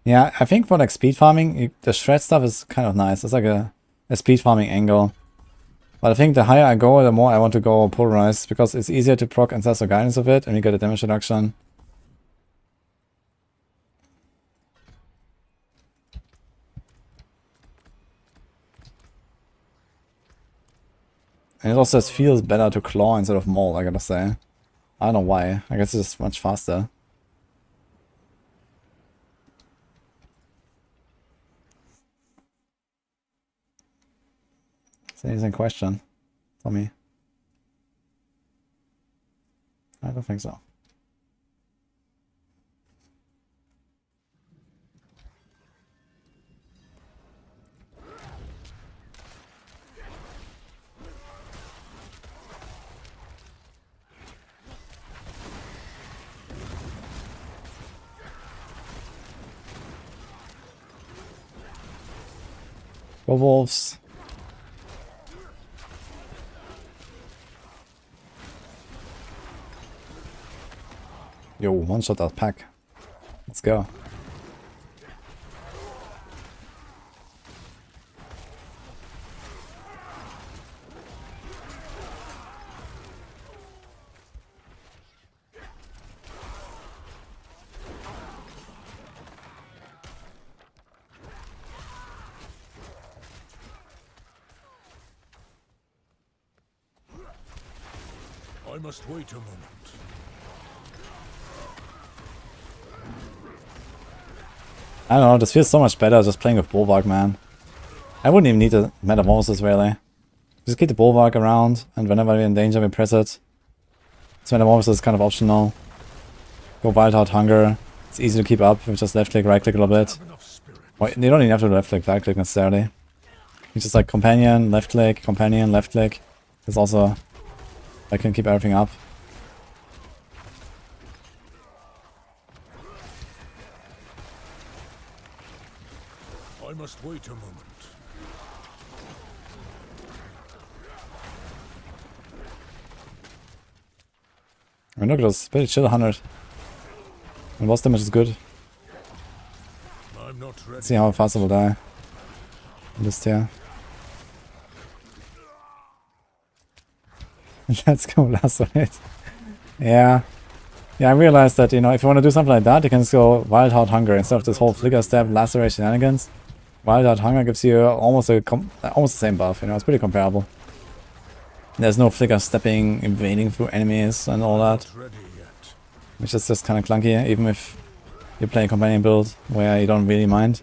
Yeah, I think for like speed farming, the shred stuff is kind of nice. It's like a speed farming angle. But I think the higher I go, the more I want to go polarized, because it's easier to proc Ancestor Guidance of it, and you get a damage reduction. And it also just feels better to claw instead of maul, I gotta say. I don't know why. I guess it's just much faster. It's an interesting question for me. I don't think so. Go wolves. Yo, one shot that pack. Let's go. I must wait a moment. I don't know, this feels so much better just playing with Bulwark, man. I wouldn't even need a Metamorphosis, really. Just keep the Bulwark around, and whenever we're in danger, we press it. This Metamorphosis is kind of optional. Go Wild Heart Hunger. It's easy to keep up with just left click, right click a little bit. Well, you don't even have to left click, right click necessarily. You just like companion, left click. There's also... I can keep everything up. I must wait a moment. I mean, look at this. Pretty chill 100. And boss damage is good. I'm not ready. Let's see how fast it will die. In this tier. Let's go lacerate. Yeah. Yeah, I realized that, you know, if you want to do something like that, you can just go Wild Heart Hunger instead of this whole flicker stab lacerate shenanigans. Wild Heart Hunger gives you almost the same buff, you know, it's pretty comparable. There's no flicker stepping, invading through enemies and all that. Which is just kind of clunky, even if you play a companion build where you don't really mind.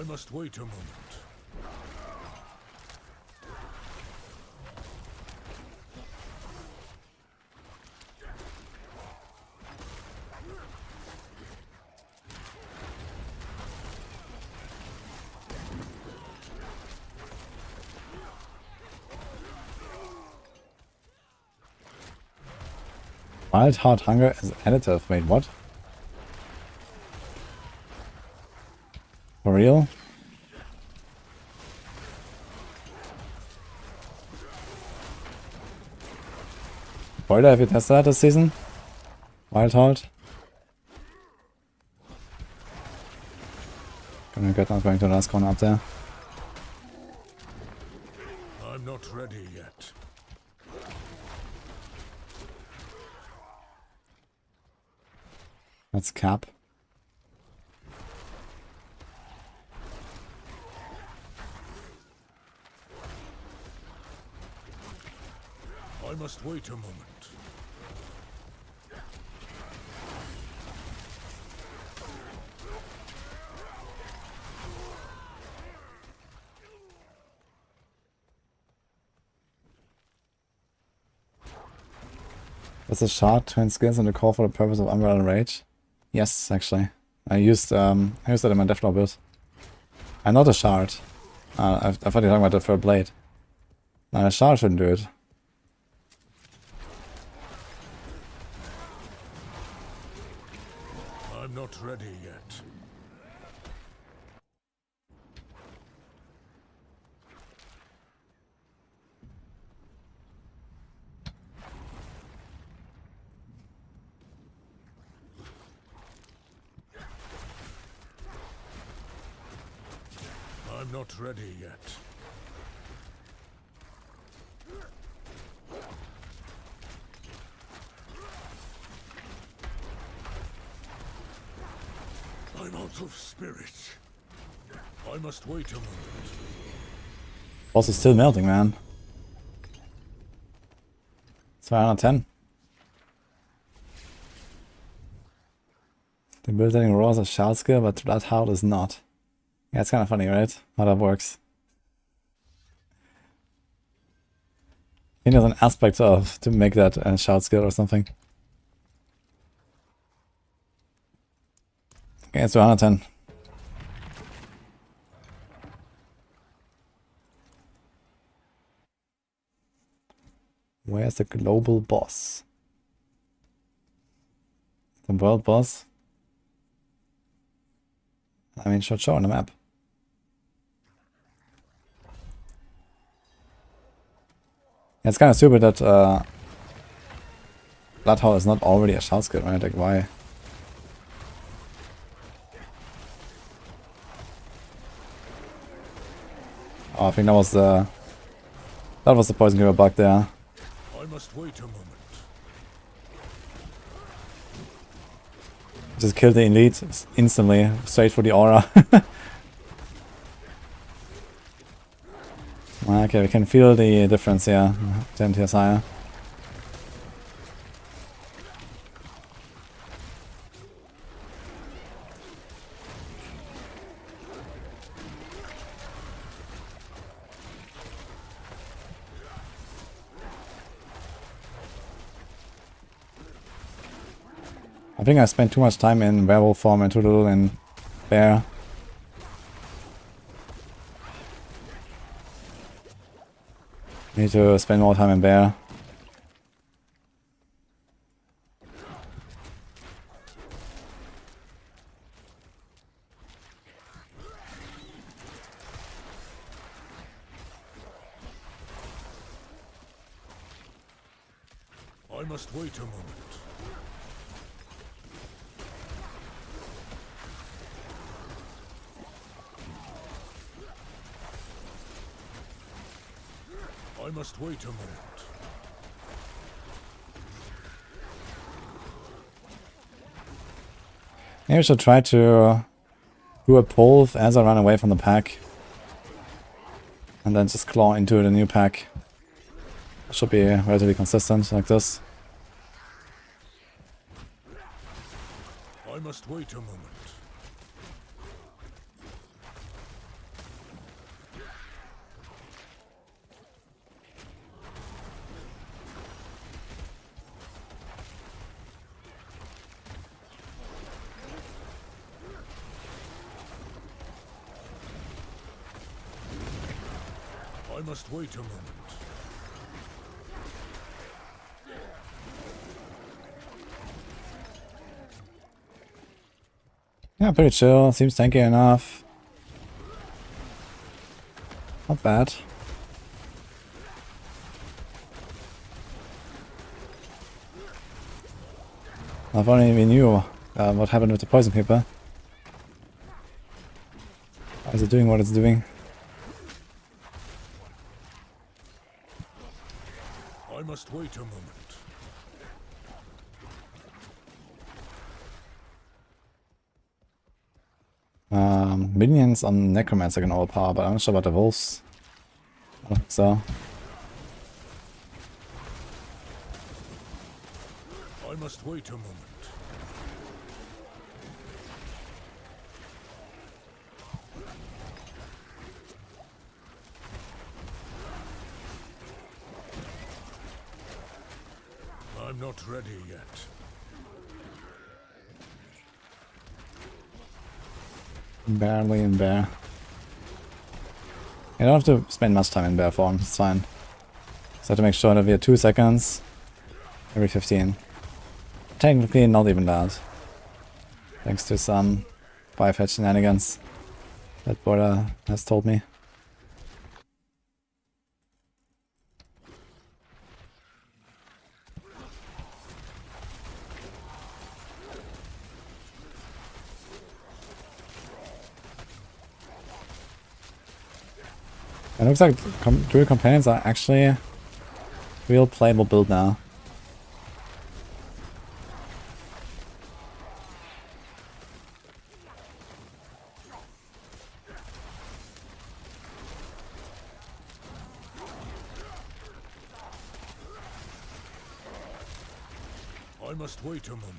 I must wait a moment. Wild Heart Hunger is additive. Wait, what? For real? Boiler, have you tested that this season? Wild Heart? Gonna get not going to the last corner up there. I'm not ready yet. That's cap. I must wait a moment. Does the shard turn skills into call for the purpose of Umbrella Rage? Yes, actually. I used that in my Deathblow build. And not a shard. I thought you were talking about the third blade. No, a shard shouldn't do it. I'm not ready yet. I'm not ready yet. I'm out of spirit. I must wait a moment. Boss is still melting, man. 210. The building raw is a shard skill, but Bloodhound is not. Yeah, it's kind of funny, right? How that works. I think there's an aspect of to make that a shard skill or something. Okay, it's 210. Where's the global boss? The world boss? I mean, should show on the map. It's kind of stupid that Bloodhound is not already a shard skill, right? Like, why? Oh, I think that was the poison giver bug there. I must wait a moment. Just kill the elite instantly, straight for the aura. Okay, we can feel the difference here. 10 tiers higher. I think I spent too much time in werewolf form and too little in bear. Need to spend more time in bear. I must wait a moment. I must wait a moment. Maybe I should try to do a pull as I run away from the pack. And then just claw into the new pack. Should be relatively consistent like this. I must wait a moment. must wait a moment. Yeah, pretty chill. Seems tanky enough. Not bad. If only we knew what happened with the poison paper. Is it doing what it's doing? I must wait a moment. Minions on Necromancer can overpower, but I'm not sure about the wolves. I don't think so. I must wait a moment. I'm not ready yet. Barely in bear. I don't have to spend much time in bear form, it's fine. Just have to make sure that we are 2 seconds every 15. Technically not even that. Thanks to some 5-head shenanigans that Border has told me. It looks like Druid companions are actually a real playable build now. I must wait a moment.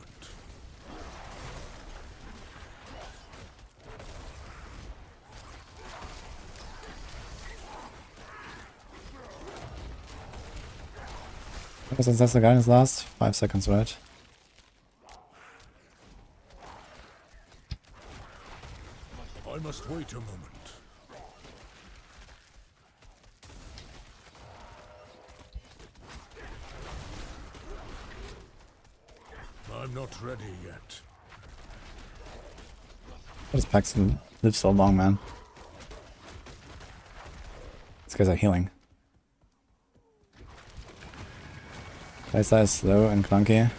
Since that's the guidance last 5 seconds, right? I must wait a moment. I'm not ready yet. How does Paxton live so long, man? These guys are healing. Playstyle is slow and clunky.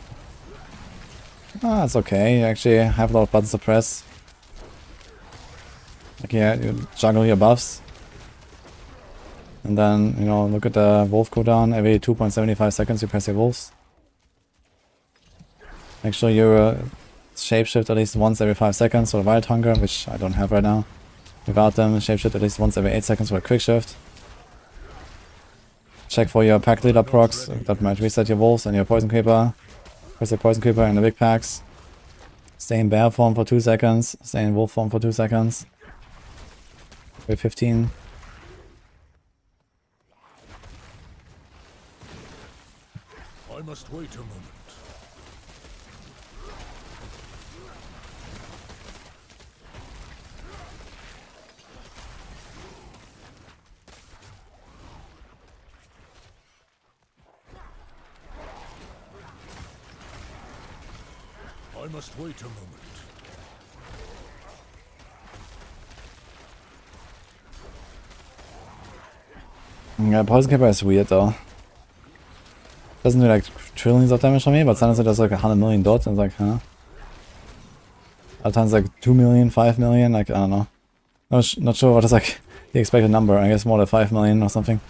Ah, it's okay. You actually have a lot of buttons to press. Like, yeah, you juggle your buffs. And then, you know, look at the wolf cooldown. Every 2.75 seconds you press your wolves. Make sure you shapeshift at least once every 5 seconds for Wild Hunger, which I don't have right now. Without them, shapeshift at least once every 8 seconds for a quick shift. Check for your pack leader procs, that might reset your wolves and your poison creeper. Press your poison creeper in the big packs. Stay in bear form for 2 seconds, stay in wolf form for 2 seconds. Every 15. I must wait a moment. I must wait a moment. Yeah, poison creeper is weird though. Doesn't do like trillions of damage on me, but sometimes it does like 100 million dots and it's like, huh? Other times like 2 million, 5 million, like, I don't know. Not sure what is like the expected number. I guess more than 5 million or something.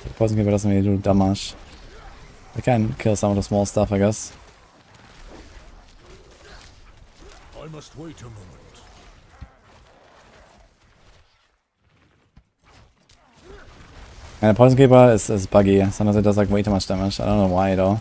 The poison creeper doesn't really do that much. I can kill some of the small stuff, I guess. I must wait a moment. And the poison creeper is buggy. Sometimes it does like way too much damage. I don't know why though.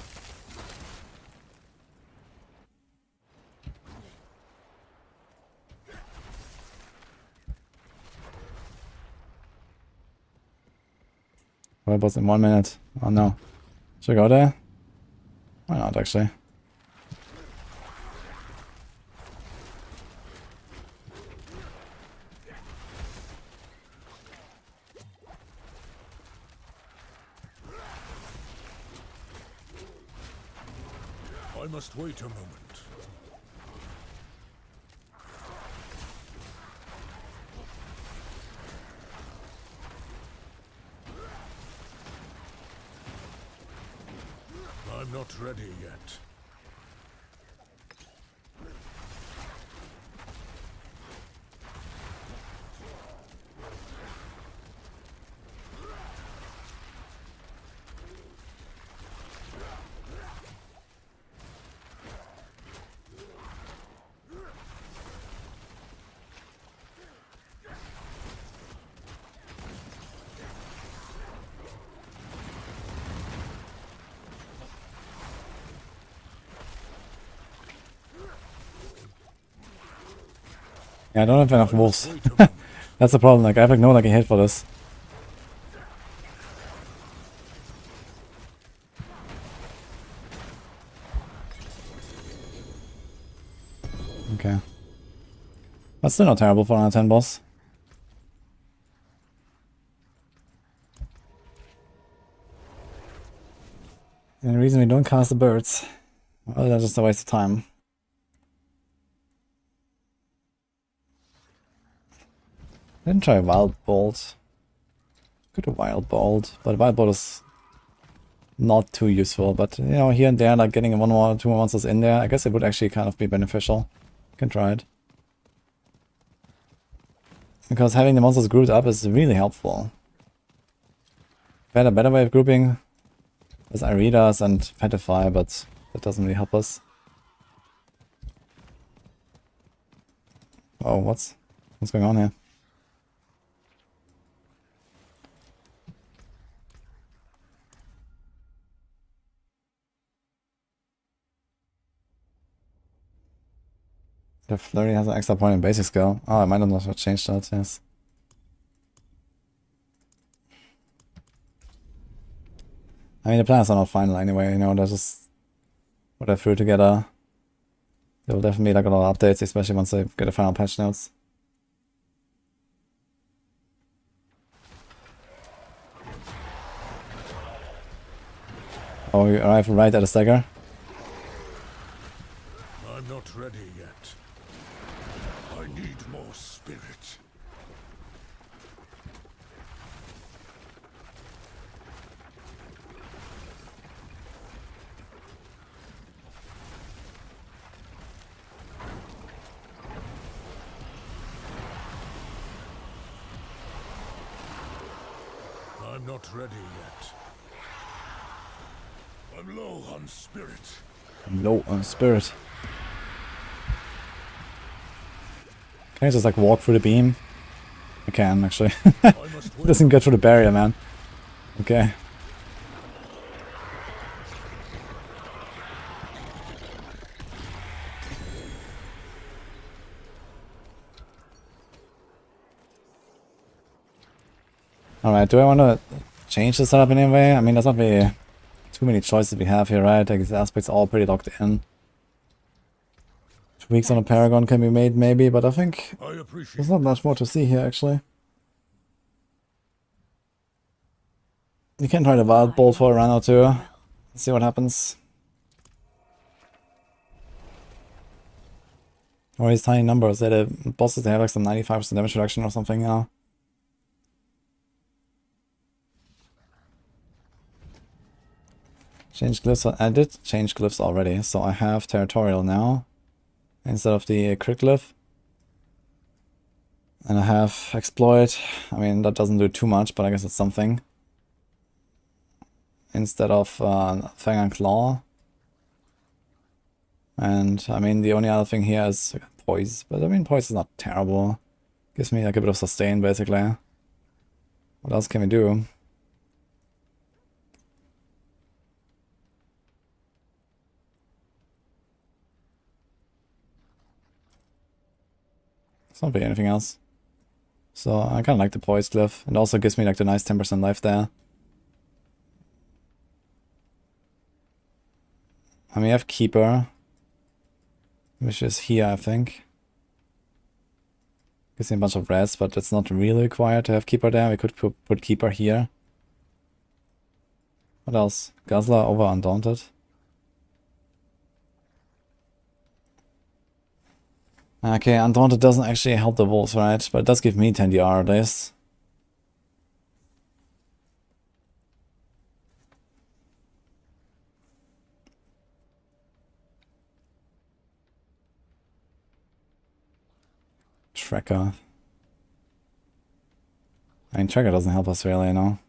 What was in 1 minute? Oh no. Should I go there? Why not actually? must wait a moment. I'm not ready yet. Yeah, I don't have enough wolves. That's the problem, like I have like no like a hit for this. Okay. That's still not terrible for an 10 boss. And the reason we don't cast the birds, well, that's just a waste of time. Didn't try Wild Bolt. Could have Wild Bolt, but Wild Bolt is not too useful. But you know, here and there, like getting one more, two more monsters in there, I guess it would actually kind of be beneficial. Can try it. Because having the monsters grouped up is really helpful. We had a better way of grouping with Iridas and Petrify, but that doesn't really help us. Oh, what's going on here? The Flurry has an extra point in basic skill. Oh, I might not have changed that, yes. I mean, the plans are not final anyway, you know, they're just what I threw together. There will definitely be like a lot of updates, especially once they get the final patch notes. Oh, we arrive right at a stagger. I'm not ready yet. I need more spirit. I'm not ready yet. I'm low on spirit. I'm low on spirit. Can I just like walk through the beam? I can actually. It doesn't get through the barrier, man. Okay. Alright, do I want to change the setup in any way? I mean, there's not really too many choices we have here, right? Like, these aspects are all pretty locked in. Tweaks on a Paragon can be made, maybe, but I think there's not much more to see here, actually. You can try the Wild Bolt for a run or two. See what happens. Or these tiny numbers. The bosses, they have like some 95% damage reduction or something now. Change glyphs. I did change glyphs already, so I have Territorial now instead of the crit glyph. And I have Exploit. I mean, that doesn't do too much, but I guess it's something. Instead of Fang and Claw. And I mean, the only other thing here is Poise, but I mean, Poise is not terrible. Gives me like a bit of sustain, basically. What else can we do? It's not really anything else. So I kind of like the Poise glyph. It also gives me like the nice 10% life there. I mean, I have Keeper, which is here, I think. Gives me a bunch of res, but it's not really required to have Keeper there. We could put Keeper here. What else? Guzzler over Undaunted. Okay, Undaunted doesn't actually help the wolves, right? But it does give me 10 DR at least. Tracker. I mean, Tracker doesn't help us really, you know.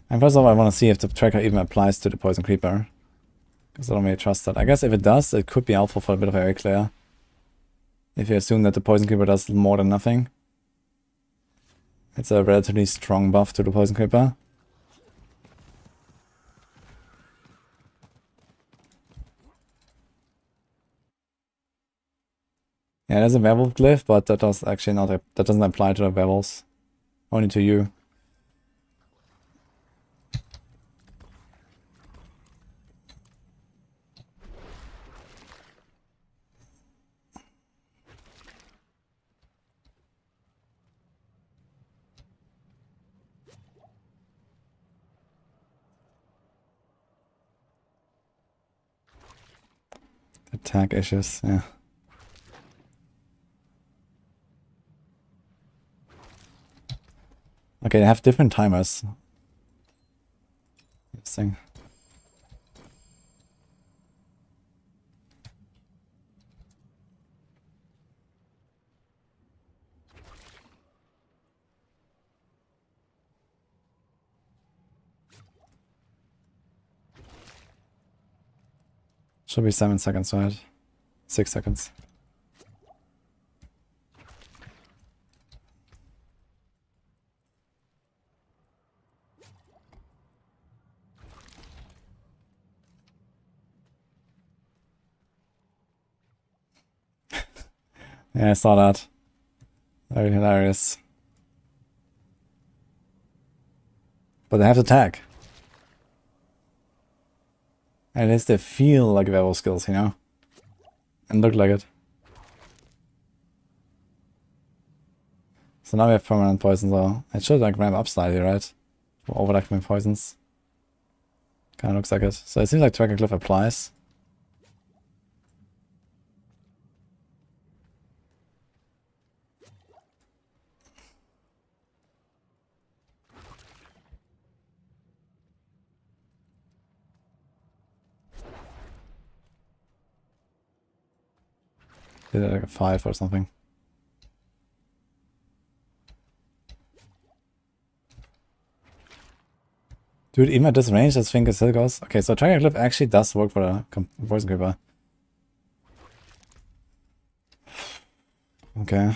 And first of all, I want to see if the Tracker even applies to the Poison Creeper. Because I don't really trust that. I guess if it does, it could be helpful for a bit of area clear. If you assume that the Poison Creeper does more than nothing. It's a relatively strong buff to the Poison Creeper. Yeah, there's a werewolf glyph, but that does actually not that doesn't apply to the werewolves. Only to you. Attack issues, yeah. Okay, they have different timers. Interesting. Should be 7 seconds, right? 6 seconds. Yeah, I saw that. Very hilarious. But they have to tag. At least they feel like werewolf skills, you know? And look like it. So now we have permanent poison, so it should like ramp up slightly, right? For overlapping poisons. Kinda looks like it. So it seems like Tracker Glyph applies. Did it like a 5 or something. Dude, even at this range, this thing still goes. Okay, so Tracker Glyph actually does work for the Poison Creeper. Okay.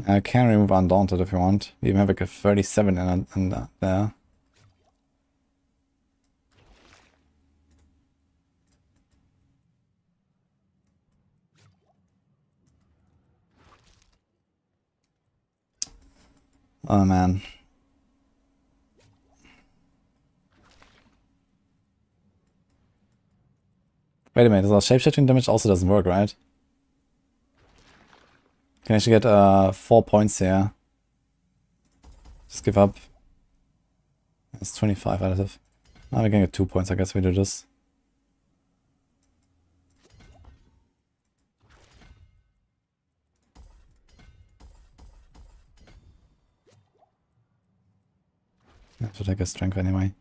I can remove Undaunted if you want. You even have like a 37 in there. Oh man. Wait a minute, so shapeshifting damage also doesn't work, right? Can actually get 4 points here. Just give up. It's 25 additive. Now we're gonna get 2 points, I guess if we do this. I have to take a strength anyway.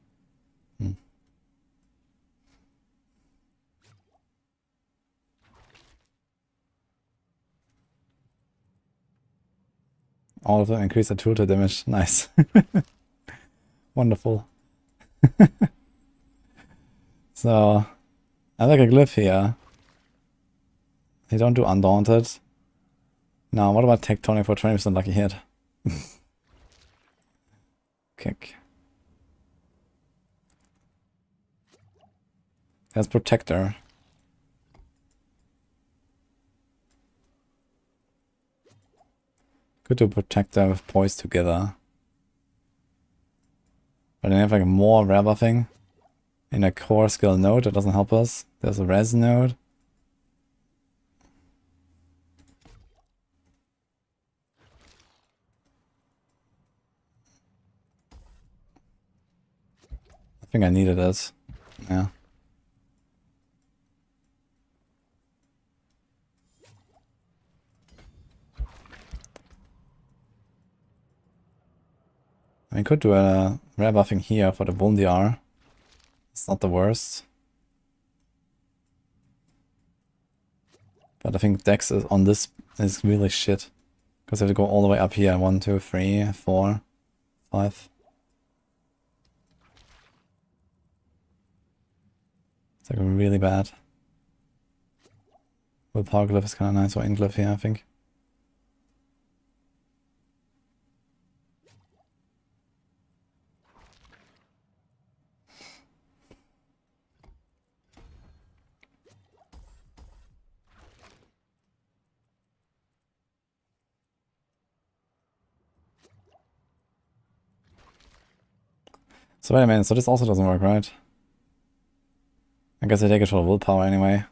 All of them increase the tool to damage. Nice. Wonderful. So, I like a glyph here. They don't do Undaunted. Now, what about Tectonic for 20% lucky hit? Kick. That's Protector. Good to Protector with Poise together. But then you have like more rare buffing in a core skill node that doesn't help us. There's a res node. I think I needed it. Yeah. I mean, could do a rare buffing here for the wudijo. It's not the worst. But I think Dex is on this is really shit. Because I have to go all the way up here. 1, 2, 3, 4, 5. It's like really bad. Willpower glyph is kind of nice, or in glyph here, I think. So wait a minute, so this also doesn't work, right? I guess I take it for willpower anyway.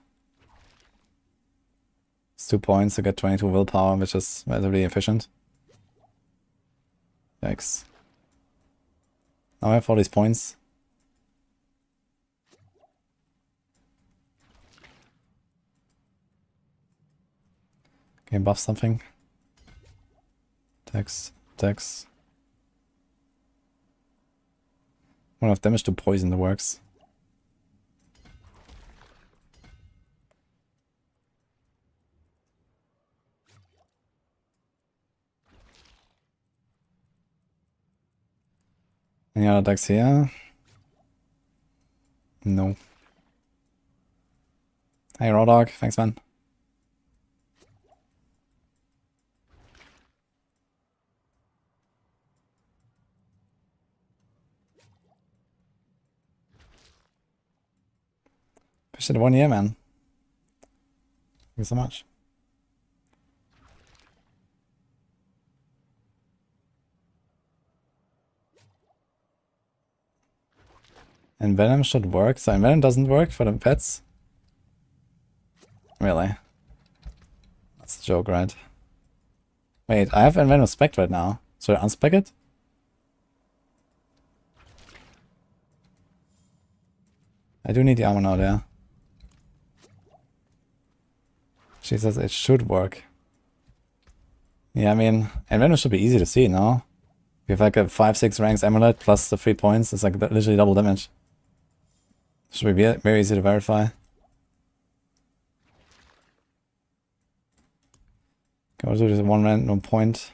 It's 2 points to get 22 willpower, which is relatively efficient. Yikes. Now I have all these points. Can you buff something? Dex, Dex. One of damage to poison that works. Any other decks here? No. Hey Raw Dog, thanks man. Pushed it 1 year, man. Thank you so much. And Venom should work. So Venom doesn't work for the pets? Really? That's a joke, right? Wait, I have Venom spec right now. Should I unspec it? I do need the armor now there. She says it should work. Yeah, I mean, Venom should be easy to see now. We have like a 5-6 ranks amulet plus the 3 points. It's like literally double damage. Should be very easy to verify. Go do this 1 random point.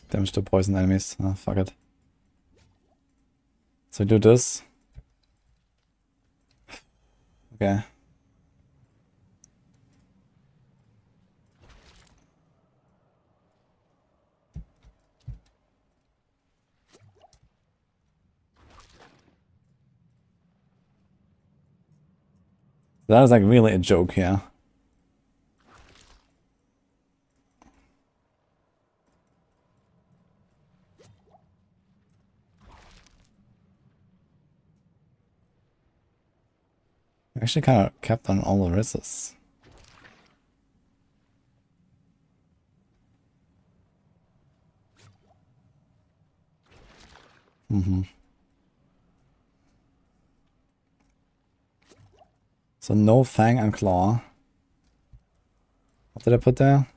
Damage to poison enemies. Oh, fuck it. So do this. Okay. That is like really a joke here. I actually kind of kept on all the risks. So no Fang and Claw. What did I put there?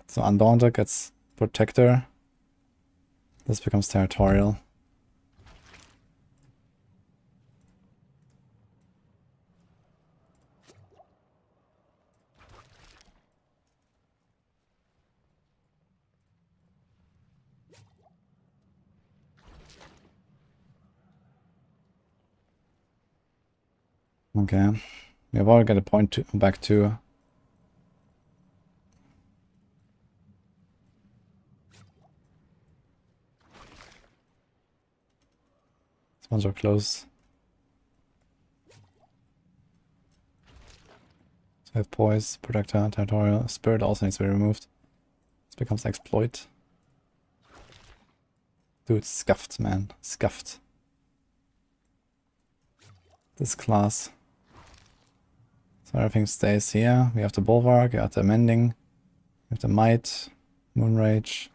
So Undaunted gets Protector. This becomes Territorial. Okay, we have already got a point to back to. These ones are close. So we have Poise, Protector, Territorial. Spirit also needs to be removed. This becomes Exploit. Dude, scuffed, man. Scuffed. This class. So everything stays here. We have the Bulwark, we have the Mending, we have the Might, Moonrage.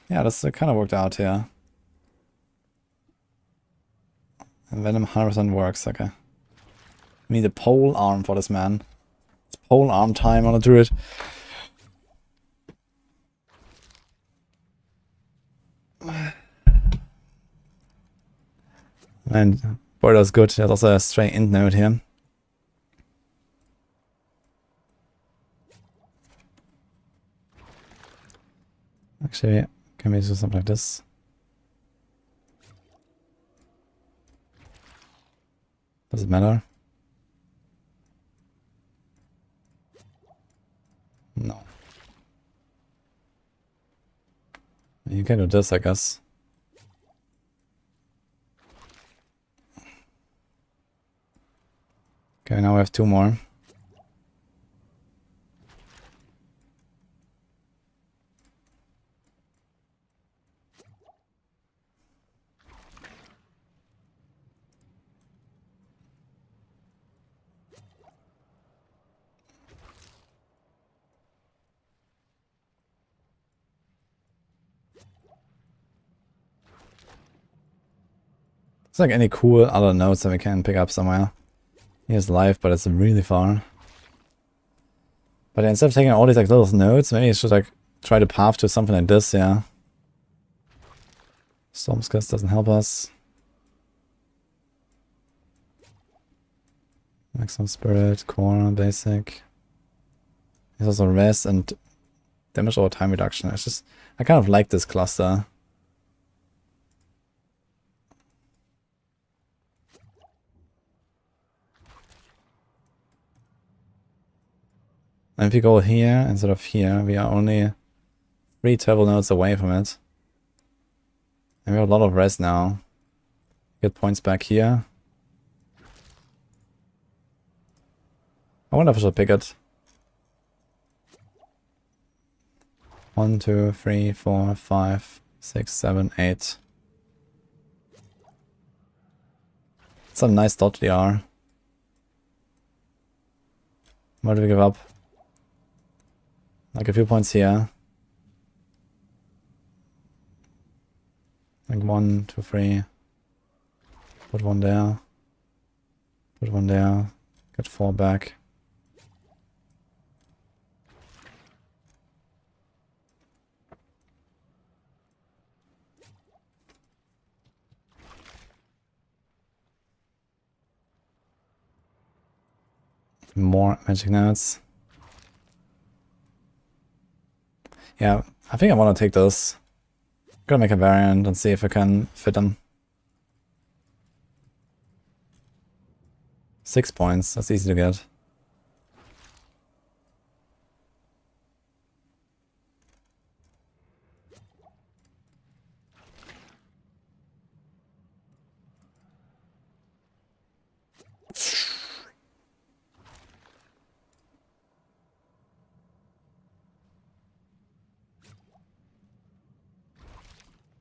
Yeah, that's kind of worked out here. And Venom 100% works, okay. We need a pole arm for this man. It's pole arm time on a druid. And Border's good. There's also a stray int node here. Actually, can we do something like this? Does it matter? No. You can do this, I guess. Okay, now we have 2 more. It's like any cool other nodes that we can pick up somewhere. Here's life, but it's really far. But instead of taking all these like little nodes, maybe you should like try to path to something like this, yeah. Stormscast doesn't help us. Maximum spirit, core, basic. There's also res and damage over time reduction. It's just I kind of like this cluster. And if you go here instead of here, we are only 3 turbo nodes away from it. And we have a lot of res now. Get points back here. I wonder if I should pick it. 1, 2, 3, 4, 5, 6, 7, 8. It's a nice dot DR. Why do we give up? Like a few points here. Like 1, 2, 3. Put 1 there. Put 1 there. Get 4 back. More magic nodes. Yeah, I think I want to take this. Gonna make a variant and see if I can fit them. 6 points, that's easy to get.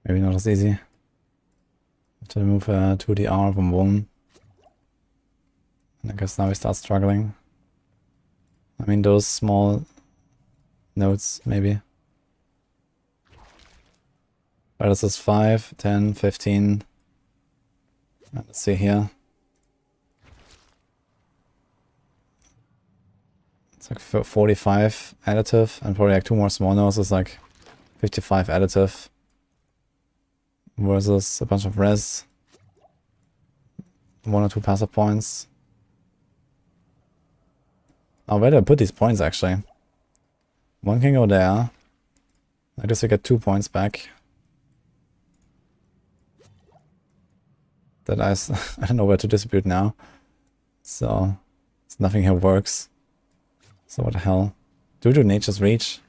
Maybe not as easy. Have to move 2DR from 1. And I guess now we start struggling. I mean, those small nodes, maybe. Right, this is 5, 10, 15. Let's see here. It's like 45 additive, and probably like 2 more small nodes is like 55 additive. Versus a bunch of res. 1 or 2 passive points. Oh, where do I put these points actually? 1 can go there. I guess we get 2 points back. That I don't know where to distribute now. So nothing here works. So what the hell? Do we do Nature's Reach?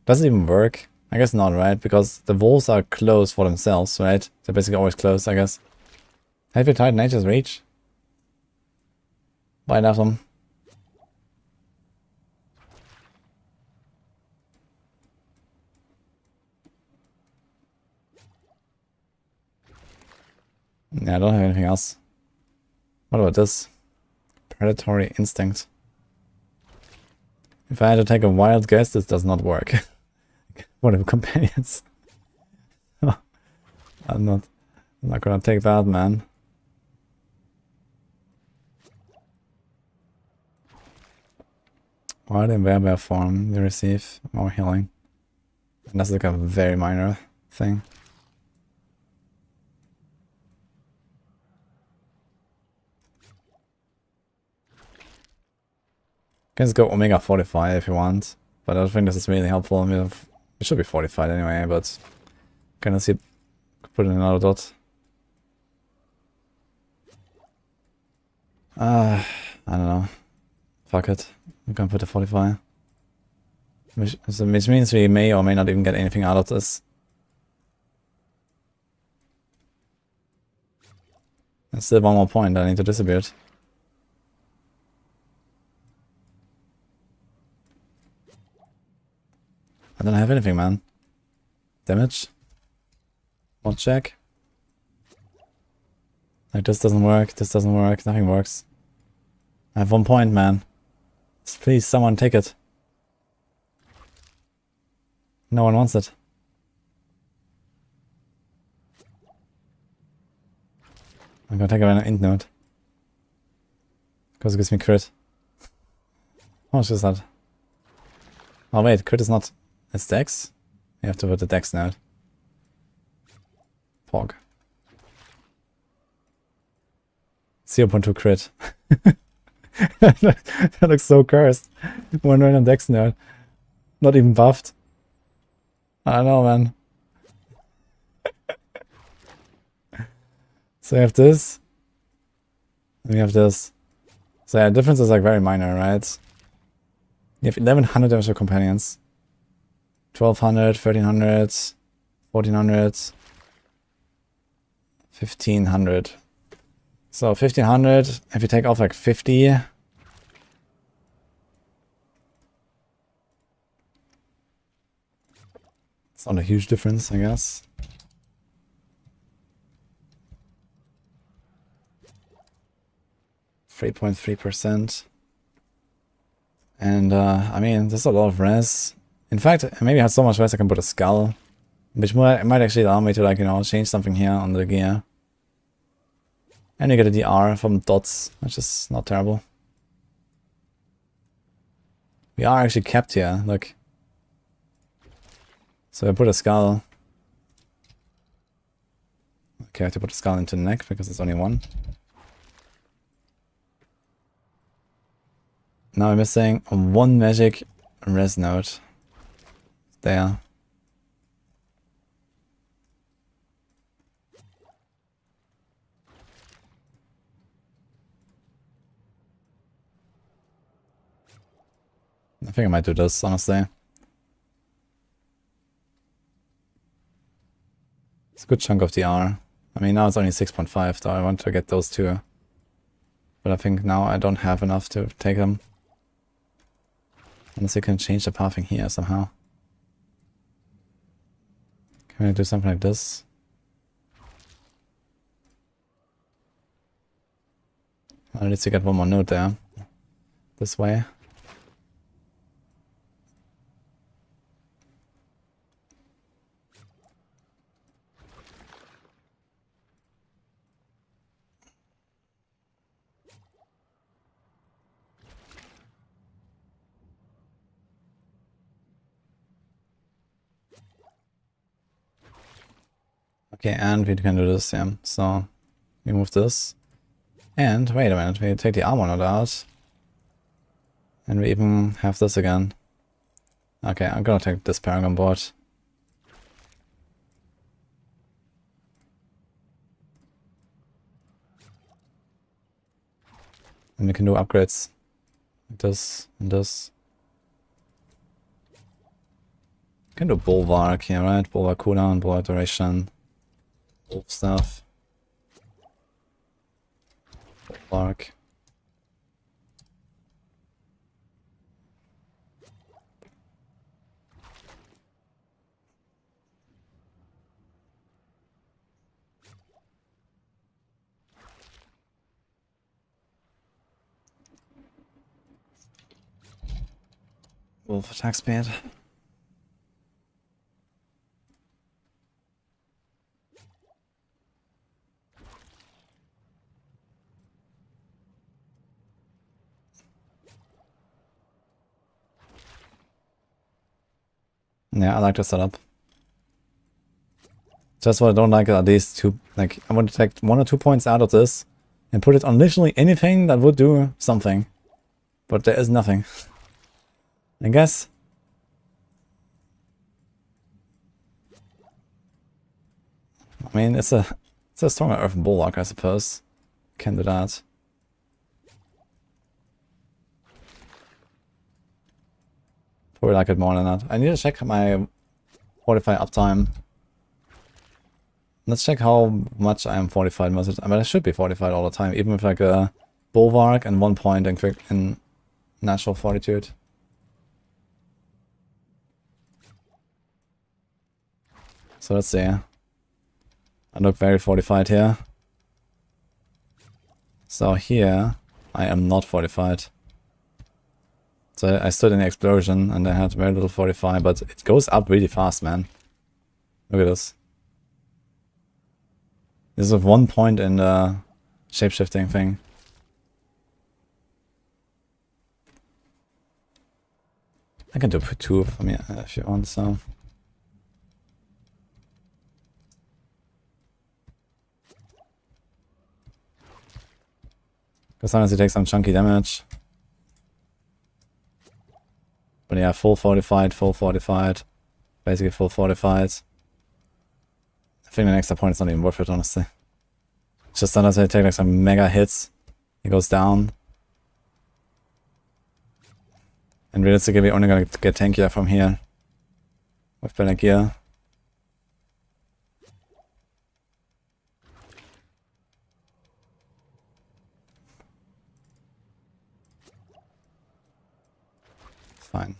Does it even work? I guess not, right? Because the walls are closed for themselves, right? They're basically always closed, I guess. Have you tried Nature's Reach? Why not them? Yeah, I don't have anything else. What about this? Predatory Instinct. If I had to take a wild guess, this does not work. What are companions? I'm not gonna take that, man. While in Bear form, you receive more healing. And that's like a very minor thing. You can just go Omega 45 if you want, but I don't think this is really helpful. I mean, it should be 45 anyway, but kind of see put in another dot. I don't know. Fuck it. I'm gonna put a 45. Which means we may or may not even get anything out of this. There's still one more point I need to distribute. I don't have anything, man. Damage. Mod check. Like, this doesn't work, nothing works. I have 1 point, man. Please, someone take it. No one wants it. I'm gonna take an int node. Because it gives me crit. How much is that? Oh wait, crit is not... It's dex? You have to put the dex node. Pog. 0.2 crit. That looks so cursed. 1 random dex node. Not even buffed. I don't know, man. So we have this. And we have this. So yeah, difference is like very minor, right? You have 1100 damage to companions. 1200, 1300, 1400, 1500. So 1500, if you take off like 50. It's not a huge difference, I guess. %3.3%. And I mean, there's a lot of res. In fact, maybe I have so much res I can put a skull. Which might actually allow me to, like, you know, change something here on the gear. And you get a DR from dots, which is not terrible. We are actually capped here, look. So I put a skull. Okay, I have to put a skull into the neck because it's only one. Now I'm missing one magic res node. There. I think I might do this, honestly. It's a good chunk of DR. I mean, now it's only 6.5, though I want to get those two. But I think now I don't have enough to take them. Unless you can change the pathing here somehow. Can I do something like this? I need to get one more node there. This way. Okay, and we can do this, yeah. So, we move this. And, wait a minute, we take the armor node out. And we even have this again. Okay, I'm gonna take this Paragon board. And we can do upgrades. Like this, and this. Can do Bulwark here, right? Bulwark cooldown, Bulwark duration. Wolf stuff. Bulwark. Wolf attack speed. Yeah, I like the setup. Just what I don't like are these two, like, I want to take 1 or 2 points out of this and put it on literally anything that would do something. But there is nothing. I guess. I mean, it's a stronger Earthen Bulwark, I suppose. Can do that. Probably like it more than that. I need to check my fortify uptime. Let's check how much I am fortified most of the time. But I should be fortified all the time, even with like a Bulwark and 1 point in natural fortitude. So let's see. I look very fortified here. So here, I am not fortified. So I stood in the explosion and I had very little fortify, but it goes up really fast, man. Look at this. This is with 1 point in the shapeshifting thing. I can do 2 for me if you want, so. Because sometimes you take some chunky damage. But yeah, full fortified. Basically full fortified. I think the extra point is not even worth it, honestly. It's just sometimes I take like some mega hits. It goes down. And realistically, we're only gonna get tankier from here. With better gear. Fine.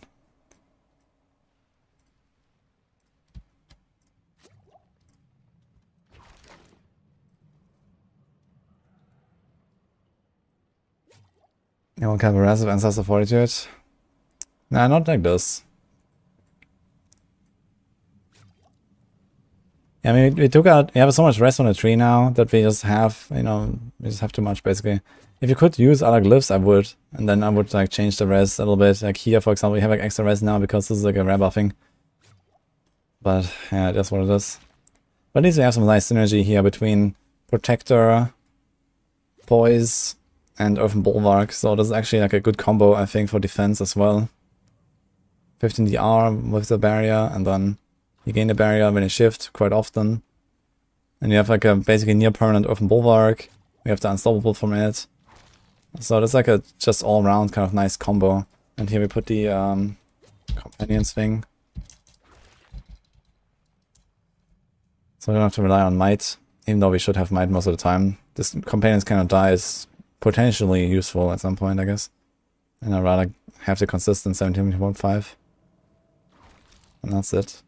You won't have a Reserve Ancestor Fortitude? Nah, not like this. Yeah, I mean, we took out, we have so much rest on the tree now that we just have, you know, we just have too much basically. If you could use other glyphs, I would. And then I would like change the res a little bit. Like here, for example, we have like extra res now because this is like a rare buffing. But yeah, that's what it is. But at least we have some nice synergy here between Protector, Poise, and Earthen Bulwark. So this is actually like a good combo, I think, for defense as well. 15 DR with the barrier, and then you gain the barrier when you shift quite often. And you have like a basically near permanent Earthen Bulwark. We have the Unstoppable from it. So that's like a just all round kind of nice combo. And here we put the Companions thing. So we don't have to rely on might, even though we should have might most of the time. This Companions cannot die is potentially useful at some point, I guess. And I'd rather have the consistent 17.5. And that's it.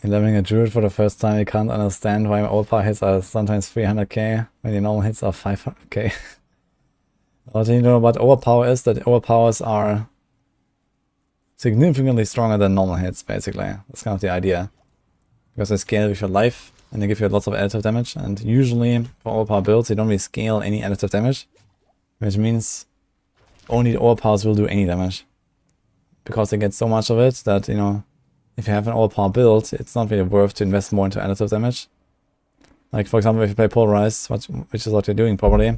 Leveling a Druid for the first time, you can't understand why my overpower hits are sometimes 300k when your normal hits are 500k. What do you know about overpower is that overpowers are significantly stronger than normal hits, basically. That's kind of the idea. Because they scale with your life and they give you lots of additive damage. And usually for overpower builds, you don't really scale any additive damage. Which means only the overpowers will do any damage. Because they get so much of it that, you know, if you have an overpower build, it's not really worth to invest more into additive damage. Like, for example, if you play Polarize, which is what you're doing probably,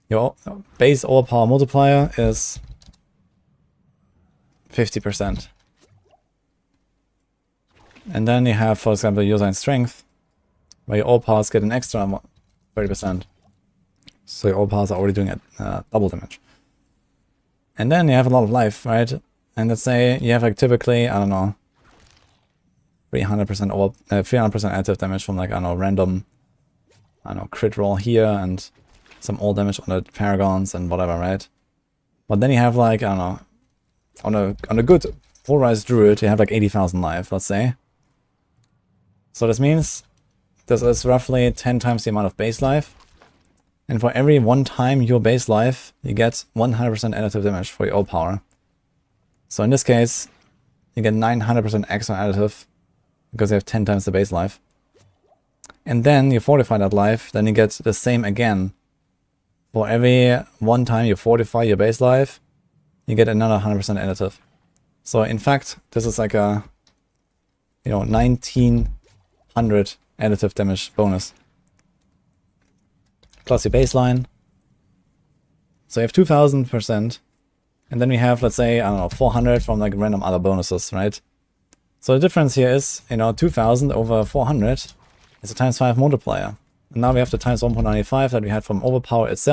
your base overpower multiplier is 50%. And then you have, for example, User and Strength, where your overpowers get an extra 30%. So your overpowers are already doing double damage. And then you have a lot of life, right? And let's say you have like typically, I don't know, 300% additive damage from like, I don't know, random, I don't know, crit roll here and some all damage on the Paragons and whatever, right? But then you have like, I don't know, on a good polarized Druid, you have like 80,000 life, let's say. So this means this is roughly 10 times the amount of base life. And for every 1 time your base life, you get 100% additive damage for your overpower. So in this case, you get 900% extra additive because you have 10 times the base life. and then you fortify that life, then you get the same again. For every one time you fortify your base life, you get another 100% additive. So in fact, this is like a, 1900 additive damage bonus. Plus your baseline. So you have 2000%. And then we have, let's say, I don't know, 400 from like random other bonuses, right? So the difference here is, 2000 over 400 is a times 5 multiplier. And now we have the times 1.95 that we had from overpower itself.